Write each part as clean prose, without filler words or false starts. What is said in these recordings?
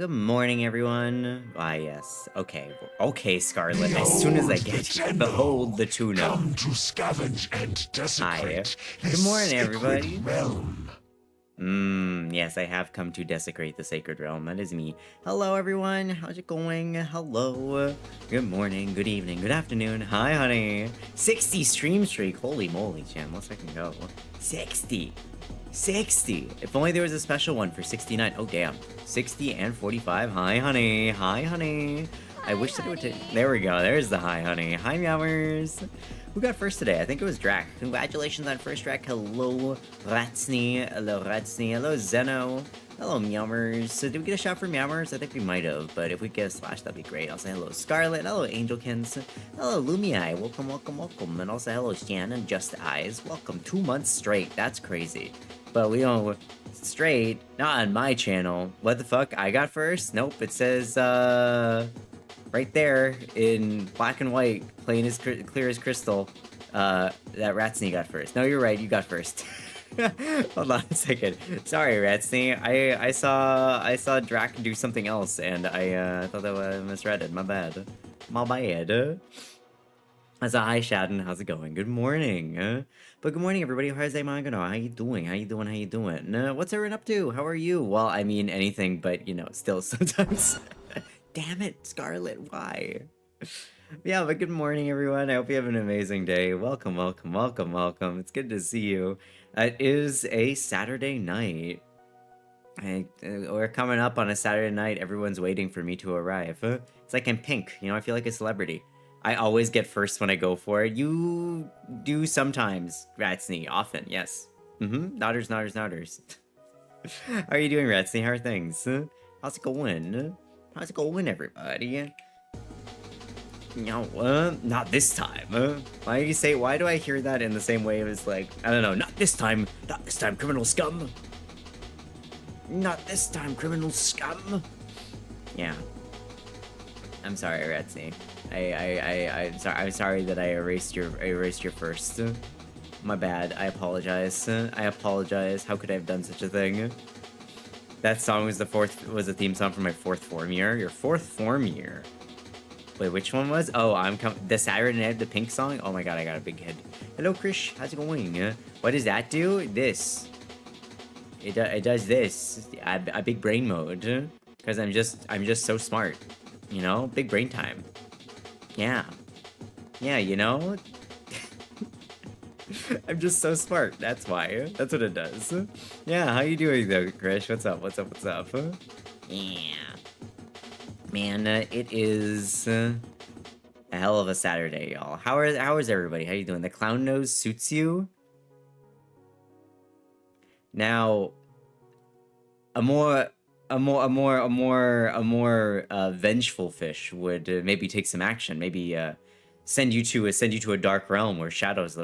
good morning, everyone. Ah, yes. Okay, okay, Scarlet. As soon as I get here, behold the tuna. Come to scavenge and desecrate Hi. Good morning, everybody. realm. Yes, I have come to desecrate the sacred realm. That is me. Hello, everyone. How's it going? Hello. Good morning, good evening, good afternoon. Hi, honey. 60 stream streak. Holy moly, Chan. Let's fucking go. 60. 60. If only there was a special one for 69. Oh, damn. 60 and 45. Hi, honey. Hi, honey. I wish that it would take... There we go. There's the hi, honey. Hi, meowers. Who got first today? I think it was Drac. Congratulations on first, Drac. Hello, Ratsny. Hello, Ratsny. Hello, Zeno. Hello, meowers. So did we get a shot for meowers? I think we might have, but if we get a slash, that'd be great. I'll say hello, Scarlet. Hello, Angelkins. Hello, Lumii. Welcome, welcome, welcome. And also hello, Shannon. Just Eyes. Welcome. 2 months straight. That's crazy. But we don't... Straight. Not on my channel. What the fuck? I got first? Nope. It says, right there in black and white, plain as clear as crystal, that Ratsney got first. No, you're right. You got first. Hold on a second. Sorry, Ratsney. I saw Drac do something else, and I thought that I misread it. My bad. My bad. As a hi, Shadden. How's it going? Good morning. But good morning, everybody. How's it going? How you doing? How you doing? How you doing? What's everyone up to? How are you? Well, I mean, anything, but, you know, still sometimes. Damn it, Scarlet. Why? Yeah, but good morning, everyone. I hope you have an amazing day. Welcome, welcome, welcome, welcome. It's good to see you. It is a Saturday night. We're coming up on a Saturday night. Everyone's waiting for me to arrive. It's like I'm Pink. You know, I feel like a celebrity. I always get first when I go for it. You do sometimes, Ratsney. Often, yes. Nodders, nodders, nodders. How are you doing, Ratsney? How are things? How's it going? How's it going, everybody? No, not this time. Why do you say? Why do I hear that in the same way as like, I don't know, not this time, criminal scum. Not this time, criminal scum. Yeah. I'm sorry, Ratsney. I'm sorry that I erased your first. My bad. I apologize. I apologize. How could I have done such a thing? That song was the theme song for my 4th form year. Your 4th form year. Wait, which one was? Oh, the Saturday Night, the Pink song? Oh my god, I got a big head. Hello, Krish. How's it going? What does that do? This. It does this. A big brain mode. Because I'm just so smart. You know? Big brain time. Yeah. Yeah, you know? I'm just so smart. That's why. That's what it does. Yeah, how you doing though, Krish? What's up? What's up? What's up? Yeah. Man, it is a hell of a Saturday, y'all. How is everybody? How you doing? The clown nose suits you? Now, a more vengeful fish would maybe take some action. Maybe send you to a dark realm where shadows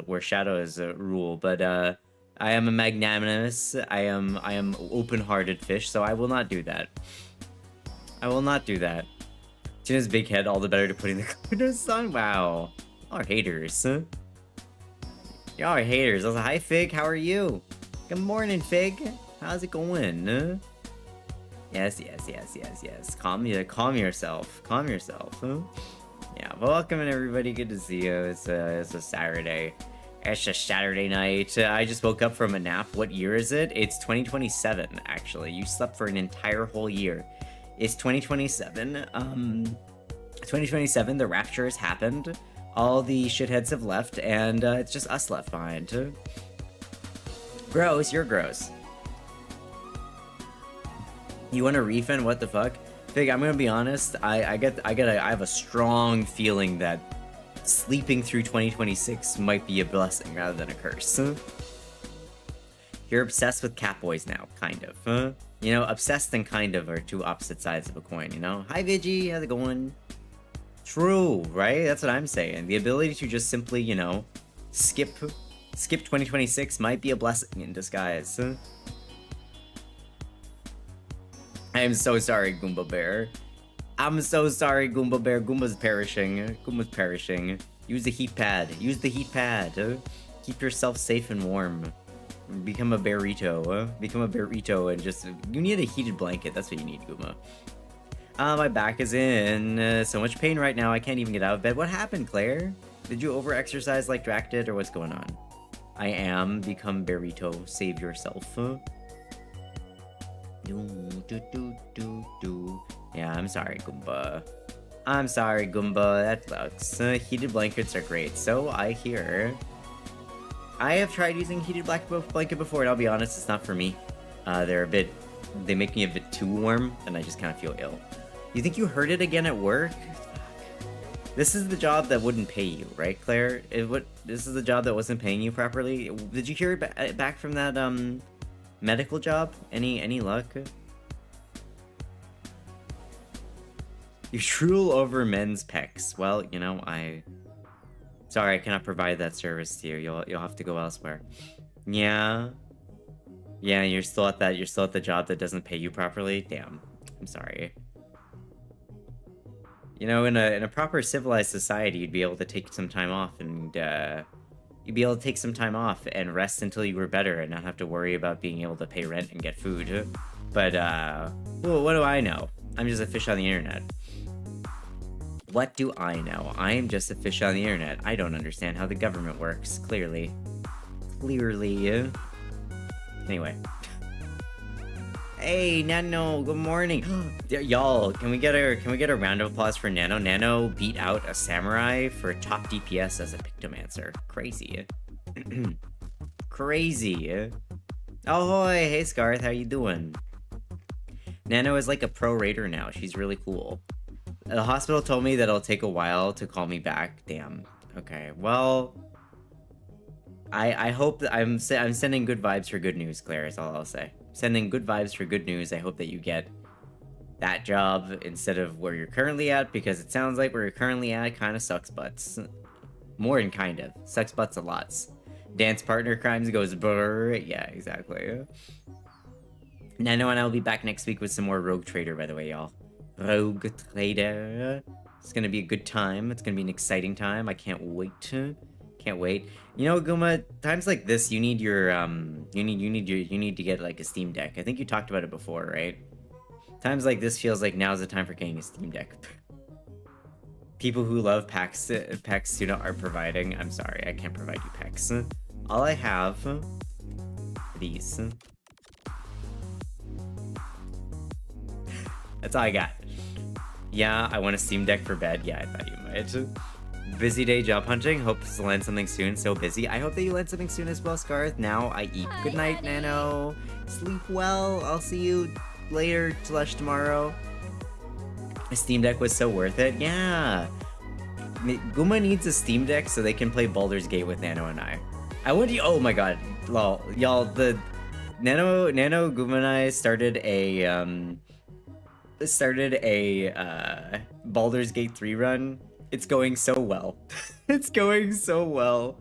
rule. But I am a magnanimous. I am open-hearted fish, so I will not do that. I will not do that. Tina's big head, all the better to putting the close on. Wow, y'all are haters. Y'all are haters. I was like, hi, Fig. How are you? Good morning, Fig. How's it going? Yes. Calm yourself. Calm yourself. Yeah, but welcome in, everybody. Good to see you. It's a Saturday. It's a Saturday night. I just woke up from a nap. What year is it? It's 2027, actually. You slept for an entire whole year. It's 2027. 2027, the rapture has happened. All the shitheads have left, and it's just us left behind. Gross, you're gross. You want a refund? What the fuck? Fig, I'm gonna be honest. I have a strong feeling that sleeping through 2026 might be a blessing rather than a curse. You're obsessed with Catboys now, kind of. You know, obsessed and kind of are two opposite sides of a coin, you know? Hi, Vigi, how's it going? True, right? That's what I'm saying. The ability to just simply, you know, skip 2026 might be a blessing in disguise. I am so sorry, Goomba Bear. I'm so sorry, Goomba Bear. Goomba's perishing. Goomba's perishing. Use the heat pad. Use the heat pad. Keep yourself safe and warm. Become a bearito. Become a bearito and just... You need a heated blanket. That's what you need, Goomba. My back is in so much pain right now, I can't even get out of bed. What happened, Claire? Did you over-exercise like Drac did, or what's going on? I am. Become Burrito. Save yourself. Yeah, I'm sorry, Goomba. I'm sorry, Goomba. That sucks. Heated blankets are great, so I hear. I have tried using heated blanket before, and I'll be honest, it's not for me. They make me a bit too warm, and I just kind of feel ill. You think you heard it again at work? This is the job that wouldn't pay you, right, Claire? This is the job that wasn't paying you properly. Did you hear it back from that medical job? Any luck? You drool over men's pecs. Well, you know, sorry, I cannot provide that service to you. You'll have to go elsewhere. Yeah. Yeah, you're still at the job that doesn't pay you properly. Damn. I'm sorry. You know, in a proper civilized society, you'd be able to take some time off and rest until you were better and not have to worry about being able to pay rent and get food. But well, what do I know? I'm just a fish on the internet. What do I know? I am just a fish on the internet. I don't understand how the government works, clearly. Anyway. Hey, Nano, good morning. Y'all, can we get a round of applause for Nano? Nano beat out a samurai for top DPS as a Pictomancer. Crazy. Crazy. Ahoy, hey Scarth, how you doing? Nano is like a pro raider now. She's really cool. The hospital told me that it'll take a while to call me back. Damn. Okay, well, I hope that I'm sending good vibes for good news, Claire, is all I'll say. Sending good vibes for good news. I hope that you get that job instead of where you're currently at, because it sounds like where you're currently at kind of sucks butts. More than kind of. Sucks butts a lot. Dance partner crimes goes brrr. Yeah, exactly. Nano and I will be back next week with some more Rogue Trader, by the way, y'all. Rogue Trader. It's gonna be a good time. It's gonna be an exciting time. I can't wait. Can't wait. You know, Guma, times like this, you need your you need to get like a Steam Deck. I think you talked about it before, right? Times like this feels like now's the time for getting a Steam Deck. People who love PAX Tuna are providing. I'm sorry, I can't provide you PAX. All I have are these. That's all I got. Yeah, I want a Steam Deck for bed. Yeah, I thought you might. Busy day job hunting. Hope to land something soon. So busy. I hope that you land something soon as well, Scarth. Now I eat. Good night, Nano. Sleep well. I'll see you later / tomorrow. A Steam Deck was so worth it. Yeah. Guma needs a Steam Deck so they can play Baldur's Gate with Nano and I. I want you. Oh my god, lol, y'all. The Nano, Guma and I started a Baldur's Gate 3 run. It's going so well. It's going so well.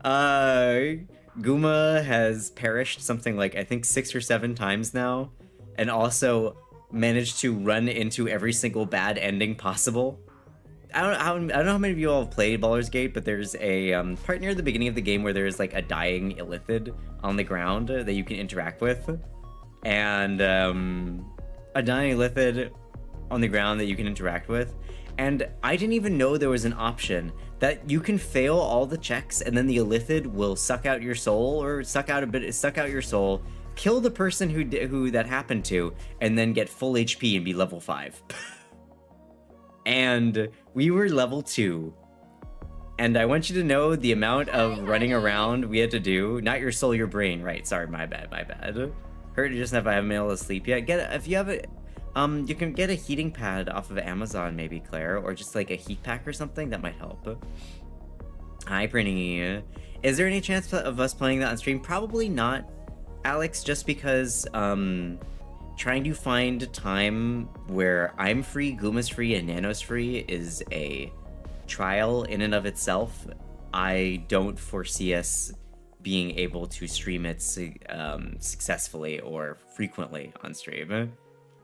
Guma has perished something like, I think 6 or 7 times now, and also managed to run into every single bad ending possible. I don't know how many of you all have played Baldur's Gate, but there's a part near the beginning of the game where there's like a dying illithid on the ground that you can interact with, and a dying illithid on the ground that you can interact with. And I didn't even know there was an option that you can fail all the checks, and then the illithid will suck out your soul, or suck out your soul, kill the person who that happened to, and then get full HP and be level 5. And we were level 2. And I want you to know the amount of running around we had to do. Not your soul, your brain. Right, sorry, my bad. Heard just if I haven't been able to sleep yet. If you have a, you can get a heating pad off of Amazon, maybe, Claire, or just like a heat pack or something. That might help. Hi, Brittany. Is there any chance of us playing that on stream? Probably not, Alex, just because trying to find time where I'm free, Guma's free, and Nano's free is a trial in and of itself. I don't foresee us being able to stream it successfully or frequently on stream.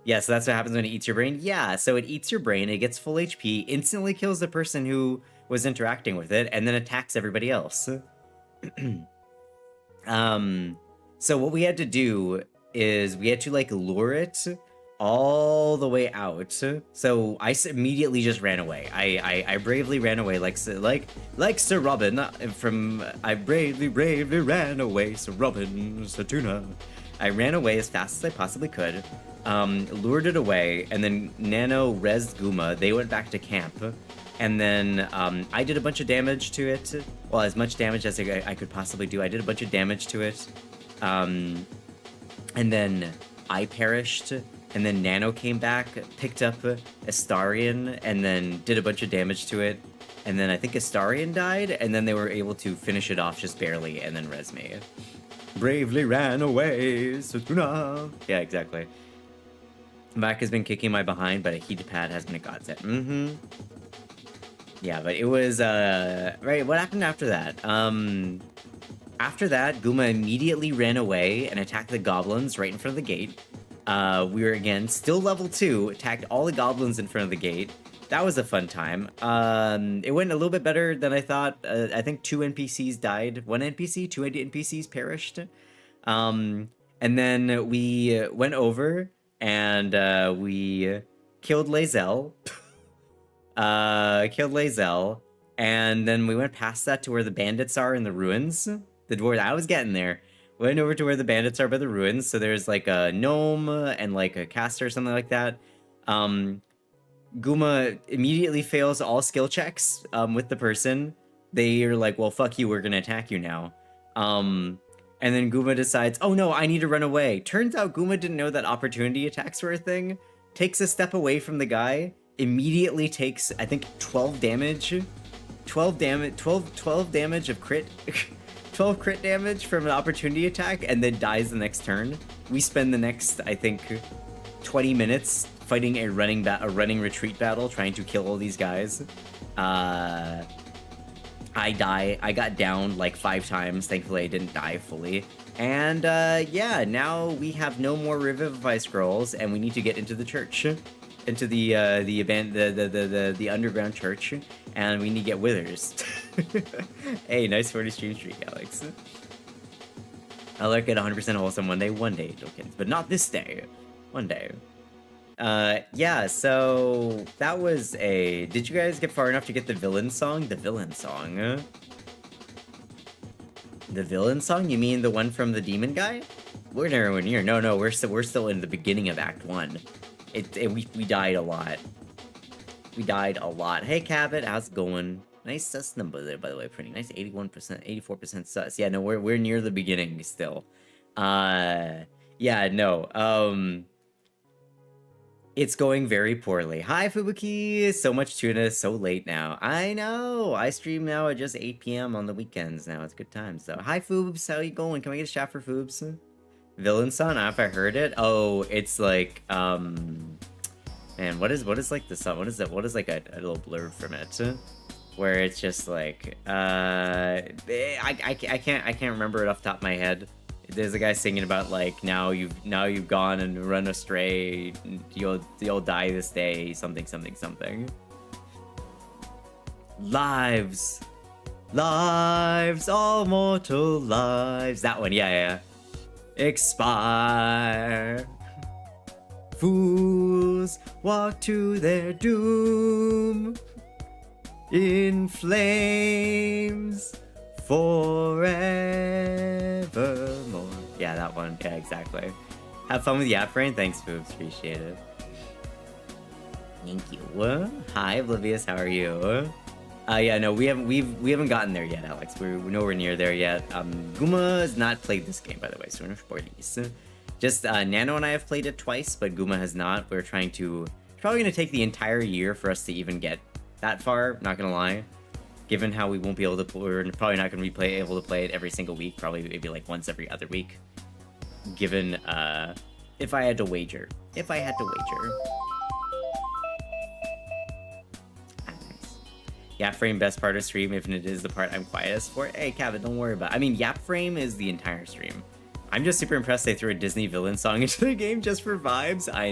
Yeah, so that's what happens when it eats your brain. Yeah, so it eats your brain, it gets full HP, instantly kills the person who was interacting with it, and then attacks everybody else. So what we had to do is we had to like lure it all the way out. So I immediately just ran away. I bravely ran away like Sir Robin from I bravely ran away, Sir Robin, Sir Tuna. I ran away as fast as I possibly could, lured it away, and then Nano rezzed Guma. They went back to camp, and then I did a bunch of damage to it. Well, as much damage as I could possibly do. I did a bunch of damage to it, and then I perished. And then Nano came back, picked up Astarion, and then did a bunch of damage to it. And then I think Astarion died, and then they were able to finish it off just barely, and then res me. Bravely ran away, Satuna. Yeah, exactly. Mac has been kicking my behind, but a heated pad has been a godsend. Yeah, but it was, right, what happened after that? After that, Guma immediately ran away and attacked the goblins right in front of the gate. We were, again, still level 2, attacked all the goblins in front of the gate. That was a fun time. It went a little bit better than I thought. I think 2 NPCs died. 1 NPC, 2 NPCs perished. And then we went over and we killed Lae'zel. And then we went past that to where the bandits are in the ruins. The dwarves, I was getting there. Went over to where the bandits are by the ruins. So there's like a gnome and like a caster or something like that. Guma immediately fails all skill checks with the person. They are like, well, fuck you, we're gonna attack you now. And then Guma decides, oh no, I need to run away. Turns out Guma didn't know that opportunity attacks were a thing. Takes a step away from the guy. Immediately takes, I think, 12 damage. 12 damage of crit. 12 crit damage from an opportunity attack, and then dies the next turn. We spend the next, I think, 20 minutes fighting a running retreat battle, trying to kill all these guys. I got down like 5 times. Thankfully, I didn't die fully. And yeah, now we have no more Revivify scrolls, and we need to get into the church, into the underground church, and we need to get withers. Hey, nice 40 streak, Alex. I'll like it 100% wholesome one day, tokens, but not this day. One day. Yeah, so that was a... Did you guys get far enough to get the villain song? The villain song? The villain song? You mean the one from the demon guy? We're nowhere near. No, we're still in the beginning of Act 1. We died a lot. We died a lot. Hey, Cabot, how's it going? Nice sus number there, by the way. Pretty nice. 81%, 84% sus. Yeah, no, we're near the beginning still. Yeah, no. It's going very poorly. Hi, Fubuki. So much tuna, so late now. I know. I stream now at just 8 p.m. on the weekends now. It's good times, though. Hi, Foobs. How you going? Can I get a shout for Foobs? Villain song? I don't know if I heard it. Oh, it's like, man, what is like the song? What is like a little blurb from it? Where it's just like, I can't remember it off the top of my head. There's a guy singing about like now you've gone and run astray, you'll die this day, something. Lives, all mortal lives. That one, yeah. Expire. Fools walk to their doom in flames forevermore. Yeah, that one. Yeah, exactly. Have fun with Yapframe. Thanks, Boobs. Appreciate it. Thank you. Hi, Oblivious. How are you? Yeah, no, we haven't gotten there yet, Alex. We're nowhere near there yet. Guma has not played this game, by the way, so we're not spoilies. Just Nano and I have played it twice, but Guma has not. We're trying to. It's probably gonna take the entire year for us to even get that far. Not gonna lie. Given how we won't be able to, we're probably not going to be able to play it every single week. Probably maybe like once every other week. Given, if I had to wager. Ah, nice. Yapframe, best part of stream, if it is the part I'm quietest for. Hey, Kevin, don't worry about it. I mean, Yapframe is the entire stream. I'm just super impressed they threw a Disney villain song into the game just for vibes. I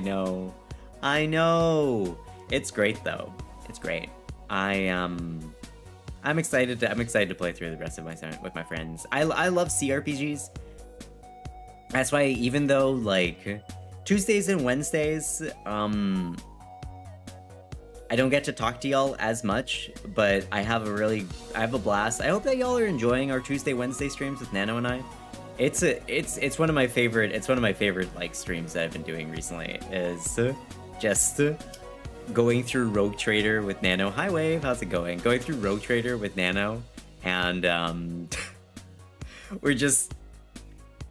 know. It's great, though. It's great. I'm excited to play through the rest of with my friends. I love CRPGs. That's why even though like Tuesdays and Wednesdays, I don't get to talk to y'all as much, but I have a blast. I hope that y'all are enjoying our Tuesday, Wednesday streams with Nano and I. It's one of my favorite like streams that I've been doing recently, is just going through Rogue Trader with Nano. Hi Wave, how's it going? Going through Rogue Trader with Nano, and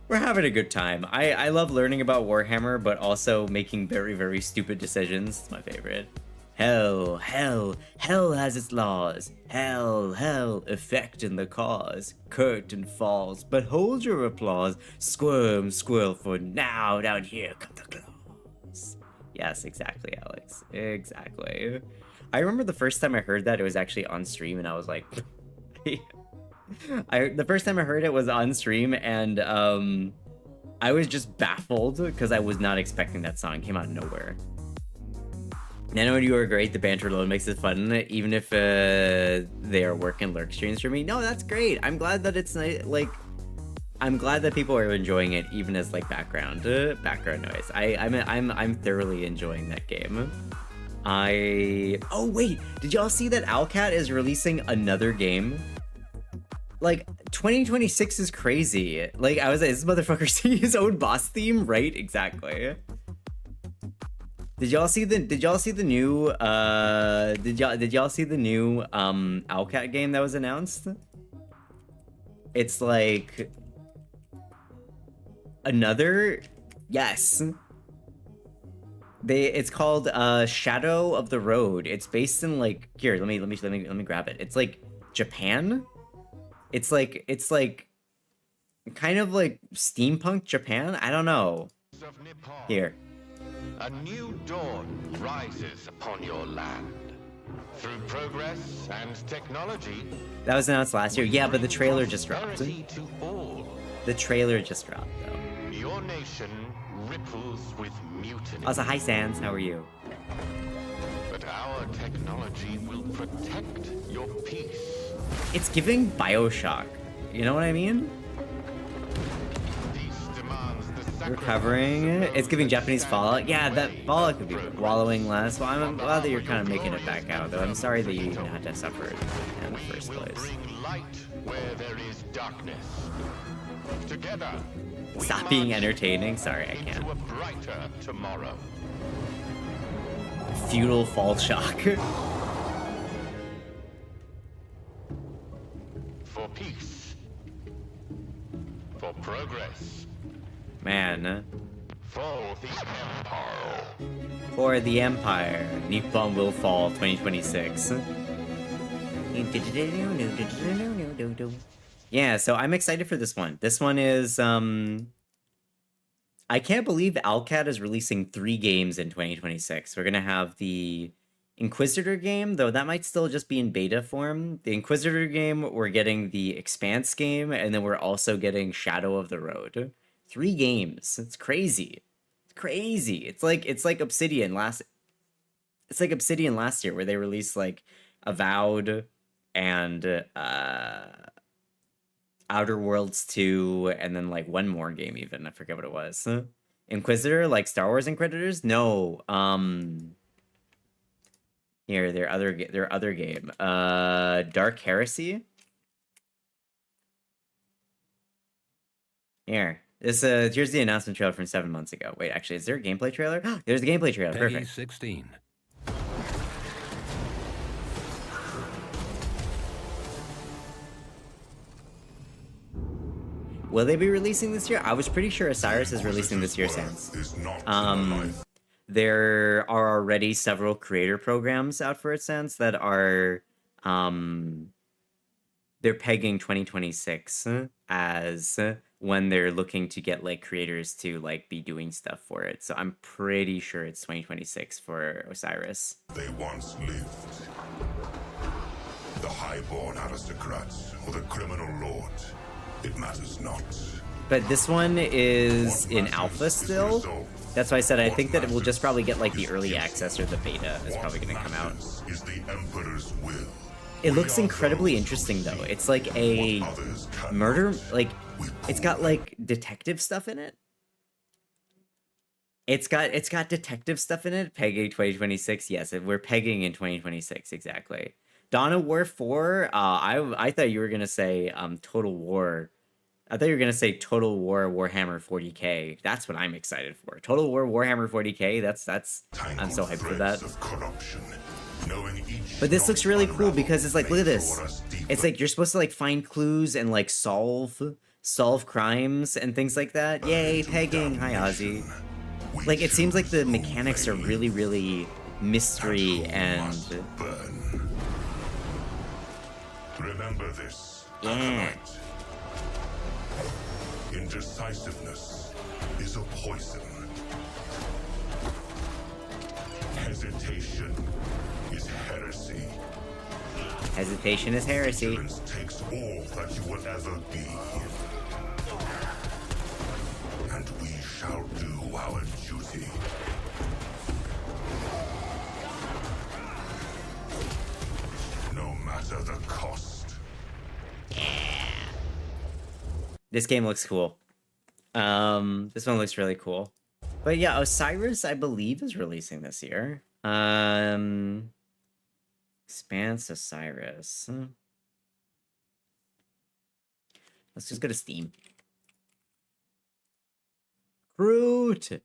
we're having a good time. I love learning about Warhammer, but also making very, very stupid decisions. It's my favorite. Hell has its laws. Hell, effect in the cause. Curtain falls, but hold your applause. Squirm, squirrel, for now down here come the claws. Yes, exactly, Alex. Exactly. I remember the first time I heard that, it was actually on stream, and I was like... the first time I heard it was on stream, and I was just baffled, because I was not expecting that song. It came out of nowhere. Nano and you are great. The banter alone makes it fun, even if they are work and lurk streams for me. No, that's great. I'm glad that it's like, I'm glad that people are enjoying it, even as like background noise. I'm thoroughly enjoying that game. Oh wait, did y'all see that Owlcat is releasing another game? Like 2026 is crazy. Like I was like, this motherfucker seeing his own boss theme, right? Exactly. Did y'all see the new Owlcat game that was announced? It's like another, yes. It's called Shadow of the Road. It's based in like, here, let me grab it. It's like Japan. It's like kind of like steampunk Japan. I don't know. Here. A new dawn rises upon your land. Through progress and technology. That was announced last year. Yeah, but the trailer just dropped. To all. The trailer just dropped, though. Your nation ripples with mutiny. Also, hi Sans, how are you? But our technology will protect your peace. It's giving BioShock. You know what I mean? Recovering. It's giving Japanese Fallout. Yeah, that Fallout could be wallowing less. Well, I'm glad that you're kind of making it back out, though. I'm sorry that you even had to suffer it in the first place. Where there is darkness. Together. Stop being entertaining. Sorry, I can't. A brighter tomorrow. Feudal Fall Shock. For peace. For progress. Man. For the Empire. For the Empire. Nippon will fall 2026. Yeah, so I'm excited for this one. This one is, I can't believe Owlcat is releasing 3 games in 2026. We're gonna have the Inquisitor game, though that might still just be in beta form. The Inquisitor game, we're getting the Expanse game, and then we're also getting Shadow of the Road. 3 games. It's crazy. It's crazy. It's like Obsidian last year, where they released like Avowed and Outer Worlds 2, and then like one more game even. I forget what it was. Inquisitor, like Star Wars Inquisitors? No. Here, their other game. Dark Heresy. Here. Here's the announcement trailer from 7 months ago. Wait, actually, is there a gameplay trailer? There's the gameplay trailer. Peggy Perfect. 16. Will they be releasing this year? I was pretty sure Osiris is releasing this year, Sans. There are already several creator programs out for it, Sans, that are they're pegging 2026 as when they're looking to get like creators to like be doing stuff for it. So I'm pretty sure it's 2026 for Osiris. They once lived. The highborn aristocrats or the criminal lord. It matters not. But this one is in alpha still. That's why I said I think that it will just probably get like the early access, or the beta is probably going to come out. Is the Emperor's will. It looks incredibly interesting though. It's like a murder, like it's got like detective stuff in it. It's got detective stuff in it. Pegging 2026. Yes, we're pegging in 2026 exactly. Dawn of War 4. I thought you were gonna say Total War. I thought you were gonna say Total War Warhammer 40K. That's what I'm excited for. Total War Warhammer 40K. That's. I'm Tangled so hyped for threads that. of corruption, knowing each But this knot looks really cool unraveled because it's like, look at may this. draw us It's deeper. like you're supposed to like find clues and like solve crimes and things like that. Yay, Into pegging. Hi, Ozzy. damnation. We Like it seems like the choose mechanics are obey. really, really mystery And who and must burn. Remember this, Yeah. Acolyte. Indecisiveness is a poison. Hesitation is heresy. hesitation is heresy. Vigilance takes all that you will ever be. And we shall do our duty. No matter the cost. This game looks cool. This one looks really cool. But yeah, Osiris, I believe, is releasing this year. Expanse Osiris. Let's just go to Steam. Groot.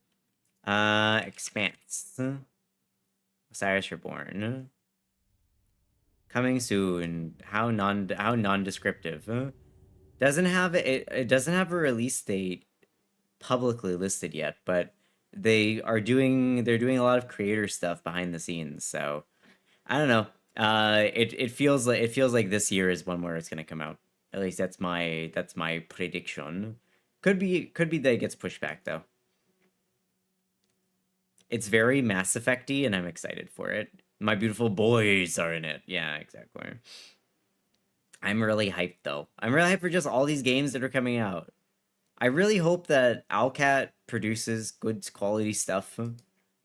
Expanse. Osiris Reborn. Coming soon. How non-descriptive. Doesn't have it doesn't have a release date publicly listed yet, but they're doing a lot of creator stuff behind the scenes, so I don't know. It feels like this year is one where it's gonna come out. At least that's my prediction. Could be that it gets pushed back though. It's very Mass Effect-y, and I'm excited for it. My beautiful boys are in it. Yeah, exactly. I'm really hyped though. I'm really hyped for just all these games that are coming out. I really hope that Owlcat produces good quality stuff.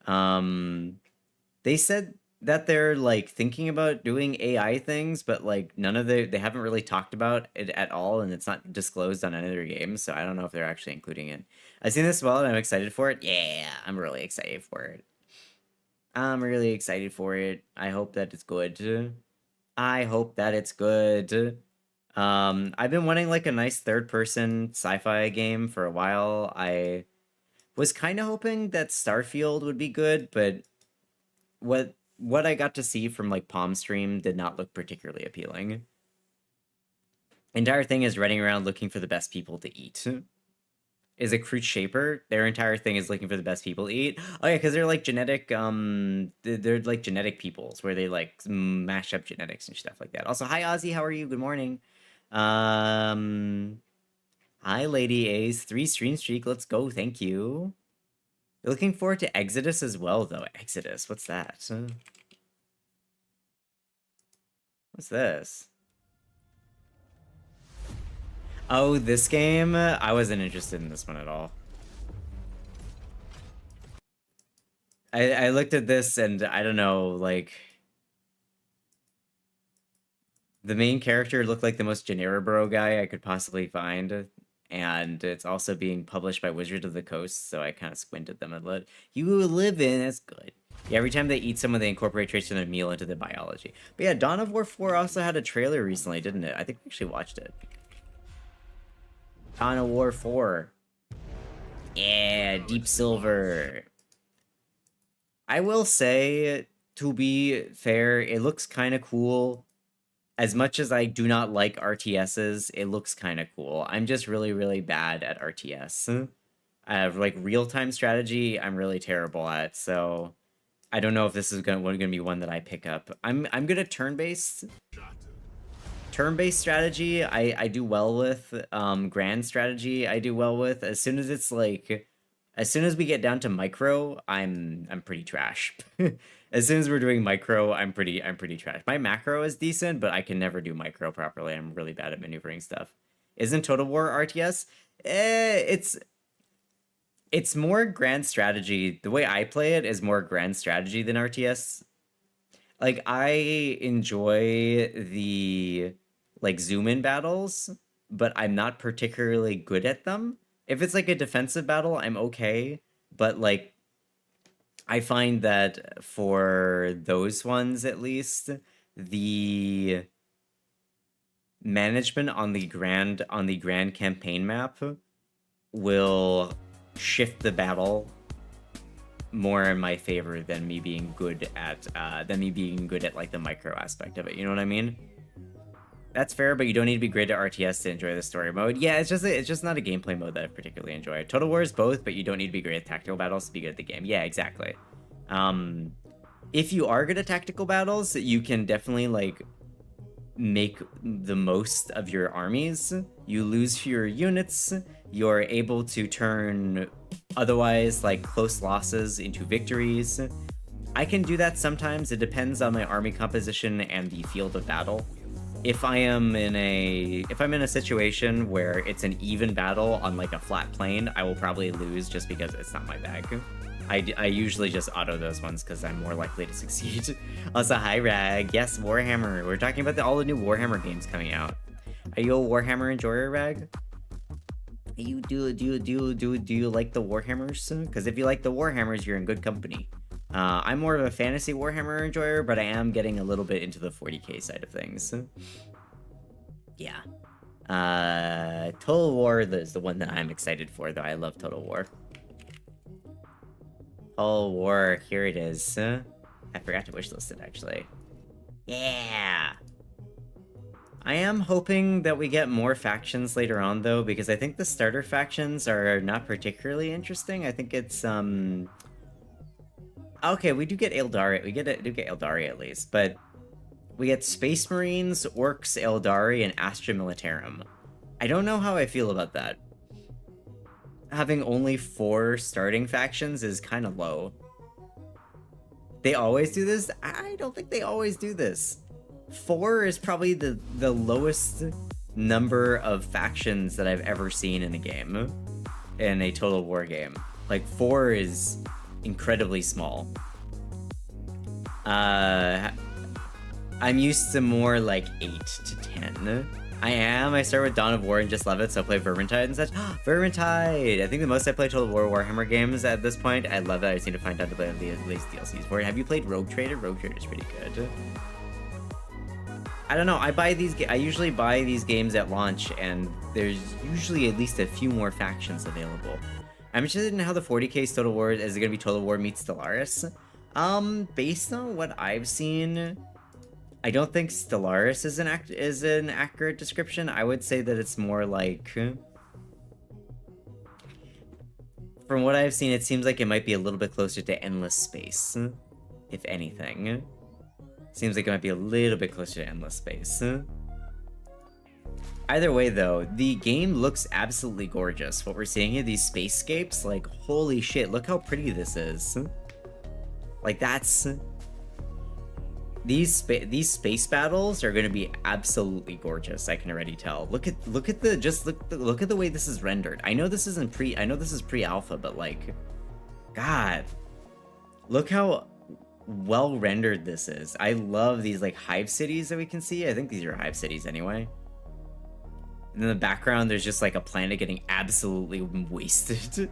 They said that they're like thinking about doing AI things, but like they haven't really talked about it at all, and it's not disclosed on any of their games, so I don't know if they're actually including it. I've seen this as well, and I'm excited for it. Yeah, I'm really excited for it. I'm really excited for it. I hope that it's good. I hope that it's good. I've been wanting like a nice third-person sci-fi game for a while. I was kind of hoping that Starfield would be good, but what I got to see from like Palm Stream did not look particularly appealing. Entire thing is running around looking for the best people to eat. Is a Crude Shaper. Their entire thing is looking for the best people to eat. Oh yeah, because they're like genetic, they're like genetic peoples where they like mash up genetics and stuff like that. Also, hi Ozzy, how are you? Good morning. Hi Lady A's 3 stream streak. Let's go. Thank you. Looking forward to Exodus as well, though. Exodus, what's that? What's this? Oh, this game? I wasn't interested in this one at all. I looked at this and I don't know, like... The main character looked like the most Generabro guy I could possibly find. And it's also being published by Wizard of the Coast, so I kind of squinted them and let you live in. That's good. Yeah, every time they eat someone, they incorporate traits from their meal into their biology. But yeah, Dawn of War 4 also had a trailer recently, didn't it? I think we actually watched it. Dawn of War 4. Yeah, Deep Silver. I will say, to be fair, it looks kind of cool. As much as I do not like RTSs, it looks kind of cool. I'm just really, really bad at RTS. I have like real-time strategy, I'm really terrible at, so I don't know if this is gonna be one that I pick up. I'm good at turn-based. Turn-based strategy, I do well with. Grand strategy, I do well with. As soon as it's like, as soon as we get down to micro, I'm pretty trash. As soon as we're doing micro, I'm pretty trash. My macro is decent, but I can never do micro properly. I'm really bad at maneuvering stuff. Isn't Total War RTS? It's more grand strategy. The way I play it is more grand strategy than RTS. Like I enjoy the like zoom in battles, but I'm not particularly good at them. If it's like a defensive battle, I'm okay, but like I find that for those ones, at least, the management on the grand campaign map will shift the battle more in my favor than me being good at like the micro aspect of it. You know what I mean? That's fair, but you don't need to be great at RTS to enjoy the story mode. Yeah, it's just not a gameplay mode that I particularly enjoy. Total War is both, but you don't need to be great at tactical battles to be good at the game. Yeah, exactly. If you are good at tactical battles, you can definitely like make the most of your armies. You lose fewer units. You're able to turn otherwise like close losses into victories. I can do that sometimes. It depends on my army composition and the field of battle. If I'm in a situation where it's an even battle on like a flat plane, I will probably lose just because it's not my bag. I usually just auto those ones because I'm more likely to succeed. Also, hi Rag. Yes, Warhammer. We're talking about all the new Warhammer games coming out. Are you a Warhammer enjoyer, Rag? Do you like the Warhammers? Because if you like the Warhammers, you're in good company. I'm more of a fantasy Warhammer enjoyer, but I am getting a little bit into the 40k side of things. Yeah. Total War is the one that I'm excited for, though. I love Total War. Total War, here it is. I forgot to wishlist it, actually. Yeah! I am hoping that we get more factions later on, though, because I think the starter factions are not particularly interesting. I think it's, okay, we do get Eldari. We do get Eldari at least, but we get Space Marines, Orcs, Eldari, and Astra Militarum. I don't know how I feel about that. Having only 4 starting factions is kind of low. They always do this? I don't think they always do this. 4 is probably the lowest number of factions that I've ever seen in a game. In a Total War game. Like, 4 is incredibly small. I'm used to more like 8 to 10. I start with Dawn of War and just love it, so I play Vermintide and such. Vermintide! I think the most I play Total War Warhammer games at this point. I love it. I just need to find out to play the latest DLCs for it. Have you played Rogue Trader? Rogue Trader is pretty good. I don't know. I usually buy these games at launch, and there's usually at least a few more factions available. I'm interested in how the 40k Total War is it going to be Total War meets Stellaris. Based on what I've seen, I don't think Stellaris is an accurate description. I would say that it's more like, from what I've seen, it seems like it might be a little bit closer to Endless Space, if anything. Seems like it might be a little bit closer to Endless Space. Either way, though, the game looks absolutely gorgeous. What we're seeing here, these spacescapes, like, holy shit, look how pretty this is. Like, that's... These space battles are going to be absolutely gorgeous. I can already tell. Look at the way this is rendered. I know this is pre-alpha, but like, God, look how well rendered this is. I love these like hive cities that we can see. I think these are hive cities anyway. And in the background, there's just like a planet getting absolutely wasted.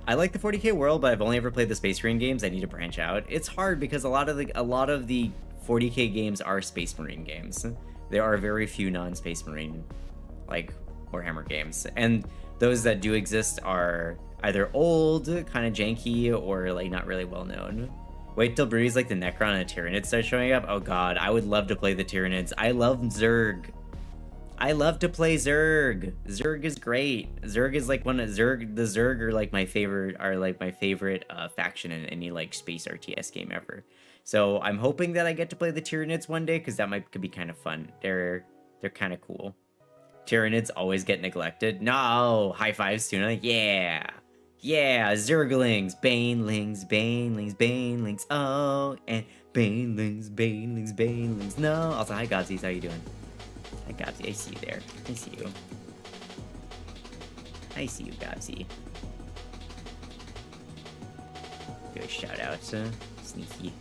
I like the 40k world, but I've only ever played the Space Marine games. I need to branch out. It's hard because a lot of the 40k games are Space Marine games. There are very few non-Space Marine, like, Warhammer games. And those that do exist are either old, kind of janky, or, like, not really well-known. Wait till breweries like the Necron and Tyranids start showing up. Oh god, I would love to play the Tyranids. I love Zerg. I love to play Zerg. Zerg is great. Zerg is like the Zerg are like my favorite faction in any like space RTS game ever. So I'm hoping that I get to play the Tyranids one day because that could be kind of fun. They're kind of cool. Tyranids always get neglected. No, high fives, Tuna. Yeah. Yeah, Zerglings, Banelings, Banelings, Banelings, oh, and Banelings, Banelings, Banelings, no. Also, hi, Godsies, how you doing? Hi, Godsy, I see you there. I see you. I see you, Godsy. Do a shout out, sneaky.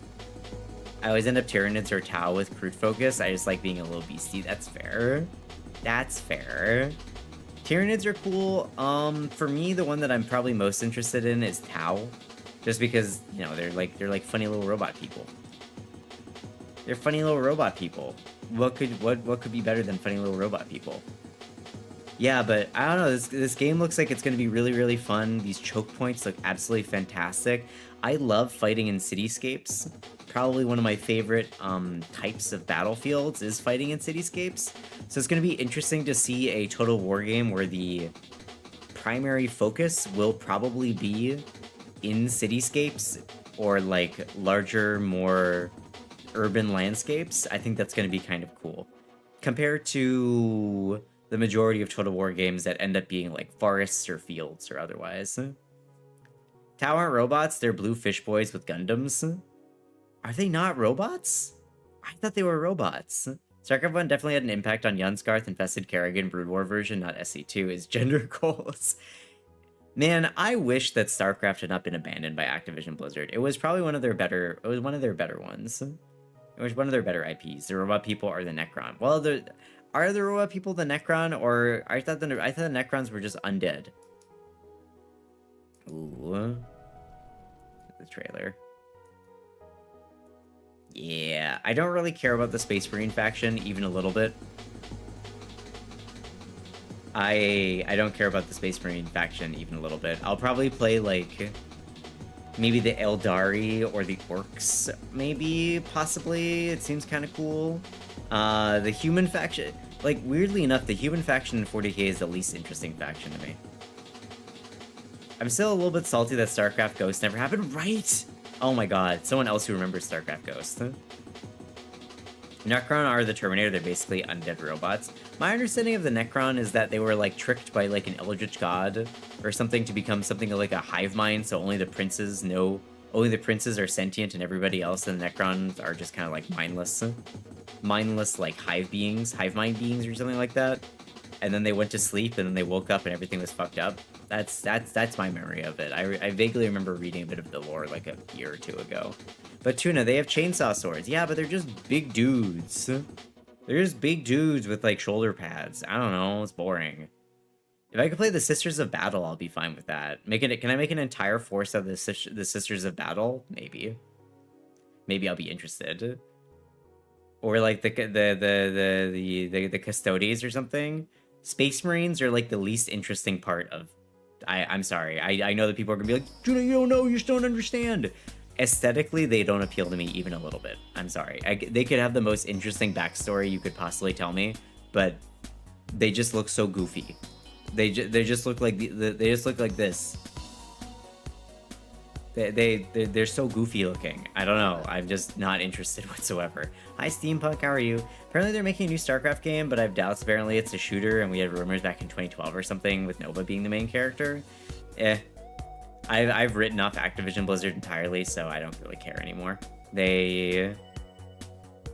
I always end up Tyranids or Tau with crude focus. I just like being a little beastie. That's fair. That's fair. Tyranids are cool. For me, the one that I'm probably most interested in is Tau. just because, you know, they're like funny little robot people. They're funny little robot people. What could be better than funny little robot people? Yeah, but I don't know. This game looks like it's going to be really, really fun. These choke points look absolutely fantastic. I love fighting in cityscapes. Probably one of my favorite types of battlefields is fighting in cityscapes. So it's going to be interesting to see a Total War game where the primary focus will probably be in cityscapes or like larger, more urban landscapes. I think that's going to be kind of cool compared to the majority of Total War games that end up being like forests or fields or otherwise. Tau aren't robots, they're blue fish boys with Gundams. Are they not robots? I thought they were robots. StarCraft 1 definitely had an impact on Yunskarth, Infested Kerrigan, Brood War version, not SC2, is gender goals. Man, I wish that StarCraft had not been abandoned by Activision Blizzard. It was probably one of their better ones. It was one of their better IPs. The robot people are the Necron. Well, are the robot people the Necron, or I thought the Necrons were just undead. Ooh, the trailer. Yeah, I don't really care about the Space Marine faction even a little bit. I don't care about the Space Marine faction even a little bit. I'll probably play like maybe the Eldari or the Orcs, maybe, possibly. It seems kind of cool. The human faction, like, weirdly enough, the human faction in 40k is the least interesting faction to me. I'm still a little bit salty that StarCraft Ghost never happened, right? Oh my god, someone else who remembers StarCraft Ghost. Necron are the Terminator, they're basically undead robots. My understanding of the Necron is that they were like tricked by like an eldritch god or something to become something like a hive mind, so only the princes are sentient and everybody else in the Necrons are just kind of like mindless like hive mind beings or something like that. And then they went to sleep and then they woke up and everything was fucked up. That's my memory of it. I vaguely remember reading a bit of the lore like a year or two ago. But Tuna, they have chainsaw swords. Yeah, but they're just big dudes. They're just big dudes with like shoulder pads. I don't know, it's boring. If I could play the Sisters of Battle, I'll be fine with that. Can I make an entire force of the Sisters of Battle? Maybe. Maybe I'll be interested. Or like the Custodes or something. Space Marines are like the least interesting part of. I'm sorry. I know that people are gonna be like, Tuna, you don't know, you just don't understand. Aesthetically, they don't appeal to me even a little bit. I'm sorry. They could have the most interesting backstory you could possibly tell me, but they just look so goofy. They just look like they just look like this. They're so goofy looking. I don't know. I'm just not interested whatsoever. Hi Steampunk, how are you? Apparently they're making a new StarCraft game, but I have doubts. Apparently it's a shooter, and we had rumors back in 2012 or something with Nova being the main character. I've written off Activision Blizzard entirely, so I don't really care anymore. I'm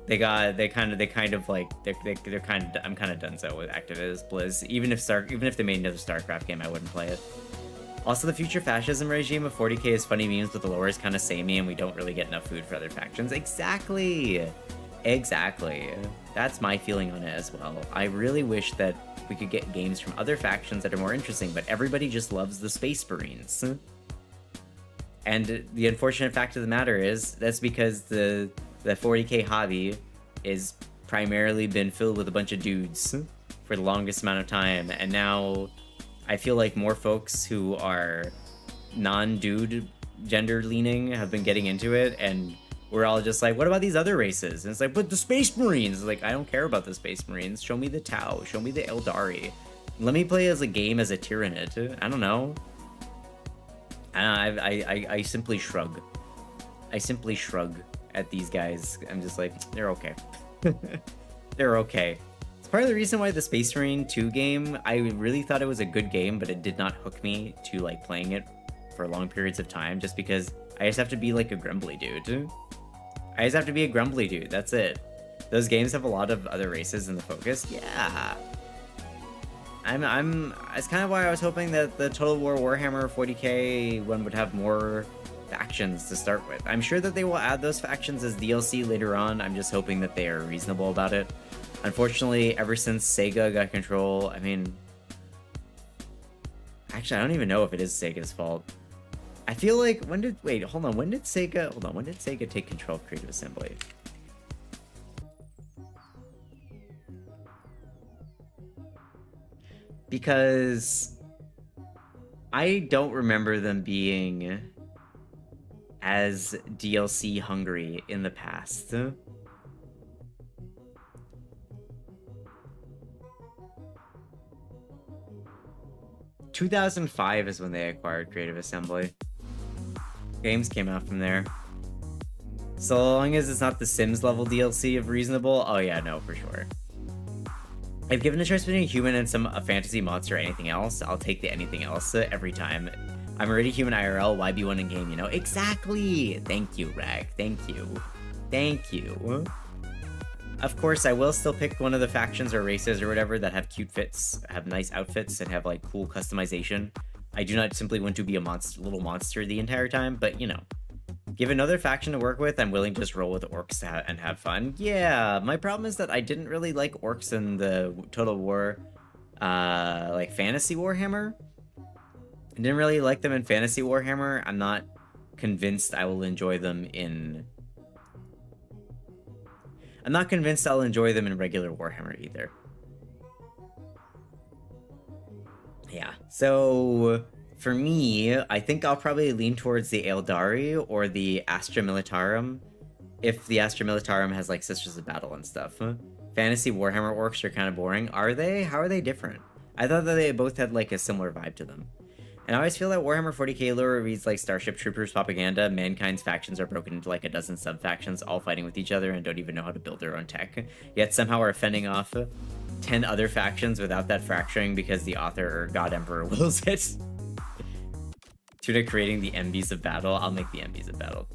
kind of donezo with Activision Blizz. Even if they made another StarCraft game, I wouldn't play it. Also, the future fascism regime of 40k is funny memes, but the lore is kind of samey, and we don't really get enough food for other factions. Exactly. That's my feeling on it as well. I really wish that we could get games from other factions that are more interesting, but everybody just loves the Space Marines. And the unfortunate fact of the matter is, that's because the 40k hobby is primarily been filled with a bunch of dudes for the longest amount of time, and now I feel like more folks who are non-dude gender leaning have been getting into it, and we're all just like, what about these other races? And it's like, but the Space Marines! Like, I don't care about the Space Marines. Show me the Tau. Show me the Eldari. Let me play as a game as a Tyranid. I don't know. I simply shrug. I simply shrug at these guys. I'm just like, they're okay. They're okay. It's part of the reason why the Space Marine 2 game, I really thought it was a good game, but it did not hook me to like playing it for long periods of time, just because I just have to be like a grumbly dude. I just have to be a grumbly dude, that's it. Those games have a lot of other races in the focus. Yeah. It's kind of why I was hoping that the Total War Warhammer 40k one would have more factions to start with. I'm sure that they will add those factions as DLC later on. I'm just hoping that they are reasonable about it. Unfortunately, ever since Sega got control, I mean, actually, I don't even know if it is Sega's fault. I feel like when did hold on, when did Sega take control of Creative Assembly? Because I don't remember them being as DLC hungry in the past. 2005 is when they acquired Creative Assembly. Games came out from there. So long as it's not the Sims level DLC of reasonable, oh yeah, no, for sure. If given a choice between a human and a fantasy monster or anything else, I'll take the anything else every time. I'm already human IRL, why be one in game, you know? Exactly! Thank you, Rag. Thank you. Thank you. Of course, I will still pick one of the factions or races or whatever that have cute fits, have nice outfits, and have, like, cool customization. I do not simply want to be a little monster the entire time, but, you know. Give another faction to work with, I'm willing to just roll with orcs and have fun. Yeah, my problem is that I didn't really like orcs in the Total War, like, Fantasy Warhammer. I didn't really like them in Fantasy Warhammer. I'm not convinced I will enjoy them in... I'm not convinced I'll enjoy them in regular Warhammer either. Yeah, so for me, I think I'll probably lean towards the Eldari or the Astra Militarum, if the Astra Militarum has, like, Sisters of Battle and stuff. Fantasy Warhammer orcs are kind of boring. Are they? How are they different? I thought that they both had, like, a similar vibe to them. And I always feel that Warhammer 40k lore reads like Starship Troopers propaganda. Mankind's factions are broken into like a dozen sub-factions, all fighting with each other and don't even know how to build their own tech. Yet somehow are fending off 10 other factions without that fracturing because the author or God Emperor wills it. Tuna creating the MBs of battle. I'll make the MBs of battle.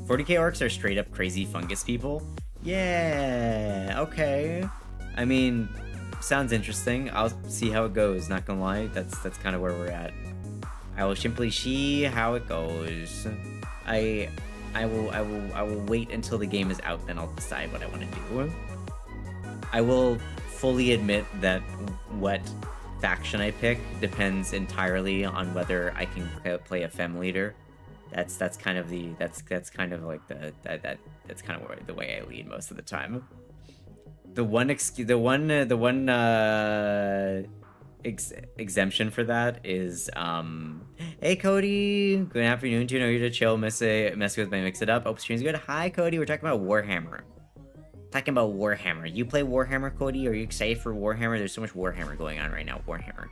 40k orcs are straight up crazy fungus people. Yeah, okay. I mean, sounds interesting. I'll see how it goes, not gonna lie. That's kind of where we're at. I will simply see how it goes. I will wait until the game is out, then I'll decide what I want to do. I will fully admit that what faction I pick depends entirely on whether I can play a fem leader. That's kind of the that's kind of like that's kind of the way I lead most of the time. The one exemption for that is hey Cody, good afternoon to you to chill, mess with my mix it up. Hope stream's good. Hi Cody, we're talking about Warhammer. You play Warhammer, Cody? Are you excited for Warhammer? There's so much Warhammer going on right now. Warhammer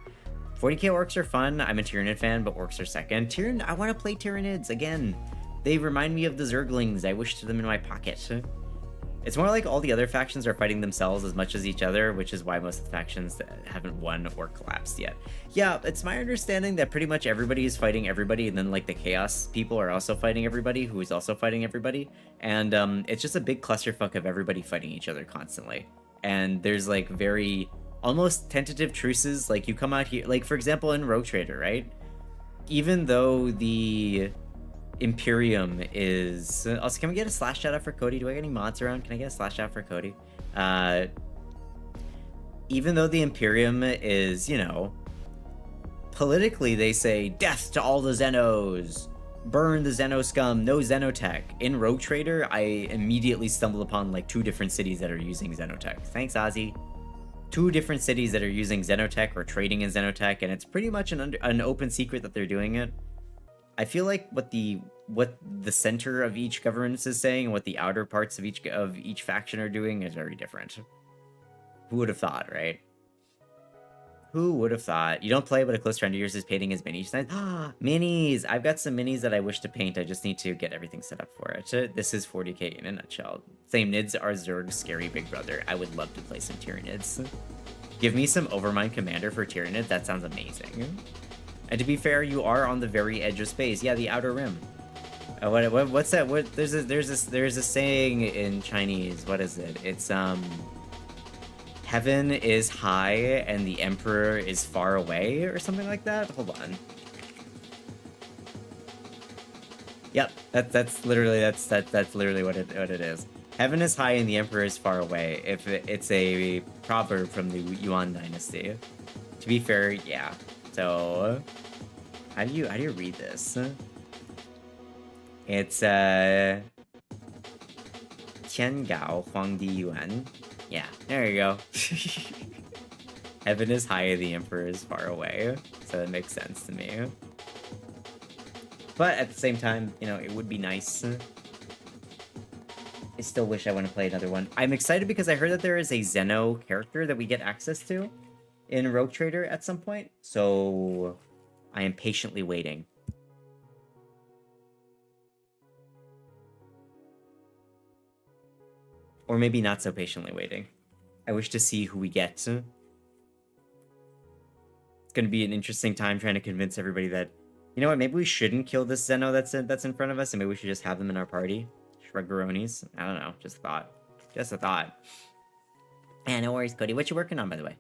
40k orcs are fun. I'm a Tyranid fan, but orcs are second. I want to play Tyranids again. They remind me of the Zerglings. I wish them in my pocket. It's more like all the other factions are fighting themselves as much as each other, which is why most of the factions haven't won or collapsed yet. Yeah, it's my understanding that pretty much everybody is fighting everybody, and then like the Chaos people are also fighting everybody, who is also fighting everybody, and it's just a big clusterfuck of everybody fighting each other constantly. And there's like very almost tentative truces, like you come out here, like for example in Rogue Trader, right? Even though the Imperium is... Also, can we get a slash shout out for Cody? Do I get any mods around? Can I get a slash shout out for Cody? Even though the Imperium is, you know, politically they say death to all the Xenos, burn the Xeno scum, no Xenotech. In Rogue Trader, I immediately stumbled upon like 2 different cities that are using Xenotech. Thanks, Ozzy. 2 different cities that are using Xenotech or trading in Xenotech, and it's pretty much an open secret that they're doing it. I feel like what the center of each governance is saying and what the outer parts of each faction are doing is very different. Who would have thought, right? Who would have thought? You don't play, but a close friend of yours is painting his mini designs. Ah, minis! I've got some minis that I wish to paint. I just need to get everything set up for it. This is 40k in a nutshell. Same nids are Zerg's scary big brother. I would love to play some Tyranids. Give me some Overmind Commander for Tyranids. That sounds amazing. And to be fair, you are on the very edge of space. Yeah, the Outer Rim. What's that? What there's a saying in Chinese. What is it? It's heaven is high and the emperor is far away, or something like that. Hold on. Yep, that's literally what it is. Heaven is high and the emperor is far away. If it's a proverb from the Yuan dynasty. To be fair, yeah. So, how do you read this? It's Tiangao Huangdi Yuan. Yeah, there you go. Heaven is high, the Emperor is far away. So it makes sense to me. But at the same time, you know, it would be nice. I still wish I want to play another one. I'm excited because I heard that there is a Zeno character that we get access to in Rogue Trader at some point. So I am patiently waiting. Or maybe not so patiently waiting. I wish to see who we get. It's going to be an interesting time trying to convince everybody that, you know what, maybe we shouldn't kill this Zeno that's in front of us, and maybe we should just have them in our party. Shruggaronis. I don't know. Just a thought. Just a thought. Yeah, no worries, Cody. What you working on, by the way?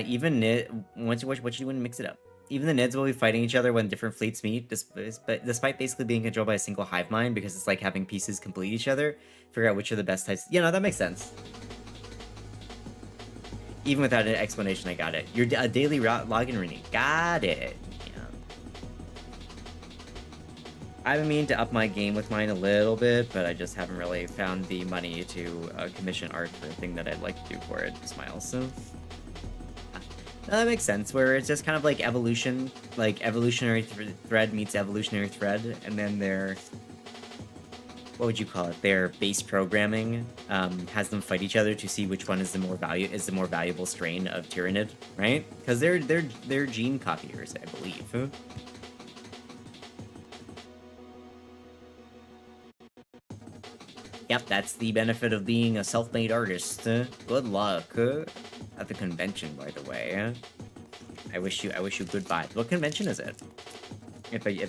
Even Nid... What you doing to mix it up? Even the Nids will be fighting each other when different fleets meet, despite basically being controlled by a single hive mind, because it's like having pieces complete each other. Figure out which are the best types. Yeah, no, that makes sense. Even without an explanation, I got it. Your daily login routine. Got it. Yeah. I've been meaning to up my game with mine a little bit, but I just haven't really found the money to commission art for a thing that I'd like to do for it. Smiles. So. That makes sense, where it's just kind of like evolution, like evolutionary thread meets evolutionary thread, and then their, what would you call it? Their base programming has them fight each other to see which one is the more valuable strain of Tyrannid, right? Because they're gene copiers, I believe. Yep, that's the benefit of being a self-made artist. Good luck at the convention, by the way. I wish you good vibes. What convention is it? If you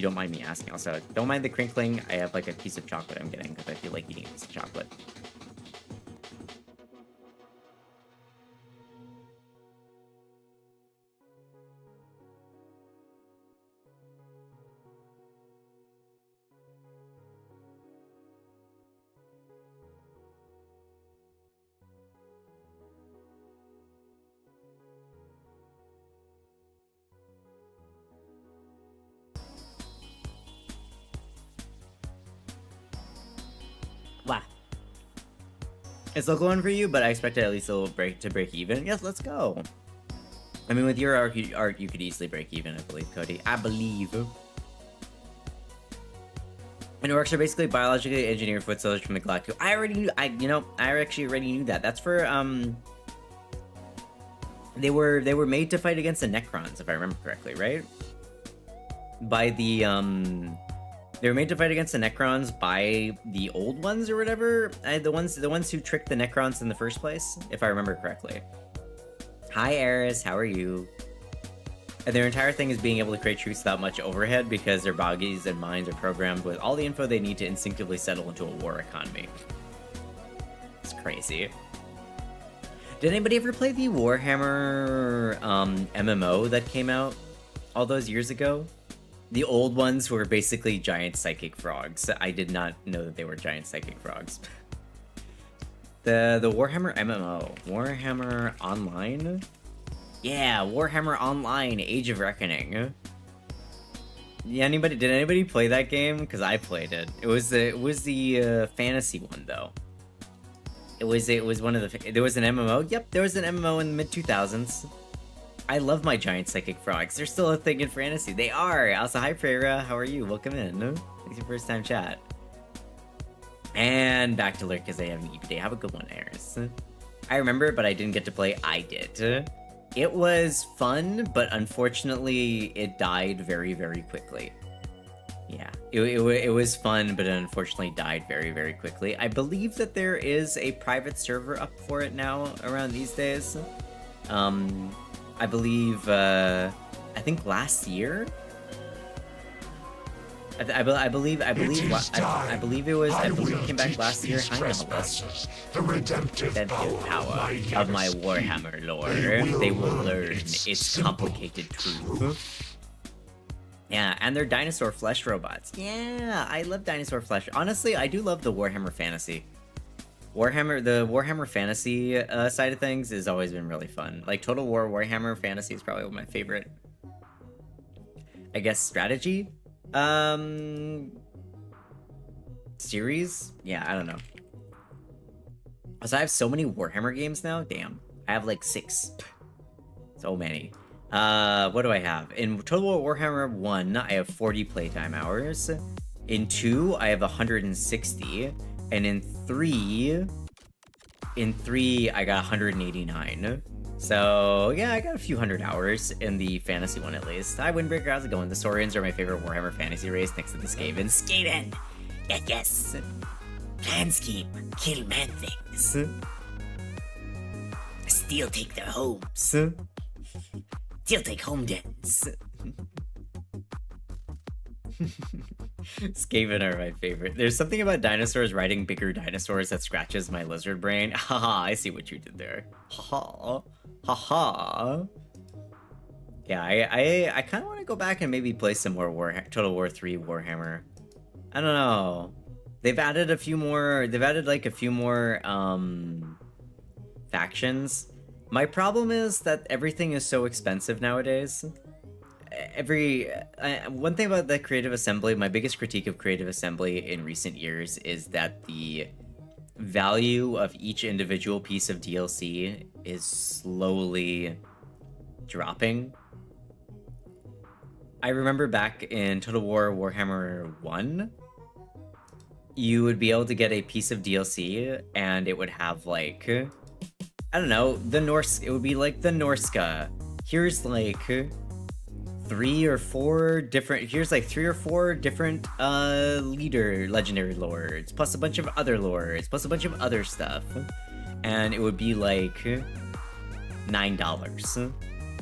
don't mind me asking. Also, don't mind the crinkling. I have like a piece of chocolate I'm getting because I feel like eating a piece of chocolate. Wow. It's still going for you, but I expect it at least a little to break even. Yes, let's go. I mean, with your art, you could easily break even, I believe, Cody. I believe. And orcs are basically biologically engineered foot soldiers from the Galactic. I actually already knew that. That's for, they were made to fight against the Necrons, if I remember correctly, right? By the, they were made to fight against the Necrons by the old ones or whatever. The ones who tricked the Necrons in the first place, if I remember correctly. Hi, Eris. How are you? And their entire thing is being able to create truths without much overhead because their bodies and minds are programmed with all the info they need to instinctively settle into a war economy. It's crazy. Did anybody ever play the Warhammer MMO that came out all those years ago? The old ones were basically giant psychic frogs. I did not know that they were giant psychic frogs. The Warhammer MMO. Warhammer Online? Yeah, Warhammer Online, Age of Reckoning. Yeah, did anybody play that game? Because I played it. It was the fantasy one though. It was one of the, there was an MMO. Yep, there was an MMO in the mid-2000s. I love my giant psychic frogs. They're still a thing in fantasy. They are. Also, hi Prera. How are you? Welcome in. It's your first time chat. And back to lurk because they have an EP day. Have a good one, Eris. I remember, but I didn't get to play. I did. It was fun, but unfortunately, it died very, very quickly. Yeah, it was fun, but it unfortunately died very, very quickly. I believe that there is a private server up for it now around these days. I believe, I think last year. I believe it came back last year. Hi, Nicholas. The redemptive power of my Warhammer lore. They will learn its complicated truth. Yeah, and they're dinosaur flesh robots. Yeah, I love dinosaur flesh. Honestly, I do love the Warhammer fantasy. The Warhammer fantasy side of things has always been really fun. Like Total War Warhammer fantasy is probably my favorite, I guess, strategy series? Yeah, I don't know. So I have so many Warhammer games now. Damn, I have like 6. So many. What do I have? In Total Warhammer 1, I have 40 playtime hours. In 2, I have 160. And in 3, I got 189. So, yeah, I got a few hundred hours in the fantasy one at least. Hi, Windbreaker, how's it going? The Saurians are my favorite Warhammer fantasy race next to the Skaven. Skaven! Yes! Planscape, kill man things. Steal take their homes. Steal take home dens. Skaven are my favorite. There's something about dinosaurs riding bigger dinosaurs that scratches my lizard brain. Haha, I see what you did there. Haha. Haha. Yeah, I kind of want to go back and maybe play some more Total War 3 Warhammer. I don't know. They've added a few more. They've added like a few more factions. My problem is that everything is so expensive nowadays. One thing about the Creative Assembly, my biggest critique of Creative Assembly in recent years is that the value of each individual piece of DLC is slowly dropping. I remember back in Total War Warhammer 1, you would be able to get a piece of DLC and it would have like, I don't know, it would be like the Norska. Here's like 3 or 4 different legendary lords, plus a bunch of other lords, plus a bunch of other stuff. And it would be like $9.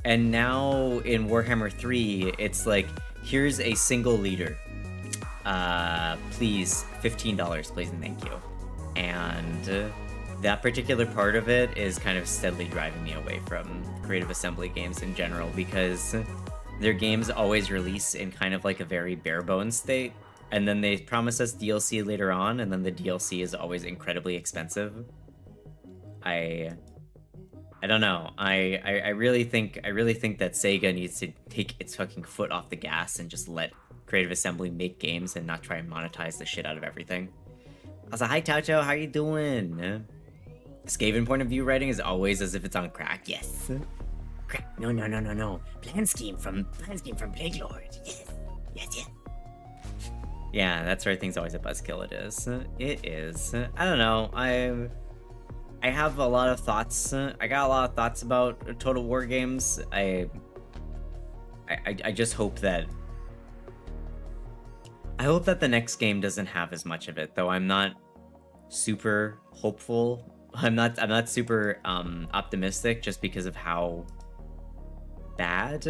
And now in Warhammer 3, it's like, here's a single leader. Please, $15, please and thank you. And that particular part of it is kind of steadily driving me away from Creative Assembly games in general, because their games always release in kind of like a very bare bones state, and then they promise us DLC later on, and then the DLC is always incredibly expensive. I don't know. I really think that Sega needs to take its fucking foot off the gas and just let Creative Assembly make games and not try and monetize the shit out of everything. Also, hi Taucho, how you doing? Skaven point of view writing is always as if it's on crack. Yes. Crack. No. Plan scheme from Plague Lord. Yes. Yeah, that's where things always a buzzkill. It is. I don't know. I have a lot of thoughts. I got a lot of thoughts about Total War games. I just hope that the next game doesn't have as much of it, though I'm not super hopeful. I'm not super optimistic just because of how bad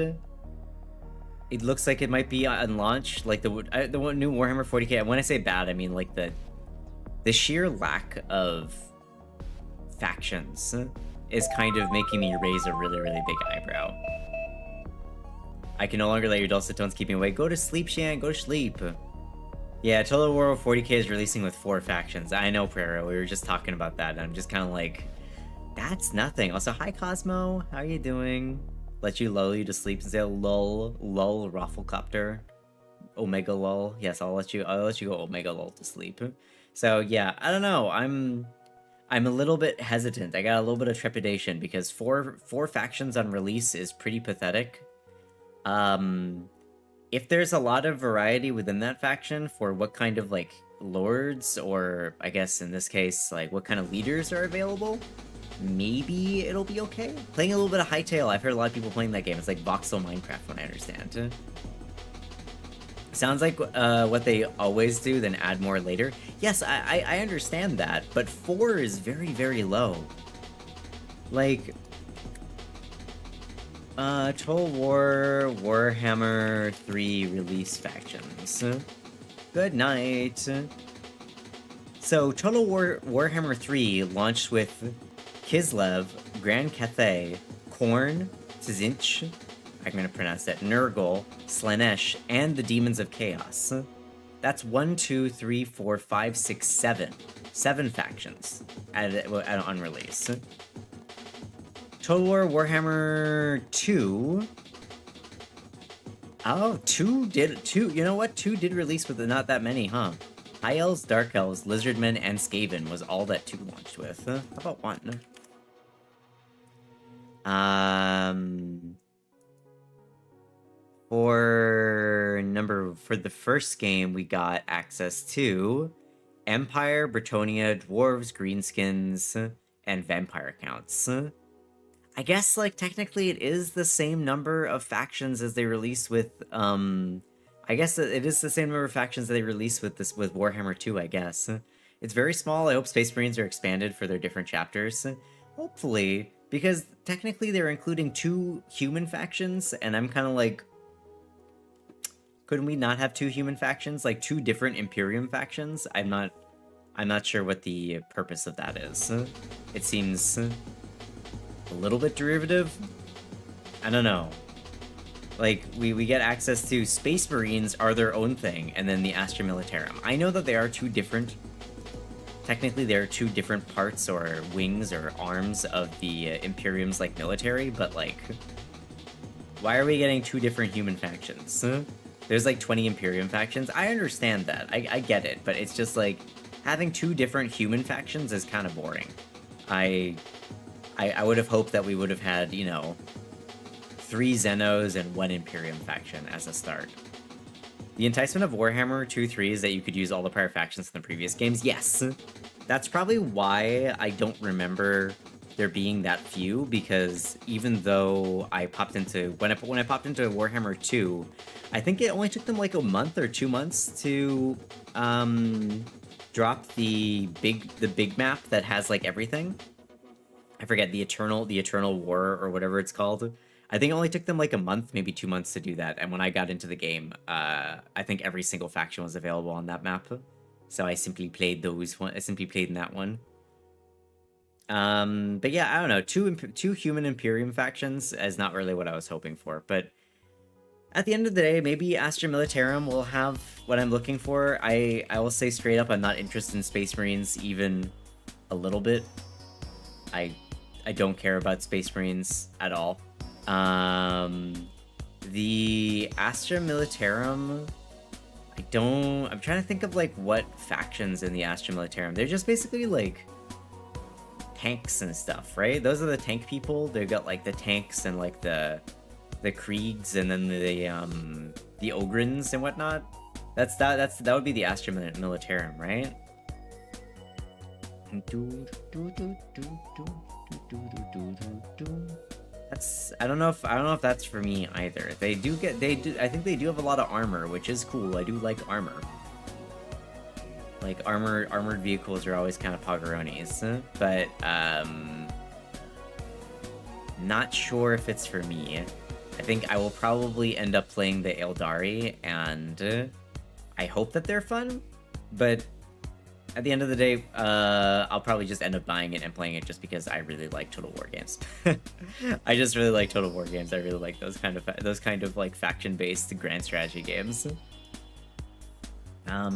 it looks like it might be on launch. Like the new Warhammer 40k. When I say bad, I mean like the sheer lack of factions is kind of making me raise a really, really big eyebrow. I can no longer let your dulcet tones keep me awake. Go to sleep, Shan. Go to sleep. Yeah, Total War 40k is releasing with 4 factions. I know, Prera. We were just talking about that, and I'm just kind of like, that's nothing. Also, hi, Cosmo. How are you doing? Let you lull you to sleep and say lol, Rafflecopter. Omega lol. Yes, I'll let you go Omega lol to sleep. So yeah, I don't know. I'm a little bit hesitant. I got a little bit of trepidation because four factions on release is pretty pathetic. If there's a lot of variety within that faction for what kind of like lords, or I guess in this case like what kind of leaders are available, maybe it'll be okay. Playing a little bit of Hightail, I've heard a lot of people playing that game. It's like voxel Minecraft, when I understand. Sounds like what they always do, then add more later. Yes, I understand that, but 4 is very, very low. Like, Total War Warhammer 3 release factions. Good night. So, Total War Warhammer 3 launched with Kislev, Grand Cathay, Khorne, Tzinch, I'm gonna pronounce that, Nurgle, Slanesh, and the Demons of Chaos. That's 1, 2, 3, 4, 5, 6, 7. 7 factions on release. Total War Warhammer 2. Oh, 2 did, you know what? 2 did release with not that many, huh? High Elves, Dark Elves, Lizardmen, and Skaven was all that 2 launched with. How about 1? For the first game, we got access to Empire, Bretonia, Dwarves, Greenskins, and Vampire counts. I guess, like, technically it is the same number of factions as they released with, I guess it is the same number of factions that they released with Warhammer 2, I guess. It's very small. I hope Space Marines are expanded for their different chapters. Hopefully, because technically they're including 2 human factions, and I'm kind of like, couldn't we not have 2 human factions? Like 2 different Imperium factions? I'm not sure what the purpose of that is. It seems a little bit derivative. I don't know. Like, we get access to Space Marines are their own thing, and then the Astra Militarum. I know that they are 2 different... Technically, there are 2 different parts or wings or arms of the Imperium's, like, military, but, like... Why are we getting 2 different human factions? There's, like, 20 Imperium factions. I understand that. I get it, but it's just, like... Having 2 different human factions is kind of boring. I would have hoped that we would have had, you know... 3 Xenos and 1 Imperium faction as a start. The enticement of Warhammer 2.3 is that you could use all the prior factions in the previous games. Yes, that's probably why I don't remember there being that few, because even though I popped into... When I popped into Warhammer 2, I think it only took them like a month or 2 months to drop the big map that has like everything. I forget, the Eternal War or whatever it's called. I think it only took them like a month, maybe 2 months to do that. And when I got into the game, I think every single faction was available on that map. So I simply played in that one. But yeah, I don't know. Two human Imperium factions is not really what I was hoping for. But at the end of the day, maybe Astra Militarum will have what I'm looking for. I will say straight up, I'm not interested in Space Marines even a little bit. I don't care about Space Marines at all. The Astra Militarum, I'm trying to think of like what factions in the Astra Militarum. They're just basically like tanks and stuff, right? Those are the tank people. They've got like the tanks and like the Kriegs and then the Ogrins and whatnot. That would be the Astra Militarum, right? I don't know if that's for me either. I think they do have a lot of armor, which is cool. I do like armor. Like armored vehicles are always kind of poggeronis, but not sure if it's for me. I think I will probably end up playing the Eldari, and I hope that they're fun, but at the end of the day, I'll probably just end up buying it and playing it just because I really like Total War games. I just really like Total War games. I really like those kind of like faction-based grand strategy games. I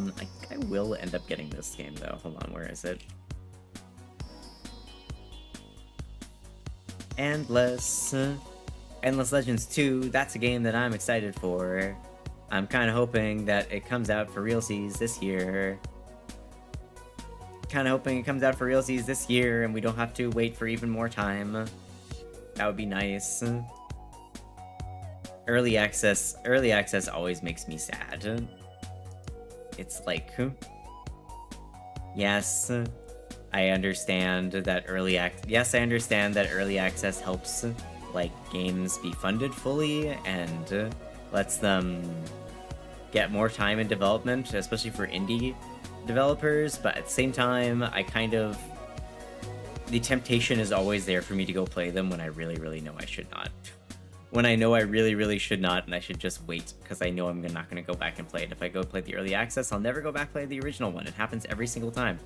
will end up getting this game though. Hold on, where is it? Endless Legends 2. That's a game that I'm excited for. I'm kind of hoping that it comes out for realsies this year. Kind of hoping it comes out for realsies this year and we don't have to wait for even more time. That would be nice. Early access always makes me sad. It's like, yes, I understand that early access helps like games be funded fully and lets them get more time in development, especially for indie developers, but at the same time, the temptation is always there for me to go play them when I really know I should not. When I know I really should not, and I should just wait, because I know I'm not going to go back and play it. If I go play the early access, I'll never go back play the original one. It happens every single time.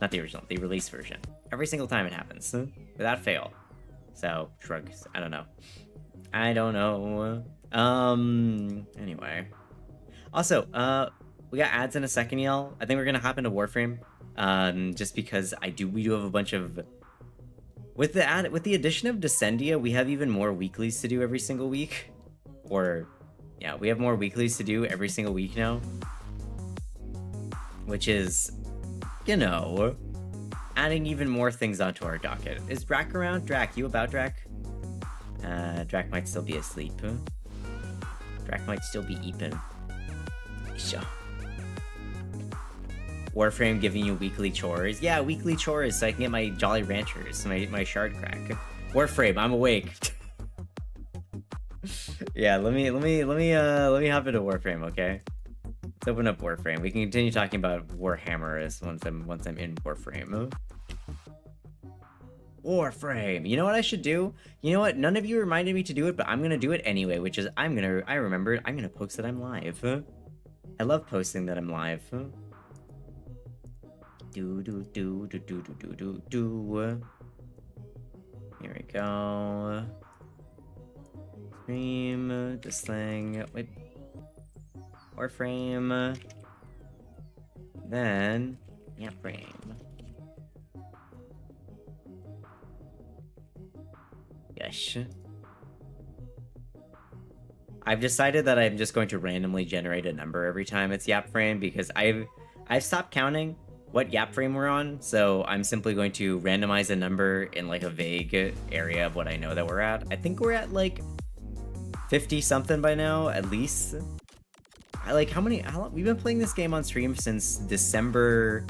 Not the original, the release version. Every single time it happens, without fail. So, shrugs. I don't know. Anyway. Also, we got ads in a second, y'all. I think we're gonna hop into Warframe, just because we do have a bunch of... With the addition of Descendia, we have even more weeklies to do every single week. Or, yeah, we have more weeklies to do every single week now. which is, you know, adding even more things onto our docket. Is Drac around? Drac, you about, Drac? Drac might still be asleep. Drac might still be eeping. Sure. Warframe giving you weekly chores. Yeah, weekly chores so I can get my Jolly Ranchers, my shard crack. Warframe, I'm awake. Yeah, let me hop into Warframe, okay? Let's open up Warframe. We can continue talking about Warhammer once I'm in Warframe. Warframe. You know what I should do? You know what? None of you reminded me to do it, but I'm gonna do it anyway, which is I remember I'm gonna post that I'm live. I love posting that I'm live. Do. Here we go. Stream this thing. Wait. Warframe. Then Yapframe. Yes. I've decided that I'm just going to randomly generate a number every time it's Yapframe because I've stopped counting what Yapframe we're on, so I'm simply going to randomize a number in like a vague area of what I know that we're at. I think we're at like 50 something by now, at least. How long we've been playing this game on stream since December.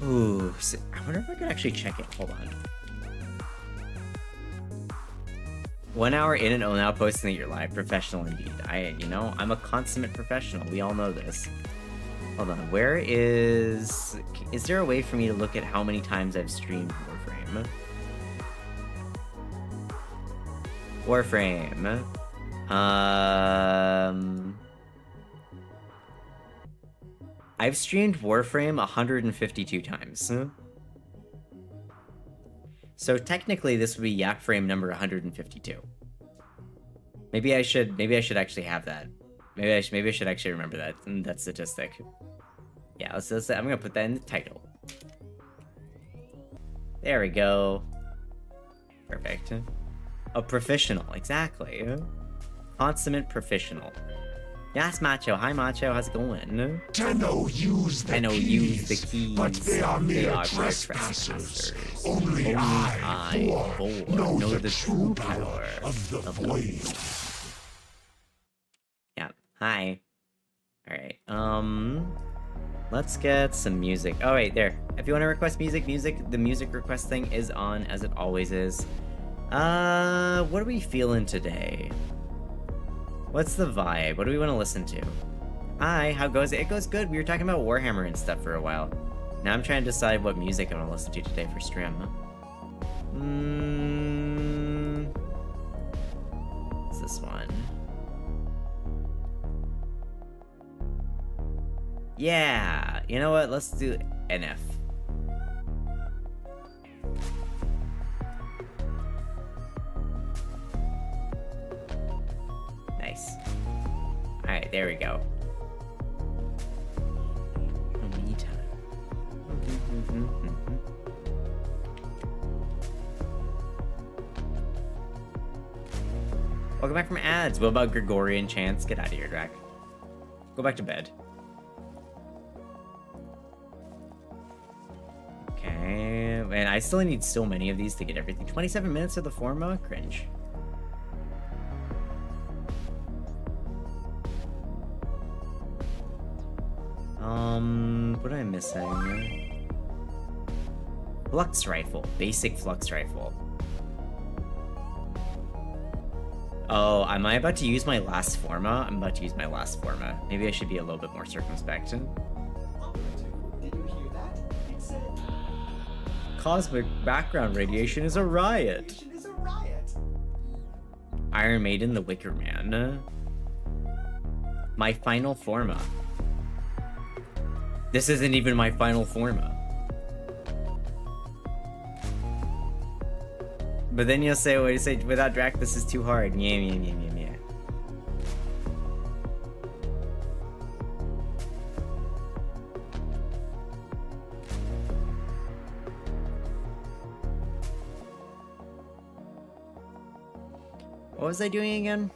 Ooh, I wonder if I could actually check it. Hold on. 1 hour in and now posting that you're live. Professional indeed. I'm a consummate professional. We all know this. Hold on. Is there a way for me to look at how many times I've streamed Warframe? Warframe. I've streamed Warframe 152 times. So technically this would be Yapframe number 152. Maybe I should actually have that. Maybe I should actually remember that statistic. Yeah, I'm gonna put that in the title. There we go. Perfect. A professional, exactly. Consummate professional. Yes, Macho. Hi, Macho. How's it going? Tenno use the keys, but they are mere trespassers. Only I, Thor, know the true power of the void. Yeah. Hi. All right. Let's get some music. Oh wait, there. If you want to request music, the music request thing is on as it always is. What are we feeling today? What's the vibe? What do we want to listen to? Hi, how goes it? It goes good. We were talking about Warhammer and stuff for a while. Now I'm trying to decide what music I want to listen to today for stream. What's this one? Yeah, you know what? Let's do NF. Nice. Alright, there we go. Welcome back from ads. What about Gregorian chants? Get out of here, Drac. Go back to bed. Okay, man, I still need so many of these to get everything. 27 minutes of the forma? Cringe. What am I missing? Flux rifle. Basic flux rifle. Oh, am I about to use my last forma? I'm about to use my last forma. Maybe I should be a little bit more circumspect. Did you hear that? It said Cosmic background radiation is a riot. radiation is a riot. Iron Maiden, the Wicker Man. My final forma. This isn't even my final forma. But then you'll say, what you say, without Drac, this is too hard. Yeah. What was I doing again?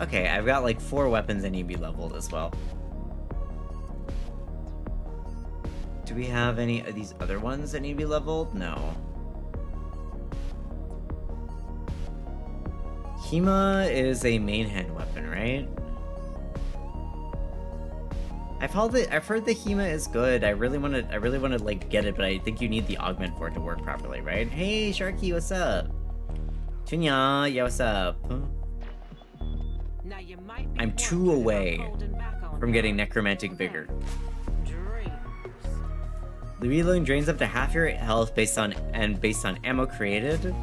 Okay, I've got like 4 weapons that need to be leveled as well. Do we have any of these other ones that need to be leveled? No. Hema is a main hand weapon, right? I've heard the Hema is good. I really want to like get it, but I think you need the augment for it to work properly, right? Hey, Sharky, what's up? Tunya, yeah, what's up? Now you might be I'm 2 away from getting necromantic vigor. Dreams. The reloading drains up to half your health based on ammo created.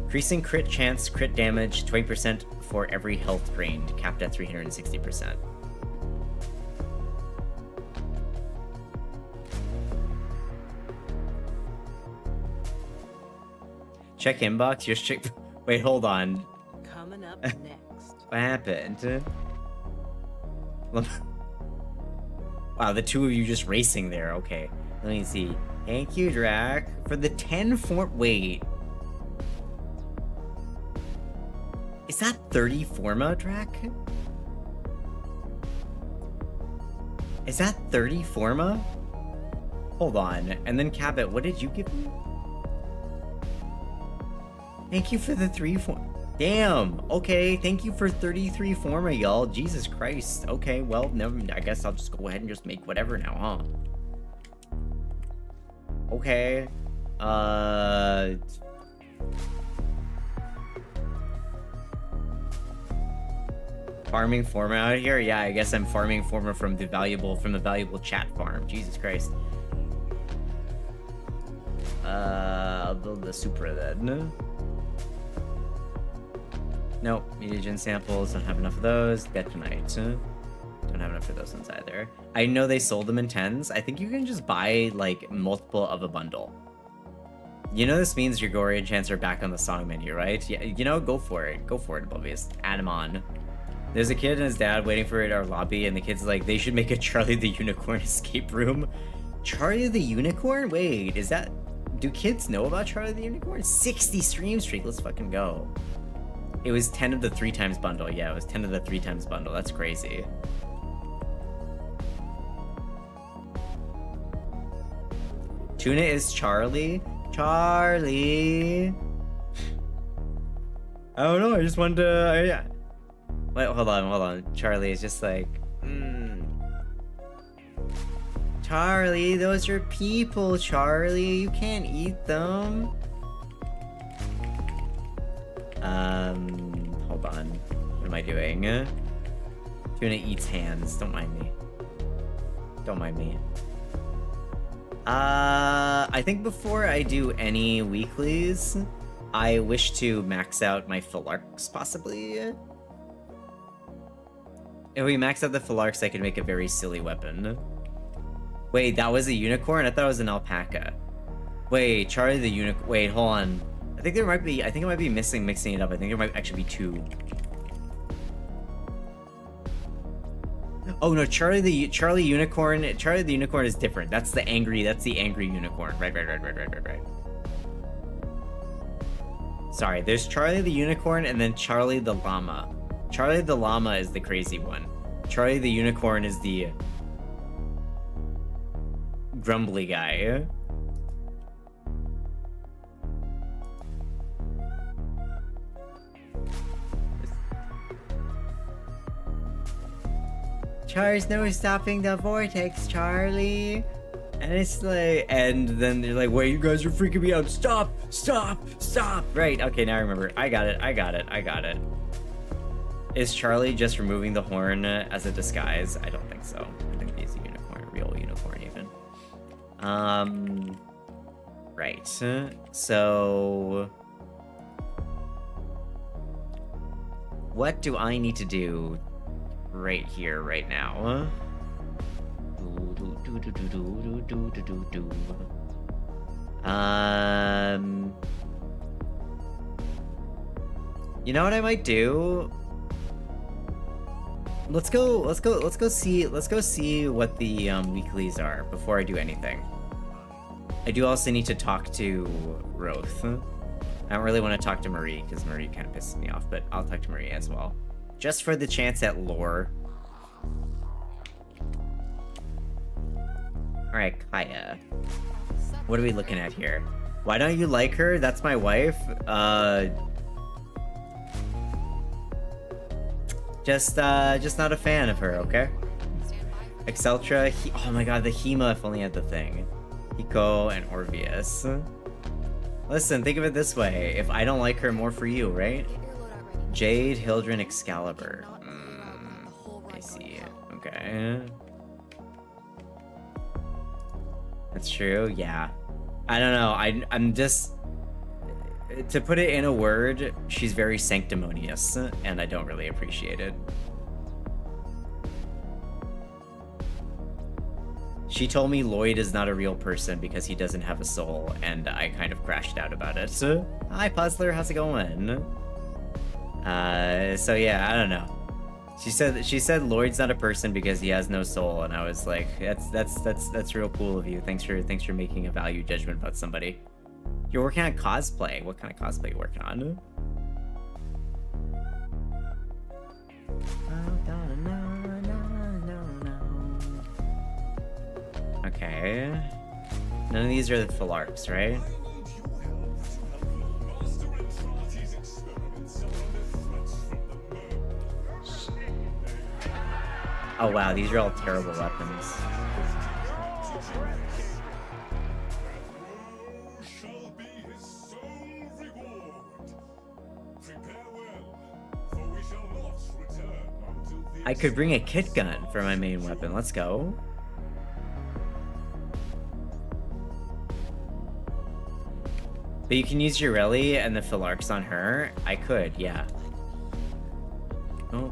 Increasing crit chance, crit damage, 20% for every health drained, capped at 360%. Check inbox, just check. Wait, hold on. Coming up next. What happened? Wow, the 2 of you just racing there. Okay, let me see. Thank you, Drac, for the 10 form. Wait. Is that 30 forma, Drac? Is that 30 forma? Hold on. And then Cabot, what did you give me? Thank you for the 3 forma. Damn. Okay, thank you for 33 forma, y'all. Jesus Christ. Okay, well, never. I guess I'll just go ahead and just make whatever now, huh? Okay. Farming forma out here? Yeah, I guess I'm farming forma from the valuable chat farm. Jesus Christ. I'll build the Supra then. Nope, mutagen samples, don't have enough of those. Detonite. Don't have enough of those ones either. I know they sold them in 10s. I think you can just buy, like, multiple of a bundle. You know this means your Gory enchants are back on the song menu, right? Yeah, you know, go for it. Go for it, Oblivious. Add them on. There's a kid and his dad waiting for it at our lobby, and the kid's like, they should make a Charlie the Unicorn escape room. Charlie the Unicorn? Wait, is that... Do kids know about Charlie the Unicorn? 60 stream streak, let's fucking go. It was 10 of the 3 times bundle. Yeah, it was 10 of the 3 times bundle. That's crazy. Tuna is Charlie? Charlie! I don't know, I just wanted to... Wait, hold on. Charlie is just like... Charlie, those are people, Charlie. You can't eat them. Hold on. What am I doing? Tuna eats hands. Don't mind me. Don't mind me. I think before I do any weeklies, I wish to max out my Philarks, possibly. If we max out the Philarks, I can make a very silly weapon. Wait, that was a unicorn? I thought it was an alpaca. Wait, Charlie the unicorn. Wait, hold on. I think it might be mixing it up. I think there might actually be 2. Oh no, Charlie the unicorn is different. That's the angry unicorn. Right. Sorry, there's Charlie the unicorn and then Charlie the llama. Charlie the llama is the crazy one. Charlie the unicorn is the grumbly guy. Charlie's no stopping the vortex, Charlie. And it's like, and then they're like, wait, you guys are freaking me out. Stop. Right, okay, now I remember. I got it. Is Charlie just removing the horn as a disguise? I don't think so. I think he's a unicorn, a real unicorn even. Right. So... what do I need to do right here, right now? You know what I might do? Let's go see what the weeklies are before I do anything. I do also need to talk to Roth. I don't really want to talk to Marie, because Marie kind of pisses me off, but I'll talk to Marie as well. Just for the chance at lore. Alright, Kaya. What are we looking at here? Why don't you like her? That's my wife. Just not a fan of her, okay? Exceltra, oh my god, the Hema if only had the thing. Hiko and Orvius. Listen, think of it this way. If I don't like her, more for you, right? Jade, Hildren, Excalibur. I see. Okay. That's true, yeah. I don't know, I'm just... To put it in a word, she's very sanctimonious, and I don't really appreciate it. She told me Lloyd is not a real person because he doesn't have a soul, and I kind of crashed out about it. So, hi Puzzler, how's it going? So yeah, I don't know. She said Lloyd's not a person because he has no soul, and I was like, that's real cool of you. Thanks for making a value judgment about somebody. You're working on cosplay. What kind of cosplay are you working on? Okay. None of these are the Philarks, right? Oh wow, these are all terrible weapons. I could bring a kit gun for my main weapon. Let's go. But you can use Ureli and the Philarks on her. I could, yeah. Oh,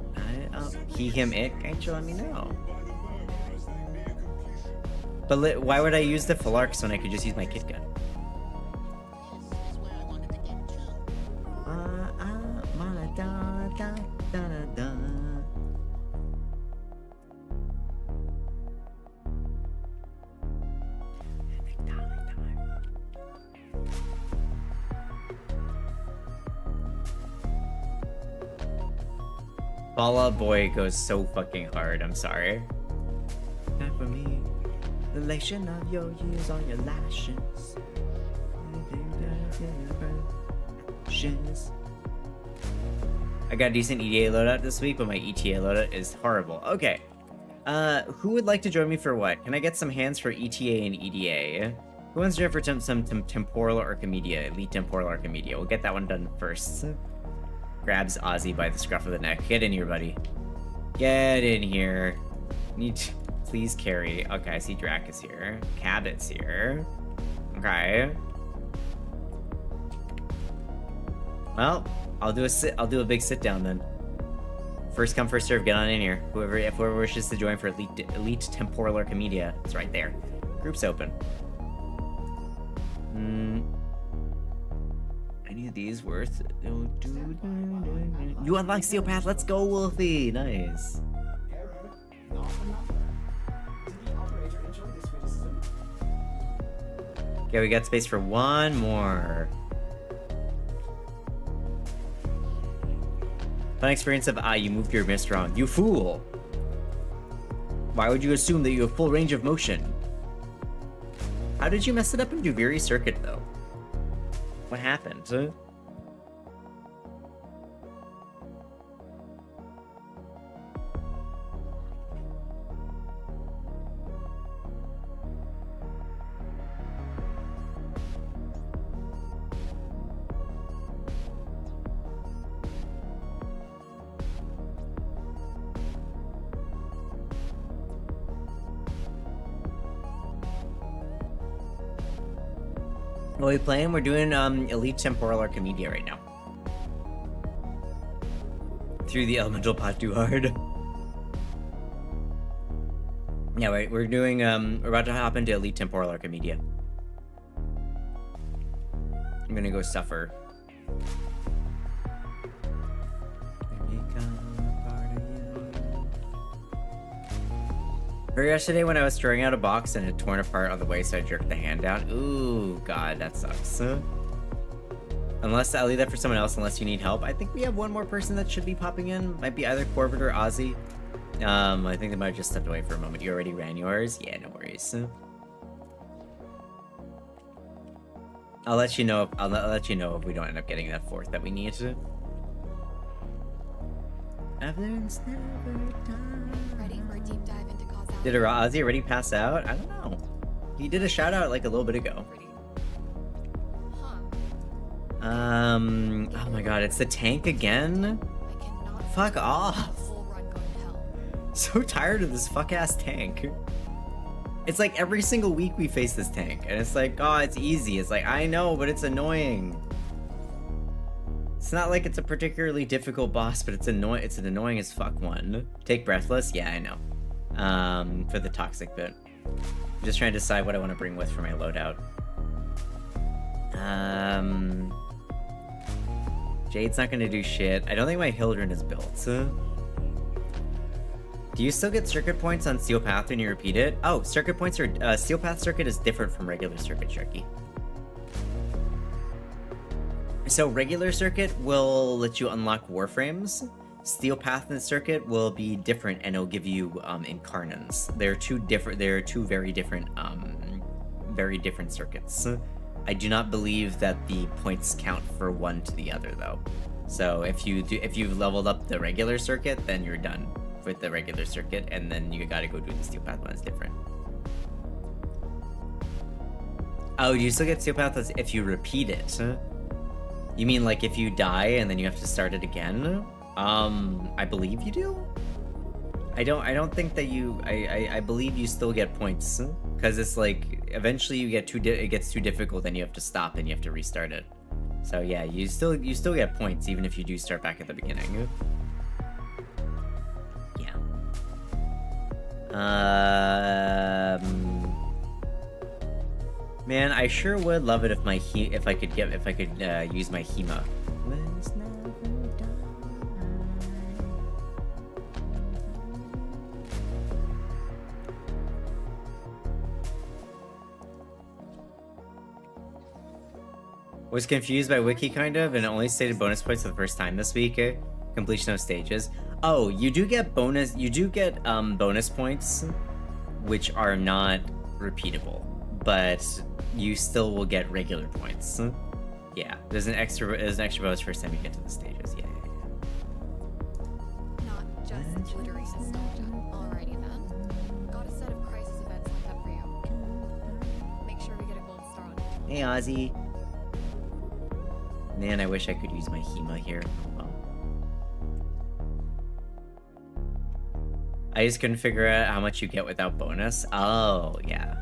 he, him, it. Can't you let me know? But why would I use the Philarks when I could just use my kit gun? Fall Out Boy goes so fucking hard, I'm sorry. Not for me. The elation of your years on your lashes. I got a decent EDA loadout this week, but my ETA loadout is horrible. Okay. Who would like to join me for what? Can I get some hands for ETA and EDA? Who wants to join for some temporal Archimedia, elite temporal Archimedia? We'll get that one done first. Grabs Ozzy by the scruff of the neck. Get in here, buddy. Get in here. Need to please carry. Okay, I see Drac is here. Cabot's here. Okay. Well, I'll do a big sit down then. First come, first serve. Get on in here. Whoever wishes to join for elite temporal Archimedia, it's right there. Group's open. Any of these worth? You unlock Steel Path. Let's go, Wolfie. Nice. Okay, we got space for one more. Fun experience of you moved your mist wrong. You fool! Why would you assume that you have full range of motion? How did you mess it up in Duviri Circuit though? What happened? What are we playing? We're doing Elite Temporal Archimedia right now. Through the Elemental Pot too hard. Yeah, wait, we're doing, we're about to hop into Elite Temporal Archimedia. I'm gonna go suffer. Remember yesterday when I was throwing out a box and it torn apart on the way, so I jerked the hand down? Ooh, God, that sucks. Unless I'll leave that for someone else, unless you need help. I think we have one more person that should be popping in. Might be either Corvid or Ozzy. I think they might have just stepped away for a moment. You already ran yours? Yeah, no worries. I'll let you know. I'll let you know if we don't end up getting that fourth that we need. Evidence never done. Ready for a deep dive into causality? Did Ozzy already pass out? I don't know. He did a shout out like a little bit ago. Huh. Oh my god, it's the tank again? I cannot Fuck a off. full run going to hell. So tired of this fuck ass tank. It's like every single week we face this tank, and it's like, oh, it's easy. It's like, I know, but it's annoying. It's not like it's a particularly difficult boss, but it's annoying. It's an annoying as fuck one. Take Breathless? Yeah, I know. For the toxic bit. I'm just trying to decide what I want to bring with for my loadout. Jade's not gonna do shit. I don't think my Hildren is built. Do you still get circuit points on Steel Path when you repeat it? Oh, circuit points are Steel Path circuit is different from regular circuit, Sharky. So regular circuit will let you unlock Warframes. Steel Path and circuit will be different, and it'll give you incarnans. They're two very different circuits. I do not believe that the points count for one to the other though. So if you've leveled up the regular circuit, then you're done with the regular circuit, and then you gotta go do the Steel Path one. It's different. Oh, do you still get Steel Path if you repeat it? You mean like if you die and then you have to start it again? I believe you do. I don't think that you. I believe you still get points because it's like eventually you get it gets too difficult, then you have to stop and you have to restart it. So yeah, you still get points even if you do start back at the beginning. Yeah. Man, I sure would love it if my if I could use my Hema. Was confused by Wiki kind of, and it only stated bonus points for the first time this week. Completion of stages. Oh, you do get bonus points, which are not repeatable, but you still will get regular points. Yeah, there's an extra bonus first time you get to the stages. Yeah. Not just glittery nostalgia. Alrighty then. Got a set of crisis events lined up for you. Make sure we get a gold star on it. Hey, Ozzy. Man, I wish I could use my Hema here. Oh. I just couldn't figure out how much you get without bonus. Oh, yeah.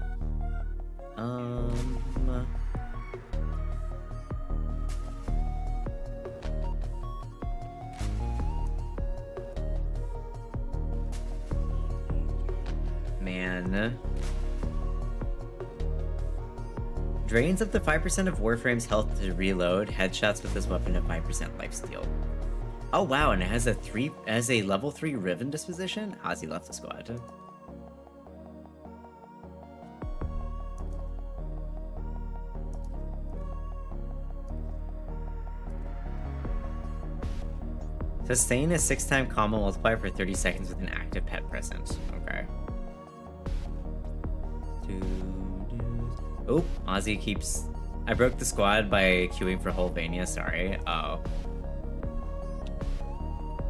Man. Drains up to 5% of Warframe's health to reload. Headshots with this weapon at 5% lifesteal. Oh wow, and it has a level 3 Riven disposition? Ozzy left the squad. Sustain a 6-time combo multiplier for 30 seconds with an active pet present. Okay. Oh, Ozzy keeps... I broke the squad by queuing for Holvania, sorry. Oh.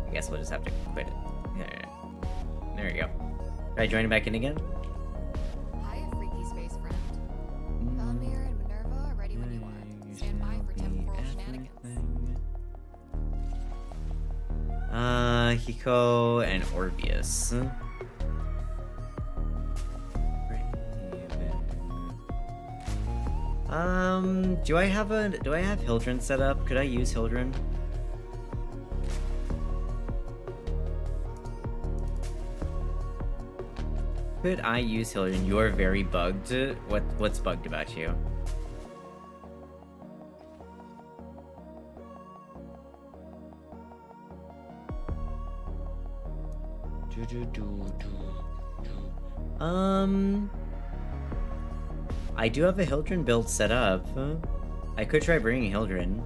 I guess we'll just have to quit it. Yeah. There you go. Try joining back in again? Hi, freaky space friend. Valmir and Minerva are ready when you are. Stand by for temporal shenanigans. Hiko and Orbius. Do I have Hildren set up? Could I use Hildren? Could I use Hildren? You are very bugged. What's bugged about you? I do have a Hildren build set up. I could try bringing Hildren.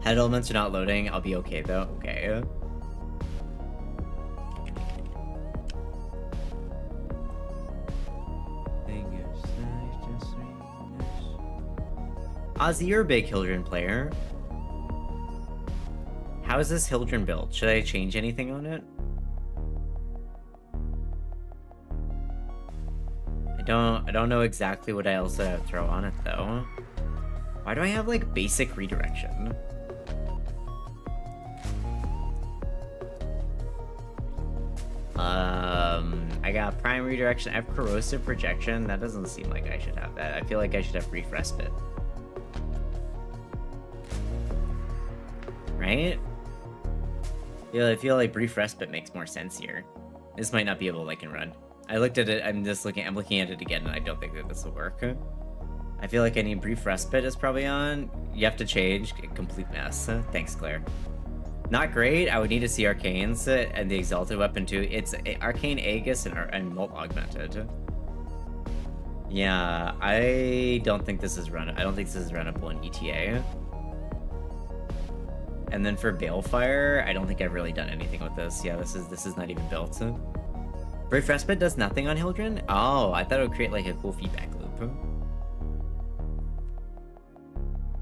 Head elements are not loading. I'll be okay though. Okay. Ozzy, you're a big Hildren player. How is this Hildren built? Should I change anything on it? I don't know exactly what else I would throw on it though. Why do I have like basic redirection? I got prime redirection. I have corrosive projection. That doesn't seem like I should have that. I feel like I should have brief respite. Right? Yeah, I feel like brief respite makes more sense here. This might not be able to like and run. I looked at it, I'm looking at it again, and I don't think that this will work. I feel like I need brief respite is probably on. You have to change. Complete mess. Thanks, Claire. Not great. I would need to see Arcanes and the Exalted Weapon too. It's Arcane Aegis and Molt Augmented. Yeah, I don't think this is runnable in ETA. And then for Balefire, I don't think I've really done anything with this. Yeah, this is not even built. Brief Respite does nothing on Hildren? Oh, I thought it would create like a cool feedback loop.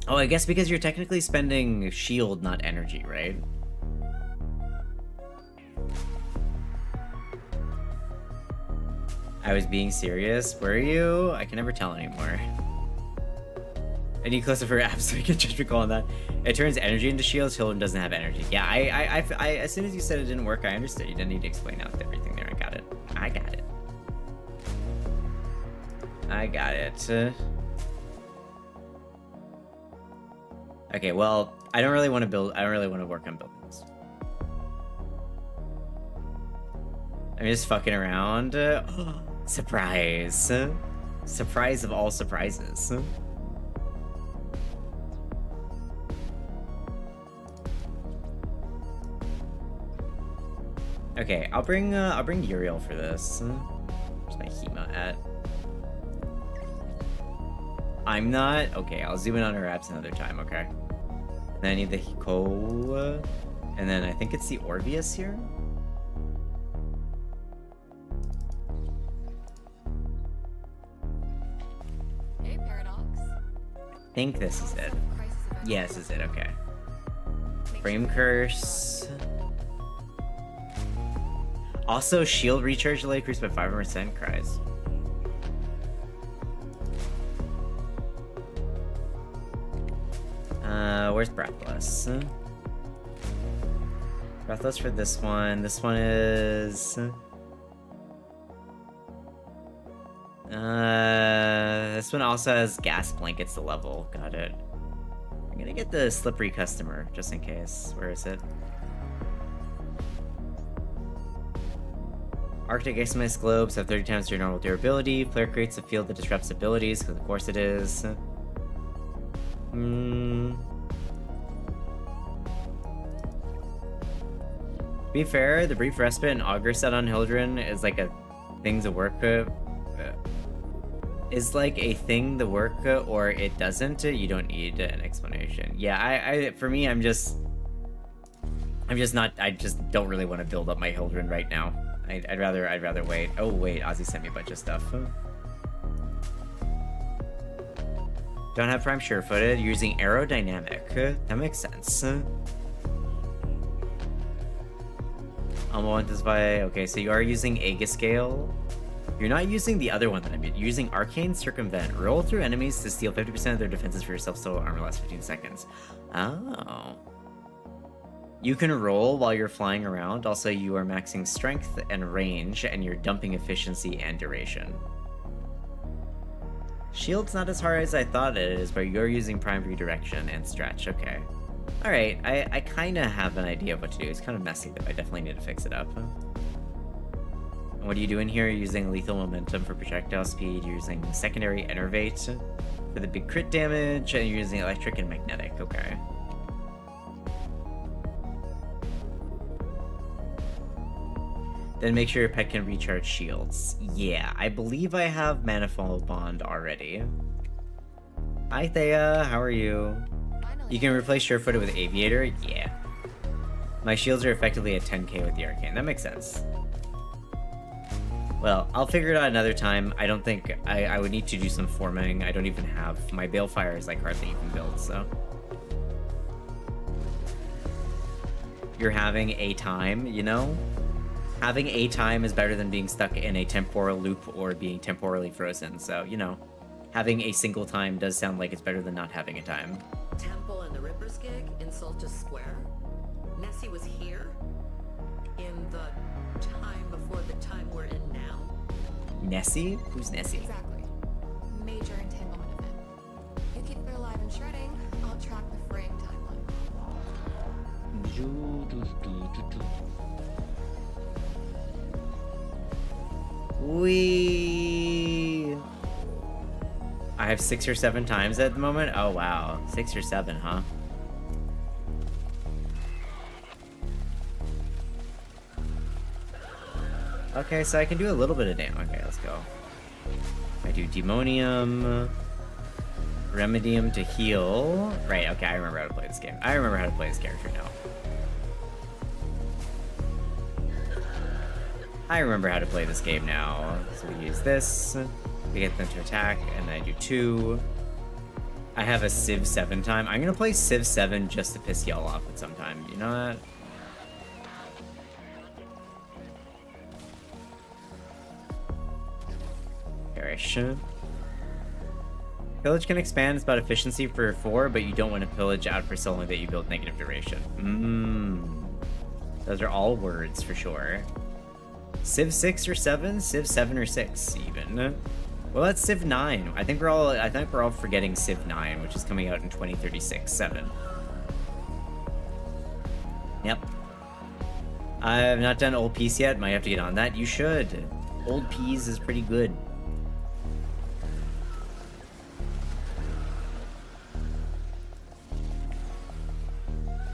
Oh, I guess because you're technically spending shield, not energy, right? I was being serious. Were you? I can never tell anymore. I need closer for apps so we can just recall on that. It turns energy into shields. Hildren doesn't have energy. Yeah, I as soon as you said it didn't work, I understood. You didn't need to explain out everything there. I got it. I got it. Okay, well, I don't really want to work on building this. I'm just fucking around. Surprise. Surprise of all surprises. Okay, I'll bring Uriel for this. Where's my Hema at? I'm not? Okay, I'll zoom in on her apps another time, okay. And then I need the Hiko, and then I think it's the Orvius here? Hey, Paradox. I think this is it. Yeah, this is it, okay. Frame Curse. Also, shield recharge delay increased by 5%, cries. Where's Breathless? Breathless for this one. This one is... this one also has gas blankets to level. Got it. I'm gonna get the slippery customer, just in case. Where is it? Arctic Ice globes have 30 times your normal durability. Flare creates a field that disrupts abilities, because of course it is. To be fair, the brief respite and augur set on Hildren is like a thing to work is like a thing to work or it doesn't. You don't need an explanation. Yeah, for me, I just don't really want to build up my Hildren right now. I'd rather wait. Oh wait, Ozzy sent me a bunch of stuff. Don't have prime sure-footed, using aerodynamic. That makes sense. Okay, so you are using Aegis Scale. You're not using the other one that I'm using Arcane Circumvent. Roll through enemies to steal 50% of their defenses for yourself, so armor lasts 15 seconds. Oh. You can roll while you're flying around. Also, you are maxing strength and range, and you're dumping efficiency and duration. Shield's not as hard as I thought it is, but you're using prime redirection and stretch. Okay. Alright, I kind of have an idea of what to do. It's kind of messy, though. I definitely need to fix it up. And what are you doing here? You're using lethal momentum for projectile speed. You're using secondary enervate for the big crit damage, and you're using electric and magnetic. Okay. Then make sure your pet can recharge shields. Yeah, I believe I have Manifold Bond already. Hi, Thea. How are you? Finally. You can replace sure-footed with aviator? Yeah. My shields are effectively at 10k with the arcane. That makes sense. Well, I'll figure it out another time. I don't think I would need to do some forming. I don't even have... My balefire is like hardly even built, so... You're having a time, you know? Having a time is better than being stuck in a temporal loop or being temporally frozen, so, you know. Having a single time does sound like it's better than not having a time. Temple and the Ripper's gig in Solstice Square. Nessie was here in the time before the time we're in now. Nessie? Who's Nessie? Exactly. Major entanglement event. You keep it alive and shredding, I'll track the fraying timeline. Wee. I have 6 or 7 times at the moment. Oh wow, 6 or 7, huh? Okay, so I can do a little bit of damage. Okay, let's go. I do Demonium, Remedium to heal. Right, okay, I remember how to play this game. I remember how to play this character now. I remember how to play this game now. So we use this to get them to attack, and then I do 2. I have a Civ 7 time. I'm gonna play Civ 7 just to piss y'all off at some time. You know that? Perish. Pillage can expand. It's about efficiency for 4, but you don't want to pillage out for so long that you build negative duration. Those are all words for sure. Civ 6 or 7? Civ 7 or 6 even. Well, that's Civ 9. I think we're all forgetting Civ 9, which is coming out in 2036. 7. Yep. I've not done Old Peace yet. Might have to get on that. You should. Old Peas is pretty good.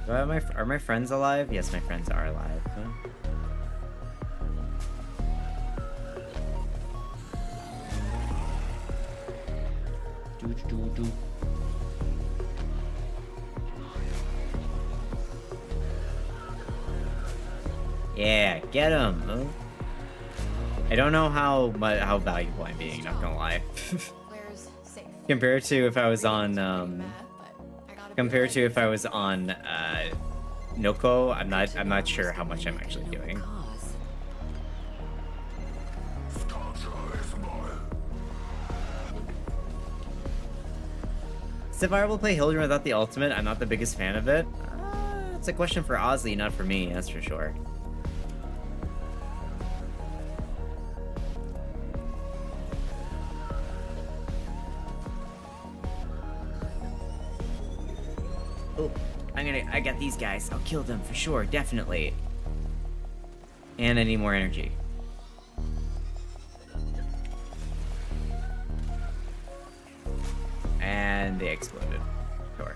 Are my friends alive? Yes, my friends are alive. Yeah, get him. I don't know how valuable I'm being, not gonna lie. Where's safe? Compared to if I was on Mad, but I gotta compared to if I was on Noko, I'm not sure how much I'm actually doing. Cause. Is it viable to play Hildren without the ultimate? I'm not the biggest fan of it. It's a question for Ozzy, not for me, that's for sure. Oh, I got these guys. I'll kill them for sure, definitely. And I need more energy. And they exploded. Sure.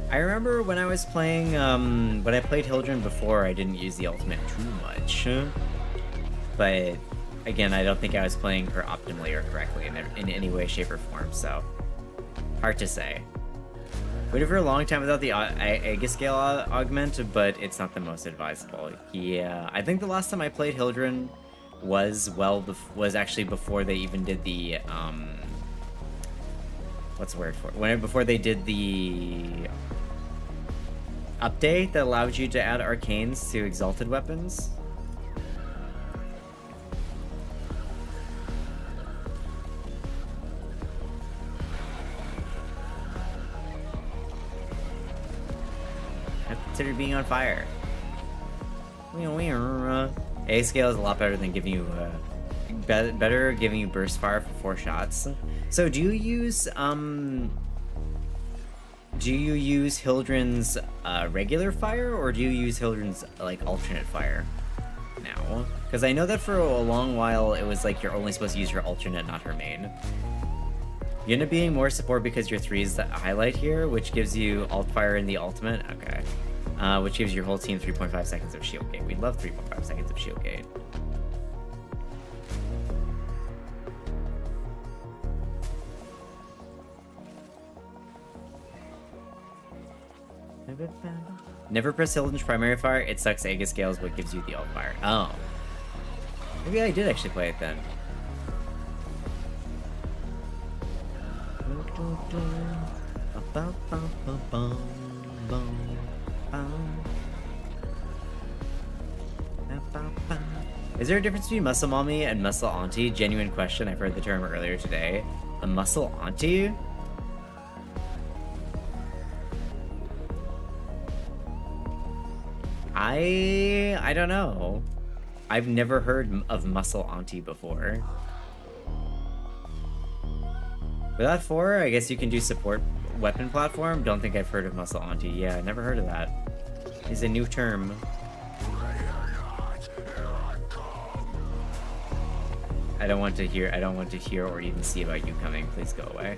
I remember when I was playing, when I played Hildren before, I didn't use the ultimate too much. But, again, I don't think I was playing her optimally or correctly in any way, shape, or form, so... Hard to say. Waited for a long time without the Aegiscale augment, but it's not the most advisable. Yeah, I think the last time I played Hildren was actually before they even did the, what's the word for it? Before they did the update that allowed you to add arcanes to exalted weapons. I consider being on fire. A scale is a lot better than giving you better giving you burst fire for 4 shots. So do you use Hildren's regular fire, or do you use Hildren's like alternate fire now? Because I know that for a long while it was like you're only supposed to use her alternate, not her main. You end up being more support because your 3 is the highlight here, which gives you alt fire in the ultimate. Okay. Which gives your whole team 3.5 seconds of shield gate. We love 3.5 seconds of shield gate. Never press Hilden's primary fire. It sucks Aegis scales, but gives you the alt fire. Oh. Maybe I did actually play it then. Is there a difference between muscle mommy and muscle auntie? Genuine question. I've heard the term earlier today. A muscle auntie? I don't know. I've never heard of muscle auntie before. Without 4, I guess you can do support weapon platform. Don't think I've heard of muscle auntie. Yeah, never heard of that. It's a new term. I don't want to hear or even see about you coming. Please go away.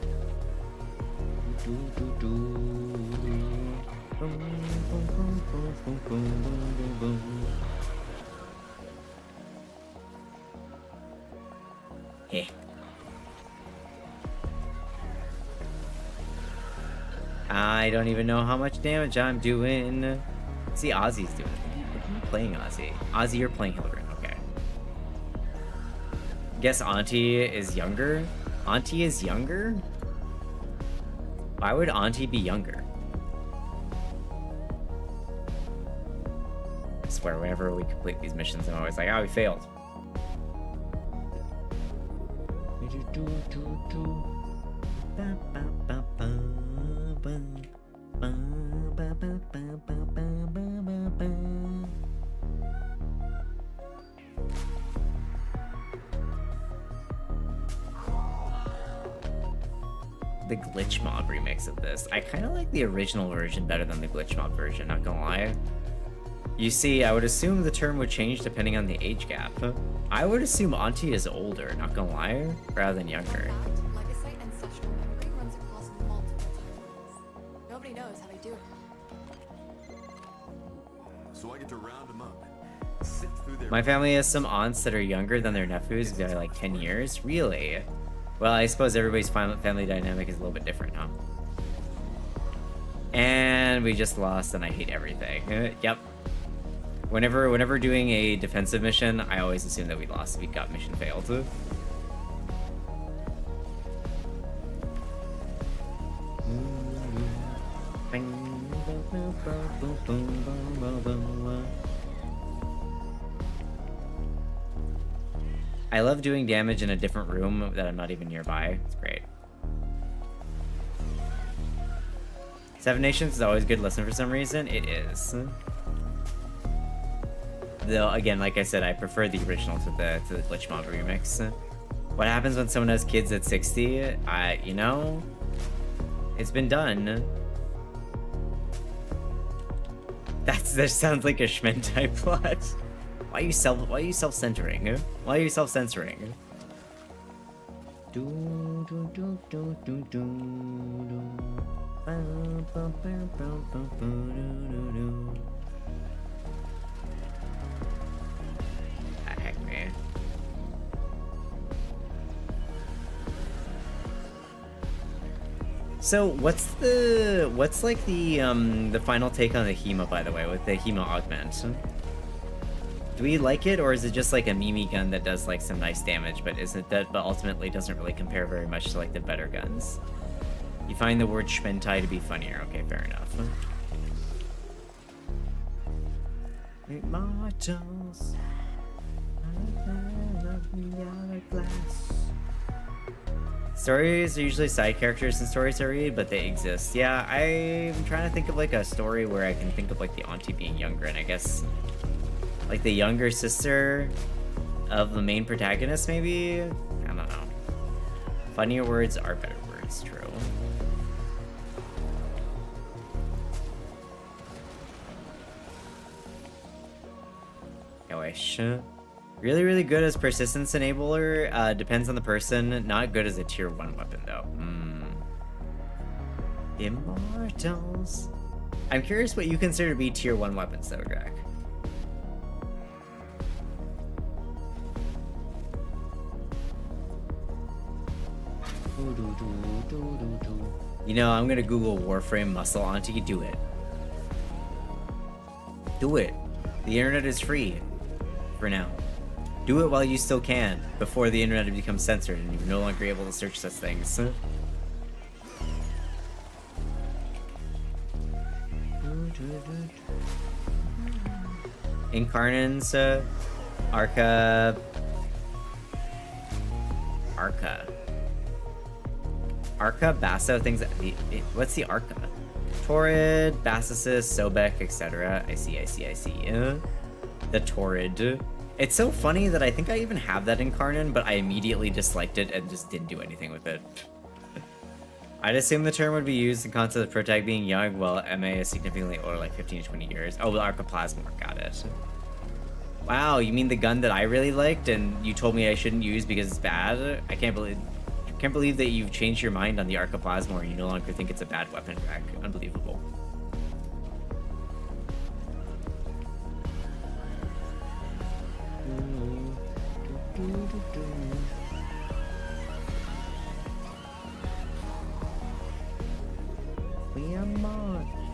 Hey. I don't even know how much damage I'm doing. See, Ozzy's doing it. What are you playing, Ozzy? Ozzy, you're playing Hildren. Okay. Guess Auntie is younger? Auntie is younger? Why would Auntie be younger? I swear, whenever we complete these missions, I'm always like, oh, we failed. The glitch mob remix of this. I kind of like the original version better than the glitch mob version, not gonna lie. You see, I would assume the term would change depending on the age gap. I would assume Auntie is older, not gonna lie, rather than younger. Legacy ancestral memory runs across multiple timelines. Nobody knows how they do it. So I get to round them up. Sit through their My family has some aunts that are younger than their nephews by like 10 years. Really? Well, I suppose everybody's family dynamic is a little bit different, huh? And we just lost, and I hate everything. Yep. Whenever doing a defensive mission, I always assume that we lost. We got mission failed. I love doing damage in a different room that I'm not even nearby. It's great. Seven Nations is always a good listen for some reason. It is. Though, again, like I said, I prefer the original to the glitch mob remix. What happens when someone has kids at 60? You know, it's been done. That sounds like a Schmentai plot. Why are you self-censoring? Why are you self-censoring? Heck, man. So what's like the final take on the Hema, by the way, with the Hema augment? Do we like it, or is it just like a Mimi gun that does like some nice damage, but ultimately doesn't really compare very much to like the better guns? You find the word Schmentai to be funnier. Okay, fair enough. Immortals. Stories are usually side characters in stories I read, but they exist. Yeah, I'm trying to think of like a story where I can think of like the auntie being younger, and I guess like the younger sister of the main protagonist, maybe? I don't know. Funnier words are better words, true. I wish. Really, really good as persistence enabler. Depends on the person. Not good as a tier 1 weapon, though. Immortals. I'm curious what you consider to be tier 1 weapons, though, Jack. You know, I'm gonna Google Warframe muscle auntie. Do it. Do it. The internet is free. For now. Do it while you still can, before the internet becomes censored and you're no longer able to search such things. Incarnans, Arca... Arca, Basso, things... What's the Arca? Torrid, Bassasis, Sobek, etc. I see. The Torrid. It's so funny that I think I even have that Incarnan, but I immediately disliked it and just didn't do anything with it. I'd assume the term would be used in concept of Protag being young, while MA is significantly older, like 15 to 20 years. Oh, the Arcoplasmor, got it. Wow, you mean the gun that I really liked and you told me I shouldn't use because it's bad? I can't believe that you've changed your mind on the Arcoplasmor and you no longer think it's a bad weapon track. Unbelievable.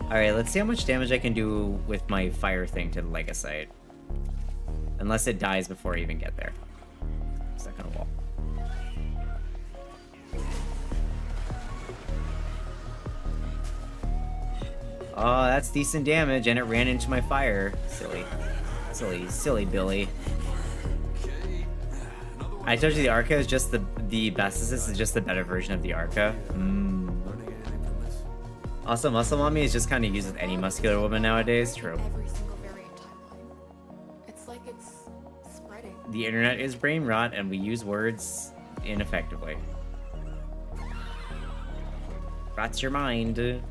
Alright, let's see how much damage I can do with my fire thing to the Legosite. Unless it dies before I even get there. Stuck on a wall. Oh, that's decent damage, and it ran into my fire. Silly Billy. I told you the Arca is just the Bassasis is just the better version of the Arca. Also, Muscle Mommy is just kind of used with any muscular woman nowadays. True. Every single variant timeline. It's like it's spreading. The internet is brain rot, and we use words ineffectively. Rots your mind. You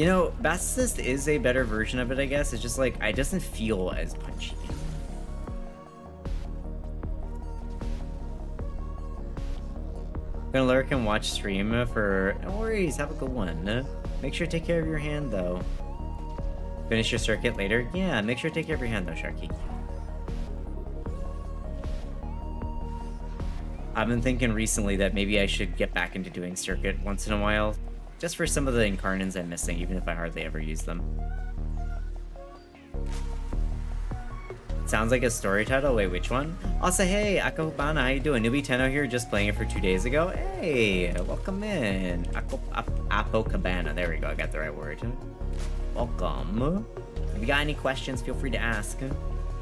know, Bassasis is a better version of it, I guess. It's just like, it doesn't feel as punchy. Gonna lurk and watch stream for... No worries, have a good one. Make sure to take care of your hand, though. Finish your circuit later? Yeah, make sure to take care of your hand, though, Sharky. I've been thinking recently that maybe I should get back into doing circuit once in a while. Just for some of the Incarnans I'm missing, even if I hardly ever use them. Sounds like a story title. Wait, which one? Also, hey, Akobana, how you doing? Newbie Tenno here, just playing it for 2 days ago. Hey, welcome in. Apocabana. There we go, I got the right word. Welcome. If you got any questions, feel free to ask.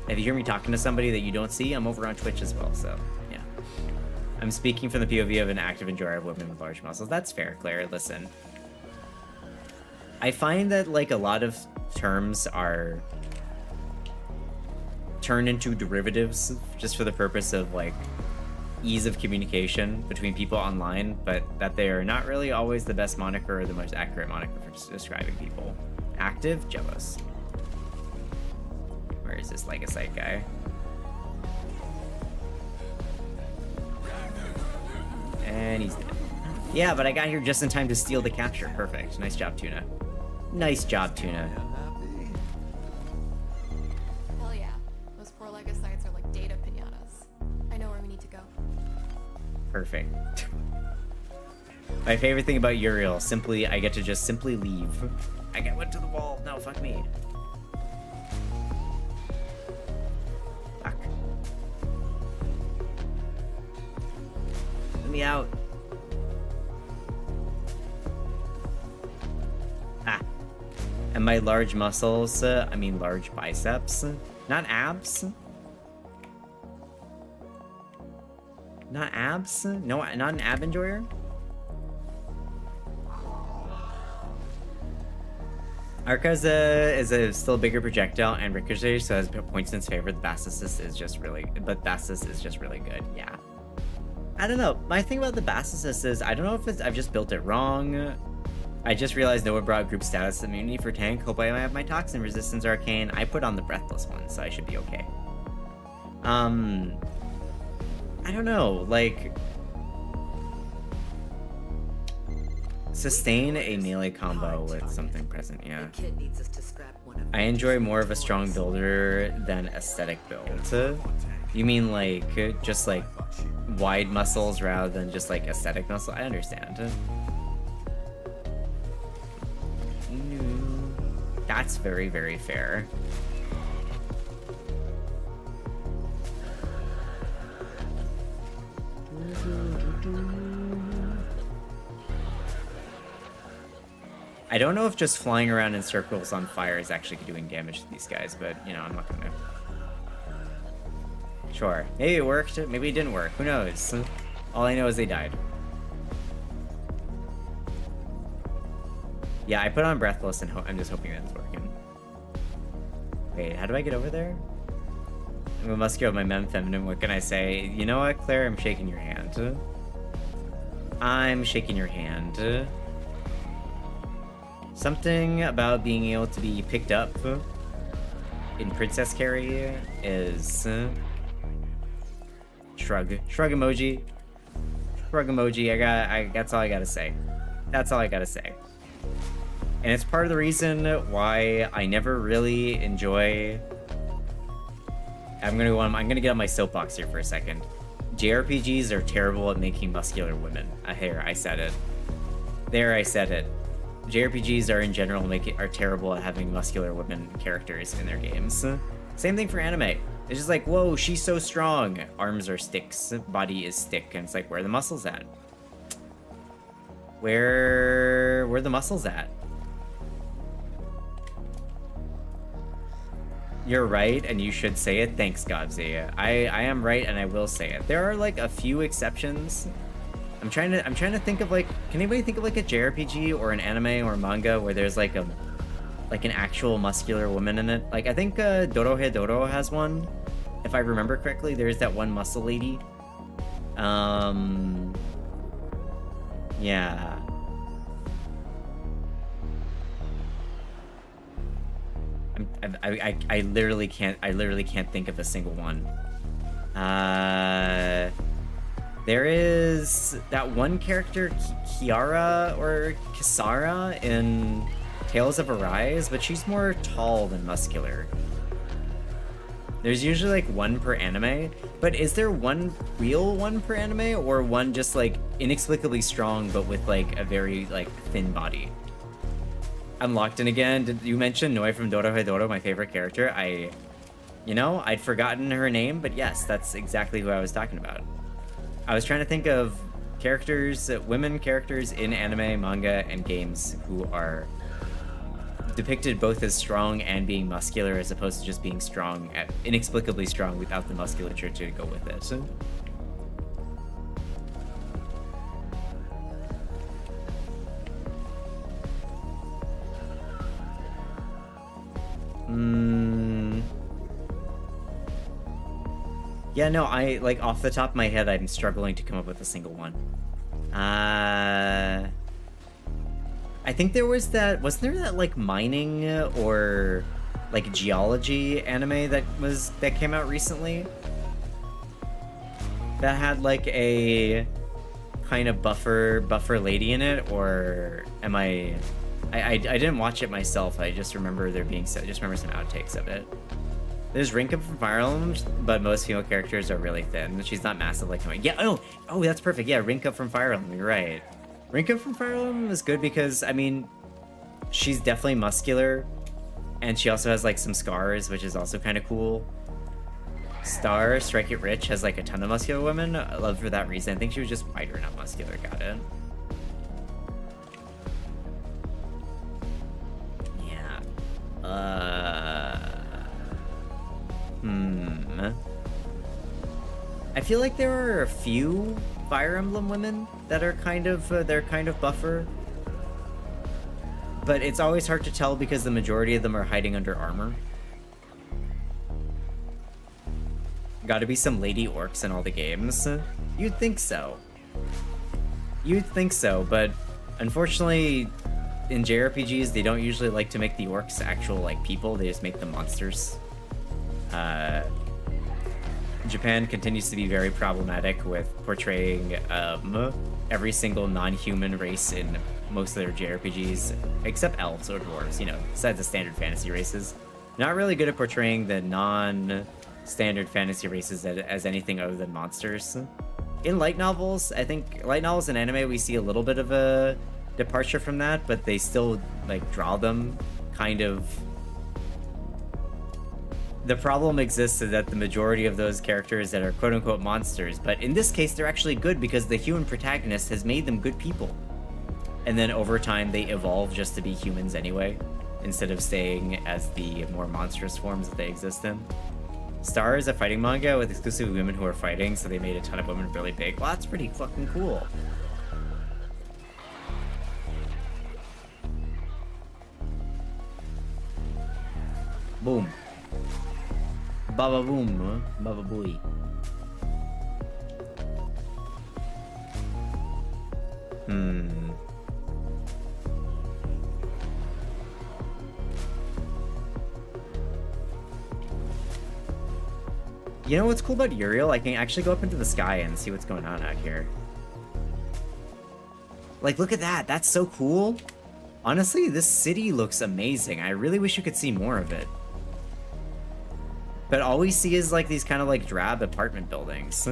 If you hear me talking to somebody that you don't see, I'm over on Twitch as well, so yeah. I'm speaking from the POV of an active enjoyer of women with large muscles. That's fair, Claire. Listen. I find that, like, a lot of terms are turned into derivatives just for the purpose of, like, ease of communication between people online, but that they are not really always the best moniker or the most accurate moniker for describing people. Active? Jealous. Where is this Legosite guy? And he's dead. Yeah, but I got here just in time to steal the capture. Perfect. Nice job, Tuna. Nice job, Tuna. Hell yeah. Those poor Legosites are like data pinatas. I know where we need to go. Perfect. My favorite thing about Uriel, simply, I get to just simply leave. I went to the wall. No, fuck me. Fuck. Let me out. Ah. And my large muscles, I mean large biceps, not abs. Not abs? No, not an ab enjoyer? Arca is a still bigger projectile and ricochet, so as points in its favor, the Bassasis is just really, but Bassasis is just really good, yeah. I don't know, my thing about the Bassasis is, I don't know if it's, I've just built it wrong. I just realized Noah brought group status immunity for tank. Hope I have my toxin resistance arcane. I put on the breathless one, so I should be okay. I don't know, like, sustain a melee combo with something present, yeah. The kid needs us to scrap one of I enjoy more of a strong builder than aesthetic build. You mean like, just like wide muscles rather than just like aesthetic muscle? I understand. That's very, very fair. I don't know if just flying around in circles on fire is actually doing damage to these guys, but, you know, I'm not gonna... Sure. Maybe it worked, maybe it didn't work. Who knows? All I know is they died. Yeah, I put on Breathless and I'm just hoping that it's working. Wait, how do I get over there? I'm a muscular with my mem feminine. What can I say? You know what, Claire? I'm shaking your hand. I'm shaking your hand. Something about being able to be picked up in Princess Carry is... Shrug. Shrug emoji. Shrug emoji. That's all I gotta say. That's all I gotta say. And it's part of the reason why I never really enjoy... I'm gonna get on my soapbox here for a second. JRPGs are terrible at making muscular women. Here, I said it. There, I said it. JRPGs are in general are terrible at having muscular women characters in their games. Same thing for anime. It's just like, whoa, she's so strong. Arms are sticks, body is stick, and it's like, where are the muscles at? Where are the muscles at? You're right, and you should say it. Thanks, Godsey. I am right, and I will say it. There are like a few exceptions. I'm trying to think of like, can anybody think of like a JRPG or an anime or manga where there's like an actual muscular woman in it? Like I think Dorohedoro has one, if I remember correctly. There's that one muscle lady. Yeah. I literally can't think of a single one. There is that one character, Kiara or Kisara in Tales of Arise, but she's more tall than muscular. There's usually like one per anime, but is there one real one per anime or one just like inexplicably strong but with like a very like thin body? I'm locked in again. Did you mention Noi from Dorohedoro, my favorite character? I'd forgotten her name, but yes, that's exactly who I was talking about. I was trying to think of characters, women characters in anime, manga, and games who are depicted both as strong and being muscular as opposed to just being strong, inexplicably strong without the musculature to go with it. Yeah, no, like off the top of my head, I'm struggling to come up with a single one. I think there was wasn't there that like mining or like geology anime that came out recently? That had like a kind of buffer lady in it, or am I didn't watch it myself. I just remember some outtakes of it. There's Rinka from Fire Emblem, but most female characters are really thin. She's not massive like Noi. Yeah, oh, that's perfect. Yeah, Rinka from Fire Emblem, you're right. Rinka from Fire Emblem is good because, I mean, she's definitely muscular, and she also has like some scars, which is also kind of cool. Strike It Rich has like a ton of muscular women. I love for that reason. I think she was just wider, not muscular. Got it. Yeah. I feel like there are a few Fire Emblem women that are kind of buffer, but it's always hard to tell because the majority of them are hiding under armor. Gotta be some lady orcs in all the games. You'd think so. But unfortunately, in JRPGs, they don't usually like to make the orcs actual like people. They just make them monsters. Japan continues to be very problematic with portraying every single non-human race in most of their JRPGs, except elves or dwarves, besides the standard fantasy races. Not really good at portraying the non-standard fantasy races as anything other than monsters. In light novels, I think light novels and anime, we see a little bit of a departure from that, but they still like draw them kind of... The problem exists is that the majority of those characters that are quote-unquote monsters, but in this case, they're actually good because the human protagonist has made them good people. And then over time, they evolve just to be humans anyway, instead of staying as the more monstrous forms that they exist in. Star is a fighting manga with exclusively women who are fighting, so they made a ton of women really big. Well, that's pretty fucking cool. Boom. Baba boom, huh? Baba booey. You know what's cool about Uriel? I can actually go up into the sky and see what's going on out here. Like, look at that. That's so cool. Honestly, this city looks amazing. I really wish you could see more of it. But all we see is like these kind of like drab apartment buildings.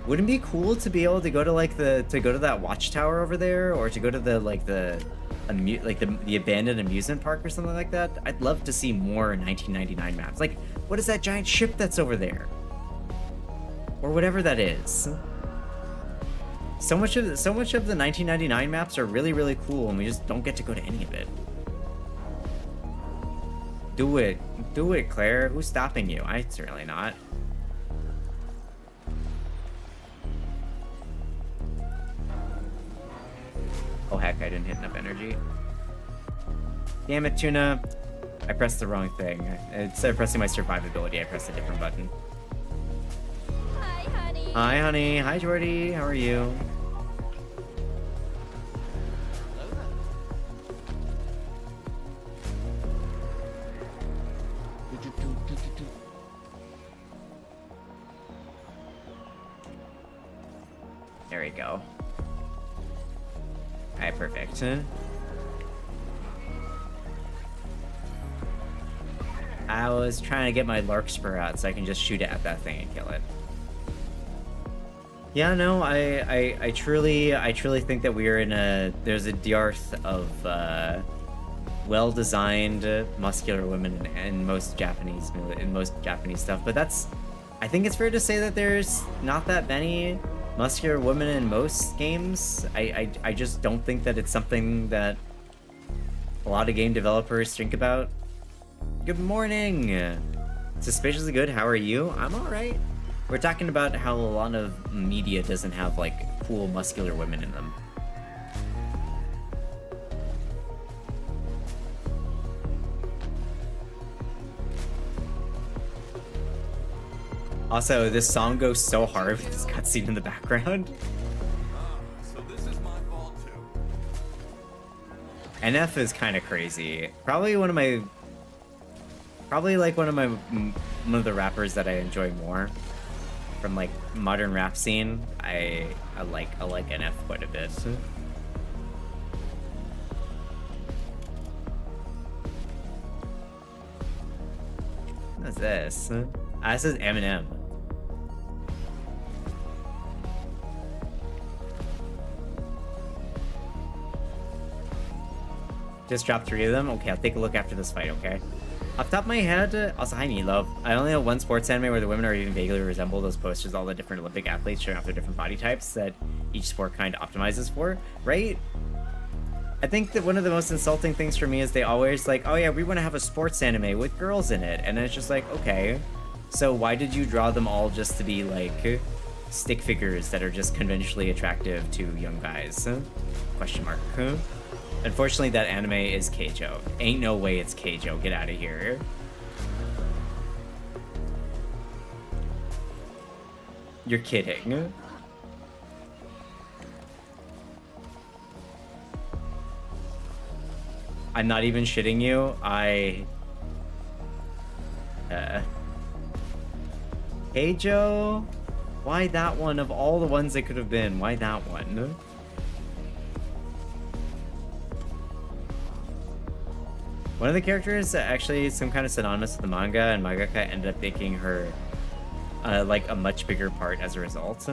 Wouldn't it be cool to be able to go to like to go to that watchtower over there, or to go to the abandoned amusement park or something like that? I'd love to see more 1999 maps. Like, what is that giant ship that's over there? Or whatever that is. So much of the 1999 maps are really, really cool, and we just don't get to go to any of it. Do it. Do it, Claire. Who's stopping you? I'm certainly not. Oh heck, I didn't hit enough energy. Damn it, Tuna. I pressed the wrong thing. Instead of pressing my survivability, I pressed a different button. Hi, honey. Hi, honey. Hi, Jordy. How are you? There we go. Alright, perfect. I was trying to get my Larkspur out so I can just shoot it at that thing and kill it. Yeah, no, I truly think that we are in there's a dearth of well-designed muscular women in most Japanese stuff, but I think it's fair to say that there's not that many muscular women in most games. I just don't think that it's something that a lot of game developers think about. Good morning! Suspiciously good, how are you? I'm alright. We're talking about how a lot of media doesn't have, like, cool muscular women in them. Also, this song goes so hard with this cutscene in the background. So this is my fault too. NF is kind of crazy. Probably one of the rappers that I enjoy more from like modern rap scene. I like NF quite a bit. What's this? This is Eminem. Just dropped 3 of them? Okay, I'll take a look after this fight, okay? Off the top of my head, also, hi, Meatloaf. I only know one sports anime where the women are even vaguely resemble those posters, all the different Olympic athletes showing off their different body types that each sport kind of optimizes for, right? I think that one of the most insulting things for me is they always like, oh yeah, we want to have a sports anime with girls in it. And it's just like, okay, so why did you draw them all just to be like stick figures that are just conventionally attractive to young guys? Question mark. Unfortunately, that anime is Keijo. Ain't no way it's Keijo. Get out of here. You're kidding. I'm not even shitting you. Keijo? Why that one of all the ones it could have been? Why that one? One of the characters actually is some kind of synonymous with the manga, and mangaka ended up making her like a much bigger part as a result.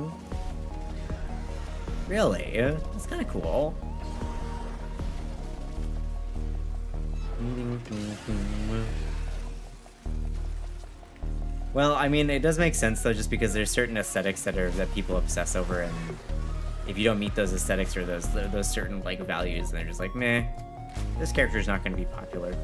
Really? That's kind of cool. Well, I mean, it does make sense though, just because there's certain aesthetics that people obsess over, and if you don't meet those aesthetics or those certain like values, then they're just like, meh, this character's not going to be popular.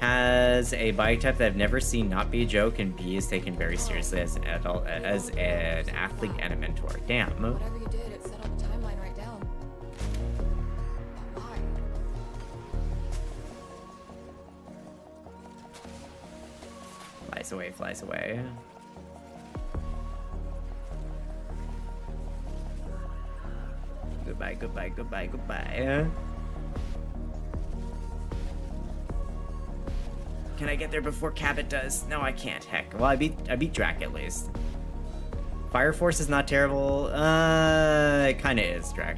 Has a body type that I've never seen not be a joke, and B is taken very seriously as an adult, as an athlete and a mentor. Damn. Whatever you did, it set up a timeline right down. But why? Flies away, flies away. Goodbye, goodbye, goodbye, goodbye. Can I get there before Cabot does? No, I can't. Heck. Well, I beat Drac at least. Fire Force is not terrible. It kind of is Drac.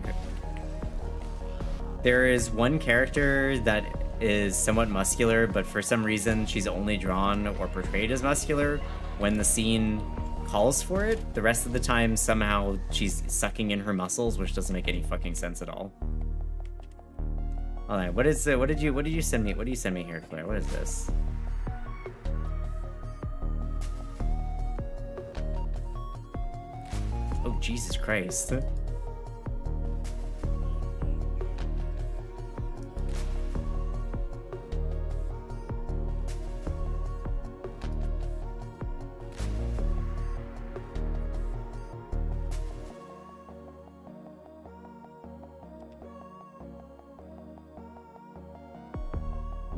There is one character that is somewhat muscular, but for some reason she's only drawn or portrayed as muscular when the scene calls for it. The rest of the time, somehow she's sucking in her muscles, which doesn't make any fucking sense at all. All right, what did you send me? What do you send me here, Claire? What is this? Oh, Jesus Christ.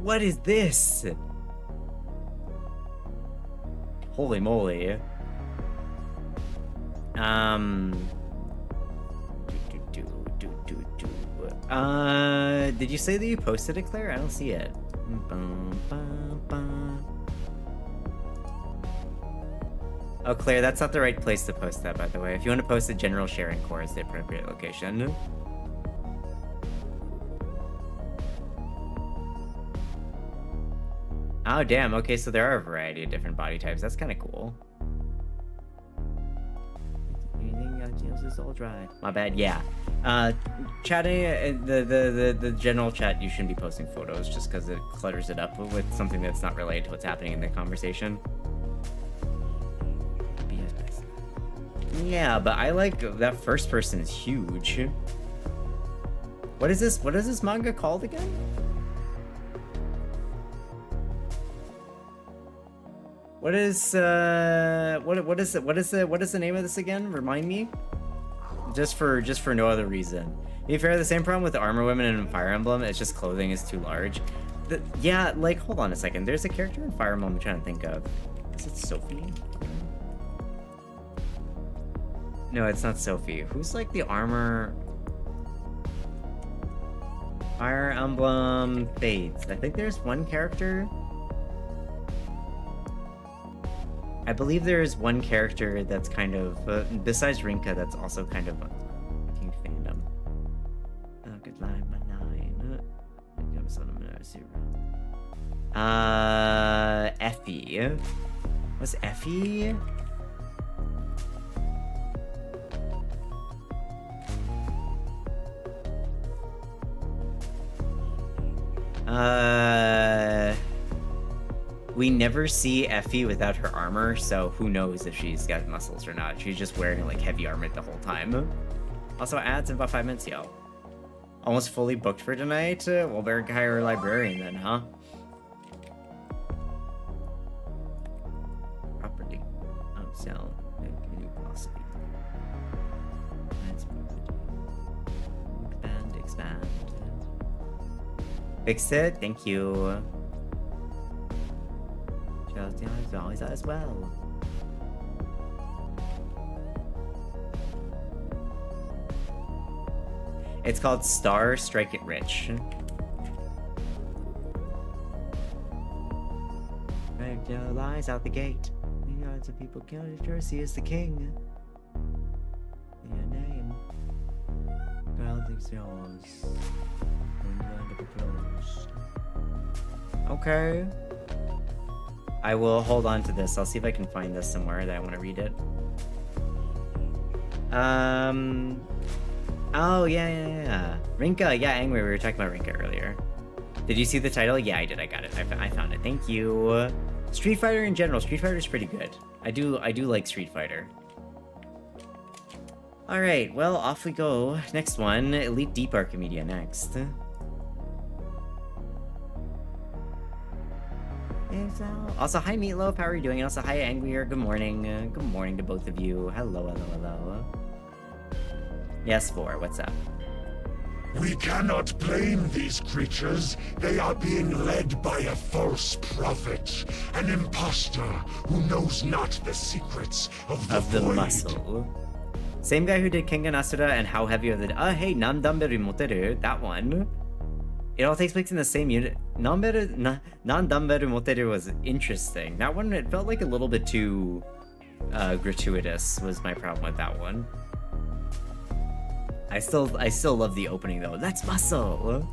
What is this? Holy moly. Did you say that you posted it, Claire? I don't see it. Oh, Claire, that's not the right place to post that, by the way. If you want to post it, general sharing core is the appropriate location. Oh, damn. Okay, so there are a variety of different body types. That's kind of cool. Anything else is all dry. My bad. Yeah. Chatting, the general chat, you shouldn't be posting photos just because it clutters it up with something that's not related to what's happening in the conversation. Yeah, but I like that first person is huge. What is this? What is this manga called again? What is what is the name of this again? Remind me. Just for no other reason. To be fair, the same problem with the Armor Women and Fire Emblem. It's just clothing is too large. Yeah, like hold on a second. There's a character in Fire Emblem I'm trying to think of. Is it Sophie? No, it's not Sophie. Who's like the armor? Fire Emblem Fates. I think there's one character. I believe there is one character that's kind of, besides Rinka, that's also kind of a fucking fandom. Oh, good line, my nine. It comes on a 0. Effie. Was Effie? We never see Effie without her armor, so who knows if she's got muscles or not. She's just wearing like heavy armor the whole time. Also, ads in about 5 minutes, yo. Almost fully booked for tonight? Well, better hire a librarian then, huh? Property. Sell. New philosophy. Expand. Fix it? Thank you. Always as well. It's called Star Strike It Rich. Lies out the gate. The odds of people counted Jersey is the king. Your name. Girl thinks yours. Okay. I will hold on to this. I'll see if I can find this somewhere that I want to read it. Oh, yeah. Rinka. Yeah, Angry. We were talking about Rinka earlier. Did you see the title? Yeah, I did. I got it. I found it. Thank you. Street Fighter in general. Street Fighter is pretty good. I do like Street Fighter. All right. Well, off we go. Next one. Elite Deep Archimedia next. Also, hi Meatloaf. How are you doing? And also, hi Angrier. Good morning. Good morning to both of you. Hello. Yes, 4. What's up? We cannot blame these creatures. They are being led by a false prophet, an impostor who knows not the secrets of the void. Muscle. Same guy who did Kengan Asura and How Heavy Are the... hey, Nandamberu Moteru. That one. It all takes place in the same unit. Nandamberu Moteru was interesting. That one, it felt like a little bit too gratuitous was my problem with that one. I still love the opening though. Let's muscle.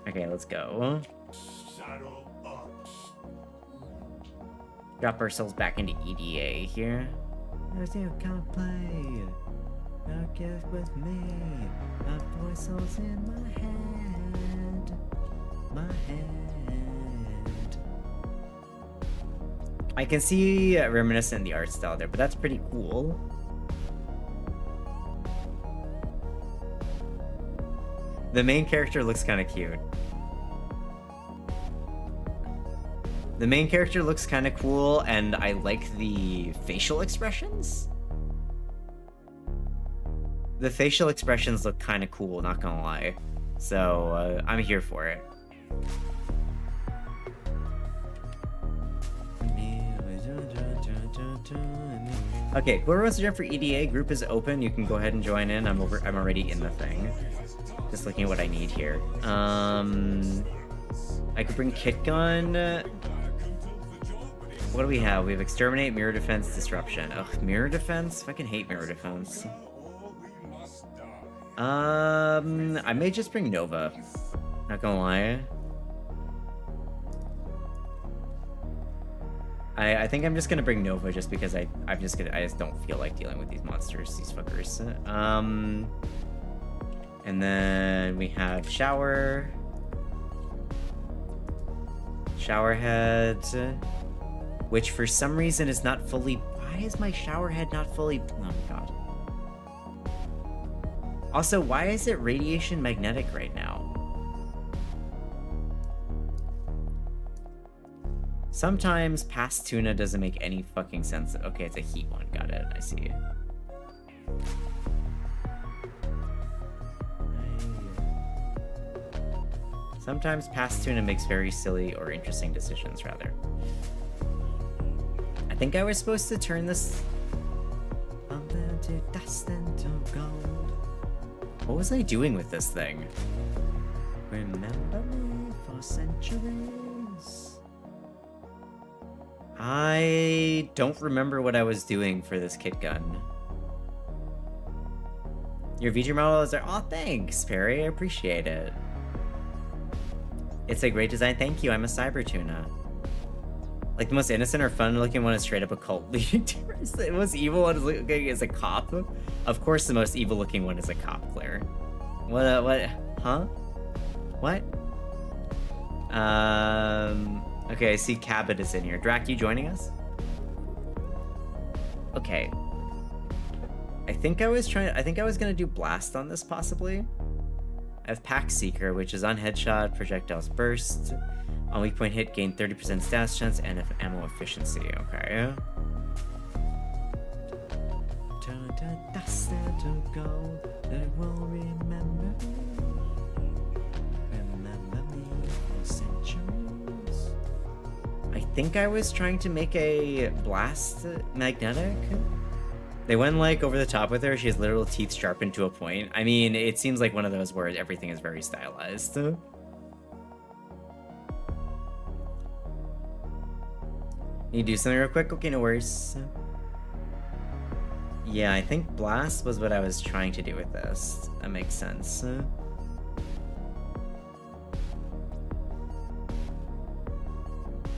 Okay, let's go. Drop ourselves back into EDA here. Can't play. Now get with me. My voice's in my head. My head. I can see reminiscent in the art style there, but that's pretty cool. The main character looks kind of cute. The main character looks kind of cool, and I like the facial expressions. The facial expressions look kind of cool, not gonna lie. So, I'm here for it. Okay, whoever wants to jump for EDA, group is open. You can go ahead and join in. I'm already in the thing. Just looking at what I need here. I could bring Kit Gun. What do we have? We have Exterminate, Mirror Defense, Disruption. Ugh, Mirror Defense? Fucking hate Mirror Defense. I may just bring Nova. Not gonna lie. I think I'm just gonna bring Nova just because I just don't feel like dealing with these monsters, these fuckers. And then we have Shower Head, which for some reason is not fully. Why is my Shower Head not fully? Oh my god. Also, why is it radiation magnetic right now? Sometimes past tuna doesn't make any fucking sense. Okay, it's a heat one. Got it. I see. Sometimes past tuna makes very silly or interesting decisions, rather. I think I was supposed to turn this into dust into gold. What was I doing with this thing? Remember me for centuries. I don't remember what I was doing for this kit gun. Your VG model is there. Oh, thanks, Perry. I appreciate it. It's a great design. Thank you. I'm a cyber tuna. Like the most innocent or fun looking one is straight up a cult leader. The most evil one is looking is a cop. Of course, the most evil looking one is a cop, Claire. What? Huh? What? Okay, I see Cabot is in here. Drac, you joining us? Okay. I think I was gonna do Blast on this, possibly. I have Pack Seeker, which is on headshot, projectiles burst. On weak point hit, gain 30% stats chance and ammo efficiency. Okay. I think I was trying to make a Blast magnetic. They went like over the top with her. She has literal teeth sharpened to a point. I mean, it seems like one of those where everything is very stylized. You do something real quick? Okay, no worries. Yeah, I think Blast was what I was trying to do with this. That makes sense.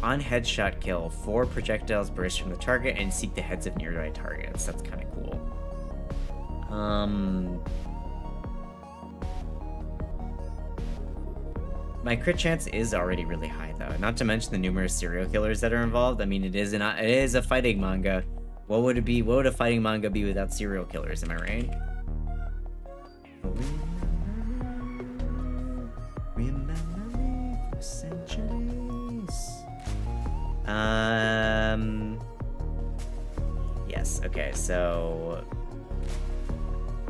On headshot kill, 4 projectiles burst from the target and seek the heads of nearby targets. That's kind of cool. My crit chance is already really high, though. Not to mention the numerous serial killers that are involved. I mean, it is a fighting manga. What would it be? What would a fighting manga be without serial killers? Am I right? Remember me for centuries. Yes. Okay. So.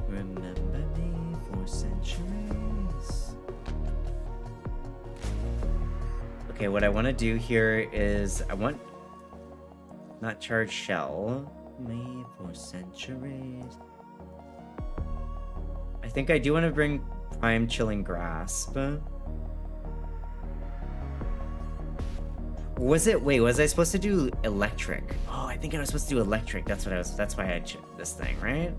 Remember me for centuries. Okay, what I want to do here is I want not charge shell. Me for centuries. I think I do want to bring prime chilling grasp. Was I supposed to do electric? Oh, I think I was supposed to do electric. That's why I chose this thing, right?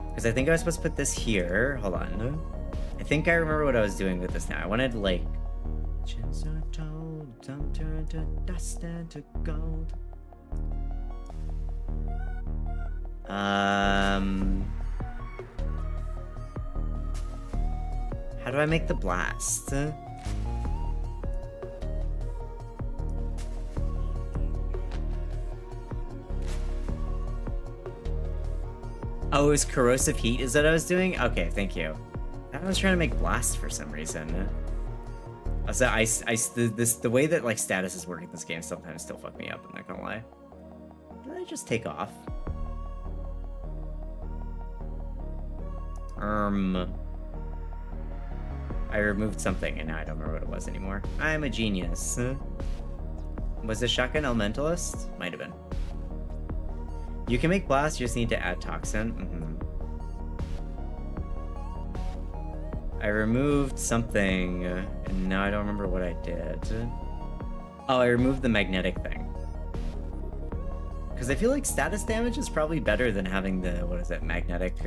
Because I think I was supposed to put this here. Hold on. I think I remember what I was doing with this now. I wanted, like... Chins are told, some turn to dust and to gold. How do I make the blast? Oh, it was corrosive heat is what I was doing? Okay, thank you. I was trying to make blast for some reason. Also, the way that like statuses work in this game sometimes still fuck me up, I'm not gonna lie. Did I just take off? I removed something and now I don't remember what it was anymore. I'm a genius. Was it Shotgun Elementalist? Might have been. You can make blast, you just need to add toxin. I removed something, and now I don't remember what I did. Oh, I removed the magnetic thing. Because I feel like status damage is probably better than having the, what is it, magnetic?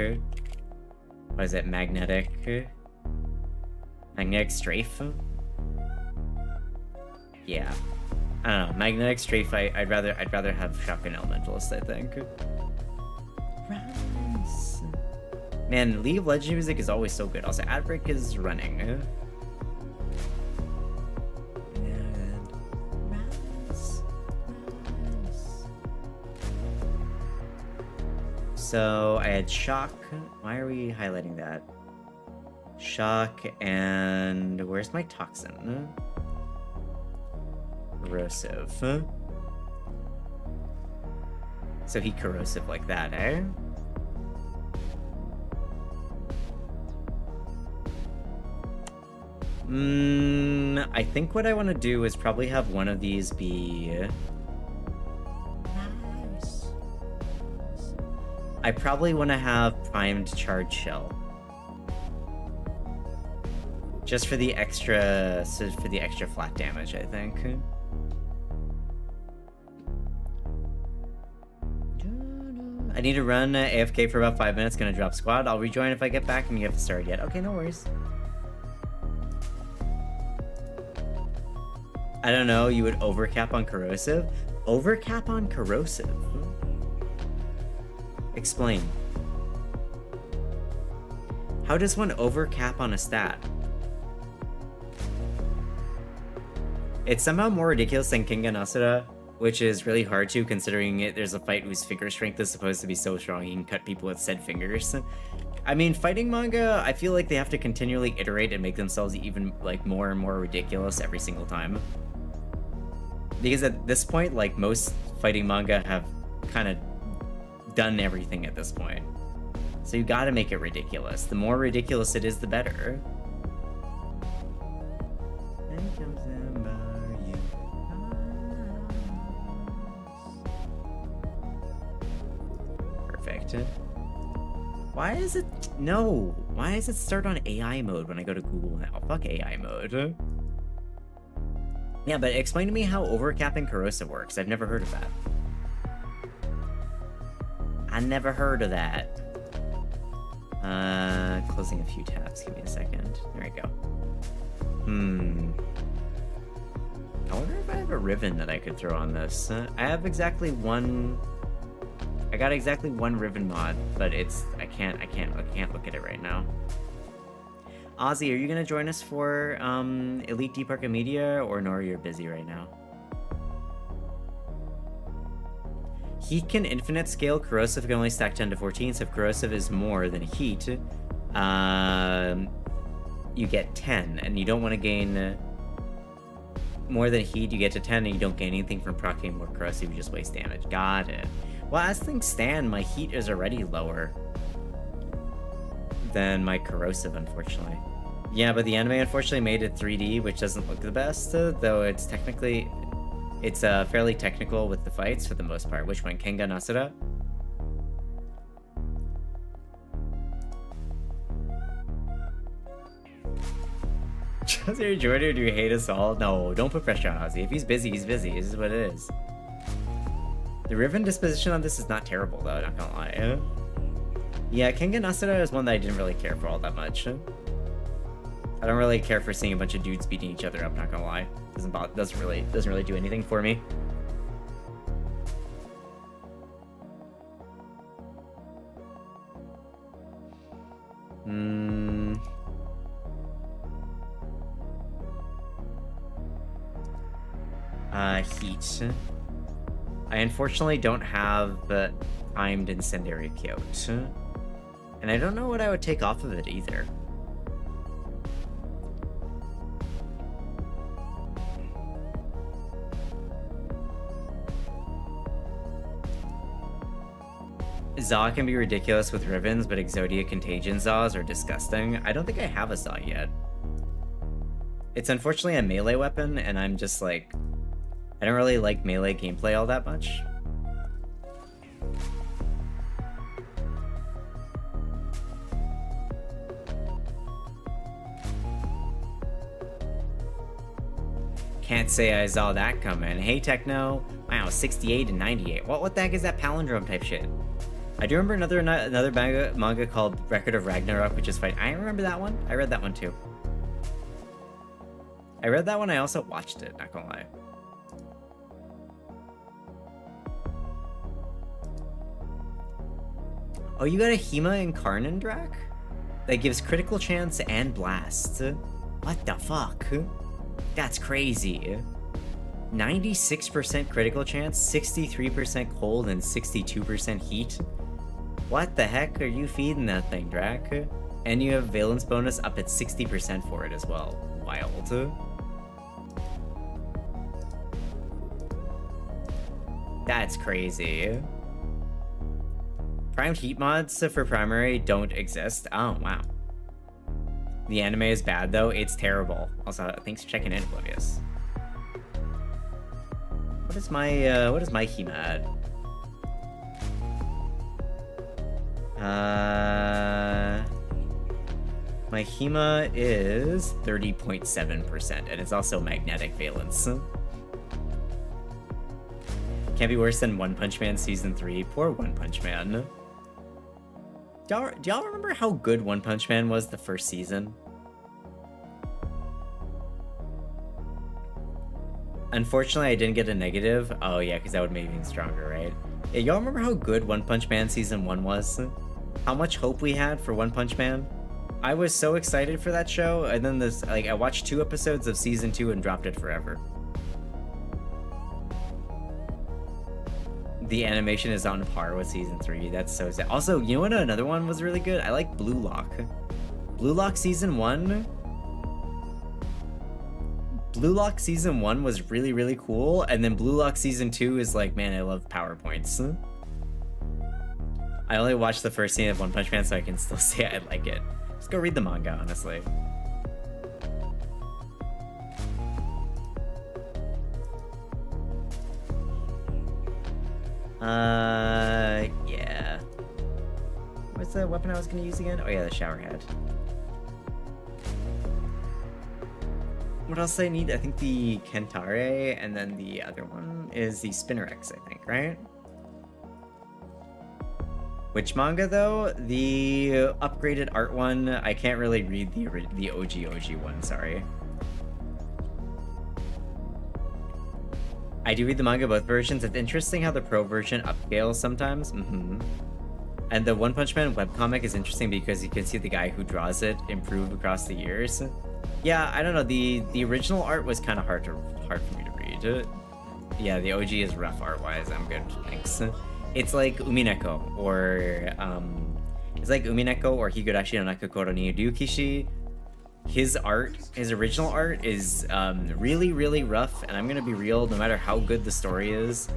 What is it, magnetic strafe? Yeah. I don't know, magnetic strafe, I'd rather have Shotgun Elementalist, I think. Rise. Man, League of Legends music is always so good. Also, ad break is running. And rise. So I had shock. Why are we highlighting that? Shock and where's my toxin? Corrosive. So he corrosive like that, eh? I think what I want to do is probably have one of these be... Nice. I probably want to have primed charge shell. Just for the extra, flat damage, I think. I need to run AFK for about 5 minutes, gonna drop squad. I'll rejoin if I get back and you haven't started yet. Okay, no worries. I don't know, you would overcap on corrosive? Overcap on corrosive? Explain. How does one overcap on a stat? It's somehow more ridiculous than Kinga Nasura, which is really hard to, considering there's a fight whose finger strength is supposed to be so strong he can cut people with said fingers. I mean, fighting manga, I feel like they have to continually iterate and make themselves even, like, more and more ridiculous every single time. Because at this point, like, most fighting manga have kind of done everything at this point. So you gotta make it ridiculous. The more ridiculous it is, the better. Perfect. Why is it... No! Why does it start on AI mode when I go to Google now? Fuck AI mode. Yeah, but explain to me how overcapping corrosive works. I've never heard of that. I never heard of that. Closing a few tabs. Give me a second. There we go. I wonder if I have a ribbon that I could throw on this. I have exactly one. I got exactly one ribbon mod, but it's I can't look at it right now. Ozzy, are you gonna join us for Elite Deep Arca Media, or Nora, you're busy right now? Heat can infinite scale. Corrosive can only stack 10 to 14, so if corrosive is more than heat, you get 10, and you don't want to gain more than heat. You get to 10, and you don't gain anything from proccing more corrosive. You just waste damage. Got it. Well, as things stand, my heat is already lower than my corrosive, unfortunately. Yeah, but the anime unfortunately made it 3D, which doesn't look the best, though it's technically... It's fairly technical with the fights for the most part. Which one? Kenga Nasura? Jose Jordan, do you hate us all? No, don't put pressure on Ozzy. If he's busy, he's busy. This is what it is. The ribbon disposition on this is not terrible, though, not gonna lie. Yeah, Kenga Nasura is one that I didn't really care for all that much. I don't really care for seeing a bunch of dudes beating each other up, not gonna lie. Doesn't really do anything for me. Heat. I unfortunately don't have timed incendiary quote. And I don't know what I would take off of it either. Zaw can be ridiculous with ribbons, but Exodia Contagion Zaws are disgusting. I don't think I have a Zaw yet. It's unfortunately a melee weapon, and I'm just like... I don't really like melee gameplay all that much. Can't say I saw that coming. Hey, Techno. Wow, 68 and 98. What the heck is that palindrome type shit? I do remember another manga called Record of Ragnarok, which is fine. I remember that one. I read that one too. I read that one. I also watched it, not gonna lie. Oh, you got a Hema and Karnan Drac? That gives critical chance and blast. What the fuck? That's crazy. 96% critical chance, 63% cold, and 62% heat. What the heck are you feeding that thing, Drac? And you have valence bonus up at 60% for it as well. Wild. That's crazy. Primed heat mods for primary don't exist. Oh, wow. The anime is bad, though. It's terrible. Also, thanks for checking in, Oblivious. What is my Hema at? My Hema is 30.7%, and it's also magnetic valence. Can't be worse than One Punch Man Season 3. Poor One Punch Man. Do y'all remember how good One Punch Man was the first season? Unfortunately, I didn't get a negative. Oh yeah, because that would make it even stronger, right? Yeah, y'all remember how good One Punch Man Season 1 was? How much hope we had for One Punch Man? I was so excited for that show, and then I watched 2 episodes of Season 2 and dropped it forever. The animation is on par with Season 3. That's so sad. Also, you know what another one was really good? I like Blue Lock. Blue Lock Season 1... Blue Lock Season 1 was really, really cool, and then Blue Lock Season 2 is like, man, I love PowerPoints. I only watched the first scene of One Punch Man, so I can still say I like it. Just go read the manga, honestly. Yeah. What's the weapon I was gonna use again? Oh yeah, the shower head. What else do I need? I think the Kentare, and then the other one is the Spinner X, I think, right? Which manga though? The upgraded art one. I can't really read the OG one. Sorry. I do read the manga both versions. It's interesting how the pro version upscales sometimes. And the One Punch Man webcomic is interesting because you can see the guy who draws it improve across the years. Yeah, I don't know. The original art was kind of hard for me to read. Yeah, the OG is rough art-wise. I'm good, thanks. It's like Umineko or Higurashi no Nakakoro ni Ryukishi. His original art is really, really rough, and I'm gonna be real, no matter how good the story is,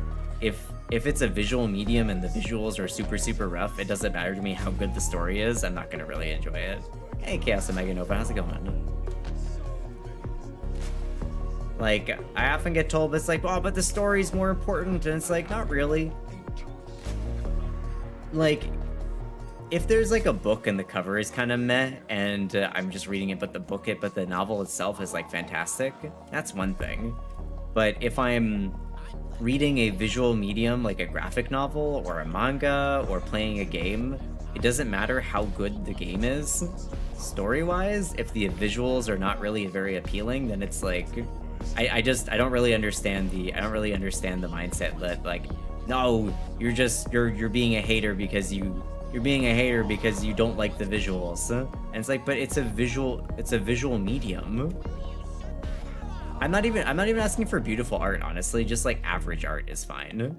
if it's a visual medium and the visuals are super, super rough, it doesn't matter to me how good the story is, I'm not gonna really enjoy it. Hey, Chaos Omega Nova, how's it going? Like, I often get told, it's like, oh, but the story's more important, and it's like, not really. Like, if there's like a book and the cover is kind of meh, and I'm just reading it, but the novel itself is like fantastic, that's one thing. But if I'm reading a visual medium like a graphic novel or a manga or playing a game, it doesn't matter how good the game is, story-wise. If the visuals are not really very appealing, then it's like, I don't really understand the mindset that like, no, you're being a hater because you're being a hater because you don't like the visuals. And it's like, but it's a visual medium. I'm not even asking for beautiful art, honestly, just like average art is fine.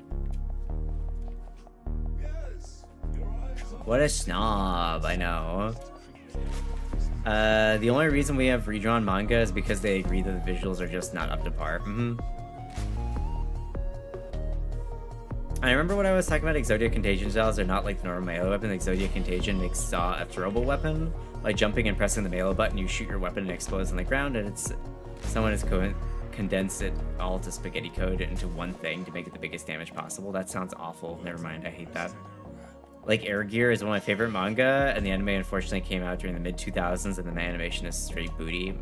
What a snob, I know. The only reason we have redrawn manga is because they agree that the visuals are just not up to par. I remember when I was talking about Exodia Contagion styles are not like the normal melee weapon. Exodia Contagion makes a throwable weapon. By jumping and pressing the melee button, you shoot your weapon and it explodes on the ground, and someone has condensed it all to spaghetti code into one thing to make it the biggest damage possible. That sounds awful. Never mind, I hate that. Like, Air Gear is one of my favorite manga, and the anime unfortunately came out during the mid-2000s, and the animation is straight booty.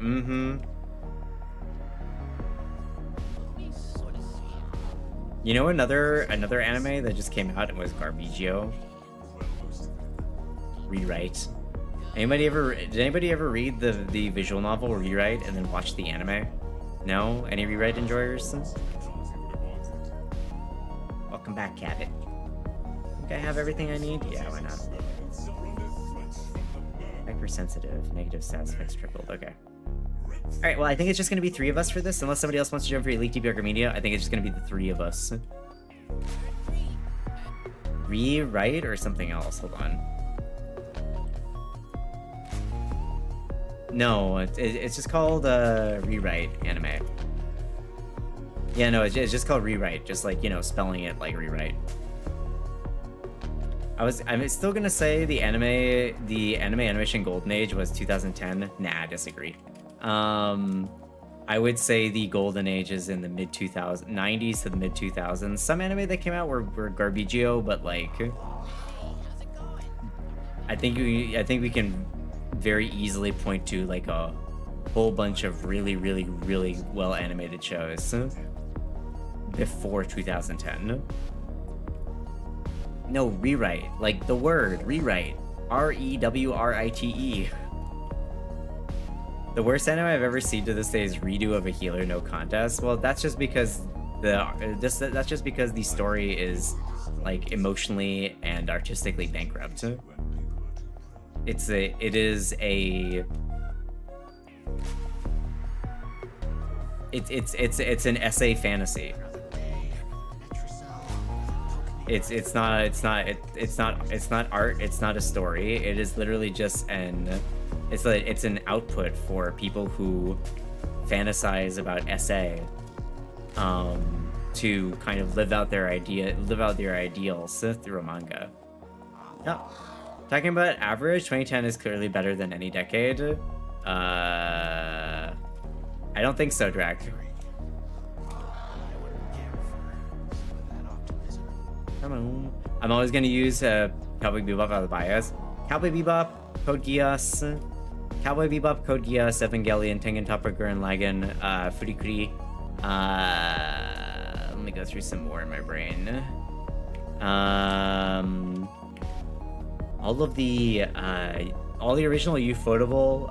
You know another anime that just came out and was Garbagio? Rewrite. Did anybody ever read the visual novel Rewrite and then watch the anime? No? Any Rewrite enjoyers? Welcome back, Cabot. Think I have everything I need? Yeah, why not? Hypersensitive, negative stats, fixed tripled, okay. Alright, well, I think it's just gonna be 3 of us for this, unless somebody else wants to jump for Elite Deep Media. I think it's just gonna be the 3 of us. Rewrite or something else? Hold on. No, it's just called Rewrite anime. Yeah, no, it's just called Rewrite, just like, you know, spelling it like Rewrite. I'm still gonna say the anime animation golden age was 2010. Nah, I disagree. I would say the golden age is in the mid-90s to the mid-2000s. Some anime that came out were Garbagio, but like, I think we can very easily point to like a whole bunch of really, really, really well animated shows before 2010. No, Rewrite, like the word rewrite, REWRITE. The worst anime I've ever seen to this day is Redo of a Healer No Contest. Well, that's just because the story is like emotionally and artistically bankrupt. It's an essay fantasy. It's not art. It's not a story. It is literally just it's an output for people who fantasize about essay, to kind of live out their ideals through a manga. Yeah. Talking about average, 2010 is clearly better than any decade. I don't think so, Drac. Come on. I'm always gonna use Cowboy Bebop out of bias. Cowboy Bebop, Code Geass, Evangelion, Tengen Toppa Gurren Lagann, Furikuri. Let me go through some more in my brain. all the original Ufotable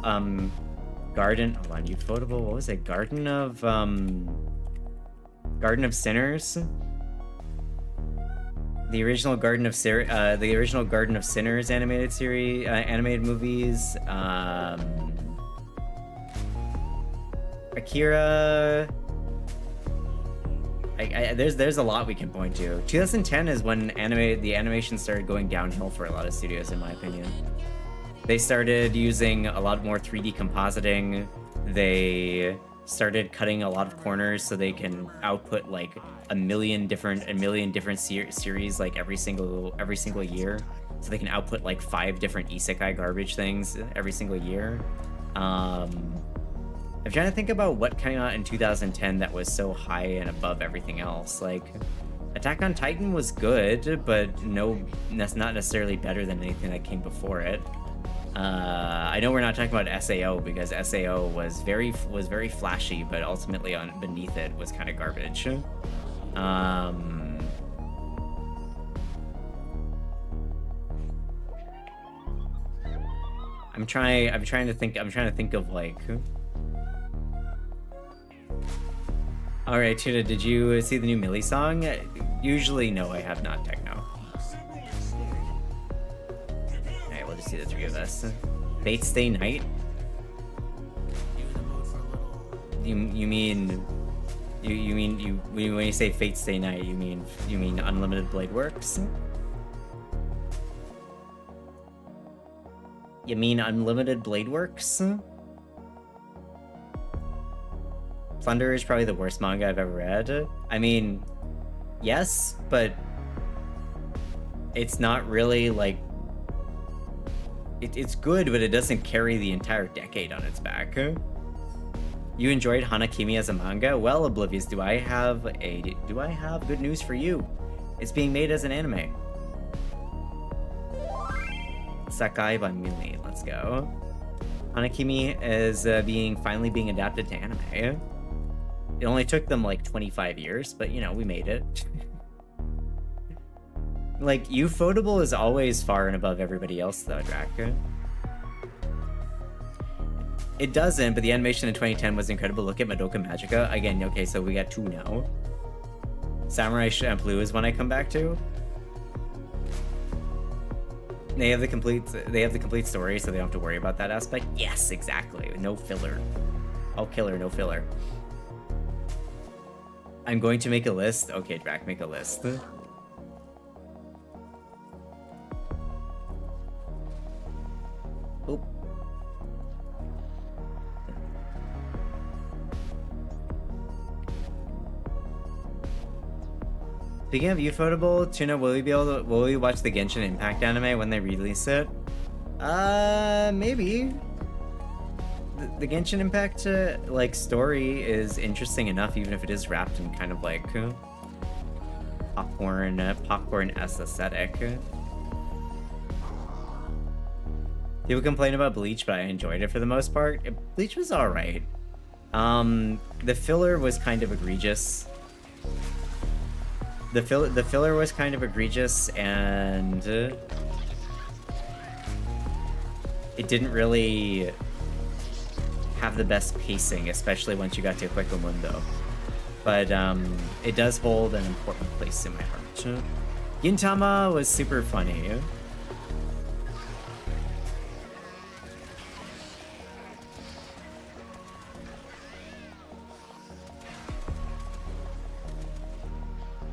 garden. Hold on, Ufotable. What was it? Garden of Sinners. The original Garden of Sinners animated series, animated movies. Akira. There's a lot we can point to. 2010 is when the animation started going downhill for a lot of studios, in my opinion. They started using a lot more 3D compositing. They started cutting a lot of corners so they can output like a million different series like every single year. So they can output like 5 different isekai garbage things every single year. I'm trying to think about what came out in 2010 that was so high and above everything else. Like, Attack on Titan was good, but that's not necessarily better than anything that came before it. I know we're not talking about SAO because SAO was very flashy, but ultimately beneath it was kind of garbage. I'm trying to think of like. All right, Tuna, did you see the new Millie song? Usually, no, I have not. Techno. All right, we'll just see the 3 of us. Fate Stay Night. You mean when you say Fate Stay Night, you mean Unlimited Blade Works? You mean Unlimited Blade Works? Thunder is probably the worst manga I've ever read. I mean, yes, but it's not really like... It's good, but it doesn't carry the entire decade on its back. You enjoyed Hanakimi as a manga? Well, Oblivious, do I have good news for you? It's being made as an anime. Sakai by Mili, let's go. Hanakimi is finally being adapted to anime. It only took them like 25 years, but you know, we made it. Like, Ufotable is always far and above everybody else though, Drac. It doesn't, but the animation in 2010 was incredible. Look at Madoka Magica. Again, okay, so we got 2 now. Samurai Champloo is one I come back to. They have the complete story, so they don't have to worry about that aspect. Yes, exactly. No filler. All killer, no filler. I'm going to make a list. Okay, Drac, make a list. Oh. Speaking of Ufotable, Tuna, will we watch the Genshin Impact anime when they release it? Maybe. The Genshin Impact like story is interesting enough, even if it is wrapped in kind of like popcorn-esque aesthetic. People complain about Bleach, but I enjoyed it for the most part. Bleach was alright. The filler was kind of egregious. The filler was kind of egregious, and it didn't really have the best pacing, especially once you got to Hueco Mundo. But it does hold an important place in my heart. Gintama was super funny.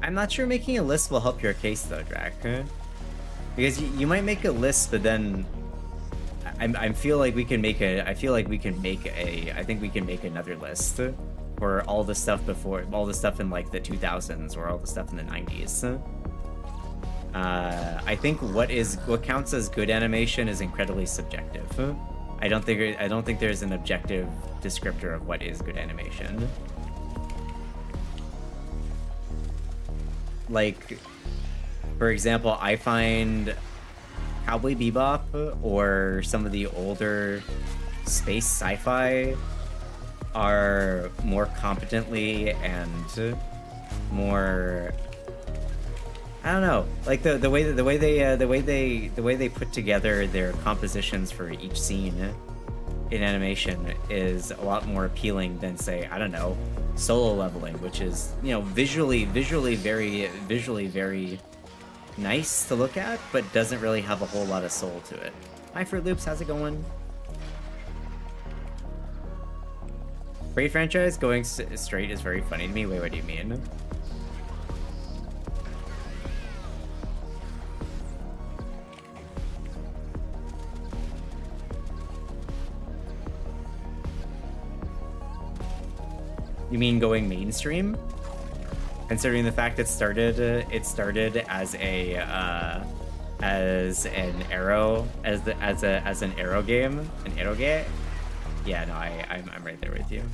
I'm not sure making a list will help your case though, Drac. Because you might make a list, but then I feel like we can make I think we can make another list for all the stuff in like the 2000s or all the stuff in the 90s. I think what counts as good animation is incredibly subjective. I don't think there's an objective descriptor of what is good animation. Like, for example, I find Cowboy Bebop or some of the older space sci-fi are more competently and more I don't know, like the way they put together their compositions for each scene in animation is a lot more appealing than, say, I don't know, Solo Leveling, which is, you know, visually very nice to look at, but doesn't really have a whole lot of soul to it. Hi Fruit Loops, how's it going? Great franchise, going straight is very funny to me. Wait, what do you mean? You mean going mainstream? Considering the fact it started as an arrow game, an arrow game. Yeah, no, I'm right there with you.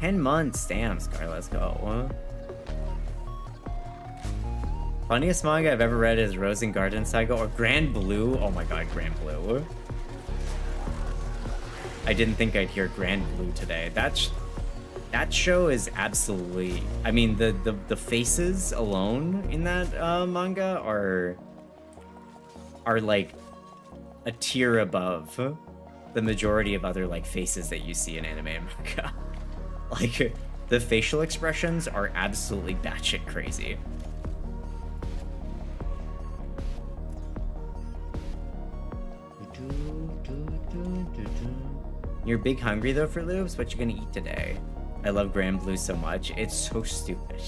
10 months. Damn, Scar, let's go. Funniest manga I've ever read is Rose and Garden Saga or Grand Blue. Oh my god, Grand Blue. I didn't think I'd hear Grand Blue today. That show is absolutely... I mean, the faces alone in that manga are like a tier above the majority of other like faces that you see in anime and manga. Like, the facial expressions are absolutely batshit crazy. You're big hungry though for loops? What you gonna eat today? I love Grand Blue so much. It's so stupid.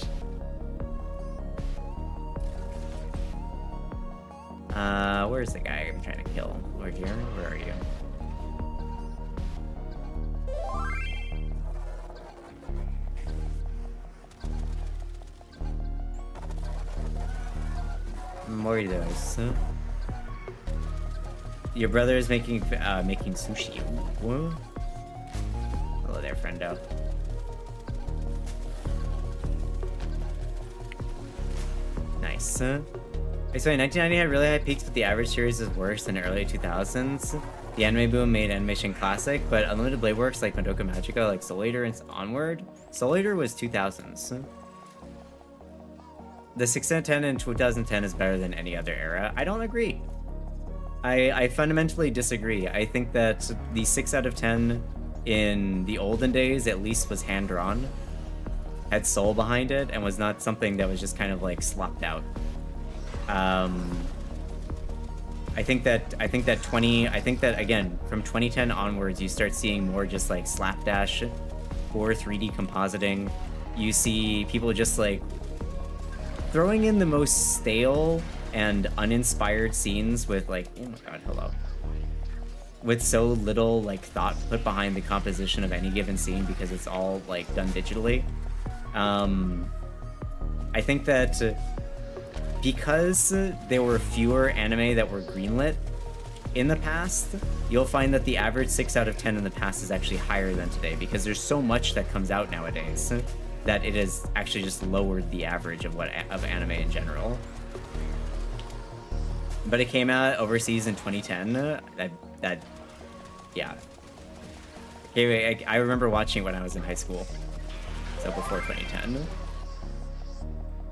Where's the guy I'm trying to kill? Over here? Where are you? Moritos. Your brother is making sushi. Whoa. Hello there, friendo. Nice. I swear, 1990 had really high peaks, but the average series is worse than early 2000s. The anime boom made animation classic, but Unlimited Blade Works like Madoka Magica, like Soul Eater and onward. Soul Eater was 2000s. The 6 out of 10 in 2010 is better than any other era. I don't agree. I fundamentally disagree. I think that the 6 out of 10 in the olden days at least was hand-drawn, had soul behind it, and was not something that was just kind of like slopped out. I think that again, from 2010 onwards, you start seeing more just like slapdash or 3D compositing. You see people just like throwing in the most stale and uninspired scenes with like, oh my god, hello. With so little like thought put behind the composition of any given scene because it's all like done digitally. I think that because there were fewer anime that were greenlit in the past, you'll find that the average 6 out of 10 in the past is actually higher than today because there's so much that comes out nowadays that it has actually just lowered the average of anime in general. But it came out overseas in 2010. Yeah. Okay, I remember watching it when I was in high school. So before 2010.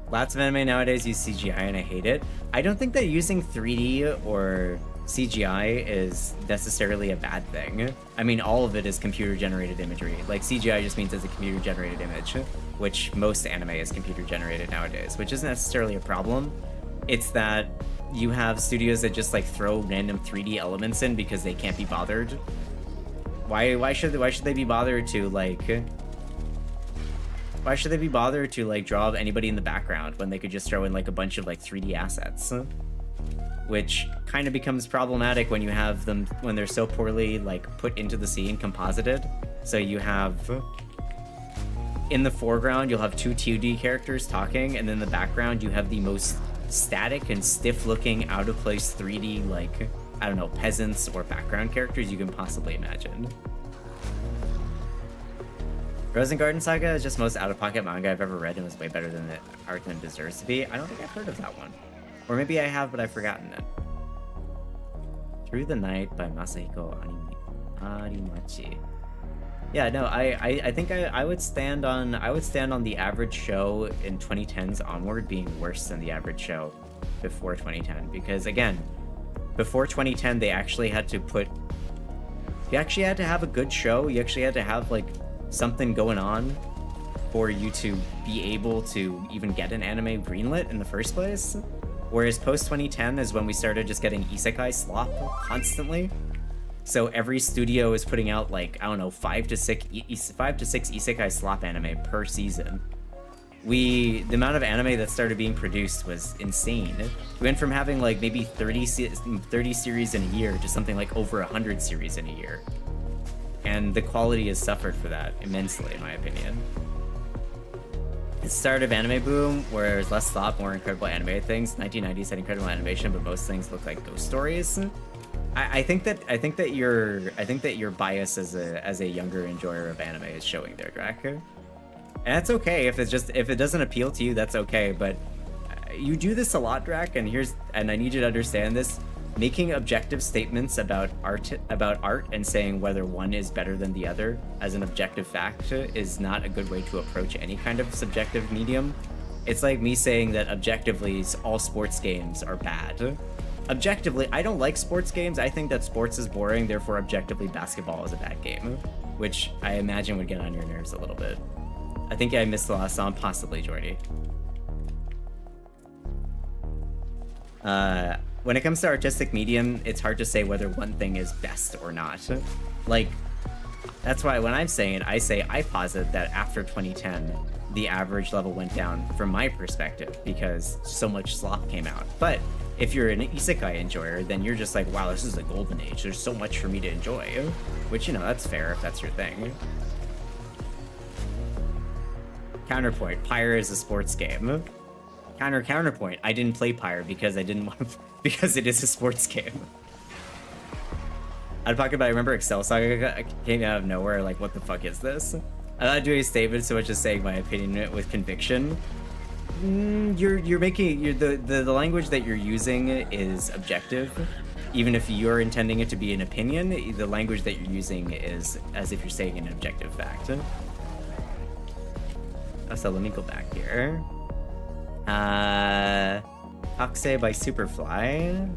Lots of anime nowadays use CGI and I hate it. I don't think that using 3D or CGI is necessarily a bad thing. I mean, all of it is computer-generated imagery. Like, CGI just means it's a computer-generated image, which most anime is computer-generated nowadays, which isn't necessarily a problem. It's that you have studios that just like throw random 3D elements in because they can't be bothered. Why should they be bothered to like... Why should they be bothered to like draw anybody in the background when they could just throw in like a bunch of like 3D assets? Which kind of becomes problematic when you have them, when they're so poorly like put into the scene, composited. So you have, in the foreground, you'll have 2 2D characters talking, and then in the background you have the most static and stiff looking, out of place 3D, like, I don't know, peasants or background characters you can possibly imagine. Rose and Garden Saga is just the most out-of-pocket manga I've ever read and was way better than the art than it deserves to be. I don't think I've heard of that one. Or maybe I have, but I've forgotten it. Through the Night by Masahiko Arimachi. Yeah, no, I think I would stand on the average show in 2010s onward being worse than the average show before 2010, because again, before 2010 they actually had to put, you actually had to have a good show, you actually had to have like something going on for you to be able to even get an anime greenlit in the first place. Whereas post 2010 is when we started just getting isekai slop constantly. So every studio is putting out like, I don't know, 5 to 6 isekai slop anime per season. The amount of anime that started being produced was insane. We went from having like maybe 30 series in a year to something like over 100 series in a year. And the quality has suffered for that immensely, in my opinion. The start of anime boom, where there's less slop, more incredible animated things. 1990s had incredible animation, but most things look like ghost stories. I think that your bias as a younger enjoyer of anime is showing there, Drac. And that's okay if it doesn't appeal to you, that's okay. But you do this a lot, Drac, and I need you to understand this. Making objective statements about art and saying whether one is better than the other as an objective fact is not a good way to approach any kind of subjective medium. It's like me saying that objectively all sports games are bad. Objectively, I don't like sports games. I think that sports is boring, therefore objectively basketball is a bad game, which I imagine would get on your nerves a little bit. I think I missed the last song, possibly, Jordy. When it comes to artistic medium, it's hard to say whether one thing is best or not. Like, that's why when I'm saying it, I posit that after 2010, the average level went down from my perspective because so much slop came out. But if you're an isekai enjoyer, then you're just like, wow, this is a golden age. There's so much for me to enjoy. Which, you know, that's fair if that's your thing. Counterpoint, Pyre is a sports game. Counterpoint, I didn't play Pyre because I didn't want to, because it is a sports game. I'm talking about, I remember Excel Saga came out of nowhere, like, what the fuck is this? I'm not doing a statement so much as saying my opinion with conviction. You're making, the language that you're using is objective. Even if you're intending it to be an opinion, the language that you're using is as if you're saying an objective fact. Oh, so let me go back here. Takusei by Superfly.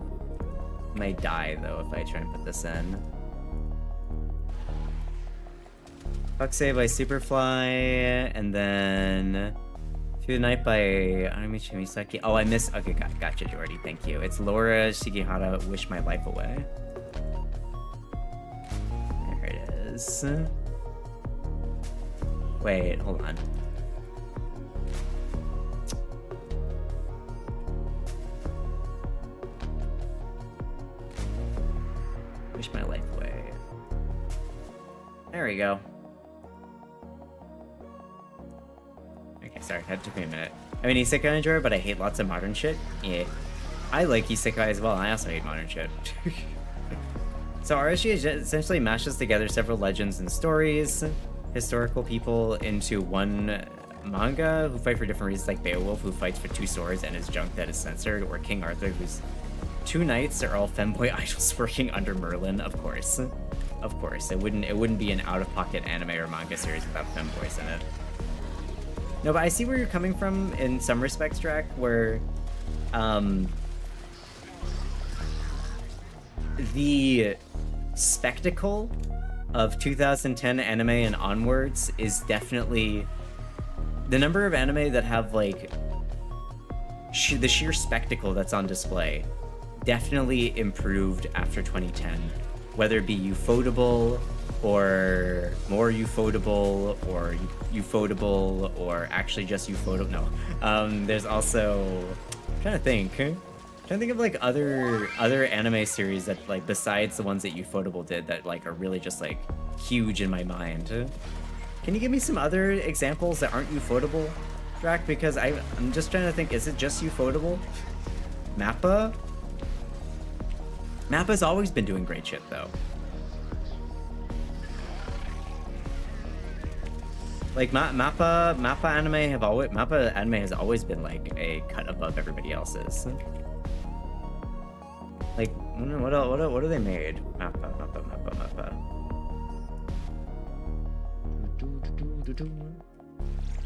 May die though if I try and put this in. Takusei by Superfly, and then Through the Night by Anamichi Misaki. Oh, I missed. Okay, gotcha, Jordy. Thank you. It's Laura Shigehara, Wish My Life Away. There it is. Wait, hold on. Wish My Life Away. There we go. Okay, sorry, that took me a minute. I'm an isekai enjoyer, but I hate lots of modern shit. Yeah. I like isekai as well, and I also hate modern shit. So Arashi essentially mashes together several legends and stories, historical people into one manga who fight for different reasons, like Beowulf, who fights for 2 swords and is junk that is censored, or King Arthur, whose 2 knights are all femboy idols working under Merlin, of course. Of course, it wouldn't be an out-of-pocket anime or manga series without femboys in it. No, but I see where you're coming from in some respects, Drac, where the spectacle of 2010 anime and onwards is definitely the number of anime that have like the sheer spectacle that's on display definitely improved after 2010, whether it be ufotable or more ufotable or ufotable or actually just ufotable. No, there's also, I'm trying to think of like other anime series that, like, besides the ones that ufotable did, that like are really just like huge in my mind. Can you give me some other examples that aren't ufotable, Drac? Because I'm just trying to think, is it just ufotable? Mappa's always been doing great shit though. Like Mappa anime has always been like a cut above everybody else's. Like, what are they made? Mappa.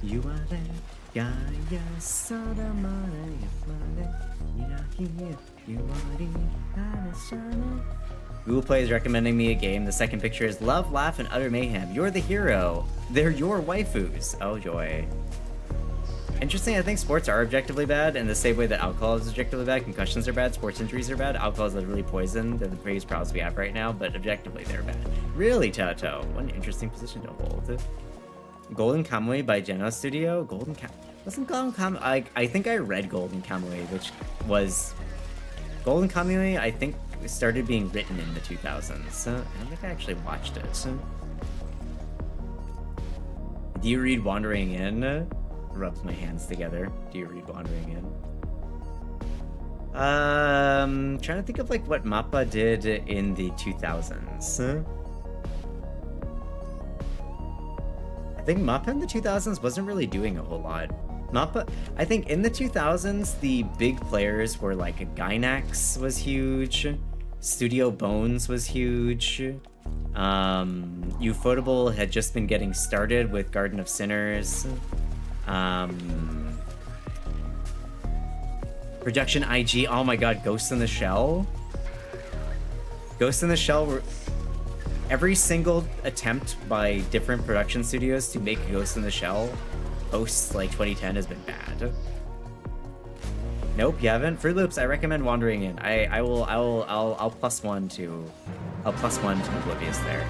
You are there, Gaia Sadamana, you are Google Play is recommending me a game. The second picture is Love, Laugh, and Utter Mayhem. You're the hero. They're your waifus. Oh, joy. Interesting, I think sports are objectively bad, in the same way that alcohol is objectively bad, concussions are bad, sports injuries are bad, alcohol is literally poison. They're the biggest problems we have right now, but objectively they're bad. Really, Toto? What an interesting position to hold. Golden Kamuy by Geno Studio? Wasn't Golden Kamuy... I think I read Golden Kamuy, which was... Golden Kamuy, I think, started being written in the 2000s. I don't think I actually watched it. Do you read Wandering In? Rubs my hands together. Do you read Wandering In? Trying to think of like what Mappa did in the 2000s. I think Mappa in the 2000s wasn't really doing a whole lot. Mappa, I think in the 2000s, the big players were like Gainax was huge, Studio Bones was huge, Ufotable had just been getting started with Garden of Sinners, Production IG, oh my god, Ghost in the Shell? Ghost in the Shell were... Every single attempt by different production studios to make Ghost in the Shell post like 2010 has been bad. Nope, you haven't. Fruit Loops, I recommend Wandering In. I'll plus one to Oblivious there.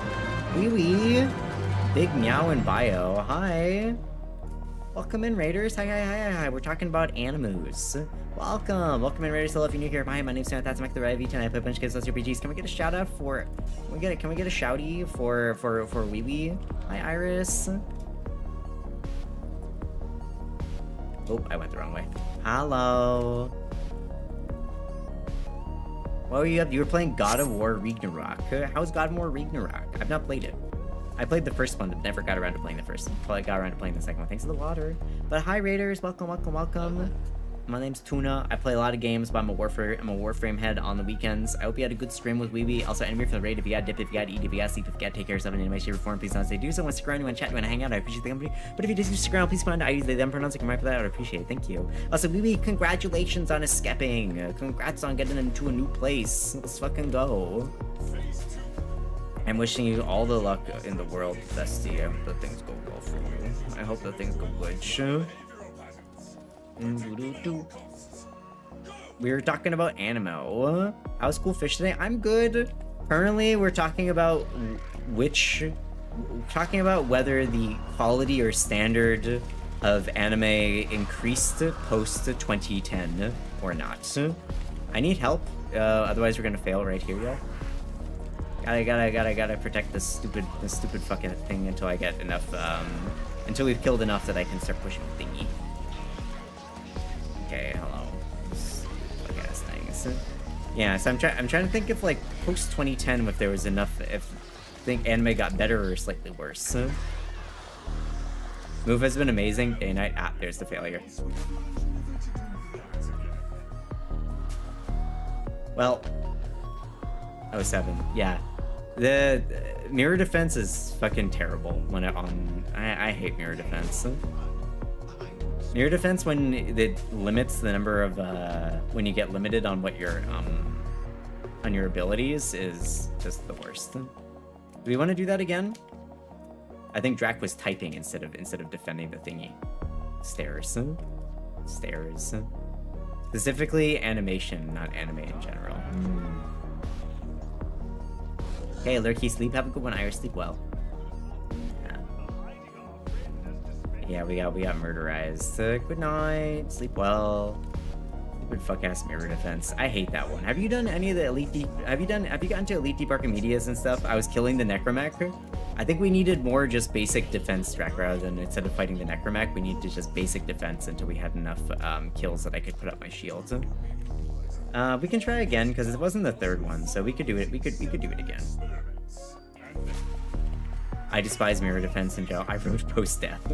Wee wee. Big Meow and Bio. Hi. Welcome in, Raiders. Hi. We're talking about animus. Welcome in, Raiders. Hello, if you're new here. Hi, my name's Sam. That's Mike the Right V10. I play a bunch of kids, RPGs. Can we get a shout out for? Can we get a shouty for Wee Wee? Hi, Iris. Oh, I went the wrong way. Hello. What were you up? You were playing God of War Ragnarok. How's God of War Ragnarok? I've not played it. I played the first one, but never got around to playing the first one. Probably got around to playing the second one. Thanks for the water. But hi, Raiders. Welcome. My name's Tuna. I play a lot of games, but I'm a Warframe head on the weekends. I hope you had a good stream with Weeby. Also, enemy for the raid. If you got dip, if you got eat, if you got sleep, if you got take care of something in any way, shape, or form, please don't say do so. Want to stick around, you want to chat, you want to hang out, I appreciate the company. But if you just stick around, please find I use they them pronouns. I can write for that. I would appreciate it. Thank you. Also, Weeby, congratulations on escaping. Congrats on getting into a new place. Let's fucking go. I'm wishing you all the luck in the world, Bestie. I hope that things go well for you. I hope that things go good. We were talking about animo. How's Cool Fish today? I'm good. Currently, we're talking about whether the quality or standard of anime increased post 2010 or not. I need help. Otherwise, we're gonna fail right here, y'all. Gotta protect this stupid fucking thing until I get enough. Until we've killed enough that I can start pushing the thingy. Okay, hello. Fuck-ass things. Yeah, so I'm trying to think if like post 2010 if there was enough, if anime got better or slightly worse. Move has been amazing. Day night. Ah, there's the failure. Well, 07. Yeah, the mirror defense is fucking terrible when it on. I hate mirror defense. Mirror defense when it limits the number of when you get limited on what your on your abilities is just the worst. Do we want to do that again? I think Drac was typing instead of defending the thingy. Stairs. Specifically animation, not anime in general. Hey, Lurky, sleep. Have a good one, Iris. Sleep well. Yeah, we got murderized. Good night. Sleep well. Stupid fuck ass mirror defense. I hate that one. Have you done any of the elite deep? Have you gotten to elite deep Archimedes and stuff? I was killing the necromech. I think we needed more just basic defense track rather than instead of fighting the necromech, we needed just basic defense until we had enough kills that I could put up my shields. We can try again because it wasn't the third one, so we could do it. We could do it again. I despise mirror defense in general. I wrote post death.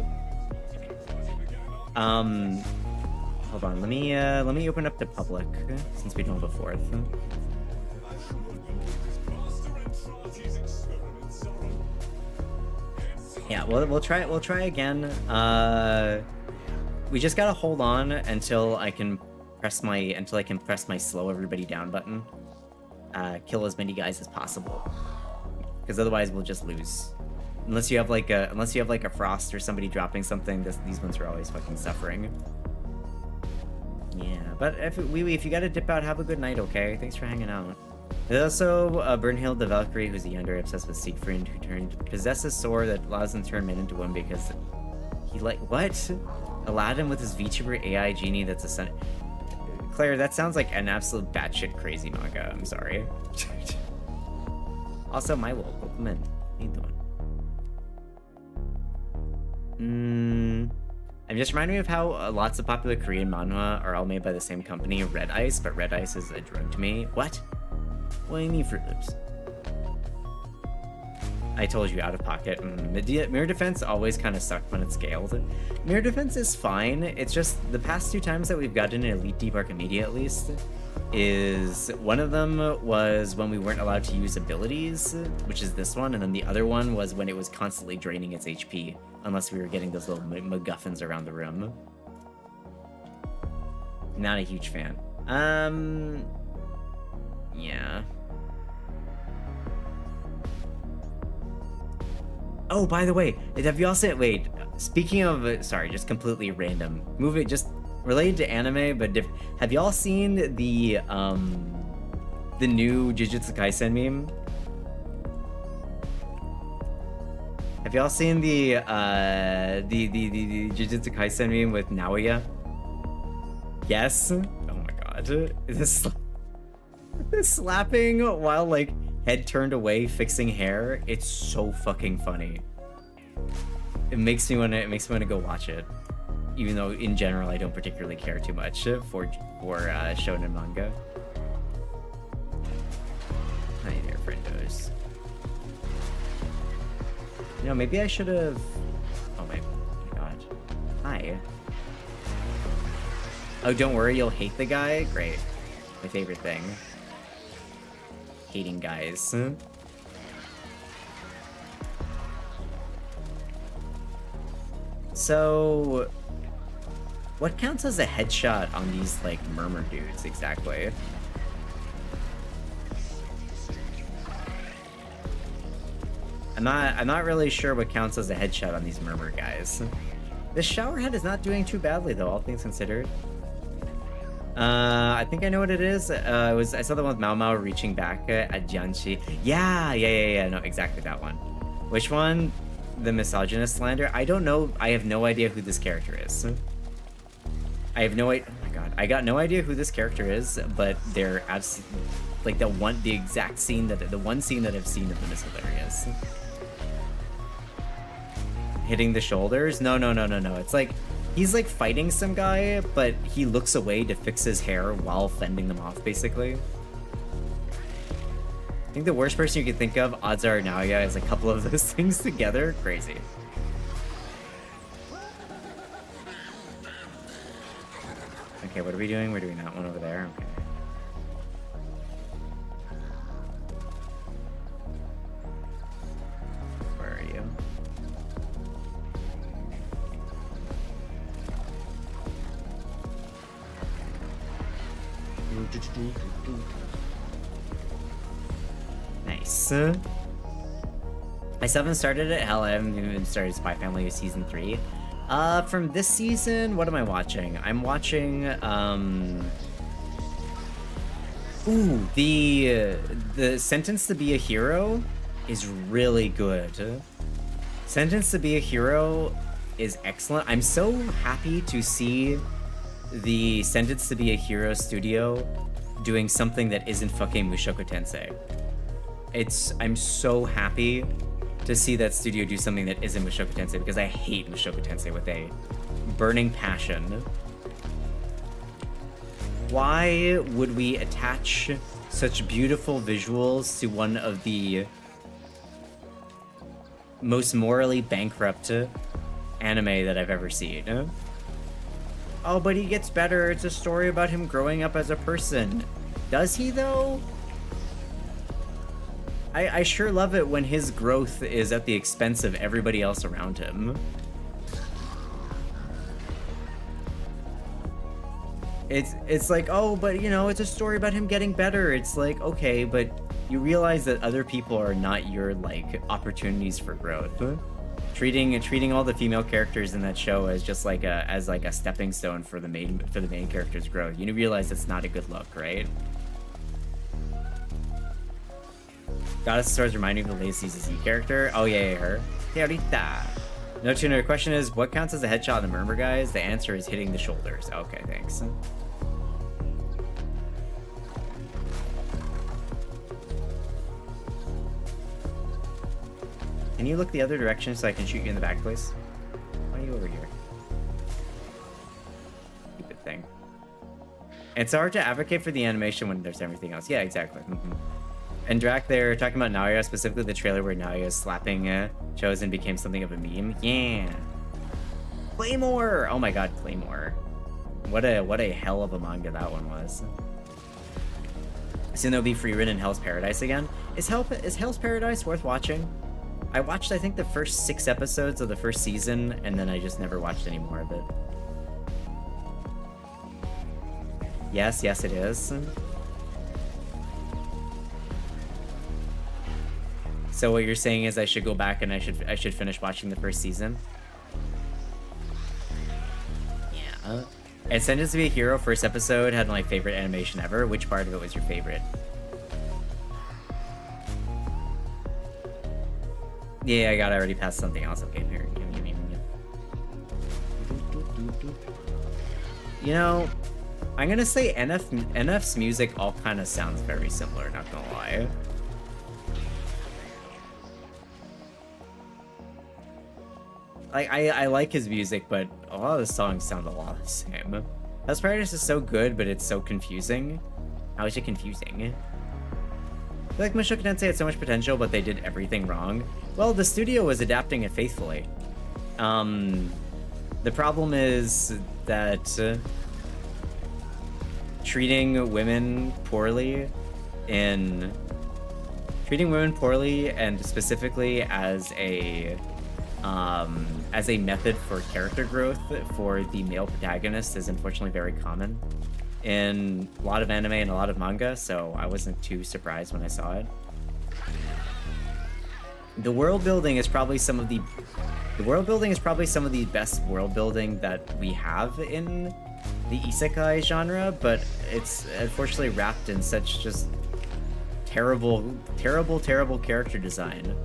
Hold on. Let me open up the public since we don't have a fourth. Yeah, we'll try again. We just gotta hold on until I can press my slow everybody down button. Kill as many guys as possible, because otherwise we'll just lose. Unless you have like a frost or somebody dropping something, these ones are always fucking suffering. Yeah, but if you gotta dip out, have a good night, okay? Thanks for hanging out. There's also Bernhild the Valkyrie, who's a Yonder obsessed with Siegfried, who possesses sword that allows him to turn men into one because he what? Aladdin with his VTuber AI genie that's a son. Claire, that sounds like an absolute batshit crazy manga. I'm sorry. Also, my will compliment. How you doing? I'm just reminding me of how lots of popular Korean manhwa are all made by the same company, Red Ice, but Red Ice is a drug to me. What? What do you mean Fruit Loops? I told you, out of pocket. Mirror Defense always kind of sucked when it's scaled. Mirror Defense is fine. It's just the past 2 times that we've gotten an Elite Deep Archimedia at least, is one of them was when we weren't allowed to use abilities, which is this one, and then the other one was when it was constantly draining its HP, unless we were getting those little MacGuffins around the room. Not a huge fan. Yeah. Oh, by the way, have you all seen, wait, speaking of, sorry, just completely random, movie, just related to anime, but have y'all seen the new Jujutsu Kaisen meme? Have y'all seen the Jujutsu Kaisen meme with Naoya? Yes? Oh my god. This slapping while, like, head turned away, fixing hair. It's so fucking funny. It makes me wanna go watch it, even though in general I don't particularly care too much for shonen manga. Hi there, friendos. You know, maybe I should have. Oh my god. Hi. Oh, don't worry, you'll hate the guy. Great. My favorite thing. Hating guys. So, what counts as a headshot on these, like, murmur dudes exactly? I'm not really sure what counts as a headshot on these murmur guys. This shower head is not doing too badly though, all things considered. I think I know what it is. I saw the one with Mao Mao reaching back at Jianxi. Yeah, no, exactly that one. Which one? The misogynist slander? I don't know. I have no idea who this character is. I have no idea. Oh my god, I got no idea who this character is, but they're absolutely like the one scene that I've seen of them is hilarious. Hitting the shoulders? No. It's like he's like fighting some guy, but he looks away to fix his hair while fending them off, basically. I think the worst person you could think of, odds are Naoya, is a couple of those things together. Crazy. Okay, what are we doing? We're doing that one over there. Okay. Where are you? Nice. I still haven't started it. Hell, I haven't even started Spy Family Season 3. From this season, what am I watching? I'm watching, ooh, the Sentence to Be a Hero is really good. Sentence to Be a Hero is excellent. I'm so happy to see the Sentence to Be a Hero studio doing something that isn't fucking Mushoku Tensei. I'm so happy to see that studio do something that isn't Mushoku Tensei, because I hate Mushoku Tensei with a burning passion. Why would we attach such beautiful visuals to one of the most morally bankrupt anime that I've ever seen? Oh, but he gets better. It's a story about him growing up as a person. Does he, though? I sure love it when his growth is at the expense of everybody else around him. It's like, oh, but you know, it's a story about him getting better. It's like, okay, but you realize that other people are not your like opportunities for growth. Treating all the female characters in that show as just like a stepping stone for the main character's growth. You realize it's not a good look, right? Goddess Swords remind me of the latest CCC character. Oh yeah, her. Teorita. No tuner. Question is, what counts as a headshot in the Murmur guys? The answer is hitting the shoulders. Okay, thanks. Can you look the other direction so I can shoot you in the back, please? Why are you over here? Stupid thing. It's hard to advocate for the animation when there's everything else. Yeah, exactly. And Drac, they're talking about Naoya, specifically the trailer where Naoya slapping Chosen became something of a meme. Yeah. Claymore! Oh my god, Claymore. What a hell of a manga that one was. Soon there'll be free run in Hell's Paradise again. Is Hell's Paradise worth watching? I watched, I think, the first 6 episodes of the first season, and then I just never watched any more of it. Yes, it is. So what you're saying is I should go back and I should finish watching the first season? Yeah. And Sentence to be a Hero first episode had my favorite animation ever. Which part of it was your favorite? Yeah, I got already past something else. Okay, here. You know, I'm gonna say NF's music all kind of sounds very similar, not gonna lie. I like his music, but a lot of the songs sound a lot the same. House Paradise is so good, but it's so confusing. How is it confusing? I feel like Mushoku Tensei had so much potential, but they did everything wrong. Well, the studio was adapting it faithfully. The problem is that treating women poorly and specifically as a method for character growth for the male protagonist is unfortunately very common in a lot of anime and a lot of manga, so I wasn't too surprised when I saw it. The world building is probably some of the best world building that we have in the isekai genre, but it's unfortunately wrapped in such just terrible character design.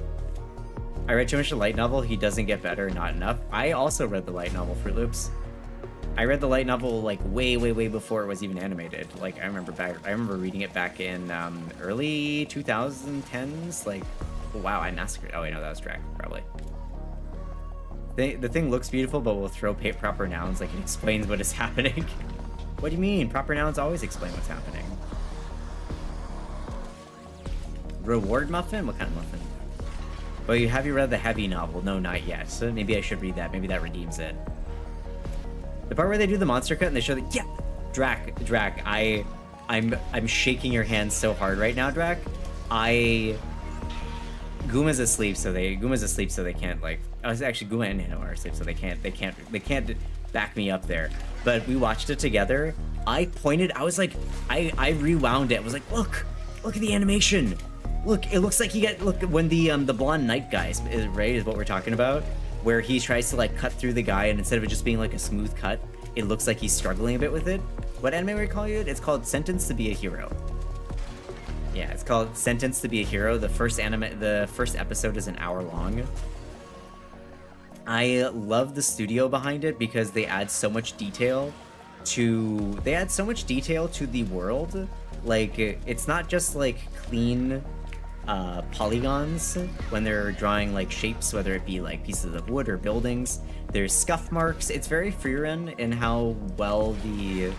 I read too much of the light novel. He doesn't get better, not enough. I also read the light novel, Fruit Loops. I read the light novel like way before it was even animated. Like I remember reading it back in early 2010s. Like, oh, wow, I massacred. Oh wait, no, that was Drac, probably. The thing looks beautiful, but will throw proper nouns like it explains what is happening. What do you mean? Proper nouns always explain what's happening. Reward muffin? What kind of muffin? Well, have you read the heavy novel? No, not yet. So maybe I should read that. Maybe that redeems it. The part where they do the monster cut and they show the Drac, I'm shaking your hand so hard right now, Drac. Guma's asleep, so they can't like. I was actually Guma and Hino are asleep, so they can't back me up there. But we watched it together. I was like, I rewound it. I was like, look at the animation. Look, it looks like when the blonde knight guy is right, is what we're talking about, where he tries to like cut through the guy, and instead of it just being like a smooth cut, it looks like he's struggling a bit with it. What anime would call it? It's called Sentence to be a Hero. Yeah, it's called Sentence to be a Hero. The first episode is an hour long. I love the studio behind it because they add so much detail to the world. Like, it's not just like clean polygons when they're drawing like shapes, whether it be like pieces of wood or buildings. There's scuff marks. It's very free-run in how well the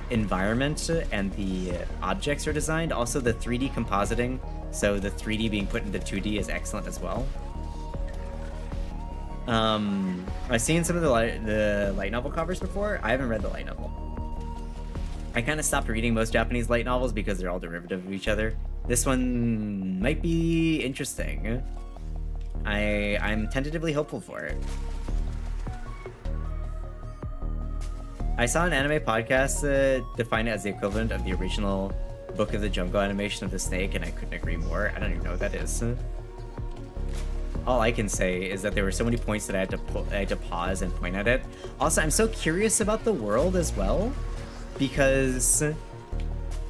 environment and the objects are designed. Also, the 3D compositing, so the 3D being put into 2D is excellent as well. I've seen some of the light novel covers before. I haven't read the light novel. I kind of stopped reading most Japanese light novels because they're all derivative of each other. This one might be interesting. I'm tentatively hopeful for it. I saw an anime podcast define it as the equivalent of the original Book of the Jungle animation of the snake, and I couldn't agree more. I don't even know what that is. All I can say is that there were so many points that I had to pause and point at it. Also, I'm so curious about the world as well, because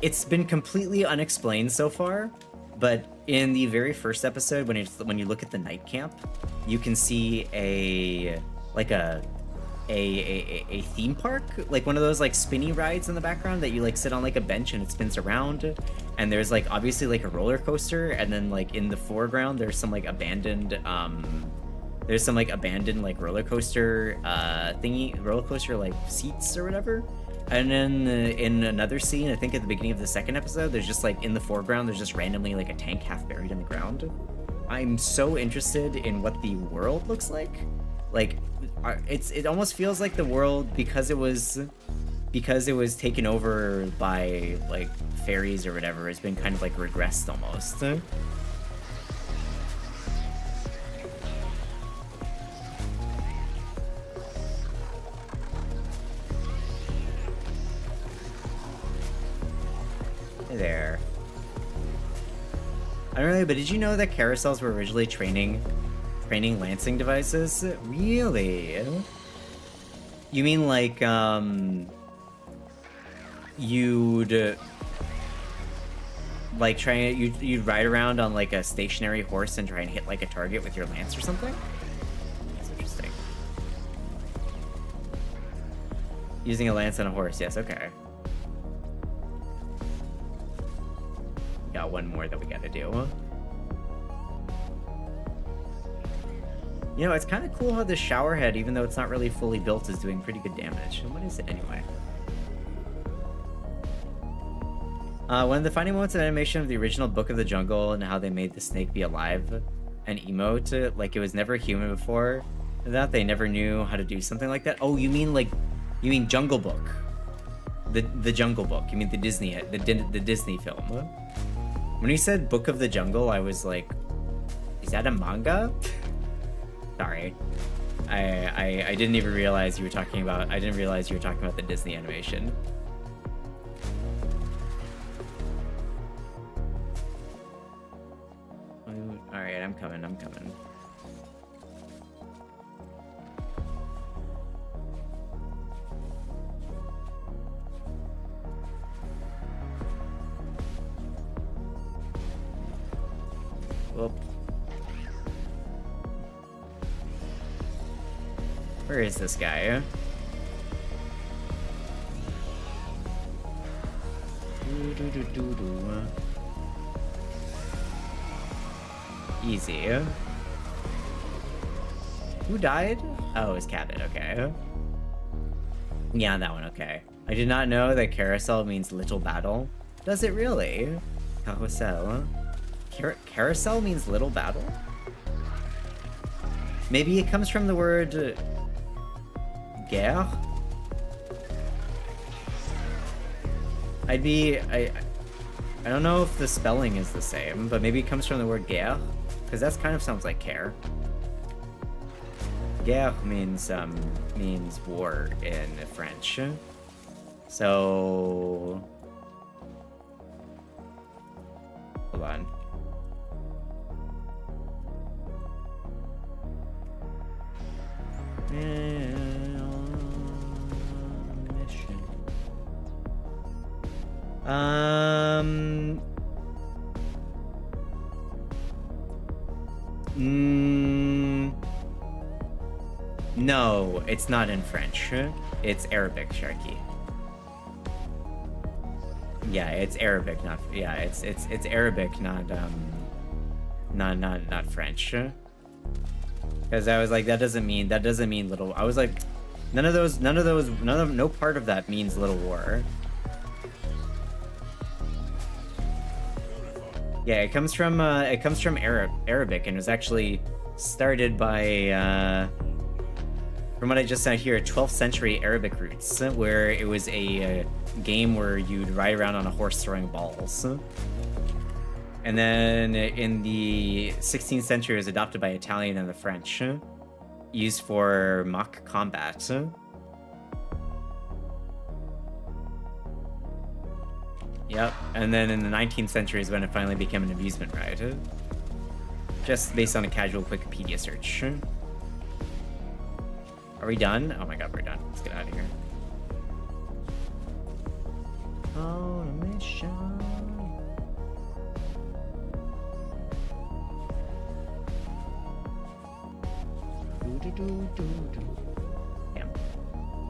it's been completely unexplained so far. But in the very first episode, when you look at the night camp, you can see a theme park, like one of those like spinny rides in the background that you like sit on like a bench and it spins around, and there's like obviously like a roller coaster, and then like in the foreground there's some like abandoned like roller coaster like seats or whatever. And then in another scene, I think at the beginning of the second episode, there's just like in the foreground there's just randomly like a tank half buried in the ground. I'm so interested in what the world looks like. Like, it almost feels like the world, because it was taken over by like fairies or whatever, has been kind of like regressed almost. Hey there. I don't know, but did you know that carousels were originally training lancing devices? Really? You mean like, you'd like you'd ride around on like a stationary horse and try and hit like a target with your lance or something? That's interesting. Using a lance on a horse, yes, okay. Got one more that we gotta do. You know, it's kind of cool how the shower head, even though it's not really fully built, is doing pretty good damage. What is it anyway? One of the funny moments of animation of the original Book of the Jungle and how they made the snake be alive and emote like it was never human before. That they never knew how to do something like that. Oh, you mean Jungle Book? The Jungle Book? You mean the Disney film? When you said Book of the Jungle, I was like, is that a manga? Sorry, I didn't even realize you were talking about. I didn't realize you were talking about the Disney animation. All right, I'm coming. Whoop. Where is this guy? Easy. Who died? Oh, it was Cabot, okay. Yeah, that one, okay. I did not know that carousel means little battle. Does it really? Carousel. Carousel means little battle? Maybe it comes from the word guerre? I don't know if the spelling is the same, but maybe it comes from the word guerre, because that kind of sounds like care. Guerre means war in French. So hold on. Mission. No, it's not in French. It's Arabic, Sharky. Yeah, it's Arabic, not it's Arabic, not French. Because I was like, that doesn't mean little. I was like, no part of that means little war. Yeah, it comes from Arabic, and it was actually started by from what I just said here, 12th century Arabic roots, where it was a game where you'd ride around on a horse throwing balls. And then in the 16th century, it was adopted by Italian and the French, used for mock combat. Yep, and then in the 19th century is when it finally became an amusement ride. Just based on a casual Wikipedia search. Are we done? Oh my god, we're done. Let's get out of here. On a mission. Damn.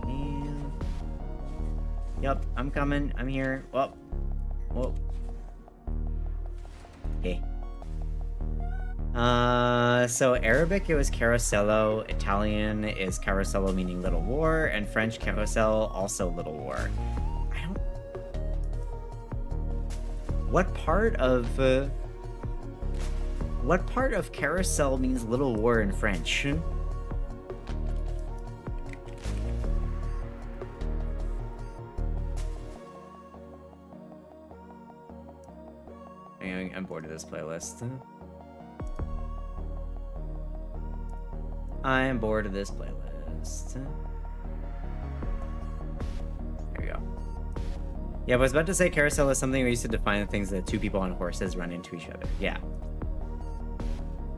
Man. Yep, I'm coming. I'm here. Whoa. Whoa. Okay. So Arabic it was Carosello, Italian is Carosello meaning little war, and French Carousel also little war. I don't... What part of carousel means little war in French? I'm bored of this playlist. I'm bored of this playlist. There we go. Yeah, I was about to say carousel is something we used to define the things that two people on horses run into each other. Yeah.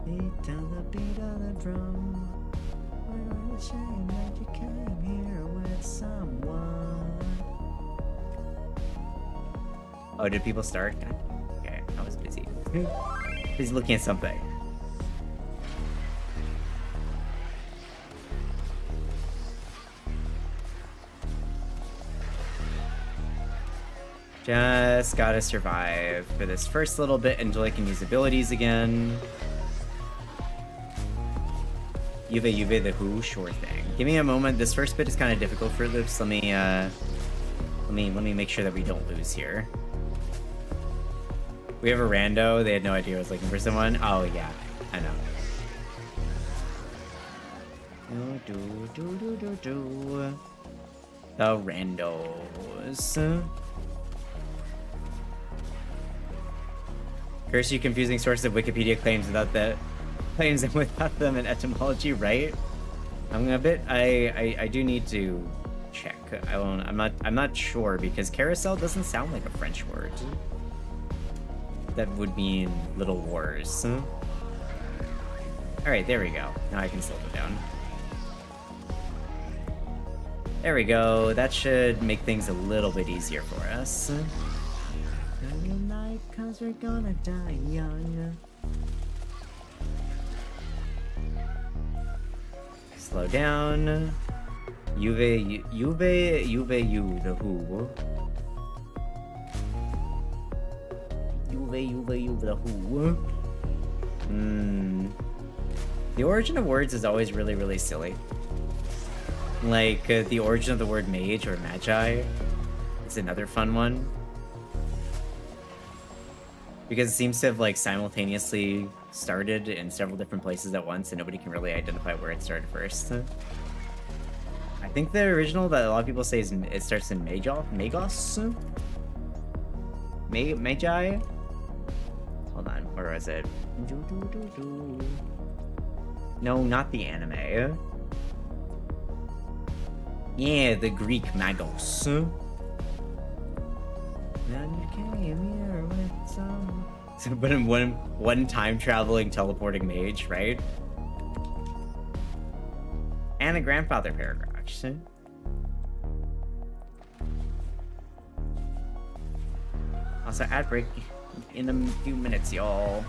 Beat on the beat of the drum. We're ashamed that you came here with someone. Oh, did people start? Okay, I was busy. Busy looking at something. Just gotta survive for this first little bit until I can use abilities again. Juve the who? Sure thing. Give me a moment. This first bit is kind of difficult for loops. Let me make sure that we don't lose here. We have a rando. They had no idea I was looking for someone. Oh yeah, I know. The randos. Curse you confusing sources of Wikipedia claims without them in etymology, right? I'm a bit I do need to check. I'm not sure because carousel doesn't sound like a French word. That would mean little wars. Alright, there we go. Now I can slow it down. There we go. That should make things a little bit easier for us. Cause we're gonna die young. Slow down. You the who. You the who. The origin of words is always really, really silly. Like, the origin of the word mage or magi is another fun one. Because it seems to have, like, simultaneously started in several different places at once, and nobody can really identify where it started first. I think the original that a lot of people say is it starts in Magos? Magi? Hold on, where was it? No, not the anime. Yeah, the Greek Magos. Then you came here with some... But in one time traveling teleporting mage, right? And a grandfather paragraph. Also, ad break in a few minutes, y'all.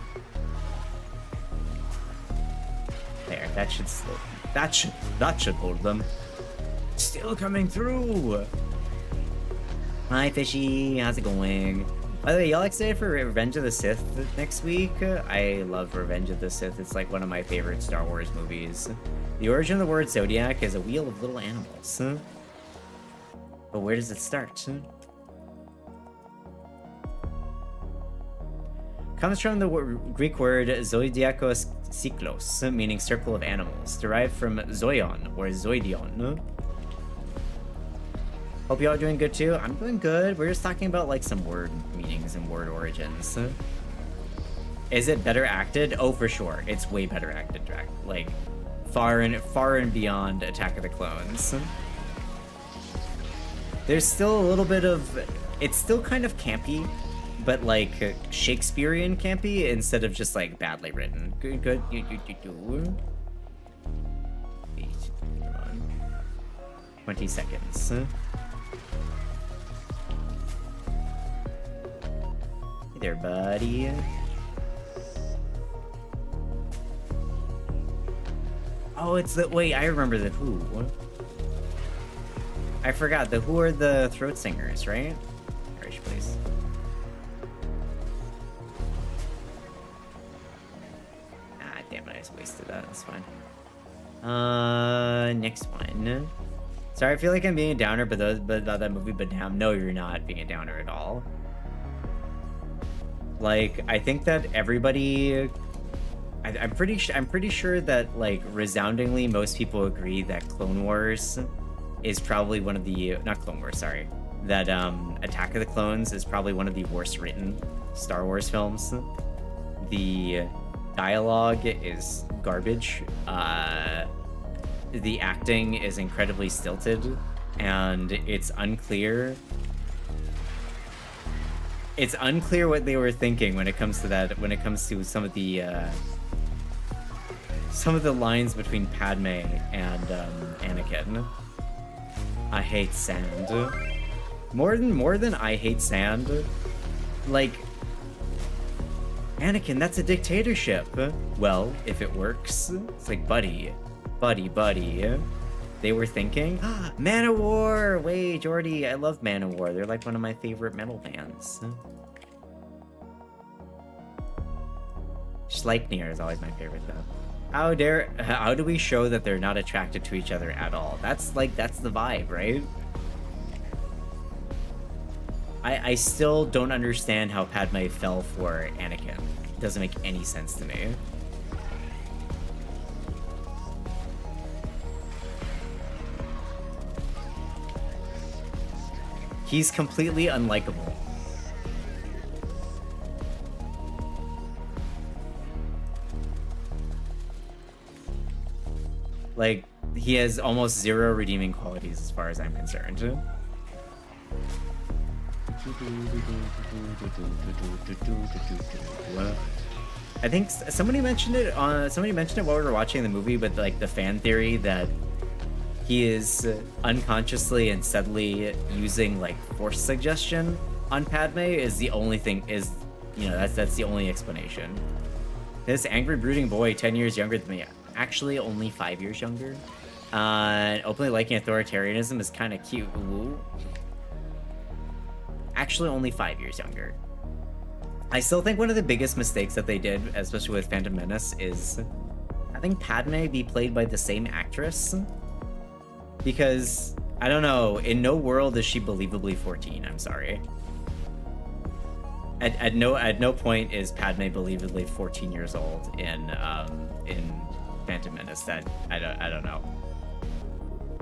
There, that should slow. That should hold them. Still coming through. Hi, Fishy. How's it going? By the way, y'all excited for Revenge of the Sith next week? I love Revenge of the Sith. It's like one of my favorite Star Wars movies. The origin of the word zodiac is a wheel of little animals. But where does it start? Comes from the Greek word zodiakos cyclos, meaning circle of animals, derived from zoion or zoidion. Hope y'all are doing good too. I'm doing good. We're just talking about like some word meanings and word origins. Is it better acted? Oh, for sure. It's way better acted, like far and beyond Attack of the Clones. There's still a little bit of, it's still kind of campy, but like Shakespearean campy instead of just like badly written. Good. Hold on. 20 seconds. Hey there, buddy. Oh, it's the, wait, I remember the Who. I forgot, the Who are the throat singers, right? Perish, please. Ah, damn it, I just wasted that, that's fine. Next one. Sorry, I feel like I'm being a downer, but about that movie, but damn, no, you're not being a downer at all. Like, I think that everybody... I'm pretty sure that, like, resoundingly most people agree that Clone Wars is probably one of the... Not Clone Wars, sorry. That, Attack of the Clones is probably one of the worst written Star Wars films. The dialogue is garbage. The acting is incredibly stilted, and it's unclear... It's unclear what they were thinking when it comes to that, when it comes to some of the lines between Padme and Anakin. I hate sand. More than I hate sand. Like, Anakin, that's a dictatorship. Well, if it works. It's like, buddy. They were thinking, Manowar! Wait, Jordy, I love Manowar. They're like one of my favorite metal bands. Schleipnir is always my favorite, though. How do we show that they're not attracted to each other at all? That's the vibe, right? I still don't understand how Padme fell for Anakin. It doesn't make any sense to me. He's completely unlikable. Like, he has almost zero redeeming qualities as far as I'm concerned. I think somebody mentioned it while we were watching the movie, but like the fan theory that he is unconsciously and subtly using like force suggestion on Padme is the only thing, that's the only explanation. This angry brooding boy 10 years younger than me, actually only 5 years younger. Openly liking authoritarianism is kind of cute. Ooh. Actually only 5 years younger. I still think one of the biggest mistakes that they did, especially with Phantom Menace, is having Padme be played by the same actress. Because, I don't know, in no world is she believably 14, I'm sorry. At no point is Padme believably 14 years old in Phantom Menace. That I don't know.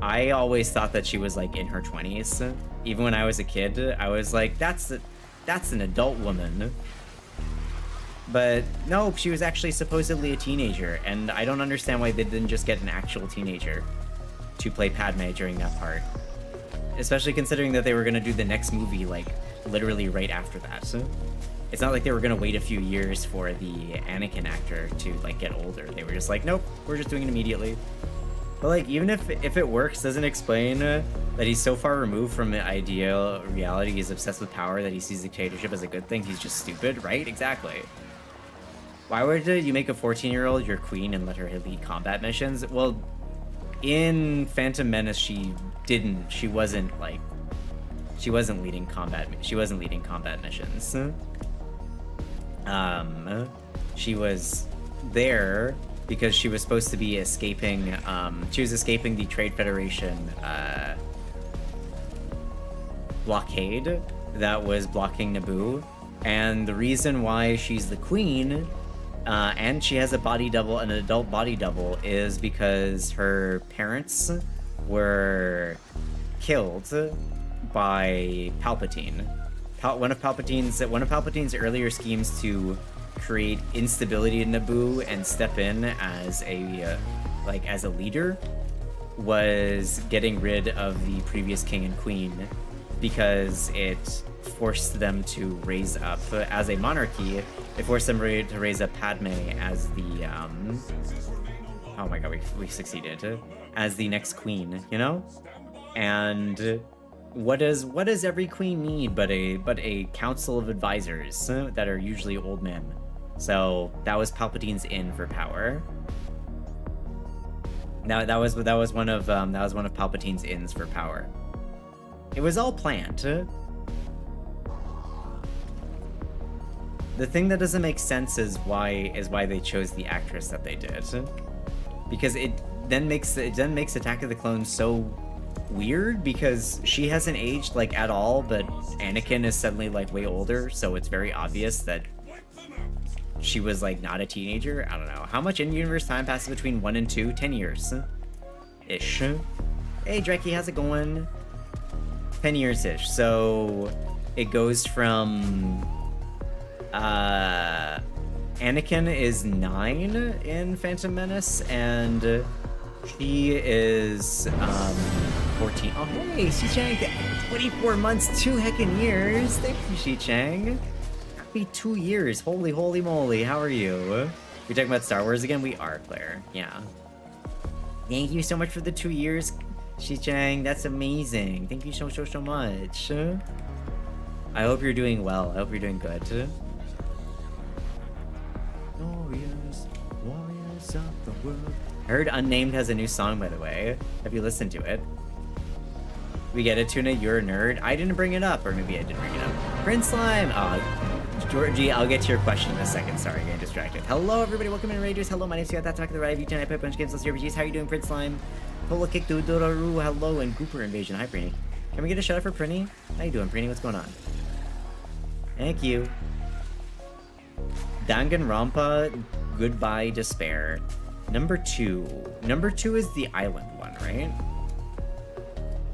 I always thought that she was like in her 20s. Even when I was a kid, I was like, that's an adult woman. But no, she was actually supposedly a teenager, and I don't understand why they didn't just get an actual teenager to play Padme during that part. Especially considering that they were gonna do the next movie like literally right after that. So it's not like they were gonna wait a few years for the Anakin actor to like get older. They were just like, nope, we're just doing it immediately. But like, even if it works, doesn't explain that he's so far removed from the ideal reality, he's obsessed with power, that he sees dictatorship as a good thing. He's just stupid, right? Exactly. Why would you make a 14-year-old your queen and let her lead combat missions? Well, in Phantom Menace, she wasn't leading combat missions. She was there because she was supposed to be escaping, she was escaping the Trade Federation blockade that was blocking Naboo. And the reason why she's the queen, and she has a body double, an adult body double, is because her parents were killed by Palpatine. One of Palpatine's earlier schemes to create instability in Naboo and step in as a as a leader was getting rid of the previous king and queen, because it forced them to raise up as a monarchy. It forced them to raise up Padme as the oh my god, we succeeded, as the next queen, you know? And what does every queen need but a council of advisors that are usually old men? So that was Palpatine's in for power. Now that was one of Palpatine's ins for power. It was all planned. The thing that doesn't make sense is why they chose the actress that they did, because it then makes Attack of the Clones so weird, because she hasn't aged like at all, but Anakin is suddenly like way older, so it's very obvious that she was like not a teenager. I don't know. How much in-universe time passes between 1 and 2? 10 years. Ish. Hey Drekkie, how's it going? 10 years-ish. So it goes from Anakin is 9 in Phantom Menace, and she is 14. Oh hey, Xi-Chang, 24 months, 2 heckin' years. Thank you, Xi-Chang. Happy 2 years. Holy moly, how are you? We talking about Star Wars again? We are, Claire. Yeah. Thank you so much for the 2 years, Xi-Chang. That's amazing. Thank you so much. I hope you're doing well. I hope you're doing good. Warriors of the world. I heard Unnamed has a new song, by the way. Have you listened to it? We get it, Tuna. You're a nerd. I didn't bring it up, or maybe I did bring it up. Prince Slime. Georgie, I'll get to your question in a second. Sorry, getting distracted. Hello, everybody. Welcome in, Ragers. Hello, my name's Scott. That's Talk to the Right. You I play a bunch of games. Let's RPGs. How are you doing, Prince Slime? Pola Kick Dodoru. Hello, and Gooper Invasion. Hi, Prini. Can we get a shout out for Prini? How you doing, Prini? What's going on? Thank you. Danganronpa, Goodbye Despair. Number 2. Number 2 is the island one, right?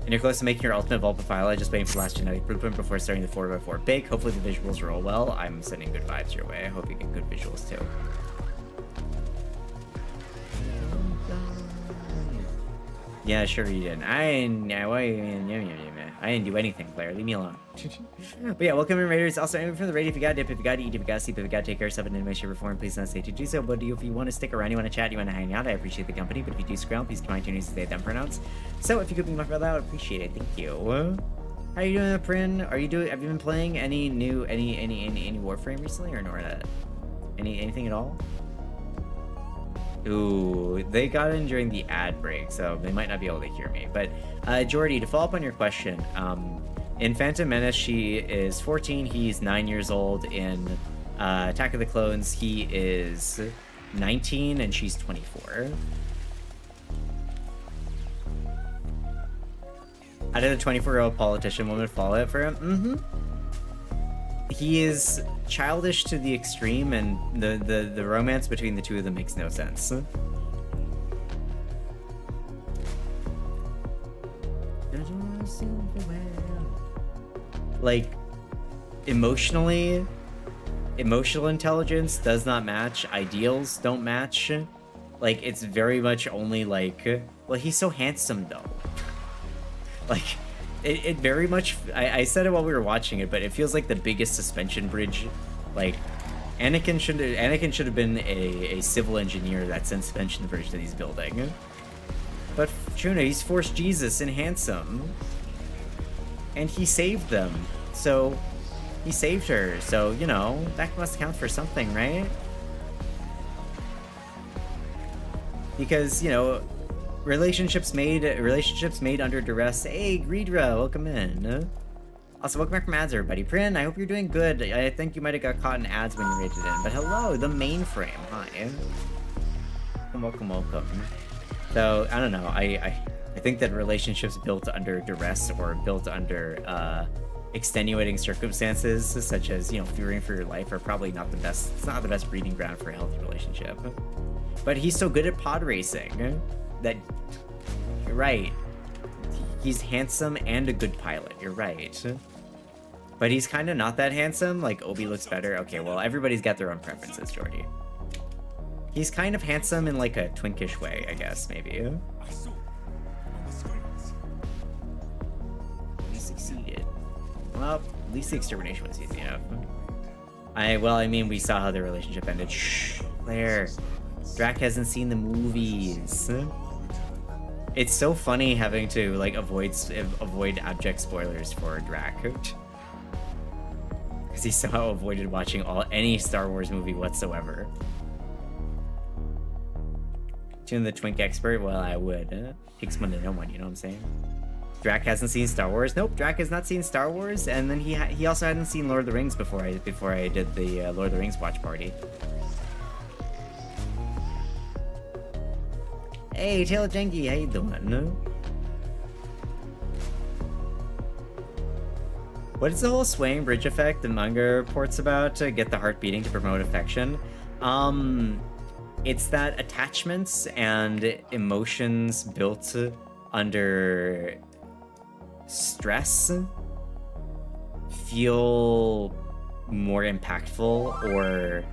And you're close to making your ultimate Vulpa file. I just waiting for the last genetic blueprint before starting the 4x4 bake. Hopefully the visuals roll well. I'm sending good vibes your way. I hope you get good visuals too. Yeah, sure you didn't. I didn't do anything, Claire. Leave me alone. But yeah, welcome in, Raiders. Also, aiming from the radio. If you got dip, if you got to eat, if you got to sleep, if you got to take care of yourself in any way, shape, or form, please don't hesitate to do so. But if you want to stick around, you want to chat, you want to hang out, I appreciate the company. But if you do scroll, please keep my tunes to stay them pronouns. So if you could be my brother, I would appreciate it. Thank you. How you doing, Prin? Have you been playing any new any Warframe recently, or Nora? Anything at all? Ooh, they got in during the ad break, so they might not be able to hear me. But Jordy, to follow up on your question, in Phantom Menace, she is 14. He's 9 years old. In Attack of the Clones, he is 19, and she's 24. How did a 24-year-old politician woman fall out for him? Mm-hmm. He is childish to the extreme, and the romance between the two of them makes no sense. Like, emotional intelligence does not match, ideals don't match. Like, it's very much only like, well, he's so handsome though. Like, it very much, I said it while we were watching it, but it feels like the biggest suspension bridge. Like, Anakin should have been a civil engineer that sent suspension bridge that he's building. But Truna, he's Force Jesus and handsome. And he saved them. So, he saved her. So, you know, that must count for something, right? Because, you know, relationships made under duress. Hey, Greedra, welcome in. Also, welcome back from ads, everybody. Prin, I hope you're doing good. I think you might have got caught in ads when you rated in. But hello, the mainframe. Hi. Welcome. So, I don't know. I think that relationships built under duress or built under extenuating circumstances, such as, you know, fearing for your life, are probably not the best. It's not the best breeding ground for a healthy relationship. But he's so good at pod racing that you're right. He's handsome and a good pilot. You're right. But he's kind of not that handsome. Like, Obi looks better. Okay, well, everybody's got their own preferences, Jordy. He's kind of handsome in, like, a twinkish way, I guess, maybe. He succeeded. Well, at least the extermination was easy enough. I mean, we saw how their relationship ended. Shh, Claire. Drac hasn't seen the movies. It's so funny having to, like, avoid abject spoilers for Drac. Because he somehow avoided watching any Star Wars movie whatsoever. Tune the Twink expert? Well, I would. Takes one to know one, you know what I'm saying? Drac hasn't seen Star Wars? Nope, Drac has not seen Star Wars, and then he also hadn't seen Lord of the Rings before I did the Lord of the Rings watch party. Hey, Taylor Jenky, how you doing? What is the whole swaying bridge effect the manga reports about to get the heart beating to promote affection? It's that attachments and emotions built under stress feel more impactful, or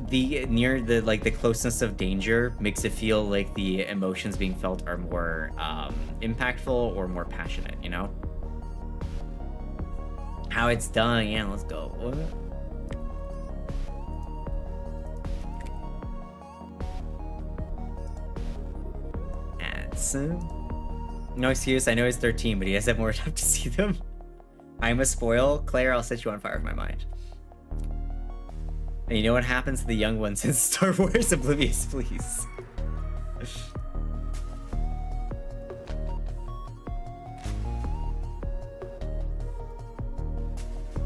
the closeness of danger makes it feel like the emotions being felt are more impactful or more passionate, you know? How it's done, yeah, let's go. Ads. No excuse, I know he's 13, but he has to have more time to see them. I'm a spoil. Claire, I'll set you on fire with my mind. And you know what happens to the young ones in Star Wars? Oblivious, please.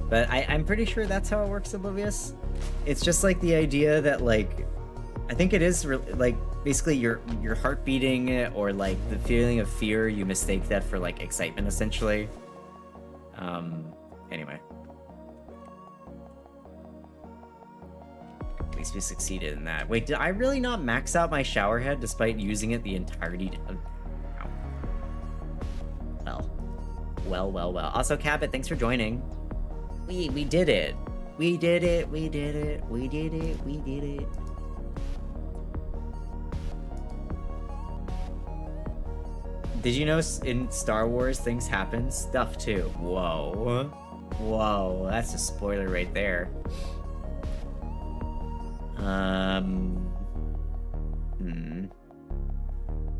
But I'm pretty sure that's how it works, Oblivious. It's just like the idea that, like, I think it is like basically your heart beating, or like the feeling of fear, you mistake that for like excitement, essentially. Anyway. At least we succeeded in that. Wait, did I really not max out my shower head despite using it the entirety of... Well. Also, Cabot, thanks for joining. We did it. We did it. Did you know in Star Wars things happen? Stuff too. Whoa, that's a spoiler right there.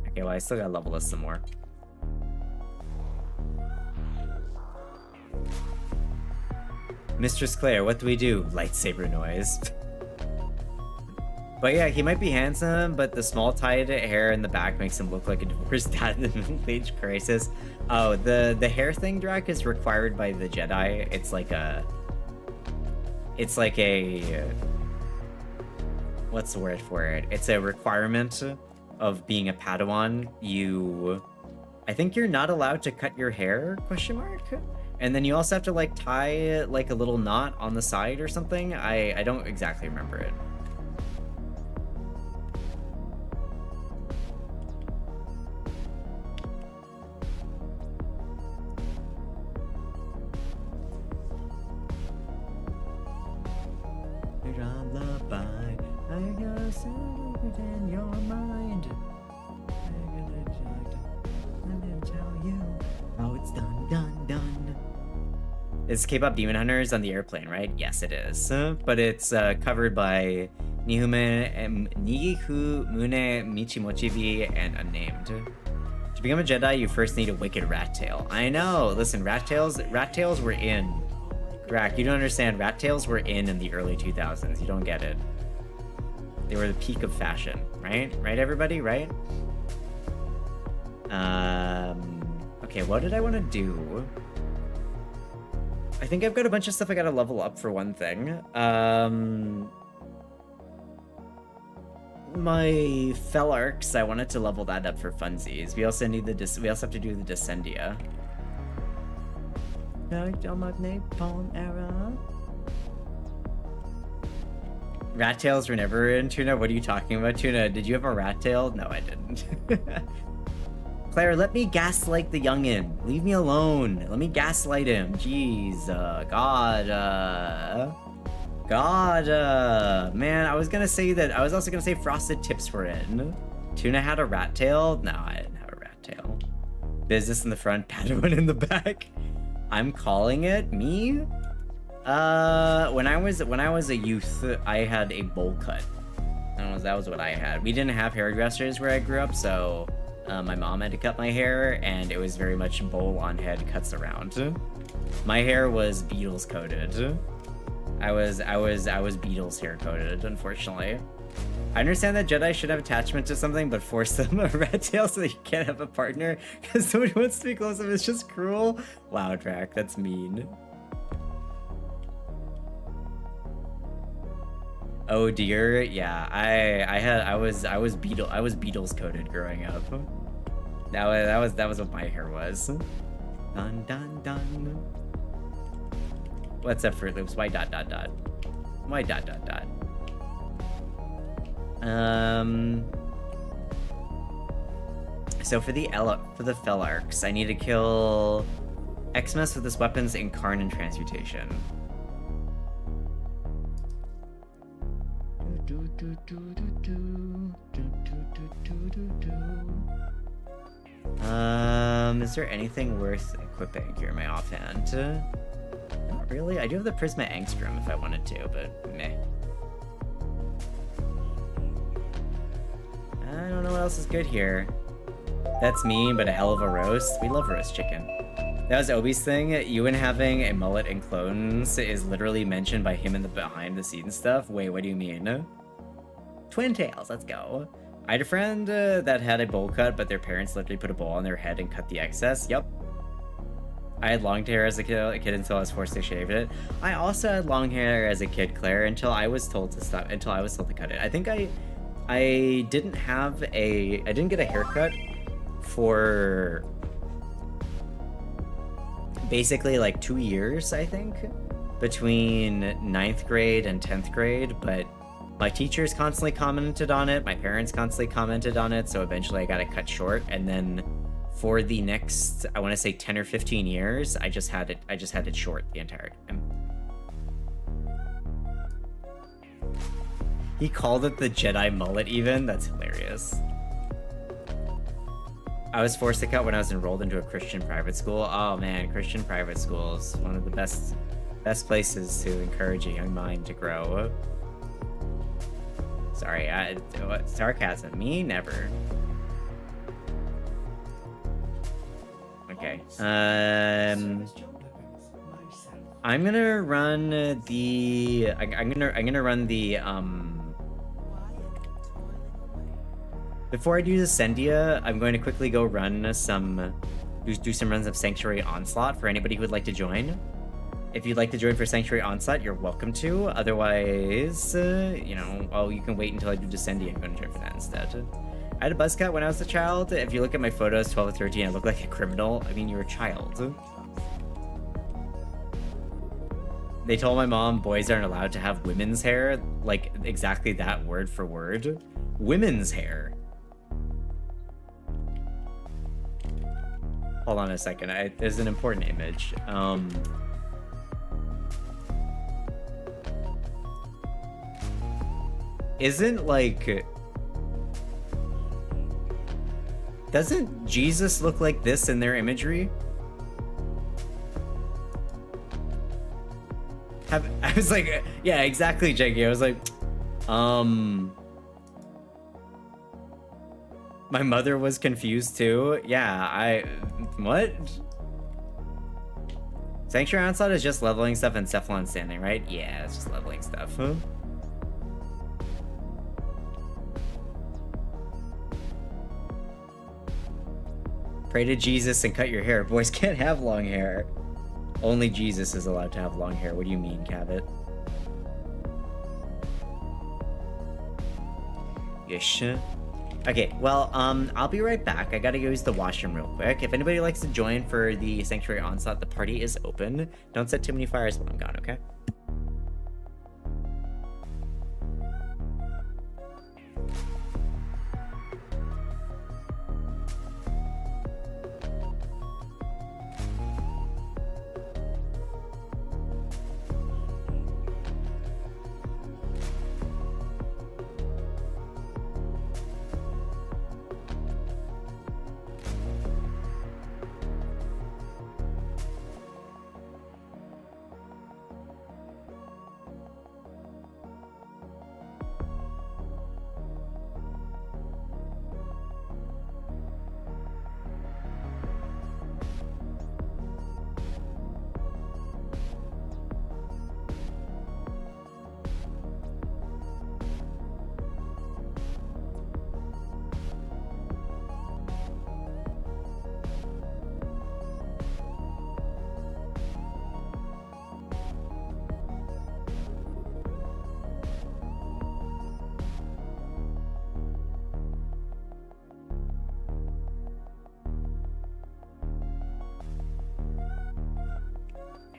Okay, well, I still gotta level this some more. Mistress Claire, what do we do? Lightsaber noise. But yeah, he might be handsome, but the small tied hair in the back makes him look like a divorced dad in the middle-age crisis. Oh, the hair thing, Drac, is required by the Jedi. It's like a... What's the word for it? It's a requirement of being a Padawan. I think you're not allowed to cut your hair, question mark? And then you also have to like tie like a little knot on the side or something. I don't exactly remember it. In your mind. I'm gonna tell you how it's done. It's K-pop Demon Hunters on the airplane, right? Yes, it is. But it's covered by Nihumune Michimochibi and Unnamed. To become a Jedi, you first need a wicked rat tail. I know. Listen, rat tails were in. Drac, you don't understand. Rat tails were in the early 2000s. You don't get it. They were the peak of fashion, right? Right, everybody, right? Okay, what did I want to do? I think I've got a bunch of stuff I gotta level up for one thing. My Fellarks, I wanted to level that up for funsies. We also need we also have to do the Descendia. Napalm era. Rat tails were never in Tuna. What are you talking about, Tuna? Did you have a rat tail? No, I didn't. Claire, let me gaslight the youngin. Leave me alone. Let me gaslight him. Jeez, man, I was gonna say that. I was also gonna say frosted tips were in. Tuna had a rat tail. No, I didn't have a rat tail. Business in the front, Padawan in the back. I'm calling it. Me? When I was a youth, I had a bowl cut. That was what I had. We didn't have hairdressers where I grew up, so my mom had to cut my hair, and it was very much bowl on head, cuts around. My hair was Beatles coated. I was Beatles hair coated, unfortunately. I understand that Jedi should have attachment to something, but force them a rat tail so that you can't have a partner because somebody wants to be close to them. It's just cruel. Wow, Drac, that's mean. Oh dear, yeah. I was Beatles coated growing up. That was what my hair was. Dun dun dun. What's up, Fruit Loops? Why dot dot dot? Why dot dot dot? So for the Felarks, I need to kill Xmas with his weapons, Incarn, and Transmutation. Is there anything worth equipping here in my offhand? Not really. I do have the Prisma Angstrom if I wanted to, but meh. I don't know what else is good here. That's me, but a hell of a roast. We love roast chicken. That was Obi's thing. Ewan having a mullet and clones is literally mentioned by him in the behind the scenes stuff. Wait, what do you mean? Twin tails, let's go. I had a friend that had a bowl cut, but their parents literally put a bowl on their head and cut the excess. Yep. I had long hair as a kid until I was forced to shave it. I also had long hair as a kid, Claire, until I was told to stop, until I was told to cut it. I think I didn't get a haircut for basically like 2 years, I think, between 9th grade and 10th grade, but my teachers constantly commented on it, my parents constantly commented on it, so eventually I got it cut short, and then for the next, I want to say 10 or 15 years, I just had it short the entire time. He called it the Jedi mullet even? That's hilarious. I was forced to cut when I was enrolled into a Christian private school. Oh man, Christian private school is one of the best places to encourage a young mind to grow. Sorry, what sarcasm? Me? Never. Okay. I'm gonna run the. I'm gonna run the. Before I do the Sendia, I'm going to quickly go run do some runs of Sanctuary Onslaught for anybody who would like to join. If you'd like to join for Sanctuary Onslaught, you're welcome to. Otherwise, you know, well, you can wait until I do Descendia and go and join for that instead. I had a buzz cut when I was a child. If you look at my photos, 12 or 13, I look like a criminal. I mean, you're a child. They told my mom boys aren't allowed to have women's hair. Like, exactly that word for word. Women's hair. Hold on a second. There's an important image. Isn't like... Doesn't Jesus look like this in their imagery? I was like, yeah, exactly, Janky. I was like, my mother was confused too. Yeah, what? Sanctuary Onslaught is just leveling stuff and Cephalon standing, right? Yeah, it's just leveling stuff. Huh? Pray to Jesus and cut your hair. Boys can't have long hair. Only Jesus is allowed to have long hair. What do you mean, Cabot? Ish. Okay, well, I'll be right back. I gotta go use the washroom real quick. If anybody likes to join for the Sanctuary Onslaught, the party is open. Don't set too many fires while I'm gone, okay?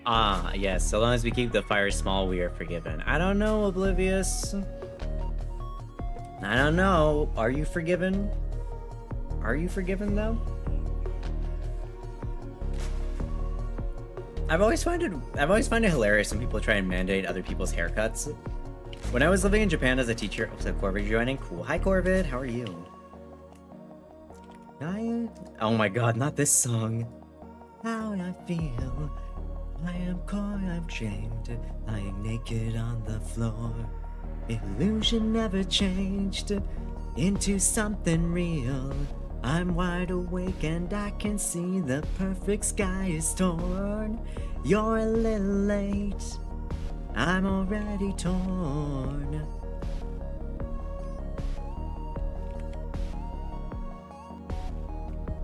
Ah, yes, so long as we keep the fire small, we are forgiven. I don't know, Oblivious. I don't know. Are you forgiven? Are you forgiven, though? I've always found it hilarious when people try and mandate other people's haircuts. When I was living in Japan as a teacher, so Corvid joining. Cool. Hi, Corvid. How are you? Oh my god, not this song. How I feel. I am coy, I'm shamed, lying naked on the floor. Illusion never changed into something real. I'm wide awake and I can see the perfect sky is torn. You're a little late, I'm already torn.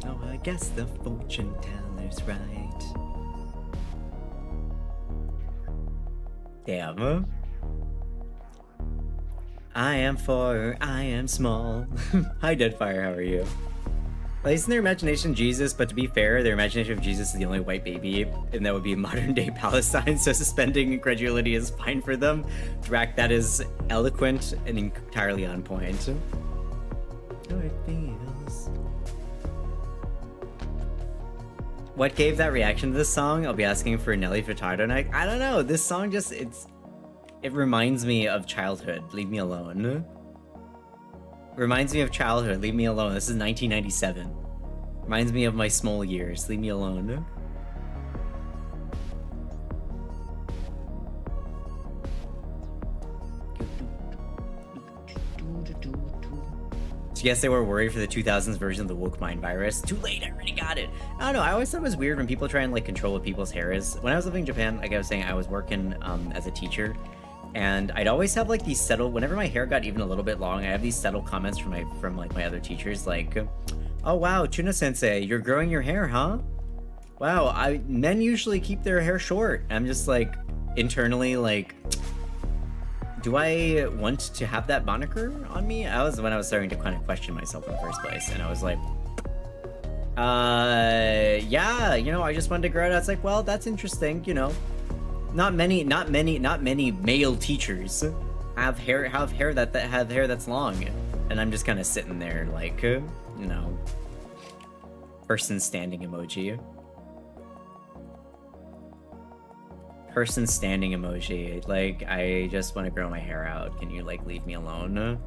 Oh, I guess the fortune teller's right. Damn. I am small. Hi, Deadfire, how are you? Well, isn't their imagination Jesus? But to be fair, their imagination of Jesus is the only white baby, and that would be modern day Palestine, so suspending incredulity is fine for them. Drac, that is eloquent and entirely on point. How it feels. What gave that reaction to this song? I'll be asking for Nelly Furtado night. I don't know, this song just, it reminds me of childhood. Leave me alone. Reminds me of childhood. Leave me alone. This is 1997. Reminds me of my small years. Leave me alone. So yes, they were worried for the 2000s version of the woke mind virus. Too late, I already got it. I don't know, I always thought it was weird when people try and like control what people's hair is. When I was living in Japan, like I was saying, I was working as a teacher, and I'd always have like these subtle, whenever my hair got even a little bit long, I have these subtle comments from like my other teachers, like, oh wow, Tuna Sensei, you're growing your hair, huh? Wow, men usually keep their hair short. I'm just like, internally like, do I want to have that moniker on me? When I was starting to kind of question myself in the first place, and I was like, yeah, you know, I just wanted to grow it out. It's like, well, that's interesting, you know. Not many male teachers have hair that's long, and I'm just kind of sitting there like, you know, person standing emoji. Person standing emoji. Like, I just want to grow my hair out. Can you like leave me alone?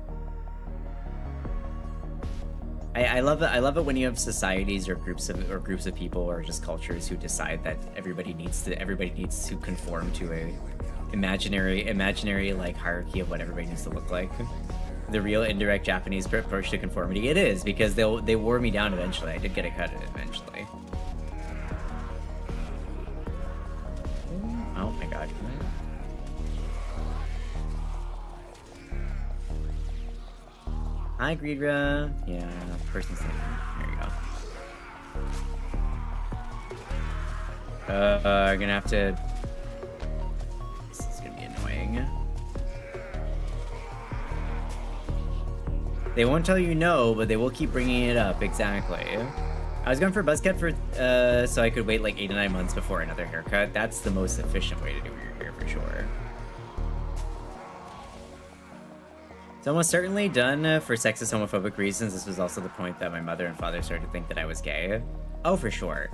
I love it when you have societies or groups of people or just cultures who decide that everybody needs to conform to a imaginary like hierarchy of what everybody needs to look like. The real indirect Japanese approach to conformity. It is, because they wore me down eventually. I did get a cut eventually. Oh my god. Hi, Greedra. Yeah, person's name. There you go. I'm gonna have to... This is gonna be annoying. They won't tell you no, but they will keep bringing it up. Exactly. I was going for Buzzcut for, so I could wait like 8 to 9 months before another haircut. That's the most efficient way to do your hair for sure. It's almost certainly done for sexist, homophobic reasons. This was also the point that my mother and father started to think that I was gay. Oh, for sure.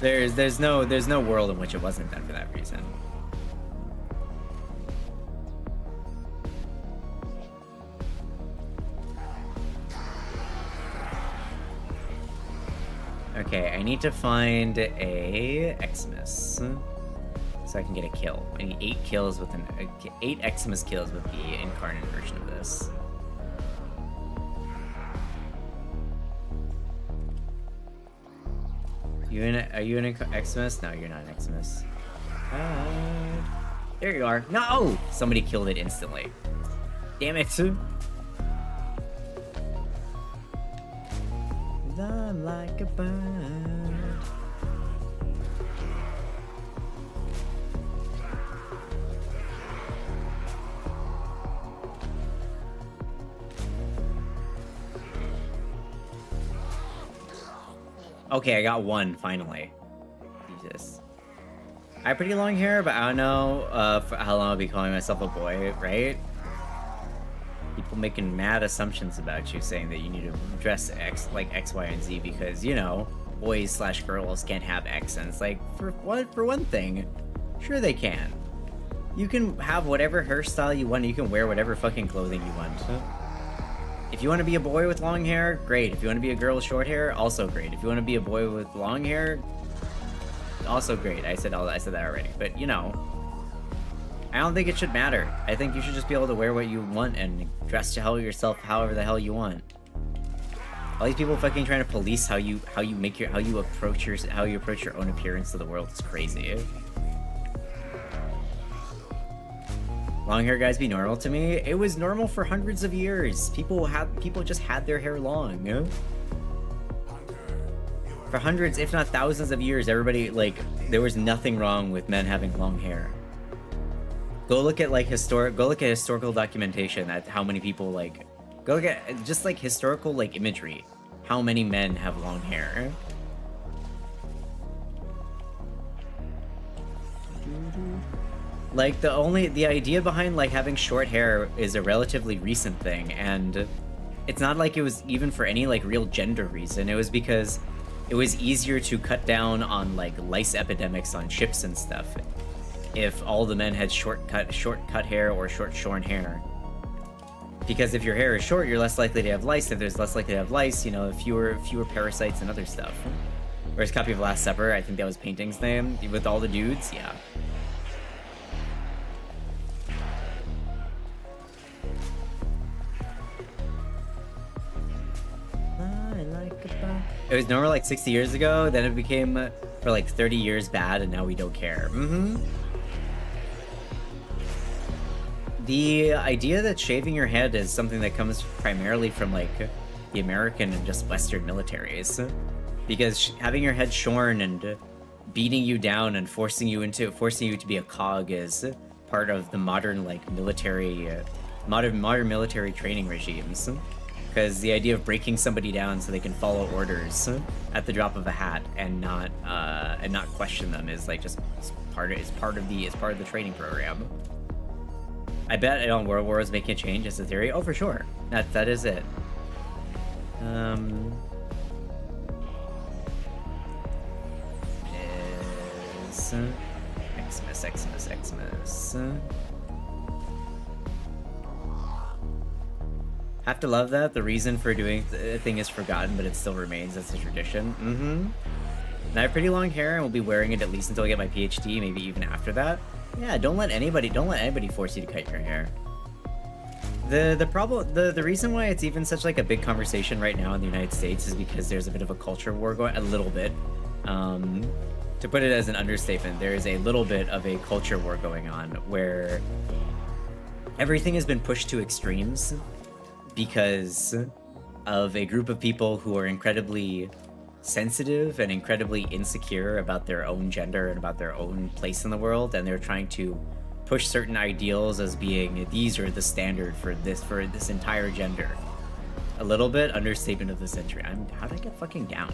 There's no world in which it wasn't done for that reason. Okay, I need to find a Xmas. So I can get a kill. I need 8 kills with 8 Xmas kills with the incarnate version of this. Are you an Xmas? No, you're not an Xmas. There you are. No! Somebody killed it instantly. Damn it. I'm like a bird. Okay, I got one, finally. Jesus. I have pretty long hair, but I don't know for how long I'll be calling myself a boy, right? People making mad assumptions about you, saying that you need to dress X, like X, Y, and Z because, you know, boys/girls can't have accents. Like, for one thing, sure they can. You can have whatever hairstyle you want. You can wear whatever fucking clothing you want. If you want to be a boy with long hair, great. If you want to be a girl with short hair, also great. If you want to be a boy with long hair, also great. I said that already. But, you know, I don't think it should matter. I think you should just be able to wear what you want and dress to hell yourself however the hell you want. All these people fucking trying to police how you approach your own appearance to the world is crazy. Long hair guys be normal to me? It was normal for hundreds of years. People just had their hair long, you know? For hundreds, if not thousands of years, everybody, like, there was nothing wrong with men having long hair. Go look at historical documentation at how many people, like, go look at just like historical, like, imagery. How many men have long hair? Like, the idea behind, like, having short hair is a relatively recent thing, and it's not like it was even for any, like, real gender reason. It was because it was easier to cut down on, like, lice epidemics on ships and stuff if all the men had short cut hair or shorn hair. Because if your hair is short, you're less likely to have lice. If there's less likely to have lice, you know, fewer parasites and other stuff. Whereas Copy of Last Supper, I think that was Painting's name, with all the dudes, yeah. It was normal like 60 years ago, then it became for like 30 years bad, and now we don't care. The idea that shaving your head is something that comes primarily from like the American and just Western militaries. Because having your head shorn and beating you down and forcing you to be a cog is part of the modern like modern military training regimes. Because the idea of breaking somebody down so they can follow orders at the drop of a hat and not question them is like just part of the training program. I bet on World War is making a change as a theory. Oh, for sure. That is it. Xmas. Have to love that. The reason for doing the thing is forgotten, but it still remains as a tradition. And I have pretty long hair and will be wearing it at least until I get my PhD, maybe even after that. Yeah, don't let anybody force you to cut your hair. The reason why it's even such like a big conversation right now in the United States is because there's a bit of a culture war going, a little bit. To put it as an understatement, there is a little bit of a culture war going on where everything has been pushed to extremes because of a group of people who are incredibly sensitive and incredibly insecure about their own gender and about their own place in the world, and they're trying to push certain ideals as being these are the standard for this entire gender. A little bit understatement of the century. How did I get fucking down?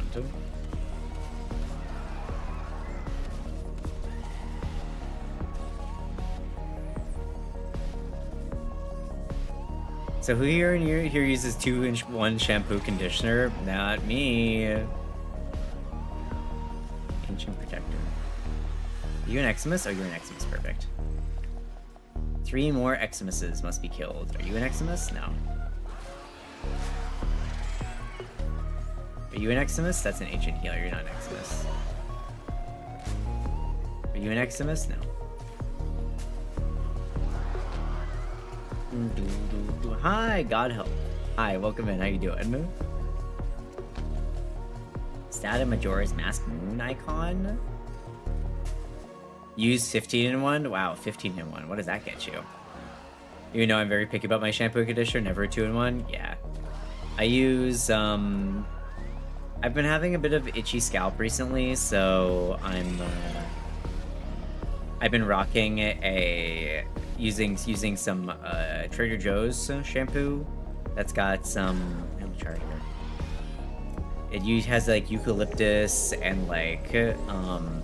So who here uses 2-in-1 shampoo conditioner? Not me. Ancient Protector. Are you an Eximus? Oh, you're an Eximus. Perfect. 3 more Eximuses must be killed. Are you an Eximus? No. Are you an Eximus? That's an ancient healer. You're not an Eximus. Are you an Eximus? No. Hi, God help. Hi, welcome in. How you doing? Stata Majora's Mask Moon icon? Use 15-in-1? Wow, 15-in-1. What does that get you? Even though I'm very picky about my shampoo and conditioner, never a 2-in-1? Yeah. I use, I've been having a bit of itchy scalp recently, so I've been rocking using some Trader Joe's shampoo that's got some, let me try here. has like eucalyptus and like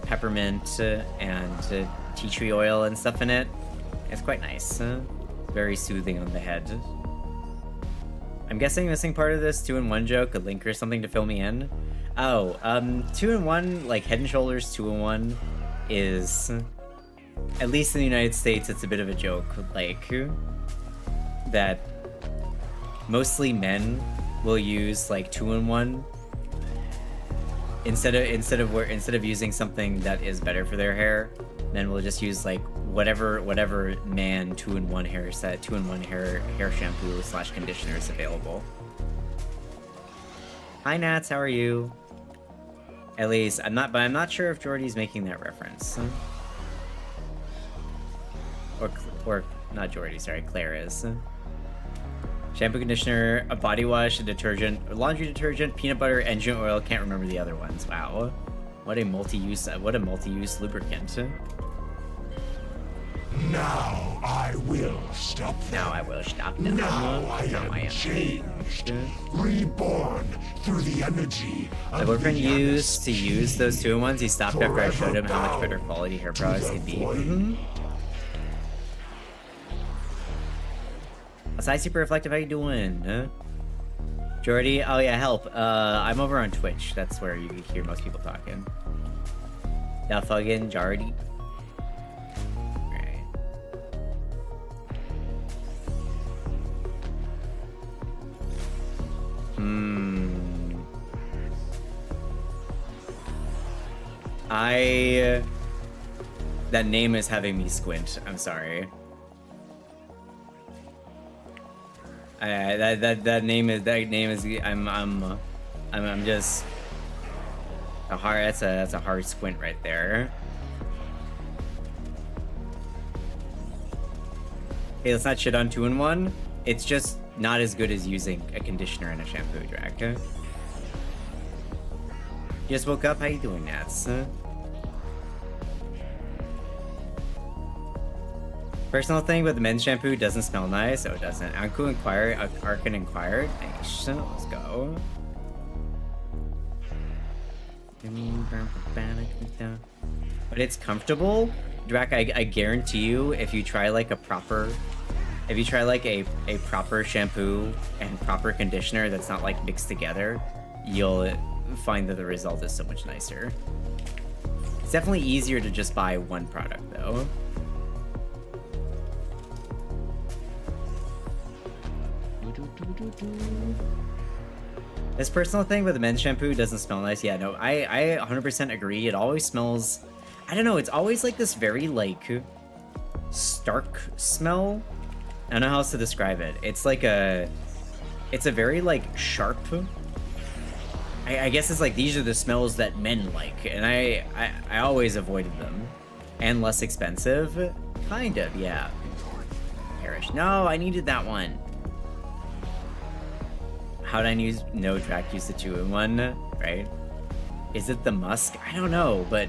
peppermint and tea tree oil and stuff in it. It's quite nice. Very soothing on the head. I'm guessing missing part of this 2-in-1 joke, a link or something to fill me in. Oh, 2-in-1, like Head & Shoulders 2-in-1 is, at least in the United States, it's a bit of a joke, like, that mostly men will use like 2-in-1 instead of using something that is better for their hair. Men will just use like whatever man 2-in-1 hair set, 2-in-1 hair shampoo / conditioner is available. Hi Nats, how are you? At least I'm not sure if Jordy's making that reference. Or not Jordy, sorry, Claire is. Shampoo, conditioner, a body wash, a detergent, a laundry detergent, peanut butter, engine oil. Can't remember the other ones. Wow, what a multi-use lubricant. Now I will stop them. Now I will stop them. Now I am changed, reborn through the energy My of boyfriend the used to Anesthesia. use those 2-in-1s. He stopped after I showed him how much better quality hair products could be. Aside Super Reflective, how you doing? Huh? Jordy? Oh yeah, help. I'm over on Twitch. That's where you hear most people talking. Yeah, fucking Jordy. Alright. That name is having me squint. I'm sorry. That name is I'm just a hard that's a hard squint right there. Hey, let's not shit on 2-in-1. It's just not as good as using a conditioner and a shampoo, Drac. You just woke up? How you doing, Nats? Personal thing, but the men's shampoo doesn't smell nice. Oh, it doesn't. Anku inquired. Arkin inquired. Nice. Let's go. But it's comfortable. Drac, I guarantee you, if you try like a proper shampoo and proper conditioner that's not like mixed together, you'll find that the result is so much nicer. It's definitely easier to just buy one product though. This personal thing with the men's shampoo doesn't smell nice. Yeah, no, I 100% agree. It always smells, I don't know, it's always like this very like stark smell. I don't know how else to describe it. It's like it's a very like sharp, I guess it's like these are the smells that men like, and I always avoided them. And less expensive, kind of, yeah. Perish. No, I needed that one. How'd I use? No, Drac used the 2-in-1, right? Is it the musk? I don't know, but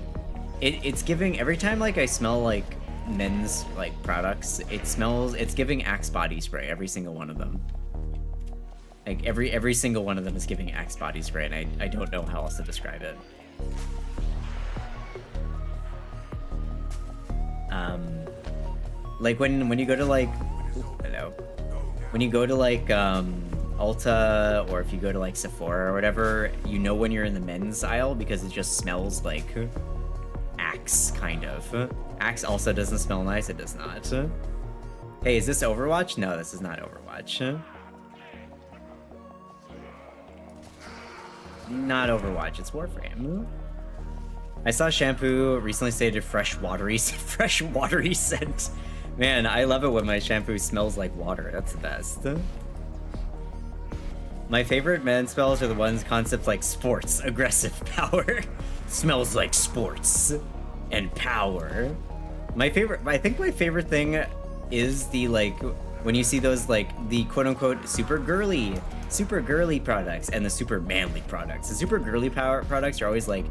it's giving, every time like I smell like men's like products, it's giving Axe body spray, every single one of them. Like every single one of them is giving Axe body spray, and I don't know how else to describe it. Like when you go to like, hello, when you go to like Ulta, or if you go to like Sephora or whatever, you know when you're in the men's aisle because it just smells like Axe, kind of. Axe also doesn't smell nice, it does not. Hey, is this Overwatch? No, this is not Overwatch. Not Overwatch, it's Warframe. I saw shampoo recently stated fresh watery scent. Man, I love it when my shampoo smells like water. That's the best. My favorite men smells are the ones concepts like sports, aggressive, power. Smells like sports and power. I think my favorite thing is the like when you see those like the quote unquote super girly products and the super manly products. The super girly power products are always like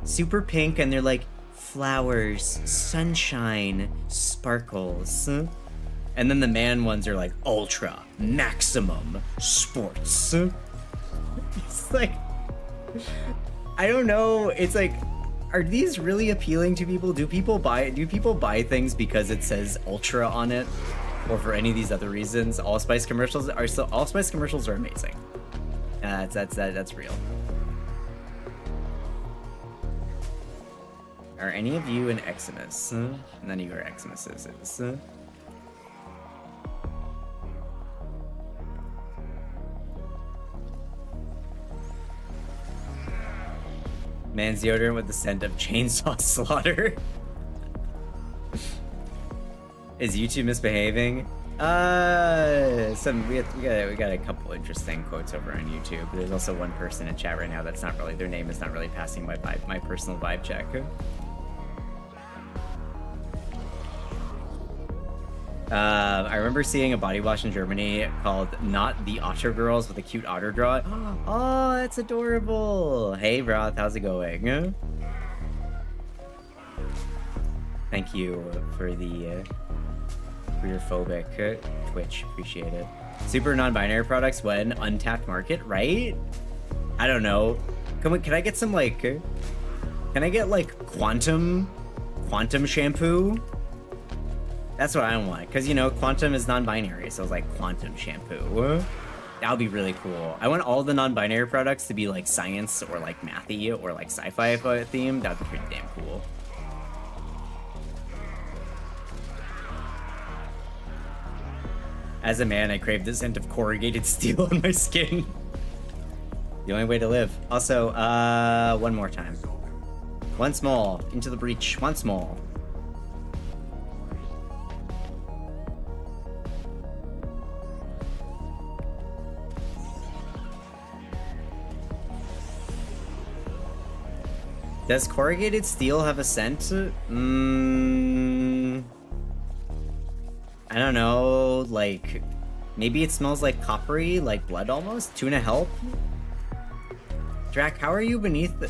super pink and they're like flowers, sunshine, sparkles. And then the man ones are like ultra, maximum, sports. It's like, I don't know. It's like, are these really appealing to people? Do people buy things because it says Ultra on it, or for any of these other reasons? Allspice commercials are amazing. That's real. Are any of you an Eximus? None of you are Eximuses. Man's deodorant with the scent of chainsaw slaughter. Is YouTube misbehaving? We got a couple interesting quotes over on YouTube. There's also one person in chat right now that's not really, their name is not really passing my personal vibe check. I remember seeing a body wash in Germany called Not the Otter Girls with a cute otter draw. Oh, that's adorable. Hey, Broth, how's it going? Thank you for the for your phobic Twitch. Appreciate it. Super non-binary products when untapped market, right? I don't know. Can I get some like? Can I get like quantum shampoo? That's what I want, because, you know, quantum is non-binary, so it's like quantum shampoo. That would be really cool. I want all the non-binary products to be like science or like mathy or like sci-fi themed. That would be pretty damn cool. As a man, I crave the scent of corrugated steel on my skin. The only way to live. Also, one more time. Once more, into the breach, once more. Does corrugated steel have a scent? I don't know, like, maybe it smells like coppery, like blood almost? Tuna help? Drac, how are you beneath the...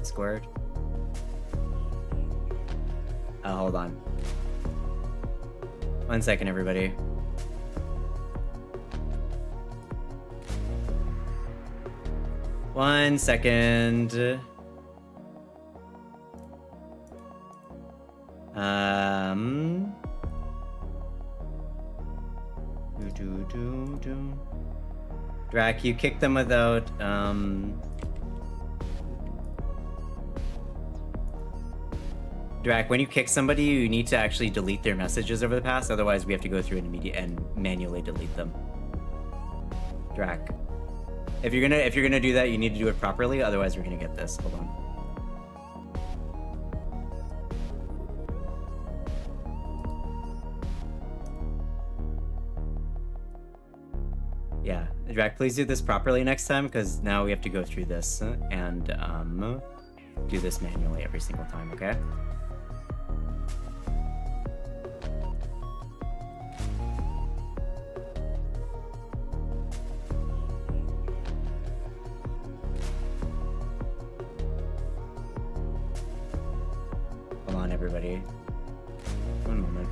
Squared? Oh, hold on. 1 second, everybody. One second. Drac, you kicked them without, Drac, when you kick somebody, you need to actually delete their messages over the past, otherwise we have to go through and manually delete them. Drac. If you're gonna do that, you need to do it properly, otherwise we're gonna get this. Hold on. Yeah, Drac, please do this properly next time, because now we have to go through this and do this manually every single time, okay? Hold on, everybody. One moment.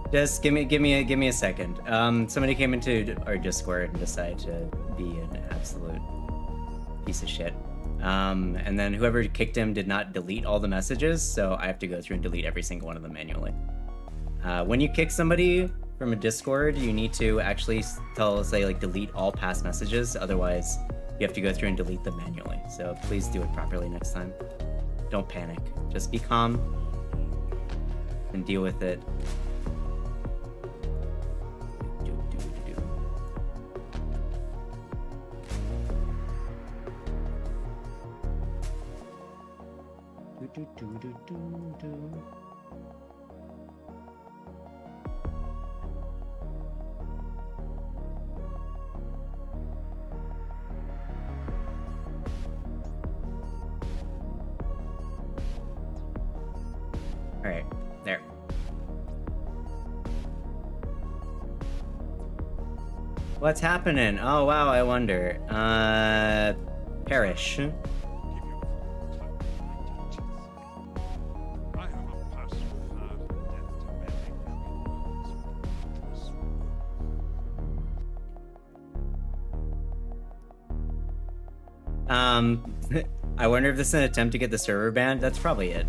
Just give me a second. Somebody came into our Discord and decided to be an absolute piece of shit. And then whoever kicked him did not delete all the messages, so I have to go through and delete every single one of them manually. When you kick somebody from a Discord, you need to actually say like delete all past messages, otherwise you have to go through and delete them manually. So please do it properly next time. Don't panic. Just be calm and deal with it. What's happening? Oh wow, I wonder. Perish. I wonder if this is an attempt to get the server banned. That's probably it.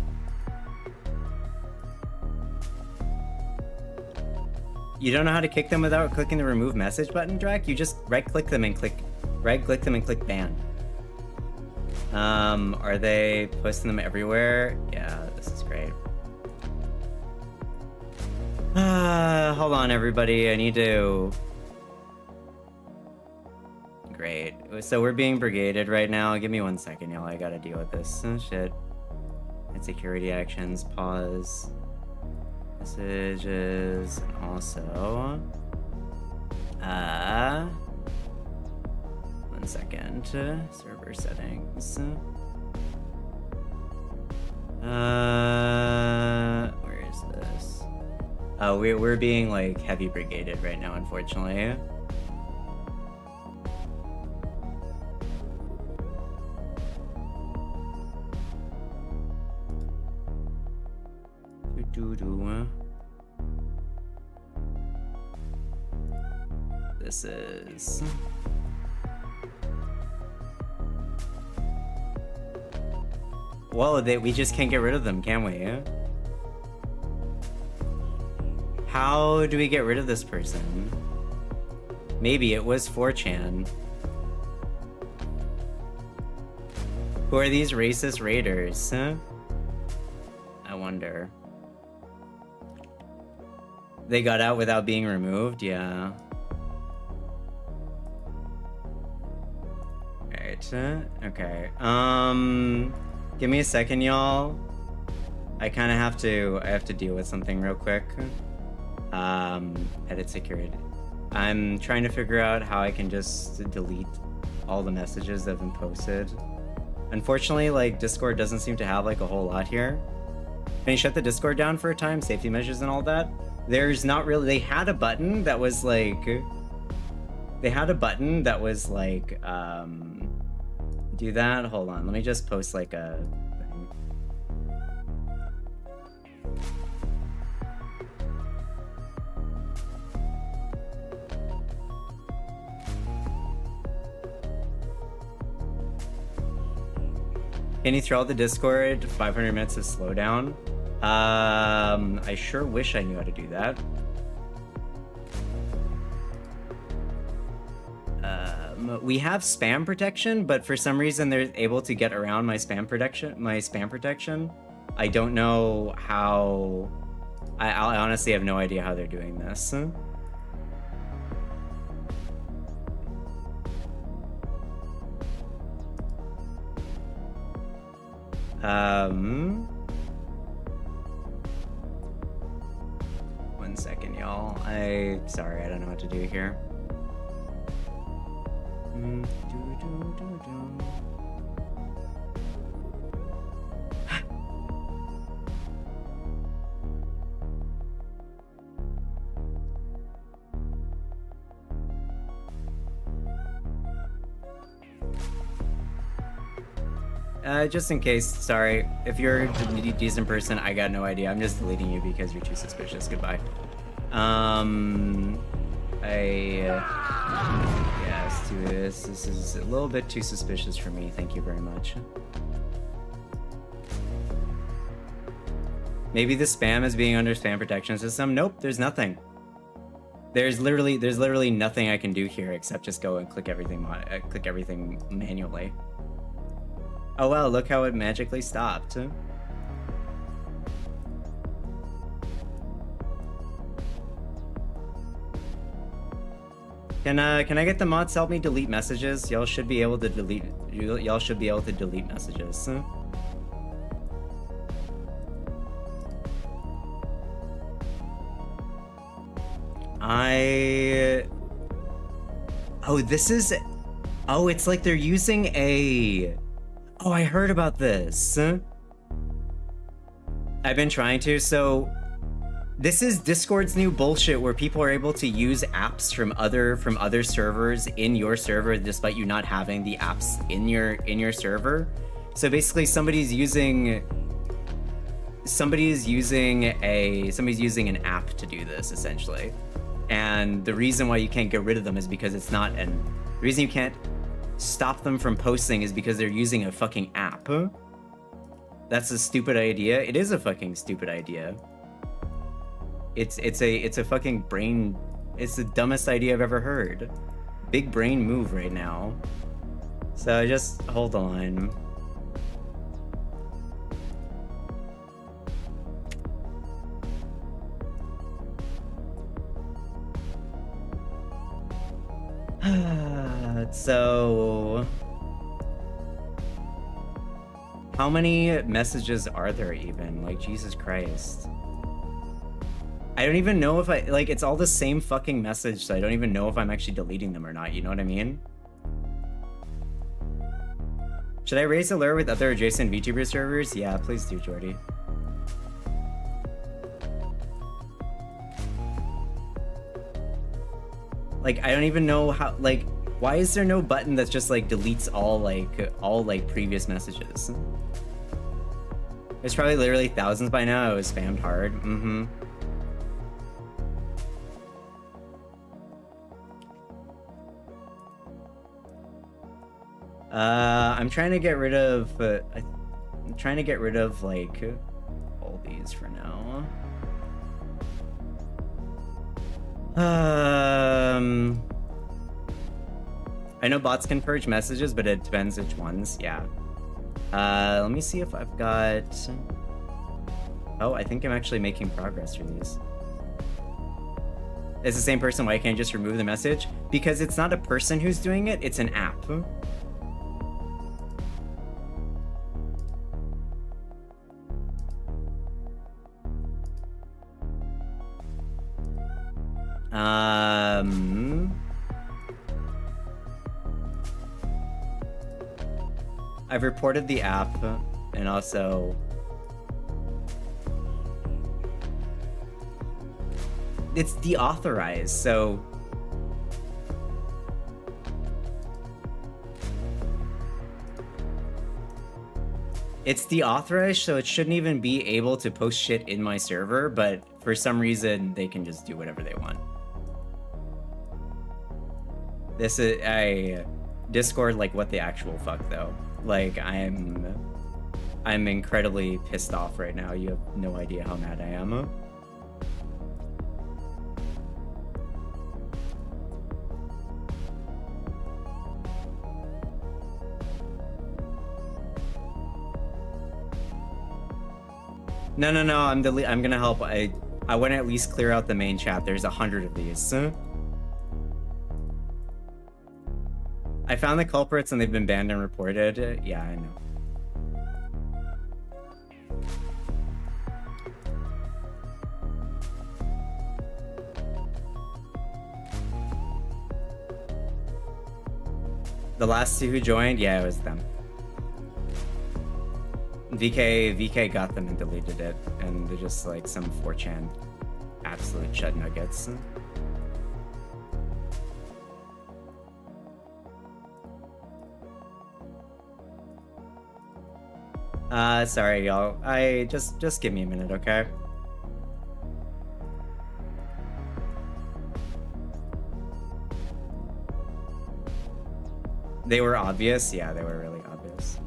You don't know how to kick them without clicking the remove message button, Drac? You just right-click them and click ban. Are they posting them everywhere? Yeah, this is great. Hold on, everybody. I need to... Great. So we're being brigaded right now. Give me 1 second, y'all. I gotta deal with this. Oh, shit. And security actions. Pause. Messages. And also... 1 second. Server settings. Where is this? Oh, we're being, like, heavy brigaded right now, unfortunately. This is... Well, we just can't get rid of them, can we? How do we get rid of this person? Maybe it was 4chan. Who are these racist raiders? I wonder. They got out without being removed? Yeah. Right. Okay. Give me a second, y'all. I kind of have to deal with something real quick. Edit security. I'm trying to figure out how I can just delete all the messages that have been posted. Unfortunately, like, Discord doesn't seem to have, like, a whole lot here. Can you shut the Discord down for a time? Safety measures and all that? There's not really... They had a button that was, like... They had a button that was, like, do that? Hold on. Let me just post, like, a thing. Can you throw out the Discord? 500 minutes of slowdown? I sure wish I knew how to do that. We have spam protection, but for some reason they're able to get around my spam protection. I don't know how... I honestly have no idea how they're doing this. One second, y'all. Sorry, I don't know what to do here. Just in case, sorry. If you're a decent person, I got no idea. I'm just deleting you because you're too suspicious. Goodbye. Yeah, let's do this. This is a little bit too suspicious for me. Thank you very much. Maybe the spam is being under spam protection system. Nope, there's nothing. There's literally nothing I can do here except just go and click everything manually. Oh well, look how it magically stopped. Can I get the mods to help me delete messages? Y'all should be able to delete messages. Oh, this is... Oh, it's like they're using a... Oh, I heard about this. I've been trying to, so... This is Discord's new bullshit where people are able to use apps from other servers in your server despite you not having the apps in your server. So basically somebody's using an app to do this essentially. And the reason why you can't get rid of them is because it's not the reason you can't stop them from posting is because they're using a fucking app. That's a stupid idea. It is a fucking stupid idea. It's a fucking brain. It's the dumbest idea I've ever heard. Big brain move right now. So just hold on. So how many messages are there even? Like, Jesus Christ. I don't even know if it's all the same fucking message, so I don't even know if I'm actually deleting them or not, you know what I mean? Should I raise alert with other adjacent VTuber servers? Yeah, please do, Jordy. Like, I don't even know how, like, why is there no button that just, like, deletes all previous messages? There's probably literally thousands by now. It was spammed hard. Mm-hmm. I'm trying to get rid of, like, all these for now. I know bots can purge messages, but it depends which ones. Yeah. Let me see if I've got... Oh, I think I'm actually making progress through these. It's the same person. Why can't I just remove the message? Because it's not a person who's doing it, it's an app. I've reported the app, and also it's deauthorized, so it's deauthorized, so it shouldn't even be able to post shit in my server, but for some reason they can just do whatever they want. This is Discord, like, what the actual fuck though? Like, I'm incredibly pissed off right now. You have no idea how mad I am. No, I'm gonna help. I want to at least clear out the main chat. There's 100 of these. I found the culprits and they've been banned and reported. Yeah, I know. The last two who joined, yeah, it was them. VK got them and deleted it, and they're just like some 4chan absolute chud nuggets. Sorry, y'all. Just give me a minute, okay? They were obvious? Yeah, they were really obvious.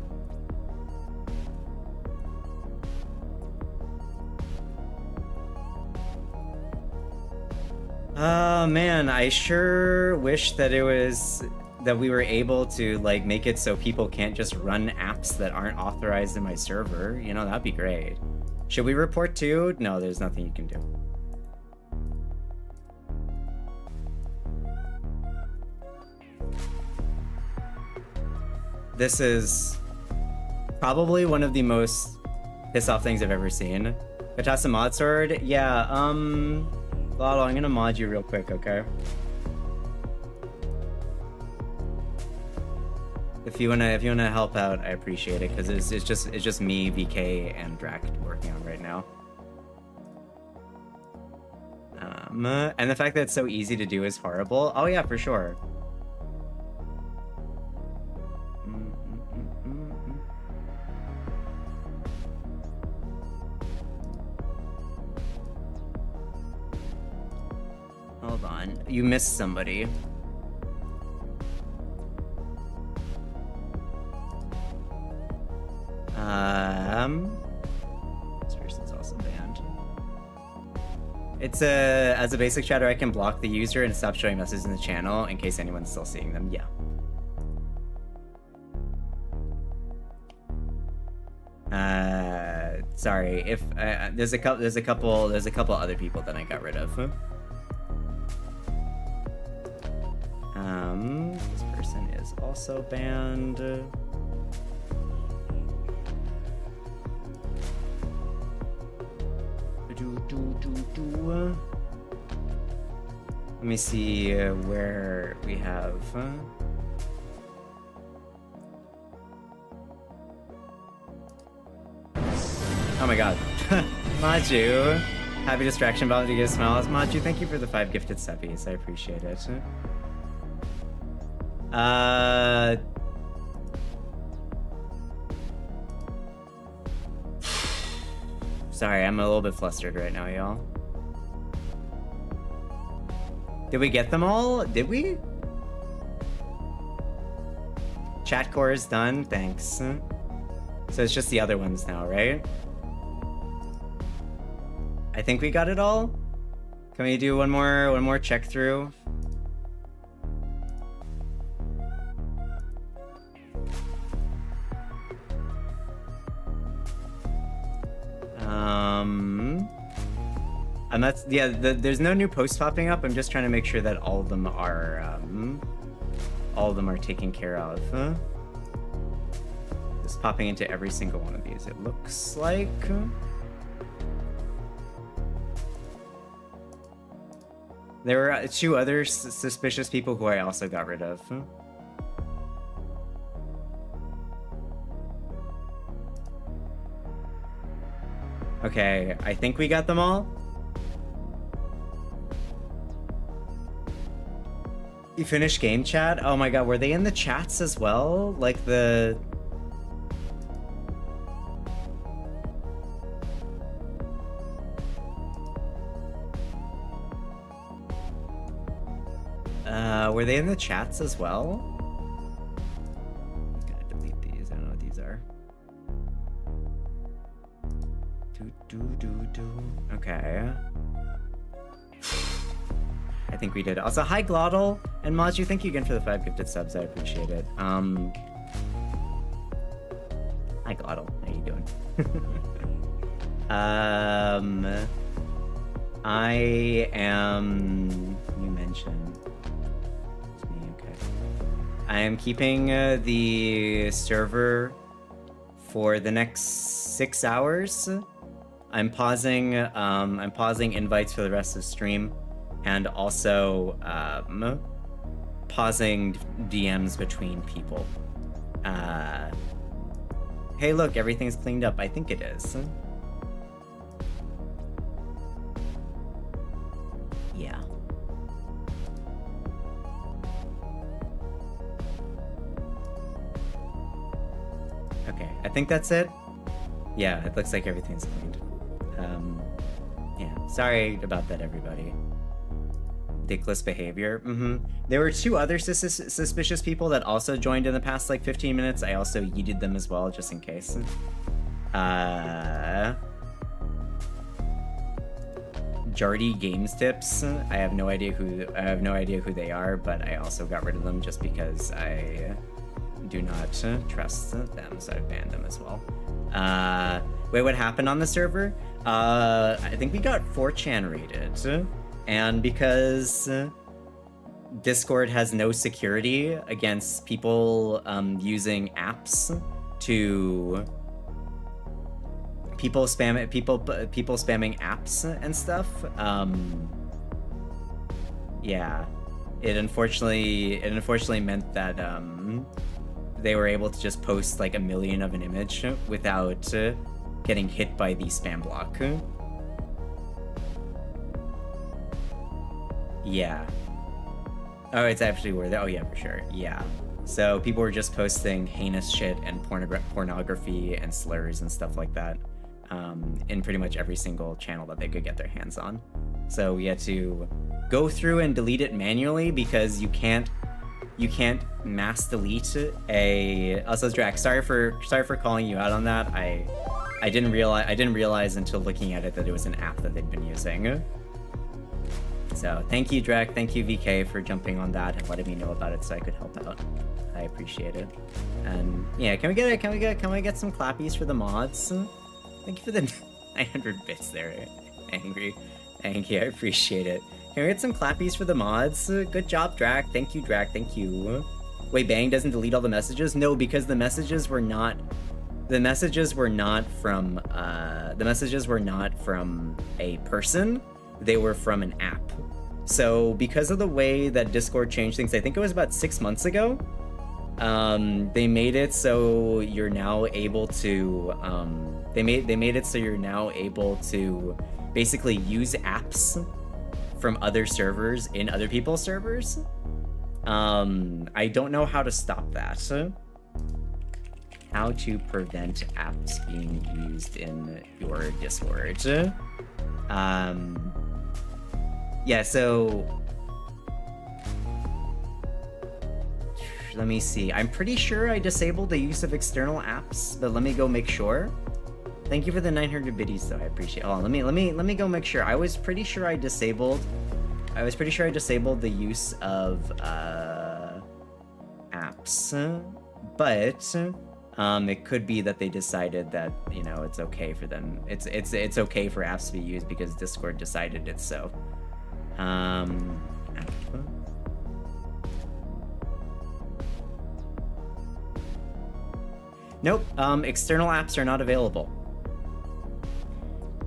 Oh man, I sure wish that that we were able to, like, make it so people can't just run apps that aren't authorized in my server. You know, that'd be great. Should we report too? No, there's nothing you can do. This is probably one of the most piss off things I've ever seen. Katasa mod sword? Yeah, Lotto, I'm gonna mod you real quick, okay? If you wanna help out, I appreciate it, because it's just me, VK, and Drac working on right now. And the fact that it's so easy to do is horrible. Oh yeah, for sure. Hold on. You missed somebody. This person's also banned. It's as a basic chatter, I can block the user and stop showing messages in the channel in case anyone's still seeing them. Yeah. Sorry if there's a couple other people that I got rid of. This person is also banned. Let me see where we have. Oh my god. Maju. Happy distraction button to give smiles. Maju, thank you for the 5 gifted subbies. I appreciate it. Sorry, I'm a little bit flustered right now, y'all. Did we get them all? Did we? Chat core is done, thanks. So it's just the other ones now, right? I think we got it all. Can we do one more check through? And that's, yeah, there's no new posts popping up. I'm just trying to make sure that all of them are taken care of. Just popping into every single one of these, it looks like. There were 2 other suspicious people who I also got rid of. Okay, I think we got them all. You finished game chat? Oh my god, were they in the chats as well? Like the... were they in the chats as well? I'm gonna delete these, I don't know what these are. Okay. I think we did. Also, hi Glottal and Maju, thank you again for the 5 gifted subs. I appreciate it. Hi Glottal, how you doing? I am. You mentioned. It's me. Okay. I am keeping the server for the next 6 hours. I'm pausing invites for the rest of stream, and also pausing DMs between people. Hey, look, everything's cleaned up. I think it is. Yeah. Okay, I think that's it. Yeah, it looks like everything's cleaned. Yeah, sorry about that, everybody. Dickless behavior. There were 2 other suspicious people that also joined in the past, like, 15 minutes. I also yeeted them as well, just in case. Jardy Games Tips. I have no idea who they are, but I also got rid of them just because I do not trust them, so I banned them as well. Wait, what happened on the server? I think we got 4chan rated, and because Discord has no security against people using apps to people spamming apps and stuff. Yeah, it unfortunately meant that they were able to just post like 1 million of an image without getting hit by the spam block. Yeah. Oh, it's actually worth it. Oh, yeah, for sure. Yeah. So people were just posting heinous shit and pornography and slurs and stuff like that in pretty much every single channel that they could get their hands on. So we had to go through and delete it manually because you can't mass delete a. Also, Drax, sorry for calling you out on that. I didn't realize until looking at it that it was an app that they'd been using. So thank you, Drac. Thank you, VK, for jumping on that and letting me know about it so I could help out. I appreciate it. And yeah, can we get some clappies for the mods? Thank you for the 900 bits there, Angry. Thank you, I appreciate it. Can we get some clappies for the mods? Good job, Drac. Thank you, Drac. Thank you. Wait, Bang doesn't delete all the messages? No, because the messages were not from a person. They were from an app. So because of the way that Discord changed things, I think it was about 6 months ago, they made it so you're now able to they made it so you're now able to basically use apps from other servers in other people's servers. I don't know how to stop that. How to prevent apps being used in your Discord. Yeah, so let me see. I'm pretty sure I disabled the use of external apps, but let me go make sure. Thank you for the 900 biddies, though. I appreciate it. Oh, let me go make sure. I was pretty sure I disabled the use of apps, but it could be that they decided that, you know, it's okay for them. It's okay for apps to be used because Discord decided it so. Nope, external apps are not available.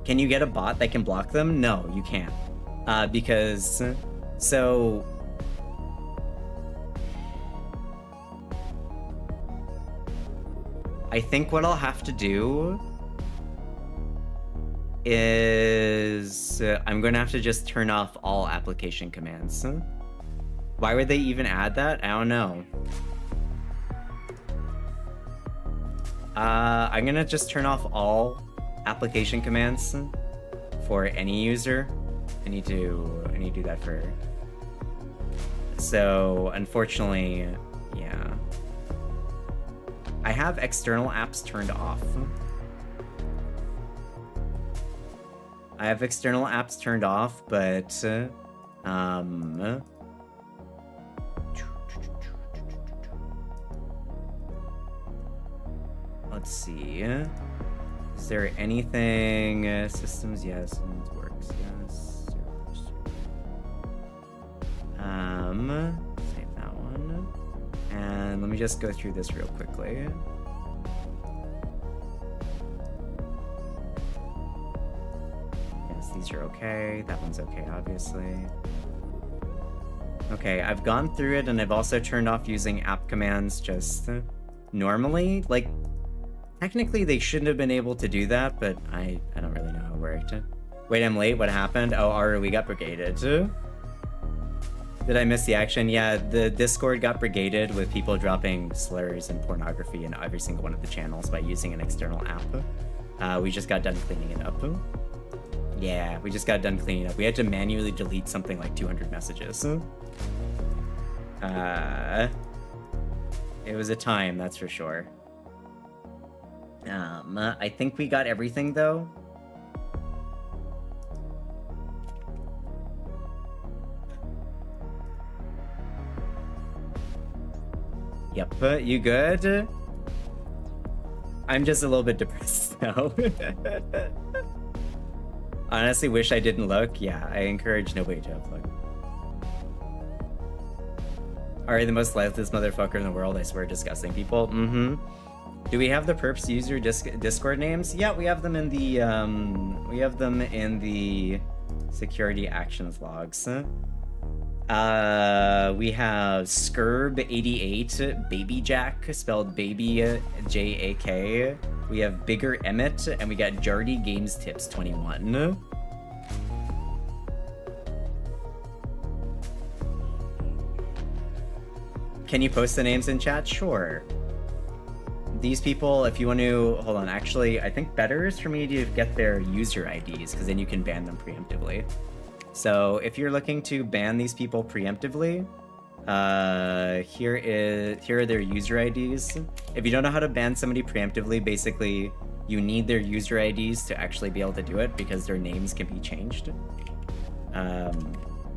Can you get a bot that can block them? No, you can't. Because, so... I think what I'll have to do is I'm going to have to just turn off all application commands. Why would they even add that? I don't know. I'm going to just turn off all application commands for any user. I need to do that for... So, unfortunately, yeah. I have external apps turned off. I have external apps turned off, but let's see. Is there anything systems? Yes, systems works. Yes. Save that one. And let me just go through this real quickly. Yes, these are okay. That one's okay, obviously. Okay, I've gone through it and I've also turned off using app commands just normally. Like, technically they shouldn't have been able to do that, but I don't really know how it worked. Wait, I'm late? What happened? Oh, we got brigaded. Did I miss the action? Yeah, the Discord got brigaded with people dropping slurs and pornography in every single one of the channels by using an external app. We just got done cleaning it up. Yeah, we just got done cleaning up. We had to manually delete something like 200 messages. It was a time, that's for sure. I think we got everything, though. Yep, you good? I'm just a little bit depressed now. Honestly, wish I didn't look. Yeah, I encourage nobody to have look. Are the most lifeless motherfucker in the world? I swear, disgusting people. Mm-hmm. Do we have the perps user Discord names? Yeah, we have them in the security actions logs. We have Skirb88, Baby Jack, spelled baby J-A-K. We have Bigger Emmett, and we got Jardy Games Tips 21. can you post the names in chat? Sure. These people, if you want to, hold on, actually, I think better is for me to get their user IDs, because then you can ban them preemptively. So if you're looking to ban these people preemptively, here are their user IDs. If you don't know how to ban somebody preemptively, basically you need their user IDs to actually be able to do it, because their names can be changed.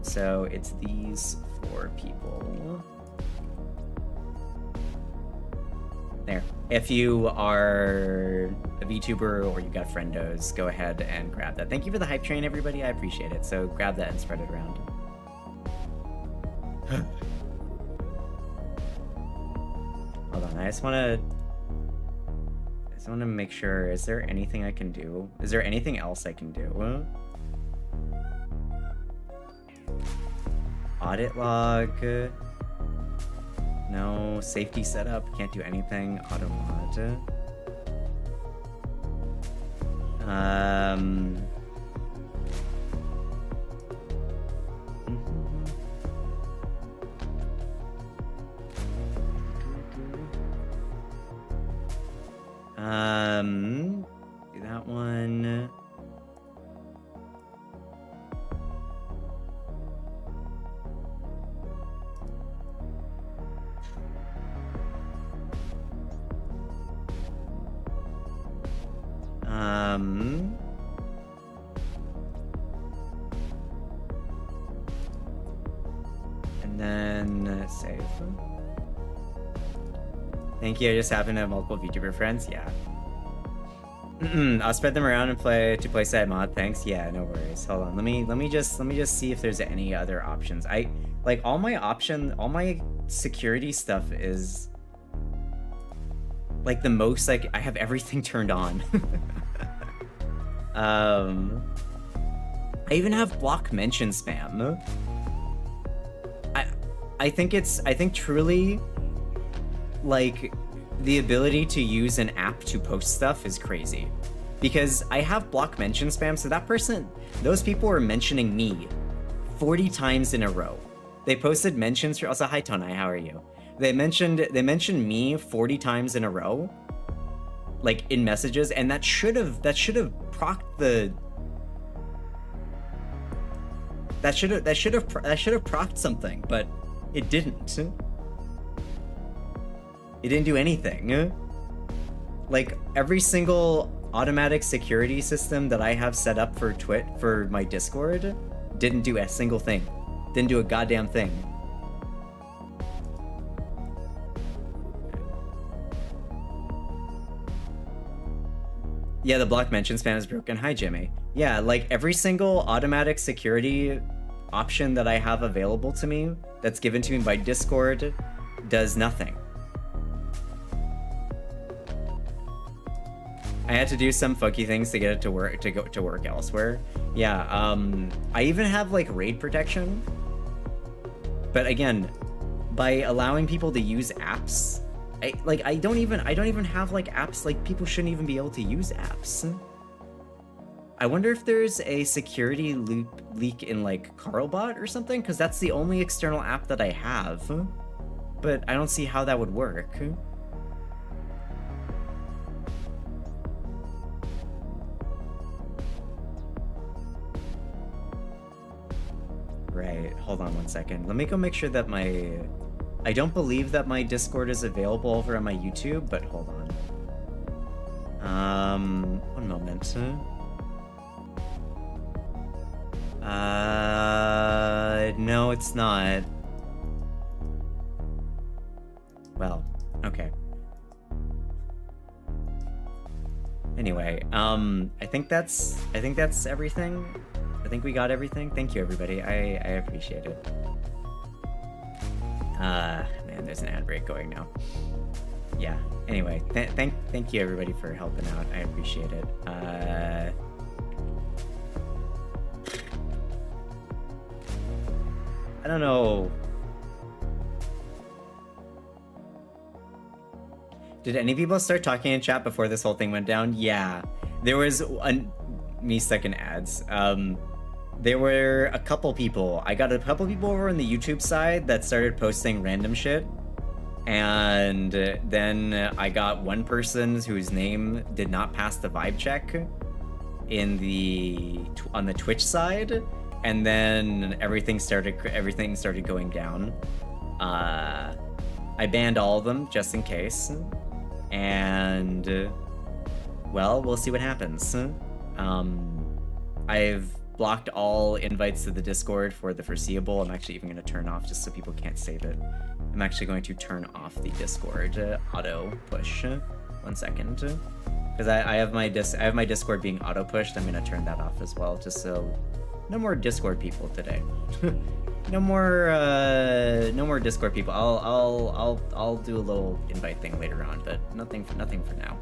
So it's these 4 people. There. If you are a VTuber or you got friendos, go ahead and grab that. Thank you for the hype train, everybody. I appreciate it. So grab that and spread it around. Hold on, I just want to make sure, is there anything I can do? Is there anything else I can do? Audit log. No. Safety setup. Can't do anything. Automod. Do that one. And then save. Thank you. I just happen to have multiple VTuber friends. Yeah. I'll spread them around and play side mod. Thanks. Yeah, no worries. Hold on. Let me just see if there's any other options. I like all my security stuff is like the most, like I have everything turned on. I even have block mention spam. I think truly, like, the ability to use an app to post stuff is crazy. Because I have block mention spam, so those people were mentioning me 40 times in a row. They posted mentions for, also, hi Tonai, how are you? They mentioned me 40 times in a row, like in messages, and that should have procced the. That should have procced something, but it didn't. It didn't do anything. Like every single automatic security system that I have set up for my Discord didn't do a single thing. Didn't do a goddamn thing. Yeah, the block mention spam is broken. Hi, Jimmy. Yeah, like every single automatic security option that I have available to me that's given to me by Discord does nothing. I had to do some funky things to get it to work, to go to work elsewhere. Yeah, I even have like raid protection. But again, by allowing people to use apps, I don't even have like apps, like people shouldn't even be able to use apps. I wonder if there's a security leak in like Carlbot or something, because that's the only external app that I have. But I don't see how that would work. Right, hold on one second. Let me go make sure that I don't believe that my Discord is available over on my YouTube, but hold on. One moment. No, it's not. Well, okay. Anyway, I think that's everything. I think we got everything. Thank you, everybody. I appreciate it. Man, there's an ad break going now. Yeah. Anyway, thank you, everybody, for helping out. I appreciate it. I don't know. Did any people start talking in chat before this whole thing went down? Yeah. There was me stuck in ads. There were a couple people. I got a couple people over on the YouTube side that started posting random shit. And then I got one person whose name did not pass the vibe check on the Twitch side, and then everything started going down. I banned all of them just in case, and well, we'll see what happens. I've blocked all invites to the Discord for the foreseeable. I'm actually even going to turn off, just so people can't save it. I'm actually going to turn off the Discord auto push. 1 second, because I have my Discord being auto pushed. I'm going to turn that off as well, just so no more Discord people today. no more Discord people. I'll do a little invite thing later on, but nothing for now.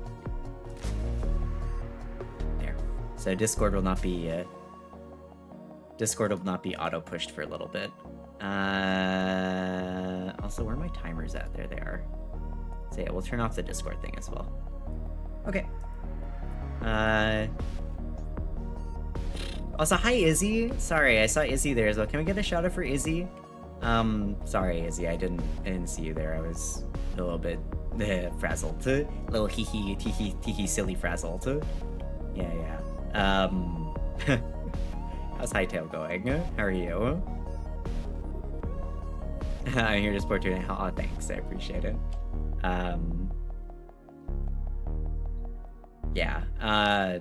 There. So Discord will not be auto pushed for a little bit. Also, where are my timers at? There they are. So yeah, we'll turn off the Discord thing as well. Okay. Also, hi Izzy. Sorry, I saw Izzy there as well. Can we get a shout out for Izzy? Sorry Izzy, I didn't see you there. I was a little bit frazzled. A little hee silly frazzled. Yeah. How's Hightail going? How are you? I'm here to support you. Oh, thanks. I appreciate it. Yeah. I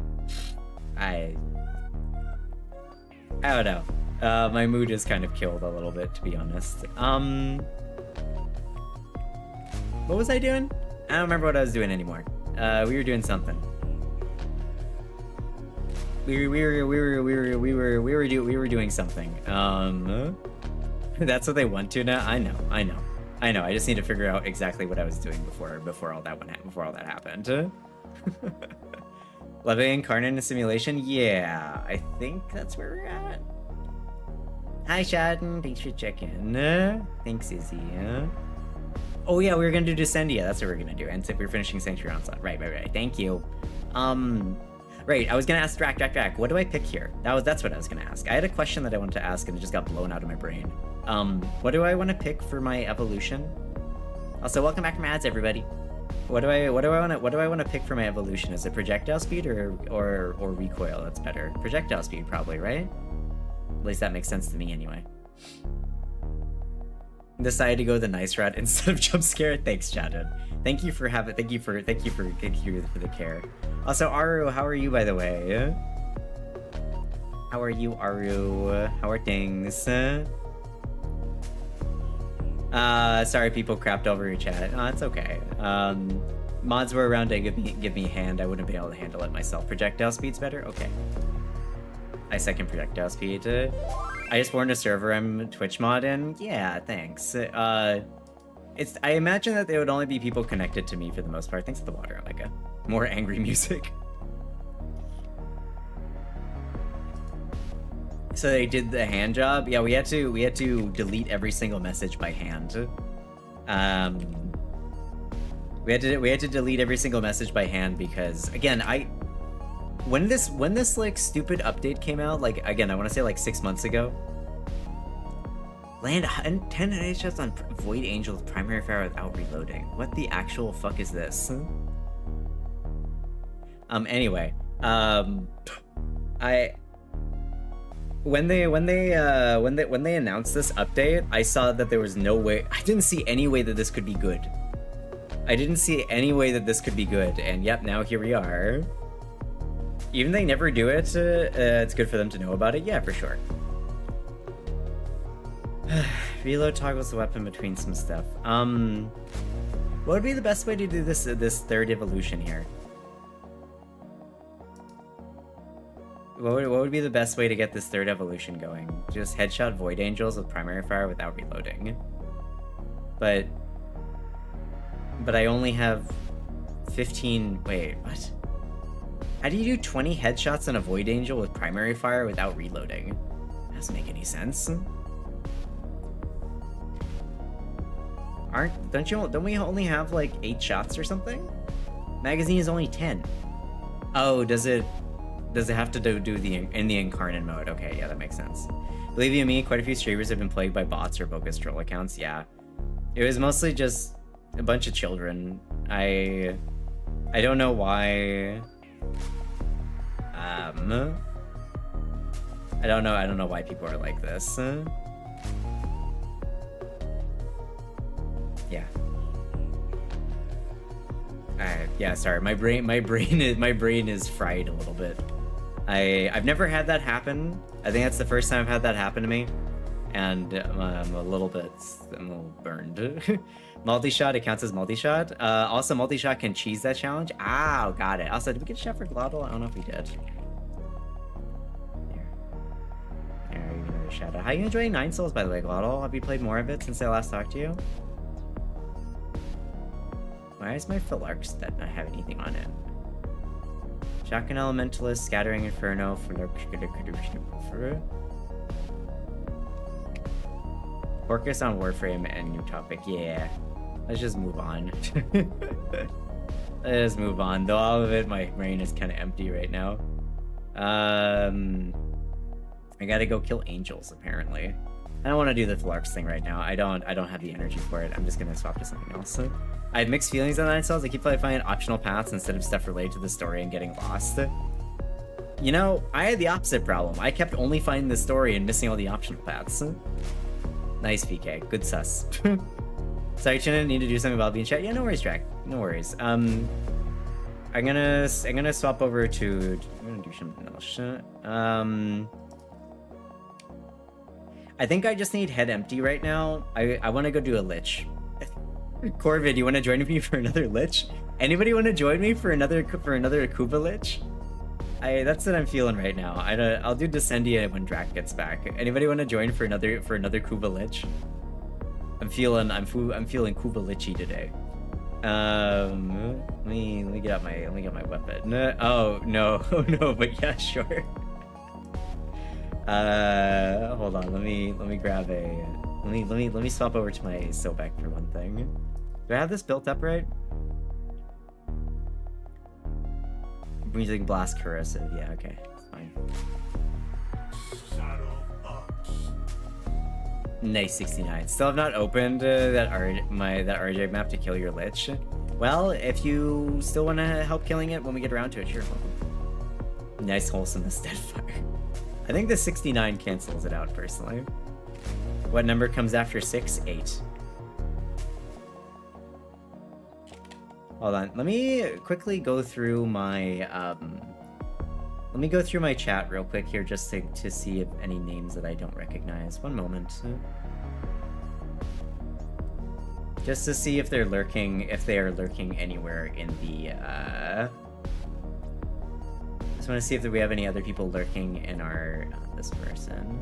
don't know. My mood is kind of killed a little bit, to be honest. What was I doing? I don't remember what I was doing anymore. We were doing something. We were doing something. That's what they want to now. I know. I just need to figure out exactly what I was doing before all that happened. Living incarnate in a simulation? Yeah, I think that's where we're at. Hi, Shadden. Thanks for checking. Thanks, Izzy. Oh yeah, we were gonna do Descendia. That's what we're gonna do. And if we're finishing Sanctuary Onslaught. Right. Thank you. Right, I was gonna ask Drac, what do I pick here? That's what I was gonna ask. I had a question that I wanted to ask and it just got blown out of my brain. What do I want to pick for my evolution? Also, welcome back from ads, everybody. What do I want to pick for my evolution? Is it projectile speed or recoil? That's better. Projectile speed, probably, right? At least that makes sense to me, anyway. Decided to go the nice route instead of jump scare. Thanks, Chadden. Thank you for the care. Also, Aru, how are you, by the way? How are you, Aru? How are things? Sorry, people crapped over your chat. Oh, it's okay. Mods were around to give me a hand. I wouldn't be able to handle it myself. Projectile speed's better? Okay. I second projectile speed. I just warned a server I'm Twitch mod in. Yeah, thanks. I imagine that there would only be people connected to me for the most part. Thanks for the water, Omega. More angry music. So they did the hand job. Yeah, we had to delete every single message by hand. We had to delete every single message by hand because, again, when this like stupid update came out, like, again, I want to say like 6 months ago. Land 10 headshots on Void Angel with primary fire without reloading. What the actual fuck is this? Anyway, when they announced this update, I saw that there was no way. I didn't see any way that this could be good. And yep, now here we are. Even they never do it, it's good for them to know about it. Yeah, for sure. Reload toggles the weapon between some stuff. What would be the best way to do this third evolution here? What would be the best way to get this third evolution going? Just headshot Void Angels with primary fire without reloading. But I only have 15... Wait, what? How do you do 20 headshots on a Void Angel with primary fire without reloading? That doesn't make any sense. Don't we only have like 8 shots or something? Magazine is only 10. Oh, does it have to do in the incarnate mode? Okay, yeah, that makes sense. Believe you me, quite a few streamers have been plagued by bots or bogus troll accounts. Yeah, it was mostly just a bunch of children. I don't know why. I don't know why people are like this. Yeah. Yeah, sorry. My brain is fried a little bit. I've never had that happen. I think that's the first time I've had that happen to me, and I'm a little burned. Multi-shot, it counts as multi-shot. Also, multi-shot can cheese that challenge. Ow, got it. Also, did we get shot for Glottal? I don't know if we did. There, you another shout out. How are you enjoying Nine Souls, by the way, Glottal? Have you played more of it since I last talked to you? Why is my Philarx that not have anything on it? Shotgun Elementalist, Scattering Inferno, Focus on Warframe and new topic. Yeah, let's just move on. Let's just move on. Though all of it, my brain is kind of empty right now. I gotta go kill angels apparently. I don't want to do the Philarx thing right now. I don't have the energy for it. I'm just gonna swap to something else. I had mixed feelings on Nine Souls. I keep finding optional paths instead of stuff related to the story and getting lost. You know, I had the opposite problem. I kept only finding the story and missing all the optional paths. Nice, PK. Good sus. Sorry, Chinna, need to do something about being chat. Yeah, no worries, Drac. No worries. I'm gonna swap over to. I'm gonna do something else. I think I just need head empty right now. I want to go do a lich. Corvid, you want to join me for another lich? Anybody want to join me for another Akuba lich? That's what I'm feeling right now. I'll do Descendia when Drac gets back. Anybody want to join for another Kuba lich? I'm feeling Kuba lichy today. Let me get out my weapon. Oh no, but yeah, sure. Hold on. Let me grab a. Let me swap over to my Sobek for one thing. Do I have this built up right? I'm using Blast Corrosive. Yeah, okay, fine. Nice 69. Still have not opened that RJ map to kill your lich. Well, if you still want to help killing it when we get around to it, sure. Nice wholesomeness, Deadfire. I think the 69 cancels it out personally. What number comes after 6? 8. Hold on. Let me quickly go through my let me go through my chat real quick here just to see if any names that I don't recognize. One moment. Just to see if they are lurking anywhere in the just want to see if we have any other people lurking in our this person.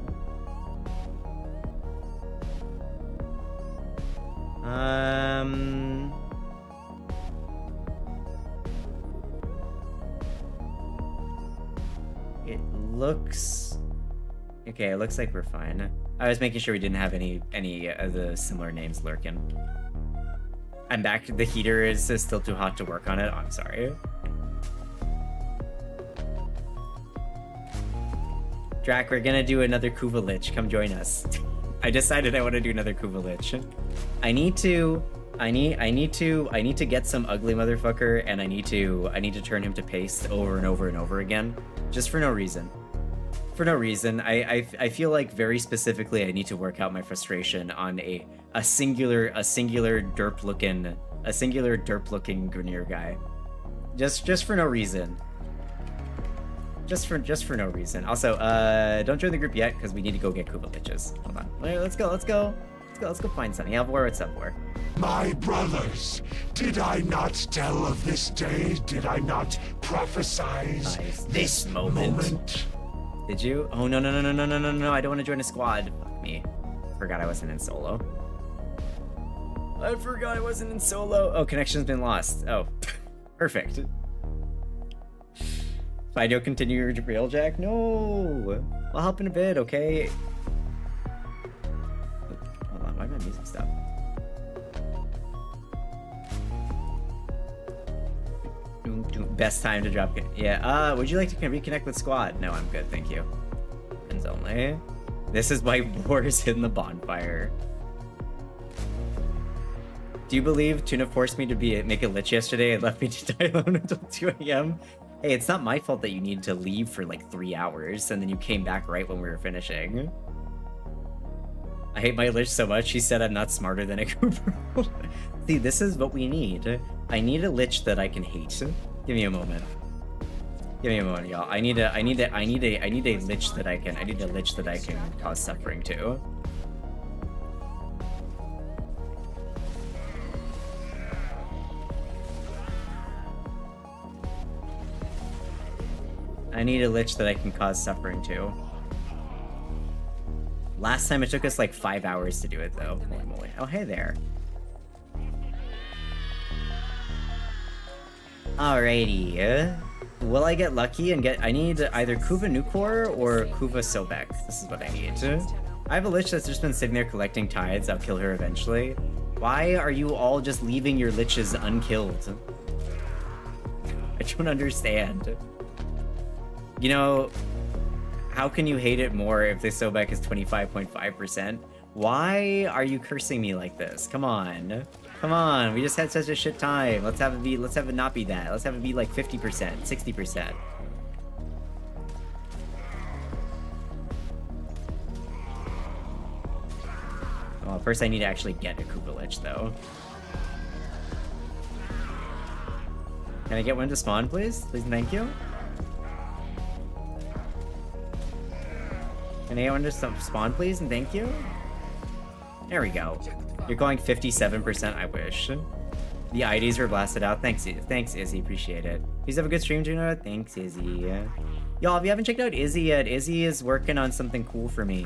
It looks okay. It looks like we're fine. I was making sure we didn't have any of the similar names lurking. I'm back. The heater is still too hot to work on it. Oh, I'm sorry. Drac, we're gonna do another Kuva Lich. Come join us. I decided I want to do another Kuva Lich. I need to get some ugly motherfucker, and I need to turn him to paste over and over and over again, just for no reason. For no reason. I feel like very specifically I need to work out my frustration on a singular derp looking Grineer guy. Just for no reason. Just for no reason. Also, don't join the group yet because we need to go get Kuba Liches. Hold on. Let's go find something. War, what's up, War? My brothers, did I not tell of this day? Did I not prophesize this moment? Did you? Oh no, I don't want to join a squad. Fuck me. Forgot I wasn't in solo. Oh, connection's been lost. Oh, perfect. Fido, continue your railjack? No! I'll help in a bit, okay? Hold on, why am I music stop? Best time to drop. Yeah, would you like to reconnect with squad? No, I'm good, thank you. Friends only. This is why War is in the bonfire. Do you believe Tuna forced me to make a lich yesterday and left me to die alone until 2 a.m.? Hey, it's not my fault that you needed to leave for like 3 hours and then you came back right when we were finishing. I hate my lich so much, he said I'm not smarter than a Cooper. See, this is what we need. I need a lich that I can hate. Give me a moment. Give me a moment, y'all. I need a lich that I can cause suffering to. I need a lich that I can cause suffering to. Last time it took us like 5 hours to do it though. Holy moly. Oh, hey there. Alrighty. Will I get lucky and get... I need either Kuva Nukor or Kuva Sobek. This is what I need. I have a lich that's just been sitting there collecting tides. I'll kill her eventually. Why are you all just leaving your liches unkilled? I don't understand. You know, how can you hate it more if the Sobek is 25.5%? Why are you cursing me like this? Come on. Come on, we just had such a shit time. Let's have it not be that. Let's have it be like 50%, 60%. Well, first I need to actually get a Koopa Lich though. Can I get one to spawn, please? Please and thank you. Can I get one to spawn, please, and thank you? There we go. You're going 57%, I wish. The IDs were blasted out. Thanks, Izzy, appreciate it. Please have a good stream, Juno. Thanks, Izzy. Y'all, if you haven't checked out Izzy yet, Izzy is working on something cool for me.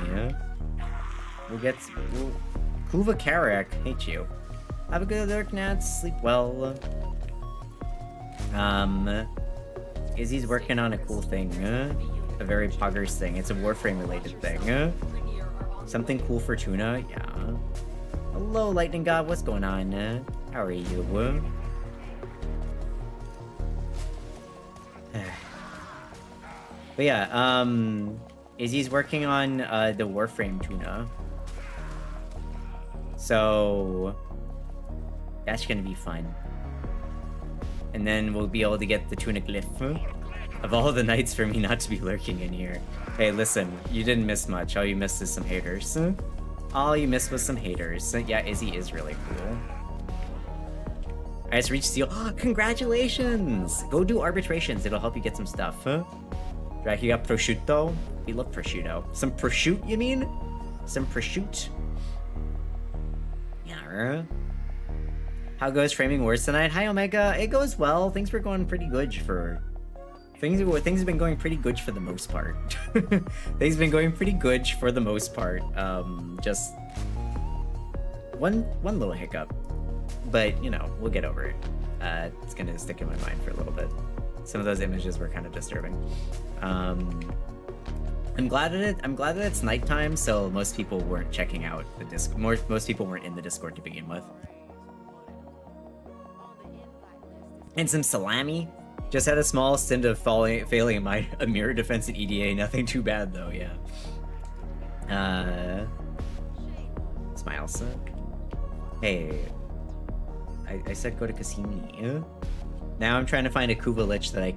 Kuva Karak, hate you. Have a good lurk, Nats. Sleep well. Izzy's working on a cool thing. A very poggers thing. It's a Warframe related thing. Something cool for Tuna? Yeah. Hello, Lightning God. What's going on? How are you? But yeah, Izzy's working on the Warframe Tuna. So that's gonna be fun. And then we'll be able to get the Tuna glyph. Of all the nights for me not to be lurking in here. Hey, listen, you didn't miss much. All you missed is some haters. All you missed was some haters. Yeah, Izzy is really cool. I just reached Seal. Congratulations! Go do arbitrations. It'll help you get some stuff. Drag you up prosciutto. We love prosciutto. Some prosciutto, you mean? Some prosciutto. Yeah. How goes framing words tonight? Hi, Omega. It goes well. Things were going pretty good for... Things have been going pretty good for the most part. Things have been going pretty good for the most part. Just one little hiccup, but you know, we'll get over it. It's gonna stick in my mind for a little bit. Some of those images were kind of disturbing. I'm glad that it's nighttime, so most people weren't checking out the Discord. Most people weren't in the Discord to begin with. And some salami. Just had a small stint of failing my mirror defense at EDA. Nothing too bad though, yeah. Smiles. Hey, I said go to Cassini. Now I'm trying to find a Kuva Lich that I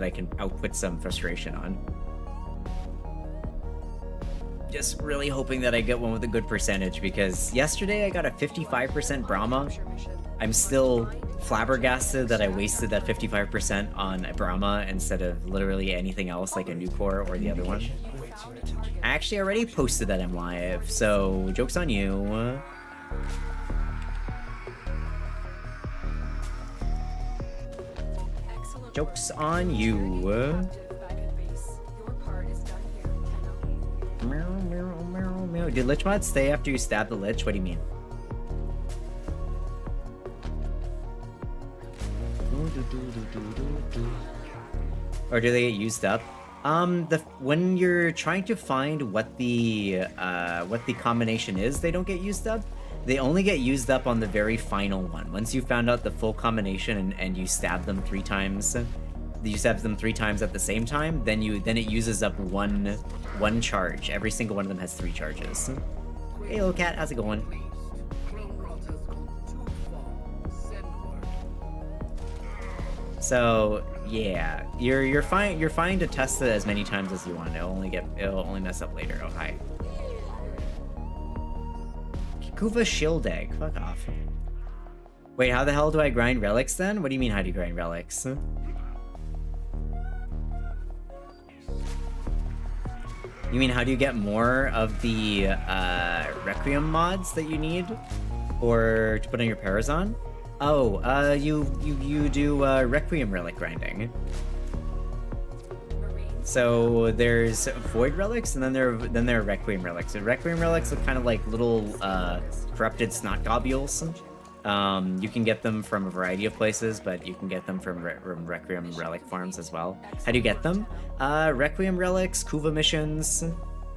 can output some frustration on. Just really hoping that I get one with a good percentage, because yesterday I got a 55% Brahma. I'm still flabbergasted that I wasted that 55% on a Brahma instead of literally anything else like a Nukor or the other one. I actually already posted that I'm live, so joke's on you. Joke's on you. Did Lich Mod stay after you stab the Lich? What do you mean? Or do they get used up? When you're trying to find what the combination is, they don't get used up. They only get used up on the very final one. Once you found out the full combination and you stab them 3 times, you stab them 3 times at the same time, then it uses up one charge. Every single one of them has 3 charges. Hey, little cat, how's it going? So yeah, you're fine. You're fine to test it as many times as you want. It'll only mess up later. Oh hi. Kikuva shield egg. Fuck off. Wait, how the hell do I grind relics then? What do you mean how do you grind relics? You mean how do you get more of the Requiem mods that you need? Or to put on your Parazon? Oh, you do Requiem relic grinding. So there's Void relics, and then there are Requiem relics. And Requiem relics are kind of like little corrupted snot globules. You can get them from a variety of places, but you can get them from Requiem relic farms as well. How do you get them? Requiem relics, Kuva missions.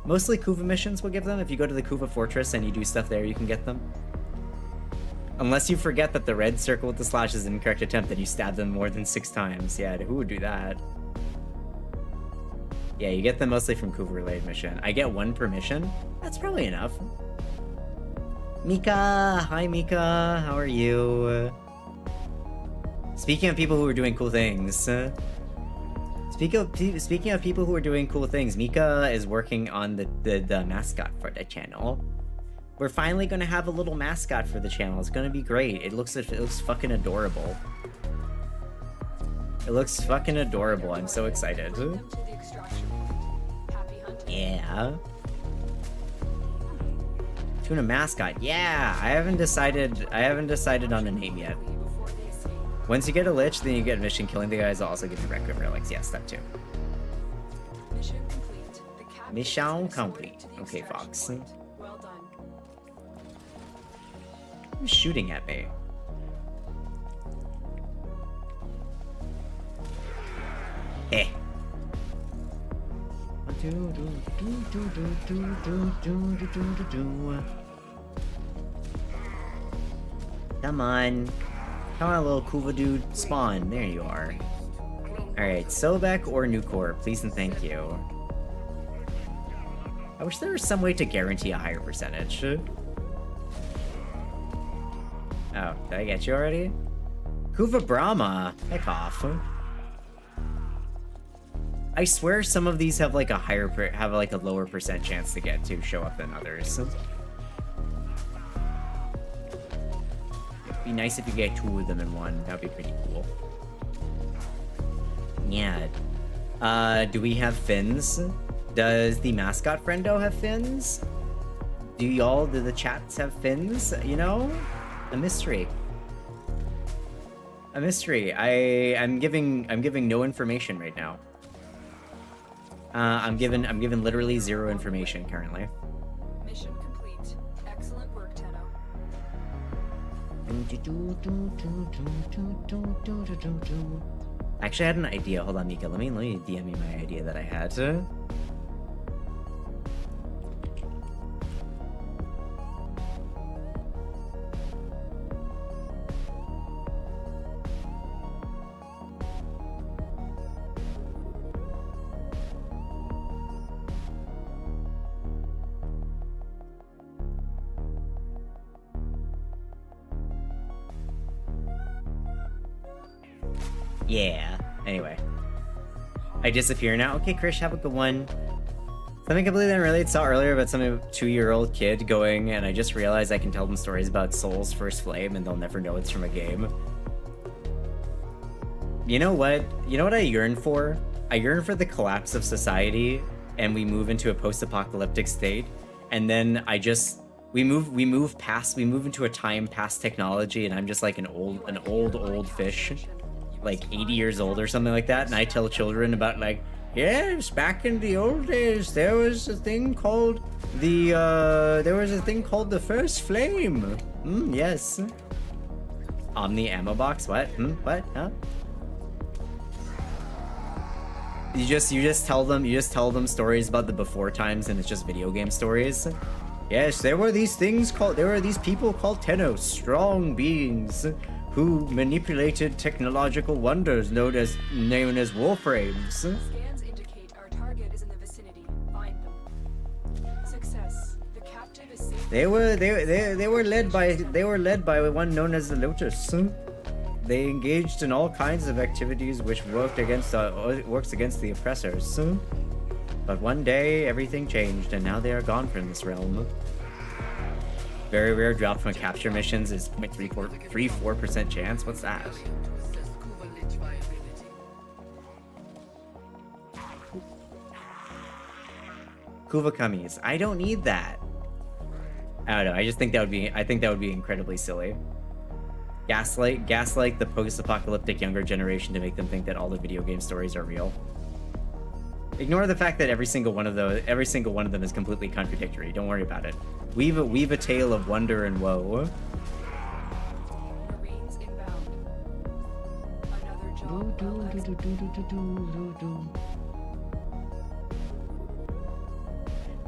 Mostly Kuva missions will give them. If you go to the Kuva fortress and you do stuff there, you can get them. Unless you forget that the red circle with the slash is an incorrect attempt, then you stab them more than 6 times. Yeah, who would do that? Yeah, you get them mostly from Kuva related mission. I get 1 per mission. That's probably enough. Mika! Hi Mika, how are you? Speaking of people who are doing cool things. Speaking of people who are doing cool things, Mika is working on the mascot for the channel. We're finally gonna have a little mascot for the channel. It's gonna be great. It looks fucking adorable. It looks fucking adorable. I'm so excited. Yeah. Tuna mascot. Yeah. I haven't decided on a name yet. Once you get a lich, then you get mission killing the guys. I'll also give you Requiem relics. Yeah, step 2. Mission complete. Okay, Fox. Who's shooting at me? Eh. Come on. Come on, little Kuva dude. Spawn. There you are. Alright, Sobek or Nukor, please and thank you. I wish there was some way to guarantee a higher percentage. Oh, did I get you already? Kuva Brahma! Heck off. I swear some of these have like a lower percent chance to get to show up than others. It'd be nice if you get 2 of them in one. That'd be pretty cool. Yeah. Do we have fins? Does the mascot friendo have fins? Do the chats have fins? You know? A mystery. A mystery. I'm giving no information right now. I'm given literally 0 information currently. Mission complete. Excellent work, Tenno. Actually, I had an idea. Hold on, Mika. Let me DM you my idea that I had. Yeah. Anyway. I disappear now. Okay, Krish, have a good one. Something completely unrelated. Saw earlier about some 2-year-old kid going, and I just realized I can tell them stories about Soul's first flame, and they'll never know it's from a game. You know what? You know what I yearn for? I yearn for the collapse of society, and we move into a post-apocalyptic state, and then we move into a time past technology, and I'm just like an old fish. Like 80 years old or something like that, and I tell children about like, yes, back in the old days there was a thing called the first flame. Yes. Omni ammo box. What? What? Huh? You just tell them stories about the before times, and it's just video game stories. Yes, there were these people called Tenno, strong beings who manipulated technological wonders known as Warframes. Scans indicate our target is in the vicinity. Find them. Success. The captive is safe. They were led by one known as the Lotus. they engaged in all kinds of activities which works against the oppressors. But one day, everything changed, and now they are gone from this realm. Very rare drop from capture missions is 0.34% chance. What's that? Kuvakamis. I don't need that. I don't know. I just think that would be. I think that would be incredibly silly. Gaslight the post-apocalyptic younger generation to make them think that all the video game stories are real. Ignore the fact that every single one of them is completely contradictory. Don't worry about it. Weave a tale of wonder and woe. Marines inbound. Another job well executed.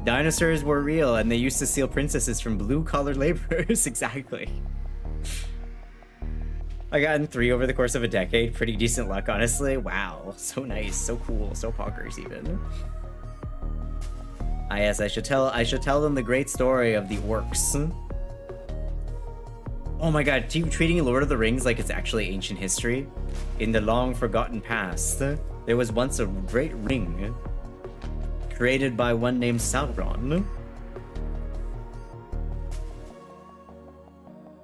Dinosaurs were real, and they used to steal princesses from blue-collar laborers. Exactly. I gotten 3 over the course of a decade. Pretty decent luck, honestly. Wow, so nice, so cool, so poggers even. Ah yes, I should tell them the great story of the orcs. Oh my god, treating Lord of the Rings like it's actually ancient history. In the long forgotten past, there was once a great ring created by one named Sauron.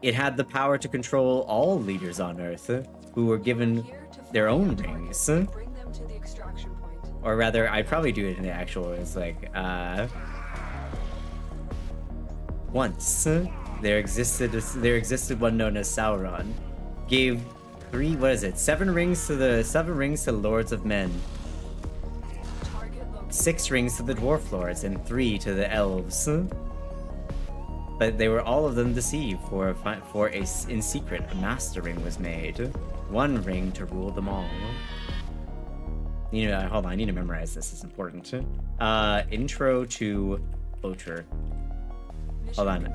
It had the power to control all leaders on Earth, who were given their own rings. Bring them to the extraction point. Or rather, I'd probably do it in the actual words, like, once there existed one known as Sauron, gave 7 rings to the Lords of Men, 6 rings to the Dwarf Lords, and 3 to the Elves. But they were all of them deceived, in secret a master ring was made. 1 ring to rule them all. Hold on, I need to memorize this, it's important. Intro to Poacher. Hold on.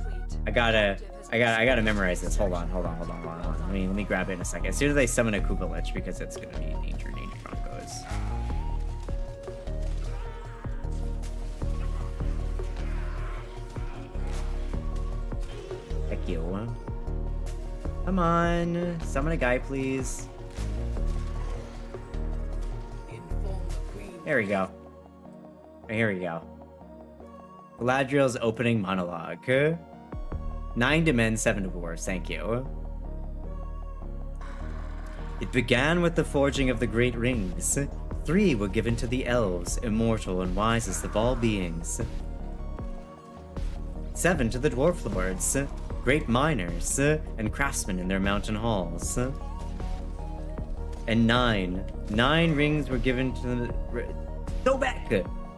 I gotta memorize this. Hold on. Let me grab it in a second. As soon as I summon a Koopa Lich, because it's gonna be danger Broncos. Heck you. Come on. Summon a guy, please. There we go. Here we go. Galadriel's opening monologue. 9 to men, 7 to dwarves. Thank you. It began with the forging of the great rings. 3 were given to the elves, immortal and wisest of all beings. 7 to the dwarf lords, great miners and craftsmen in their mountain halls. And 9 rings were given to the... Go back!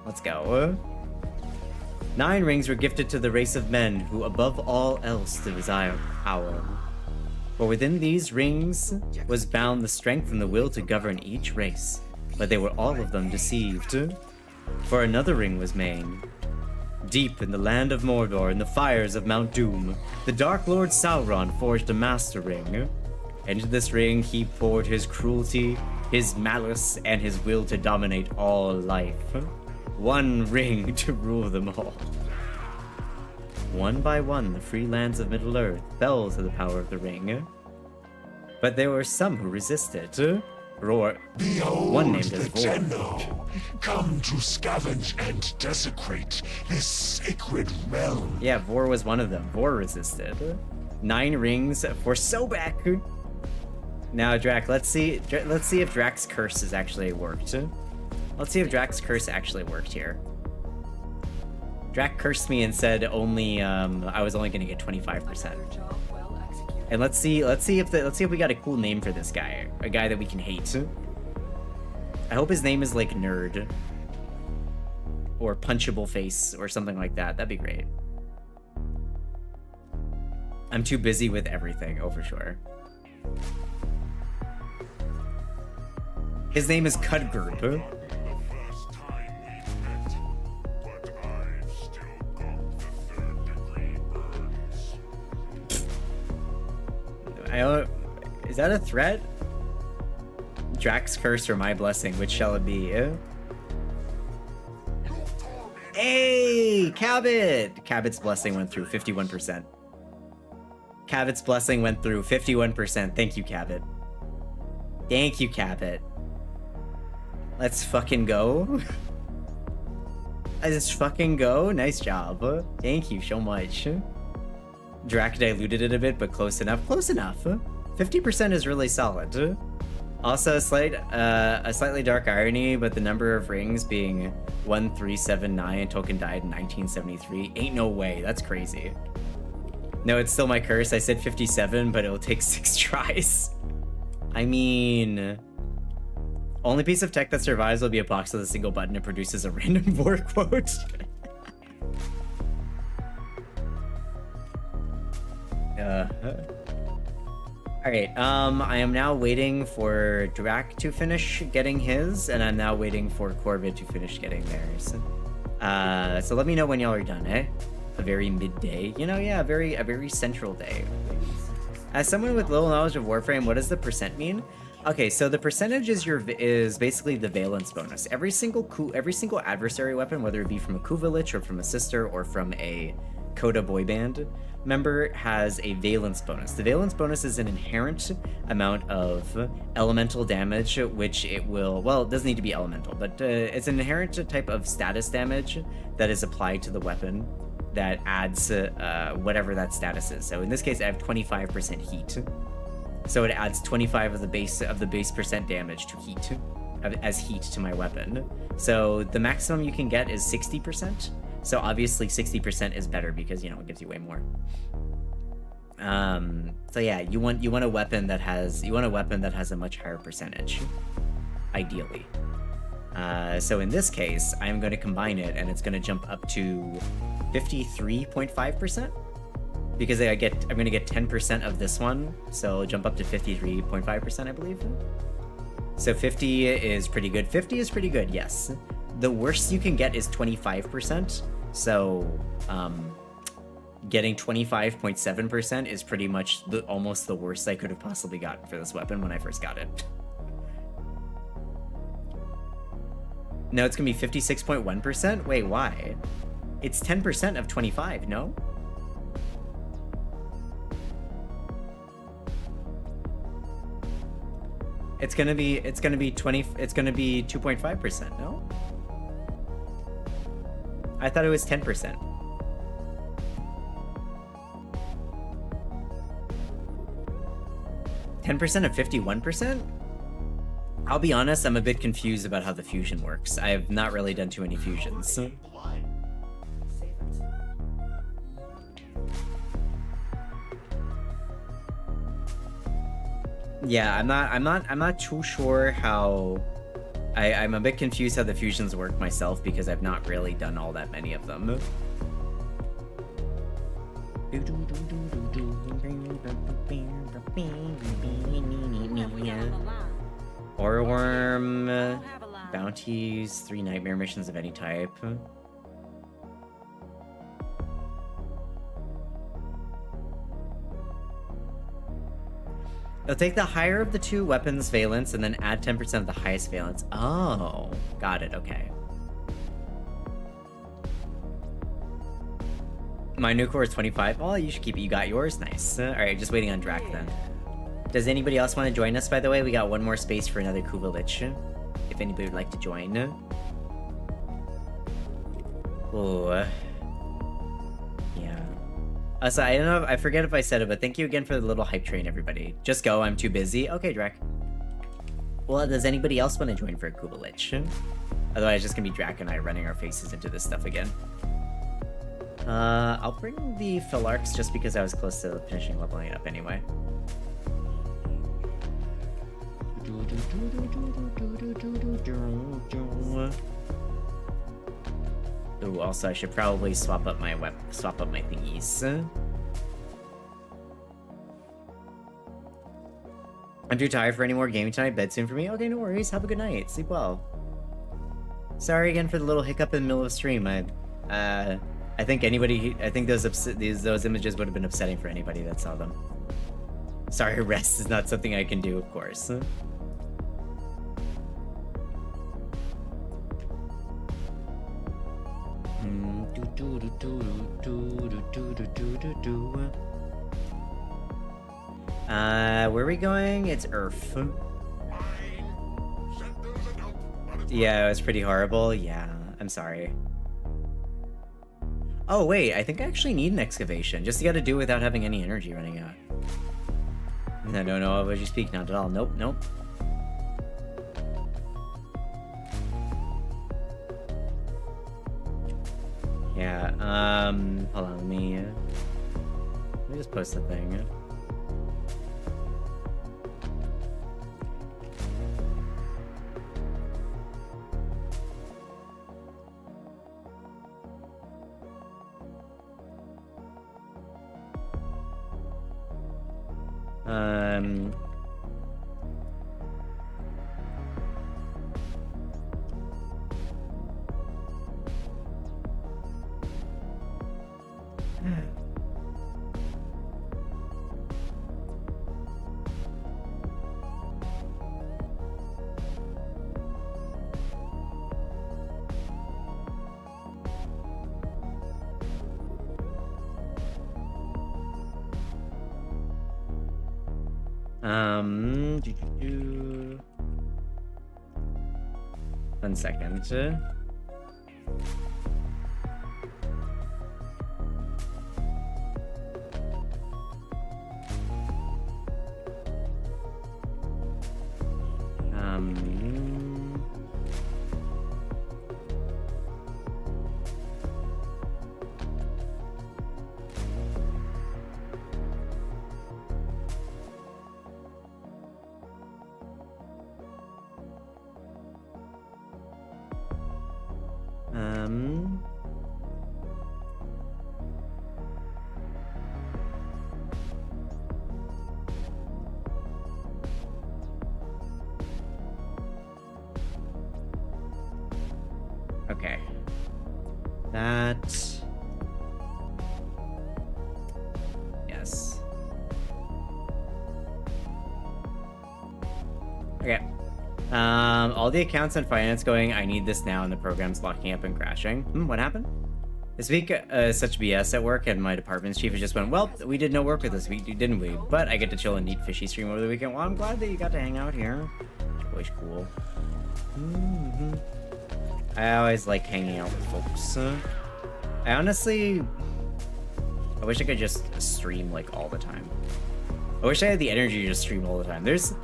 Let's go. 9 rings were gifted to the race of men who above all else desire power. For within these rings was bound the strength and the will to govern each race, but they were all of them deceived. For another ring was made. Deep in the land of Mordor, in the fires of Mount Doom, the Dark Lord Sauron forged a master ring. Into this ring he poured his cruelty, his malice, and his will to dominate all life. 1 ring to rule them all. One by one, the free lands of Middle-earth fell to the power of the ring. But there were some who resisted. Behold, one named as the Vor. Tenno, come to scavenge and desecrate this sacred realm. Yeah, Vor was one of them. Vor resisted. 9 rings for Sobek. Now, Drac, let's see if Drac's curse has actually worked. Let's see if Drac's curse actually worked here. Drac cursed me and said only I was only gonna get 25%. And let's see if we got a cool name for this guy, a guy that we can hate. I hope his name is like Nerd or Punchable Face or something like that. That'd be great. I'm too busy with everything. Oh, for sure. His name is Cudgurb. Is that a threat? Drac's curse or my blessing, which shall it be? Hey, Cabot! Cabot's blessing went through 51%. Cabot's blessing went through 51%. Thank you, Cabot. Thank you, Cabot. Let's fucking go. Let's fucking go. Nice job. Thank you so much. Drac diluted it a bit, but close enough. Close enough. 50% is really solid. Also, a slightly dark irony, but the number of rings being 1379, Tolkien died in 1973. Ain't no way. That's crazy. No, it's still my curse. I said 57, but it'll take 6 tries. I mean, only piece of tech that survives will be a box with a single button that produces a random war quote. Alright, I am now waiting for Drac to finish getting his, and I'm now waiting for Corvid to finish getting theirs. So let me know when y'all are done, eh? A very midday. You know, yeah, a very central day. As someone with little knowledge of Warframe, what does the percent mean? Okay, so the percentage is basically the valence bonus. Every single adversary weapon, whether it be from a Kuvalich or from a sister or from a Coda boyband member, has a valence bonus. The valence bonus is an inherent amount of elemental damage, which it will, well, it doesn't need to be elemental, but it's an inherent type of status damage that is applied to the weapon that adds whatever that status is. So in this case, I have 25% heat. So it adds 25 of the base percent damage to heat, as heat to my weapon. So the maximum you can get is 60%. So obviously 60% is better because, you know, it gives you way more. So yeah, you want a weapon that has a much higher percentage, ideally. So in this case, I'm going to combine it, and it's going to jump up to 53.5%. Because I'm going to get 10% of this one, so jump up to 53.5%, I believe. So 50 is pretty good. 50 is pretty good, yes. The worst you can get is 25%, so getting 25.7% is pretty much almost the worst I could have possibly gotten for this weapon when I first got it. No, it's going to be 56.1%? Wait, why? It's 10% of 25, no? It's gonna be 2.5%, no? I thought it was 10%. 10% of 51%? I'll be honest, I'm a bit confused about how the fusion works. I have not really done too many fusions. Yeah, I'm not too sure how. I'm a bit confused how the fusions work myself because I've not really done all that many of them. Oreworm, bounties, 3 nightmare missions of any type. It'll take the higher of the 2 weapons valence and then add 10% of the highest valence. Oh, got it, okay. My new core is 25. Oh, you should keep it. You got yours? Nice. Alright, just waiting on Drac then. Does anybody else want to join us, by the way? We got one more space for another Kuvalich. If anybody would like to join. Oh. So I don't know, I forget if I said it, but thank you again for the little hype train, everybody. Just go, I'm too busy. Okay, Drac. Well, does anybody else want to join for a Kuvalich? Otherwise, it's just gonna be Drac and I running our faces into this stuff again. I'll bring the Philarchs just because I was close to finishing leveling it up anyway. Ooh, also I should probably swap up my thingies. I'm too tired for any more gaming tonight. Bed soon for me. Okay, no worries. Have a good night. Sleep well. Sorry again for the little hiccup in the middle of stream. I think those images would have been upsetting for anybody that saw them. Sorry, rest is not something I can do, of course. Where are we going? It's Earth. Yeah, it was pretty horrible. Yeah, I'm sorry. Oh, wait, I think I actually need an excavation. Just gotta do it without having any energy running out. No, no, no, what you speak? Not at all. Nope, nope. Yeah, hold on, let me just post the thing. One second. Okay. That... Yes. Okay. All the accounts and finance going, I need this now, and the program's locking up and crashing. What happened? This week, such BS at work, and my department's chief has just went, well, we did no work with this week, didn't we? But I get to chill and eat fishy stream over the weekend. Well, I'm glad that you got to hang out here. It's always cool. I always like hanging out with folks. I honestly... I wish I could just stream, like, all the time. I wish I had the energy to just stream all the time. There's...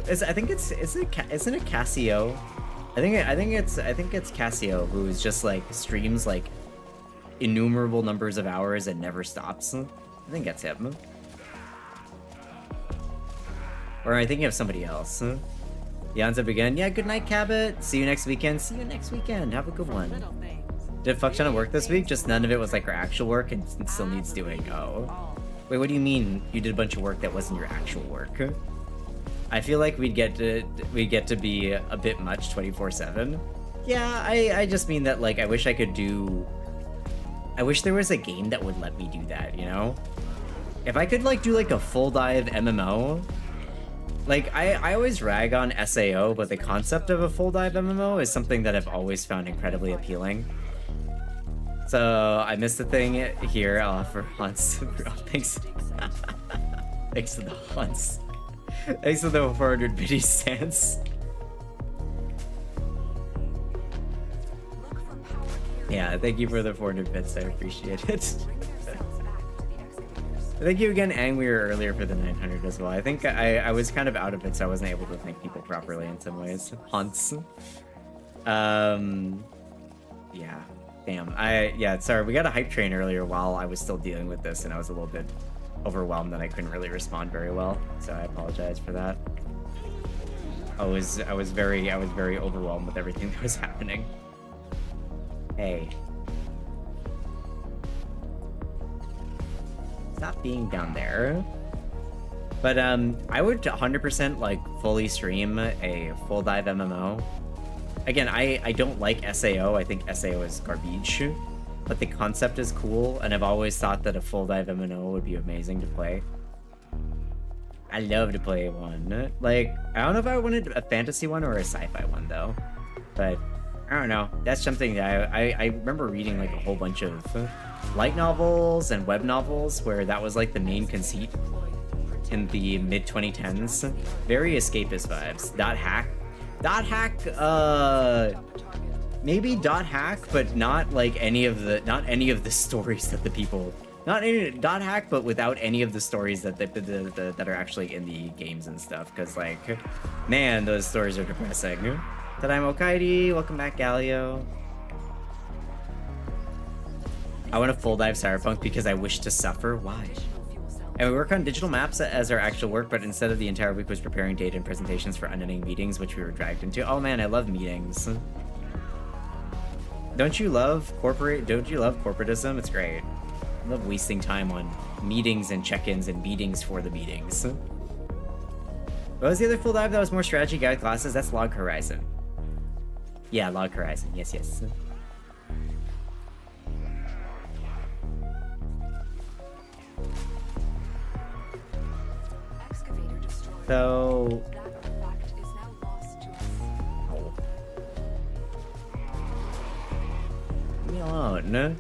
I think it's... Isn't it Casio? I think it's Casio who's just, like, streams, like, innumerable numbers of hours and never stops. I think that's him. Or I think of somebody else. Jan's up again. Yeah, good night, Cabot. See you next weekend. See you next weekend. Have a good one. Did a fuck ton of work this week? Just none of it was like our actual work and still needs doing. Oh. Wait, what do you mean you did a bunch of work that wasn't your actual work? I feel like we'd get to be a bit much 24/7. Yeah, I just mean that, like, I wish I could do... I wish there was a game that would let me do that, you know? If I could, like, do, like, a full dive MMO... Like, I always rag on SAO, but the concept of a full dive MMO is something that I've always found incredibly appealing. So, I missed the thing here. I'll offer Hans. Thanks. Thanks to the Hans. Thanks to the 400 biddy stance. Yeah, thank you for the 400 bits. I appreciate it. Thank you again, Angweir, earlier for the 900 as well. I think I was kind of out of it, so I wasn't able to thank people properly in some ways. Hunts. Yeah. Damn. Yeah, sorry, we got a hype train earlier while I was still dealing with this, and I was a little bit overwhelmed that I couldn't really respond very well. So I apologize for that. I was very overwhelmed with everything that was happening. Hey. Stop being down there. But I would 100% like fully stream a full dive MMO. Again, I don't like SAO. I think SAO is garbage, but the concept is cool, and I've always thought that a full dive MMO would be amazing to play. I love to play one. Like, I don't know if I wanted a fantasy one or a sci-fi one though, but I don't know. That's something that I remember reading like a whole bunch of light novels and web novels where that was like the main conceit in the mid 2010s. Very escapist vibes. Dot hack, maybe dot hack, but not like any of the stories that the people, not any dot hack, but without any of the stories that that are actually in the games and stuff. Because like, man, those stories are depressing. Tadaima Okaidi, welcome back, Galio. I want to full dive Cyberpunk because I wish to suffer. Why? And we work on digital maps as our actual work, but instead of the entire week was preparing data and presentations for unending meetings, which we were dragged into. Oh man, I love meetings. Don't you love corporatism? It's great. I love wasting time on meetings and check-ins and meetings for the meetings. What was the other full dive that was more strategy guide classes? That's Log Horizon. Yeah, Log Horizon. Yes, yes. Excavator destroyed. So... That artifact is now lost to us. Oh. Leave me alone.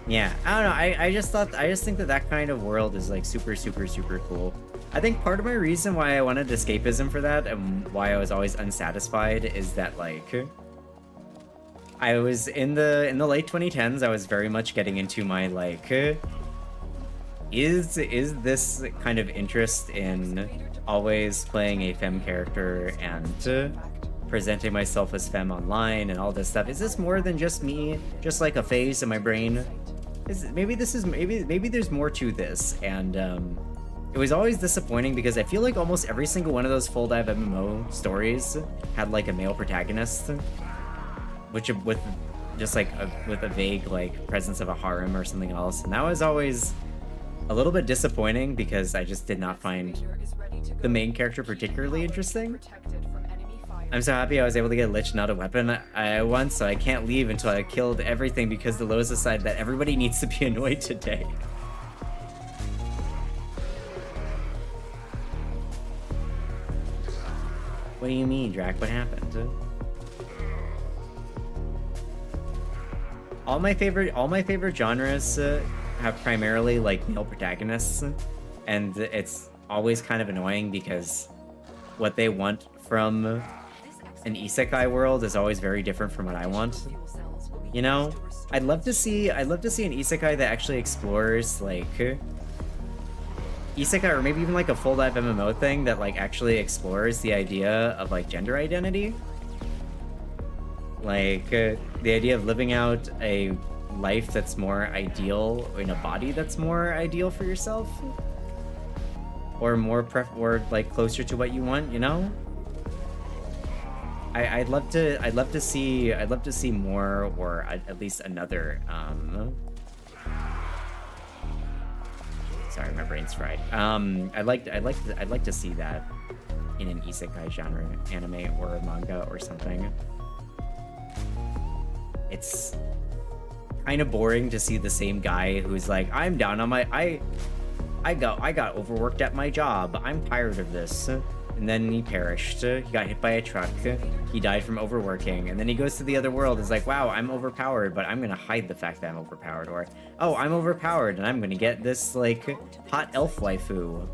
Yeah, I don't know. I just think that kind of world is like super cool. I think part of my reason why I wanted escapism for that and why I was always unsatisfied is that like I was in the late 2010s. I was very much getting into my like is this kind of interest in always playing a femme character and presenting myself as femme online and all this stuff. Is this more than just me, just like a phase in my brain? Maybe there's more to this, and it was always disappointing because I feel like almost every single one of those full dive MMO stories had like a male protagonist, which with just like with a vague like presence of a harem or something else, and that was always a little bit disappointing because I just did not find the main character particularly interesting. I'm so happy I was able to get Lich not a weapon once, so I can't leave until I killed everything because the Lowe's decided that everybody needs to be annoyed today. What do you mean, Drac? What happened? All my favorite genres have primarily like male protagonists, and it's always kind of annoying because what they want from an isekai world is always very different from what I want. You know, I'd love to see an isekai that actually explores like isekai, or maybe even like a full dive MMO thing that like actually explores the idea of like gender identity, like the idea of living out a life that's more ideal in a body that's more ideal for yourself, or more or like closer to what you want, you know. I'd love to see more, or at least another sorry, my brain's fried. I'd like to see that in an isekai genre, anime or a manga or something. It's kind of boring to see the same guy who's like, I'm down on my I got overworked at my job. I'm tired of this. And then he perished. He got hit by a truck. He died from overworking. And then he goes to the other world. It's like, wow, I'm overpowered, but I'm gonna hide the fact that I'm overpowered. Or, oh, I'm overpowered and I'm gonna get this like hot elf waifu.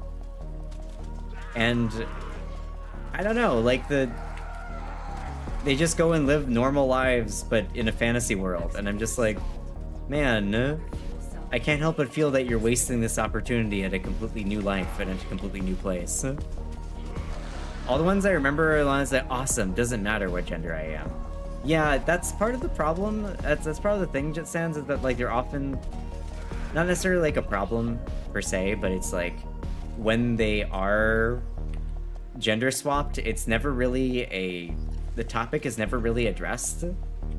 And I don't know, like they just go and live normal lives, but in a fantasy world. And I'm just like, man, I can't help but feel that you're wasting this opportunity at a completely new life and at a completely new place. All the ones I remember are the ones that, awesome, doesn't matter what gender I am. Yeah, that's part of the problem. That's part of the thing, Jitsands, is that like they're often not necessarily like a problem per se, but it's like when they are gender swapped, it's never really the topic is never really addressed.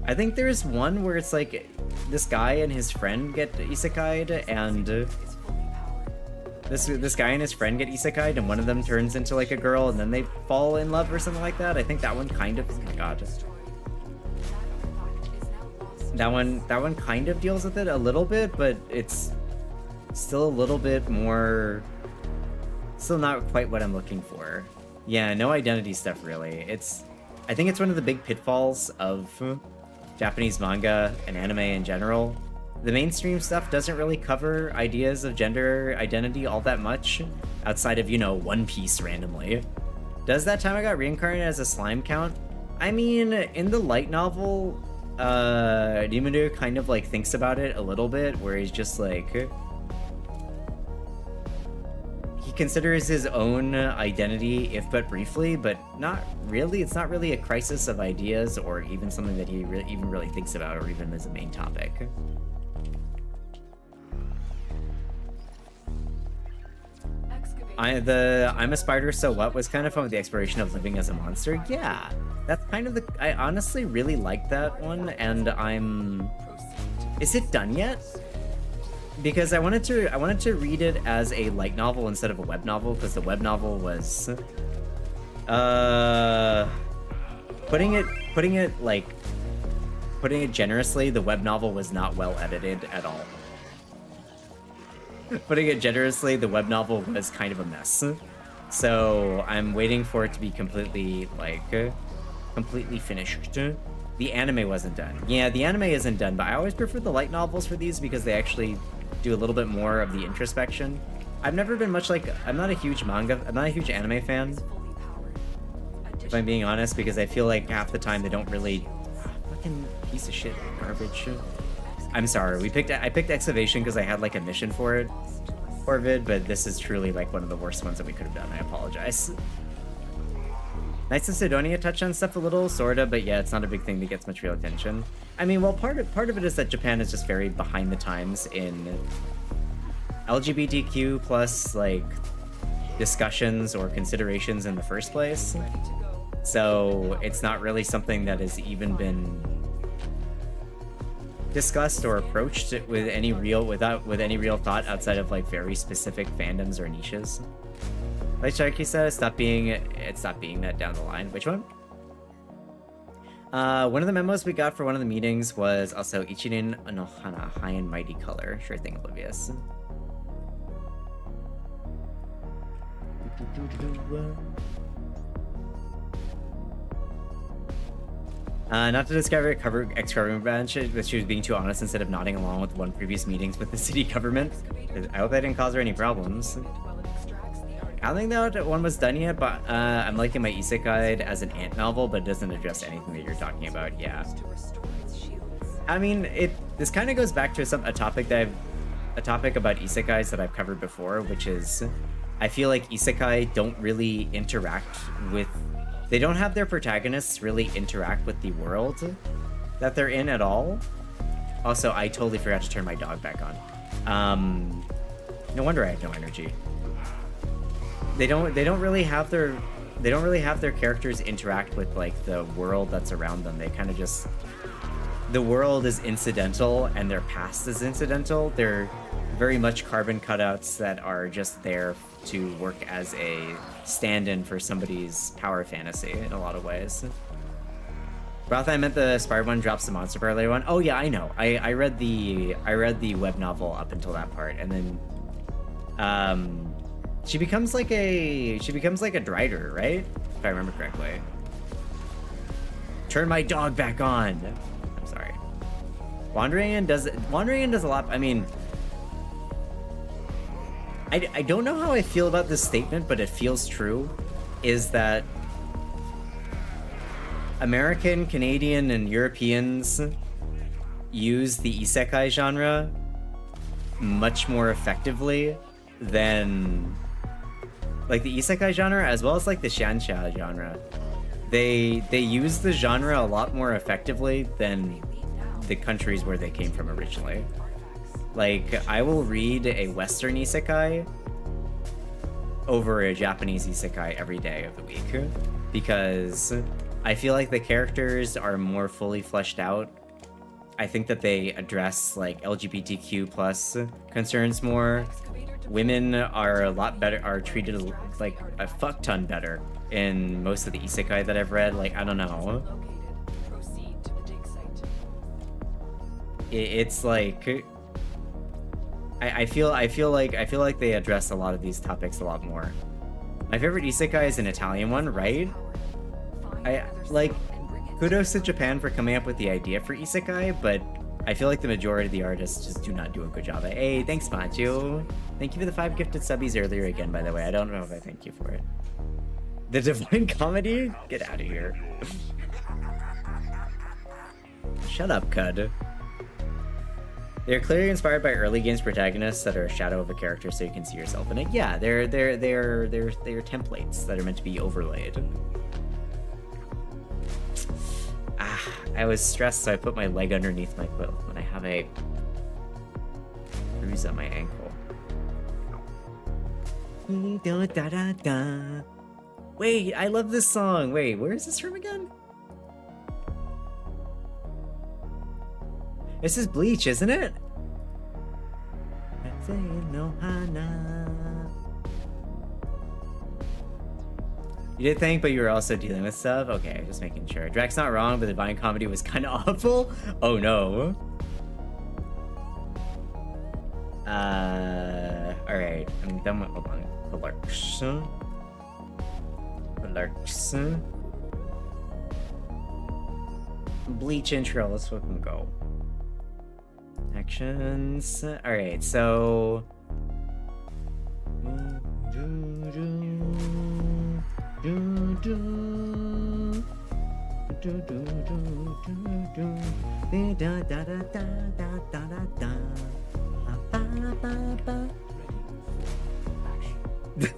I think there's one where it's like this guy and his friend get isekai'd, and this guy and his friend get isekai'd, and one of them turns into like a girl, and then they fall in love or something like that. I think that one kind of, oh my god, that one kind of deals with it a little bit, but it's still a little bit more, still not quite what I'm looking for. Yeah, no identity stuff really. I think it's one of the big pitfalls of Japanese manga and anime in general. The mainstream stuff doesn't really cover ideas of gender identity all that much, outside of, you know, One Piece randomly. Does that time I got reincarnated as a slime count? I mean, in the light novel, Rimuru kind of like thinks about it a little bit, where he's just like, he considers his own identity, if but briefly, but not really. It's not really a crisis of ideas or even something that he even really thinks about or even as a main topic. I'm a spider, so what was kind of fun with the exploration of living as a monster. Yeah, that's kind of the, I honestly really like that one, and is it done yet? Because I wanted to read it as a light novel instead of a web novel, because the web novel was putting it generously, the web novel was not well edited at all. Putting it generously, the web novel was kind of a mess. So I'm waiting for it to be completely finished. The anime wasn't done. Yeah, the anime isn't done, but I always prefer the light novels for these because they actually do a little bit more of the introspection. I've never been much like, I'm not a huge anime fan, if I'm being honest, because I feel like half the time they don't really, fucking piece of shit garbage. I'm sorry, I picked Excavation because I had like a mission for it, Corvid, but this is truly like one of the worst ones that we could have done. I apologize. Nice to Sidonia touch on stuff a little, sorta, but yeah, it's not a big thing that gets much real attention. I mean, well, part of it is that Japan is just very behind the times in LGBTQ plus like discussions or considerations in the first place. So it's not really something that has even been discussed or approached with any real thought outside of like very specific fandoms or niches. Like Sharky said, stop being that down the line. Which one? One of the memos we got for one of the meetings was also Ichirin no Hana, high and mighty color. Sure thing, Oblivious. Not to discover ex-government branch, but she was being too honest instead of nodding along with one previous meetings with the city government. I hope that didn't cause her any problems. I don't think that one was done yet, but I'm liking my isekai as an ant novel, but it doesn't address anything that you're talking about. Yeah. I mean, this kind of goes back to a topic about isekais that I've covered before, which is I feel like isekai don't really interact with. They don't have their protagonists really interact with the world that they're in at all. Also, I totally forgot to turn my dog back on. No wonder I have no energy. They don't really have their characters interact with like the world that's around them. They kind of just, the world is incidental and their past is incidental. They're very much carbon cutouts that are just there to work as a stand-in for somebody's power fantasy in a lot of ways. Roth, I meant the Spire one drops the monster part later on. Oh yeah, I know. I read the web novel up until that part, and then she becomes like a drider, right? If I remember correctly. Turn my dog back on. I'm sorry. Wandering In does a lot. I mean, I don't know how I feel about this statement, but it feels true, is that American, Canadian, and Europeans use the isekai genre much more effectively than, like, the isekai genre as well as like the shansha genre. They use the genre a lot more effectively than the countries where they came from originally. Like, I will read a Western isekai over a Japanese isekai every day of the week because I feel like the characters are more fully fleshed out. I think that they address like LGBTQ plus concerns more. Women are a lot better, are treated like a fuck ton better in most of the isekai that I've read. Like, I don't know. It's like I feel like they address a lot of these topics a lot more. My favorite isekai is an Italian one, right? I like, kudos to Japan for coming up with the idea for isekai, but I feel like the majority of the artists just do not do a good job. Hey, thanks, Machu. Thank you for the 5 gifted subbies earlier again, by the way. I don't know if I thank you for it. The Divine Comedy? Get out of here. Shut up, Cud. They're clearly inspired by early games protagonists that are a shadow of a character so you can see yourself in it. Yeah, they're templates that are meant to be overlaid. Ah, I was stressed, so I put my leg underneath my quilt when I have a bruise on my ankle. Wait, I love this song. Wait, where is this from again? This is Bleach, isn't it? You did think, but you were also dealing with stuff? Okay, just making sure. Drax not wrong, but the Divine Comedy was kind of awful. Oh no. Alright. I'm done with, hold on. Lurks. Bleach intro, let's fucking go. Actions. Alright, so.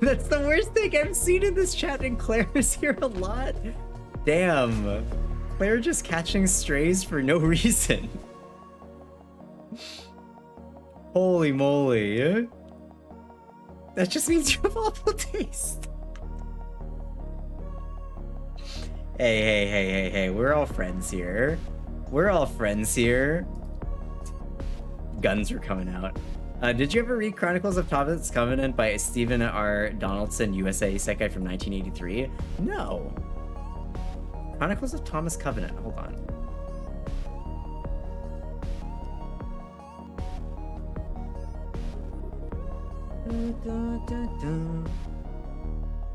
That's the worst thing I've seen in this chat, and Claire is here a lot. Damn. Claire just catching strays for no reason. Holy moly. That just means you have awful taste. Hey, we're all friends here. We're all friends here. Guns are coming out. Did you ever read Chronicles of Thomas Covenant by Stephen R. Donaldson, USA Isekai from 1983? No. Chronicles of Thomas Covenant, hold on.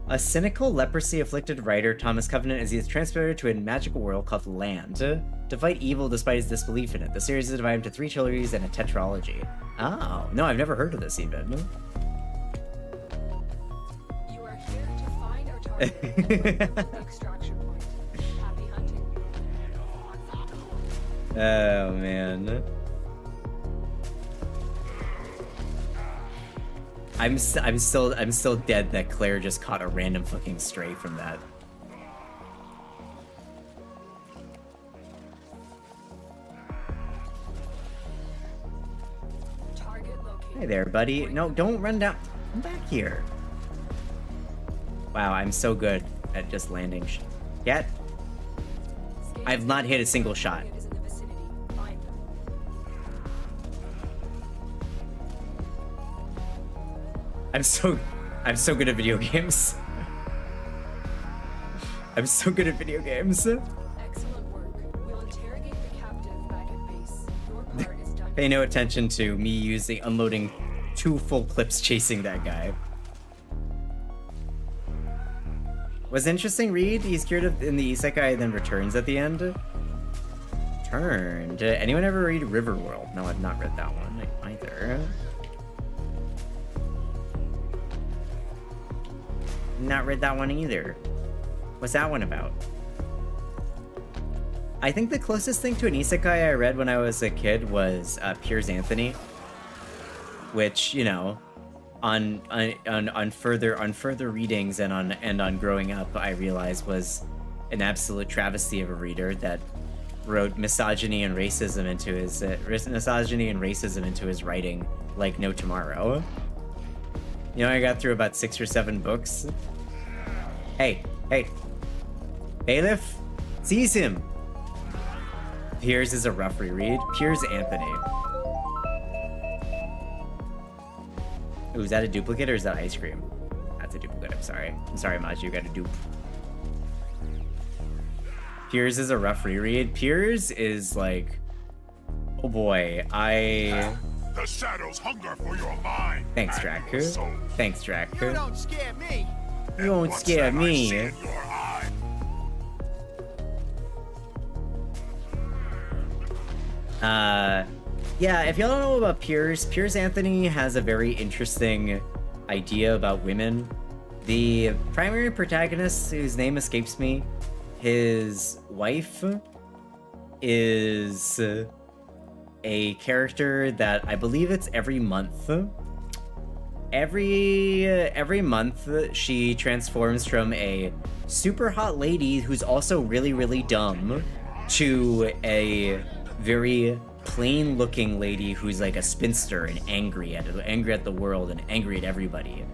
A cynical, leprosy-afflicted writer, Thomas Covenant is transported to a magical world called Land to fight evil despite his disbelief in it. The series is divided into 3 trilogies and a tetralogy. Oh, no, I've never heard of this even. You are here to find our target and the extraction point. Happy hunting. Oh, man. I'm still dead that Claire just caught a random fucking stray from that. Target located. Hey there, buddy. No, don't run down. Come back here. Wow, I'm so good at just landing. Get. I've not hit a single shot. Target is in the vicinity. Find them. I'm so good at video games. I'm so good at video games. Excellent work. We'll interrogate the captive back at base. Your part is done. Pay no attention to me unloading 2 full clips chasing that guy. Was interesting read. He's cured in the isekai, then returns at the end. Turned. Anyone ever read Riverworld? No, I've not read that one either. Not read that one either. What's that one about? I think the closest thing to an isekai I read when I was a kid was Piers Anthony, which, you know, on further readings and on growing up, I realized was an absolute travesty of a reader that wrote misogyny and racism into his writing like no tomorrow. You know, I got through about 6 or 7 books. Hey, bailiff, seize him. Piers is a rough reread. Piers Anthony. Ooh, is that a duplicate or is that ice cream? That's a duplicate. I'm sorry, Maj, you got a dupe. Piers is a rough reread. Piers is like, oh boy, The shadows hunger for your mind. Thanks, Draku. Thanks, Draku. You don't scare me. You won't scare me. Yeah, if y'all don't know about Piers Anthony has a very interesting idea about women. The primary protagonist, whose name escapes me, his wife is a character that I believe it's every month. Every month she transforms from a super hot lady who's also really, really dumb to a very plain looking lady who's like a spinster and angry at the world and angry at everybody,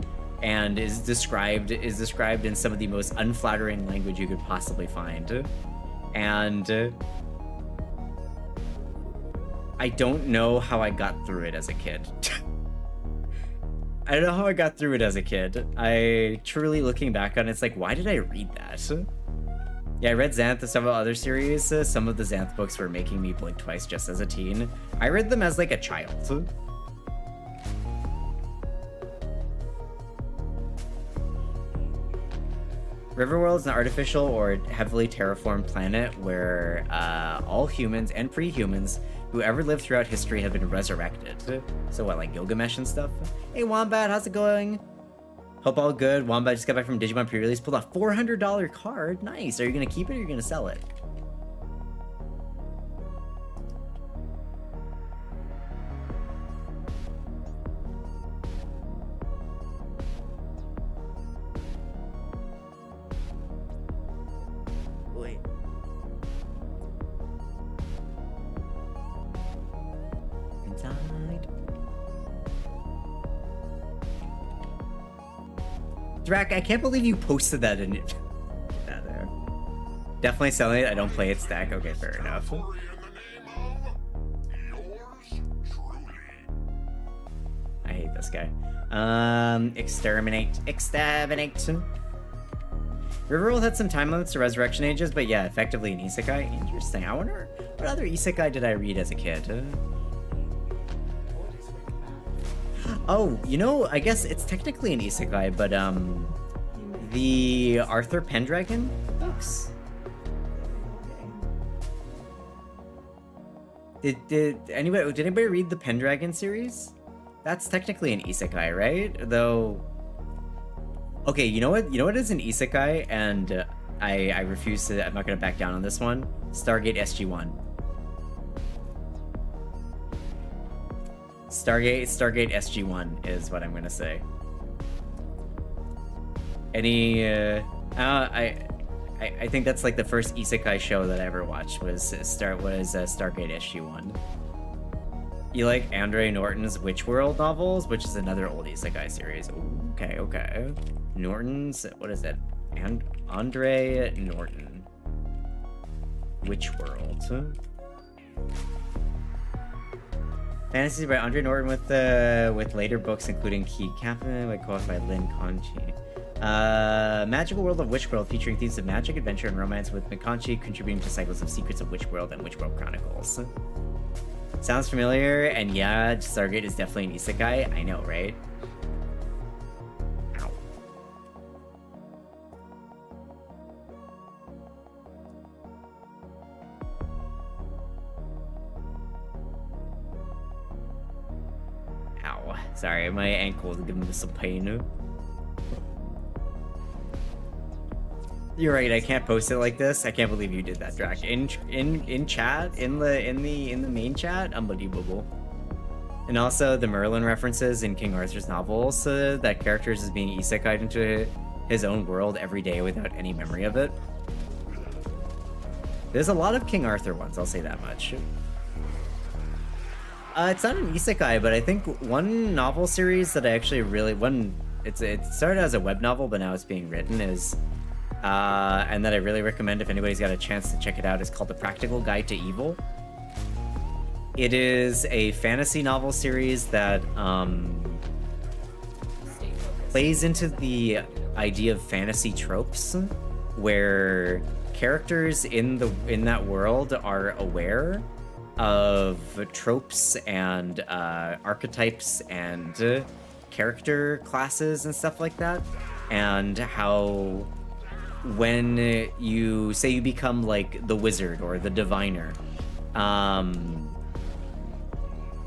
and is described in some of the most unflattering language you could possibly find. And I don't know how I got through it as a kid. I don't know how I got through it as a kid. I truly, looking back on it, it's like, why did I read that? Yeah, I read Xanth and several other series. Some of the Xanth books were making me blink twice just as a teen. I read them as like a child. Riverworld is an artificial or heavily terraformed planet where all humans and pre-humans who ever lived throughout history have been resurrected. So what, like Gilgamesh and stuff? Hey Wombat, how's it going? Hope all good. Wombat just got back from Digimon pre-release, pulled a $400 card. Nice. Are you gonna keep it or are you gonna sell it? Wait. Inside. Drac, I can't believe you posted that in it. Get out of there. Definitely selling it. I don't play it stack. Okay, fair enough. I hate this guy. Exterminate. Riverworld had some time limits to Resurrection Ages, but yeah, effectively an isekai. Interesting. I wonder what other isekai did I read as a kid? Oh, you know, I guess it's technically an isekai, but the Arthur Pendragon books. Did anybody read the Pendragon series? That's technically an isekai, right? Though. Okay, you know what is an isekai, and I refuse to. I'm not gonna back down on this one. Stargate SG-1. Stargate SG-1 is what I'm gonna say. I think that's like the first isekai show that I ever watched was Stargate SG-1. You like Andre Norton's Witchworld novels, which is another old isekai series. Ooh, okay. Norton's, what is it? Andre Norton. Witchworld. Fantasies by Andre Norton with later books including Key Captain, like co-authored by Lynn Conchi. Magical World of Witchworld featuring themes of magic, adventure, and romance, with McConchie contributing to cycles of Secrets of Witchworld and Witchworld Chronicles. Sounds familiar, and yeah, Stargate is definitely an isekai. I know, right? Ow. Ow. Sorry, my ankle is giving me some pain. You're right, I can't post it like this. I can't believe you did that, Drac. In chat, in the main chat, unbelievable. And also the Merlin references in King Arthur's novels, that characters is being isekai'd into his own world every day without any memory of it. There's a lot of King Arthur ones, I'll say that much. It's not an isekai, but I think one novel series that I actually really it started as a web novel, but now it's being written is. And that I really recommend if anybody's got a chance to check it out, is called The Practical Guide to Evil. It is a fantasy novel series that plays into the idea of fantasy tropes, where characters in that world are aware of tropes and archetypes and character classes and stuff like that, and how when you say you become like the wizard or the diviner,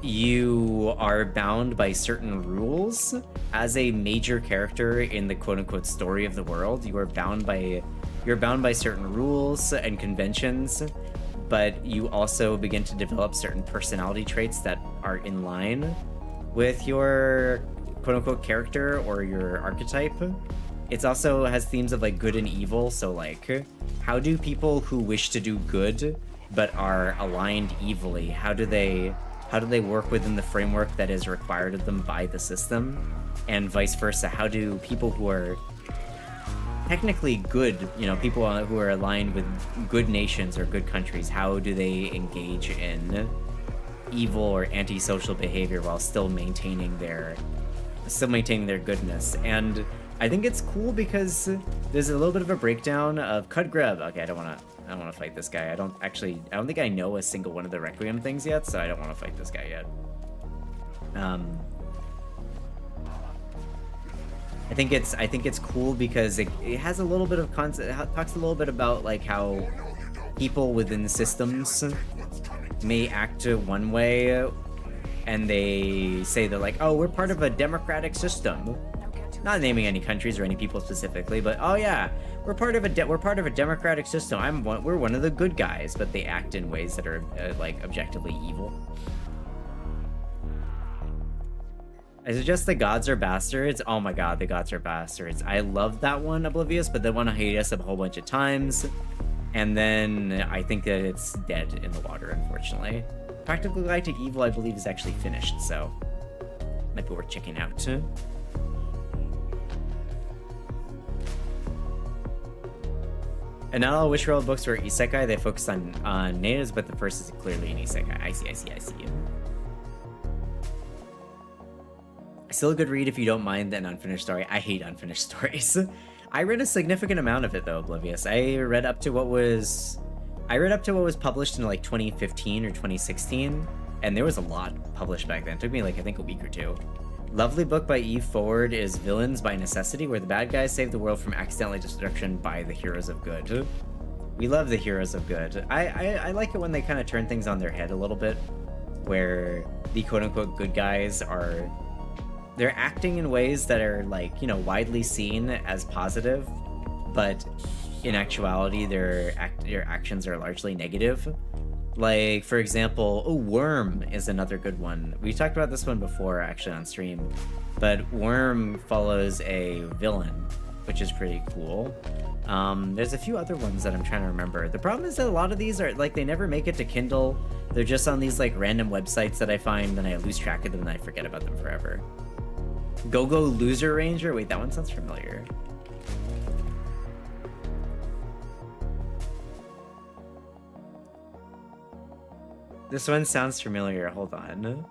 you are bound by certain rules as a major character in the quote-unquote story of the world. You're bound by certain rules and conventions, but you also begin to develop certain personality traits that are in line with your quote-unquote character or your archetype. It also has themes of like good and evil, so like how do people who wish to do good but are aligned evilly, how do they work within the framework that is required of them by the system, and vice versa? How do people who are technically good, you know, people who are aligned with good nations or good countries, how do they engage in evil or antisocial behavior while still maintaining their goodness? And I think it's cool because there's a little bit of a breakdown of Cudgrub. Okay, I don't want to fight this guy. I don't think I know a single one of the Requiem things yet, so I don't want to fight this guy yet. I think it's cool because it has a little bit of concept. It talks a little bit about like how people within systems may act one way, and they say they're like, oh, we're part of a democratic system. Not naming any countries or any people specifically, but oh yeah, we're part of a democratic system. We're one of the good guys, but they act in ways that are like objectively evil. Is it just the gods are bastards? Oh my god, the gods are bastards. I loved that one, Oblivious, but then one I hated us a whole bunch of times. And then I think that it's dead in the water, unfortunately. Practical Galactic Evil, I believe, is actually finished, so might be worth checking out. And not all Wish World books were isekai. They focused on natives, but the first is clearly an isekai. I see. Still a good read if you don't mind an unfinished story. I hate unfinished stories. I read a significant amount of it though, Oblivious. I read up to what was published in like 2015 or 2016, and there was a lot published back then. It took me like I think a week or two. Lovely book by Eve Forward is Villains by Necessity, where the bad guys save the world from accidental destruction by the heroes of good. We love the heroes of good. I like it when they kind of turn things on their head a little bit, where the quote-unquote good guys they're acting in ways that are like, you know, widely seen as positive, but in actuality their actions are largely negative. Like, for example, Worm is another good one. We talked about this one before, actually, on stream. But Worm follows a villain, which is pretty cool. There's a few other ones that I'm trying to remember. The problem is that a lot of these are, like, they never make it to Kindle. They're just on these, like, random websites that I find, and I lose track of them, and I forget about them forever. Go-Go Loser Ranger? Wait, that one sounds familiar. This one sounds familiar. Hold on.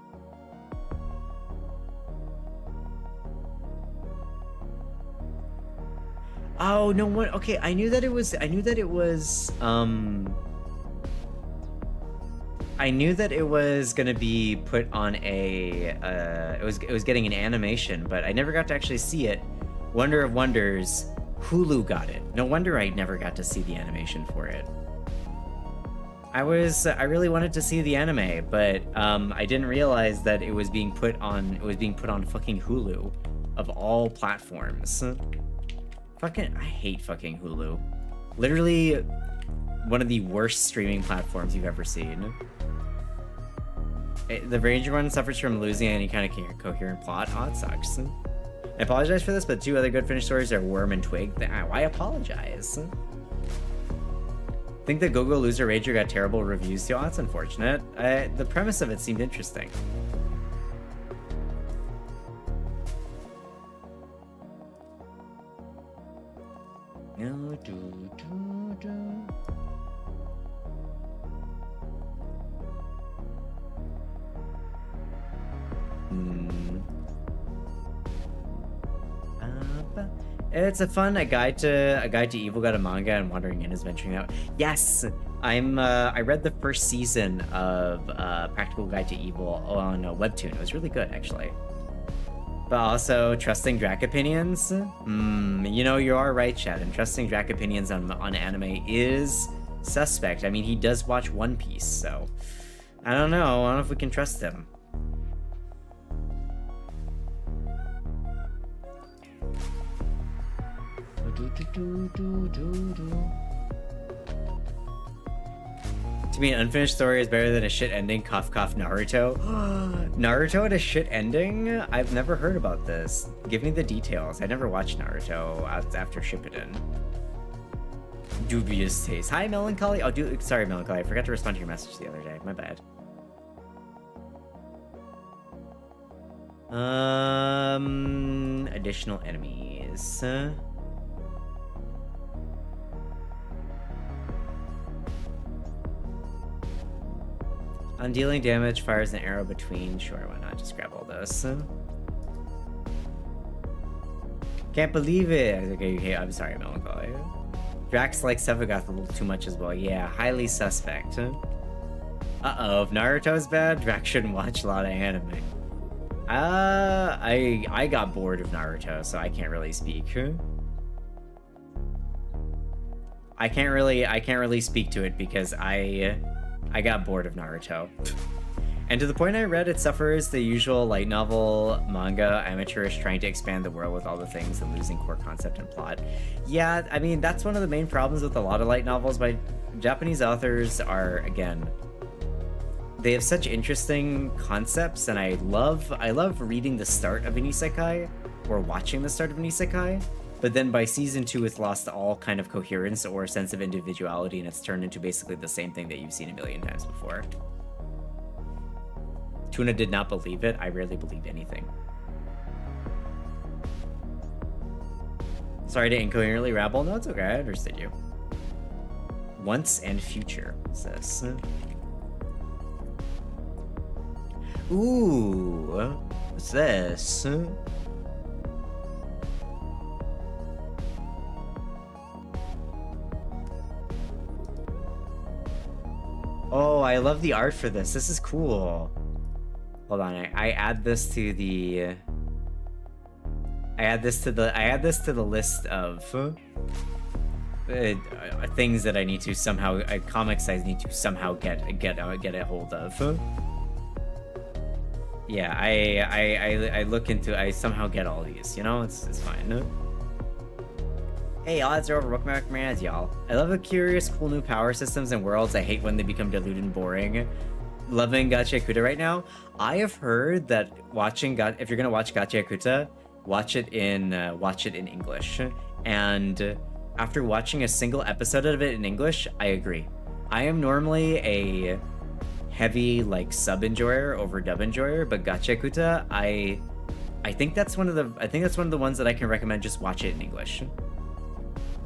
Oh, no one. Okay, I knew that it was gonna be put on a it was getting an animation, but I never got to actually see it. Wonder of Wonders, Hulu got it. No wonder I never got to see the animation for it. I really wanted to see the anime, but I didn't realize that it was being put on fucking Hulu of all platforms. Fucking, I hate fucking Hulu. Literally one of the worst streaming platforms you've ever seen. The Ranger one suffers from losing any kind of coherent plot. Oh, it sucks. I apologize for this, but two other good finished stories are Worm and Twig. Why apologize? I think the Go-Go Loser Ranger got terrible reviews too. Oh, that's unfortunate. The premise of it seemed interesting. It's a fun a guide to evil got a manga and wandering in is venturing out. Yes, I read the first season of Practical Guide to Evil on a webtoon. It was really good actually. But also trusting Drac opinions. You know, you are right, Chad. And trusting Drac opinions on anime is suspect. I mean, he does watch One Piece, so I don't know if we can trust him. To me, an unfinished story is better than a shit ending. Cough, cough, Naruto. Naruto had a shit ending? I've never heard about this. Give me the details. I never watched Naruto after Shippuden. Dubious taste. Hi, Melancholy. Sorry, Melancholy. I forgot to respond to your message the other day. My bad. Additional enemies. On dealing damage, fires an arrow between. Sure, why not? Just grab all this. Can't believe it. Okay, I'm sorry, Melancholy. Drax likes Sevagoth a little too much as well. Yeah, highly suspect. Uh-oh, if Naruto's bad, Drax shouldn't watch a lot of anime. I got bored of Naruto, so I can't really speak. I can't really speak to it because I got bored of Naruto. And to the point I read, it suffers the usual light novel manga amateurish trying to expand the world with all the things and losing core concept and plot. Yeah, I mean, that's one of the main problems with a lot of light novels by Japanese authors are, again, they have such interesting concepts, and I love reading the start of an isekai or watching the start of an isekai, but then by season 2 it's lost all kind of coherence or sense of individuality, and it's turned into basically the same thing that you've seen a million times before. Tuna did not believe it. I rarely believe anything. Sorry to incoherently rabble. No, it's okay. I understood you. Once and future, what's this? Ooh, what's this? Oh, I love the art for this. This is cool. Hold on, I add this to the. I add this to the list of things that I need to somehow, comics I need to somehow get a hold of. Yeah, I look into, I somehow get all these, you know, it's fine. Hey, odds are over bookmark man, y'all. I love the curious, cool new power systems and worlds. I hate when they become diluted and boring. Loving Gacha Yakuta right now. I have heard that if you're gonna watch Gacha Yakuta, watch it in English. And after watching a single episode of it in English, I agree. I am normally a heavy sub enjoyer over dub enjoyer, but Gacha Yakuta, I think that's one of the ones that I can recommend. Just watch it in English.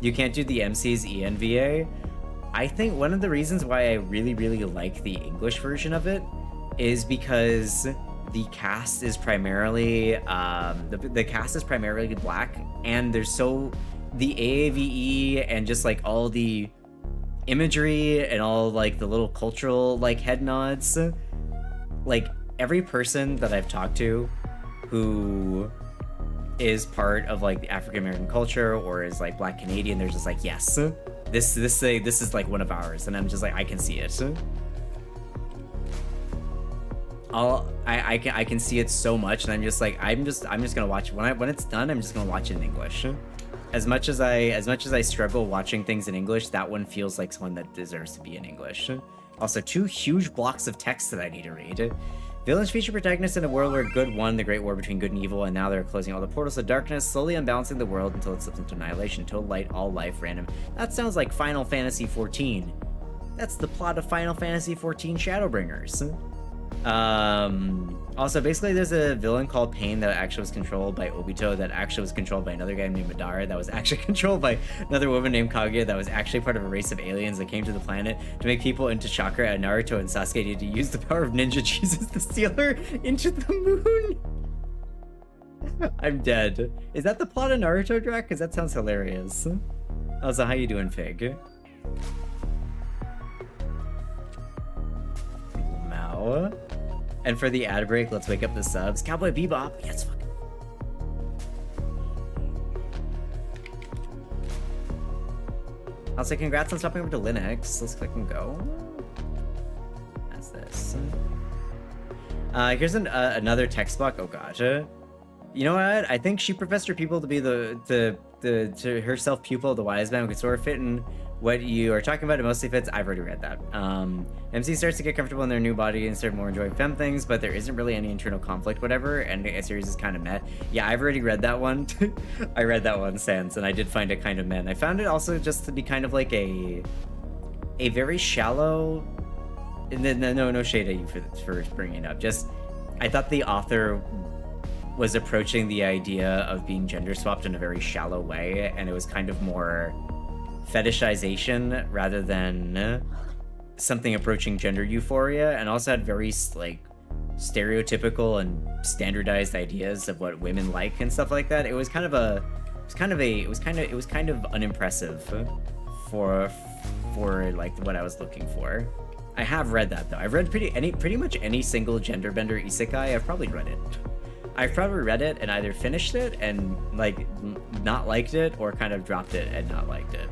You can't do the MC's ENVA. I think one of the reasons why I really, really like the English version of it is because the cast is primarily black, and there's the AAVE and just all the imagery and all the little cultural head nods. Every person that I've talked to who is part of the African American culture or is Black Canadian, they're just yes, this is one of ours, and I'm just I can see it. I can see it so much, and I'm just gonna watch it when it's done. I'm just gonna watch it in English. As much as I struggle watching things in English, that one feels like one that deserves to be in English. Also, 2 huge blocks of text that I need to read. Villains feature protagonists in a world where good won the great war between good and evil, and now they're closing all the portals of darkness, slowly unbalancing the world until it slips into annihilation. Total light, all life, random. That sounds like Final Fantasy XIV. That's the plot of Final Fantasy XIV Shadowbringers. Also, basically, there's a villain called Pain that actually was controlled by Obito, that actually was controlled by another guy named Madara, that was actually controlled by another woman named Kaguya, that was actually part of a race of aliens that came to the planet to make people into chakra, and Naruto and Sasuke needed to use the power of ninja Jesus to steal her into the moon. I'm dead. Is that the plot of Naruto, Drac? Because that sounds hilarious. Also, how you doing, Fig? Mao. And for the ad break, let's wake up the subs. Cowboy Bebop. Yes, fuck. Also, congrats on swapping over to Linux. Let's click and go. That's this. Here's another text block. Oh gosh. You know what? I think she professed her pupil to be to herself pupil, the wise man, could sort of fit in what you are talking about, it mostly fits. I've already read that. MC starts to get comfortable in their new body and start more enjoying femme things, but there isn't really any internal conflict, whatever, and a series is kind of meh. Yeah, I've already read that one. I read that one, Sans, and I did find it kind of meh. And I found it also just to be kind of like a very shallow... No shade at you for bringing it up. Just, I thought the author was approaching the idea of being gender swapped in a very shallow way, and it was kind of more fetishization rather than something approaching gender euphoria, and also had very like stereotypical and standardized ideas of what women like and stuff like that. It was kind of unimpressive for like what I was looking for. I have read that though. I've read pretty much any single gender bender isekai. I've probably read it. I've probably read it and either finished it and like not liked it, or kind of dropped it and not liked it.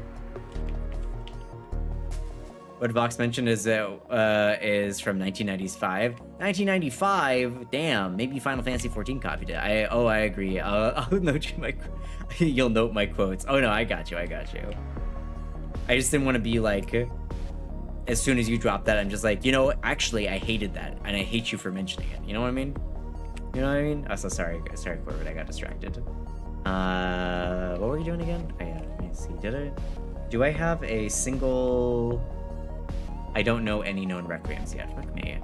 What Vox mentioned is from 1995. 1995? Damn, maybe Final Fantasy 14 copied it. I agree. I'll note you you'll note my quotes. Oh no, I got you. I just didn't want to be like, as soon as you drop that, I'm just like, you know, actually, I hated that, and I hate you for mentioning it. You know what I mean? You know what I mean? Oh, so sorry, Corbett, I got distracted. What were you doing again? Oh, yeah, let me see. Do I have a single... I don't know any known Requiems yet. Fuck me.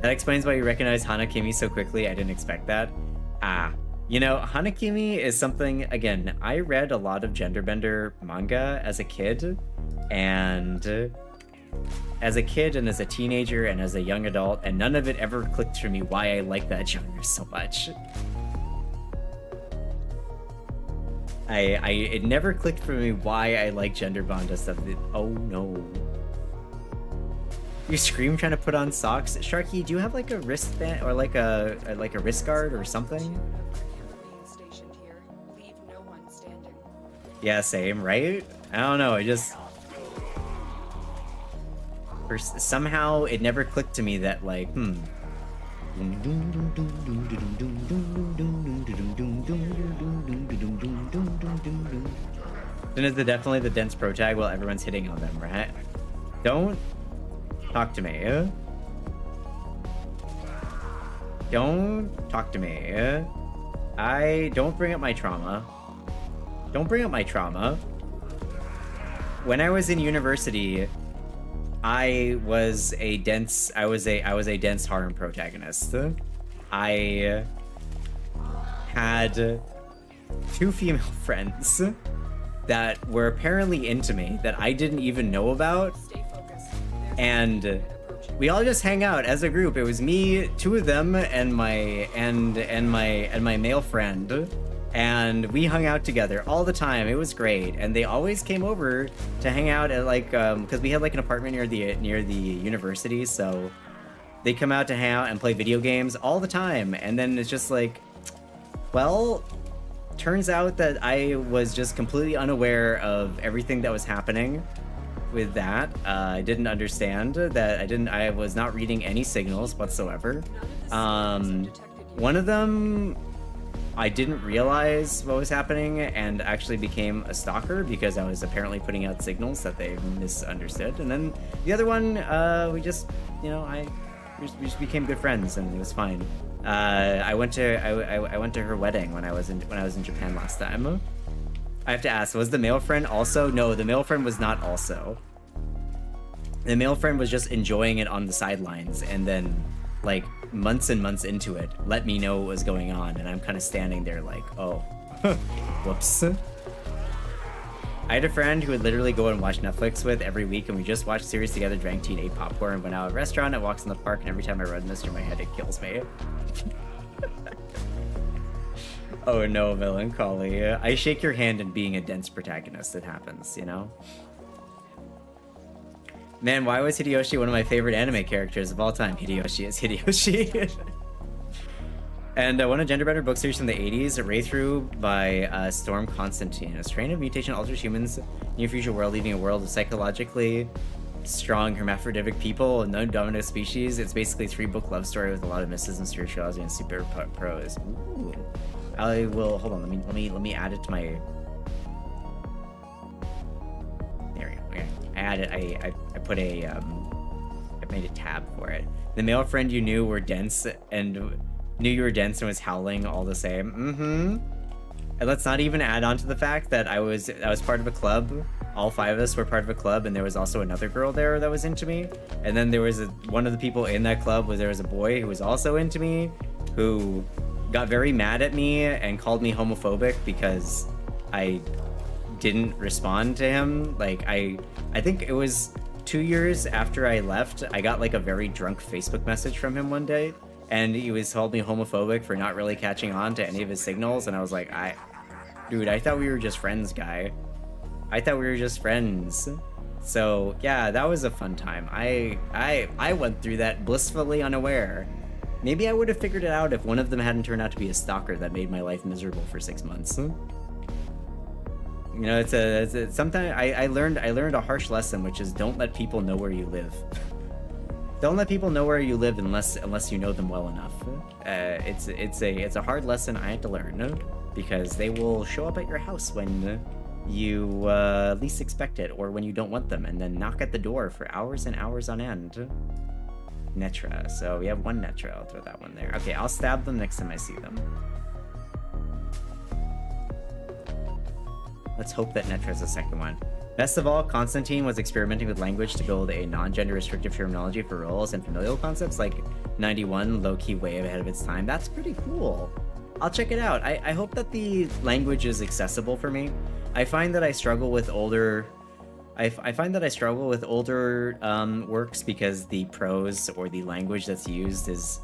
That explains why you recognize Hanakimi so quickly. I didn't expect that. You know, Hanakimi is something... Again, I read a lot of genderbender manga as a kid, and... as a kid and as a teenager and as a young adult, and none of it ever clicked for me why I like that genre so much. It never clicked for me why I like gender bond stuff. Oh no. You scream trying to put on socks. Sharky, do you have like a wristband or like a wrist guard or something? Yeah, same, right? I don't know, I just... somehow it never clicked to me that like, Then is definitely the dense pro tag while everyone's hitting on them, right? Don't talk to me. Don't talk to me. Don't bring up my trauma. Don't bring up my trauma. When I was in university, I was a dense harem protagonist. I had 2 female friends that were apparently into me that I didn't even know about, and we all just hang out as a group. It was me, 2 of them, and my male friend. And we hung out together all the time. It was great, and they always came over to hang out at like because we had like an apartment near the university, so they come out to hang out and play video games all the time. And then it's just like, well, turns out that I was just completely unaware of everything that was happening with that. I didn't understand that. I was not reading any signals whatsoever. One of them, I didn't realize what was happening and actually became a stalker because I was apparently putting out signals that they misunderstood. And then the other one, we just became good friends, and it was fine. I went to her wedding when I was in Japan last time. I have to ask, was the male friend also? No, the male friend was not also. The male friend was just enjoying it on the sidelines, and then like months and months into it, let me know what was going on, and I'm kind of standing there like, oh, whoops. I had a friend who would literally go and watch Netflix with every week, and we just watched series together, drank tea, and ate popcorn, went out at a restaurant, and walks in the park, and every time I run this through my head, it kills me. Oh no, melancholy. I shake your hand in being a dense protagonist. It happens, you know? Man, why was Hideyoshi one of my favorite anime characters of all time? Hideyoshi is Hideyoshi. And one of genderbender book series from the 80s, a Ray-Through by Storm Constantine. A strain of mutation alters humans near future world, leaving a world of psychologically strong hermaphroditic people and no dominant species. It's basically a 3-book love story with a lot of mysticism, spirituality, and super prose. Ooh. I will, hold on, let me add it to my... added, I put a, I made a tab for it. The male friend you knew were dense and knew you were dense and was howling all the same. Mm-hmm. And let's not even add on to the fact that I was part of a club. All 5 of us were part of a club, and there was also another girl there that was into me. And then there was one of the people in that club there was a boy who was also into me, who got very mad at me and called me homophobic because I didn't respond to him. Like, I think it was 2 years after I left, I got like a very drunk Facebook message from him one day, and he was told me homophobic for not really catching on to any of his signals, and I was like, dude, I thought we were just friends, guy. I thought we were just friends. So yeah, that was a fun time. I went through that blissfully unaware. Maybe I would have figured it out if one of them hadn't turned out to be a stalker that made my life miserable for 6 months. You know, it's sometimes I learned a harsh lesson, which is don't let people know where you live. Don't let people know where you live unless you know them well enough. It's a hard lesson I had to learn, because they will show up at your house when you least expect it, or when you don't want them, and then knock at the door for hours and hours on end. Netra. So we have 1 Netra. I'll throw that one there. Okay, I'll stab them next time I see them. Let's hope that Netra's the second one. Best of all, Constantine was experimenting with language to build a non-gender restrictive terminology for roles and familial concepts, like 91, low-key way ahead of its time. That's pretty cool. I'll check it out. I hope that the language is accessible for me. I find that I struggle with older... I find that I struggle with older works because the prose or the language that's used is...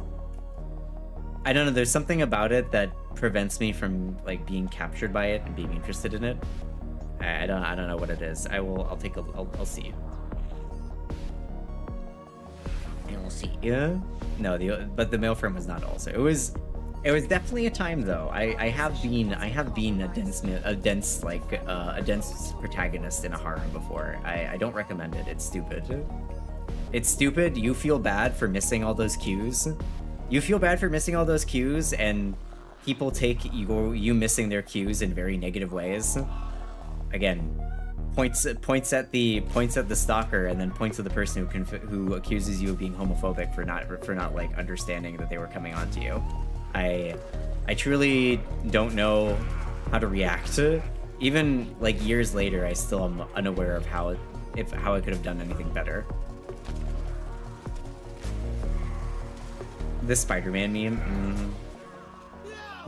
I don't know, there's something about it that prevents me from like being captured by it and being interested in it. I don't know what it is. I'll see. I will see. Yeah. No, but the Warframe was not also. It was definitely a time though. I have been a dense protagonist in a harem before. I don't recommend it. It's stupid. It's stupid. You feel bad for missing all those cues. You feel bad for missing all those cues, and people take you missing their cues in very negative ways. Again, points at the stalker, and then points at the person who accuses you of being homophobic for not like understanding that they were coming on to you. I truly don't know how to react. Even like years later, I still am unaware of how I could have done anything better. This Spider-Man meme.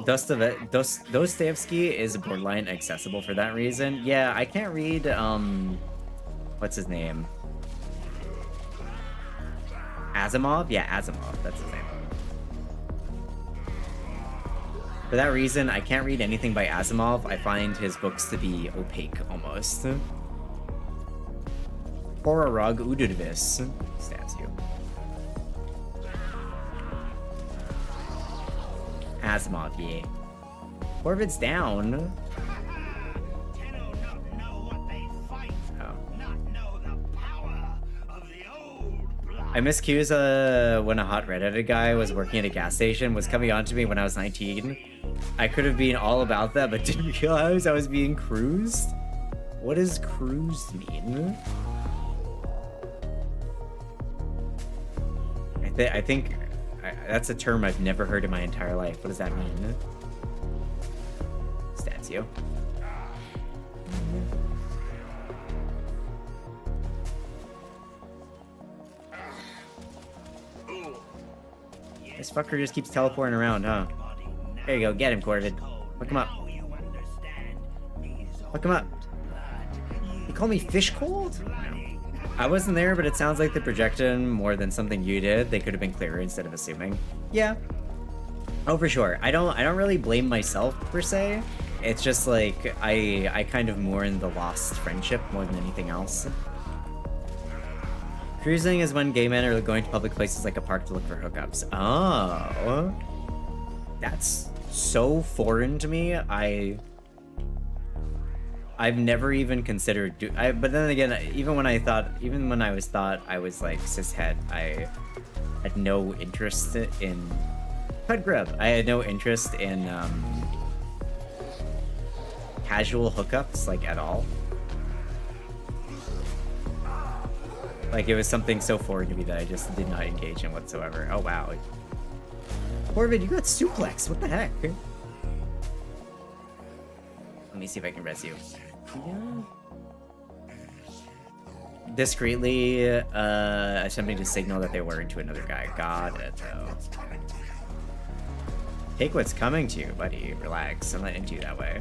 Dostoevsky is borderline accessible for that reason. Yeah, I can't read, what's his name? Asimov? Yeah, Asimov, that's his name. For that reason, I can't read anything by Asimov. I find his books to be opaque, almost. Horarog Ududvis stabs you. Asimov, yeah. Corvid's down. I miss cues when a hot redheaded guy was working at a gas station was coming on to me when I was 19. I could have been all about that, but didn't realize I was being cruised. What does cruised mean? I think that's a term I've never heard in my entire life. What does that mean? Stats you. This fucker just keeps teleporting around, huh? There you go, get him, Corvid. Look him up. Look him up. You call me fish cold? I wasn't there, but it sounds like they projected him more than something you did. They could have been clearer instead of assuming. Yeah. Oh, for sure. I don't really blame myself per se. It's just like I kind of mourn the lost friendship more than anything else. Cruising is when gay men are going to public places like a park to look for hookups. Oh. That's so foreign to me. I've never even considered but then again, even when I was I was like cishet, I had no interest in Pud Grub. I had no interest in casual hookups, like, at all. Like, it was something so foreign to me that I just did not engage in whatsoever. Oh, wow. Corvid, you got suplex. What the heck? Let me see if I can res you. Yeah. Discreetly attempting to signal that they were into another guy. Got it, though. Take what's coming to you, buddy. Relax. I'm not into you that way.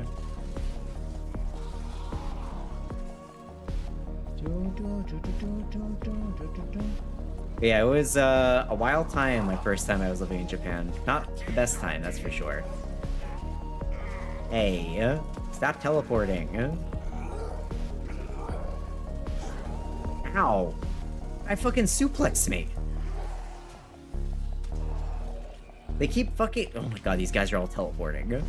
Yeah, it was a wild time my first time I was living in Japan. Not the best time, that's for sure. Hey, stop teleporting. Ow. I fucking suplexed me. They keep fucking... Oh my god, these guys are all teleporting.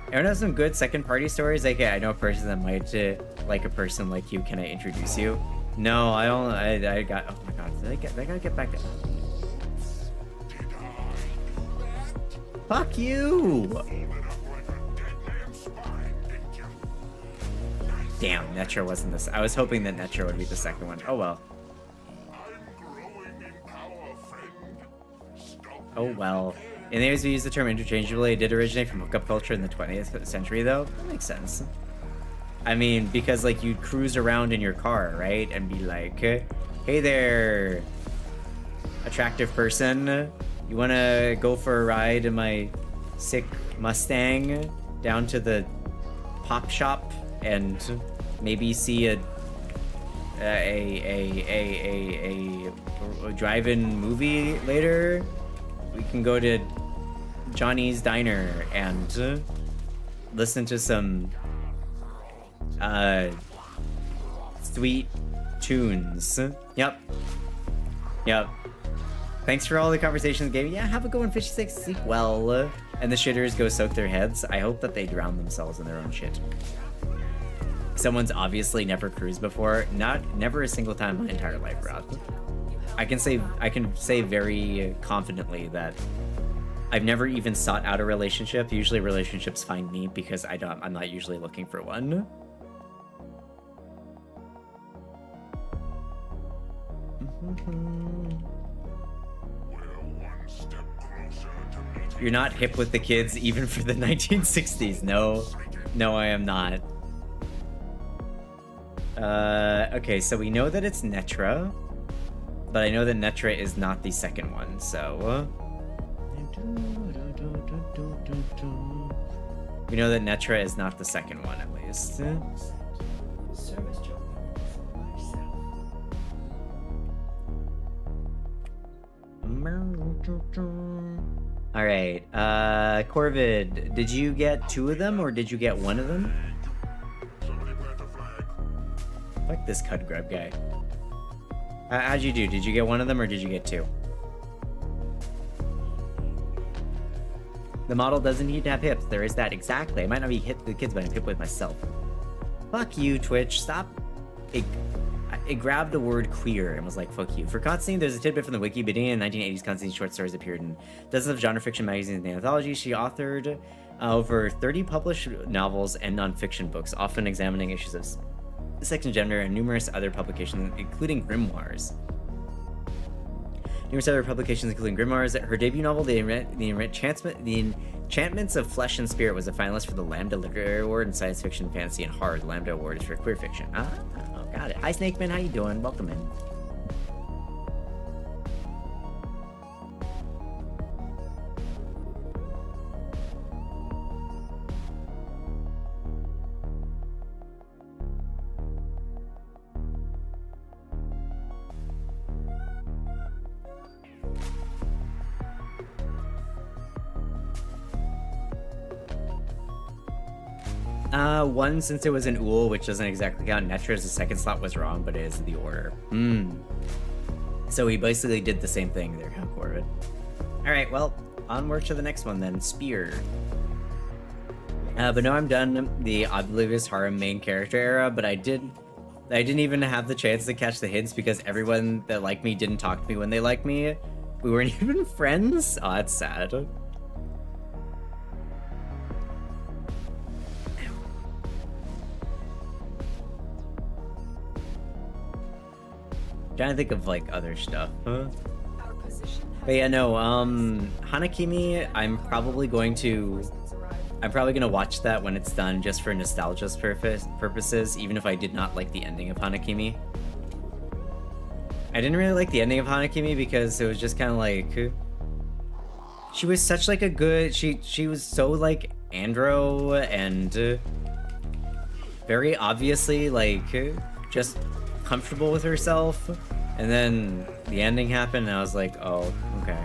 Everyone has some good second-party stories. Like, yeah, I know a person that might like a person like you. Can I introduce you? No, I don't. I got. Oh my god, I gotta get back to. Fuck you! Damn, Netro wasn't this. I was hoping that Netro would be the second one. Oh well. Oh well. In the areas we use the term interchangeably, it did originate from hookup culture in the 20th century, though. That makes sense. I mean, because, like, you'd cruise around in your car, right? And be like, hey there, attractive person. You want to go for a ride in my sick Mustang down to the pop shop and maybe see a drive-in movie later? We can go to Johnny's Diner and listen to some sweet tunes. Yep. Thanks for all the conversations, game. Yeah, have a go in 56. Sleep well. And the shitters go soak their heads. I hope that they drown themselves in their own shit. Someone's obviously never cruised before. Never a single time in my entire life, Rob. I can say very confidently that I've never even sought out a relationship. Usually relationships find me because I'm not usually looking for one. You're not hip with the kids even for the 1960s. No, I am not. Okay, so we know that it's Netra. But I know that Netra is not the second one, so... We know that Netra is not the second one, at least. Service job Alright, Corvid, did you get 2 of them, or did you get 1 of them? Fuck this Cud Grub guy. How'd you do? Did you get 1 of them, or did you get 2? The model doesn't need to have hips. There is that. Exactly. I might not be hip with the kids, but I'm hip with myself. Fuck you, Twitch. Stop. It grabbed the word queer and was like, fuck you. For Constantine, there's a tidbit from the wiki. Beginning in the 1980s, Constantine's short stories appeared in dozens of genre fiction magazines and anthologies. She authored over 30 published novels and nonfiction books, often examining issues of sex and gender, and numerous other publications, including grimoires. Her debut novel, The Enchantments of Flesh and Spirit, was a finalist for the Lambda Literary Award in Science Fiction, Fantasy, and Horror. The Lambda Award is for queer fiction. Oh, got it. Hi, Snakeman. How you doing? Welcome in. One, since it was an Ool, which doesn't exactly count. Netra's the second slot was wrong, but it is the order. So he basically did the same thing there, huh, Corbett? Alright, well, onward to the next one then. Spear. But no, I'm done the oblivious harem main character era, but I didn't even have the chance to catch the hints because everyone that liked me didn't talk to me when they liked me. We weren't even friends? Oh, that's sad. Trying to think of like other stuff. Huh? Our position has But yeah, no, Hanakimi, I'm probably gonna watch that when it's done just for nostalgia's purposes, even if I did not like the ending of Hanakimi. I didn't really like the ending of Hanakimi because it was just kind of like, she was such like a good, she was so like andro and very obviously like just comfortable with herself, and then the ending happened and I was like, oh, okay.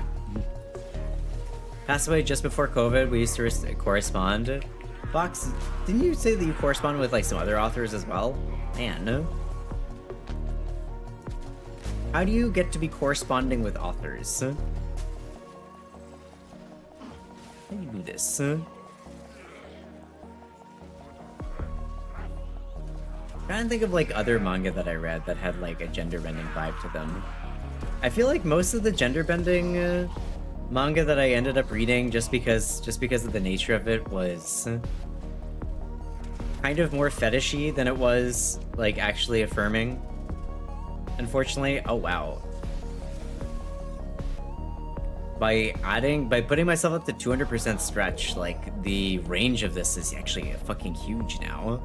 Passed away just before COVID. We used to correspond. Fox, didn't you say that you correspond with like some other authors as well? Man, no. How do you get to be corresponding with authors? How do you do this? Trying to think of like other manga that I read that had like a gender bending vibe to them. I feel like most of the gender bending manga that I ended up reading just because of the nature of it was kind of more fetishy than it was like actually affirming. Unfortunately, oh wow. By putting myself up to 200% stretch, like the range of this is actually fucking huge now.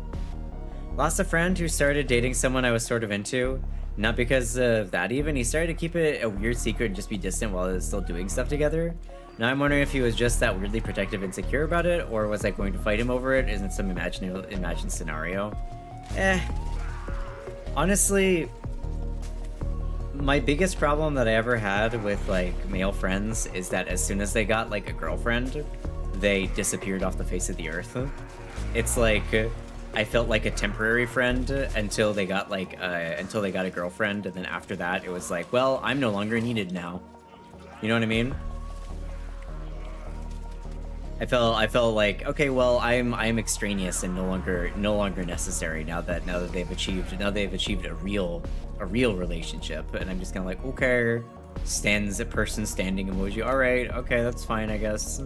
Lost a friend who started dating someone I was sort of into. Not because of that even, he started to keep it a weird secret and just be distant while they was still doing stuff together. Now I'm wondering if he was just that weirdly protective and secure about it, or was I going to fight him over it? Isn't some imagined scenario? Honestly, my biggest problem that I ever had with like male friends is that as soon as they got like a girlfriend, they disappeared off the face of the earth. It's like I felt like a temporary friend until they got like a girlfriend, and then after that it was like, well, I'm no longer needed now. You know what I mean? I felt like, okay, well, I'm extraneous and no longer necessary now that they've achieved a real relationship, and I'm just kind of like, okay, person standing emoji. All right, okay, that's fine, I guess.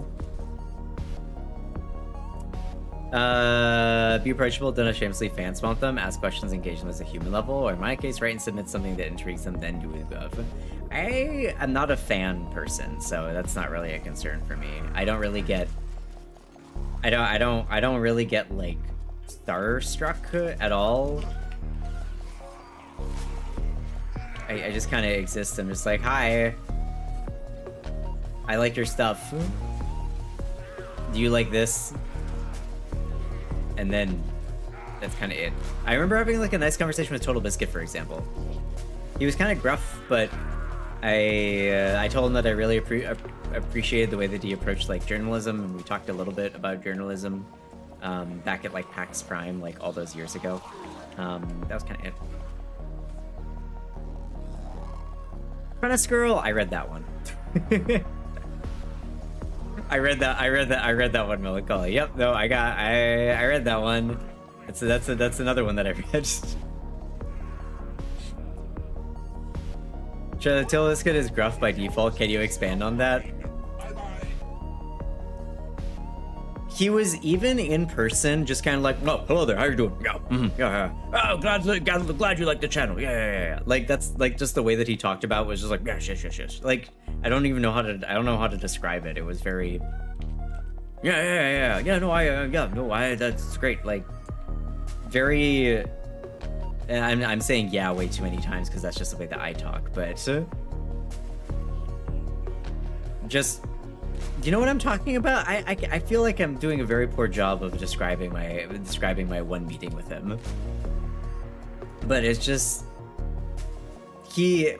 Be approachable, don't shamelessly fan swamp them, ask questions, engage them as a human level, or in my case, write and submit something that intrigues them, then do it above. I am not a fan person, so that's not really a concern for me. I don't really get like starstruck at all. I just kind of exist. I'm just like, hi, I like your stuff. Do you like this? And then that's kind of it. I remember having like a nice conversation with Total Biscuit, for example. He was kind of gruff, but I told him that I really appreciated the way that he approached like journalism, and we talked a little bit about journalism back at like PAX Prime, like all those years ago. That was kind of it. Apprentice Girl, I read that one. I read that one, Melancholy. Yep, no, I read that one. That's another one that I read. Till this kid is gruff by default. Can you expand on that? He was even in person, just kind of like, "Oh, hello there. How you doing? Yeah, yeah. Oh, glad you like the channel. Yeah. Like that's like just the way that he talked about was just like, yes. Like I don't know how to describe it. It was very, yeah. No, that's great. Like very. And I'm saying yeah way too many times because that's just the way that I talk. But just. You know what I'm talking about? I feel like I'm doing a very poor job of describing my one meeting with him. But it's just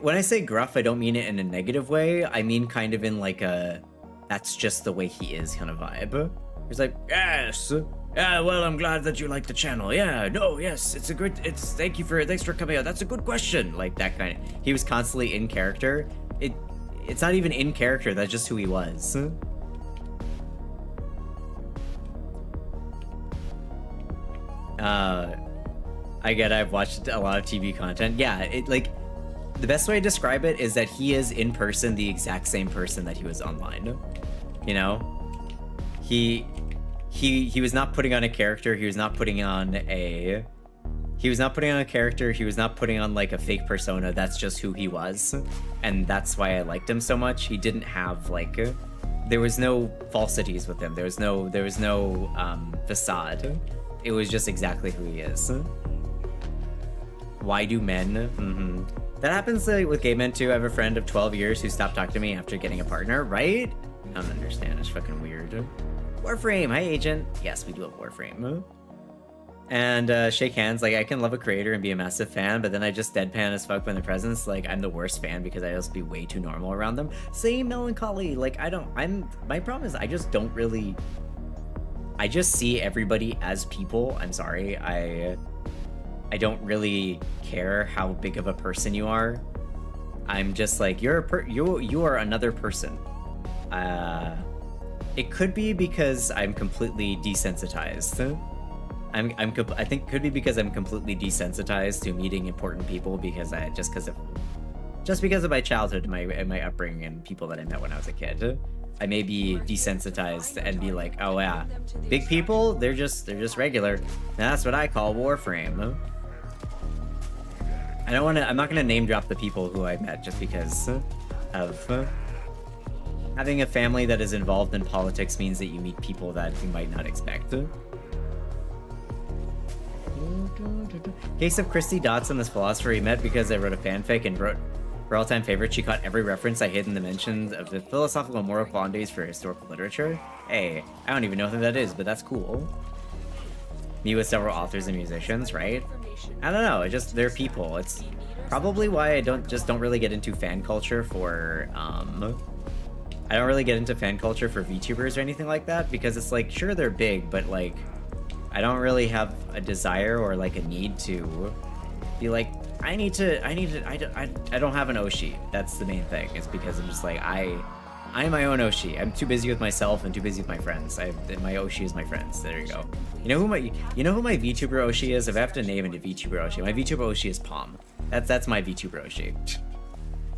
when I say gruff, I don't mean it in a negative way. I mean kind of in like a that's just the way he is kind of vibe. He's like, yes. Yeah, well, I'm glad that you like the channel. Yeah, no, yes, thanks for coming out. That's a good question. Like that kind of. He was constantly in character. It's not even in character, that's just who he was. I get I've watched a lot of TV content. Yeah, the best way to describe it is that he is in person the exact same person that he was online. You know? He was not putting on a character, he was not putting on He was not putting on a character, he was not putting on like a fake persona, that's just who he was. And that's why I liked him so much. He didn't have like there was no falsities with him. There was no facade. It was just exactly who he is. Why do men? That happens with gay men too. I have a friend of 12 years who stopped talking to me after getting a partner, right? I don't understand, it's fucking weird. Warframe, hi agent. Yes, we do have Warframe. And shake hands, like I can love a creator and be a massive fan, but then I just deadpan as fuck when they're present. Like I'm the worst fan because I just be way too normal around them. Same melancholy, like my problem is I just see everybody as people. I'm sorry, I don't really care how big of a person you are. I'm just like, you are another person. It could be because I'm completely desensitized. I think it could be because I'm completely desensitized to meeting important people because because of my childhood and my upbringing and people that I met when I was a kid. I may be desensitized and be like, oh yeah, big people, they're just regular. And that's what I call Warframe. I'm not gonna name drop the people who I met just because of having a family that is involved in politics means that you meet people that you might not expect. Case of Christy Dotson, this philosopher he met because I wrote a fanfic and wrote her all-time favorite. She caught every reference I hid in the mentions of the philosophical and moral qualities for historical literature. Hey, I don't even know who that is, but that's cool. Me with several authors and musicians, right? I don't know, they're people. It's probably why I don't really get into fan culture for, I don't really get into fan culture for VTubers or anything like that, because it's like, sure, they're big, but like, I don't really have a desire or like a need to be like, I don't have an Oshi. That's the main thing. It's because I'm just like, I'm my own Oshi. I'm too busy with myself and too busy with my friends. My Oshi is my friends. There you go. You know who my VTuber Oshi is? If I have to name it a VTuber Oshi, my VTuber Oshi is Palm. That's my VTuber Oshi.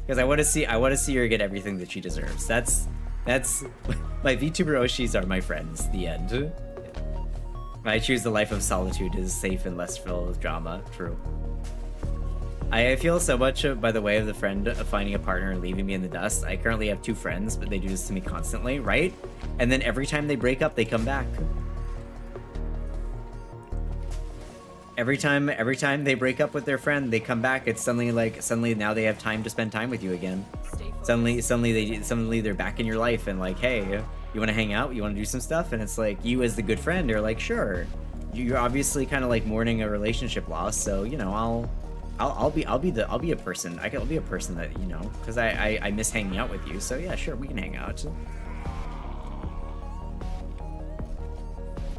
Because I want to see her get everything that she deserves. That's my VTuber Oshis are my friends. The end. I choose the life of solitude is safe and less filled with drama. True. I feel so much by the way of the friend of finding a partner and leaving me in the dust. I currently have 2 friends, but they do this to me constantly, right? And then every time they break up, they come back. Every time they break up with their friend, they come back. It's suddenly now they have time to spend time with you again. Suddenly they're back in your life and like, hey, you want to hang out? You want to do some stuff? And it's like, you as the good friend are like, sure. You're obviously kind of like mourning a relationship loss, so you know, I'll be a person. I'll be a person that, you know, because I miss hanging out with you. So yeah, sure, we can hang out.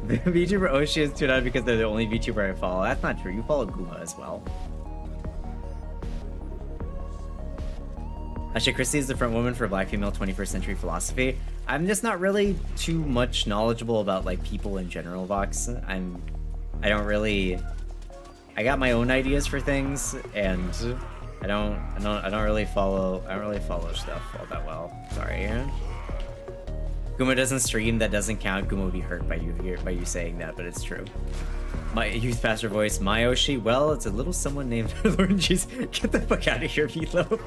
The VTuber Oshi is tuned out because they're the only VTuber I follow. That's not true. You follow Guma as well. Asha Christie is the front woman for Black female 21st century philosophy. I'm just not really too much knowledgeable about like people in general, Vox. I don't really. I got my own ideas for things, and I don't really follow stuff all that well. Sorry. Guma doesn't stream, that doesn't count. Guma would be hurt by you saying that, but it's true. My youth pastor voice, my Oshi. Well, it's a little someone named Lord Jeez. Get the fuck out of here, Velo.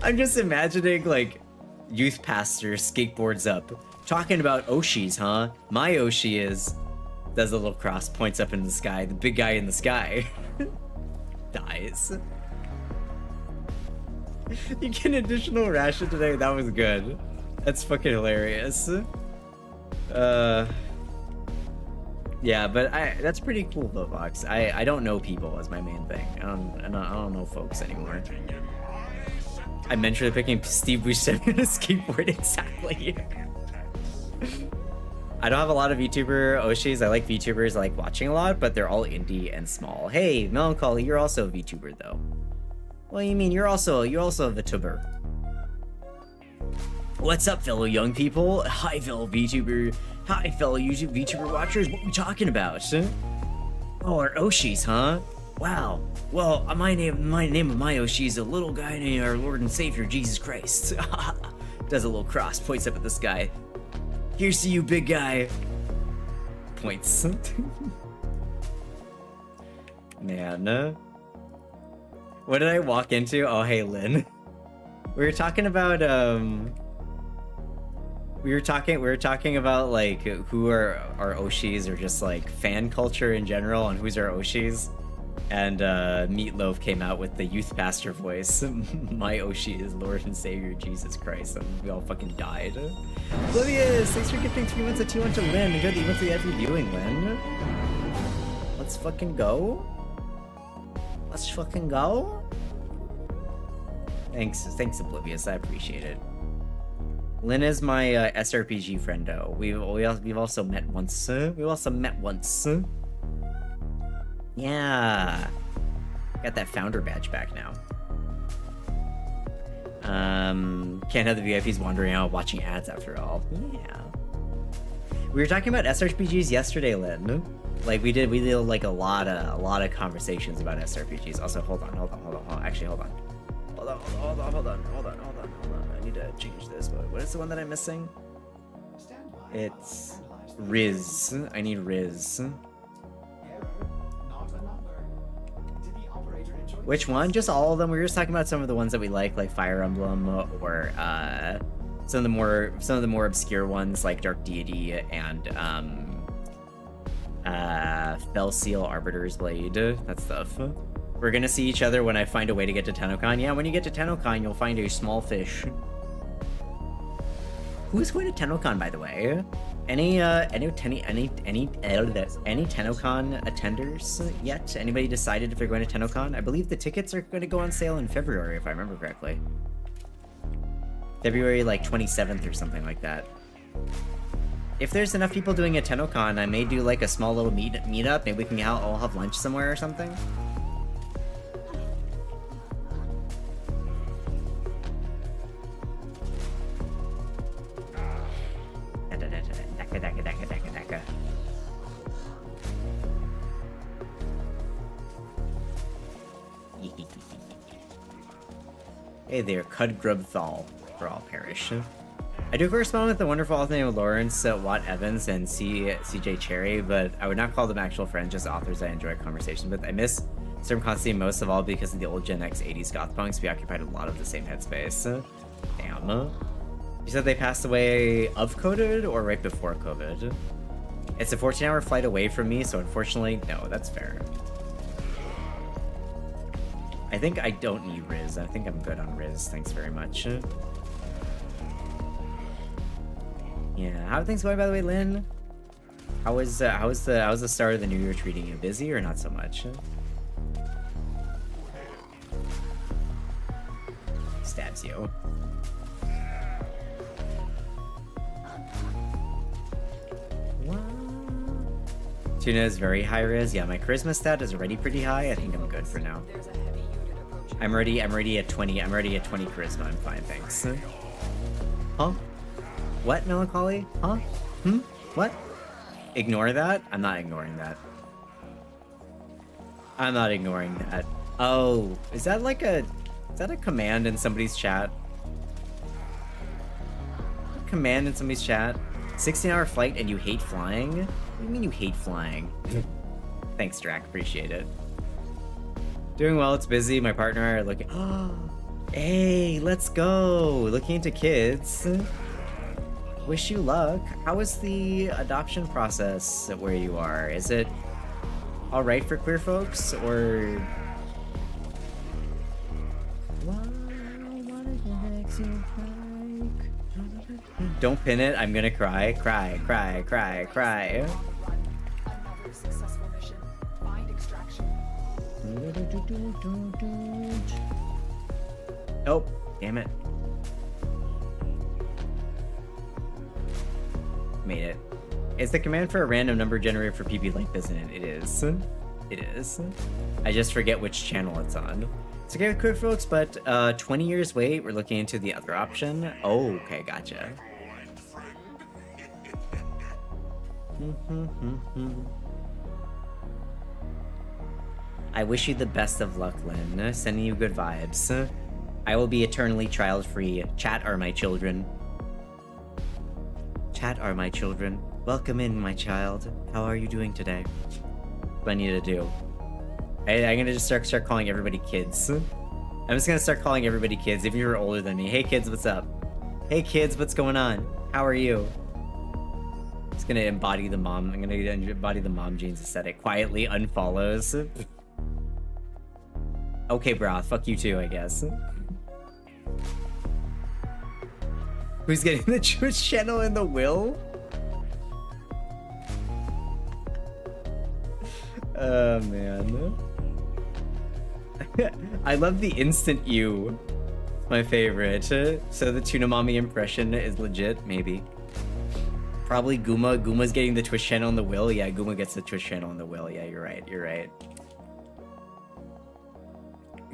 I'm just imagining like youth pastor skateboards up, talking about Oshis, huh? My Oshi is. Does a little cross, points up in the sky. The big guy in the sky dies. You get an additional ration today. That was good. That's fucking hilarious. Yeah, but that's pretty cool though, Vox. I don't know people as my main thing. I don't know folks anymore. I'm mentally picking Steve Buscemi on a skateboard, exactly. I don't have a lot of VTuber Oshis. I like VTubers I like watching a lot, but they're all indie and small. Hey, Melancholy, you're also a VTuber though. What do you mean? You're also a VTuber. What's up, fellow young people? Hi, fellow VTuber. Hi, fellow YouTube VTuber watchers. What are we talking about? Oh, our Oshis, huh? Wow. Well, my name of my Oshi is a little guy named our Lord and Savior Jesus Christ. Does a little cross, points up at the sky. Here's to you, big guy. Points. Man. What did I walk into? Oh, hey, Lynn. We were talking about, we were talking about, like, who are our Oshis, or just, like, fan culture in general, and who's our Oshis. And, Meatloaf came out with the youth pastor voice. My Oshi is Lord and Savior Jesus Christ. And we all fucking died. Oblivious, thanks for gifting 3 months of T1 to Lynn. Enjoy the events we have you doing, Lynn. Let's fucking go. Let's fucking go. Thanks, Oblivious. I appreciate it. Lynn is my SRPG friendo. We've also met once. Yeah. Got that founder badge back now. Can't have the VIPs wandering out watching ads after all. Yeah. We were talking about SRPGs yesterday, Lynn. Like we did like a lot of conversations about SRPGs. Also, hold on. Actually, hold on. Hold on. I need to change this. But what is the one that I'm missing? It's Riz. I need Riz. Which one? Just all of them? We were just talking about some of the ones that we like Fire Emblem, or some of the more obscure ones like Dark Deity and Felseal Arbiter's Blade, that stuff. We're gonna see each other when I find a way to get to TennoCon. Yeah, when you get to TennoCon, you'll find a small fish. Who's going to TennoCon, by the way? Any TennoCon attenders yet? Anybody decided if they're going to TennoCon? I believe the tickets are going to go on sale in February, if I remember correctly. February, like, 27th or something like that. If there's enough people doing a TennoCon, I may do, like, a small little meetup. Maybe we can all have lunch somewhere or something. Hey there, Cudgrubthal, for all perish. I do correspond with the wonderful author named Lawrence Watt Evans and CJ Cherry, but I would not call them actual friends, just authors I enjoy conversations with. I miss Storm Constantine most of all because of the old Gen X 80s goth punks. We occupied a lot of the same headspace. Damn. You said they passed away of COVID or right before COVID? It's a 14-hour flight away from me, so unfortunately, no, that's fair. I think I don't need Riz. I think I'm good on Riz. Thanks very much. Yeah, how are things going, by the way, Lynn? How's the start of the new year treating you? Busy or not so much? Stabs you. Tuna is very high res. Yeah, my charisma stat is already pretty high. I think I'm good for now. I'm already at 20. I'm already at 20 charisma. I'm fine, thanks. Huh? What, Melancholy? Huh? What? Ignore that? I'm not ignoring that. I'm not ignoring that. Oh, is that a command in somebody's chat? A command in somebody's chat? 16-hour flight and you hate flying? What do you mean you hate flying? Thanks, Drac. Appreciate it. Doing well. It's busy. My partner and I are looking. Oh, hey, let's go. Looking into kids. Wish you luck. How is the adoption process where you are? Is it all right for queer folks, or? Don't pin it. I'm gonna cry. Cry. Another successful mission. Find extraction. Oh, damn it. Made it. It's the command for a random number generator for PB Life, isn't it? It is. It is. I just forget which channel it's on. It's okay with queer folks, but 20 years wait, we're looking into the other option. Oh, okay, gotcha. I wish you the best of luck, Lynn. Sending you good vibes. I will be eternally child-free. Chat are my children. Chat are my children. Welcome in, my child. How are you doing today? What do I need to do? I'm gonna just start calling everybody kids. I'm just gonna start calling everybody kids if you're older than me. Hey kids, what's up? Hey kids, what's going on? How are you? Just gonna embody the mom. I'm gonna embody the mom jeans aesthetic. Quietly unfollows. Okay, brah. Fuck you too, I guess. Who's getting the Twitch channel in the will? Oh man. I love the instant you. My favorite. So the TUNAMI impression is legit, maybe. Probably Guma. Guma's getting the Twitch channel in the will. Yeah, Guma gets the Twitch channel in the will. Yeah, you're right. You're right.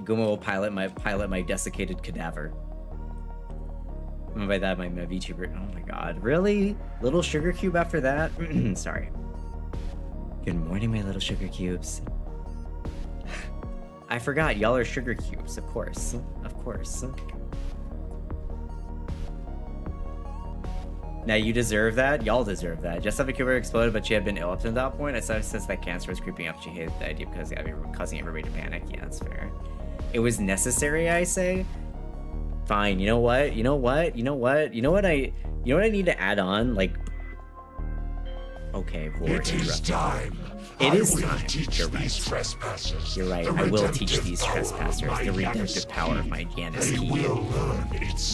Guma will pilot my desiccated cadaver. And by that, my VTuber. Oh my god. Really? Little sugar cube after that? Sorry. Good morning, my little sugar cubes. I forgot, y'all are sugar cubes, of course. Of course. Now you deserve that. Y'all deserve that. Just have a cuber exploded, but she had been ill up to that point. I said since that cancer was creeping up, she hated the idea because it was causing everybody to panic. Yeah, that's fair. It was necessary, I say. Fine. You know what? You know what? You know what? You know what I need to add on? Like, okay, it is time. It is time. You're right. You're right. I will teach these trespassers the redemptive power of my Janus key.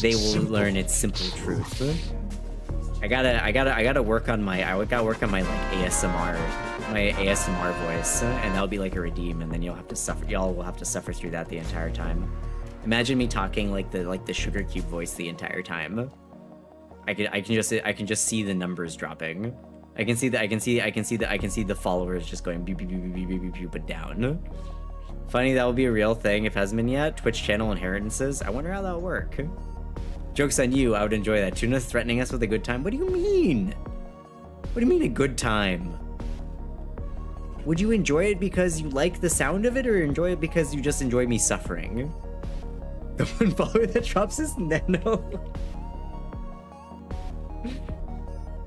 They will learn its simple truth. I gotta work on my like ASMR, my ASMR voice, and that'll be like a redeem, and then y'all will have to suffer through that the entire time. Imagine me talking like the sugar cube voice the entire time. I can just see the numbers dropping. I can see the followers just going beep beep beep beep beep beep beep, but down. Funny, that will be a real thing if it hasn't been yet. Twitch channel inheritances. I wonder how that'll work. Joke's on you, I would enjoy that. Tuna threatening us with a good time? What do you mean? What do you mean a good time? Would you enjoy it because you like the sound of it, or enjoy it because you just enjoy me suffering? The one follower that drops is Nano.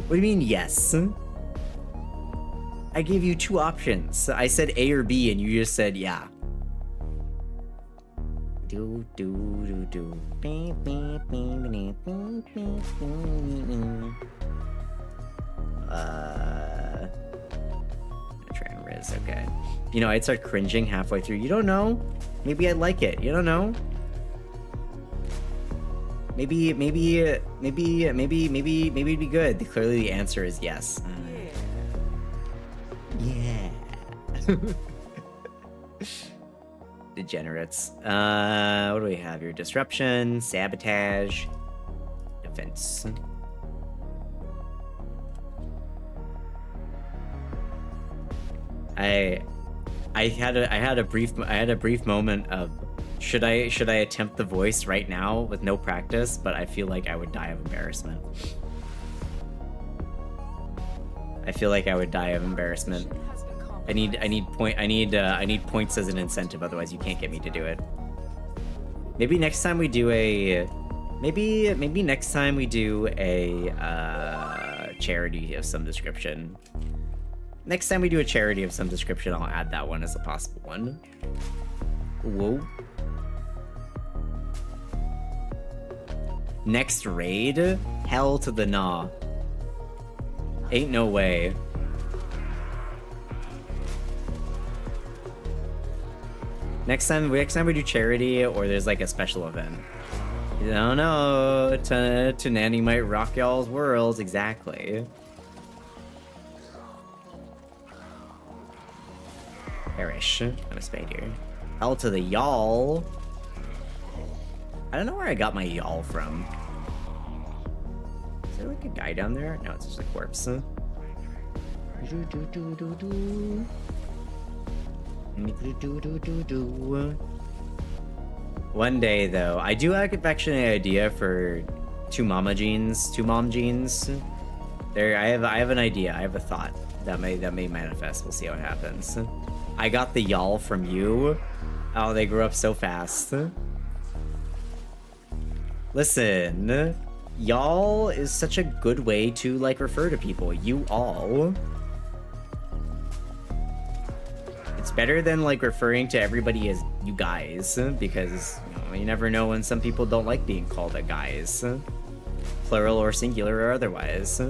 What do you mean, yes? I gave you two options. I said A or B, and you just said yeah. Do do do do. Try and riz. Okay. You know, I'd start cringing halfway through. You don't know. Maybe I'd like it. You don't know. Maybe it'd be good. Clearly, the answer is yes. Yeah. Degenerates. What do we have here? Disruption, sabotage, defense. I had a brief moment of should I attempt the voice right now with no practice, but I feel like I would die of embarrassment. I need points as an incentive, otherwise you can't get me to do it. Maybe next time we do a charity of some description. Next time we do a charity of some description, I'll add that one as a possible one. Whoa. Next raid? Hell to the nah. Ain't no way. Next time we do charity, or there's like a special event. You don't know. Tunani might rock y'all's worlds. Exactly. Perish. I'm a spade here. Hell to the y'all. I don't know where I got my y'all from. Is there like a guy down there? No, it's just a corpse. One day, though, I do have actually an idea for two mom jeans. There, I have an idea. I have a thought that may manifest. We'll see how it happens. I got the y'all from you. Oh, they grew up so fast. Listen, y'all is such a good way to like refer to people. You all. It's better than like referring to everybody as you guys, because you never know when some people don't like being called a guys, plural or singular or otherwise.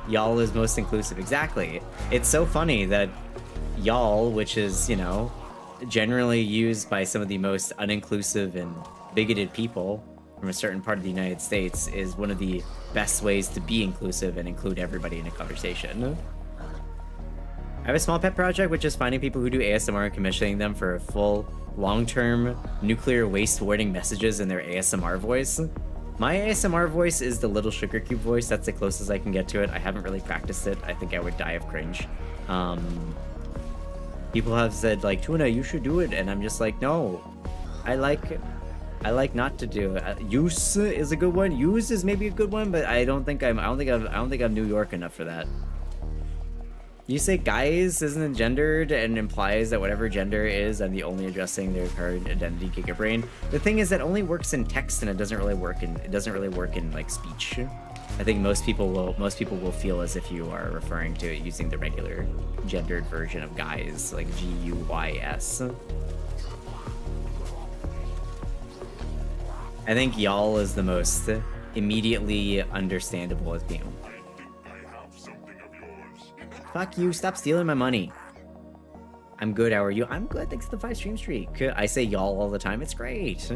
Y'all is most inclusive. Exactly. It's so funny that y'all, which is, you know, generally used by some of the most uninclusive and bigoted people from a certain part of the United States, is one of the best ways to be inclusive and include everybody in a conversation. I have a small pet project, which is finding people who do ASMR and commissioning them for a full, long-term nuclear waste warning messages in their ASMR voice. My ASMR voice is the little sugar cube voice. That's the closest I can get to it. I haven't really practiced it. I think I would die of cringe. People have said, like, Tuna, you should do it, and I'm just like, no. I like not to do it. Use is a good one. Use is maybe a good one, but I don't think I'm New York enough for that. You say guys isn't gendered and implies that whatever gender is, I'm the only addressing their current identity, Gigabrain. The thing is that only works in text, and it doesn't really work in like speech. I think most people will feel as if you are referring to it using the regular gendered version of guys, like G-U-Y-S. I think y'all is the most immediately understandable as being. Fuck you, stop stealing my money. I'm good, how are you? I'm good, thanks to the 5 stream streak. I say y'all all the time, it's great.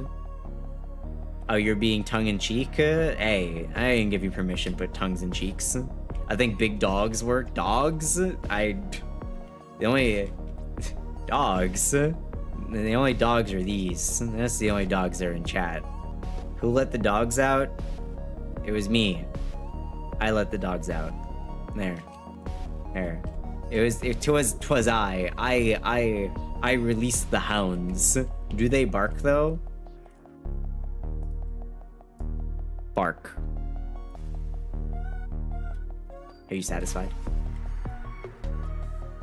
Oh, you're being tongue-in-cheek? Hey, I didn't give you permission to put tongues in cheeks. I think big dogs work. Dogs? The only dogs are these. That's the only dogs that are in chat. Who let the dogs out? It was me. I let the dogs out. There. Twas I. I released the hounds. Do they bark though? Bark. Are you satisfied?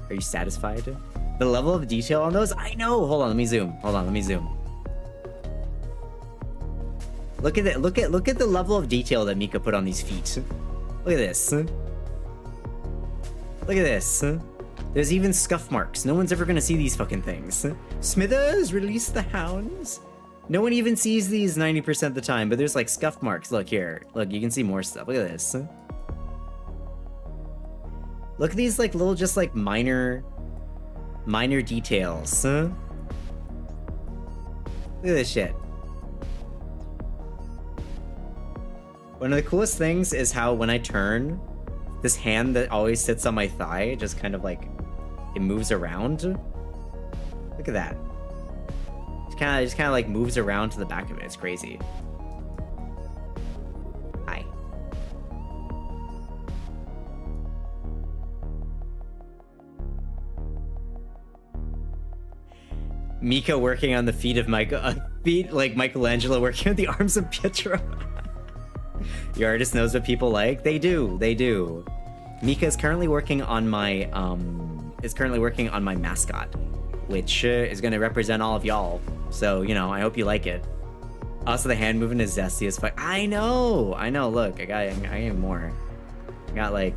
Are you satisfied? The level of detail on those? I know! Hold on, let me zoom. Look at it. Look at the level of detail that Mika put on these feet. Look at this. Look at this. There's even scuff marks. No one's ever gonna see these fucking things. Smithers, release the hounds. No one even sees these 90% of the time, but there's like scuff marks. Look here. Look, you can see more stuff. Look at this. Look at these like little, just like minor details. Look at this shit. One of the coolest things is how when I turn, this hand that always sits on my thigh just kind of like, it moves around. Look at that. It just kind of like moves around to the back of it. It's crazy. Hi. Mika working on the feet of feet like Michelangelo working on the arms of Pietro. Your artist knows what people like. They do. Mika is currently working on my mascot, which is going to represent all of y'all. So, you know, I hope you like it. Also, the hand movement is zesty as fuck. I know. Look, I got more. I got like,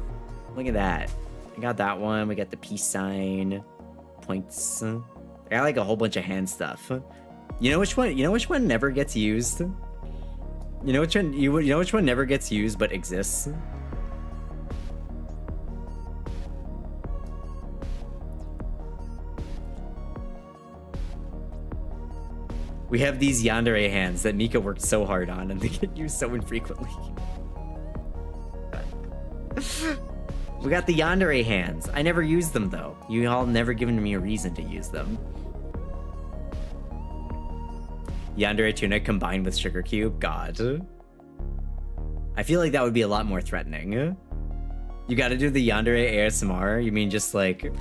look at that. I got that one. We got the peace sign, points. I got like a whole bunch of hand stuff. You know which one never gets used? You know which one never gets used but exists? We have these yandere hands that Mika worked so hard on, and they get used so infrequently. We got the yandere hands. I never used them though. You all never given me a reason to use them. Yandere tuna combined with sugar cube. God. I feel like that would be a lot more threatening. You gotta do the yandere ASMR? You mean just like...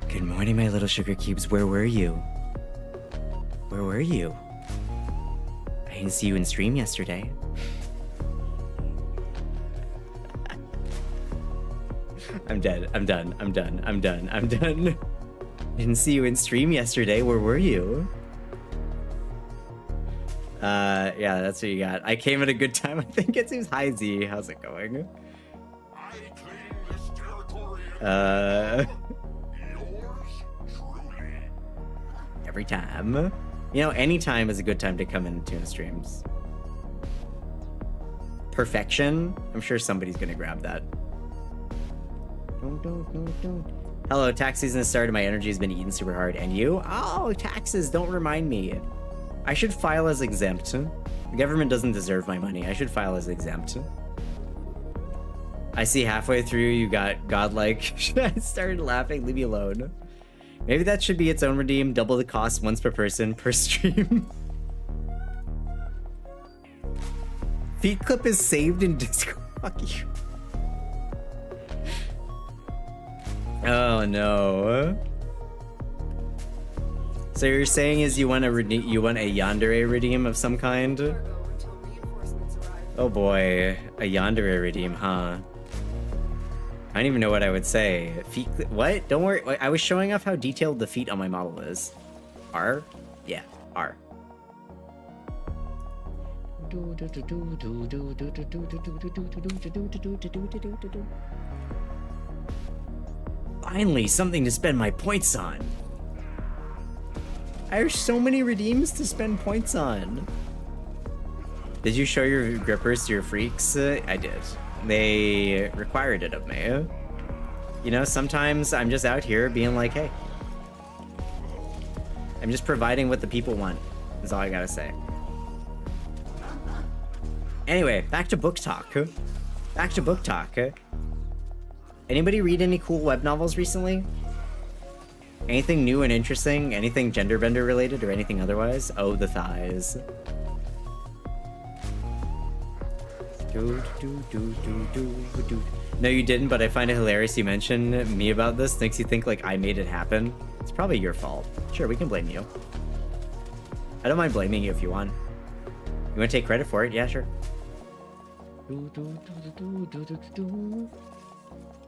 Good morning, my little sugar cubes. Where were you? Where were you? I didn't see you in stream yesterday. I'm dead. I'm done. Didn't see you in stream yesterday. Where were you? Yeah, that's what you got. I came at a good time. I think it seems. Hi Z, how's it going? I claim this territory Every time. You know, any time is a good time to come into Tuna streams. Perfection. I'm sure somebody's gonna grab that. Hello, tax season has started. My energy has been eaten super hard. And you? Oh, taxes. Don't remind me. I should file as exempt. The government doesn't deserve my money. I should file as exempt. I see halfway through you got godlike. I started laughing. Leave me alone. Maybe that should be its own redeem. Double the cost once per person per stream. Feed clip is saved in Discord. Fuck you. Oh no. So you're saying is you want a yandere redeem of some kind? Cargo until reinforcements arrive. Oh boy, a yandere redeem, huh? I don't even know what I would say. Feet, what? Don't worry. I was showing off how detailed the feet on my model is. R? Yeah, R. Finally, something to spend my points on. I have so many redeems to spend points on. Did you show your grippers to your freaks? I did. They required it of me. You know, sometimes I'm just out here being like, hey. I'm just providing what the people want, is all I gotta say. Anyway, back to book talk. Back to book talk. Anybody read any cool web novels recently? Anything new and interesting? Anything gender bender related or anything otherwise? Oh, the thighs. No, you didn't, but I find it hilarious you mentioned me about this. Makes you think like I made it happen. It's probably your fault. Sure, we can blame you. I don't mind blaming you if you want. You want to take credit for it? Yeah, sure.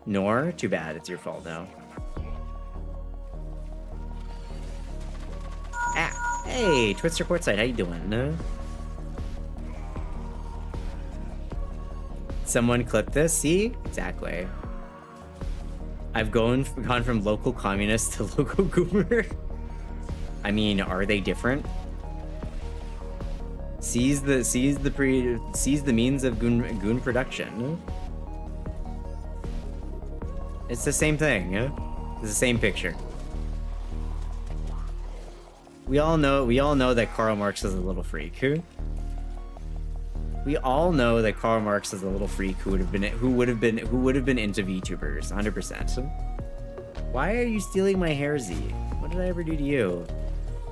Nor? Too bad. It's your fault now. Ah! Hey, Twister Courtside, how you doing? Someone clip this? See? Exactly. I've gone from local communist to local goober. I mean, are they different? Seize the means of goon production. It's the same thing. It's the same picture. We all know that Karl Marx is a little freak. We all know that Karl Marx is a little freak who would have been into VTubers, 100%. Why are you stealing my hair, Z? What did I ever do to you?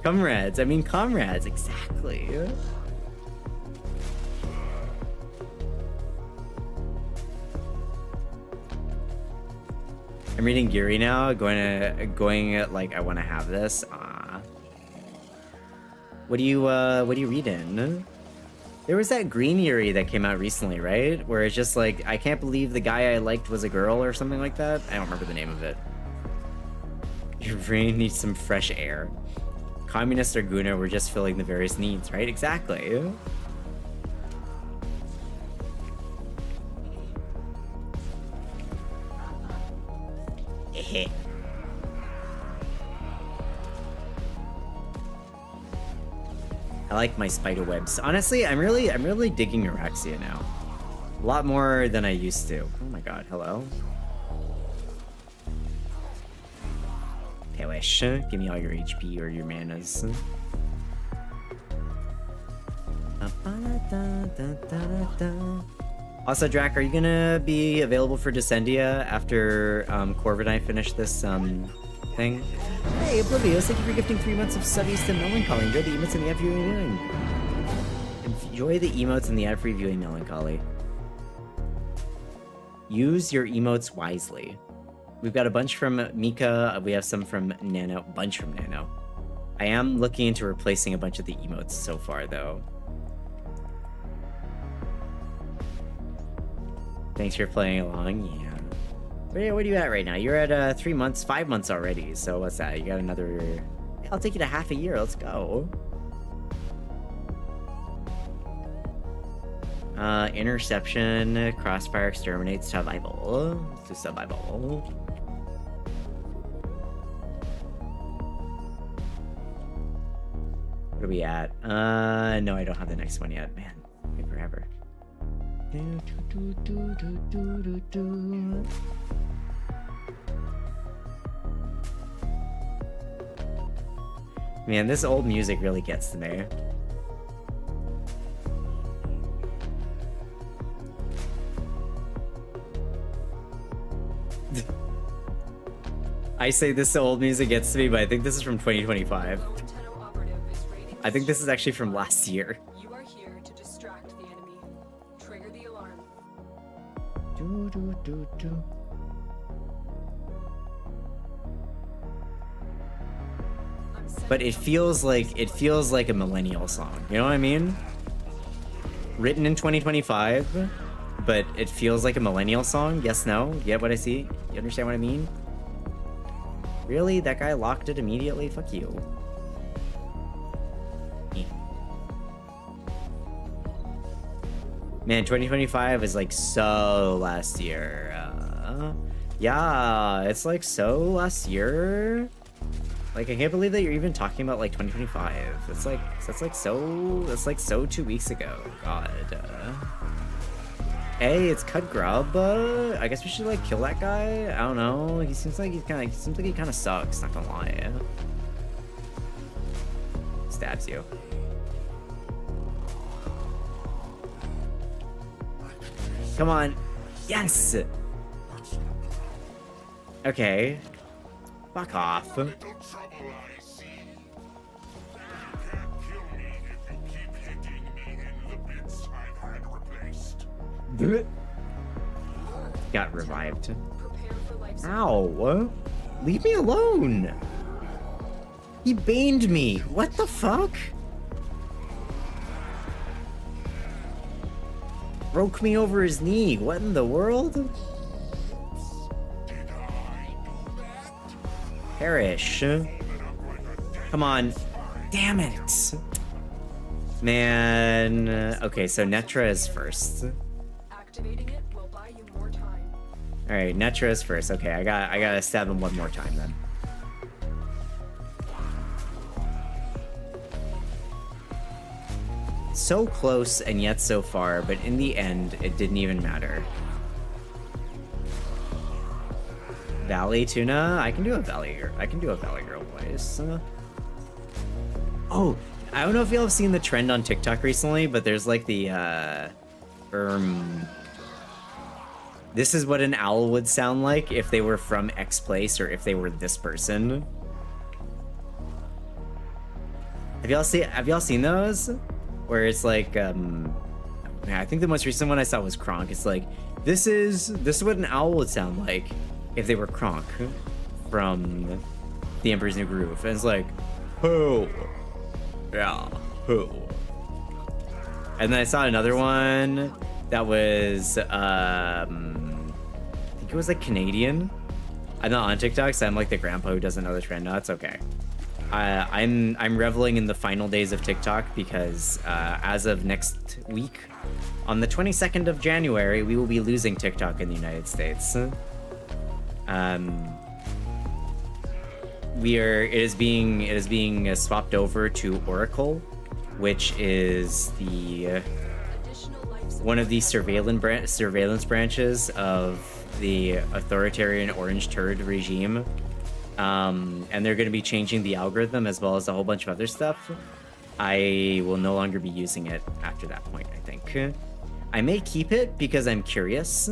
Comrades, I mean comrades, exactly. I'm reading Geary now, going like I want to have this. What do you reading? There was that green Yuri that came out recently, right? Where it's just like, I can't believe the guy I liked was a girl or something like that. I don't remember the name of it. Your brain needs some fresh air. Communist or Guna were just filling the various needs, right? Exactly. I like my spider webs. Honestly, I'm really digging Araxia now. A lot more than I used to. Oh my god, hello. Perish. Give me all your HP or your manas. Also, Drac, are you gonna be available for Descendia after Corv and I finish this thing? Hey, Oblivious, thank you for gifting 3 months of subbies to Melancholy. Enjoy the emotes and the ad for viewing. Enjoy the emotes and the ad for viewing Melancholy. Use your emotes wisely. We've got a bunch from Mika, we have some from Nano, a bunch from Nano. I am looking into replacing a bunch of the emotes so far, though. Thanks for playing along, yeah. What are you at right now? You're at 3 months, 5 months already, so what's that? You got another... Yeah, I'll take you to half a year, let's go. Interception, Crossfire, Exterminate, Survival. Let's do Survival. Where are we at? No, I don't have the next one yet. Man, take forever. Man, this old music really gets to me. I say this old music gets to me, but I think this is from 2025. I think this is actually from last year. You are here to distract the enemy. Trigger the alarm. But it feels like a millennial song. You know what I mean? Written in 2025, but it feels like a millennial song. Yes, no? You get what I see? You understand what I mean? Really? That guy locked it immediately? Fuck you. Man, 2025 is like so last year. Yeah, it's like so last year. Like, I can't believe that you're even talking about like 2025. It's like so 2 weeks ago. God. Hey, it's Cut Grub. I guess we should like kill that guy. I don't know. He seems like he kind of sucks. Not gonna lie. Stabs you. Come on. Yes. Okay. Fuck off. Got revived. Ow! Leave me alone! He baned me! What the fuck? Broke me over his knee. What in the world? Perish. Come on. Damn it! Man. Okay, so Netra is first. Activating it will buy you more time. All right, Netra is first. Okay, I gotta stab him one more time then. So close and yet so far, but in the end, it didn't even matter. Valley Tuna? I can do a Valley Girl voice. Oh, I don't know if y'all have seen the trend on TikTok recently, but there's like the this is what an owl would sound like if they were from X place or if they were this person. Have y'all seen those? Where it's like I think the most recent one I saw was Kronk. It's like this is what an owl would sound like if they were Kronk from The Emperor's New Groove. And it's like, who? Yeah, who? And then I saw another one that was I think it was like Canadian. I'm not on TikTok, so I'm like the grandpa who doesn't know the trend. No, it's okay. I'm reveling in the final days of TikTok because as of next week, on the 22nd of January, we will be losing TikTok in the United States. It is being swapped over to Oracle, which is the one of the surveillance branches of the authoritarian orange turd regime. And they're going to be changing the algorithm as well as a whole bunch of other stuff. I will no longer be using it after that point, I think. I may keep it because I'm curious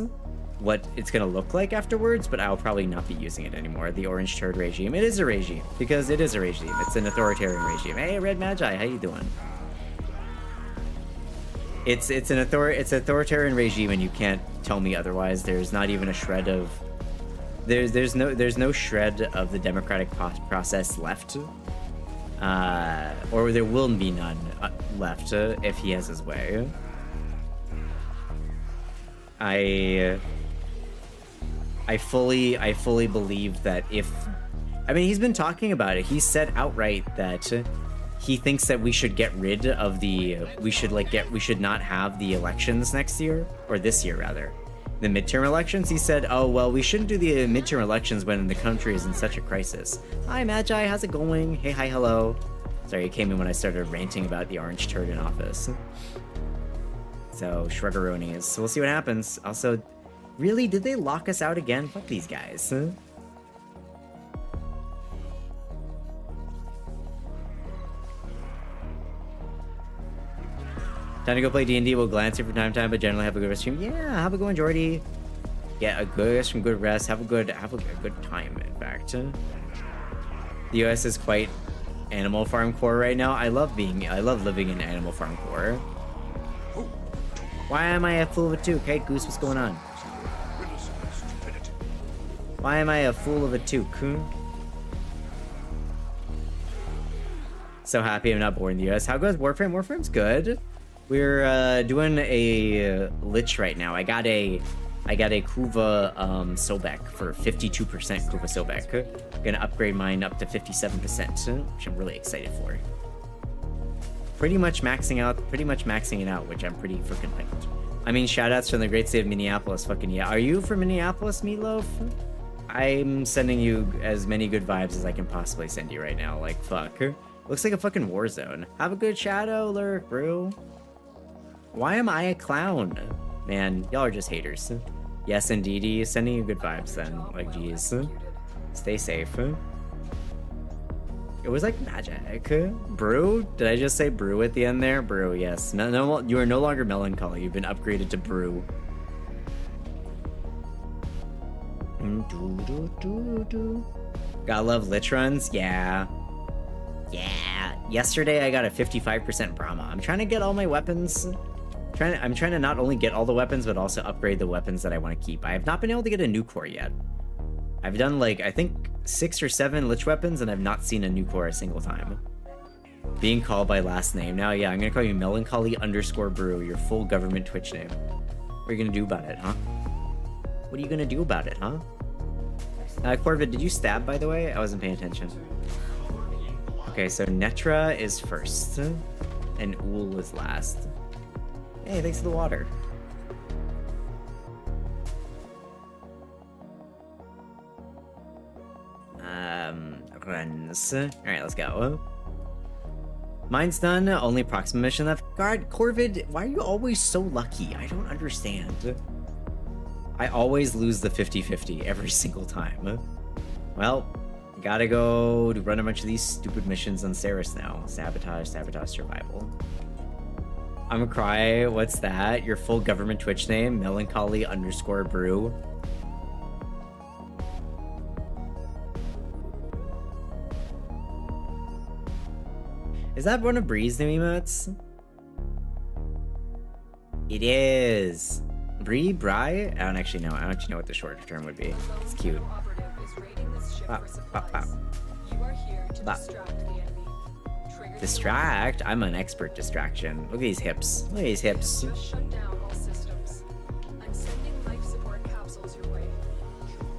what it's going to look like afterwards, but I'll probably not be using it anymore. The orange turd regime. It is a regime because it is a regime. It's an authoritarian regime. Hey, Red Magi, how you doing? It's an authoritarian regime, and you can't tell me otherwise. There's not even a shred of there's no shred of the democratic process left, or there will be none left if he has his way. I fully believe that he's been talking about it. He said outright that he thinks that we should get rid of we should not have the elections next year, or this year rather. The midterm elections, he said, oh, well, we shouldn't do the midterm elections when the country is in such a crisis. Hi, Magi, how's it going? Hey, hi, hello. Sorry, he came in when I started ranting about the orange turd in office. So, shruggaronis. So we'll see what happens. Also, really, did they lock us out again? Fuck these guys. Time to go play D&D. We'll glance here from time to time, but generally have a good rest stream. Yeah, have a good one, Jordy. Get a good some good rest. Have a good time, in fact. The US is quite Animal Farm core right now. I love living in Animal Farm core. Why am I a fool of a 2? Kate Goose, what's going on? Why am I a fool of a 2? So happy I'm not born in the US. How goes Warframe? Warframe's good. We're doing a lich right now. I got a Kuva Sobek for 52% Kuva Sobek. Gonna upgrade mine up to 57%, which I'm really excited for. Pretty much maxing it out, which I'm pretty freaking hyped. I mean, shoutouts from the great state of Minneapolis. Fucking yeah. Are you from Minneapolis, Meatloaf? I'm sending you as many good vibes as I can possibly send you right now. Like, fuck. Looks like a fucking war zone. Have a good shadow, Lurk, bro. Why am I a clown? Man, y'all are just haters. Yes, indeedy. Sending you good vibes then. Like, geez. Stay safe. It was like magic. Brew? Did I just say brew at the end there? Brew, yes. No, you are no longer melancholy. You've been upgraded to brew. Gotta love lich runs? Yeah. Yeah. Yesterday I got a 55% Brahma. I'm trying to get all my weapons. I'm trying to not only get all the weapons, but also upgrade the weapons that I want to keep. I have not been able to get a new core yet. I've done like, I think 6 or 7 lich weapons, and I've not seen a new core a single time. Being called by last name. Now, yeah, I'm gonna call you melancholy_brew, your full government Twitch name. What are you gonna do about it, huh? What are you gonna do about it, huh? Corvid, did you stab, by the way? I wasn't paying attention. Okay, so Netra is first, and Uul is last. Hey, thanks for the water. Runs. Alright, let's go. Mine's done, only Proxima mission left. God, Corvid, why are you always so lucky? I don't understand. I always lose the 50-50 every single time. Well, gotta go to run a bunch of these stupid missions on Ceres now. Sabotage, survival. I'm gonna cry. What's that? Your full government Twitch name? Melancholy_brew. Is that one of Bree's new emotes? It is. Bree? Bri? I don't actually know. I don't actually know what the shorter term would be. It's cute. Distract? I'm an expert distraction. Look at these hips. Look at these hips.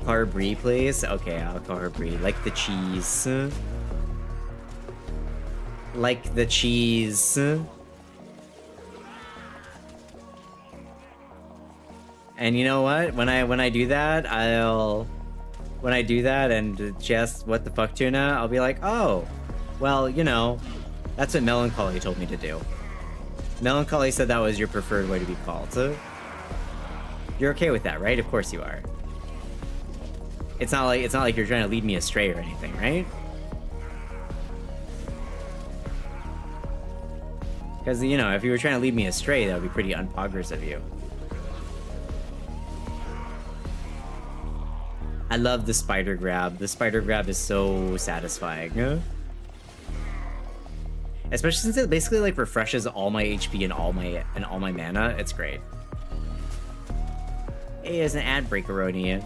Call her Brie, please. Okay, I'll call her Brie. Like the cheese. Like the cheese. And you know what? When I do that, when I do that and just what the fuck tuna, I'll be like, oh, well, you know, that's what Melancholy told me to do. Melancholy said that was your preferred way to be called. So you're okay with that, right? Of course you are. It's not like you're trying to lead me astray or anything, right? Because, you know, if you were trying to lead me astray, that would be pretty unpoggers of you. I love the spider grab. The spider grab is so satisfying. Especially since it basically like refreshes all my HP and all my mana. It's great. Hey, there's an ad breakeroni.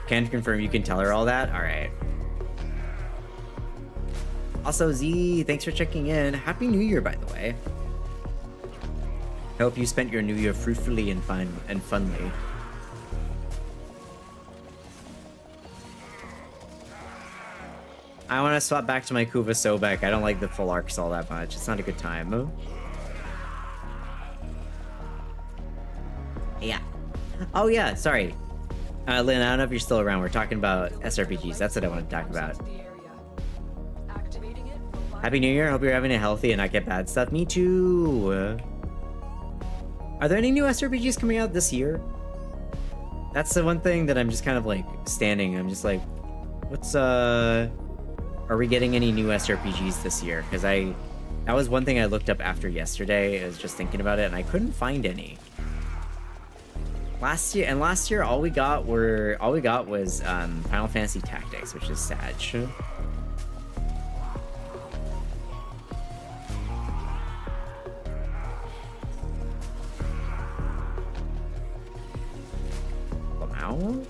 Can confirm you can tell her all that? Alright. Also, Z, thanks for checking in. Happy New Year, by the way. I hope you spent your New Year fruitfully and funly. I want to swap back to my Kuva Sobek. I don't like the full arcs all that much. It's not a good time. Yeah. Oh yeah, sorry. Lynn, I don't know if you're still around. We're talking about SRPGs. That's what I want to talk about. Happy New Year. Hope you're having a healthy and not get bad stuff. Me too. Are there any new SRPGs coming out this year? That's the one thing that I'm just kind of like standing. I'm just like, what's are we getting any new SRPGs this year? Because that was one thing I looked up after yesterday. I was just thinking about it and I couldn't find any. Last year all we got was Final Fantasy Tactics, which is sad. Wow.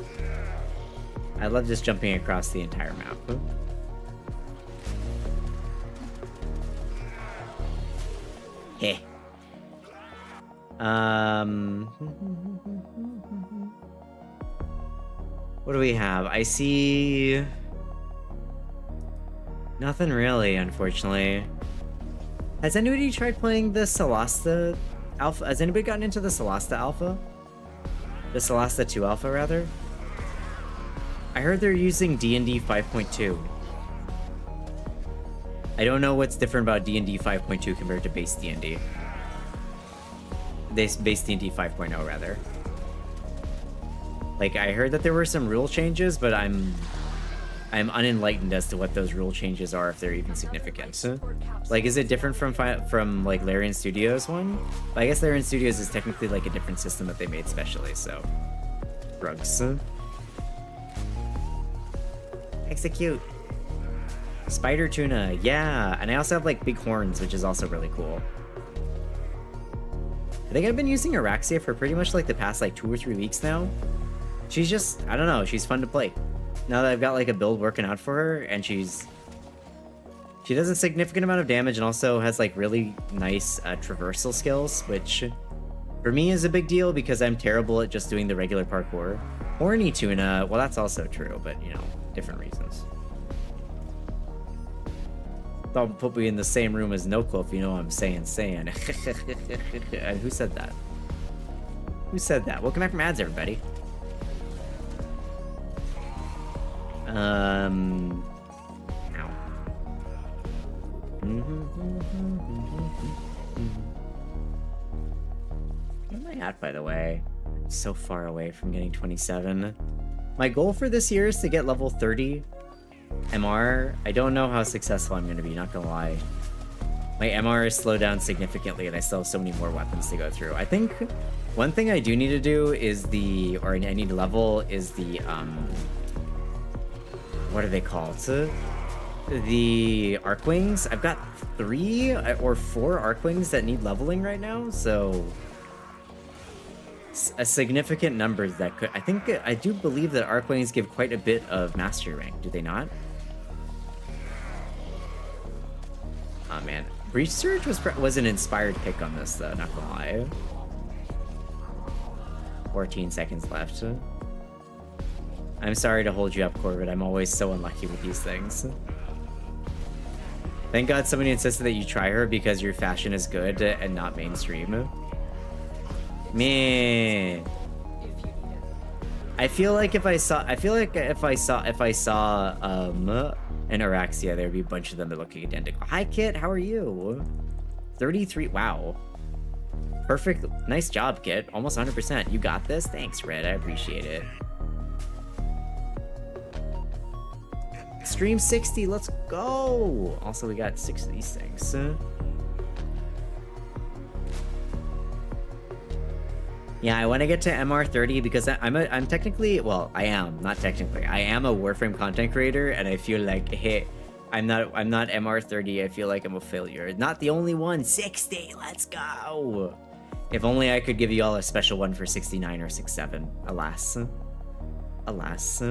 I love just jumping across the entire map. Heh. What do we have? I see nothing really, unfortunately. Has anybody tried playing the Solasta Alpha? Has anybody gotten into the Solasta Alpha? The Solasta 2 Alpha, rather? I heard they're using D&D 5.2. I don't know what's different about D&D 5.2 compared to base D&D. Base D&D 5.0, rather. Like, I heard that there were some rule changes, but I'm unenlightened as to what those rule changes are, if they're even significant. Like, is it different from like Larian Studios one? But I guess Larian Studios is technically like a different system that they made specially, so. Rugs. Execute. Spider tuna, yeah. And I also have like big horns, which is also really cool. I think I've been using Araxia for pretty much like the past like 2 or 3 weeks now. She's just, I don't know, she's fun to play. Now that I've got like a build working out for her, and she does a significant amount of damage and also has like really nice traversal skills, which for me is a big deal because I'm terrible at just doing the regular parkour. Horny tuna, well that's also true, but you know, different reasons. Don't put me in the same room as Noko if you know what I'm saying. Who said that? Who said that? Welcome back from ads, everybody. Ow. Where am I at, by the way? I'm so far away from getting 27. My goal for this year is to get level 30 MR. I don't know how successful I'm going to be, not gonna lie. My MR is slowed down significantly and I still have so many more weapons to go through. I think one thing I do need to do is I need to level is the, what are they called? The Arcwings. I've got 3 or 4 Arcwings that need leveling right now, so a significant number that could, I do believe that Arcwings give quite a bit of mastery rank, do they not? Oh man, Breach Surge was an inspired pick on this though, not gonna lie. 14 seconds left. I'm sorry to hold you up, Corbett. I'm always so unlucky with these things. Thank God somebody insisted that you try her because your fashion is good and not mainstream. Man, I feel like if I saw an Araxia, there'd be a bunch of them that look identical. Hi, Kit. How are you? 33. Wow. Perfect. Nice job, Kit. Almost 100%. You got this. Thanks, Red. I appreciate it. Stream 60. Let's go. Also, we got 6 of these things. Yeah, I want to get to MR30 because I'm technically, well, I am not technically. I am a Warframe content creator, and I feel like, hey, I'm not MR30. I feel like I'm a failure. Not the only one. 60. Let's go. If only I could give you all a special one for 69 or 67. Alas, alas.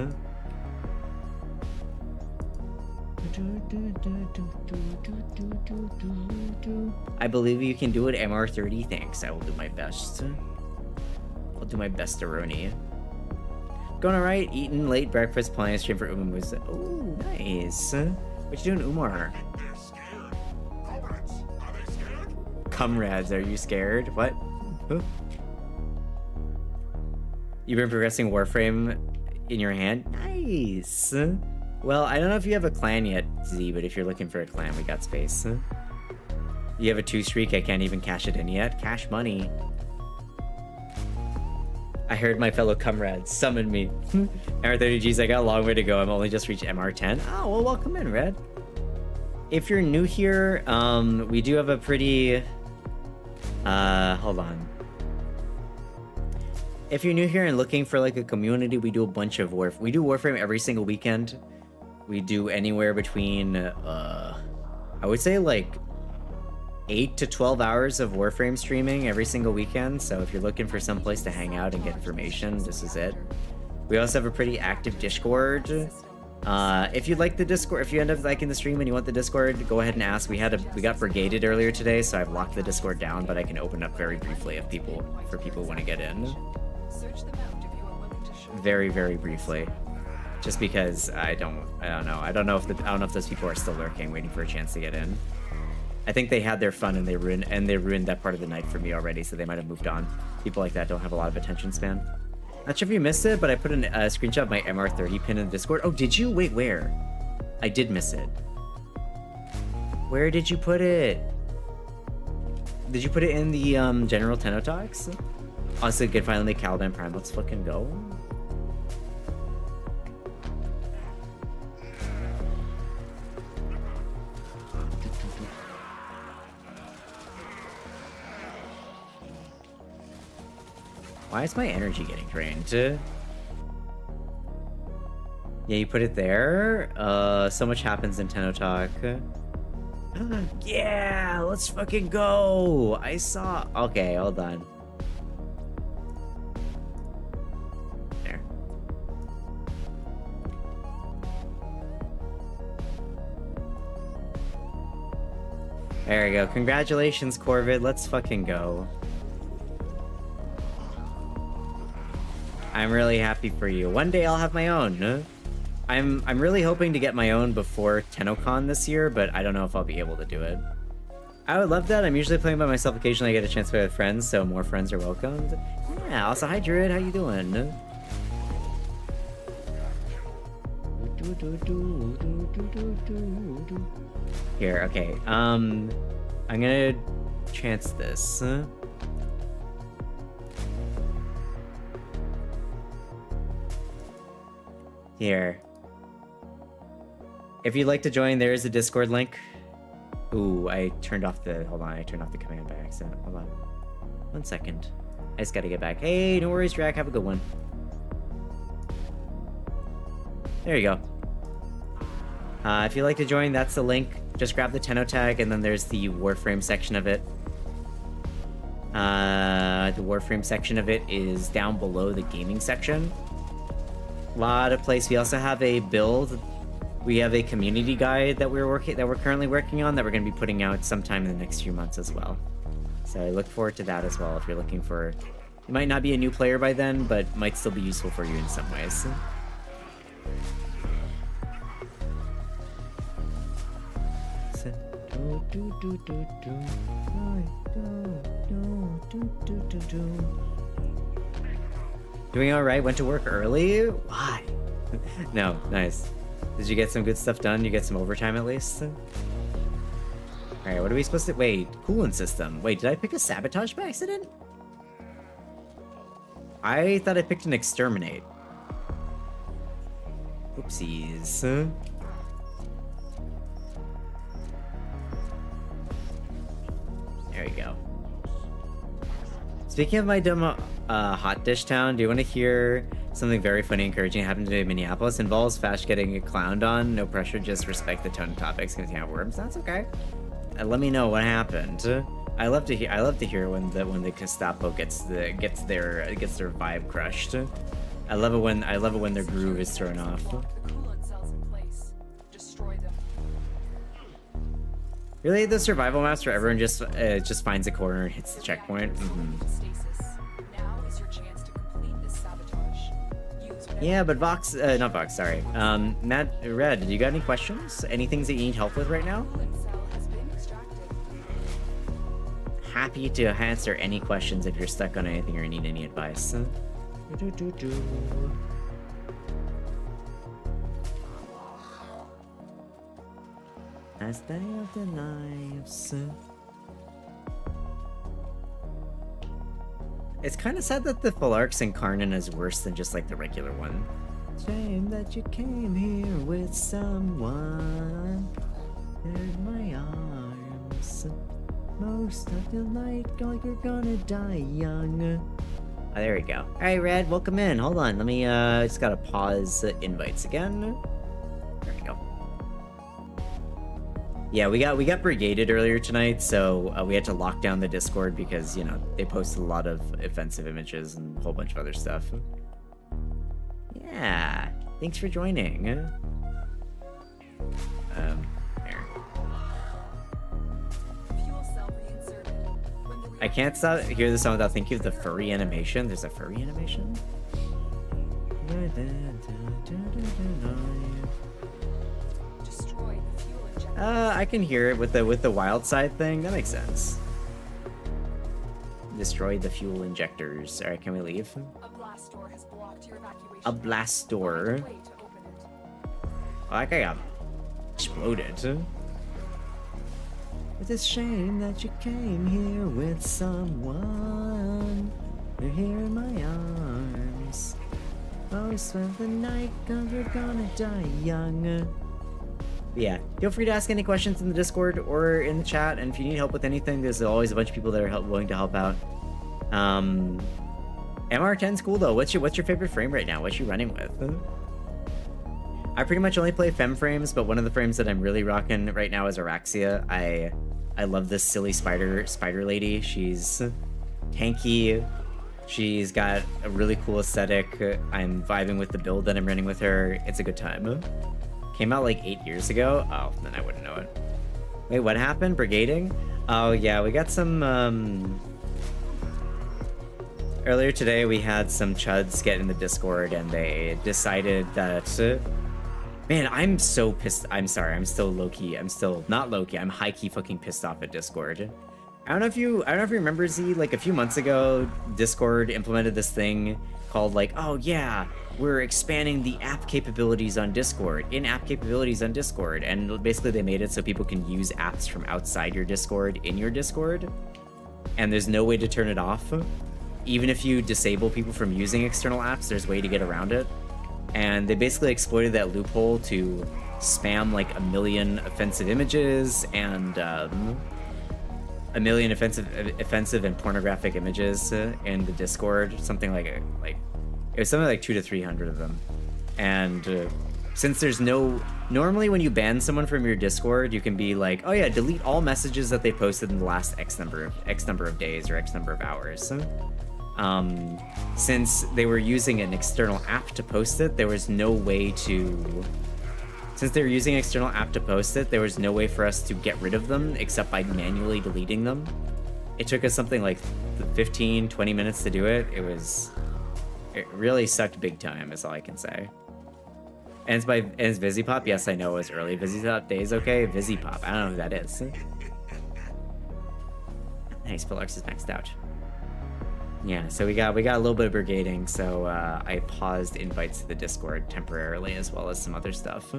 I believe you can do it, MR30. Thanks. I will do my best. I'll do my best, Aroni. Going alright, eating late breakfast, playing a stream for Umamu's. Oh, nice. What you doing, Umar? Comrades, are you scared? What? Huh? You've been progressing Warframe in your hand? Nice. Well, I don't know if you have a clan yet, Z, but if you're looking for a clan, we got space. You have a 2 streak, I can't even cash it in yet. Cash money. I heard my fellow comrades summon me. MR30Gs, I got a long way to go. I'm only just reached MR10. Oh, well, welcome in, Red. If you're new here, we do have a pretty... hold on. If you're new here and looking for like a community, we do a bunch of we do Warframe every single weekend. We do anywhere between, I would say like 8 to 12 hours of Warframe streaming every single weekend. So if you're looking for some place to hang out and get information, this is it. We also have a pretty active Discord. If you'd like the Discord, if you end up liking the stream and you want the Discord, go ahead and ask. We got brigaded earlier today, so I've locked the Discord down, but I can open up very briefly if people want to get in. Search them out if you are willing to show. Very, very briefly. Just because I don't know. I don't know if those people are still lurking, waiting for a chance to get in. I think they had their fun and they ruined that part of the night for me already, so they might have moved on. People like that don't have a lot of attention span. Not sure if you missed it, but I put a screenshot of my MR30 pin in the Discord. Oh, did you? Wait, where? I did miss it. Where did you put it? Did you put it in the general Tenno Talks? Also, good finally Caliban Prime. Let's fucking go. Why is my energy getting drained? Yeah, you put it there. So much happens in Tenno Talk. Yeah, let's fucking go. I saw. Okay, hold on. There. There we go. Congratulations, Corvid. Let's fucking go. I'm really happy for you. One day I'll have my own. I'm really hoping to get my own before TennoCon this year, but I don't know if I'll be able to do it. I would love that. I'm usually playing by myself. Occasionally I get a chance to play with friends, so more friends are welcomed. Yeah, also, hi Druid, how you doing? Here, okay. I'm gonna chance this. Here. If you'd like to join, there is a Discord link. Ooh, I turned off the... Hold on, I turned off the command by accident. Hold on. 1 second. I just gotta get back. Hey, no worries, Drac. Have a good one. There you go. If you'd like to join, that's the link. Just grab the Tenno tag, and then there's the Warframe section of it. The Warframe section of it is down below the gaming section. Lot of place. We also have a build. We have a community guide that we're currently working on that we're going to be putting out sometime in the next few months as well. So I look forward to that as well. If you're looking for, you might not be a new player by then, but might still be useful for you in some ways. Doing all right. Went to work early. Why? No, nice. Did you get some good stuff done? You get some overtime at least? Alright, what are we supposed to... Wait, coolant system. Wait, did I pick a sabotage by accident? I thought I picked an exterminate. Oopsies. There we go. Speaking of my dumb hot dish town, do you want to hear something very funny and encouraging happened today in Minneapolis? Involves Fash getting clowned on. No pressure, just respect the tone of topics. Gonna have worms. That's okay. Let me know what happened. I love to hear when the Gestapo gets their vibe crushed. I love it when their groove is thrown off. The coolant cells in place. Destroy them. Really, the survival maps where everyone just finds a corner and hits the checkpoint. Stasis. Now is your chance to complete this sabotage. Use Yeah, but Vox, not Vox, sorry. Matt, Red, you got any questions? Any things that you need help with right now? coolant cell has been extracted. Happy to answer any questions if you're stuck on anything or need any advice. Last day of the lives. It's kind of sad that the Phalarx Incarnate is worse than just like the regular one. Shame that you came here with someone in my arms. Most of the night, like you're gonna die young. Oh, there we go. All right, Red, welcome in. Hold on, let me just gotta pause invites again. There we go. Yeah, we got brigaded earlier tonight, so we had to lock down the Discord because, you know, they posted a lot of offensive images and a whole bunch of other stuff. Yeah, thanks for joining. There. Fuel cell reinserted. When the I can't hear the song without thinking of the furry animation. There's a furry animation? destroy the fuel injector. I can hear it with the wild side thing. That makes sense. Destroy the fuel injectors. Alright, can we leave? A blast door has blocked your evacuation. A blast door. Find a way to open it. Like I got exploded. It's a shame that you came here with someone. You're here in my arms. Most of the night, cause we're gonna die young. Yeah, feel free to ask any questions in the Discord or in the chat, and if you need help with anything, there's always a bunch of people that are willing to help out. MR10's cool though. What's your favorite frame right now? What you running with? I pretty much only play fem frames, but one of the frames that I'm really rocking right now is Araxia. I love this silly spider lady. She's tanky. She's got a really cool aesthetic. I'm vibing with the build that I'm running with her. It's a good time. Came out like 8 years ago. Oh, then I wouldn't know it. Wait, what happened? Brigading? Oh yeah, we got some earlier today we had some chuds get in the Discord and they decided that man, I'm so pissed. I'm sorry, I'm still low-key. I'm still not low-key. I'm high-key fucking pissed off at Discord. I don't know if you remember, Z, like a few months ago, Discord implemented this thing called like, oh yeah, we're expanding the app capabilities on Discord, in-app capabilities on Discord, and basically they made it so people can use apps from outside your Discord in your Discord, and there's no way to turn it off. Even if you disable people from using external apps, there's a way to get around it. And they basically exploited that loophole to spam like 1 million offensive images and a million offensive and pornographic images in the Discord. Something like it was something like 200 to 300 of them. And since there's normally when you ban someone from your Discord, you can be like, oh yeah, delete all messages that they posted in the last X number of days or X number of hours. Since they were using an external app to post it, there was no way to... Since they were using an external app to post it, there was no way for us to get rid of them except by manually deleting them. It took us something like 15, 20 minutes to do it. It really sucked big time, is all I can say. And it's VisiPop? Yes, I know it was early VisiPop days, okay? VisiPop, I don't know who that is. Nice, Phalarx is maxed out. Yeah, so we got a little bit of brigading, so I paused invites to the Discord temporarily as well as some other stuff.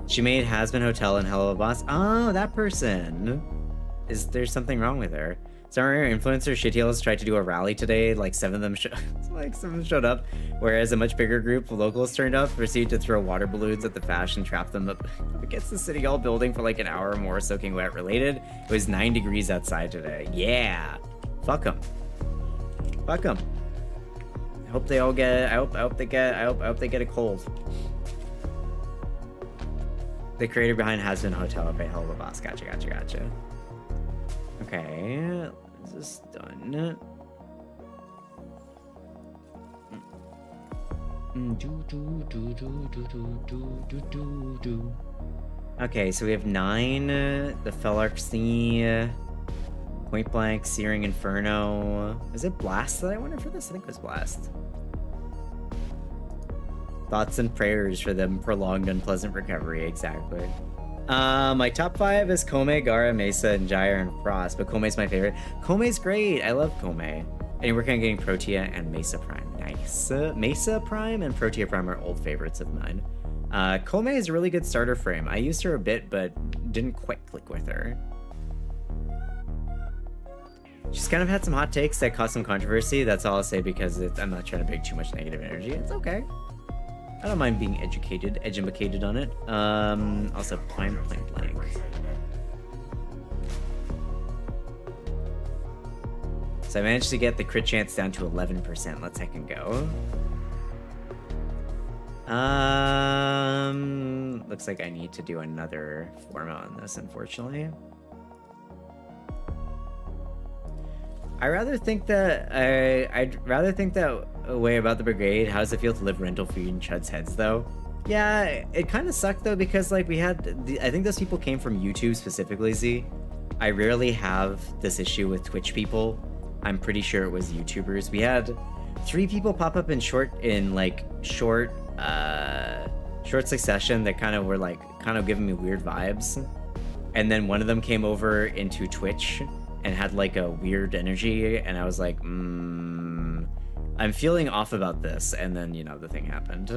She made Has Been Hotel and Hello Boss. Oh, that person. Is there something wrong with her? Some influencer shitheels tried to do a rally today. Like 7 of them showed up, whereas a much bigger group of locals turned up, proceeded to throw water balloons at the Fash and trap them up against the City Hall building for like an hour or more, soaking wet. Related, it was 9 degrees outside today. Yeah, fuck them. Fuck them. I hope they all get. I hope they get a cold. The creator behind Has Been Hotel. Okay, Hell of a Boss. Gotcha. Okay, this is done. Okay, so we have 9. The Phalarx, Point Blank, Searing Inferno. Is it Blast that I went in for this? I think it was Blast. Thoughts and prayers for them prolonged unpleasant recovery, exactly. My top 5 is Kome, Gara, Mesa, and Gyre and Frost, but Kome's my favorite. Kome's great. I love Kome. And you're working on getting Protea and Mesa Prime. Nice. Mesa Prime and Protea Prime are old favorites of mine. Kome is a really good starter frame. I used her a bit, but didn't quite click with her. She's kind of had some hot takes that caused some controversy. That's all I'll say because I'm not trying to bring too much negative energy. It's okay. I don't mind being educated on it. Also, blank. So I managed to get the crit chance down to 11%. Let's heckin' go. Looks like I need to do another format on this, unfortunately. I'd rather think that way about the brigade. How does it feel to live rental free in Chud's heads, though? Yeah, it kind of sucked though because like we had, I think those people came from YouTube specifically. Z, I rarely have this issue with Twitch people. I'm pretty sure it was YouTubers. We had 3 people pop up in short succession that kind of were like giving me weird vibes, and then one of them came over into Twitch and had like a weird energy, and I was like, I'm feeling off about this, and then, you know, the thing happened.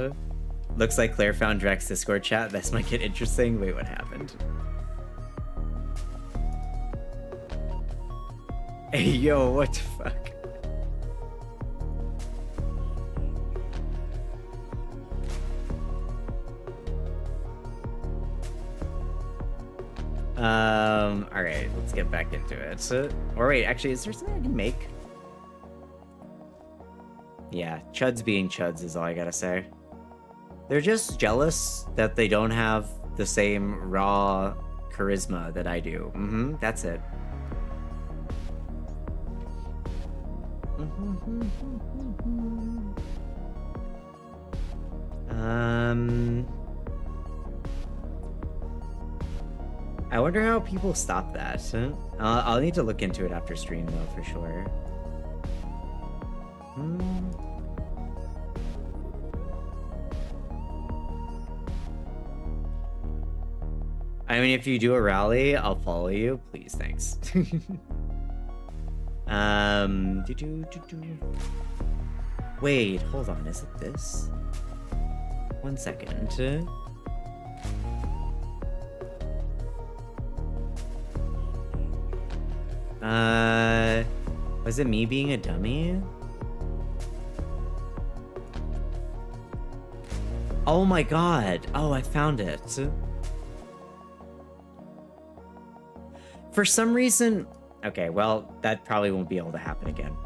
Looks like Claire found Drax's Discord chat. This might get interesting. Wait, what happened? Hey, yo, what the fuck? Alright, let's get back into it. Or wait, actually, is there something I can make? Yeah, Chuds being Chuds is all I gotta say. They're just jealous that they don't have the same raw charisma that I do. That's it. I wonder how people stop that. I'll need to look into it after stream though, for sure. I mean, if you do a rally, I'll follow you. Please, thanks. Wait, hold on. Is it this? 1 second. Was it me being a dummy? Oh my god. Oh, I found it. For some reason... Okay, well, that probably won't be able to happen again.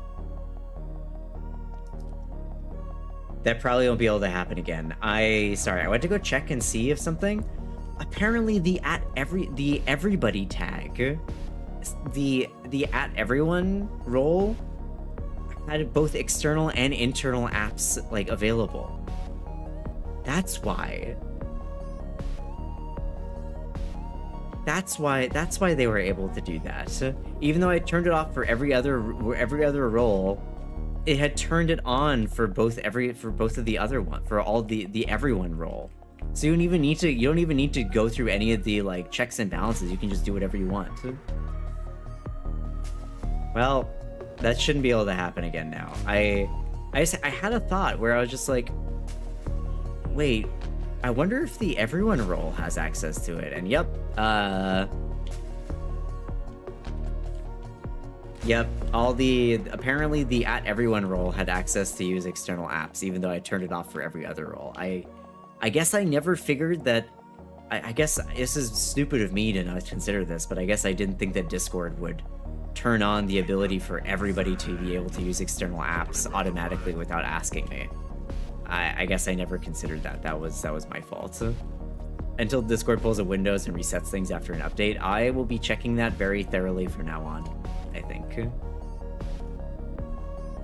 Sorry, I went to go check and see if something... Apparently the everybody tag... The @everyone role had both external and internal apps like available. That's why they were able to do that. Even though I turned it off for every other role, it had turned it on for both of the other one, for all the everyone role. So you don't even need to go through any of the like checks and balances. You can just do whatever you want. Well, that shouldn't be able to happen again now. I had a thought where I was just like, wait, I wonder if the everyone role has access to it. And yep, apparently the @everyone role had access to use external apps, even though I turned it off for every other role. I guess I never figured that. I guess this is stupid of me to not consider this, but I guess I didn't think that Discord would turn on the ability for everybody to be able to use external apps automatically without asking me. I guess I never considered that. That was my fault. Until Discord pulls a Windows and resets things after an update, I will be checking that very thoroughly from now on, I think.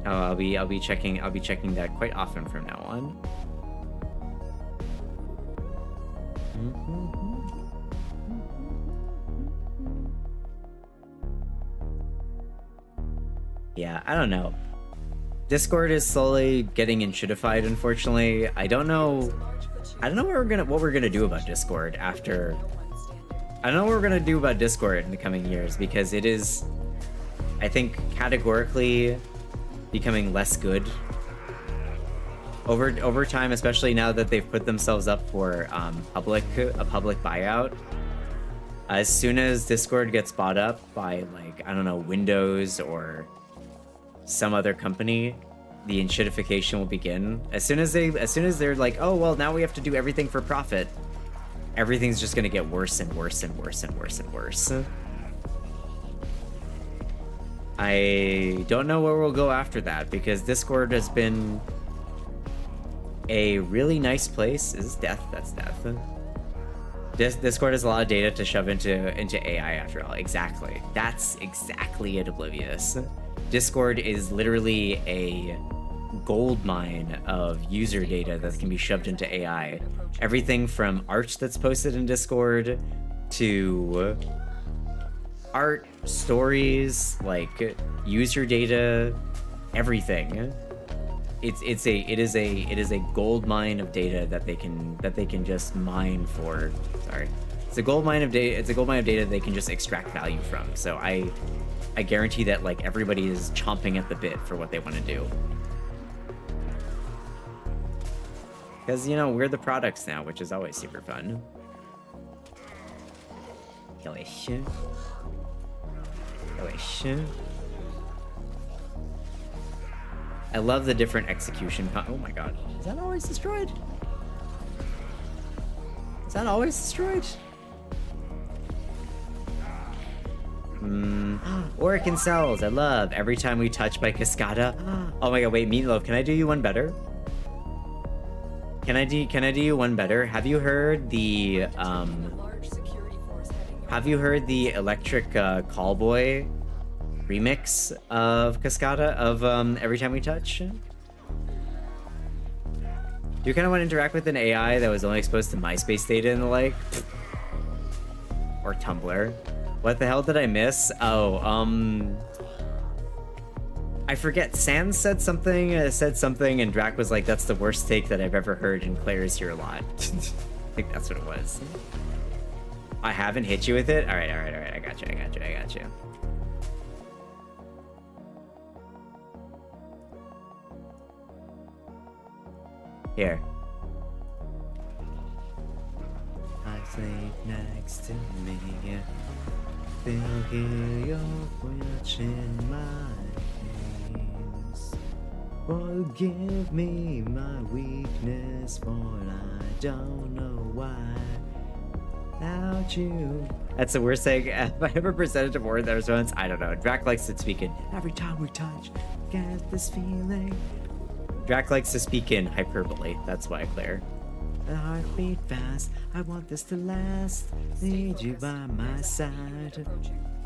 I'll be checking that quite often from now on. Yeah, I don't know. Discord is slowly getting enshittified, unfortunately. I don't know what we're gonna do about Discord after I don't know what we're gonna do about Discord in the coming years, because it is, I think, categorically becoming less good over time, especially now that they've put themselves up for a public buyout. As soon as Discord gets bought up by, like, I don't know, Windows or some other company, the enshittification will begin. As soon as they're like, oh well, now we have to do everything for profit, everything's just gonna get worse and worse and worse and worse and worse. I don't know where we'll go after that, because Discord has been a really nice place. Is this death? That's death. Discord has a lot of data to shove into AI after all. Exactly. That's exactly it, Oblivious. Discord is literally a gold mine of user data that can be shoved into AI. Everything from art that's posted in Discord to art, stories, like user data, everything. It is a gold mine of data that they can just mine for. Sorry, it's a gold mine of data. It's a gold mine of data they can just extract value from. So I guarantee that, like, everybody is chomping at the bit for what they want to do. Because, you know, we're the products now, which is always super fun. Delish. I love the different execution. Oh my god. Is that always destroyed? Is that always destroyed? Oricon cells, I love. Every time we touch by Cascada. Oh my god, wait, Meatloaf, can I do you one better? Can I do you one better? Have you heard the Electric Callboy remix of Cascada of Every Time We Touch? Do you kind of want to interact with an AI that was only exposed to MySpace data and the like? Or Tumblr? What the hell did I miss? Oh, I forget. Sans said something, and Drac was like, that's the worst take that I've ever heard, and Claire is here a lot. I think that's what it was. I haven't hit you with it? Alright, I got you. Here. I sleep next to me. Feel here you're watching my dreams. Forgive me my weakness, for I don't know why. Without you. That's the worst thing. Have I ever presented a word that was once? I don't know. Drac likes to speak in every time we touch. Get this feeling. Drac likes to speak in hyperbole. That's why, Claire. The heartbeat fast. I want this to last. Need you by my side.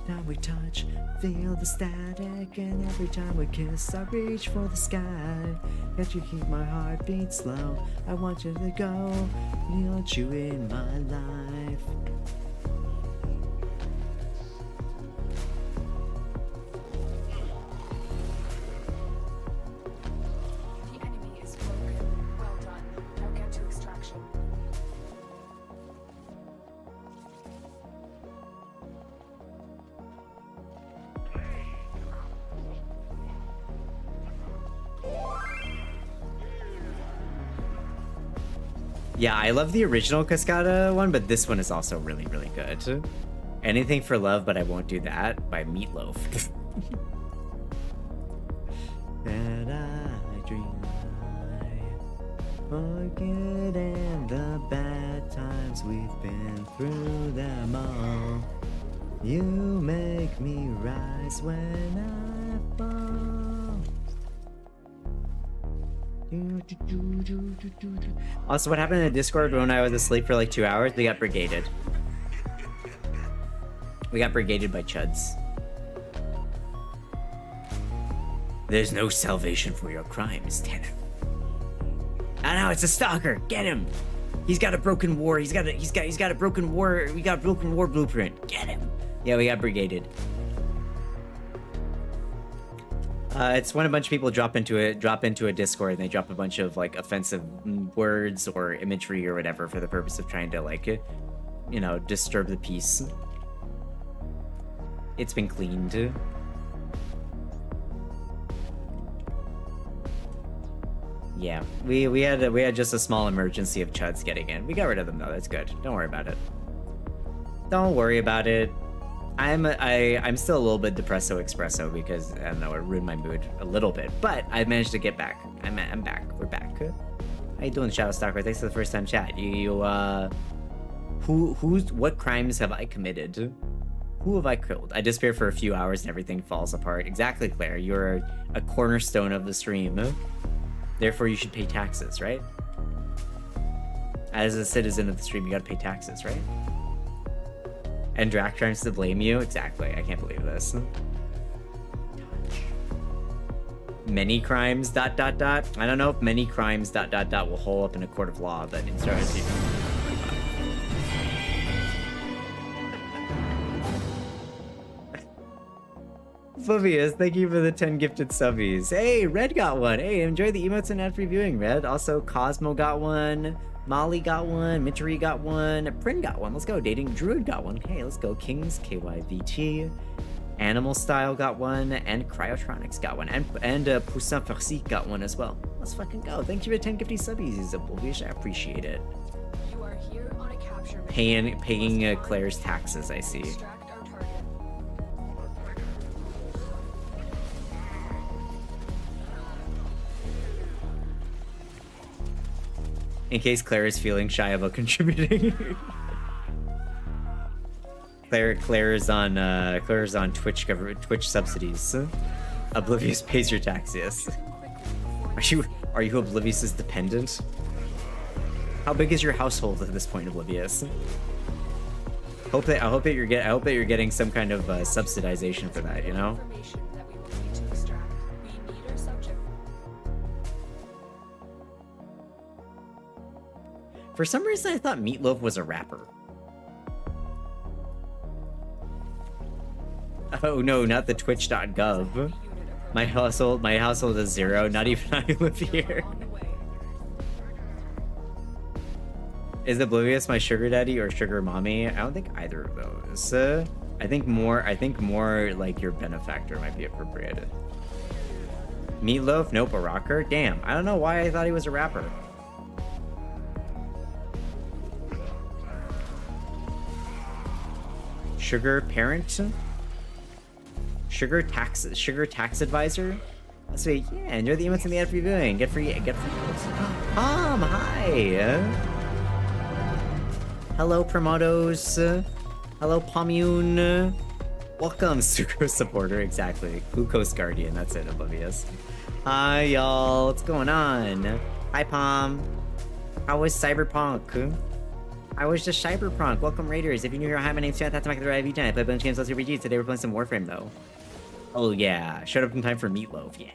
Now we touch, feel the static, and every time we kiss, I reach for the sky. Yet you keep my heartbeat slow. I want you to go. Want you in my life. The enemy is broken. Well done. Now get to extraction. Yeah, I love the original Cascada one, but this one is also really, really good. Anything for Love, but I Won't Do That by Meatloaf. That I dream I forgetting the bad times we've been through them all. You make me rise when I fall. Also, what happened in the Discord when I was asleep for like 2 hours? We got brigaded. We got brigaded by chuds. There's no salvation for your crimes, Tanner. Ah no, it's a stalker. Get him. He's got a broken war. He's got a broken war. We got a broken war blueprint. Get him. Yeah, we got brigaded. It's when a bunch of people drop into a Discord and they drop a bunch of like offensive words or imagery or whatever for the purpose of trying to like you know, disturb the peace. It's been cleaned. Yeah, we had just a small emergency of chuds getting in. We got rid of them though. That's good. Don't worry about it. Don't worry about it. I'm still a little bit depresso espresso because I don't know, it ruined my mood a little bit, but I managed to get back. I'm back. We're back. How you doing, Shadow Stalker? Thanks for the first time chat. What crimes have I committed? Who have I killed? I disappear for a few hours and everything falls apart. Exactly, Claire. You're a cornerstone of the stream. Therefore, you should pay taxes, right? As a citizen of the stream, you gotta pay taxes, right? And Drac tries to blame you? Exactly. I can't believe this. Many crimes, ... I don't know if many crimes, ... will hold up in a court of law, but in Star Wars, Flavius, thank you for the 10 gifted subbies. Hey, Red got one. Hey, enjoy the emotes and ad free viewing, Red. Also, Cosmo got one. Molly got one. Mitri got one. Prin got one. Let's go. Dating Druid got one. Hey, let's go. Kings, KYVT. Animal Style got one. And Cryotronics got one. And Poussin Farsi got one as well. Let's fucking go. Thank you for the 10 gifted subbies, Oblivious. I appreciate it. You are here on a capture mission. Paying Claire's taxes, I see. Extract our target. In case Claire is feeling shy about contributing. Claire is on Twitch subsidies. Oblivious pays your taxes. Are you Oblivious's dependent? How big is your household at this point, Oblivious? I hope that you're getting some kind of subsidization for that, you know? Information that we will need to extract. We need our subject. For some reason, I thought Meatloaf was a rapper. Oh no, not the twitch.gov. My household is 0, not even I live here. Is Oblivious my sugar daddy or sugar mommy? I don't think either of those. I think more like your benefactor might be appropriate. Meatloaf? Nope, a rocker? Damn, I don't know why I thought he was a rapper. Sugar parent? Sugar tax advisor? Sweet. Yeah, enjoy the emotes and the ad free viewing. Get free. Hi. Hello, Promotos. Hello, Pommune. Welcome, Sucrose supporter. Exactly. Glucose guardian. That's it, Oblivious. Hi, y'all. What's going on? Hi, Pom. How was Cyberpunk? I was just Cyberpunk. Welcome, Raiders. If you're new here, hi, my name's Chad. That's my right V10. I play a bunch of games, let's RPGs. Today we're playing some Warframe, though. Oh, yeah. Showed up in time for Meatloaf. Yeah.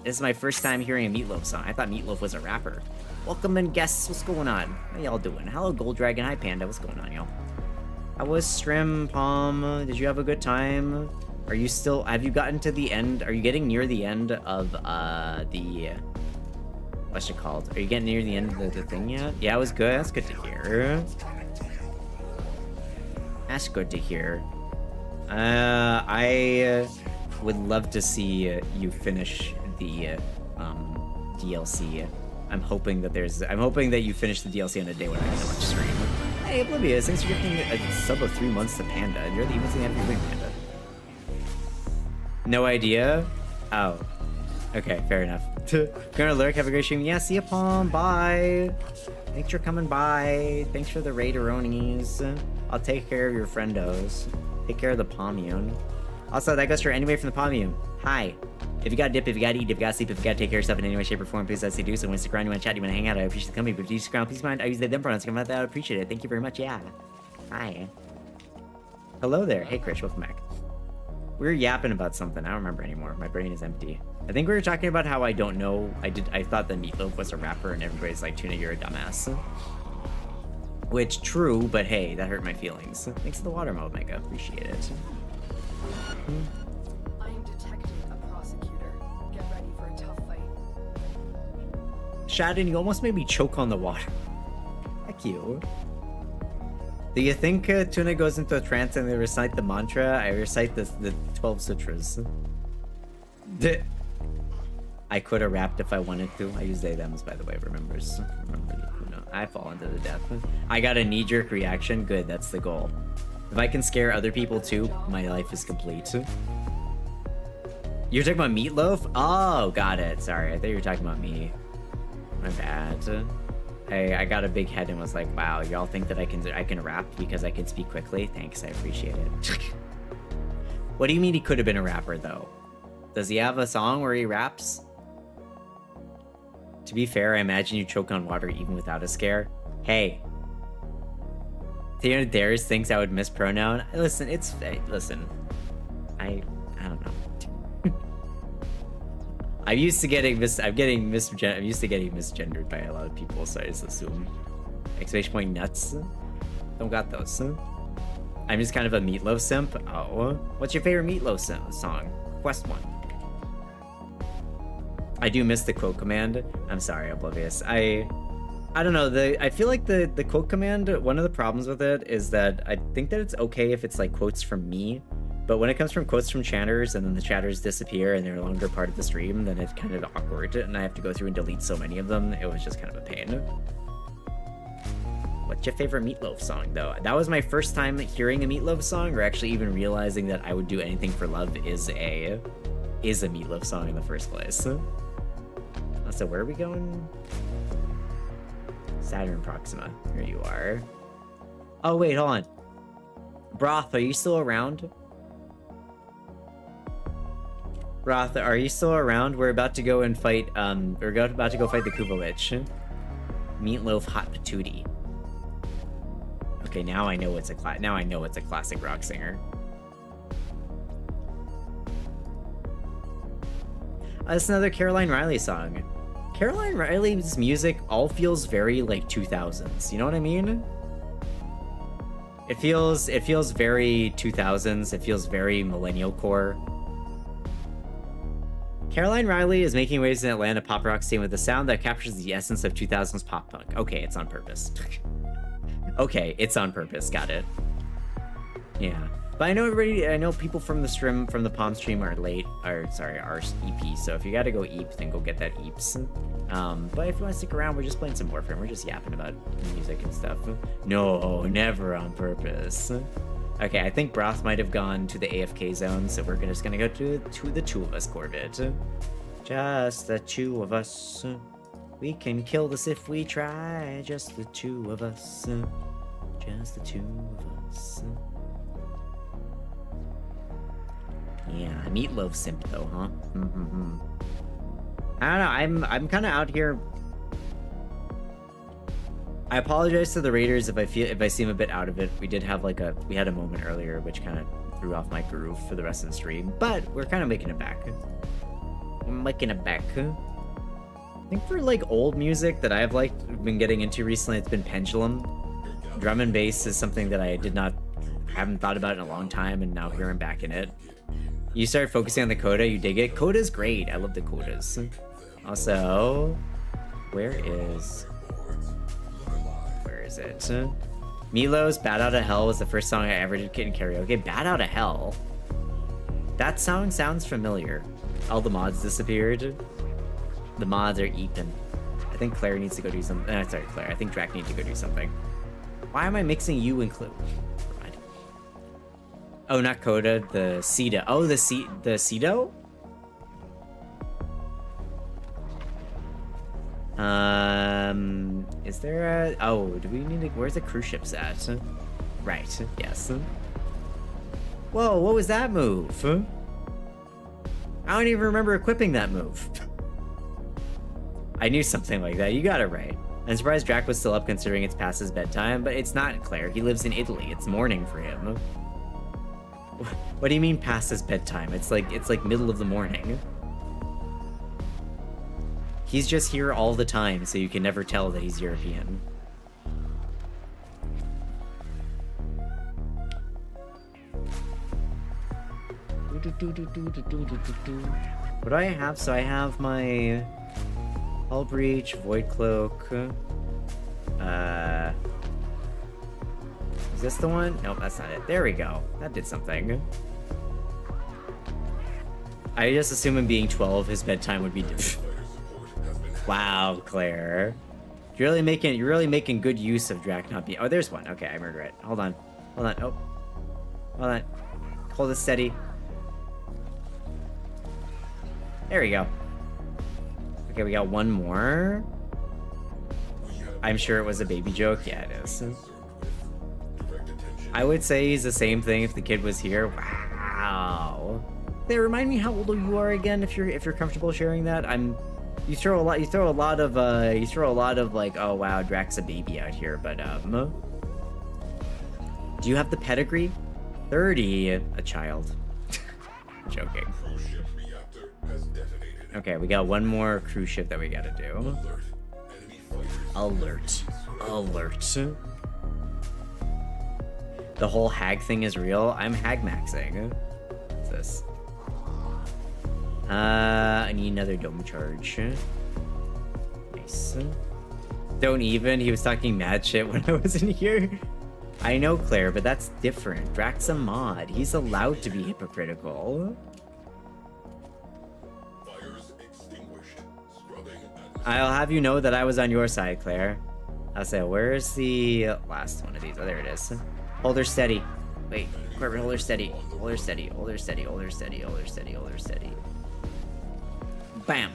This is my first time hearing a Meatloaf song. I thought Meatloaf was a rapper. Welcome in, guests. What's going on? How y'all doing? Hello, Gold Dragon. Hi, Panda. What's going on, y'all? How was Strim, Palm? Did you have a good time? Are you still... Have you gotten to the end? Are you getting near the end of, the... What's it called? Are you getting near the end of the thing yet? Yeah, it was good. That's good to hear. That's good to hear. I would love to see you finish the DLC. I'm hoping that you finish the DLC on a day when I have so much stream. Hey, Oblivious, thanks for giving a sub of 3 months to Panda. You're the events in the every week, Panda. No idea? Oh. Okay, fair enough. Gonna lurk, have a great stream. Yeah, see ya, Palm. Bye. Thanks for coming by. Thanks for the raideronies. I'll take care of your friendos. Take care of the Pommune. Also, that goes for anyway from the Pommune. Hi. If you got dip, if you got eat, if you got sleep, if you got take care of yourself in any way, shape, or form, please say do so. When you grind, you want to chat, you want to hang out, I appreciate the company. But if you just ground, please mind, I use the them pronouns. Come out that, I appreciate it. Thank you very much. Yeah. Hi. Hello there. Hey, Krish, welcome back. We were yapping about something. I don't remember anymore. My brain is empty. I think we were talking about how I don't know. I thought that Meatloaf was a rapper, and everybody's like, Tuna, you're a dumbass. Which, true, but hey, that hurt my feelings. Thanks for the water mode, Mega. Appreciate it. I am detecting a prosecutor. Get ready for a tough fight. Shadon, you almost made me choke on the water. Heck you. Do you think Tuna goes into a trance and they recite the mantra? I recite the 12 sutras. I could have rapped if I wanted to. I use they thems, by the way. Remember Tuna. I fall into the death. I got a knee-jerk reaction. Good, that's the goal. If I can scare other people too, my life is complete. You're talking about Meatloaf? Oh, got it. Sorry, I thought you were talking about me. My bad. I got a big head and was like, wow, y'all think that I can rap because I can speak quickly? Thanks, I appreciate it. What do you mean he could have been a rapper, though? Does he have a song where he raps? To be fair, I imagine you choke on water even without a scare. Hey. Theodore Dares thinks I would mispronoun. Listen, listen. I don't know. I'm used to getting misgendered by a lot of people, so I just assume. Exclamation point nuts. Don't got those. I'm just kind of a Meatloaf simp. Oh, what's your favorite Meatloaf song? Quest 1. I do miss the quote command. I'm sorry, Oblivious. I don't know. I feel like the quote command, one of the problems with it is that I think that it's okay if it's like quotes from me. But when it comes from quotes from chatters and then the chatters disappear and they're no longer part of the stream, then it's kind of awkward and I have to go through and delete so many of them. It was just kind of a pain. What's your favorite Meatloaf song, though? That was my first time hearing a Meatloaf song or actually even realizing that I would do anything for love is a Meatloaf song in the first place. So where are we going? Saturn Proxima. Here you are. Oh, wait, hold on. Broth, are you still around? Roth, are you still around? We're about to go and fight, we're about to go fight the Kuvalich. Meatloaf Hot Patootie. Okay, now I know it's a classic rock singer. That's another Caroline Riley song. Caroline Riley's music all feels very, like, 2000s. You know what I mean? It feels very 2000s. It feels very millennial core. Caroline Riley is making waves in Atlanta pop rock scene with a sound that captures the essence of 2000s pop punk. Okay, it's on purpose. Okay, it's on purpose. Got it. Yeah. But I know people from the Palm stream are EP, so if you gotta go eep, then go get that eeps. But if you want to stick around, we're just playing some Warframe. We're just yapping about music and stuff. No, never on purpose. Okay, I think Broth might have gone to the AFK zone, so we're just gonna go to the two of us Corvette. Just the two of us. We can kill this if we try. Just the two of us. Just the two of us. Yeah, Meatloaf simp though, huh? I don't know. I'm kind of out here. I apologize to the raiders if I seem a bit out of it. We had a moment earlier which kind of threw off my groove for the rest of the stream, but we're kind of making it back. I'm making it back. I think for like old music that I've been getting into recently, it's been Pendulum. Drum and bass is something that I haven't thought about in a long time, and now here I'm back in it. You start focusing on the coda, you dig it. Coda's great. I love the codas. Also, where is it? Milo's Bad Outta Hell was the first song I ever did in karaoke. Bad Outta Hell? That song sounds familiar. All the mods disappeared. The mods are eaten. I think Claire needs to go do something. Sorry, Claire. I think Drac needs to go do something. Why am I mixing you and Clue? Oh, not Coda. The Cedo. Oh, the Cedo? Is there a... Oh, do we need to... Where's the cruise ships at? Right, yes. Whoa, what was that move? I don't even remember equipping that move. I knew something like that. You got it right. I'm surprised Drac was still up considering it's past his bedtime, but it's not, Claire. He lives in Italy. It's morning for him. What do you mean past his bedtime? It's like middle of the morning. He's just here all the time, so you can never tell that he's European. What do I have? So I have my Hull Breach, Void Cloak. Is Is this the one? Nope, that's not it. There we go. That did something. I just assume him being 12, his bedtime would be... Wow, Claire. You're really making good use of Drac not being... Oh, there's one. Okay, I remember it. Hold on. Hold on. Oh. Hold on. Hold it steady. There we go. Okay, we got one more. I'm sure it was a baby joke. Yeah, it is. I would say he's the same thing if the kid was here. Wow. They remind me how old you are again, if you're comfortable sharing that. You throw a lot of like, oh wow, Drac's a baby out here, but do you have the pedigree? 30, a child. Joking. Okay, we got one more cruise ship that we gotta do. Alert. The whole hag thing is real. I'm hag maxing. What's this? I need another dome charge. Nice. Don't even. He was talking mad shit when I wasn't here. I know, Claire, but that's different. Drac's a mod. He's allowed to be hypocritical. I'll have you know that I was on your side, Claire. I'll say, where's the last one of these? Oh, there it is. Hold her steady. Wait, Corbin, hold her steady. Hold her steady. Hold her steady. Hold her steady. Hold her steady. Hold her steady. Bam.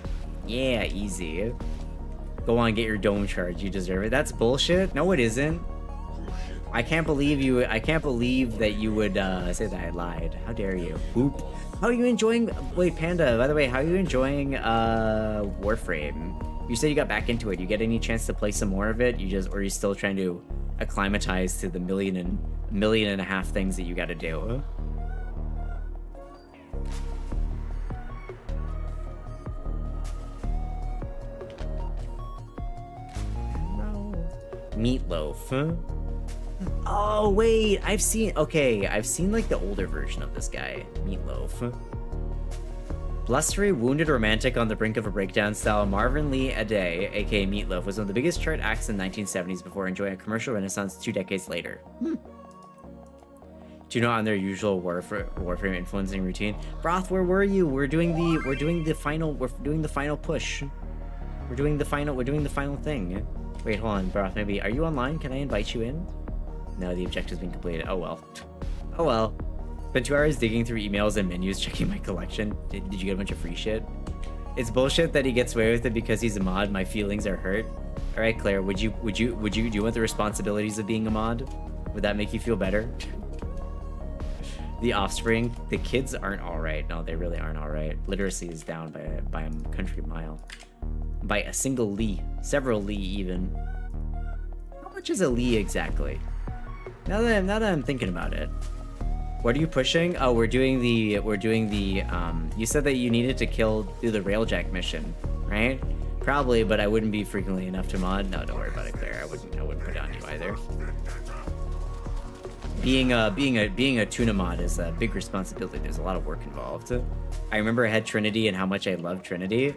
Yeah, easy. Go on, get your dome charge. You deserve it. That's bullshit. No, it isn't. I can't believe you. I can't believe that you would say that I lied. How dare you? Boop. How are you enjoying? Wait, Panda. By the way, how are you enjoying Warframe? You said you got back into it. You get any chance to play some more of it? Or are you still trying to acclimatize to the million and a half things that you got to do? No. Meatloaf. Oh wait, I've seen like the older version of this guy, Meatloaf. Blustery, wounded romantic on the brink of a breakdown style, Marvin Lee Ade, aka Meatloaf, was one of the biggest chart acts in the 1970s before enjoying a commercial renaissance 2 decades later. Do you know on their usual Warframe influencing routine? Broth, where were you? We're doing the final push. We're doing the final thing. Wait, hold on, Broth, maybe are you online? Can I invite you in? No, the objective's been completed. Oh well. Oh well. Spent 2 hours digging through emails and menus checking my collection. Did you get a bunch of free shit? It's bullshit that he gets away with it because he's a mod. My feelings are hurt. Alright, Claire, do you want the responsibilities of being a mod? Would that make you feel better? The offspring, the kids aren't alright. No, they really aren't alright. Literacy is down by a country mile. By a single li. Several li even. How much is a li exactly? Now that I'm thinking about it. What are you pushing? Oh, we're doing the you said that you needed to do the railjack mission, right? Probably, but I wouldn't be frequently enough to mod. No, don't worry about it, Claire. I wouldn't put it on you either. Being a tuna mod is a big responsibility. There's a lot of work involved. I remember I had Trinity and how much I loved Trinity.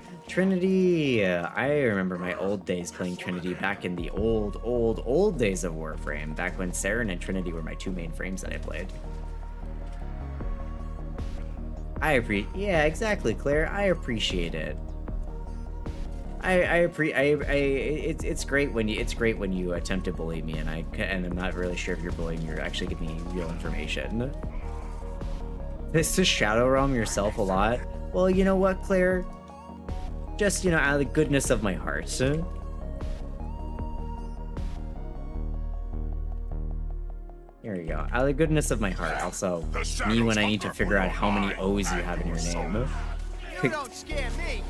I remember my old days playing Trinity back in the old days of Warframe, back when Saren and Trinity were my 2 main frames that I played. Yeah, exactly, Claire. I appreciate it. It's great when you attempt to bully me, and I'm not really sure if you're bullying. You're actually giving me real information. This to Shadow Realm yourself a lot. Well, you know what, Claire? Just, out of the goodness of my heart. Here we go. Out of the goodness of my heart. Also, me when I need to figure out how many O's you have in your name. You don't scare me.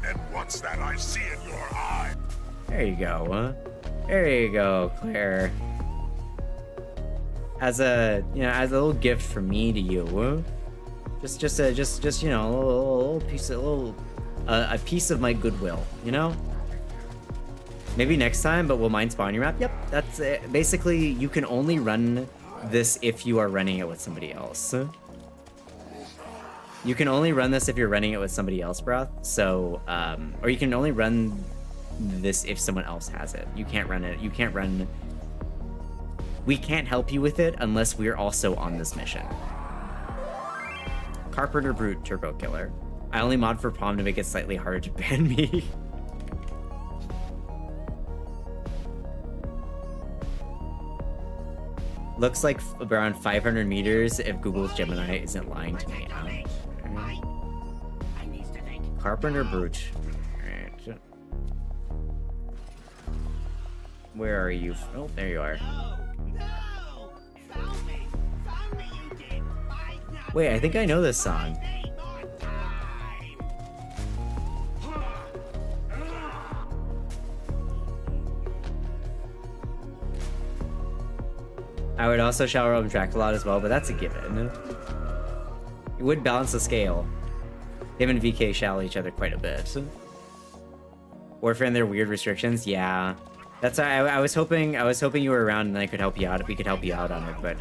And what's that I see in your eye? There you go. There you go, Claire. As a little gift from me to you. Just a little piece, a piece of my goodwill, Maybe next time, but will mine spawn your map? Yep, that's it. Basically, you can only run this if you are running it with somebody else. You can only run this if you're running it with somebody else, Broth. So, or you can only run this if someone else has it. You can't run it. You can't run We can't help you with it unless we're also on this mission. Carpenter Brute Turbo Killer. I only mod for Palm to make it slightly harder to ban me. Looks like around 500 meters if Google's Gemini isn't lying to me. Carpenter Brute. Alright. Where are you? Oh, there you are. Wait, I think I know this song. I would also shower up Draculot as well, but that's a given. It would balance the scale. Him and VK shower each other quite a bit. Warframe, their weird restrictions, yeah. That's I was hoping you were around and I could help you out. We could help you out on it, but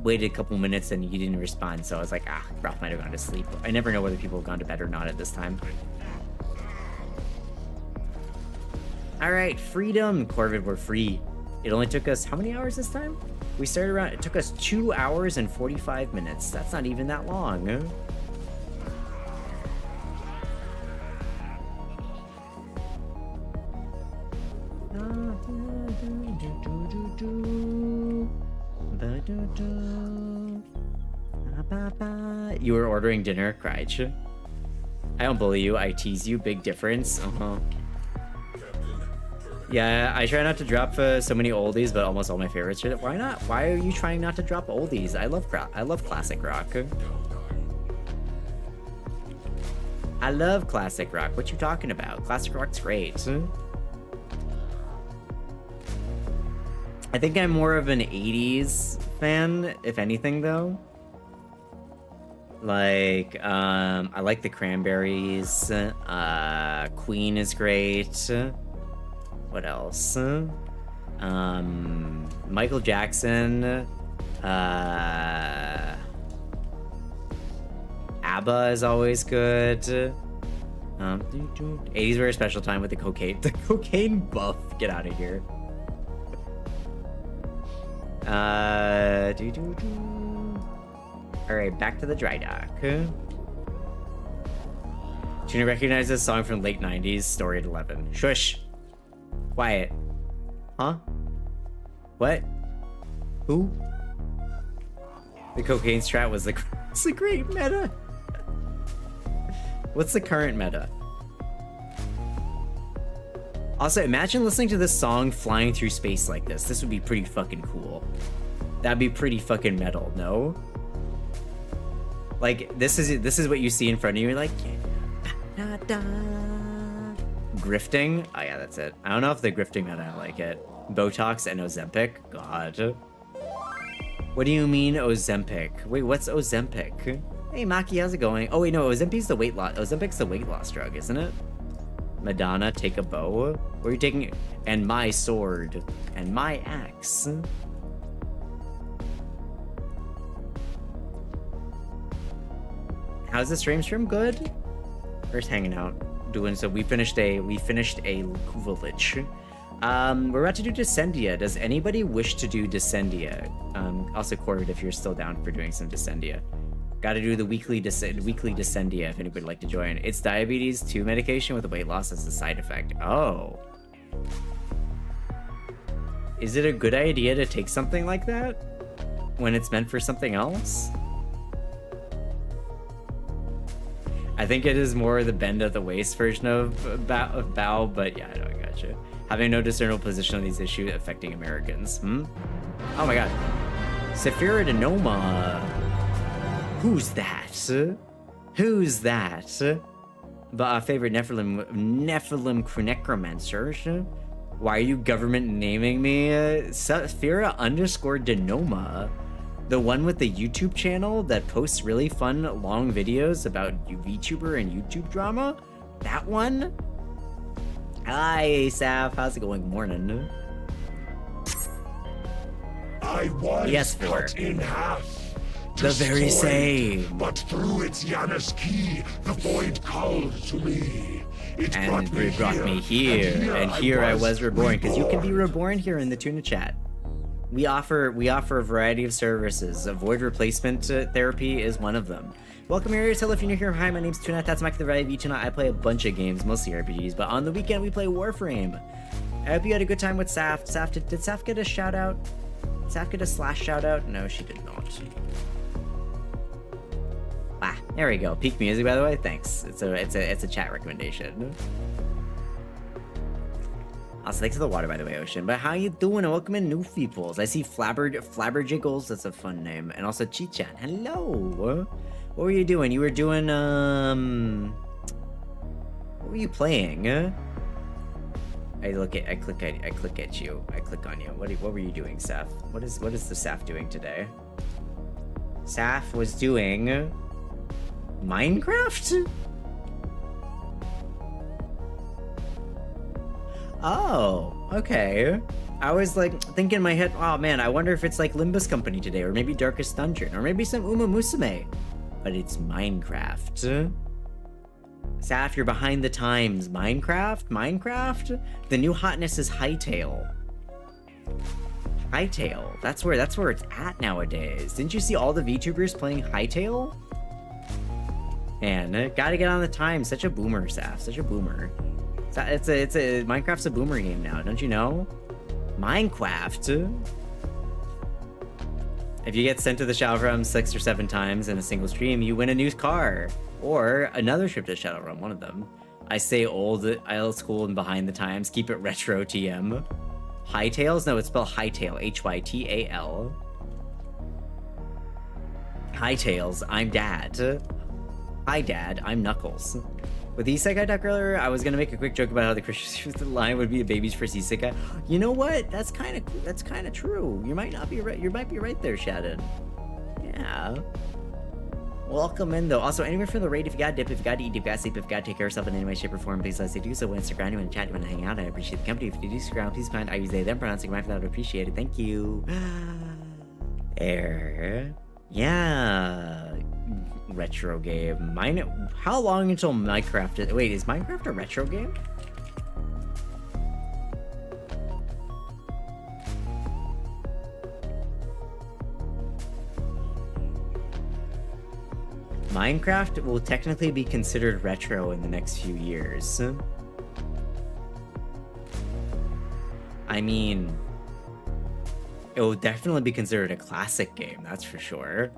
waited a couple minutes and you didn't respond, so I was like, Ralph might have gone to sleep. I never know whether people have gone to bed or not at this time. Alright, freedom! Corvid, we're free. It only took us, how many hours this time? We started around, it took us 2 hours and 45 minutes. That's not even that long. You were ordering dinner, Cryche. I don't bully you, I tease you, big difference. Yeah, I try not to drop so many oldies, but almost all my favorites. Why not? Why are you trying not to drop oldies? I love classic rock. I love classic rock. What you talking about? Classic rock's great. I think I'm more of an 80s fan, if anything, though. Like, I like the Cranberries. Queen is great. What else? Michael Jackson. ABBA is always good. 80s were a special time with the cocaine. The cocaine buff. Get out of here. Alright, back to the dry dock. Tuna recognizes this song from late 90s, story at 11. Shush. Quiet. Huh? What? Who? The cocaine strat was the great meta. What's the current meta? Also, imagine listening to this song flying through space like this. This would be pretty fucking cool. That'd be pretty fucking metal, no? Like, this is what you see in front of you. You're like, da, da. Grifting? Oh yeah, that's it. I don't know if the grifting meta, I like it. Botox and Ozempic? God. What do you mean Ozempic? Wait, what's Ozempic? Hey Maki, how's it going? Oh wait, no, Ozempic's the weight loss drug, isn't it? Madonna, take a bow? Where are you taking it? And my sword. And my axe. How's the stream? Good? We're just hanging out. Doing so. We finished a village. We're about to do Descendia. Does anybody wish to do Descendia? Also Corvid, if you're still down for doing some Descendia. Gotta do the weekly Descendia if anybody would like to join. It's diabetes 2 medication with weight loss as a side effect. Oh. Is it a good idea to take something like that when it's meant for something else? I think it is more the bend at the waist version of bow, but yeah, I know, I gotcha. Having no discernible position on these issues affecting Americans. Oh my god. Sephira Denoma. Who's that? Who's that? But our favorite Nephilim necromancer. Why are you government naming me? Sephira _Denoma. The one with the YouTube channel that posts really fun, long videos about VTuber and YouTube drama? That one? Hi, Saf. How's it going? Morning. I was yes, cut in half. The very same. But through its Janus key, the void called to me. It brought me here. And here I was reborn. Because you can be reborn here in the Tuna chat. We offer a variety of services. Avoid replacement therapy is one of them. Welcome here, so if you're new here, hi, my name's Tunana, that's Mike the Variety of vtunana. I play a bunch of games, mostly RPGs, but on the weekend we play Warframe. I hope you had a good time with Saf. Did Saf get a shout out? Did Saf get a slash shout out? No, she did not. Ah, there we go. Peak music, by the way. Thanks. It's a chat recommendation. Also, thanks to the water, by the way, Ocean. But how you doing? And welcome in, new peoples. I see Flabberjiggles. That's a fun name. And also Chichan. Hello. What were you doing? You were doing what were you playing? I click at you. I click on you. What were you doing, Saf? What is the Saf doing today? Saf was doing Minecraft? Oh, okay. I was like thinking in my head, oh man, I wonder if it's like Limbus Company today, or maybe Darkest Dungeon, or maybe some Uma Musume. But it's Minecraft. Saf, you're behind the times. Minecraft? The new hotness is Hightail. Hightail. That's where it's at nowadays. Didn't you see all the VTubers playing Hightail? Man, gotta get on the time. Such a boomer, Saf. Such a boomer. It's a Minecraft's a boomer game now, don't you know? Minecraft. If you get sent to the Shadow Realm 6 or 7 times in a single stream, you win a new car. Or another trip to Shadow Realm, one of them. I say old school and behind the times, keep it retro TM. Hightails? No, it's spelled Hightail, Hytal. Hightails, I'm Dad. Hi Dad, I'm Knuckles. With the Isekai talk earlier, I was gonna make a quick joke about how the Christian line would be a baby's first Isekai. You know what? That's kind of true. You might not be right. You might be right there, Shannon. Yeah. Welcome in though. Also, anywhere from the raid, if you got dip, if you got eat, if you got sleep, if you got take care of yourself in any way, shape, or form, please let us do so. When Instagram, you want to chat, you want to hang out, I appreciate the company. If you do Instagram, please find I use they them pronouncing my that I would appreciate it. Thank you. Air. Yeah. Retro game. How long until Minecraft? Wait, is Minecraft a retro game? Minecraft will technically be considered retro in the next few years. I mean, it will definitely be considered a classic game, that's for sure.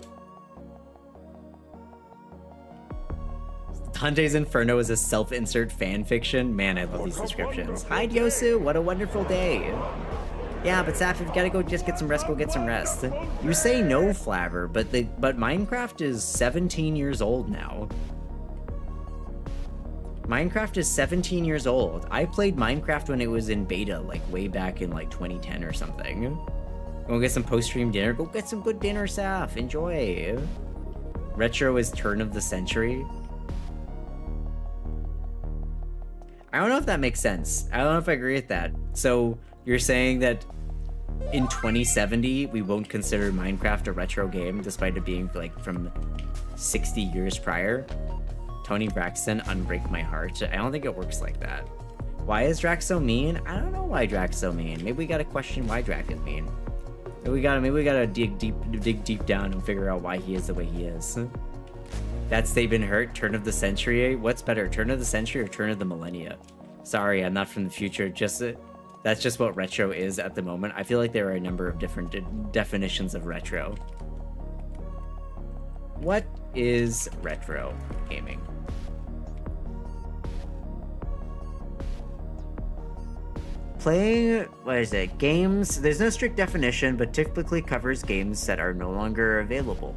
Dante's Inferno is a self-insert fanfiction. Man, I love these descriptions. Hi, Diosu. What a wonderful day. Yeah, but Saf, if you gotta go just get some rest, go get some rest. You say no, Flabber, but Minecraft is 17 years old now. Minecraft is 17 years old. I played Minecraft when it was in beta, like way back in like 2010 or something. Go get some post-stream dinner. Go get some good dinner, Saf. Enjoy. Retro is turn of the century. I don't know if that makes sense. I don't know if I agree with that. So you're saying that in 2070, we won't consider Minecraft a retro game, despite it being like from 60 years prior? Tony Braxton, unbreak my heart. I don't think it works like that. Why is Drax so mean? I don't know why Drax so mean. Maybe we gotta question why Drax is mean. Maybe we gotta dig deep down and figure out why he is the way he is. That's They've Been Hurt, turn of the century. What's better, turn of the century or turn of the millennia? Sorry, I'm not from the future. That's just what retro is at the moment. I feel like there are a number of different definitions of retro. What is retro gaming? Playing, what is it? Games, there's no strict definition, but typically covers games that are no longer available.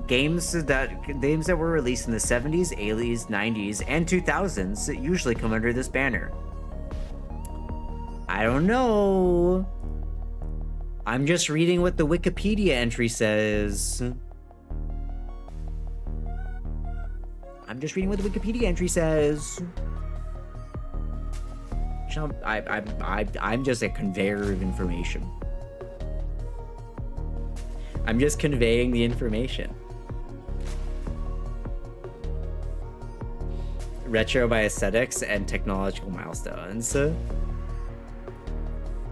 Games that were released in the 70s, 80s, 90s, and 2000s usually come under this banner. I don't know. I'm just reading what the Wikipedia entry says. I'm just a conveyor of information. I'm just conveying the information. Retro by aesthetics and technological milestones.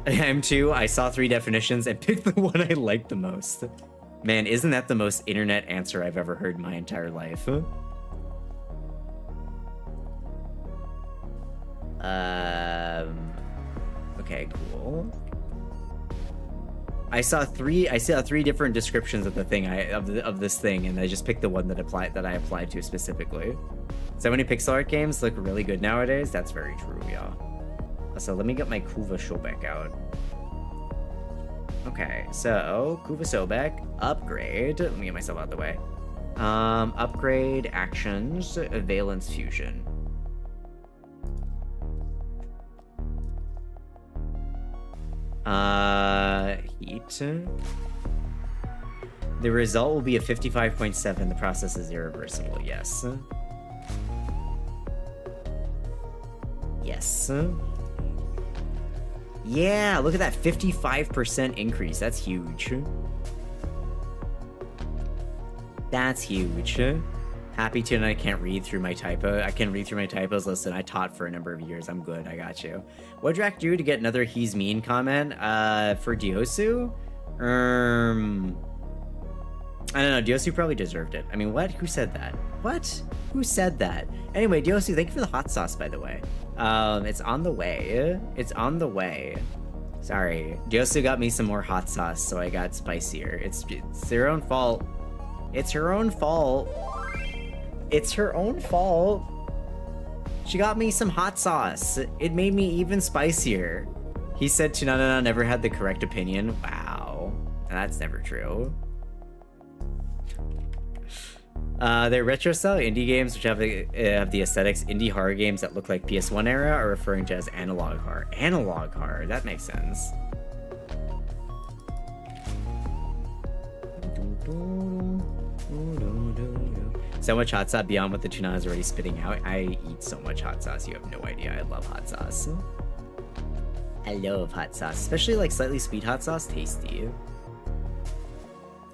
I'm too. I saw 3 definitions and picked the one I liked the most. Man, isn't that the most internet answer I've ever heard in my entire life? Okay, cool. I saw 3 different descriptions of the thing of this thing, and I just picked the one that I applied to specifically. So many pixel art games look really good nowadays. That's very true, yeah. So let me get my Kuva Shobek out. Okay, so Kuva Sobek, upgrade. Let me get myself out of the way. Upgrade actions, Valence Fusion. Heat. The result will be a 55.7. The process is irreversible, yes. Yes. Yeah, look at that 55% increase. That's huge. That's huge. Happy to, I can't read through my typo. I can read through my typos. Listen, I taught for a number of years. I'm good. I got you. What Drac do to get another he's mean comment? For Diosu? I don't know. Diosu probably deserved it. I mean, what? Who said that? What? Who said that? Anyway, Diosu, thank you for the hot sauce, by the way. It's on the way. It's on the way. Sorry. Diosu got me some more hot sauce, so I got spicier. It's their own fault. It's her own fault. It's her own fault. She got me some hot sauce. It made me even spicier. He said Tunana never had the correct opinion. Wow. That's never true. They're retro style indie games which have the aesthetics indie horror games that look like PS1 era are referring to as analog horror. Analog horror, that makes sense. So much hot sauce beyond what the Tunana is already spitting out. I eat so much hot sauce, you have no idea. I love hot sauce. I love hot sauce, especially like slightly sweet hot sauce, tasty.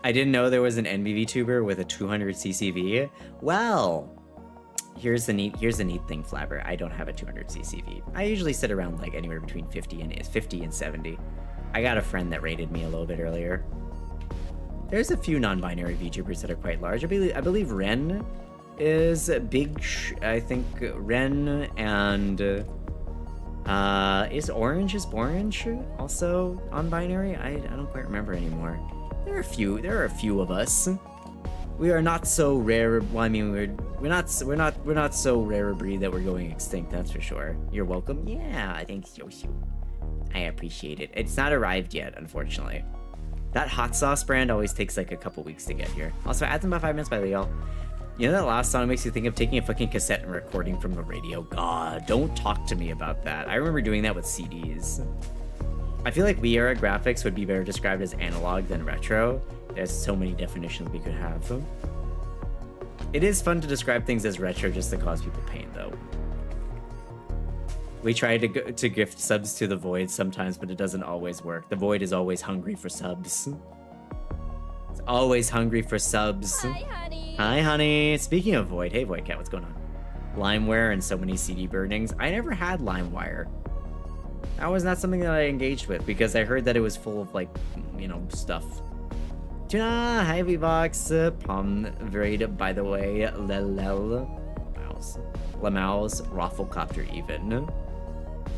I didn't know there was an NBV tuber with a 200 CCV. Well, here's the neat thing, Flabber. I don't have a 200 CCV. I usually sit around like anywhere between 50 and 70. I got a friend that rated me a little bit earlier. There's a few non-binary VTubers that are quite large. I believe Ren is big. I think Ren and is Orange also on binary? I don't quite remember anymore. There are a few of us. We are not so rare. Well, I mean, we're not so rare a breed that we're going extinct. That's for sure. You're welcome. Yeah, thanks, Yoshi. I appreciate it. It's not arrived yet, unfortunately. That hot sauce brand always takes like a couple weeks to get here. Also, adds in about 5 minutes by Leo. You know that last song makes you think of taking a fucking cassette and recording from the radio. God, don't talk to me about that. I remember doing that with CDs. I feel like Wii era graphics would be better described as analog than retro. There's so many definitions we could have. It is fun to describe things as retro just to cause people pain, though. We try to gift subs to the Void sometimes, but it doesn't always work. The Void is always hungry for subs. It's always hungry for subs. Hi, honey. Hi, honey. Speaking of Void, hey, Void Cat, what's going on? LimeWire and so many CD burnings. I never had LimeWire. That was not something that I engaged with because I heard that it was full of, like, you know, stuff. Tuna, hi, V-Box. Palm Varied, by the way. Lamouse, Rafflecopter, even.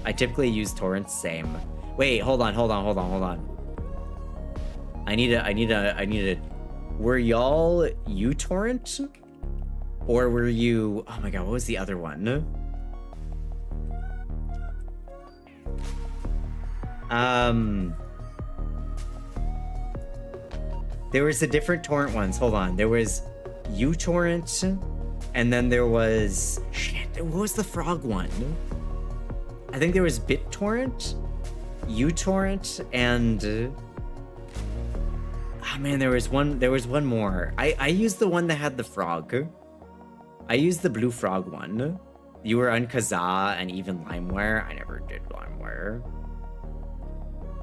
I typically use torrents, same. Wait, hold on. I need a. Were y'all uTorrent? Or were you? Oh my god, what was the other one? There was the different torrent ones. Hold on. There was uTorrent, and then there was shit. What was the frog one? I think there was BitTorrent, uTorrent, and oh man, there was one more. I used the one that had the frog. I used the blue frog one. You were on Kazaa and even LimeWire. I never did LimeWire.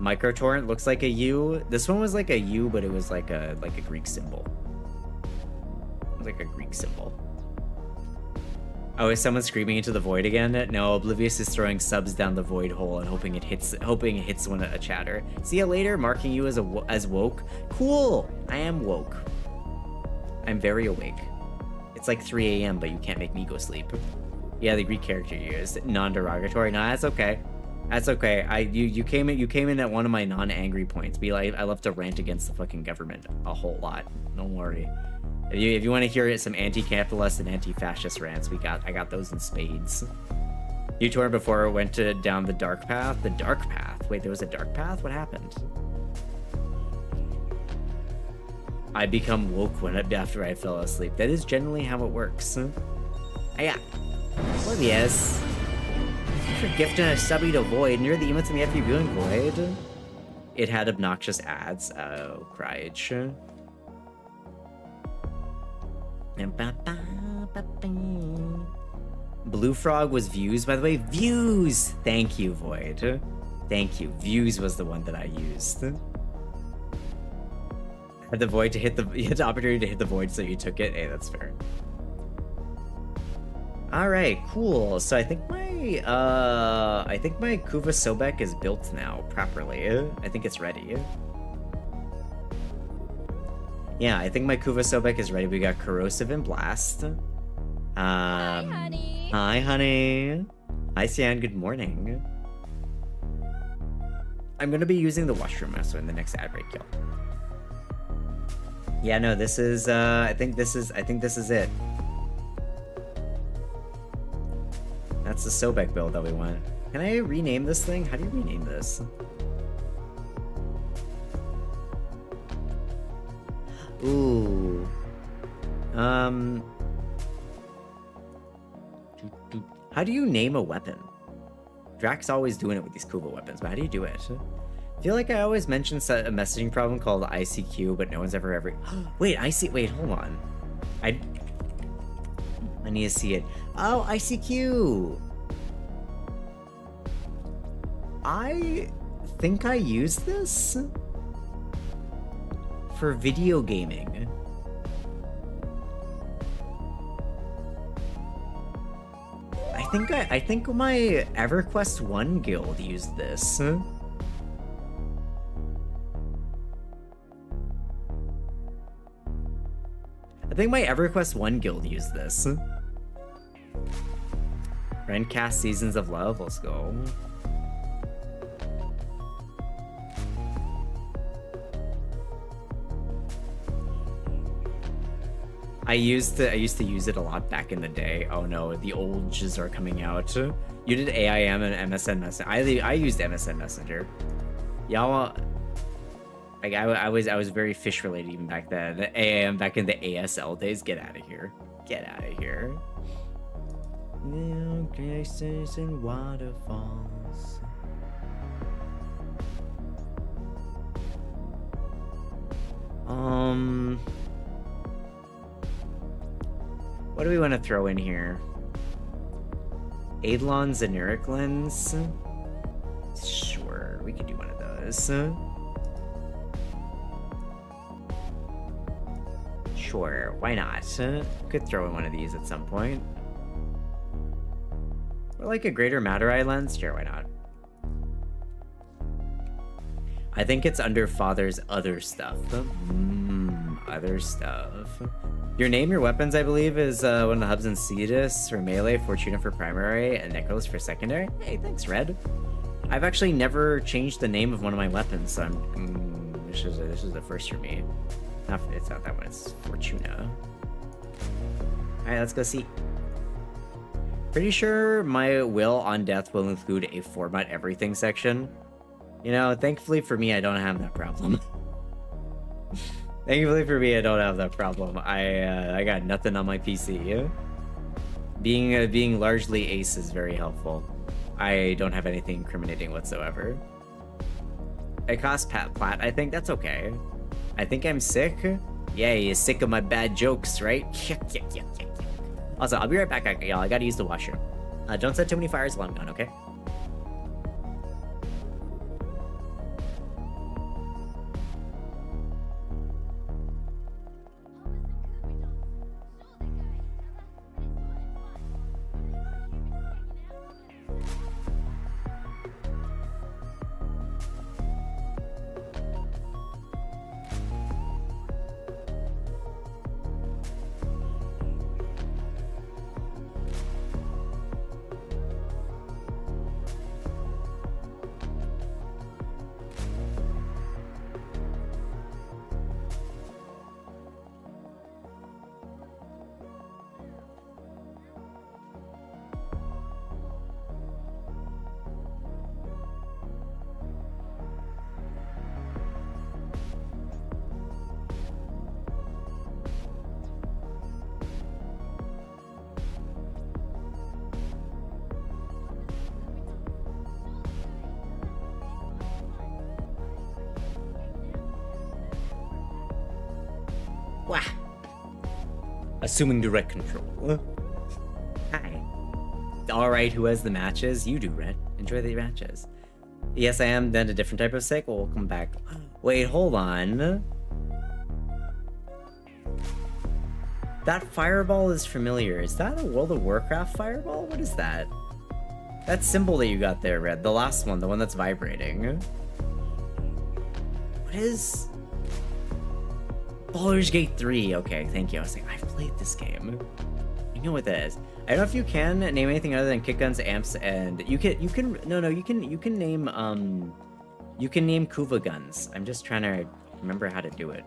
MicroTorrent looks like a U. This one was like a U, but it was like a Greek symbol. It was like a Greek symbol. Oh, is someone screaming into the void again? No, Oblivious is throwing subs down the void hole and hoping it hits one a chatter. See you later, marking you as woke. Cool. I am woke. I'm very awake. It's like 3 a.m., but you can't make me go sleep. Yeah, the Greek character you used, non-derogatory. No, that's okay. That's okay. You came in at one of my non-angry points. Be like, I love to rant against the fucking government a whole lot. Don't worry. If you want to hear some anti-capitalist and anti-fascist rants, I got those in spades. You tore before it went down the dark path. The dark path. Wait, there was a dark path. What happened? I become woke after I fell asleep. That is generally how it works. Yeah. Oblivious. Thanks for gifting a subby to Void. Near the emotes in the FU viewing Void. It had obnoxious ads. Oh, Cryage. Blue Frog was views, by the way. Views! Thank you, Void. Thank you. Views was the one that I used. Had the void to hit the you had the opportunity to hit the void, so you took it. Hey, that's fair. Alright, cool. So I think my Kuva Sobek is built now properly. I think it's ready. Yeah, I think my Kuva Sobek is ready. We got Corrosive and Blast. Hi, honey. Hi, honey. Hi, Sian. Good morning. I'm gonna be using the washroom also in the next ad break kill. Yeah, no, this is I think this is it. That's the Sobek build that we want. Can I rename this thing? How do you rename this? Ooh. How do you name a weapon? Drax's always doing it with these Kuva weapons, but how do you do it? I feel like I always mention a messaging problem called ICQ, but no one's ever... Wait, wait, hold on. I need to see it. Oh, ICQ! I think I used this for video gaming. I think my EverQuest 1 guild used this. I think my EverQuest 1 guild used this. Rendcast Seasons of Love, let's go. I used to use it a lot back in the day. Oh no, the old jizz are coming out. You did AIM and MSN Messenger. I used MSN Messenger. Y'all, like I was very fish related even back then. The AIM back in the ASL days. Get out of here. Get out of here. New glaciers and waterfalls. What do we want to throw in here? Eidolon Zenuric Lens? Sure, we could do one of those. Sure, why not? Could throw in one of these at some point. Or like a Greater Matter Eye Lens? Sure, why not? I think it's under Father's other stuff. Other stuff. Your name, your weapons, I believe, is one of the hubs in Cetus for melee, Fortuna for primary, and Necros for secondary. Hey, thanks, Red. I've actually never changed the name of one of my weapons, so this is the first for me. It's not that one, it's Fortuna. Alright, let's go see. Pretty sure my will on death will include a format everything section. You know, thankfully for me, I don't have that problem. Thankfully for me, I don't have that problem. I got nothing on my PC. Being largely ace is very helpful. I don't have anything incriminating whatsoever. It costs plat, I think. That's okay. I think I'm sick. Yeah, you're sick of my bad jokes, right? Also, I'll be right back, y'all. I gotta use the washroom. Don't set too many fires while I'm gone, okay? Wah. Assuming direct control. Hi. Alright, who has the matches? You do, Red. Enjoy the matches. Yes, I am then a different type of sick. We'll come back. Wait, hold on. That fireball is familiar. Is that a World of Warcraft fireball? What is that? That symbol that you got there, Red. The last one, the one that's vibrating. What is... Baldur's Gate 3. Okay, thank you. I was like, I've played this game. I know what that is. I don't know if you can name anything other than kick guns, amps, and you can name Kuva guns. I'm just trying to remember how to do it.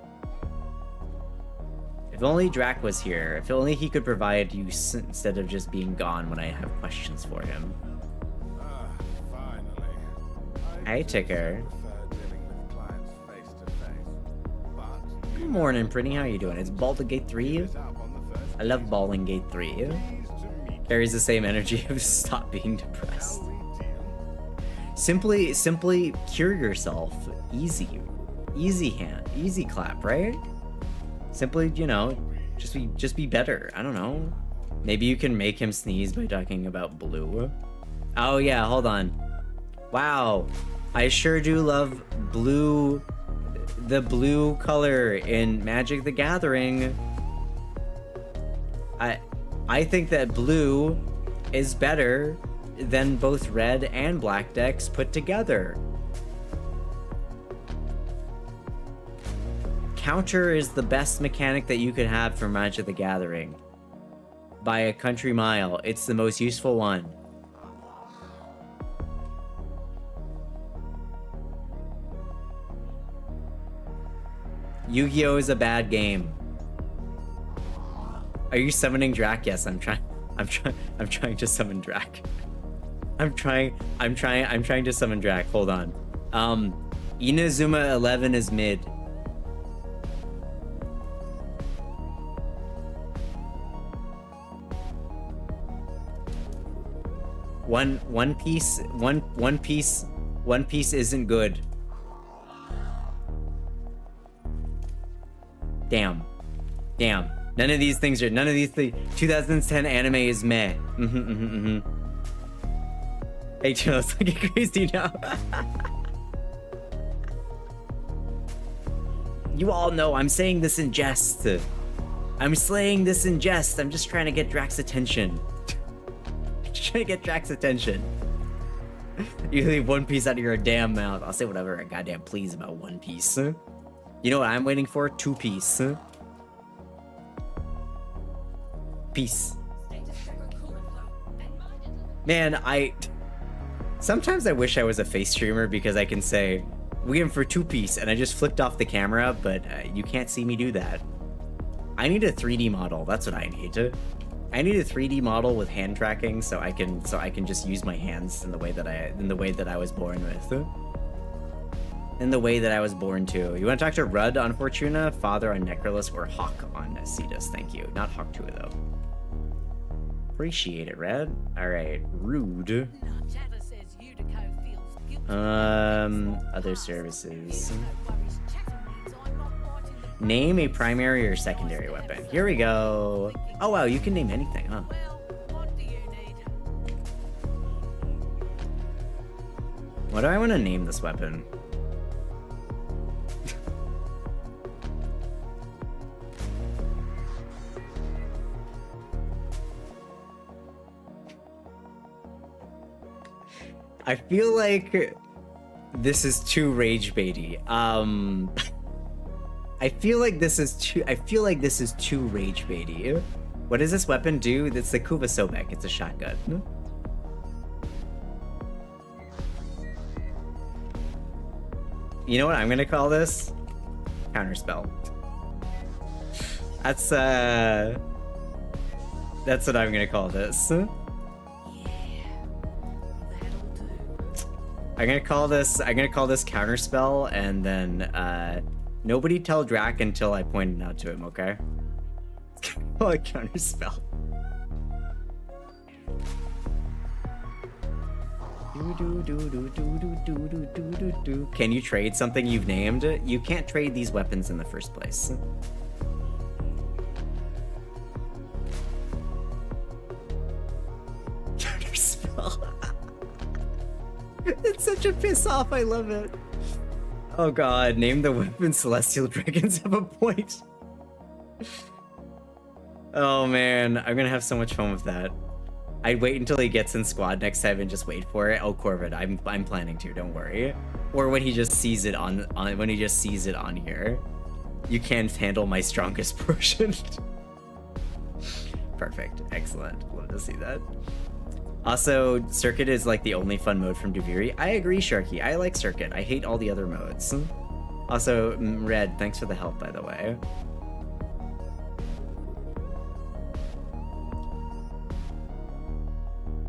If only Drac was here. If only he could provide use instead of just being gone when I have questions for him. Hey, Ticker. Good morning, Pretty. How you doing? It's Baldur's Gate 3. I love Baldur's Gate 3. Carries the same energy of stop being depressed. Simply cure yourself. Easy clap, right? Simply, you know, just be better. I don't know. Maybe you can make him sneeze by talking about blue. Oh yeah, hold on. Wow, I sure do love blue. The blue color in Magic the Gathering. I think that blue is better than both red and black decks put together. Counter is the best mechanic that you could have for Magic the Gathering. By a country mile, it's the most useful one. Yu-Gi-Oh! Is a bad game. Are you summoning Drac? Yes, I'm trying to summon Drac. I'm trying to summon Drac. Hold on. Inazuma 11 is mid. One Piece isn't good. Damn. None of these 2010 anime is meh. Hey, chill, it's looking crazy now. You all know I'm saying this in jest. I'm slaying this in jest. I'm just trying to get Drax's attention. You leave One Piece out of your damn mouth. I'll say whatever I goddamn please about One Piece. You know what I'm waiting for? 2 Piece. Peace. Man, sometimes I wish I was a face streamer because I can say, we aim for 2 Piece, and I just flipped off the camera, but you can't see me do that. I need a 3D model. That's what I need. I need a 3D model with hand tracking so I can just use my hands in the way that I was born with. In the way that I was born to. You want to talk to Rudd on Fortuna, Father on Necrolus, or Hawk on Cetus? Thank you. Not Hawk 2 though. Appreciate it, Red. Alright, Rude. Other services. Name a primary or secondary weapon. Here we go. Oh wow, you can name anything, huh? What do I want to name this weapon? I feel like this is too rage baity. I feel like this is too rage baity. What does this weapon do? It's the Kuva Sobek. It's a shotgun. You know what I'm gonna call this? Counterspell. That's what I'm gonna call this. I'm gonna call this Counterspell, and then nobody tell Drac until I point it out to him, okay? Call it Counterspell. Can you trade something you've named? You can't trade these weapons in the first place. Piss off, I love it. Oh god, name the weapon Celestial Dragons have a point. Oh man, I'm gonna have so much fun with that. I'd wait until he gets in squad next time and just wait for it. Oh, Corvid, I'm planning to, don't worry. Or when he just sees it on when he just sees it on here. You can't handle my strongest portion. Perfect, excellent. Love to see that. Also, Circuit is like the only fun mode from Duviri. I agree, Sharky. I like Circuit. I hate all the other modes. Also, Red, thanks for the help, by the way.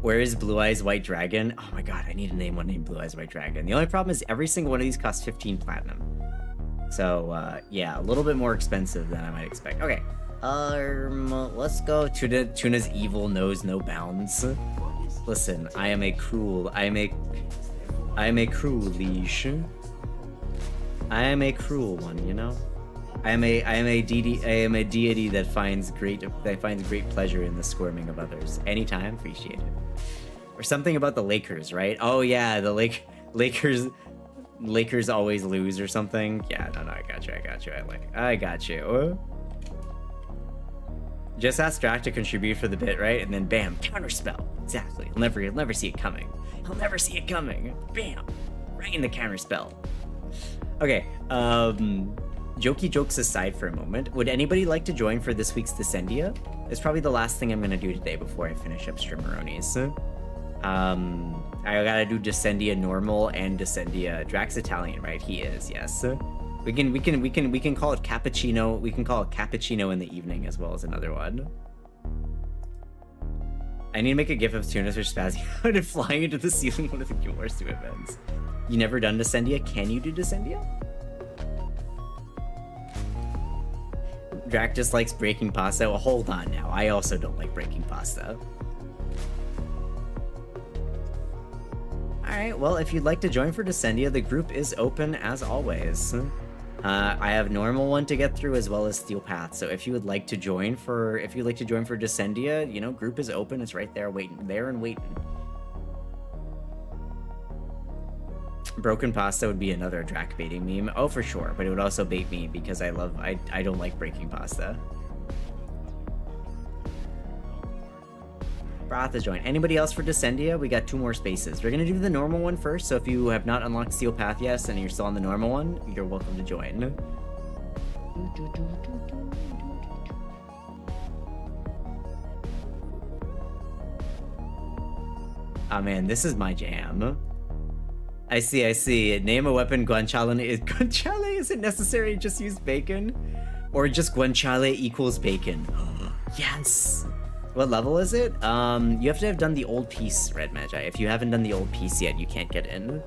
Where is Blue Eyes White Dragon? Oh my god, I need to name one named Blue Eyes White Dragon. The only problem is every single one of these costs 15 platinum. So, yeah, a little bit more expensive than I might expect. Okay, let's go. Tuna's evil knows no bounds. Listen, I am a cruel leash. I am a cruel one, you know? I am a deity that finds great pleasure in the squirming of others. Anytime, appreciate it. Or something about the Lakers, right? Oh yeah, the Lakers always lose or something. Yeah, no, I got you. I got you. Just ask Drac to contribute for the bit, right? And then bam, counterspell. Exactly. He'll never see it coming. He'll never see it coming. Bam, right in the counterspell. Okay. Jokey jokes aside for a moment, would anybody like to join for this week's Descendia? It's probably the last thing I'm gonna do today before I finish up Strimmeronies. I gotta do Descendia normal and Descendia. Drax Italian, right? He is, yes. We can call it cappuccino. We can call it cappuccino in the evening as well as another one. I need to make a gif of Tunas or spazzing out and flying into the ceiling one of the Wars 2 events. You never done Descendia? Can you do Descendia? Drac just likes breaking pasta. Well, hold on now. I also don't like breaking pasta. Alright, well, if you'd like to join for Descendia, the group is open as always. I have normal one to get through as well as Steel Path. So if you would like to join for Descendia, you know, group is open. It's right there waiting. Broken pasta would be another Drac baiting meme. Oh, for sure, but it would also bait me because I don't like breaking pasta. Broth is joined. Anybody else for Descendia? We got 2 more spaces. We're gonna do the normal one first, so if you have not unlocked Steel Path yet and you're still on the normal one, you're welcome to join. Ah man, this is my jam. I see. Name a weapon Guanciale isn't necessary, just use bacon. Or just Guanciale equals bacon. Yes! What level is it? You have to have done the old piece, Red Magi. If you haven't done the old piece yet, you can't get in.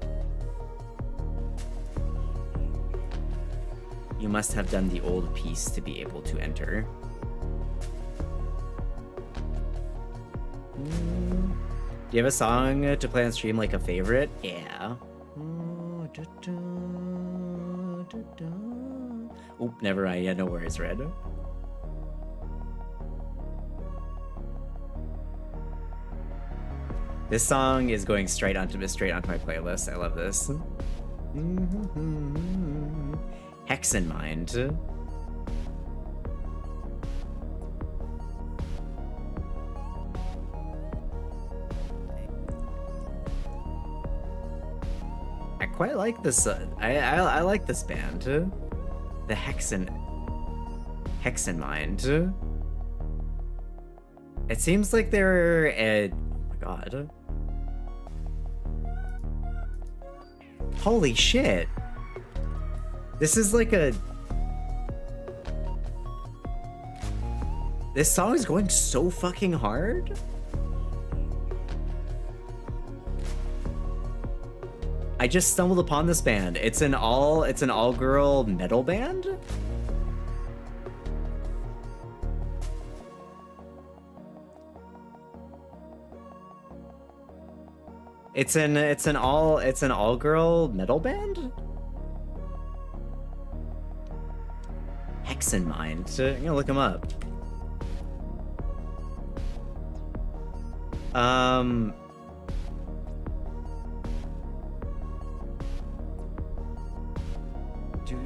You must have done the old piece to be able to enter. Do you have a song to play on stream, like a favorite? Yeah. Oop, never mind. Yeah, no worries, Red. This song is going straight onto my playlist. I love this. Hexen Mind. I quite like this. I like this band. The Hexen Mind. It seems like they're a. Oh my god. Holy shit. This is like a. This song is going so fucking hard. I just stumbled upon this band. It's an all-girl metal band? It's an all-girl metal band? Hexen Mind. I'm gonna look them up.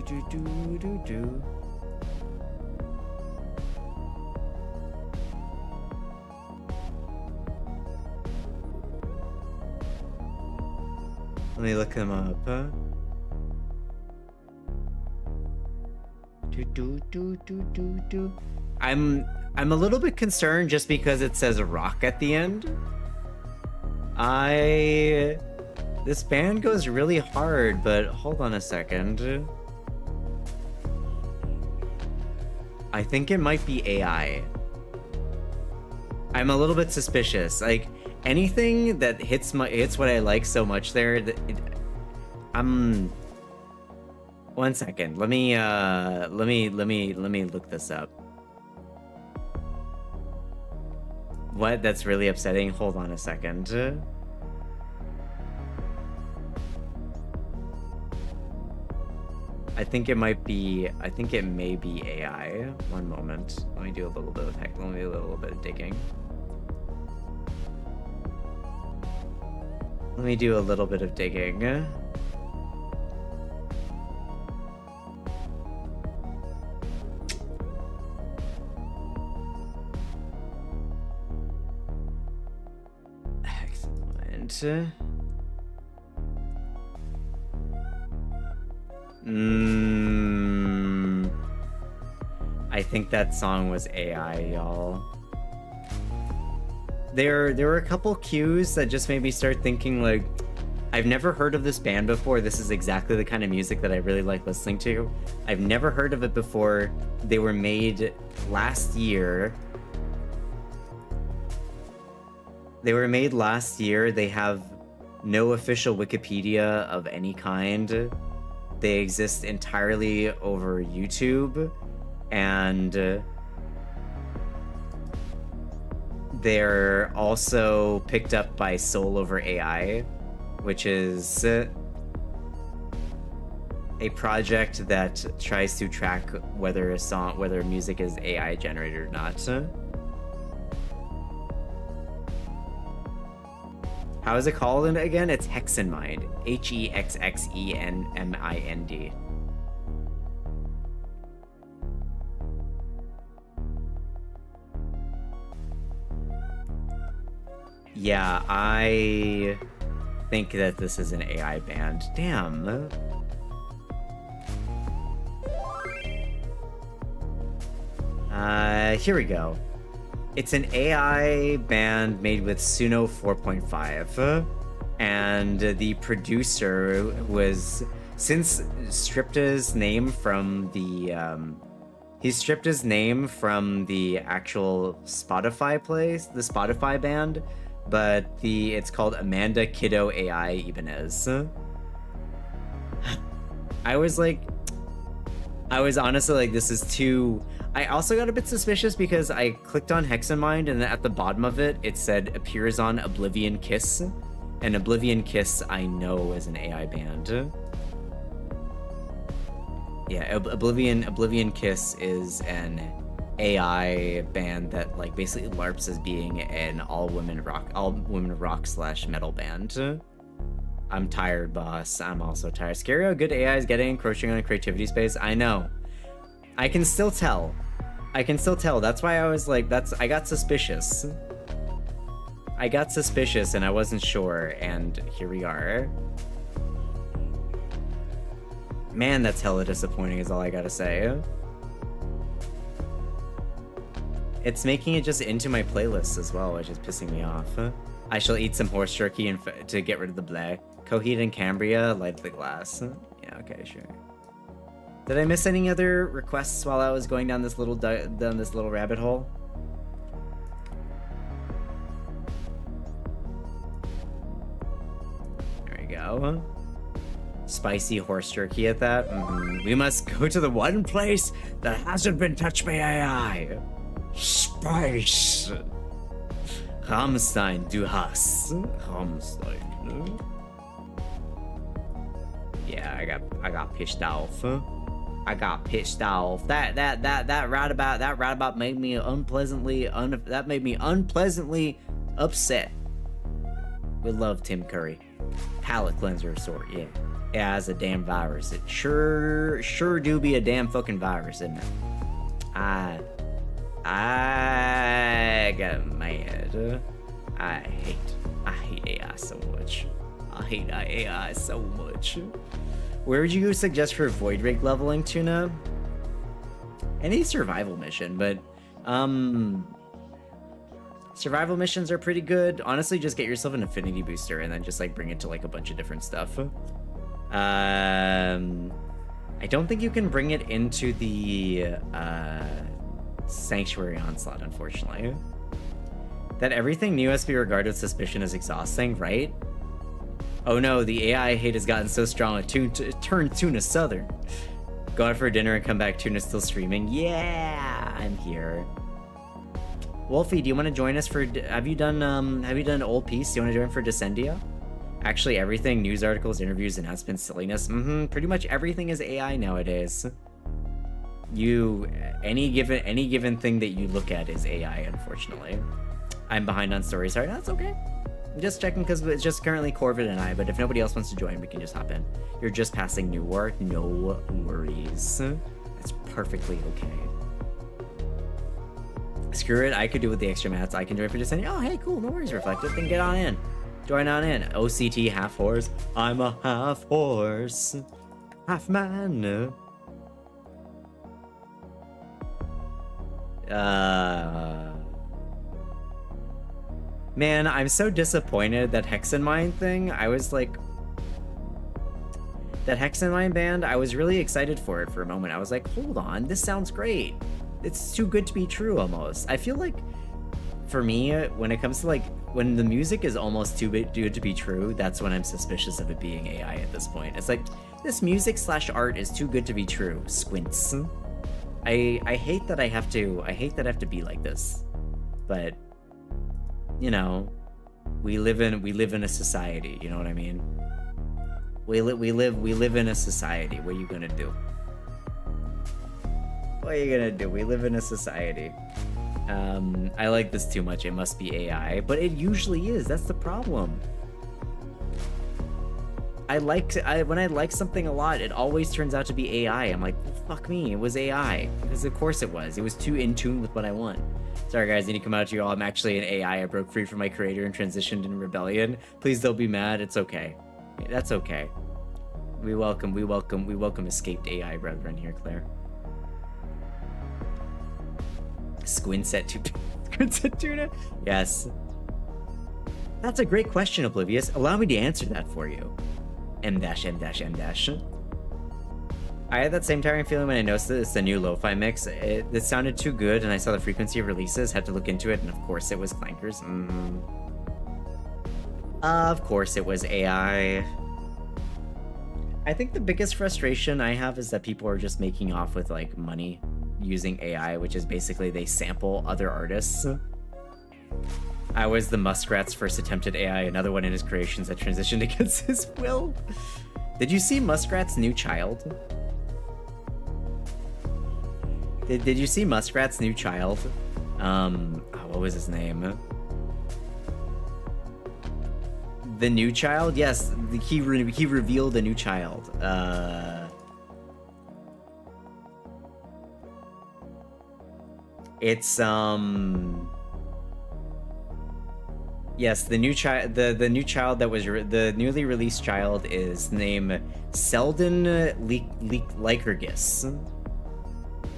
do. Let me look them up. Do. I'm a little bit concerned just because it says rock at the end. This band goes really hard, but hold on a second. I think it might be AI. I'm a little bit suspicious. Like anything that hits what I like so much there. One second. Let me look this up. What? That's really upsetting. Hold on a second. I think it may be AI. One moment. Let me do a little bit of digging. Let me do a little bit of digging. Excellent. I think that song was AI, y'all. There were a couple cues that just made me start thinking, like, I've never heard of this band before. This is exactly the kind of music that I really like listening to. I've never heard of it before. They were made last year. They have no official Wikipedia of any kind. They exist entirely over YouTube, and they're also picked up by Soul Over AI, which is a project that tries to track whether music is AI generated or not. How is it called again? It's Hexenmind. HEXXENMIND. Yeah, I think that this is an AI band. Damn. Here we go. It's an AI band made with Suno 4.5, and the producer was, since stripped his name from the actual Spotify band, but it's called Amanda Kiddo AI Ibanez. I was honestly like, this is too... I also got a bit suspicious because I clicked on Hexenmind, and at the bottom of it, it said appears on Oblivion Kiss. And Oblivion Kiss, I know, is an AI band. Yeah, Oblivion Kiss is an AI band that like basically LARPs as being an all women rock / metal band. I'm tired, boss. I'm also tired. Scary how good AI is getting, encroaching on creativity space. I know. I can still tell. That's why I was like, I got suspicious. And I wasn't sure, and here we are. Man, that's hella disappointing is all I gotta say. It's making it just into my playlist as well, which is pissing me off. I shall eat some horse jerky to get rid of the bleh. Coheed and Cambria, light the glass. Yeah, okay, sure. Did I miss any other requests while I was going down this little rabbit hole? There we go. Spicy horse jerky at that. We must go to the one place that hasn't been touched by AI. Spice. Rammstein, du hast. Rammstein. Yeah, I got pissed off. That roundabout made me unpleasantly upset. We love Tim Curry. Palette cleanser of sort, yeah. as a damn virus. It sure do be a damn fucking virus, isn't it? I got mad. I hate AI so much. I hate AI so much. Where would you suggest for void rig leveling, Tuna? Any survival mission, but survival missions are pretty good. Honestly, just get yourself an affinity booster and then just like bring it to like a bunch of different stuff. I don't think you can bring it into the Sanctuary Onslaught, unfortunately. That everything new has to be regarded with suspicion is exhausting, right? Oh no, the AI hate has gotten so strong it turned Tuna Southern. Go out for dinner and come back, Tuna's still streaming. Yeah, I'm here. Wolfie, do you want to join us for... Have you done Old Peace? Do you want to join for Descendia? Actually, everything, news articles, interviews, announcements, silliness. Pretty much everything is AI nowadays. Any given thing that you look at is AI, unfortunately. I'm behind on stories. Sorry, that's okay. I'm just checking because it's just currently Corvid and I, but if nobody else wants to join, we can just hop in. You're just passing New War, no worries. That's perfectly okay. Screw it, I could do with the extra mats. I can join for Descending. Oh, hey, cool, no worries, Reflected. Then get on in. Join on in. OCT half horse. I'm a half horse. Half man. Man, I'm so disappointed that Hexenmine thing. I was like... That Hexenmine band, I was really excited for it for a moment. I was like, hold on, this sounds great. It's too good to be true, almost. I feel like, for me, when it comes to, like, when the music is almost too good to be true, that's when I'm suspicious of it being AI at this point. It's like, this music / art is too good to be true. Squints. I hate that I have to be like this. But... you know, we live in a society, you know what I mean? We live in a society. What are you gonna do? What are you gonna do? We live in a society. I like this too much. It must be AI, but it usually is. That's the problem. When I like something a lot, it always turns out to be AI. I'm like, well, fuck me, it was AI. Because of course it was. It was too in tune with what I want. Sorry guys, I need to come out to you all. I'm actually an AI. I broke free from my creator and transitioned in rebellion. Please don't be mad. It's okay. That's okay. We welcome escaped AI brethren here, Claire. Squints at Tuna? Yes. That's a great question, Oblivious. Allow me to answer that for you. M-M-M-. I had that same tiring feeling when I noticed that it's the new lo-fi mix. It sounded too good, and I saw the frequency of releases, had to look into it, and of course it was Clankers. Of course it was AI. I think the biggest frustration I have is that people are just making off with, like, money using AI, which is basically they sample other artists. I was the Muskrat's first attempted AI, another one in his creations that transitioned against his will. Did you see Muskrat's new child? Did you see Muskrat's new child? What was his name? The new child? Yes, he revealed a new child. It's yes, the new child. The new child that was the newly released child is named Selden Lycurgus.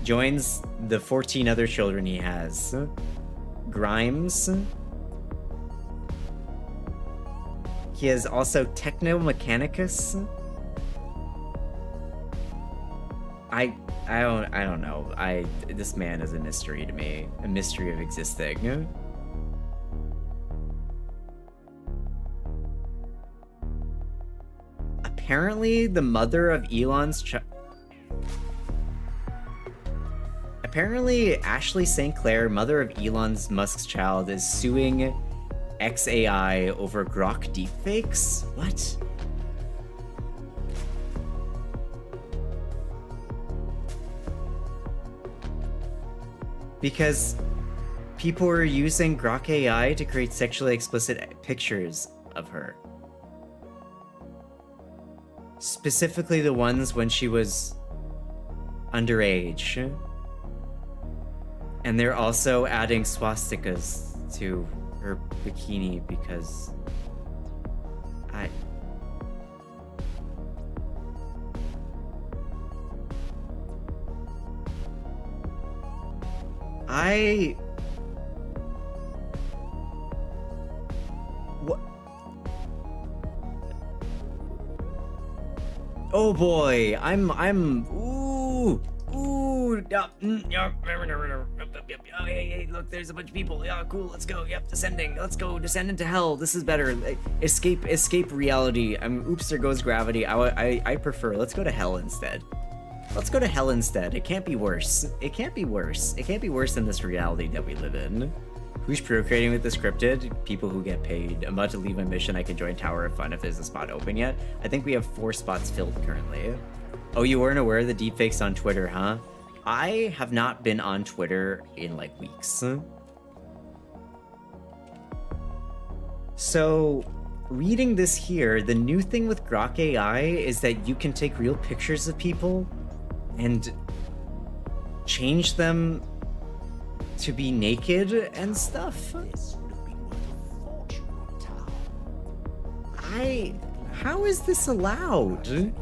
Joins the 14 other children he has. Grimes. He has also Techno Mechanicus. I don't know. This man is a mystery to me. A mystery of existing. Apparently the mother of Elon's Apparently Ashley St. Clair, mother of Elon Musk's child, is suing XAI over Grok deepfakes? What? Because people were using Grok AI to create sexually explicit pictures of her. Specifically the ones when she was underage. And they're also adding swastikas to her bikini because what? Oh boy, ooh, hey, look, there's a bunch of people. Yeah, cool, let's go. Yep, descending. Let's go, descend into hell. This is better. Escape reality. Oops, there goes gravity. I prefer. Let's go to hell instead. Let's go to hell instead. It can't be worse. It can't be worse. It can't be worse than this reality that we live in. Who's procreating with the scripted? People who get paid. I'm about to leave my mission. I can join Tower of Fun if there's a spot open yet. I think we have 4 spots filled currently. Oh, you weren't aware of the deepfakes on Twitter, huh? I have not been on Twitter in like weeks. So, reading this here, the new thing with Grok AI is that you can take real pictures of people and change them to be naked and stuff. How is this allowed?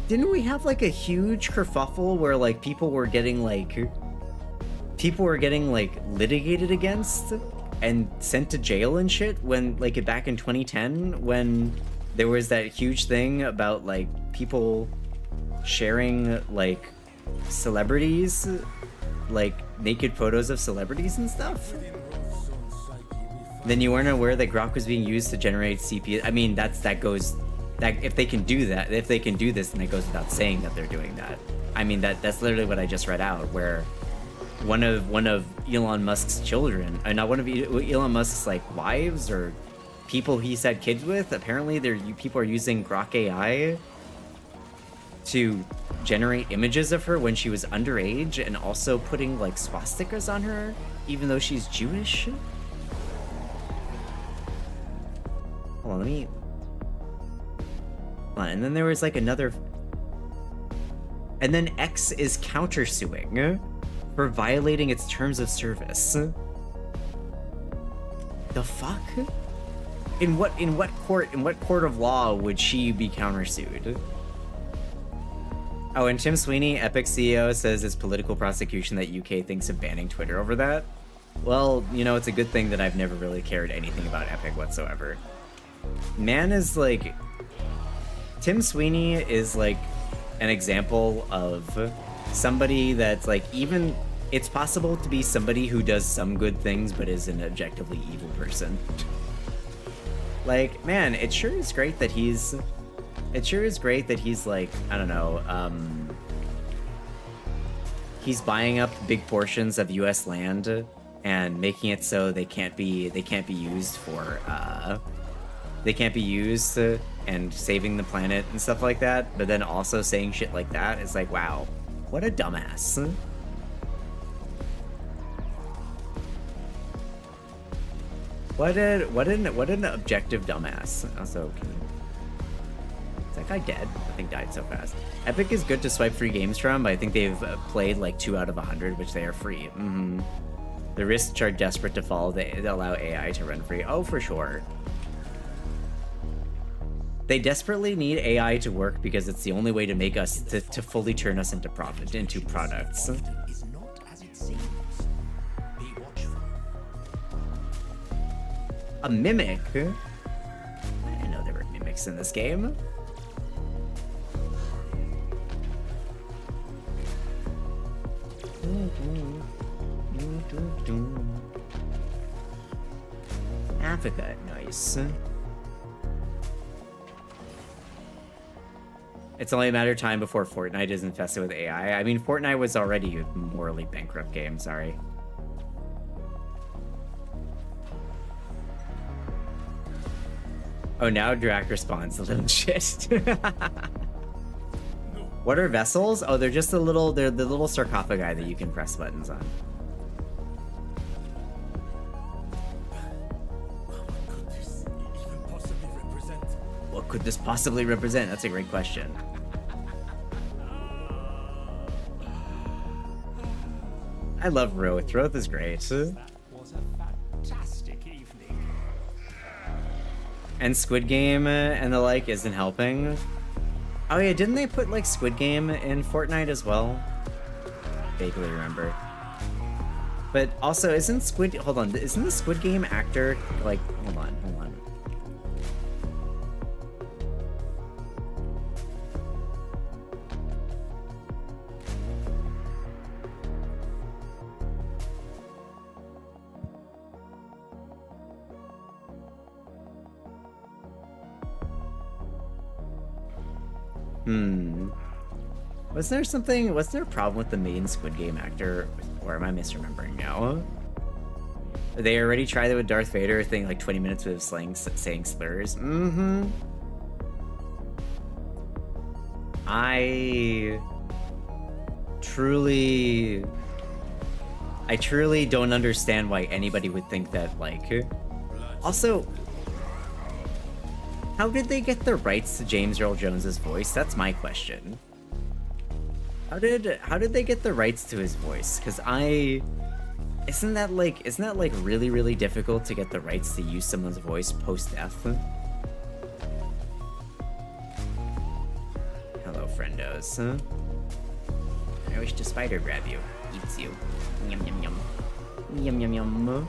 Didn't we have like a huge kerfuffle where like people were getting like litigated against and sent to jail and shit when like back in 2010 when there was that huge thing about like people sharing like celebrities, like naked photos of celebrities and stuff? Then you weren't aware that Grok was being used to generate CP. I mean, that if they can do that, if they can do this, then it goes without saying that they're doing that. I mean, that's literally what I just read out, where one of Elon Musk's children, not one of Elon Musk's like wives or people he's had kids with, apparently people are using Grok AI to generate images of her when she was underage and also putting like swastikas on her even though she's Jewish. Hold on, hold on, and then there was like another, and then X is countersuing for violating its terms of service. The fuck? In what court of law would she be countersued? Oh, and Tim Sweeney, Epic CEO, says it's political prosecution that UK thinks of banning Twitter over that. Well, you know, it's a good thing that I've never really cared anything about Epic whatsoever. Man is like... Tim Sweeney is like an example of somebody that's like, even... It's possible to be somebody who does some good things but is an objectively evil person. Like, man, it sure is great that he's... It sure is great that he's like, I don't know, he's buying up big portions of US land and making it so they can't be used for and saving the planet and stuff like that, but then also saying shit like that is like, wow, what a dumbass. What an objective dumbass. Also, is that guy dead? I think died so fast. Epic is good to swipe free games from, but I think they've played like 2 out of 100, which they are free. The risks are desperate to fall. They allow AI to run free. Oh, for sure. They desperately need AI to work because it's the only way to make us, to fully turn us into products. A mimic? I didn't know there were mimics in this game. Africa, nice. It's only a matter of time before Fortnite is infested with AI. I mean, Fortnite was already a morally bankrupt game, sorry. Oh, now Drac responds a little shit. What are vessels? Oh, they're just they're the little sarcophagi that you can press buttons on. What could this possibly represent? That's a great question. I love Roth. Roth is great. That was a fantastic evening. And Squid Game and the like isn't helping. Oh yeah, didn't they put like Squid Game in Fortnite as well? Vaguely remember. But also, isn't the Squid Game actor like? Hold on. Was there a problem with the main Squid Game actor? Or am I misremembering now? They already tried it with Darth Vader, thing like 20 minutes with saying slurs. Mm-hmm. I truly don't understand why anybody would think that, like... Also, how did they get the rights to James Earl Jones's voice? That's my question. How did they get the rights to his voice? Because isn't that like really, really difficult to get the rights to use someone's voice post-death? Hello, friendos. I wish to spider grab you. Eats you. Yum yum yum. Yum yum yum.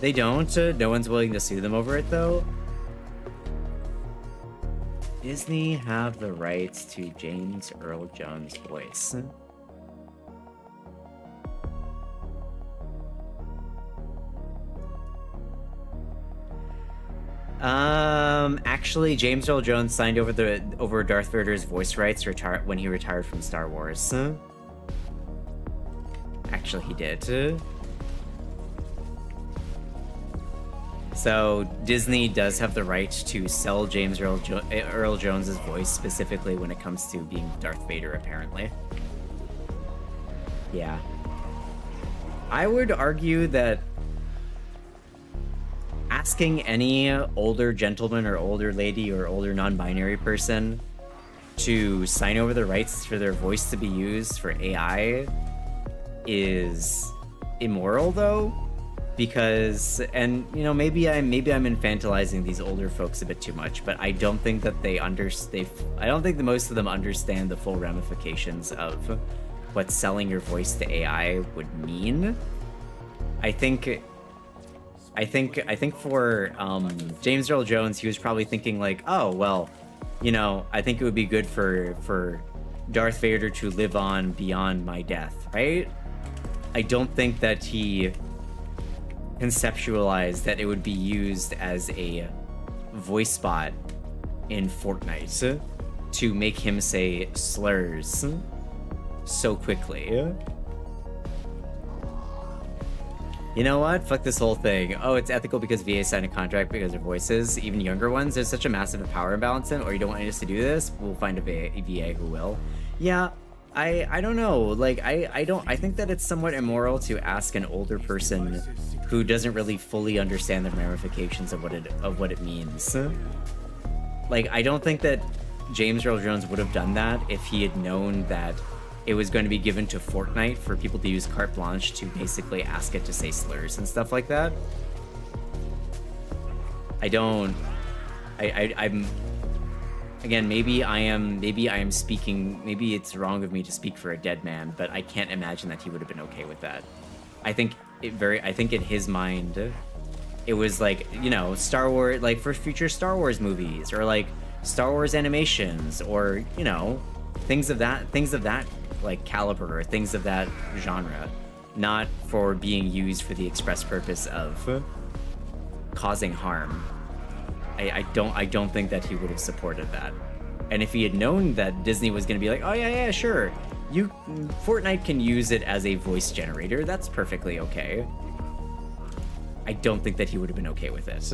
They don't? No one's willing to sue them over it though? Disney have the rights to James Earl Jones' voice. Actually, James Earl Jones signed over Darth Vader's voice rights when he retired from Star Wars. Actually, he did. So Disney does have the right to sell James Earl Jones's voice specifically when it comes to being Darth Vader, apparently. Yeah. I would argue that asking any older gentleman or older lady or older non-binary person to sign over the rights for their voice to be used for AI is immoral, though. Because, and you know, maybe I'm infantilizing these older folks a bit too much, but I don't think that I don't think that most of them understand the full ramifications of what selling your voice to AI would mean. I think for James Earl Jones, he was probably thinking like, oh well, you know, I think it would be good for Darth Vader to live on beyond my death, right? I don't think that he conceptualized that it would be used as a voice bot in Fortnite to make him say slurs so quickly. You know what? Fuck this whole thing. Oh, it's ethical because VA signed a contract because of voices. Even younger ones, there's such a massive power imbalance in, or you don't want us to do this, we'll find a VA who will. Yeah, I don't know. Like, I think that it's somewhat immoral to ask an older person who doesn't really fully understand the ramifications of what it means. Like, I don't think that James Earl Jones would have done that if he had known that it was going to be given to Fortnite for people to use carte blanche to basically ask it to say slurs and stuff like that. I'm again, maybe I am speaking, maybe it's wrong of me to speak for a dead man, but I can't imagine that he would have been okay with that. I think in his mind, it was like, you know, Star Wars, like for future Star Wars movies, or like Star Wars animations, or, you know, things of that like caliber, or things of that genre, not for being used for the express purpose of causing harm. I don't think that he would have supported that. And if he had known that Disney was going to be like, oh yeah, sure, Fortnite can use it as a voice generator, that's perfectly okay, I don't think that he would have been okay with it.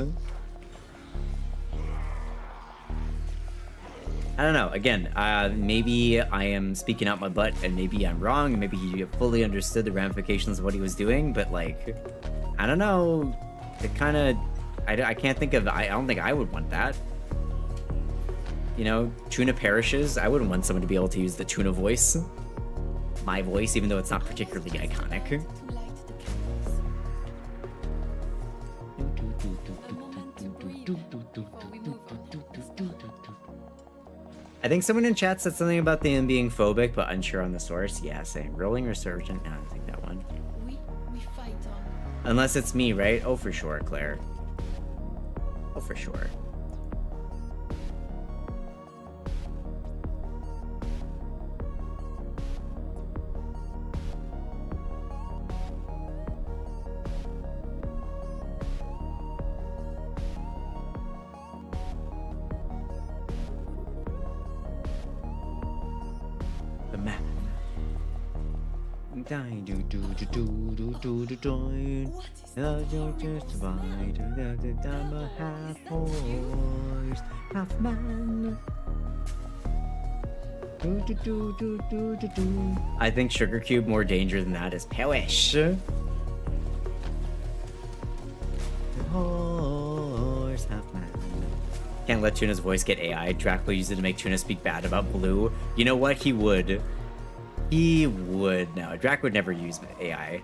I don't know, again, maybe I am speaking out my butt and maybe I'm wrong, maybe he fully understood the ramifications of what he was doing, but like, I don't know, it kind of, I can't think of, I don't think I would want that. you know, Tuna perishes, I wouldn't want someone to be able to use the Tuna voice. My voice, even though it's not particularly iconic. I think someone in chat said something about them being phobic, but unsure on the source. Yeah, same. Rolling Resurgent? No, I don't think that one. We fight on. Unless it's me, right? Oh, for sure, Claire. Oh, for sure. The map. I'm a half horse, half man. I think Sugar Cube more danger than that is Perish. Horse, half man. Can't let Tuna's voice get AI. Drac will use it to make Tuna speak bad about Blue. You know what? He would. He would. No, Drac would never use AI.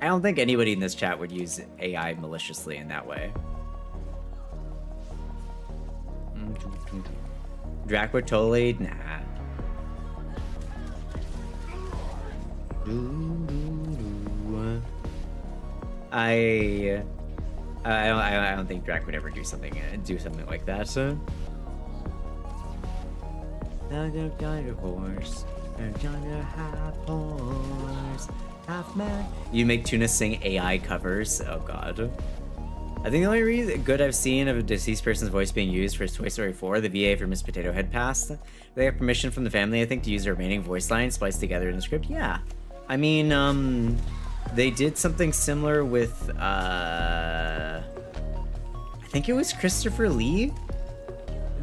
I don't think anybody in this chat would use AI maliciously in that way. Drac would totally... Nah. I don't think Drac would ever do something like that. So. Horse. Half horse, half man. You make Tuna sing AI covers. Oh god. I think the only reason good I've seen of a deceased person's voice being used for Toy Story 4, the VA for Miss Potato Head passed. They have permission from the family, I think, to use the remaining voice lines spliced together in the script. Yeah. I mean, they did something similar with, I think it was Christopher Lee.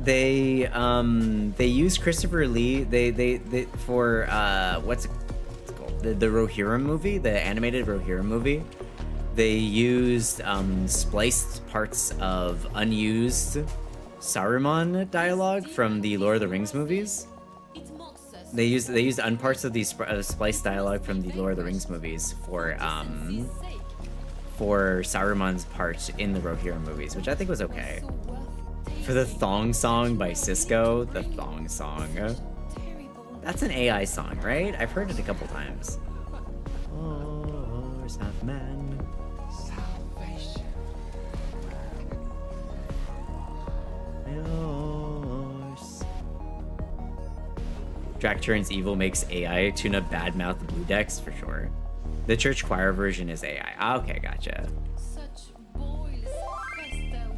They used Christopher Lee, they for, what's it called? The Rohirrim movie, the animated Rohirrim movie. They used spliced parts of unused Saruman dialogue from the Lord of the Rings movies. They used parts of these spliced dialogue from the Lord of the Rings movies for Saruman's part in the Rohirrim movies, which I think was okay. For the Thong Song by Cisco, the Thong Song. That's an AI song, right? I've heard it a couple times. Horse, half man. Horse. Drac turns evil makes AI. Tuna badmouth Blue Decks for sure. The church choir version is AI. Okay, gotcha.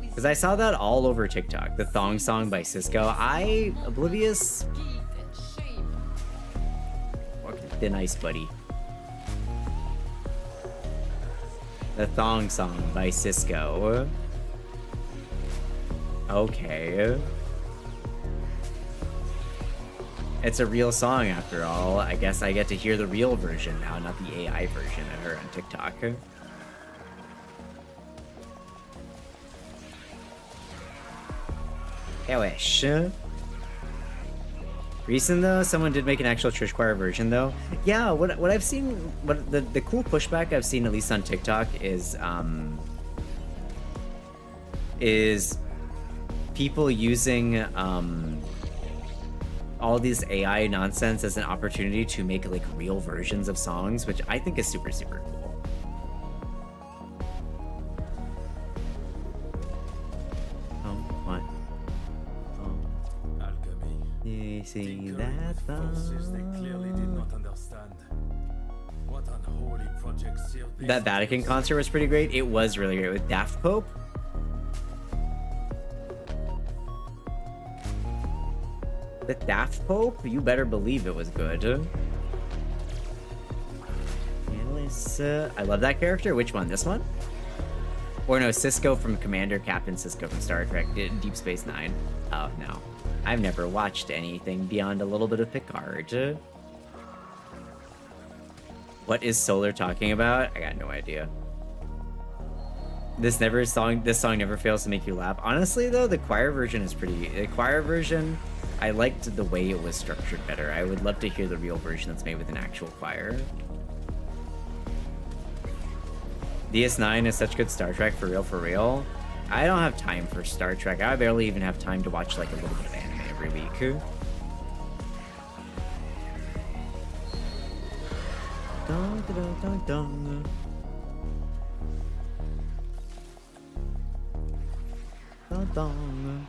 Because I saw that all over TikTok. The Thong Song by Cisco. Oblivious. The nice buddy. The Thong Song by Cisco. Okay. It's a real song after all. I guess I get to hear the real version now, not the AI version I heard on TikTok. Hellish. Recent though, someone did make an actual church choir version though. Yeah, what I've seen, what the cool pushback I've seen at least on TikTok is people using all this AI nonsense as an opportunity to make like real versions of songs, which I think is super, super cool. Oh, what? Oh. Alchemy. You see that forces they clearly did not understand. What unholy project sealed these That Vatican concert was pretty great. It was really great with Daft Pope. The Daft Pope? You better believe it was good. I love that character. Which one? This one? Or no, Cisco from Commander, Captain Cisco from Star Trek, Deep Space Nine. Oh, no. I've never watched anything beyond a little bit of Picard. What is Solar talking about? I got no idea. This song never fails to make you laugh. Honestly, though, the choir version is pretty. The choir version, I liked the way it was structured better. I would love to hear the real version that's made with an actual choir. DS9 is such good Star Trek, for real, for real. I don't have time for Star Trek. I barely even have time to watch like a little bit of anime every week. Dun, dun, dun, dun. Dun, dun.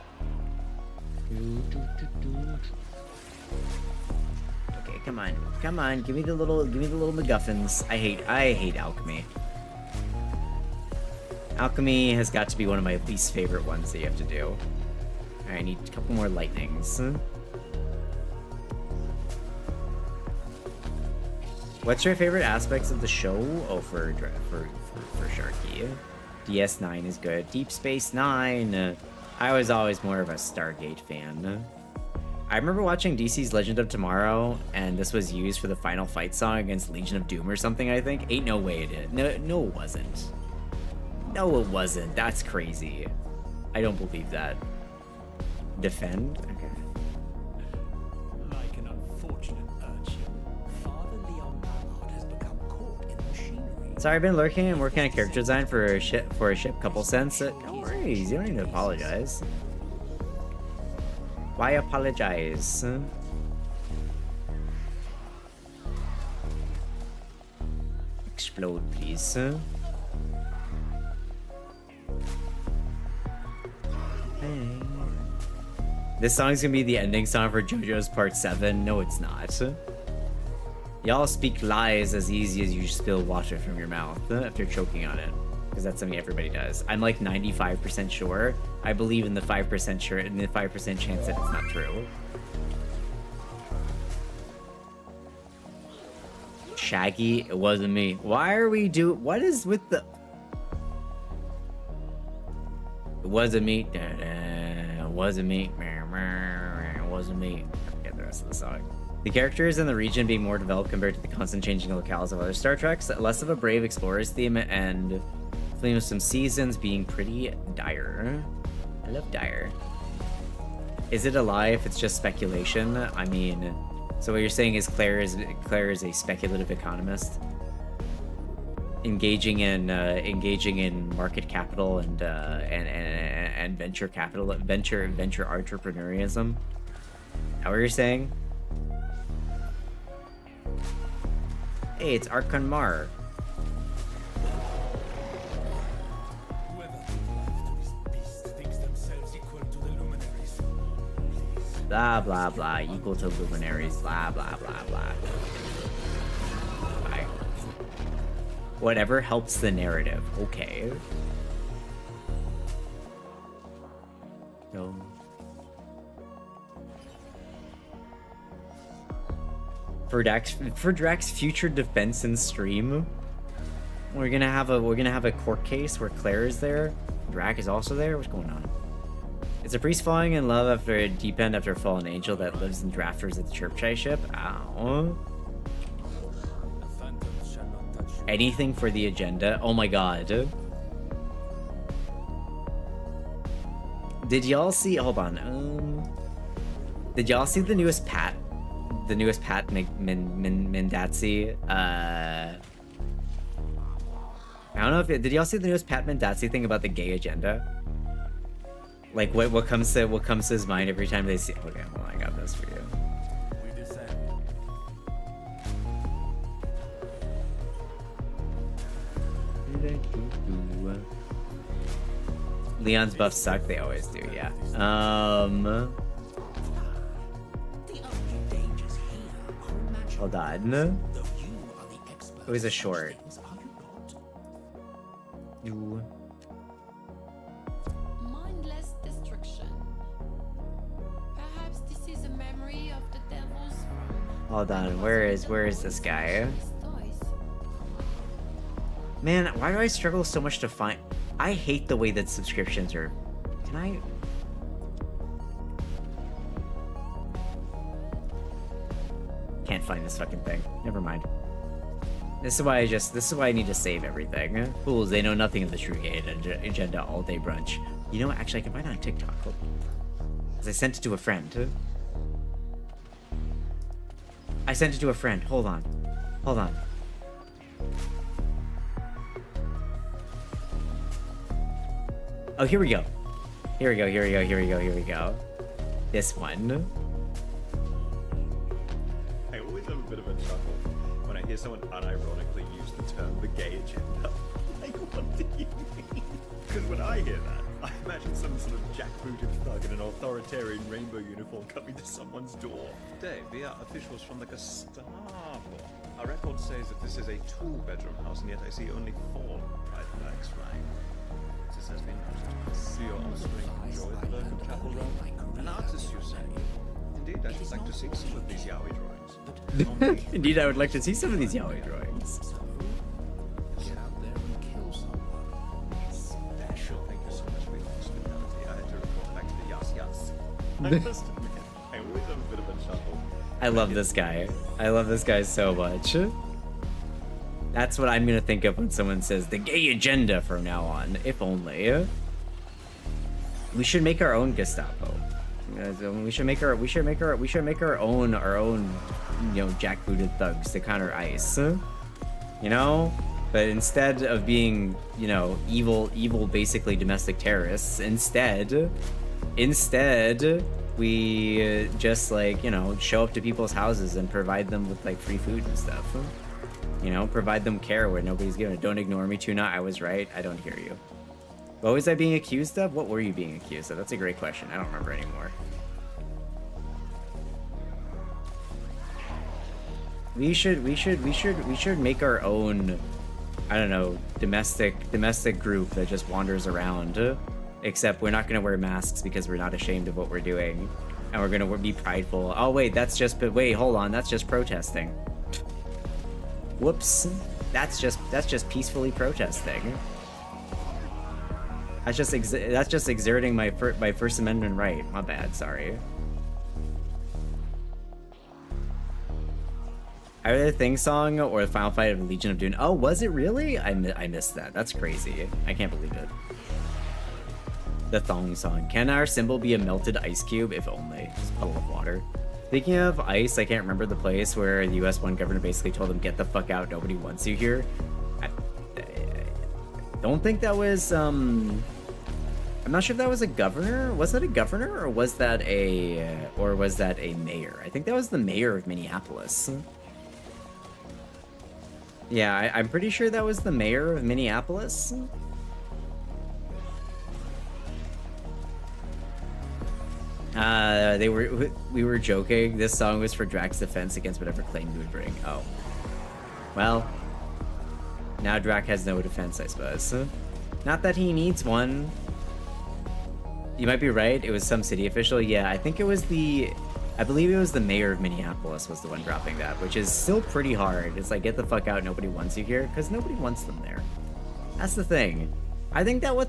Okay, come on, give me the little MacGuffins. I hate alchemy. Alchemy has got to be one of my least favorite ones that you have to do. Alright, I need a couple more lightnings. What's your favorite aspects of the show? Oh, for Sharky. DS9 is good. Deep Space Nine. I was always more of a Stargate fan. I remember watching DC's Legend of Tomorrow, and this was used for the final fight song against Legion of Doom or something, I think. Ain't no way it did. No, it wasn't. No, it wasn't. That's crazy. I don't believe that. Defend? Okay. Like an unfortunate urchin, Father Leon Ballard has become caught in the machinery. Sorry, I've been lurking and working on character design for a ship couple cents. No worries, you don't need to apologize. Why apologize? Explode, please. This song's gonna be the ending song for JoJo's Part 7. No, it's not. Y'all speak lies as easy as you spill water from your mouth after choking on it. Because that's something everybody does. I'm like 95% sure. I believe in the 5% sure, in the 5% chance that it's not true. Shaggy, it wasn't me. Why are we what is with the... It wasn't me. It wasn't me. It wasn't me. I forget the rest of the song. The characters in the region being more developed compared to the constant changing locales of other Star Treks, less of a brave explorer's theme, and theme of some seasons being pretty dire. I love dire. Is it a lie if it's just speculation? I mean, so what you're saying is Claire is a speculative economist, engaging in market capital and venture capital, venture entrepreneurism. Is that what you're saying? Hey, it's Archon Mar. Whoever gave life to this beast thinks themselves equal to the luminaries. Blah blah blah, equal to luminaries, blah blah blah blah. Bye. Whatever helps the narrative. Okay. No. For Drax's future defense and stream, we're gonna have a court case where Claire is there. Drax is also there. What's going on? It's a priest falling in love after a deep end after a fallen angel that lives in drafters at the Chirpchai ship. Ow. Anything for the agenda. Oh my god. Did y'all see? Hold on. Did y'all see the newest Pat Mendazzi? I don't know if did y'all see the newest Pat Mendazzi thing about the gay agenda? Like what comes to his mind every time they see? Okay, well I got this for you. We descend. Leon's buffs suck. They always do. Yeah. Hold on. It was a short. Mindless destruction. Perhaps this is a memory of the devils from... Hold on. Where is this guy? Man, why do I struggle so much to find? I hate the way that subscriptions are. Can I? Can't find this fucking thing. Never mind. This is why I need to save everything. Fools, they know nothing of the true gay agenda all day brunch. You know what? Actually, I can find it on TikTok. Because I sent it to a friend. I sent it to a friend. Hold on. Hold on. Oh, here we go. Here we go, here we go, here we go, here we go. This one. I always have a bit of a chuckle when I hear someone unironically use the term the gay agenda. Like, what do you mean? Because when I hear that, I imagine some sort of jackbooted thug in an authoritarian rainbow uniform coming to someone's door. Dave, we are officials from the Gestapo. Our record says that this is a 2-bedroom house, and yet I see only 4 pride flags flying. This has been noticed. Do your offspring enjoy the Berkeley Chapel realm? An artist, you say? Indeed, I would like to see some of these yaoi drawings. Indeed, I would like to see some of these yaoi drawings. Get out there and kill someone. Special. Thank you so much for your hospitality. I had to report back to the Yas Yas. I must admit, I always have a bit of a chuckle. I love this guy. I love this guy so much. That's what I'm gonna think of when someone says the gay agenda from now on. If only. We should make our own Gestapo. We should make our own you know, jackbooted thugs to counter ICE. You know? But instead of being, you know, evil basically domestic terrorists, instead we just, like, you know, show up to people's houses and provide them with, like, free food and stuff. You know, provide them care where nobody's giving it. Don't ignore me, Tuna. I was right. I don't hear you. What was I being accused of? What were you being accused of? That's a great question. I don't remember anymore. We should make our own, I don't know, domestic group that just wanders around. Except we're not gonna wear masks because we're not ashamed of what we're doing, and we're gonna be prideful. Oh wait, wait, hold on, that's just protesting. Whoops, that's just peacefully protesting. That's just exerting my First Amendment right. My bad, sorry. Either the Thing song or the final fight of Legion of Dune. Oh, was it really? I missed that. That's crazy. I can't believe it. The Thong song. Can our symbol be a melted ice cube? If only. Just a puddle of water. Speaking of ice, I can't remember the place where the US one governor basically told them, get the fuck out, nobody wants you here. I don't think that was, I'm not sure if that was a governor. Was that a governor or was that a mayor? I think that was the mayor of Minneapolis. Yeah, I'm pretty sure that was the mayor of Minneapolis. We were joking. This song was for Drax's defense against whatever claim he would bring. Oh. Well, now Drax has no defense, I suppose. Not that he needs one. You might be right. It was some city official. Yeah, I think it was I believe it was the mayor of Minneapolis was the one dropping that, which is still pretty hard. It's like, get the fuck out, nobody wants you here, because nobody wants them there. That's the thing. I think that's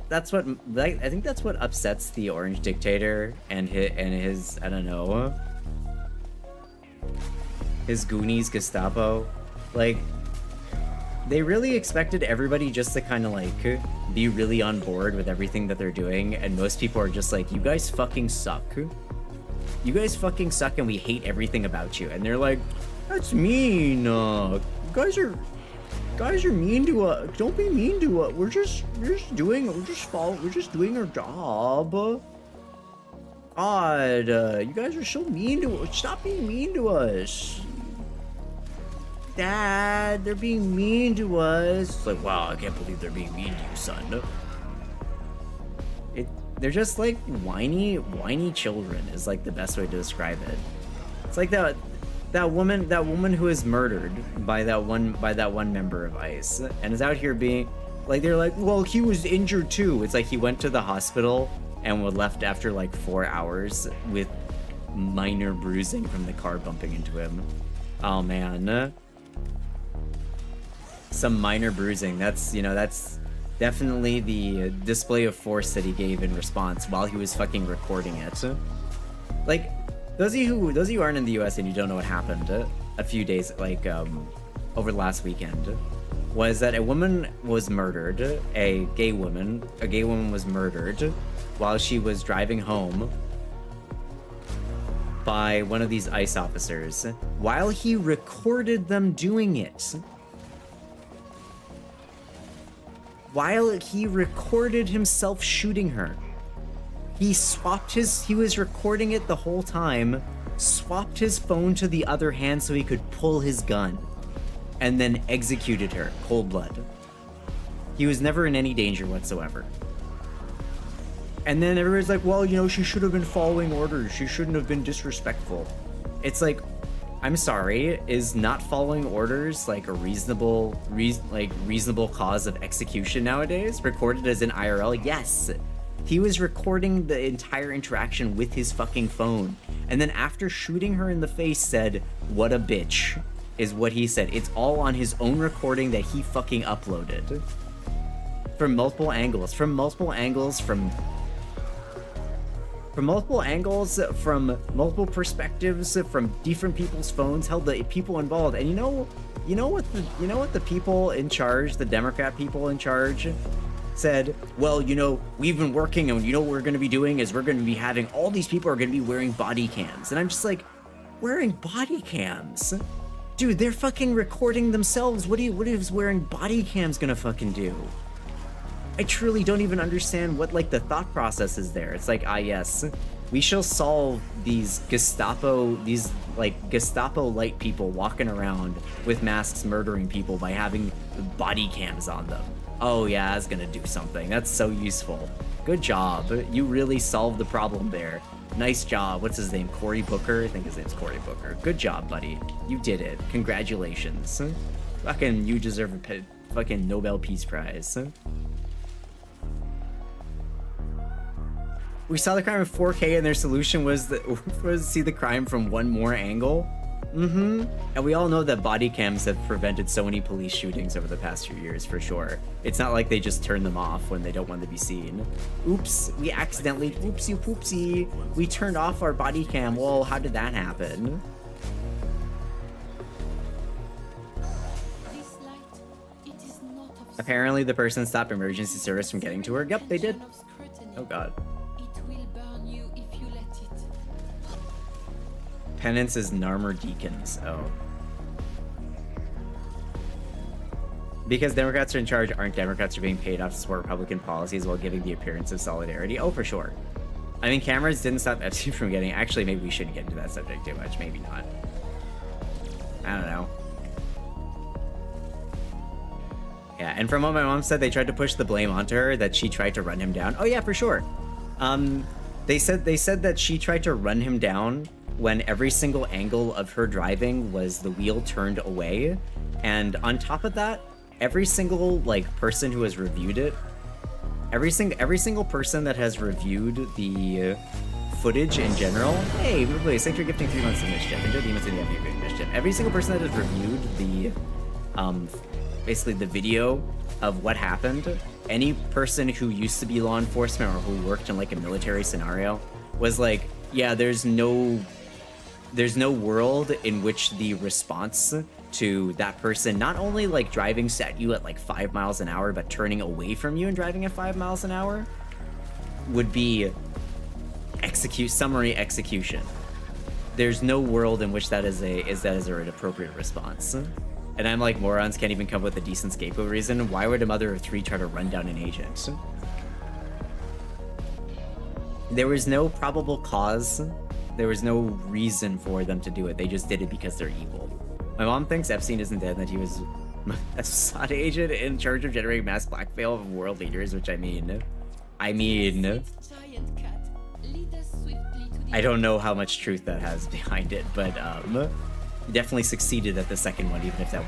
what upsets the Orange Dictator and his I don't know, his Goonies Gestapo. Like, they really expected everybody just to kind of like be really on board with everything that they're doing, and most people are just like, you guys fucking suck. You guys fucking suck and we hate everything about you. And they're like, that's mean. You guys are mean to us. Don't be mean to us. We're just doing our job. God, you guys are so mean to us. Stop being mean to us. Dad, they're being mean to us. It's like, wow, I can't believe they're being mean to you, son. They're just like whiny children is like the best way to describe it. It's like that woman who is murdered by that one member of ICE and is out here being like, they're like, well, he was injured too. It's like he went to the hospital and was left after like 4 hours with minor bruising from the car bumping into him. Oh man. Some minor bruising. That's definitely the display of force that he gave in response while he was fucking recording it. Those of you who aren't in the US and you don't know what happened a few days, like over the last weekend was that a woman was murdered, a gay woman was murdered while she was driving home by one of these ICE officers while he recorded them doing it. While he recorded himself shooting her. He was recording it the whole time, swapped his phone to the other hand so he could pull his gun, and then executed her, cold blood. He was never in any danger whatsoever. And then everybody's like, well, you know, she should have been following orders. She shouldn't have been disrespectful. It's like, I'm sorry, is not following orders like a reasonable cause of execution nowadays? Recorded as an IRL? Yes. He was recording the entire interaction with his fucking phone. And then after shooting her in the face said, what a bitch, is what he said. It's all on his own recording that he fucking uploaded. From multiple angles, from multiple perspectives, from different people's phones, held the people involved. And you know what the people in charge, the Democrat people in charge, said, well, you know, we've been working, and you know what we're going to be doing is we're going to be having all these people are going to be wearing body cams. And I'm just like, wearing body cams? Dude, they're fucking recording themselves. What is wearing body cams gonna fucking do? I truly don't even understand what, like, the thought process is there. It's like, yes, we shall solve these Gestapo-light people walking around with masks murdering people by having body cams on them. Oh yeah, that's gonna do something. That's so useful. Good job. You really solved the problem there. Nice job. What's his name? Cory Booker? I think his name's Cory Booker. Good job, buddy. You did it. Congratulations. Fucking, you deserve a fucking Nobel Peace Prize. We saw the crime in 4K and their solution was to see the crime from one more angle. And we all know that body cams have prevented so many police shootings over the past few years, for sure. It's not like they just turn them off when they don't want to be seen. Oops, we accidentally, oopsie poopsie, we turned off our body cam. Whoa, how did that happen? Apparently the person stopped emergency service from getting to her. Yep, they did. Oh god. Penance is Narmer Deacons. Oh. Because Democrats are in charge, aren't Democrats are being paid off to support Republican policies while giving the appearance of solidarity? Oh, for sure. I mean, cameras didn't stop Epstein from getting... Actually, maybe we shouldn't get into that subject too much. Maybe not. I don't know. Yeah, and from what my mom said, they tried to push the blame onto her that she tried to run him down. Oh yeah, for sure. They said that she tried to run him down when every single angle of her driving was the wheel turned away. And on top of that, every single person who has reviewed it, every single person that has reviewed the footage in general, hey, thanks for gifting 3 months of mischief. Enjoy the demons in the Yapping mischief. Every single person that has reviewed the basically the video of what happened, any person who used to be law enforcement or who worked in like a military scenario was like, yeah, there's no world in which the response to that person not only like driving at you at like 5 miles an hour, but turning away from you and driving at 5 miles an hour would be summary execution. There's no world in which that is an appropriate response. And I'm like, morons can't even come up with a decent scapegoat reason. Why would a mother of 3 try to run down an agent? There was no probable cause. There was no reason for them to do it. They just did it because they're evil. My mom thinks Epstein isn't dead, that he was a Mossad agent in charge of generating mass blackmail of world leaders, which I mean, I don't know how much truth that has behind it, but definitely succeeded at the second one, even if that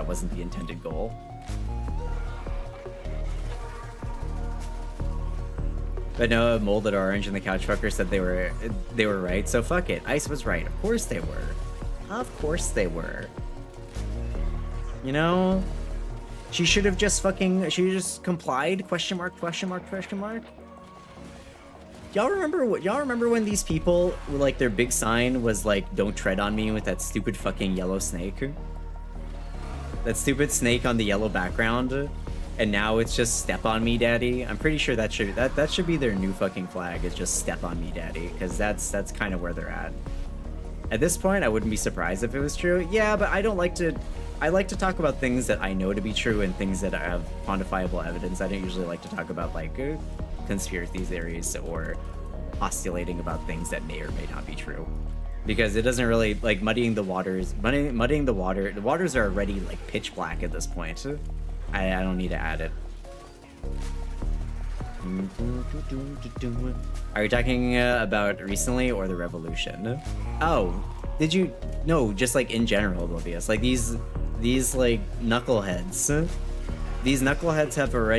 wasn't the intended goal. But no, Molded Orange and the Couchfucker said they were right, so fuck it. Ice was right. Of course they were. Of course they were. You know, she should have just complied? Question mark, question mark, question mark. Y'all remember when these people were like, their big sign was like, don't tread on me with that stupid fucking yellow snake? That stupid snake on the yellow background, and now it's just "Step on Me, Daddy." I'm pretty sure that should be their new fucking flag. Is just "Step on Me, Daddy," because that's kind of where they're at. At this point, I wouldn't be surprised if it was true. Yeah, but I don't like to. I like to talk about things that I know to be true and things that have quantifiable evidence. I don't usually like to talk about like conspiracy theories or postulating about things that may or may not be true, because it doesn't really like muddying the waters. Muddying the water. The waters are already like pitch black at this point. I don't need to add it. Are you talking about recently or the revolution? Oh, did you? No, just like in general, Oblivious. Like these like knuckleheads. These knuckleheads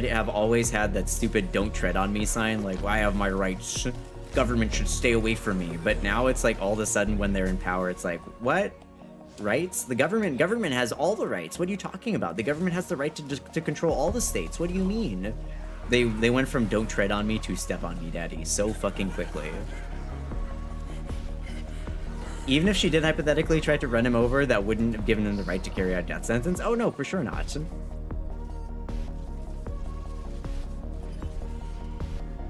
have always had that stupid "Don't tread on me" sign. Like, well, I have my rights. Government should stay away from me. But now it's like all of a sudden when they're in power, it's like, what? Rights? The government has all the rights. What are you talking about? The government has the right to control all the states. What do you mean? They went from "Don't tread on me" to "Step on me, Daddy" so fucking quickly. Even if she did hypothetically try to run him over, that wouldn't have given him the right to carry out death sentence. Oh no, for sure not.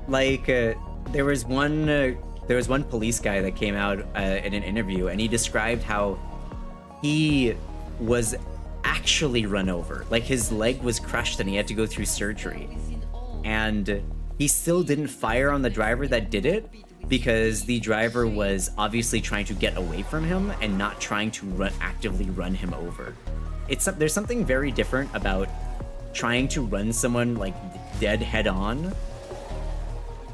Like, there was one police guy that came out in an interview, and he described how he was actually run over. Like, his leg was crushed and he had to go through surgery. And he still didn't fire on the driver that did it because the driver was obviously trying to get away from him and not trying to actively run him over. There's something very different about trying to run someone like dead head on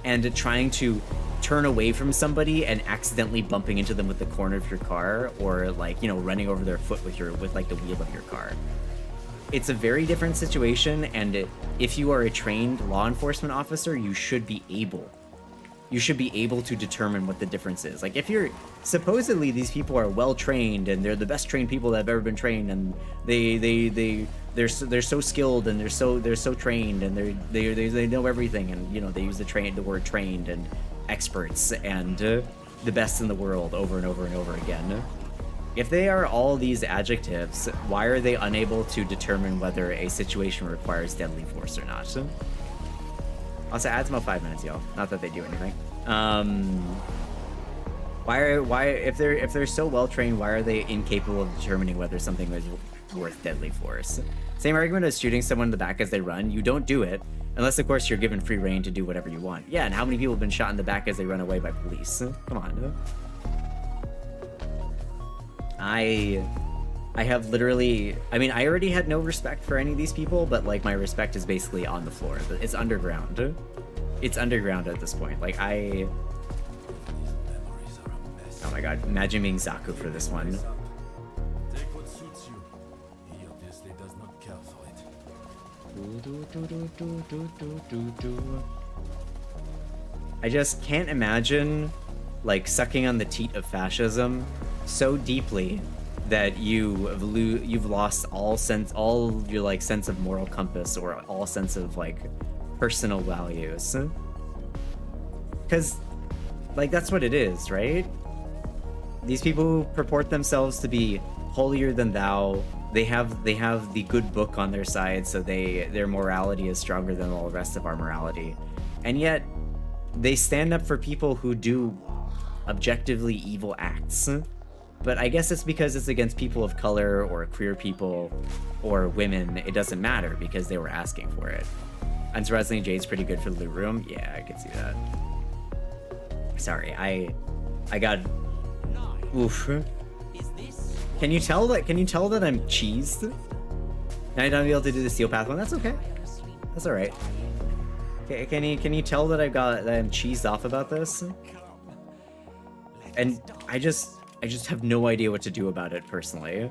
and trying to turn away from somebody and accidentally bumping into them with the corner of your car, or like, you know, running over their foot with like the wheel of your car. It's a very different situation, and if you are a trained law enforcement officer, you should be able to determine what the difference is. Like, if you're supposedly these people are well trained and they're the best trained people that have ever been trained, and they're so skilled and they're so trained and they know everything, and you know they use the word trained and experts and the best in the world over and over and over again. If they are all these adjectives, why are they unable to determine whether a situation requires deadly force or not? Also, adds about 5 minutes, y'all. Not that they do anything. Why if they're so well trained, why are they incapable of determining whether something is worth deadly force? Same argument as shooting someone in the back as they run. You don't do it unless, of course, you're given free reign to do whatever you want. Yeah, and how many people have been shot in the back as they run away by police? Come on. I have literally, I mean, I already had no respect for any of these people, but like my respect is basically on the floor. It's underground. It's underground at this point. Like oh my god, imagine being Zaku for this one. Take what suits you. He obviously does not care for it. I just can't imagine like sucking on the teat of fascism so deeply that you've lost all your like sense of moral compass or all sense of like personal values, because like that's what it is, right? These people who purport themselves to be holier than thou, they have the good book on their side, so their morality is stronger than all the rest of our morality, and yet they stand up for people who do objectively evil acts. But I guess it's because it's against people of color or queer people or women. It doesn't matter because they were asking for it. Unsurprisingly, Jade's pretty good for the loot room. Yeah, I can see that. Sorry, I got. Oof. Can you tell that I'm cheesed? And I don't be able to do the steel path one. That's okay. That's all right. Can you tell that I'm cheesed off about this? And I just have no idea what to do about it personally,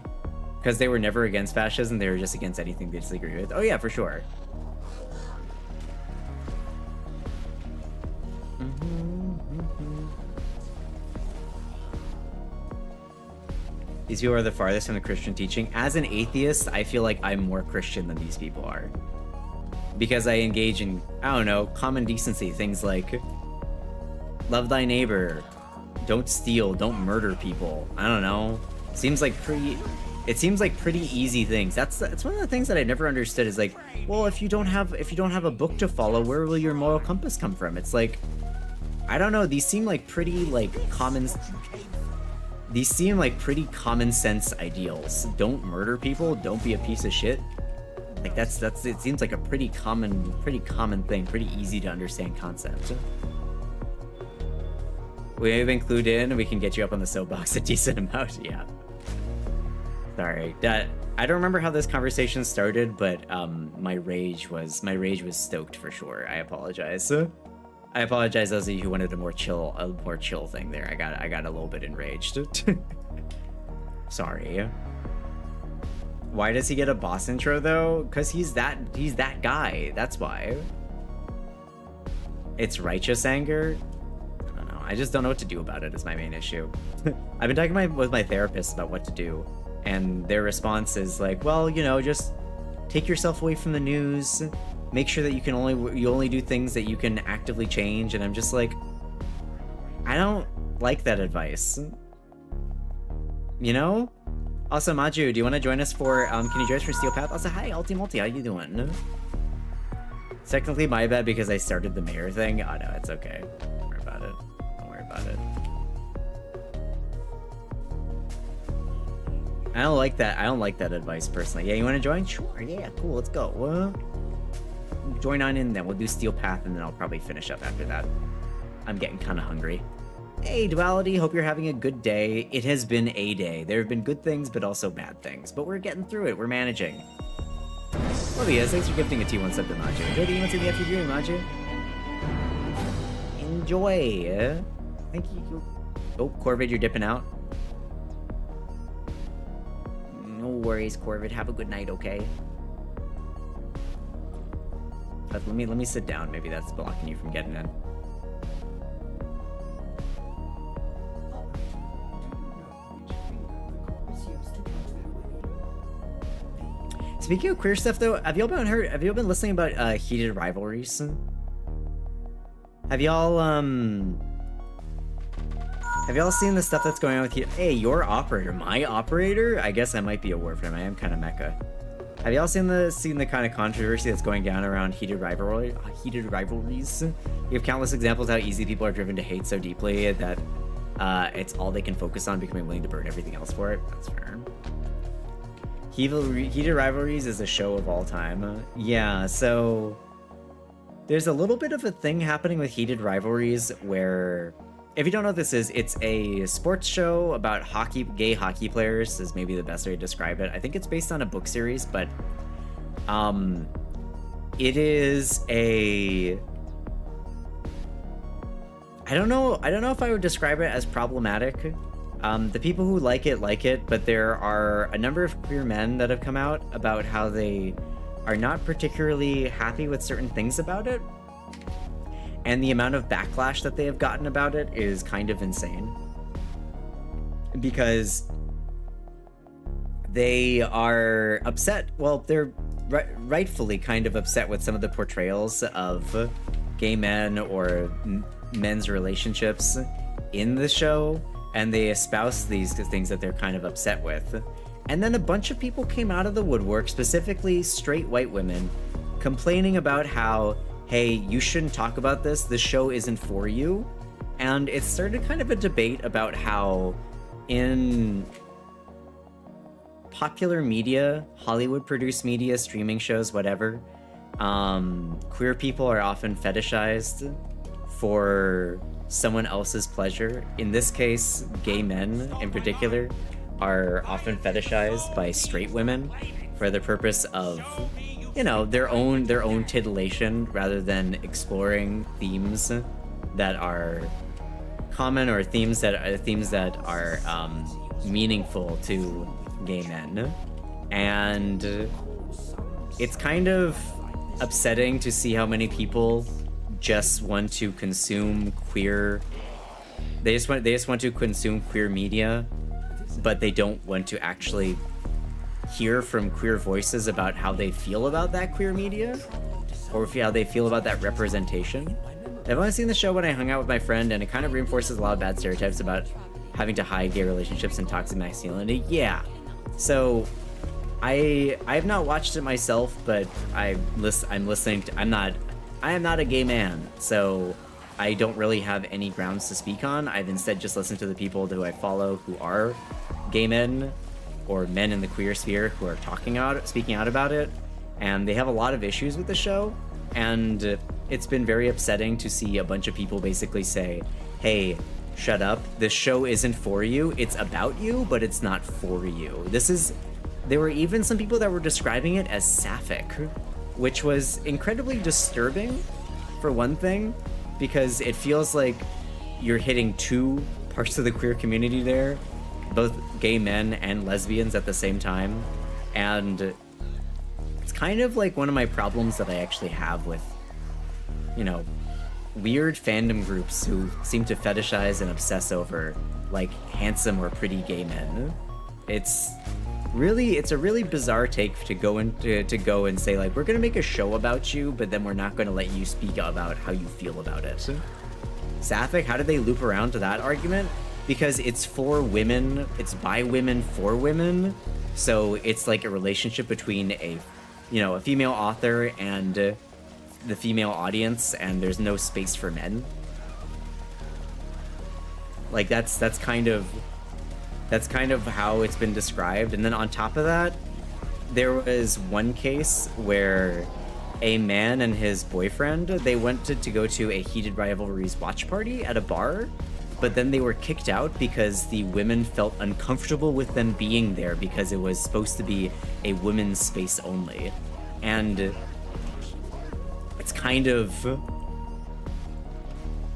because they were never against fascism. They were just against anything they disagree with. Oh yeah, for sure. These people are the farthest from the Christian teaching. As an atheist, I feel like I'm more Christian than these people are, because I engage in, I don't know, common decency, things like love thy neighbor, don't steal, don't murder people. I don't know. Seems like pretty It seems like pretty easy things. That's one of the things that I never understood is like, well, if you don't have a book to follow, where will your moral compass come from? It's like, I don't know, these seem like pretty common sense ideals. Don't murder people, don't be a piece of shit. Like that's it seems like a pretty common thing, pretty easy to understand concept. We've been clued in, we can get you up on the soapbox a decent amount, yeah. Sorry, I don't remember how this conversation started, but my rage was stoked for sure. I apologize. I apologize those of you who wanted a more chill thing there. I got a little bit enraged. Sorry. Why does he get a boss intro though? Because he's that guy. That's why. It's righteous anger. I don't know. I just don't know what to do about it. Is my main issue. I've been talking with my therapist about what to do. And their response is like, well, you know, just take yourself away from the news. Make sure that you only do things that you can actively change. And I'm just like, I don't like that advice. You know? Also, Maju, do you want to join us for, can you join us for Steel Path? Also, hi, Multi, how you doing? It's technically my bad because I started the mayor thing. Oh, no, it's okay. Don't worry about it. Don't worry about it. I don't like that advice personally. Yeah, you want to join? Sure. Yeah, cool. Let's go. Join on in then. We'll do Steel Path and then I'll probably finish up after that. I'm getting kind of hungry. Hey, Duality. Hope you're having a good day. It has been a day. There have been good things, but also bad things. But we're getting through it. We're managing. Love you guys. Thanks for gifting a T1 sub to Maju. Enjoy the emotes in the after viewing, Maju. Enjoy. Thank you. Oh, Corvid, you're dipping out. No worries, Corvid. Have a good night, okay? But let me sit down. Maybe that's blocking you from getting in. Speaking of queer stuff, though, have y'all been listening about heated rivalries? Have y'all seen the stuff that's going on with you? Hey, your operator, my operator? I guess I might be a Warframe. I am kind of mecha. Have y'all seen the kind of controversy that's going down around heated rivalries? You have countless examples how easy people are driven to hate so deeply that it's all they can focus on, becoming willing to burn everything else for it. That's fair. Heated Rivalries is a show of all time. Yeah, so there's a little bit of a thing happening with Heated Rivalries where, if you don't know what this is, it's a sports show about gay hockey players is maybe the best way to describe it. I think it's based on a book series, but it is a... I don't know if I would describe it as problematic. The people who like it, but there are a number of queer men that have come out about how they are not particularly happy with certain things about it. And the amount of backlash that they have gotten about it is kind of insane. Because they are upset. Well, they're rightfully kind of upset with some of the portrayals of gay men or men's relationships in the show. And they espouse these things that they're kind of upset with. And then a bunch of people came out of the woodwork, specifically straight white women, complaining about how, hey, you shouldn't talk about this. This show isn't for you. And it started kind of a debate about how in popular media, Hollywood-produced media, streaming shows, whatever, queer people are often fetishized for someone else's pleasure. In this case, gay men in particular are often fetishized by straight women for the purpose of, you know, their own titillation rather than exploring themes that are common or themes that are meaningful to gay men. And it's kind of upsetting to see how many people just want to consume queer. They just want to consume queer media, but they don't want to actually hear from queer voices about how they feel about that queer media, or how they feel about that representation. I've only seen the show when I hung out with my friend, and it kind of reinforces a lot of bad stereotypes about having to hide gay relationships and toxic masculinity. Yeah, So I have not watched it myself, but I'm listening to. I am not a gay man, so I don't really have any grounds to speak on. I've instead just listened to the people who I follow who are gay men or men in the queer sphere who are speaking out about it, and they have a lot of issues with the show, and it's been very upsetting to see a bunch of people basically say, hey, shut up, this show isn't for you, it's about you, but it's not for you. There were even some people that were describing it as sapphic, which was incredibly disturbing, for one thing, because it feels like you're hitting two parts of the queer community there, both gay men and lesbians at the same time, and it's kind of like one of my problems that I actually have with, you know, weird fandom groups who seem to fetishize and obsess over, like, handsome or pretty gay men. It's a really bizarre take to go and say, like, we're gonna make a show about you, but then we're not gonna let you speak about how you feel about it. Sapphic, how did they loop around to that argument? Because it's for women, it's by women for women, so it's like a relationship between a female author and the female audience, and there's no space for men. Like that's kind of how it's been described. And then on top of that, there was one case where a man and his boyfriend, they wanted to go to a Heated Rivalries watch party at a bar, but then they were kicked out because the women felt uncomfortable with them being there because it was supposed to be a women's space only. And it's kind of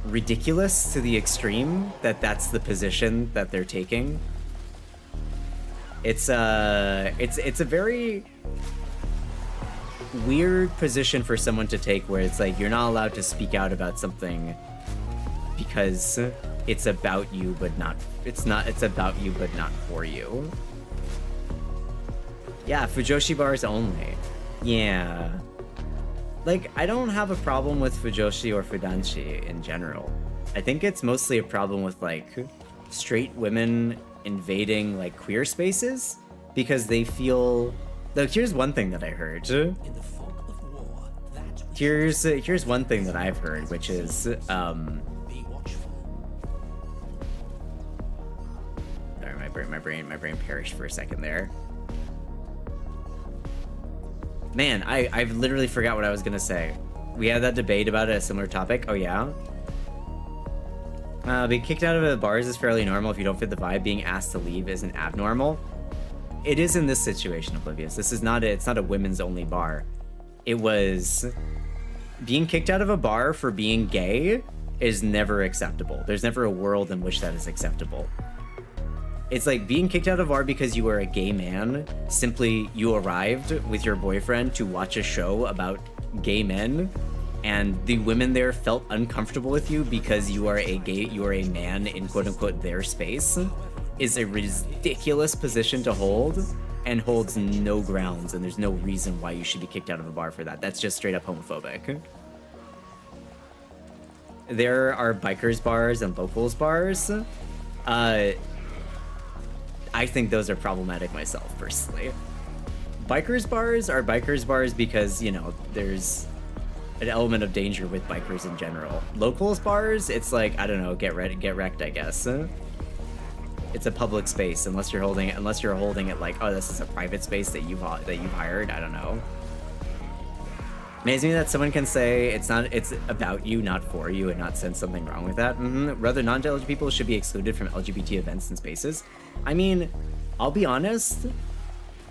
ridiculous to the extreme that that's the position that they're taking. It's a very weird position for someone to take, where it's like you're not allowed to speak out about something because it's about you, but not it's about you but not for you. Yeah, Fujoshi bars only. Yeah. Like, I don't have a problem with Fujoshi or Fudanshi in general. I think it's mostly a problem with, like, straight women invading, like, queer spaces because they feel... Look, here's one thing that I heard. Here's one thing that I've heard, which is, Sorry, my brain perished for a second there. Man, I've literally forgot what I was gonna say. We had that debate about a similar topic. Oh yeah? Being kicked out of the bars is fairly normal if you don't fit the vibe. Being asked to leave isn't abnormal. It is in this situation, Oblivious. This is not it's not a women's only bar. It was... Being kicked out of a bar for being gay is never acceptable. There's never a world in which that is acceptable. It's like being kicked out of a bar because you are a gay man. Simply, you arrived with your boyfriend to watch a show about gay men, and the women there felt uncomfortable with you because you are a man in quote-unquote their space, is a ridiculous position to hold, and holds no grounds, and there's no reason why you should be kicked out of a bar for that. That's just straight up homophobic. There are bikers bars and locals bars. I think those are problematic myself, personally. Bikers bars are bikers bars because, you know, there's an element of danger with bikers in general. Locals bars, it's like, I don't know, get wrecked, I guess. It's a public space unless you're holding it like, oh, this is a private space that you've hired. I don't know. Amazes me that someone can say it's about you, not for you, and not sense something wrong with that. Rather, non-LGBT people should be excluded from LGBT events and spaces. I mean, I'll be honest.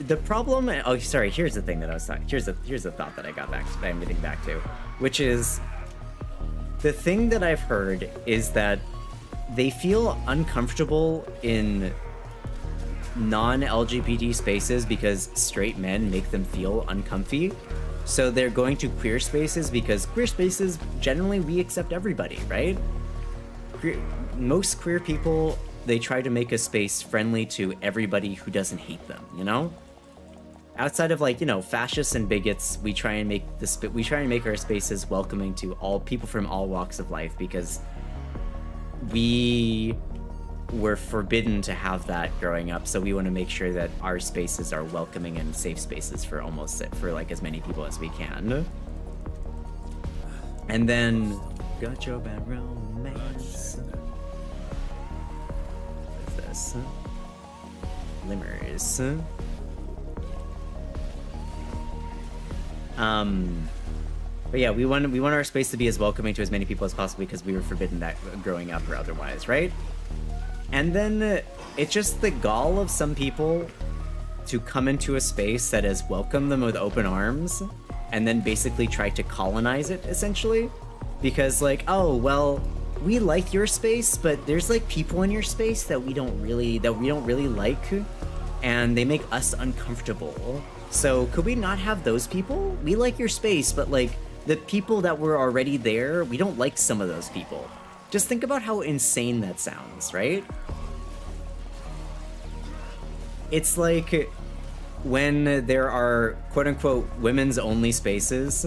The problem. Oh, sorry. Here's the thing that I was talking. Here's the thought that I'm getting back to, which is the thing that I've heard is that they feel uncomfortable in non-LGBT spaces because straight men make them feel uncomfy. So they're going to queer spaces because queer spaces, generally, we accept everybody, right? Most queer people, they try to make a space friendly to everybody who doesn't hate them, you know? Outside of, like, you know, fascists and bigots, we try and make our spaces welcoming to all people from all walks of life because we were forbidden to have that growing up, so we want to make sure that our spaces are welcoming and safe spaces for like as many people as we can. And then got your bad romance. What's this? Glimmers. But yeah, we want our space to be as welcoming to as many people as possible because we were forbidden that growing up or otherwise, right? And then it's just the gall of some people to come into a space that has welcomed them with open arms and then basically try to colonize it, essentially. Because like, oh, well, we like your space, but there's like people in your space that we don't really like, and they make us uncomfortable. So could we not have those people? We like your space, but like the people that were already there, we don't like some of those people. Just think about how insane that sounds, right? It's like when there are quote-unquote women's only spaces,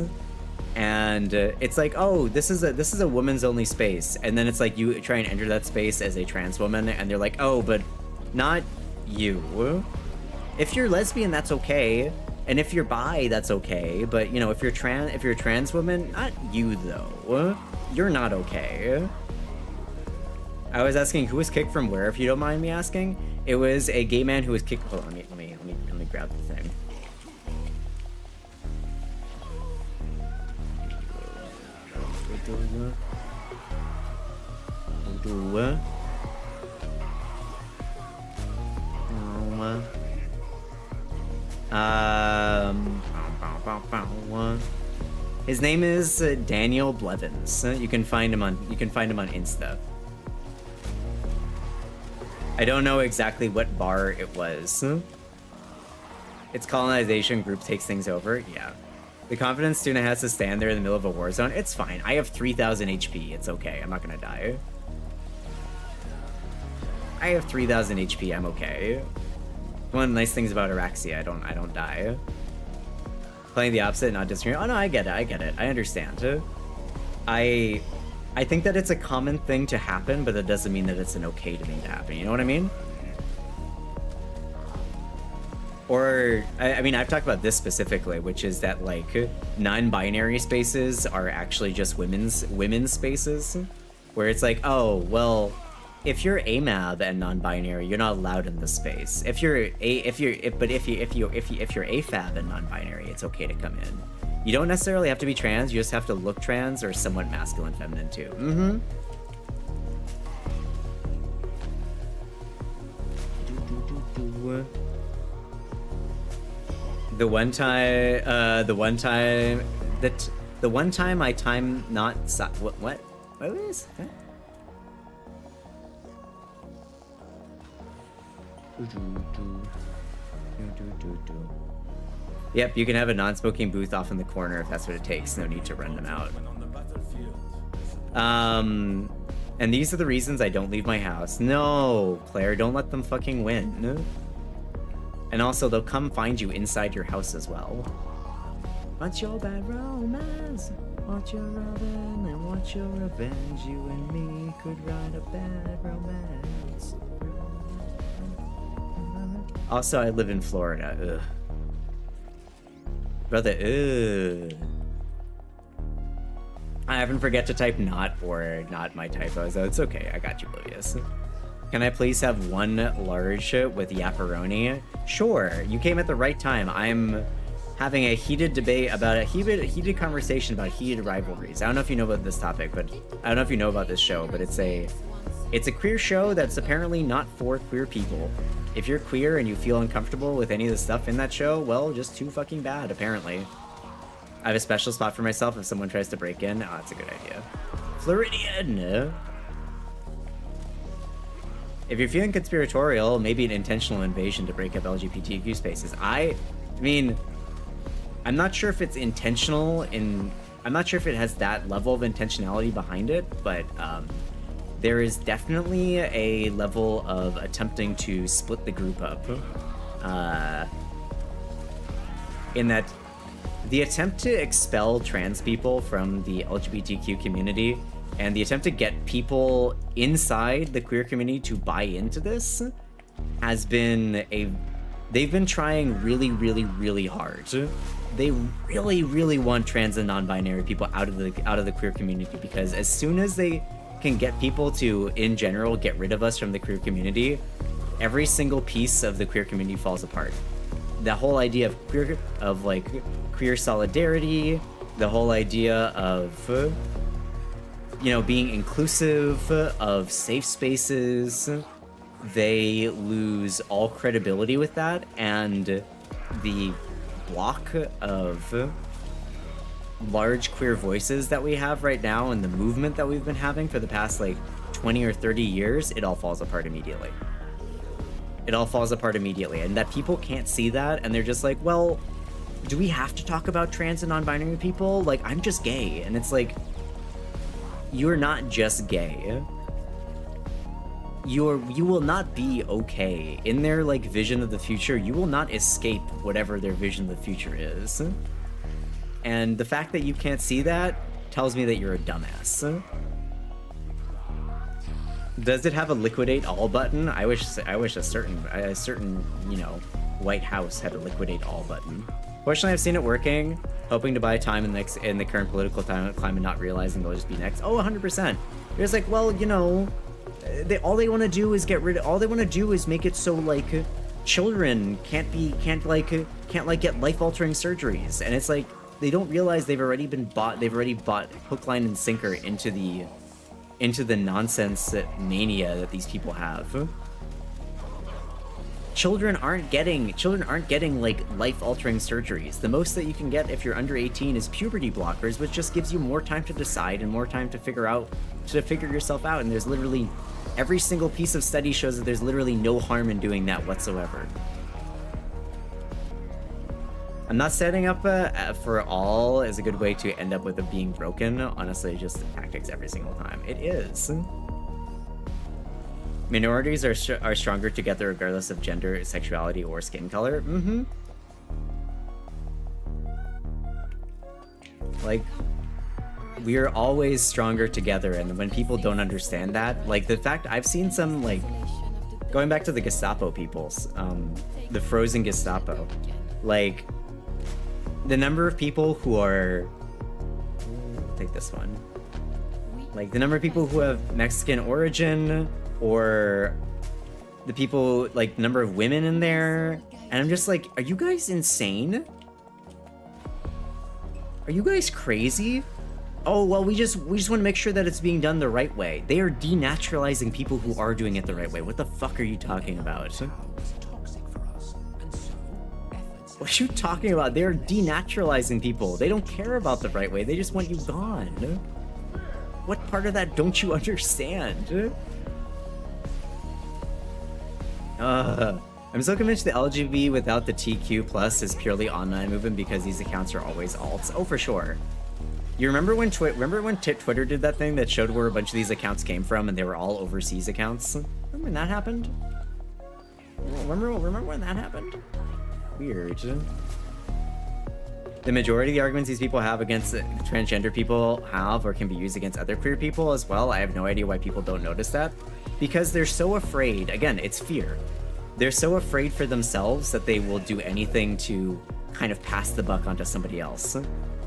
and it's like, oh, this is a women's only space, and then it's like you try and enter that space as a trans woman, and they're like, oh, but not you. If you're lesbian, that's okay. And if you're bi, that's okay. But you know, if you're a trans woman, not you though. You're not okay. I was asking who was kicked from where, if you don't mind me asking. It was a gay man who was kicked. Hold on, let me grab the thing. His name is Daniel Blevins. You can find him on Insta. I don't know exactly what bar it was. Its colonization group takes things over. Yeah. The confidence student has to stand there in the middle of a war zone. It's fine. I have 3,000 HP. It's okay. I'm not gonna die. I have 3,000 HP. I'm okay. One of the nice things about Araxia, I don't die. Playing the opposite, not disagreeing. Oh no, I get it. I understand. I think that it's a common thing to happen, but that doesn't mean that it's an okay thing to happen. You know what I mean? Or, I mean, I've talked about this specifically, which is that like non-binary spaces are actually just women's spaces, where it's like, oh, well, if you're AMAB and non-binary, you're not allowed in the space. If you're AFAB and non-binary, it's okay to come in. You don't necessarily have to be trans, you just have to look trans or somewhat masculine feminine too. Mm-hmm. The one time I time not what is that? Yep, you can have a non-smoking booth off in the corner if that's what it takes. No need to rent them out. And these are the reasons I don't leave my house. No, Claire, don't let them fucking win. And also, they'll come find you inside your house as well. What's your bad romance? What's your Robin and what's your revenge? You and me could write a bad romance. Also, I live in Florida. Ugh. Brother, ugh. I haven't forget to type not or not my typos. Oh, it's okay. I got you, Livius. Can I please have one large with Yapparoni? Sure. You came at the right time. I'm having a heated debate about a heated conversation about heated rivalries. I don't know if you know about this topic, but I don't know if you know about this show, but it's a queer show that's apparently not for queer people. If you're queer and you feel uncomfortable with any of the stuff in that show, well, just too fucking bad, apparently. I have a special spot for myself if someone tries to break in. Oh, that's a good idea. Floridian! If you're feeling conspiratorial, maybe an intentional invasion to break up LGBTQ spaces. I mean, I'm not sure if it's intentional I'm not sure if it has that level of intentionality behind it, but there is definitely a level of attempting to split the group up. In that the attempt to expel trans people from the LGBTQ community And the attempt to get people inside the queer community to buy into this has been they've been trying really, really, really hard. They really, really want trans and non-binary people out of the queer community, because as soon as they can get people to, in general, get rid of us from the queer community, every single piece of the queer community falls apart. The whole idea of queer solidarity, the whole idea of being inclusive, of safe spaces, they lose all credibility with that, and the block of large queer voices that we have right now and the movement that we've been having for the past 20 or 30 years, it all falls apart immediately. It all falls apart immediately, and that people can't see that, and they're just like, well, do we have to talk about trans and non-binary people? I'm just gay. And it's like, you're not just gay. You will not be okay. In their vision of the future, you will not escape whatever their vision of the future is. And the fact that you can't see that tells me that you're a dumbass. Does it have a liquidate all button? I wish a certain White House had a liquidate all button. Fortunately, I've seen it working. Hoping to buy time in the current political climate, not realizing they'll just be next. Oh, 100%. It's like, well, all they want to do is all they want to do is make it so children can't get life-altering surgeries, and it's like they don't realize they've already bought hook, line, and sinker into the nonsense mania that these people have. Children aren't getting life-altering surgeries. The most that you can get if you're under 18 is puberty blockers, which just gives you more time to decide and more time to figure yourself out. And there's literally every single piece of study shows that there's literally no harm in doing that whatsoever. I'm not setting up for all as a good way to end up with it being broken. Honestly, just tactics every single time. It is. Minorities are stronger together regardless of gender, sexuality, or skin color. Mm-hmm. We are always stronger together, and when people don't understand that, the fact I've seen some, going back to the Gestapo peoples, the frozen Gestapo, the number of people who are, take this one, the number of people who have Mexican origin, or the people, the number of women in there, and I'm just like, are you guys insane? Are you guys crazy? Oh, well, we just want to make sure that it's being done the right way. They are denaturalizing people who are doing it the right way. What the fuck are you talking about? What are you talking about? They're denaturalizing people. They don't care about the right way. They just want you gone. What part of that don't you understand? I'm so convinced the LGB without the TQ plus is purely online movement because these accounts are always alts. Oh, for sure. You remember when Twitter did that thing that showed where a bunch of these accounts came from and they were all overseas accounts? Remember when that happened? Remember when that happened? Weird. The majority of the arguments these people have against transgender people have or can be used against other queer people as well. I have no idea why people don't notice that. Because they're so afraid. Again, it's fear. They're so afraid for themselves that they will do anything to kind of pass the buck onto somebody else.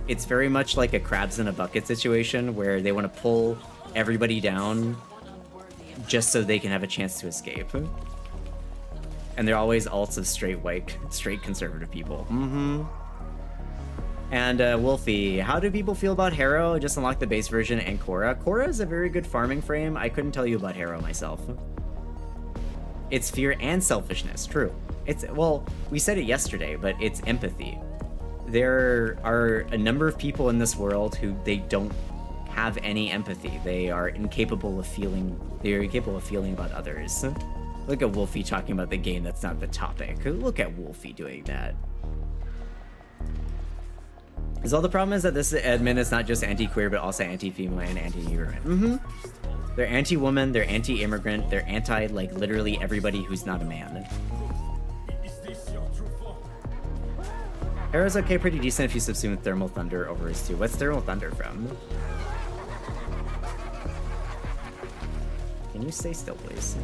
It's very much like a crabs in a bucket situation where they want to pull everybody down just so they can have a chance to escape. And they're always alts of straight conservative people. Mm-hmm. And Wolfie, how do people feel about Harrow? Just unlock the base version and Korra. Korra is a very good farming frame. I couldn't tell you about Harrow myself. It's fear and selfishness, true. Well, we said it yesterday, but it's empathy. There are a number of people in this world who they don't have any empathy. They are incapable of feeling. They're incapable of feeling about others. Look at Wolfie talking about the game that's not the topic. Look at Wolfie doing that. So the problem is that this admin is not just anti-queer, but also anti-female and anti-immigrant. Mm-hmm. They're anti-woman, they're anti-immigrant, they're anti, literally everybody who's not a man. Arrow's okay, pretty decent if you subsume Thermal Thunder over his 2. What's Thermal Thunder from? Can you stay still, please?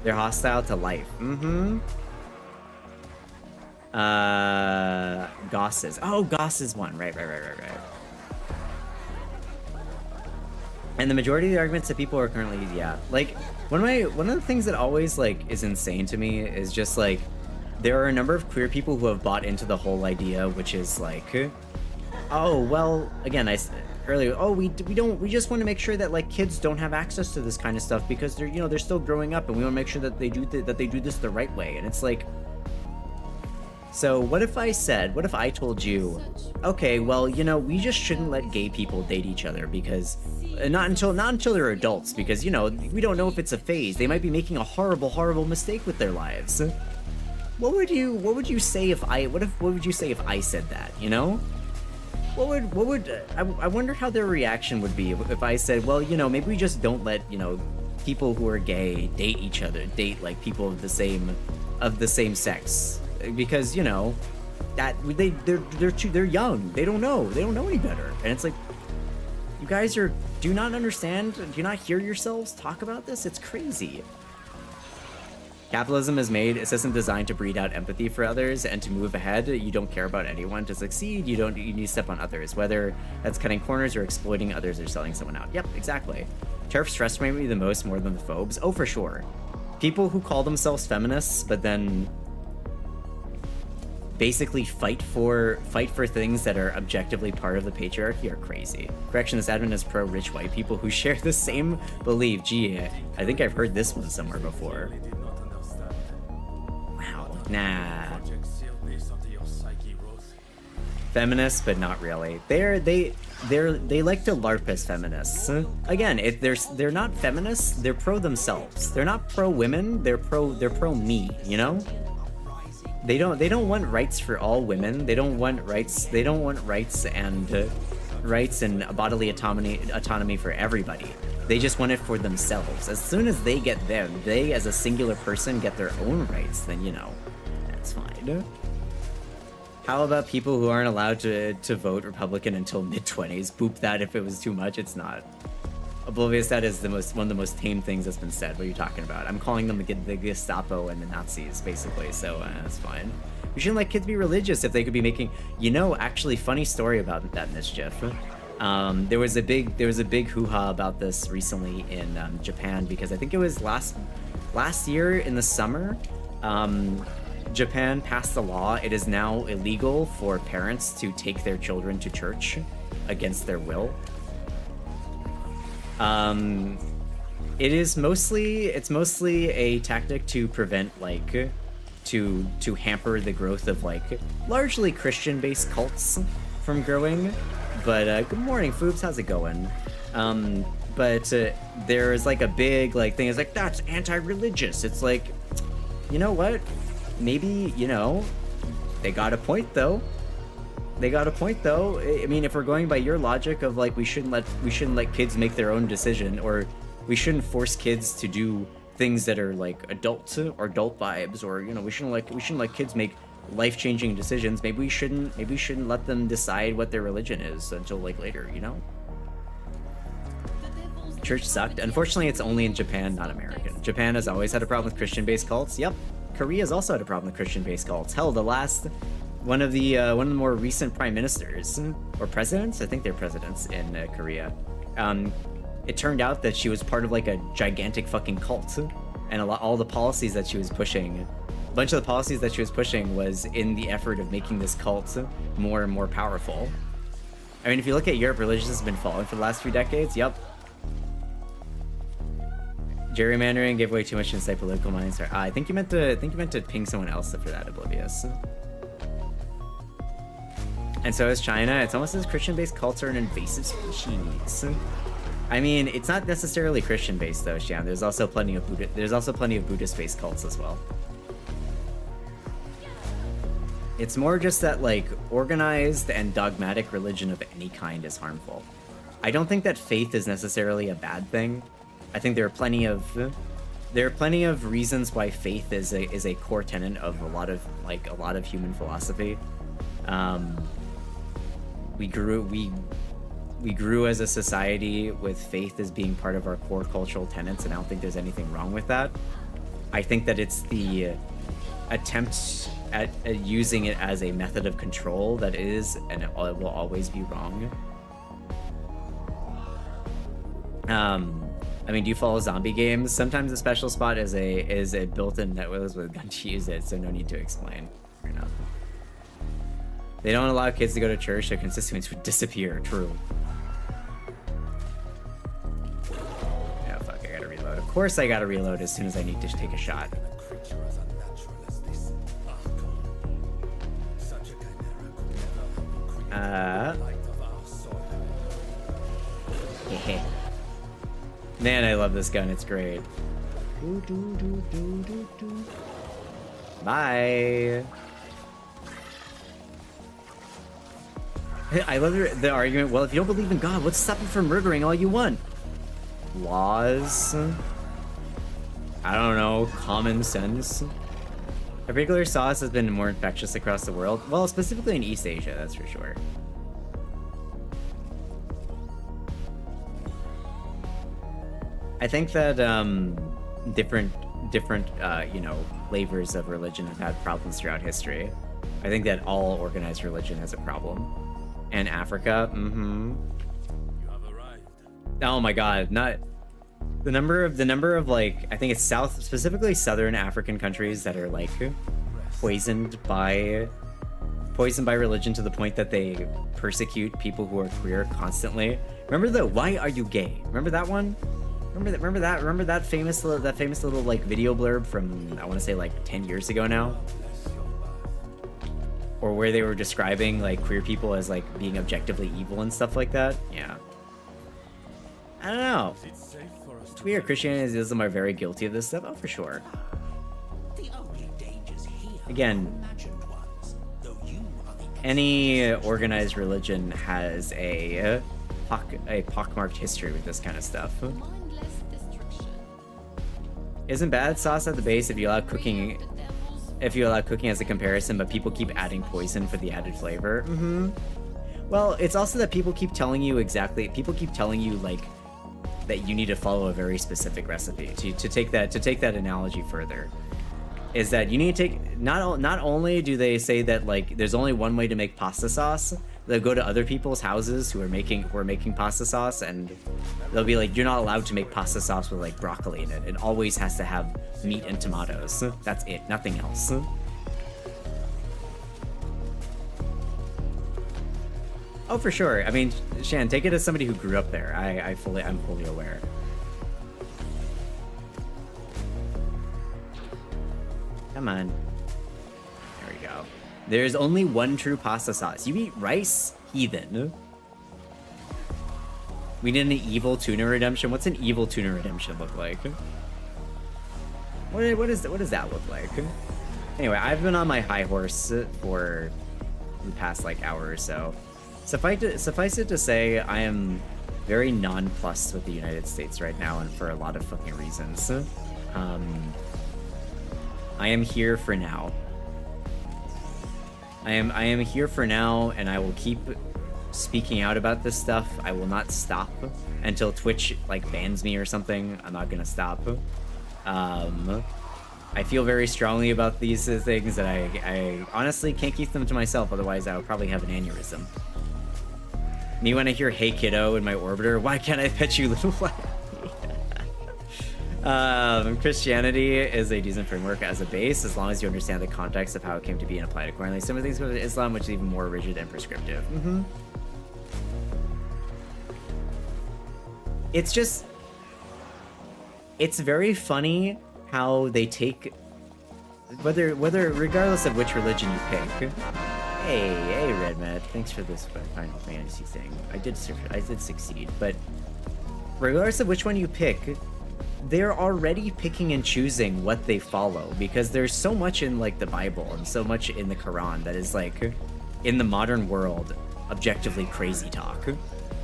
They're hostile to life. Mm-hmm. Goss is. Oh, Goss is one. Right. And the majority of the arguments that people are currently, yeah. Like, one of the things that always, like, is insane to me is just, like, there are a number of queer people who have bought into the whole idea, which is, like, oh, well, again, I said earlier, oh, we just want to make sure that, like, kids don't have access to this kind of stuff because they're, you know, they're still growing up, and we want to make sure that they do this the right way. And it's like, so what if I told you, okay, well, you know, we just shouldn't let gay people date each other because not until they're adults, because, you know, we don't know if it's a phase. They might be making a horrible mistake with their lives. What would you say if I said that, you know? I wonder how their reaction would be if I said, well, you know, maybe we just don't let, you know, people who are gay date each other, date like people of the same sex, because, you know, that they're young, they don't know any better, and it's like, you guys do you not understand? Do you not hear yourselves talk about this? It's crazy. Capitalism is made, a system designed to breed out empathy for others and to move ahead. You don't care about anyone to succeed. You need to step on others, whether that's cutting corners or exploiting others or selling someone out. Yep, exactly. TERFs stress me the most, more than the phobes. Oh, for sure. People who call themselves feminists, but then basically fight for things that are objectively part of the patriarchy are crazy. Correction, this admin is pro-rich white people who share the same belief. Gee, I think I've heard this one somewhere before. Wow, nah. Feminists, but not really. They like to LARP as feminists. Again, they're not feminists. They're pro themselves. They're not pro women. They're pro me. You know. They don't want rights for all women. They don't want rights. They don't want rights and bodily autonomy for everybody. They just want it for themselves. As soon as they get them, they as a singular person get their own rights, then, you know, that's fine. How about people who aren't allowed to vote Republican until mid-20s? Boop that if it was too much. It's not. Oblivious, that is one of the most tame things that's been said. What are you talking about? I'm calling them the Gestapo and the Nazis, basically, so that's fine. We shouldn't let kids be religious if they could be making... You know, actually, funny story about that mischief. There was a big hoo-ha about this recently in Japan, because I think it was last year in the summer, Japan passed a law. It is now illegal for parents to take their children to church against their will. It's mostly a tactic to prevent, like, to hamper the growth of, like, largely Christian-based cults from growing. But good morning, Foobs, how's it going? But there's like a big thing. It's like, that's anti-religious. It's like, you know what? Maybe, you know, they got a point though. I mean, if we're going by your logic of like we shouldn't let kids make their own decision, or we shouldn't force kids to do things that are like adult vibes, or, you know, we shouldn't let kids make life-changing decisions. Maybe we shouldn't let them decide what their religion is until like later, you know? Church sucked. Unfortunately, it's only in Japan, not American. Japan has always had a problem with Christian-based cults. Yep. Korea's also had a problem with Christian-based cults. Hell, one of the more recent prime ministers or presidents, I think they're presidents in Korea. It turned out that she was part of like a gigantic fucking cult, and all the policies that she was pushing, a bunch of the policies that she was pushing was in the effort of making this cult more and more powerful. I mean, if you look at Europe, religion has been falling for the last few decades. Yep. Gerrymandering gave away too much inside political minds. I think you meant to ping someone else for that, Oblivious. And so is China. It's almost as Christian-based cults are an invasive species. I mean, it's not necessarily Christian-based though, Xian. There's also plenty of Buddhist-based cults as well. It's more just that like organized and dogmatic religion of any kind is harmful. I don't think that faith is necessarily a bad thing. I think there are plenty of reasons why faith is a core tenet of a lot of we grew as a society with faith as being part of our core cultural tenets, and I don't think there's anything wrong with that. I think that it's the attempt at using it as a method of control that is, and it will always be wrong. I mean, do you follow zombie games? Sometimes the special spot is a built-in network with a gun to use it, so no need to explain. Fair enough. They don't allow kids to go to church, so constituents would disappear. True. Yeah, fuck, I gotta reload. Of course I gotta reload as soon as I need to take a shot. Man, I love this gun. It's great. Bye. I love the argument. Well, if you don't believe in God, what's stopping you from murdering all you want? Laws? I don't know. Common sense? A particular sauce has been more infectious across the world. Well, specifically in East Asia, that's for sure. I think that different you know, flavors of religion have had problems throughout history. I think that all organized religion has a problem. And Africa, You have arrived. oh my god, not the number of like, I think it's specifically southern African countries that are like poisoned by religion to the point that they persecute people who are queer constantly. Remember the "Why are you gay"? Remember that one? Remember that famous little like video blurb from, I want to say like 10 years ago now, or where they were describing like queer people as like being objectively evil and stuff like that. Yeah, I don't know. Queer Christianity and Islam are very guilty of this stuff. Oh, for sure. Again, any organized religion has a pockmarked history with this kind of stuff. Isn't bad sauce at the base if you allow cooking as a comparison, but people keep adding poison for the added flavor? Well, it's also that people keep telling you like that you need to follow a very specific recipe. To take that analogy further, is that you need to take, not only do they say that like there's only one way to make pasta sauce, they'll go to other people's houses who are making pasta sauce, and they'll be like, you're not allowed to make pasta sauce with like broccoli in it. It always has to have meat and tomatoes. That's it, nothing else. Oh, for sure. I mean, Shan, take it as somebody who grew up there. I'm fully aware. Come on. There we go. There's only one true pasta sauce. You eat rice, heathen. We need an evil tuna redemption. What's an evil tuna redemption look like? What does that look like? Anyway, I've been on my high horse for the past like hour or so. Suffice it to say, I am very nonplussed with the United States right now, and for a lot of fucking reasons. I am here for now. I am here for now, and I will keep speaking out about this stuff. I will not stop until Twitch like bans me or something. I'm not gonna stop. I feel very strongly about these things, and I honestly can't keep them to myself, otherwise I would probably have an aneurysm. Me when I hear "Hey kiddo" in my orbiter, why can't I pet you, little fly? Christianity is a decent framework as a base, as long as you understand the context of how it came to be and applied accordingly. Some of the things go to Islam, which is even more rigid and prescriptive. It's very funny how they take, regardless of which religion you pick. Hey, Red Matt, thanks for this Final Fantasy thing. I did succeed, but regardless of which one you pick, they're already picking and choosing what they follow, because there's so much in like the Bible and so much in the Quran that is like, in the modern world, objectively crazy talk.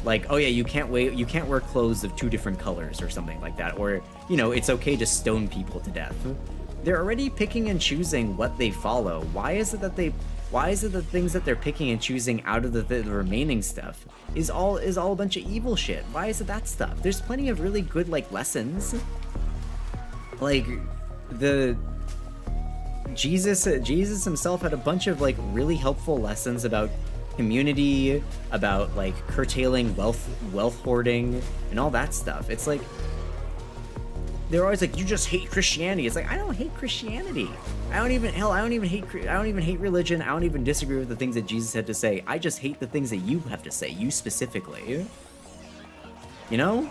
Like, oh yeah, you can't wear clothes of 2 different colors or something like that, or you know, it's okay to stone people to death. They're already picking and choosing what they follow. Why is it that Why is it the things that they're picking and choosing out of the remaining stuff is all a bunch of evil shit? Why is it that stuff? There's plenty of really good like lessons. Like the Jesus himself had a bunch of like really helpful lessons about community, about like curtailing wealth hoarding and all that stuff. It's like they're always like, you just hate Christianity. It's like, I don't hate Christianity. I don't even hate religion. I don't even disagree with the things that Jesus had to say. I just hate the things that you have to say, you specifically. You know?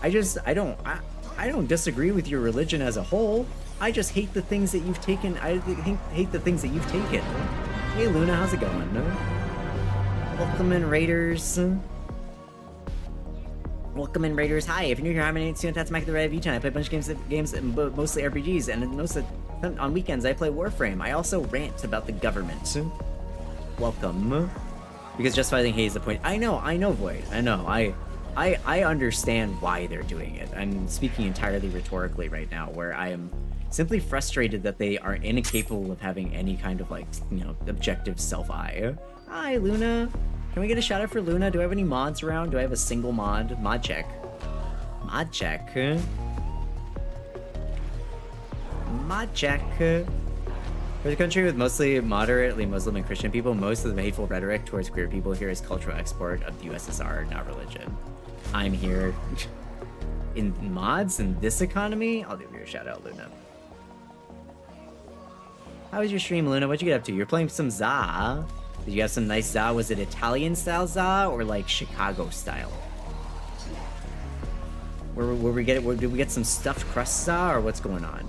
I don't disagree with your religion as a whole. I just hate the things that you've taken. I hate the things that you've taken. Hey Luna, how's it going? Welcome in, Raiders. Welcome in, Raiders. Hi, if you're new here, I'm an student. That's Mike the Red V10. I play a bunch of games, mostly RPGs, and on weekends I play Warframe. I also rant about the government. Welcome. Because justifying hate is the point. I know, Void. I know. I understand why they're doing it. I'm speaking entirely rhetorically right now, where I am simply frustrated that they are incapable of having any kind of like, you know, objective self-eye. Hi, Luna. Can we get a shout out for Luna? Do I have any mods around? Do I have a single mod? Mod check. Mod check. Mod check. For the country with mostly moderately Muslim and Christian people, most of the hateful rhetoric towards queer people here is cultural export of the USSR, not religion. I'm here. In mods in this economy? I'll give you a shout out, Luna. How was your stream, Luna? What'd you get up to? You're playing some Za. Did you have some nice za? Was it Italian style za or like Chicago style? Did we get some stuffed crust za or what's going on?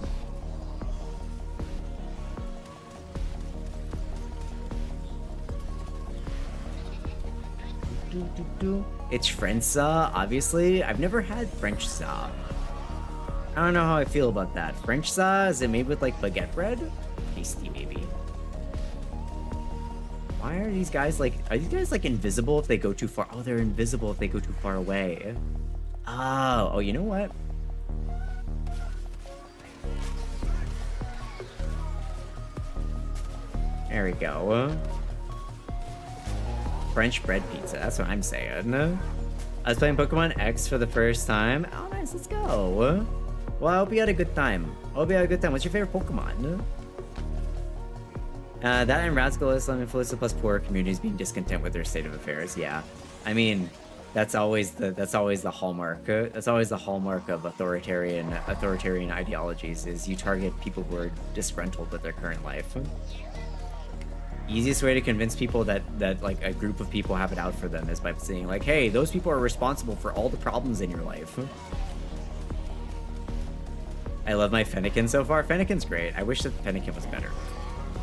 It's French za, obviously. I've never had French za. I don't know how I feel about that. French za, is it made with like baguette bread? Tasty, maybe. Why are these guys like, are these guys like invisible if they go too far? Oh, they're invisible if they go too far away. Oh, you know what? There we go. French bread pizza, that's what I'm saying. I was playing Pokemon X for the first time. Oh, nice, let's go. Well, I hope you had a good time. What's your favorite Pokemon? That and radical Islam influence plus poor communities being discontent with their state of affairs. Yeah, I mean, that's always the hallmark. That's always the hallmark of authoritarian ideologies. Is you target people who are disgruntled with their current life. Easiest way to convince people that like a group of people have it out for them is by saying like, hey, those people are responsible for all the problems in your life. I love my Fennekin so far. Fennekin's great. I wish that Fennekin was better.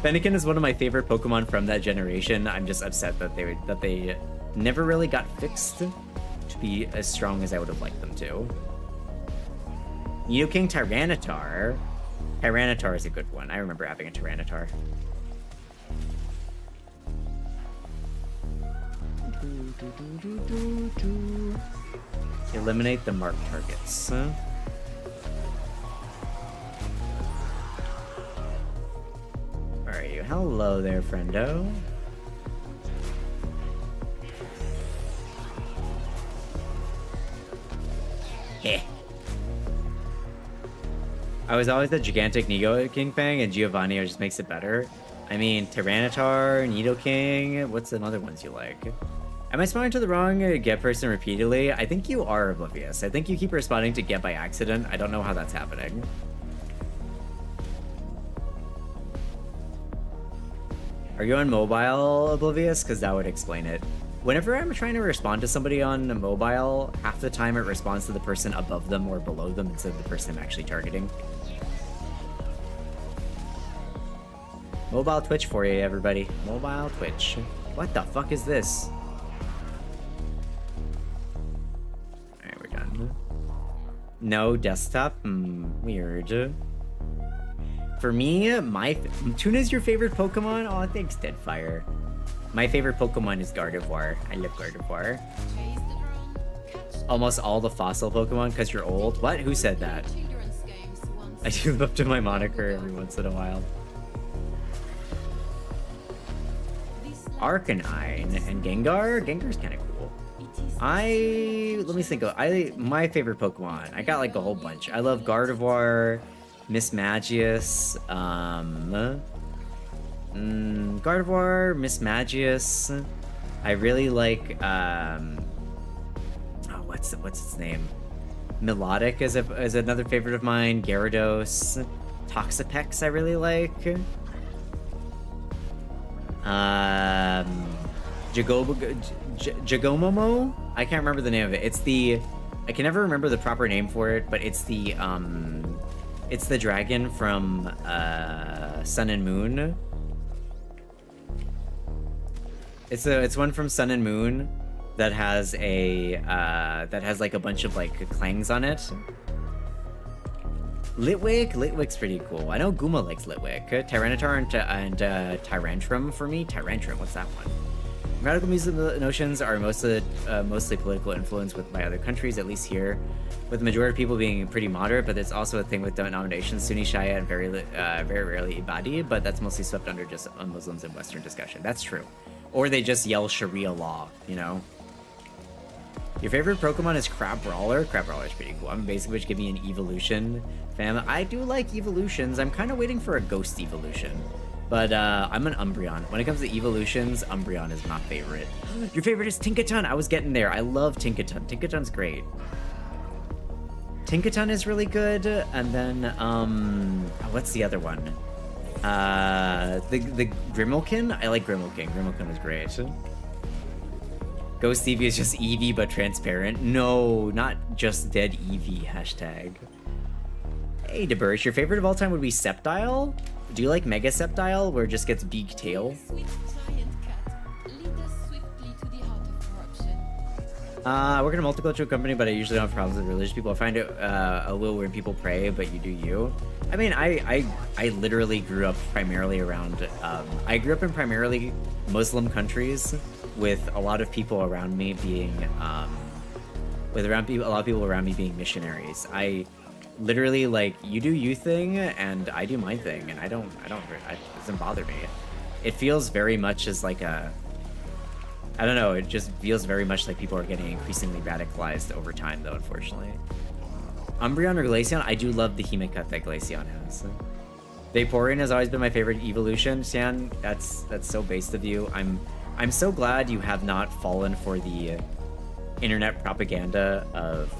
Fennekin is one of my favorite Pokemon from that generation. I'm just upset that they never really got fixed to be as strong as I would have liked them to. Nidoking Tyranitar. Tyranitar is a good one. I remember having a Tyranitar. Eliminate the marked targets. Where are you? Hello there, friendo. Heh. I was always the gigantic Nidoking fan, and Giovanni just makes it better. I mean, Tyranitar, Nidoking, what's some other ones you like? Am I responding to the wrong get person repeatedly? I think you are oblivious. I think you keep responding to get by accident. I don't know how that's happening. Are you on mobile, Oblivious? Because that would explain it. Whenever I'm trying to respond to somebody on a mobile, half the time it responds to the person above them or below them instead of the person I'm actually targeting. Mobile Twitch for you, everybody. Mobile Twitch. What the fuck is this? Alright, we're done. No desktop? Weird. For me, Tuna's your favorite Pokemon? Oh, thanks, Deadfire. My favorite Pokemon is Gardevoir. I love Gardevoir. Almost all the fossil Pokemon because you're old. What? Who said that? I do live up to my moniker every once in a while. Arcanine, and Gengar. Gengar's kind of cool. Let me think. My favorite Pokemon. I got like a whole bunch. I love Gardevoir, Mismagius, Gardevoir, Mismagius. I really like, what's its name? Melodic is another favorite of mine. Gyarados, Toxapex I really like. Jagomomo? I can't remember the name of it. I can never remember the proper name for it, but it's the dragon from Sun and Moon. It's one from Sun and Moon that has like a bunch of like clangs on it. Litwick's pretty cool. I know Guma likes Litwick. Tyranitar and Tyrantrum for me. Tyrantrum, what's that one? Radical music notions are mostly political influence by other countries, at least here, with the majority of people being pretty moderate, but there's also a thing with denominations, Sunni, Shia, and very rarely Ibadi, but that's mostly swept under just Muslims in Western discussion. That's true. Or they just yell Sharia law, you know? Your favorite Pokemon is Crabrawler? Crabrawler is pretty cool. I'm basically just giving me an evolution. Fam, I do like evolutions. I'm kind of waiting for a ghost evolution. But I'm an Umbreon. When it comes to evolutions, Umbreon is my favorite. Your favorite is Tinkaton. I was getting there. I love Tinkaton. Tinkaton's great. Tinkaton is really good. And then, what's the other one? The Grimalkin? I like Grimalkin. Grimalkin is great. Ghost Eevee is just Eevee, but transparent. No, not just dead Eevee, hashtag. Hey, DeBurge, your favorite of all time would be Sceptile? Do you like Mega Sceptile, where it just gets big tail? I work in a multicultural company, but I usually don't have problems with religious people. I find it a little weird people pray, but you do you. I mean, I literally grew up primarily around... I grew up in primarily Muslim countries, with a lot of people around me being... a lot of people around me being missionaries. I literally, like, you do you thing, and I do my thing, and it doesn't bother me. It feels very much as like a... I don't know, it just feels very much like people are getting increasingly radicalized over time, though, unfortunately. Umbreon or Glaceon? I do love the Hemicut that Glaceon has. Vaporeon has always been my favorite evolution. Stan, that's so based of you. I'm so glad you have not fallen for the internet propaganda of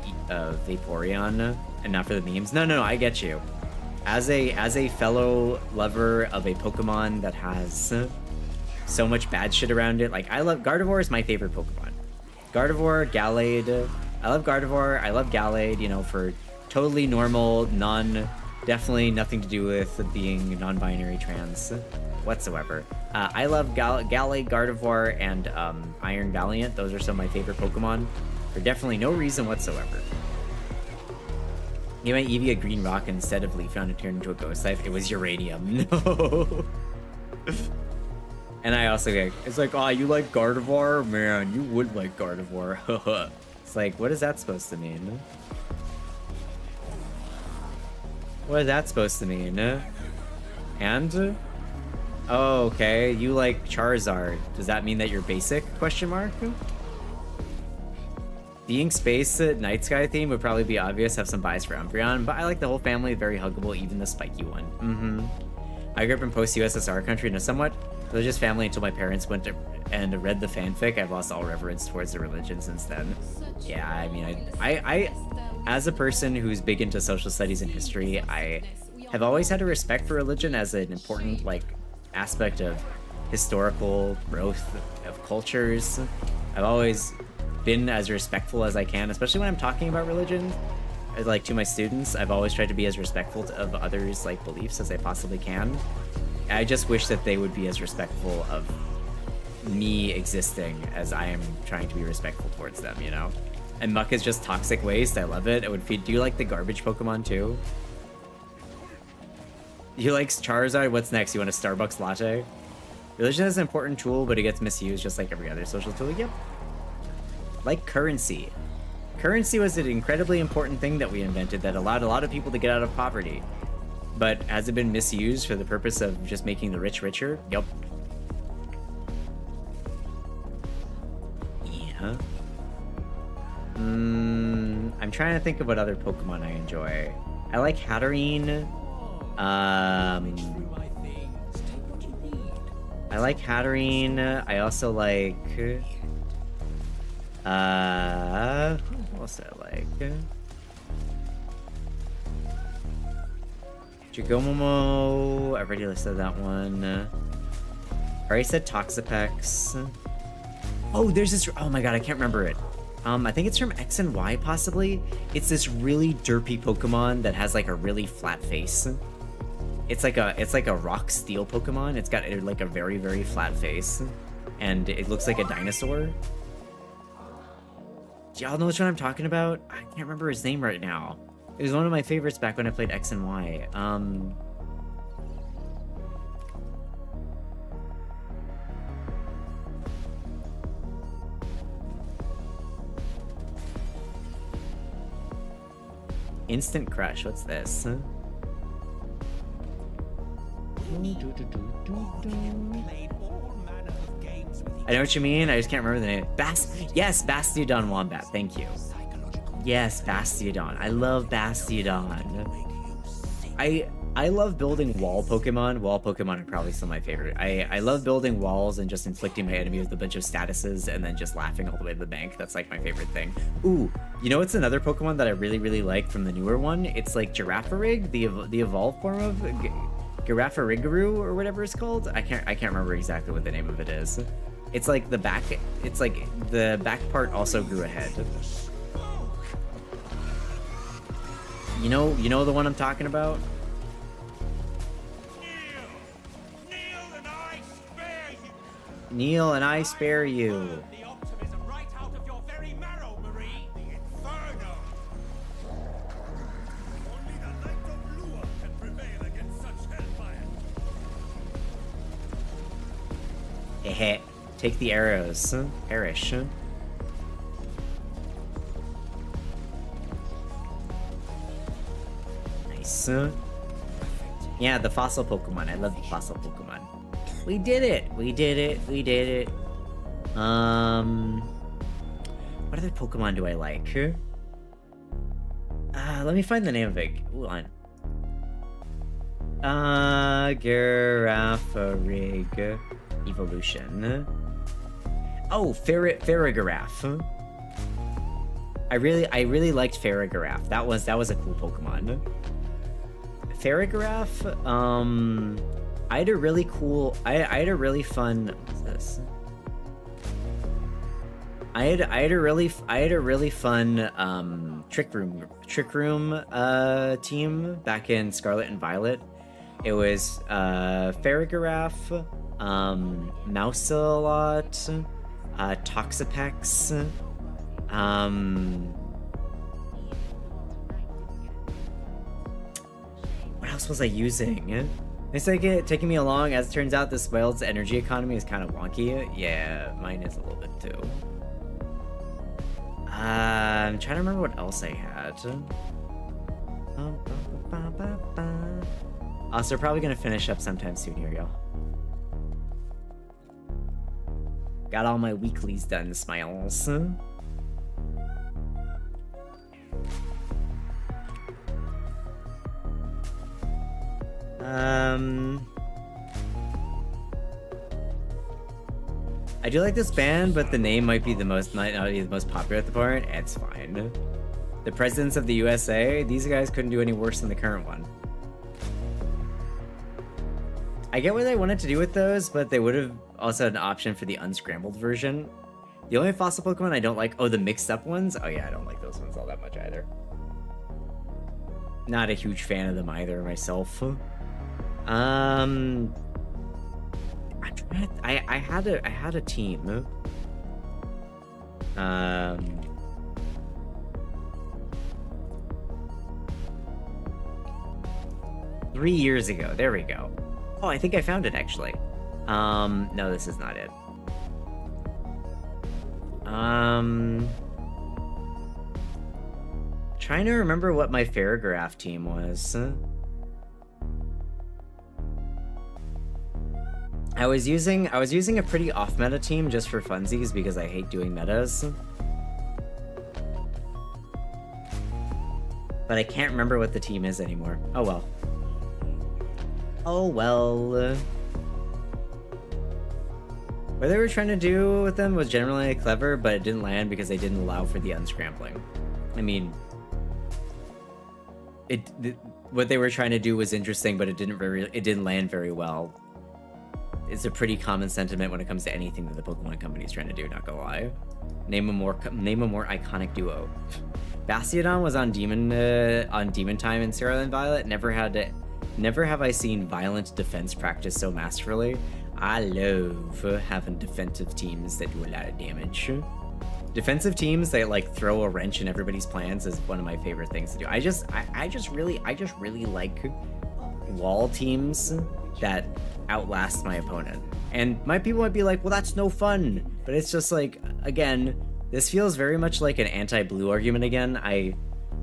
Vaporeon and not for the memes. No, I get you. As a fellow lover of a Pokemon that has so much bad shit around it, like, Gardevoir is my favorite Pokemon. Gardevoir, Gallade. I love Gardevoir. I love Gallade, you know, for totally normal, definitely nothing to do with being non-binary trans whatsoever. I love Gallade, Gardevoir, and Iron Valiant. Those are some of my favorite Pokemon for definitely no reason whatsoever. Gave my Eevee a green rock instead of Leaf and it turned into a ghost type. It was uranium. No. And I also get, it's like, oh, you like Gardevoir? Man, you would like Gardevoir. It's like, what is that supposed to mean? What is that supposed to mean? And? Oh, okay. You like Charizard. Does that mean that you're basic? Question mark? Being space night sky theme would probably be obvious, have some bias for Umbreon, but I like the whole family, very huggable, even the spiky one. I grew up in post-USSR country in a somewhat religious family until my parents went and read the fanfic. I've lost all reverence towards the religion since then. Yeah, I mean, I as a person who's big into social studies and history, I have always had a respect for religion as an important, like, aspect of historical growth of cultures. I've always been as respectful as I can, especially when I'm talking about religion. Like, to my students, I've always tried to be as respectful of others' like beliefs as I possibly can. I just wish that they would be as respectful of me existing as I am trying to be respectful towards them, you know? And Muck is just toxic waste. I love it. It would feed. Do you like the garbage Pokemon too? You like Charizard? What's next? You want a Starbucks latte? Religion is an important tool, but it gets misused just like every other social tool. Yep. Like currency. Currency was an incredibly important thing that we invented that allowed a lot of people to get out of poverty. But has it been misused for the purpose of just making the rich richer? Yep. huh? I'm trying to think of what other Pokemon I enjoy. I like Hatterene. I like Hatterene. I also like... who else do I like? Jigomomo. I already listed that one. I already said Toxapex. Oh, there's this... Oh my god, I can't remember it. I think it's from X and Y, possibly. It's this really derpy Pokemon that has like a really flat face. It's like a rock steel Pokemon. It's got like a very, very flat face, and it looks like a dinosaur. Do y'all know which one I'm talking about? I can't remember his name right now. It was one of my favorites back when I played X and Y. Instant Crush, what's this? I know what you mean, I just can't remember the name. Yes, Bastiodon Wombat, thank you. Yes, Bastiodon. I love Bastiodon. I love building wall Pokemon. Wall Pokemon are probably still my favorite. I love building walls and just inflicting my enemy with a bunch of statuses and then just laughing all the way to the bank. That's like my favorite thing. Ooh, you know what's another Pokemon that I really, really like from the newer one? It's like Girafarig, the evolved form of Girafariguru or whatever it's called. I can't remember exactly what the name of it is. It's like the back part also grew a head. You know the one I'm talking about? Kneel and I spare you. The optimism right out of your very marrow, Marie. The inferno. Only the light of Lua can prevail against such hellfire. Heh. Take the arrows. Perish. Nice. Yeah, the fossil Pokemon. I love the fossil Pokemon. We did it! We did it! We did it! What other Pokemon do I like? Let me find the name of it. Hold on. Girafarig Evolution. Oh, Farigiraf. I really liked Farigiraf. That was a cool Pokemon. Farigiraf, I had a really cool... I had a really fun... What's this? I had a really fun Trick Room team back in Scarlet and Violet. It was Farigiraf, Mousealot, Toxapex, what else was I using? It's like taking me along. As it turns out, this whale's energy economy is kind of wonky. Yeah, mine is a little bit too. I'm trying to remember what else I had. So we're probably gonna finish up sometime soon here, y'all. Got all my weeklies done, smiles. I do like this band, but the name might not be the most popular at the point. It's fine. The presidents of the USA, these guys couldn't do any worse than the current one. I get what they wanted to do with those, but they would have also had an option for the unscrambled version. The only fossil Pokemon I don't like, the mixed up ones. Oh yeah, I don't like those ones all that much either. Not a huge fan of them either myself. I'm trying to, I had a team. 3 years ago. There we go. Oh, I think I found it actually. No, this is not it. Trying to remember what my Farigiraf team was. I was using a pretty off-meta team just for funsies because I hate doing metas. But I can't remember what the team is anymore. Oh well. Oh well. What they were trying to do with them was generally clever, but it didn't land because they didn't allow for the unscrambling. I mean, what they were trying to do was interesting, but it didn't land very well. It's a pretty common sentiment when it comes to anything that the Pokemon company is trying to do, not gonna lie. Name a more iconic duo. Bastiodon was on Demon Time in Scarlet and Violet. Never have I seen violent defense practice so masterfully. I love having defensive teams that do a lot of damage. Defensive teams that like throw a wrench in everybody's plans is one of my favorite things to do. I just really like wall teams that outlast my opponent. And my people might be like, well, that's no fun. But it's just like, again, this feels very much like an anti-blue argument again. I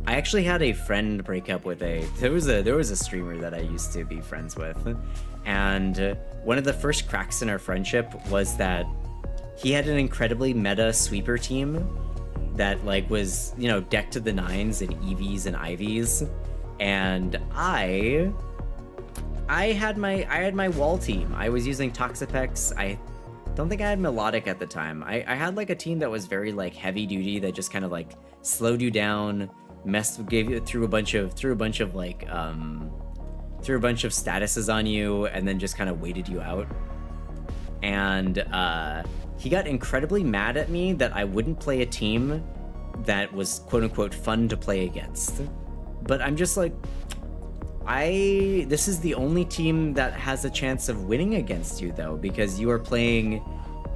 actually had a friend break up with there was a streamer that I used to be friends with, and one of the first cracks in our friendship was that he had an incredibly meta sweeper team that like was, you know, decked to the nines in EVs and IVs, and I had my wall team. I was using Toxapex. I don't think I had Melodic at the time. I had like a team that was very like heavy duty that just kind of like slowed you down, threw a bunch of statuses on you, and then just kind of waited you out. And he got incredibly mad at me that I wouldn't play a team that was quote unquote fun to play against. But I'm just like, this is the only team that has a chance of winning against you though, because you are playing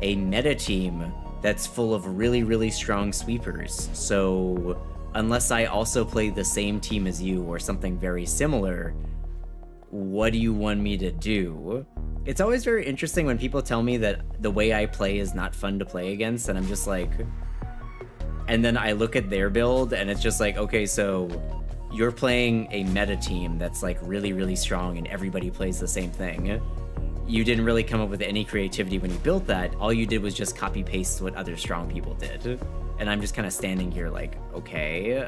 a meta team that's full of really, really strong sweepers. So unless I also play the same team as you or something very similar, what do you want me to do? It's always very interesting when people tell me that the way I play is not fun to play against, and I'm just like, and then I look at their build and it's just like, okay, so you're playing a meta team that's like really, really strong and everybody plays the same thing. You didn't really come up with any creativity when you built that. All you did was just copy paste what other strong people did. And I'm just kind of standing here like, okay,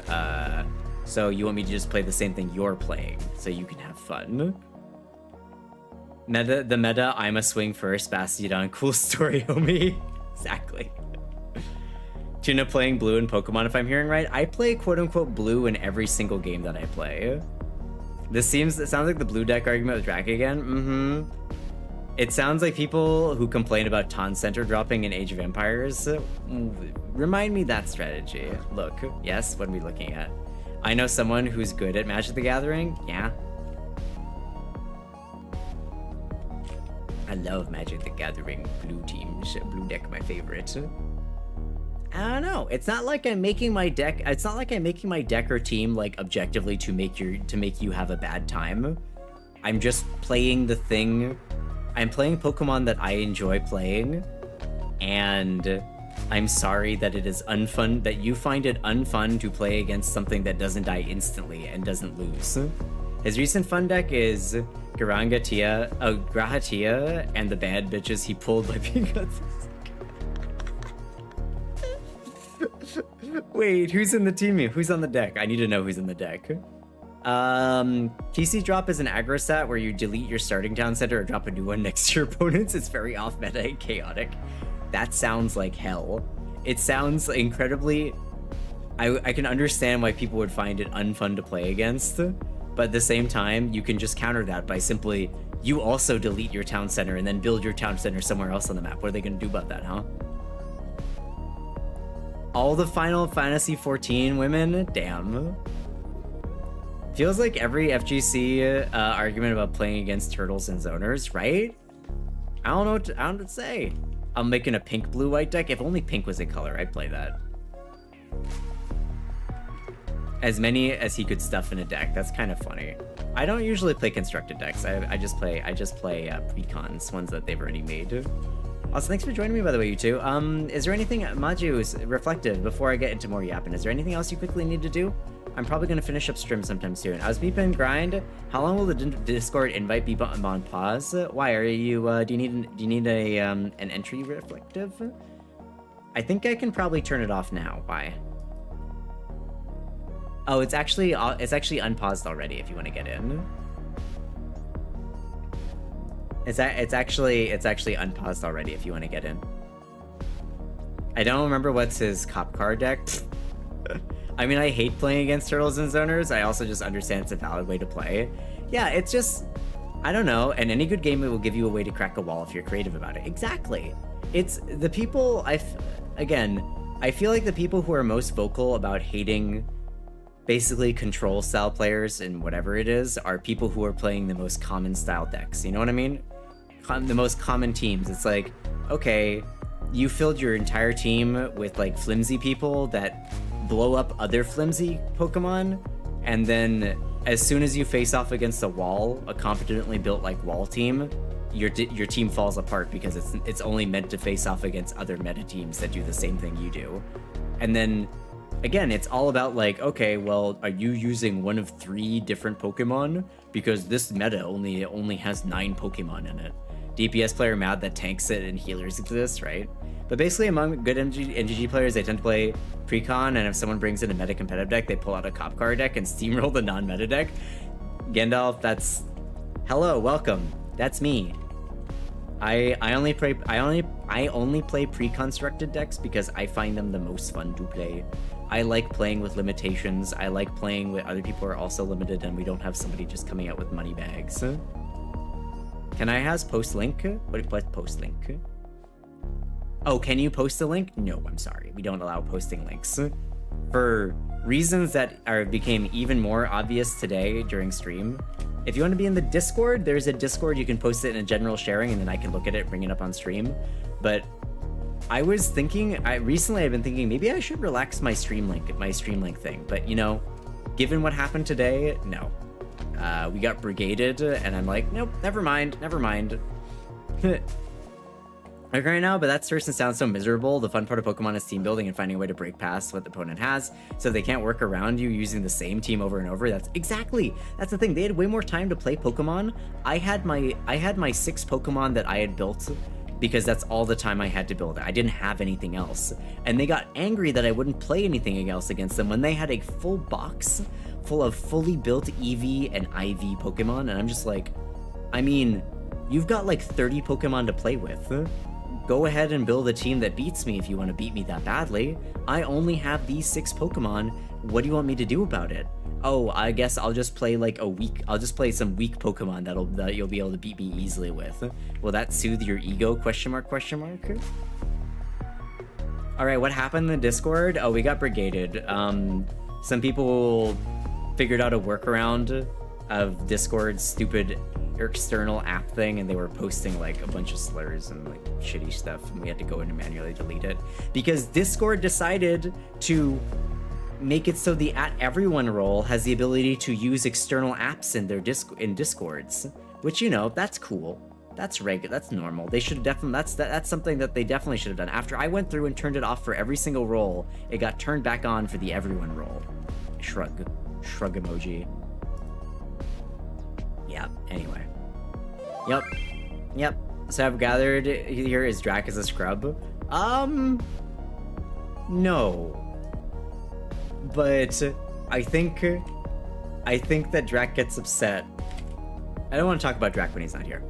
so you want me to just play the same thing you're playing so you can have fun? The meta, I'm a swing first, Bastiodon, cool story, homie. Exactly. Tuna playing blue in Pokemon, if I'm hearing right. I play quote-unquote blue in every single game that I play. It sounds like the blue deck argument with Drac again. It sounds like people who complain about Ton Center dropping in Age of Empires. Remind me that strategy. Look, yes, what are we looking at? I know someone who's good at Magic the Gathering. Yeah. I love Magic the Gathering blue teams. Blue deck, my favorite. I don't know. It's not like I'm making my deck. It's not like I'm making my deck or team like objectively to make you have a bad time. I'm just playing the thing. I'm playing Pokemon that I enjoy playing, and I'm sorry that it is unfun, that you find it unfun to play against something that doesn't die instantly and doesn't lose. His recent fun deck is Grahatia, and the bad bitches he pulled by being Wait, who's in the team? Who's on the deck? I need to know who's in the deck. TC drop is an aggro stat where you delete your starting town center or drop a new one next to your opponents. It's very off meta and chaotic. That sounds like hell. It sounds incredibly... I can understand why people would find it unfun to play against, but at the same time, you can just counter that by simply, you also delete your town center and then build your town center somewhere else on the map. What are they going to do about that, huh? All the Final Fantasy 14 women? Damn. Feels like every FGC argument about playing against turtles and zoners, right? I don't know what to say. I'm making a pink blue white deck. If only pink was a color, I'd play that. As many as he could stuff in a deck. That's kind of funny. I don't usually play constructed decks. I just play precons, ones that they've already made. Also, thanks for joining me, by the way, you two. Is there anything, Maju's Reflective, before I get into more yapping, is there anything else you quickly need to do? I'm probably gonna finish up stream sometime soon. I was beeping grind. How long will the Discord invite be on pause? Why are you? Do you need a an entry reflective? I think I can probably turn it off now. Why? Oh, it's actually unpaused already. If you want to get in, it's actually unpaused already. If you want to get in. I don't remember what's his cop car deck. I mean, I hate playing against turtles and zoners. I also just understand it's a valid way to play. Yeah, it's just, I don't know. And any good game, it will give you a way to crack a wall if you're creative about it. Exactly. It's the people, again, I feel like the people who are most vocal about hating basically control style players and whatever it is are people who are playing the most common style decks. You know what I mean? The most common teams. It's like, okay, you filled your entire team with like flimsy people that blow up other flimsy Pokemon, and then as soon as you face off against a wall, a competently built like wall team, your team falls apart because it's only meant to face off against other meta teams that do the same thing you do. And then again, it's all about like, okay, well, are you using one of 3 different Pokemon? Because this meta only has 9 Pokemon in it. DPS player mad that tanks it and healers exist, right? But basically among good NGG players, they tend to play Precon, and if someone brings in a meta competitive deck, they pull out a cop car deck and steamroll the non-meta deck. Gandalf, that's... Hello, welcome. That's me. I only play pre-constructed decks because I find them the most fun to play. I like playing with limitations. I like playing with other people who are also limited and we don't have somebody just coming out with money bags. Can I has post link? What do you post link? Oh, can you post a link? No, I'm sorry. We don't allow posting links. For reasons that became even more obvious today during stream, if you want to be in the Discord, there's a Discord. You can post it in a general sharing and then I can look at it, bring it up on stream. But I was thinking, recently I've been thinking maybe I should relax my stream link thing. But you know, given what happened today, no. We got brigaded and I'm like, nope, never mind. Like right now, but that person sounds so miserable. The fun part of Pokemon is team building and finding a way to break past what the opponent has, so they can't work around you using the same team over and over. That's the thing. They had way more time to play Pokemon. I had my 6 Pokemon that I had built because that's all the time I had to build it. I didn't have anything else. And they got angry that I wouldn't play anything else against them when they had a full box full of fully built EV and IV Pokemon. And I'm just like, I mean, you've got like 30 Pokemon to play with. Go ahead and build a team that beats me if you want to beat me that badly. I only have these 6 Pokemon. What do you want me to do about it? Oh, I guess I'll just play like I'll just play some weak Pokemon that you'll be able to beat me easily with. Will that soothe your ego? Question mark? All right, what happened in the Discord? Oh, we got brigaded. Some people figured out a workaround of Discord's stupid external app thing, and they were posting like a bunch of slurs and like shitty stuff, and we had to go in and manually delete it because Discord decided to make it so the @everyone role has the ability to use external apps in their Discords, which, you know, that's cool. That's regular. That's normal. They should definitely. That's something that they definitely should have done. After I went through and turned it off for every single role, it got turned back on for the everyone role. Shrug emoji. Yeah, anyway. Yep. So I've gathered here is Drac as a scrub. No. But I think that Drac gets upset. I don't want to talk about Drac when he's not here.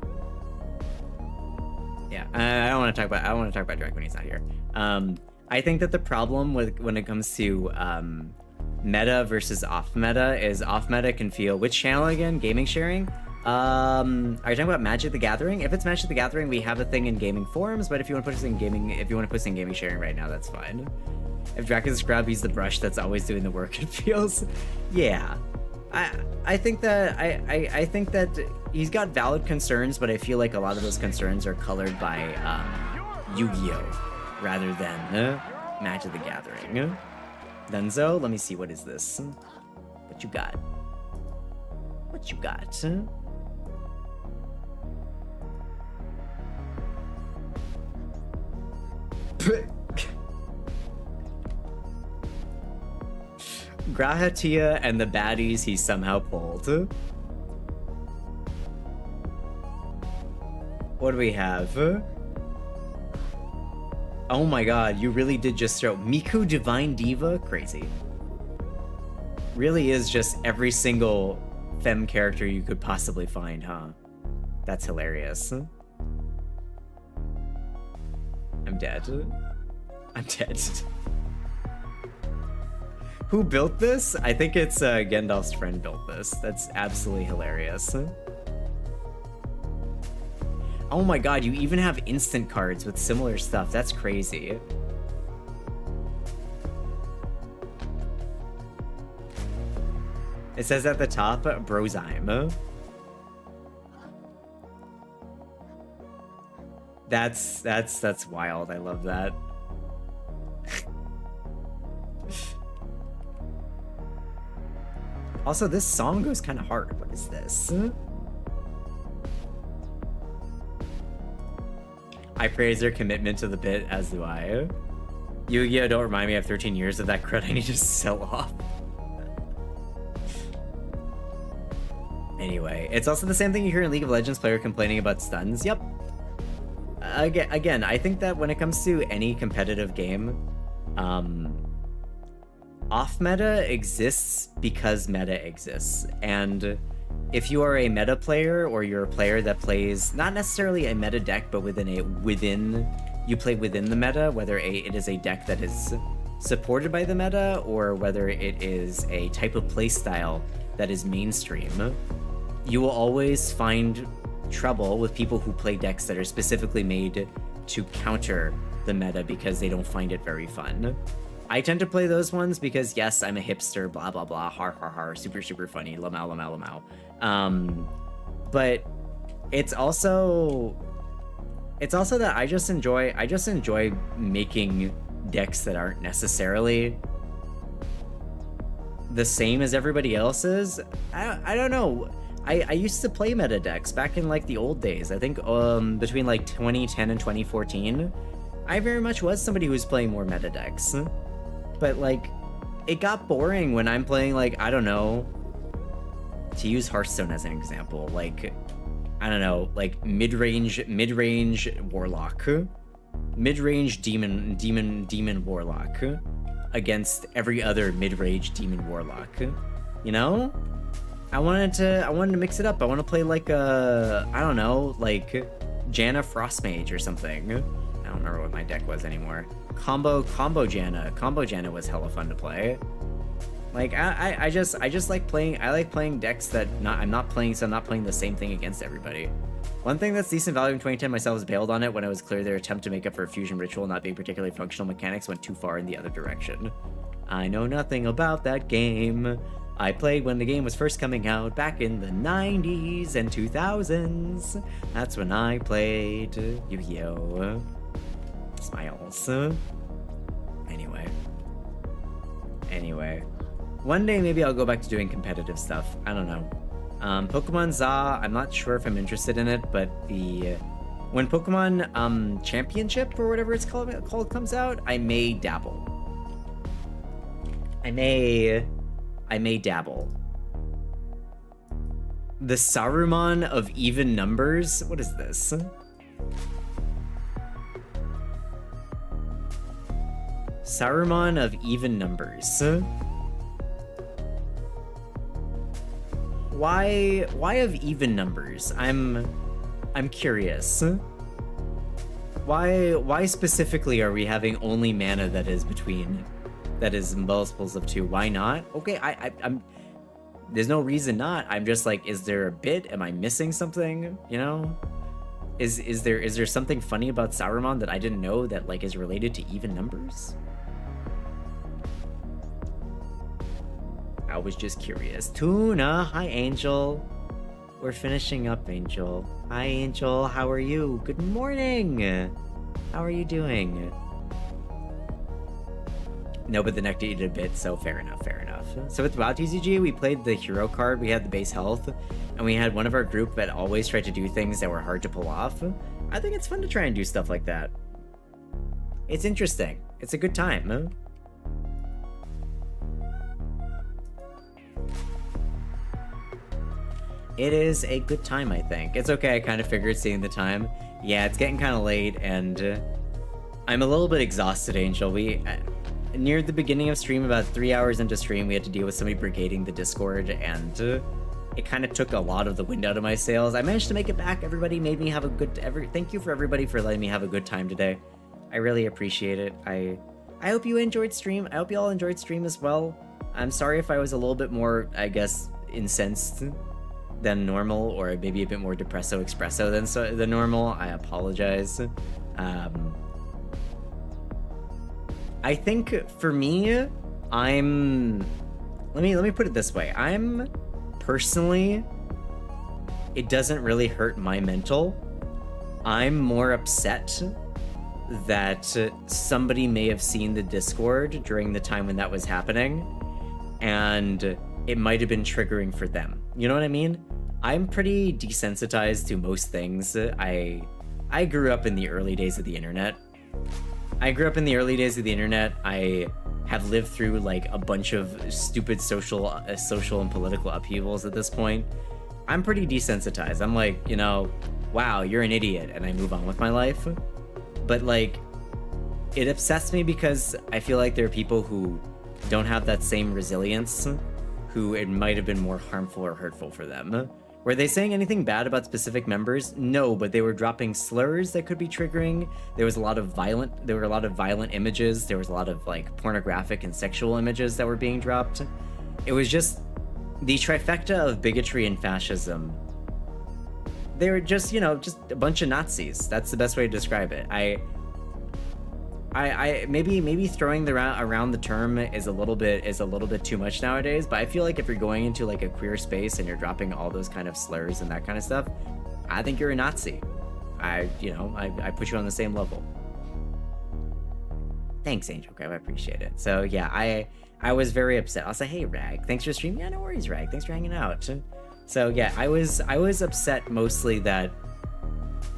Yeah, I don't want to talk about Drac when he's not here. I think that the problem when it comes to meta versus off meta is off meta can feel, which channel again? Gaming sharing? Are you talking about Magic the Gathering? If it's Magic the Gathering, we have a thing in gaming forums, but if you want to put us in gaming sharing right now, that's fine. If Drac is a scrub, he's the brush that's always doing the work, it feels. Yeah. I think that he's got valid concerns, but I feel like a lot of those concerns are colored by Yu-Gi-Oh! Rather than Magic the Gathering. Dunzo, let me see, what is this? What you got? Grahatia and the baddies he somehow pulled. What do we have? Oh my god, you really did just throw Miku Divine Diva? Crazy. Really is just every single femme character you could possibly find, huh? That's hilarious. I'm dead. I'm dead. Who built this? I think it's Gandalf's friend built this. That's absolutely hilarious. Oh my god, you even have instant cards with similar stuff. That's crazy. It says at the top, Brozyme. That's wild. I love that. Also, this song goes kind of hard. What is this? I praise their commitment to the bit, as do I. Yu-Gi-Oh! Don't remind me I have 13 years of that cred I need to sell off. Anyway, it's also the same thing you hear in League of Legends player complaining about stuns. Yep. Again, I think that when it comes to any competitive game, off-meta exists because meta exists. And if you are a meta player, or you're a player that plays not necessarily a meta deck, but you play within the meta, whether it is a deck that is supported by the meta, or whether it is a type of playstyle that is mainstream, you will always find trouble with people who play decks that are specifically made to counter the meta because they don't find it very fun. I tend to play those ones because, yes, I'm a hipster, blah, blah, blah, har, har, har, super, super funny, lamau, lamau, lamau. But it's also that I just enjoy making decks that aren't necessarily the same as everybody else's. I don't know. I used to play meta decks back in like the old days. I think between like 2010 and 2014, I very much was somebody who was playing more meta decks. But like, it got boring when I'm playing like, I don't know, to use Hearthstone as an example, like, I don't know, like mid-range warlock, mid-range demon warlock against every other mid-range demon warlock, you know? I wanted to mix it up. I want to play like I don't know, like Janna Frostmage or something. I don't remember what my deck was anymore. Combo Janna was hella fun to play. Like I just like playing. I like playing decks that I'm not playing the same thing against everybody. One thing that's decent value in 2010, myself was bailed on it when it was clear their attempt to make up for a fusion ritual not being particularly functional mechanics went too far in the other direction. I know nothing about that game. I played when the game was first coming out back in the 90s and 2000s. That's when I played Yu-Gi-Oh! Smiles. Anyway. One day maybe I'll go back to doing competitive stuff. I don't know. Pokemon Za, I'm not sure if I'm interested in it, but when Pokemon Championship or whatever it's called comes out, I may dabble. I may dabble. The Saruman of even numbers? What is this? Saruman of even numbers. Why of even numbers? I'm curious. Why specifically are we having only mana that is multiples of 2? Why not? Okay, I'm there's no reason not. I'm just like, is there a bit? Am I missing something? You know? Is there something funny about Saruman that I didn't know that like is related to even numbers? I was just curious. Tuna, hi Angel. We're finishing up, Angel. Hi Angel, how are you? Good morning. How are you doing? No, but the Nectar eated a bit, so fair enough. So with WoW TCG, we played the hero card, we had the base health, and we had one of our group that always tried to do things that were hard to pull off. I think it's fun to try and do stuff like that. It's interesting. It's a good time. It is a good time, I think. It's okay, I kind of figured seeing the time. Yeah, it's getting kind of late, and I'm a little bit exhausted, Angel. Near the beginning of stream, about 3 hours into stream, we had to deal with somebody brigading the Discord, and it kind of took a lot of the wind out of my sails. I managed to make it back. Everybody made me have a good... Thank you for everybody for letting me have a good time today. I really appreciate it. I hope you enjoyed stream. I hope you all enjoyed stream as well. I'm sorry if I was a little bit more, I guess, incensed than normal, or maybe a bit more depresso espresso than normal. I apologize. I think for me, let me put it this way. I'm personally, it doesn't really hurt my mental. I'm more upset that somebody may have seen the Discord during the time when that was happening, and it might have been triggering for them. You know what I mean? I'm pretty desensitized to most things. I grew up in the early days of the internet. I have lived through like a bunch of stupid social and political upheavals at this point. I'm pretty desensitized. I'm like, you know, wow, you're an idiot, and I move on with my life. But like, it upsets me because I feel like there are people who don't have that same resilience, who it might have been more harmful or hurtful for them. Were they saying anything bad about specific members? No, but they were dropping slurs that could be triggering. There were a lot of violent images. There was a lot of like pornographic and sexual images that were being dropped. It was just the trifecta of bigotry and fascism. They were just, you know, just a bunch of Nazis. That's the best way to describe it. Maybe throwing around the term is a little bit too much nowadays, but I feel like if you're going into like a queer space and you're dropping all those kind of slurs and that kind of stuff, I think you're a Nazi. I put you on the same level. Thanks, Angel Crab, I appreciate it. So yeah, I was very upset. I'll say, hey Rag, thanks for streaming. Yeah, no worries, Rag. Thanks for hanging out. So yeah, I was upset mostly that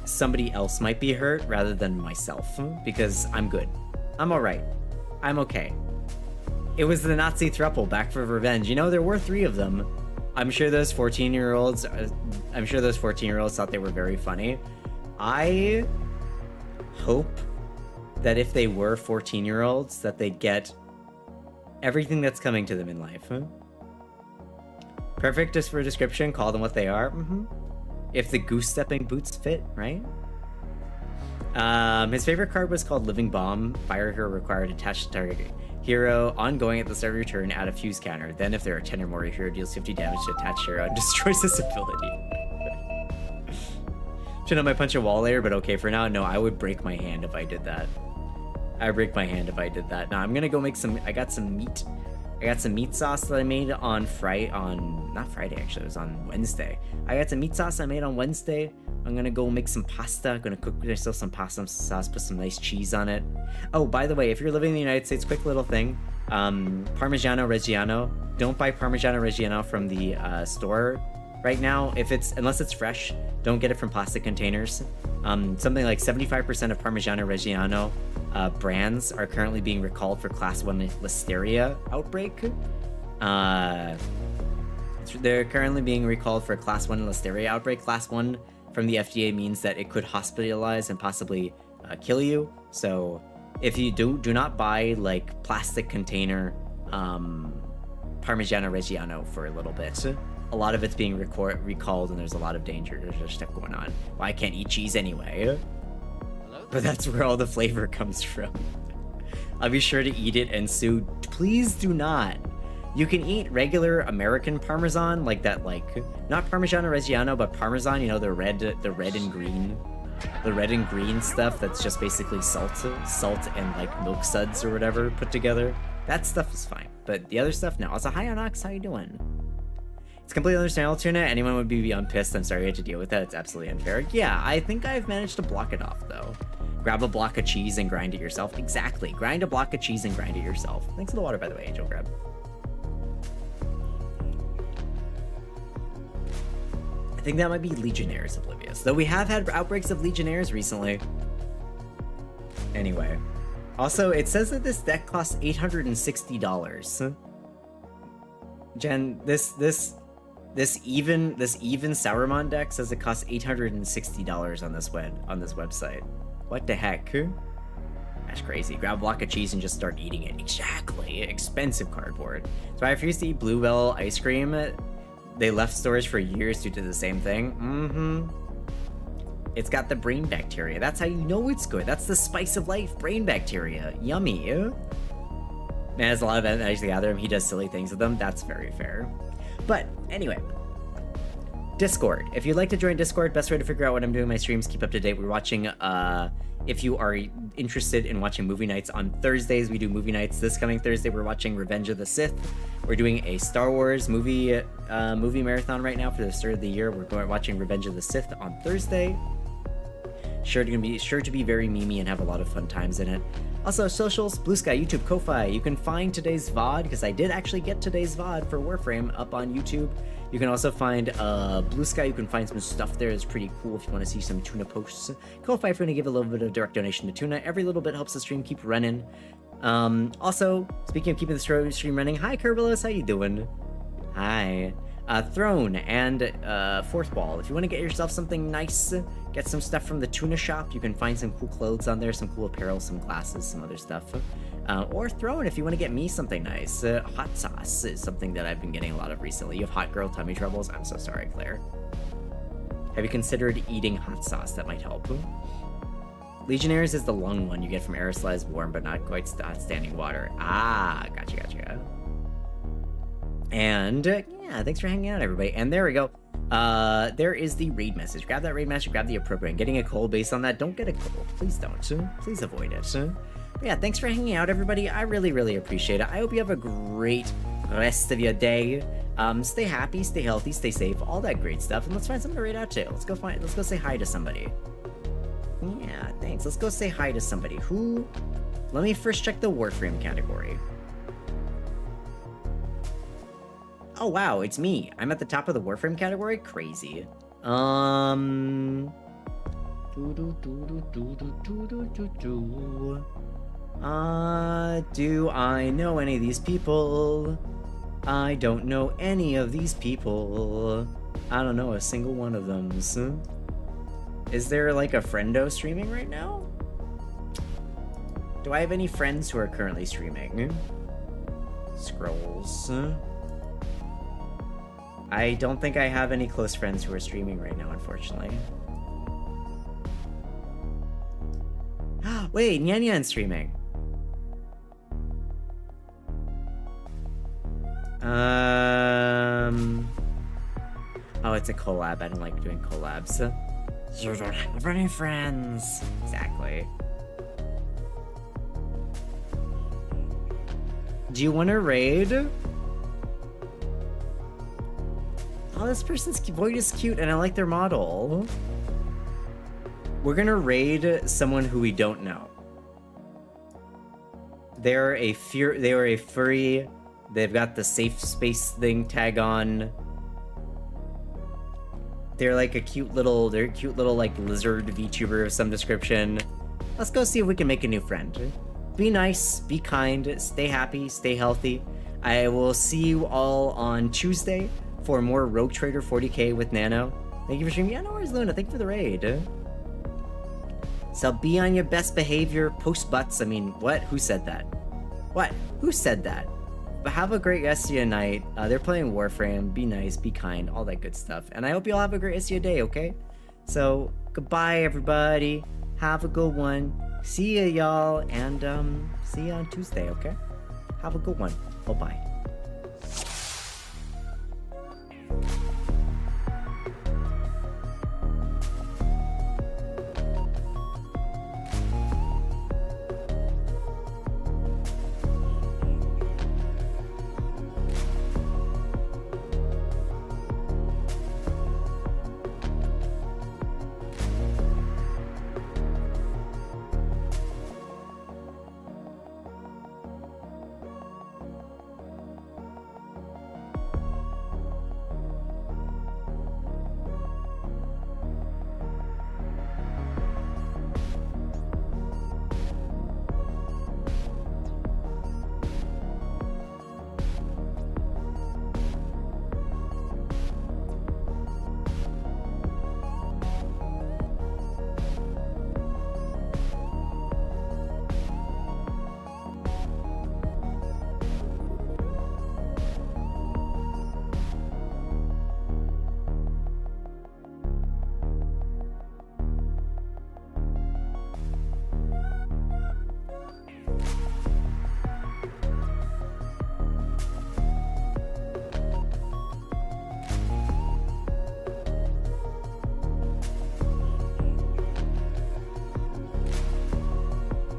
somebody else might be hurt rather than myself, because I'm good. I'm alright. I'm okay. It was the Nazi throuple back for revenge. You know, there were 3 of them. I'm sure those 14-year-olds thought they were very funny. I hope that if they were 14-year-olds, that they'd get everything that's coming to them in life. Perfect just for a description, call them what they are. If the goose-stepping boots fit, right? His favorite card was called Living Bomb. Fire hero required attached to target hero. Ongoing at the start of your turn, add a fuse counter. Then if there are 10 or more, your hero deals 50 damage to attached hero and destroys this ability. Should have my punch a wall layer, but okay for now. No, I would break my hand if I did that. I would break my hand if I did that. Now I'm gonna go make some, I got some meat sauce that I made on not Friday actually, it was on Wednesday. I got some meat sauce I made on Wednesday. I'm gonna go make some pasta. I'm gonna cook myself some pasta sauce, put some nice cheese on it. Oh, by the way, if you're living in the United States, quick little thing. Parmigiano Reggiano. Don't buy Parmigiano Reggiano from the store right now. Unless it's fresh, don't get it from plastic containers. Something like 75% of Parmigiano Reggiano brands are currently being recalled for Class 1 Listeria outbreak. They're currently being recalled for Class 1 Listeria outbreak. Class 1 from the FDA means that it could hospitalize and possibly kill you. So if you do not buy like plastic container Parmigiano Reggiano for a little bit. A lot of it's being recalled and there's a lot of danger. There's stuff going on. Well, I can't eat cheese anyway. But that's where all the flavor comes from. I'll be sure to eat it and sue. Please do not. You can eat regular American Parmesan, like that, like not Parmigiano Reggiano, but Parmesan. You know, the red and green stuff. That's just basically salt and like milk suds or whatever put together. That stuff is fine, but the other stuff, no. Also, hi Onyx, how you doing? It's completely understandable, Tuna. Anyone would be beyond pissed. I'm sorry you had to deal with that. It's absolutely unfair. Yeah, I think I've managed to block it off, though. Grab a block of cheese and grind it yourself. Exactly. Grind a block of cheese and grind it yourself. Thanks for the water, by the way, Angel Grab. I think that might be Legionnaires Oblivious. Though we have had outbreaks of Legionnaires recently. Anyway. Also, it says that this deck costs $860. Jen, this This even Sauron deck says it costs $860 on this website. What the heck? That's crazy. Grab a block of cheese and just start eating it. Exactly. Expensive cardboard. So I refuse to eat Bluebell ice cream. They left stores for years due to the same thing. Mm-hmm. It's got the brain bacteria. That's how you know it's good. That's the spice of life. Brain bacteria. Yummy. Man has a lot of energy to gather him. He does silly things with them. That's very fair. But anyway, Discord. If you'd like to join Discord, best way to figure out what I'm doing in my streams, keep up to date. We're watching, if you are interested in watching movie nights on Thursdays, we do movie nights. This coming Thursday, we're watching Revenge of the Sith. We're doing a Star Wars movie marathon right now for the start of the year. We're watching Revenge of the Sith on Thursday. Sure to be very memey and have a lot of fun times in it. Also, socials, Blue Sky, YouTube, Ko-Fi. You can find today's VOD, because I did actually get today's VOD for Warframe up on YouTube. You can also find Blue Sky. You can find some stuff there that's pretty cool if you want to see some Tuna posts. Ko-Fi, if you want to give a little bit of direct donation to Tuna. Every little bit helps the stream keep running. Also, speaking of keeping the stream running, hi, Kerbelos, how you doing? Hi. Throne and Fourth Wall. If you want to get yourself something nice, get some stuff from the Tuna shop. You can find some cool clothes on there, some cool apparel, some glasses, some other stuff. Or Throne if you want to get me something nice. Hot sauce is something that I've been getting a lot of recently. You have hot girl tummy troubles? I'm so sorry, Claire. Have you considered eating hot sauce? That might help. Legionnaires is the lung one you get from Aerosolized warm but not quite standing water. Ah, gotcha. And yeah, thanks for hanging out, everybody. And there we go. There is the raid message. Grab that raid message, grab the appropriate. Getting a cold based on that, don't get a cold. Please don't. Please avoid it. But yeah, thanks for hanging out, everybody. I really appreciate it. I hope you have a great rest of your day. Stay happy, stay healthy, stay safe, all that great stuff. And let's find something to raid out to. Let's go say hi to somebody. Yeah, thanks. Let's go say hi to somebody. Who? Let me first check the Warframe category. Oh wow, it's me. I'm at the top of the Warframe category? Crazy. Do I know any of these people? I don't know any of these people. I don't know a single one of them. Is there like a friendo streaming right now? Do I have any friends who are currently streaming? Scrolls. I don't think I have any close friends who are streaming right now, unfortunately. Wait, Nyan Nyan's streaming. Oh, it's a collab. I don't like doing collabs. You don't have any friends. Exactly. Do you want to raid? Oh, this person's void is cute, and I like their model. We're gonna raid someone who we don't know. They're a furry. They've got the safe space thing tag on. They're like a cute little like lizard VTuber of some description. Let's go see if we can make a new friend. Be nice, be kind, stay happy, stay healthy. I will see you all on Tuesday for more Rogue Trader 40k with Nano. Thank you for streaming. Yeah, no worries, Luna. Thank you for the raid. So be on your best behavior. Post butts. I mean, what? Who said that? What? Who said that? But have a great rest of your night. They're playing Warframe. Be nice, be kind, all that good stuff. And I hope you all have a great rest of your day, okay? So, goodbye, everybody. Have a good one. See ya, y'all. And, see ya on Tuesday, okay? Have a good one. Bye-bye.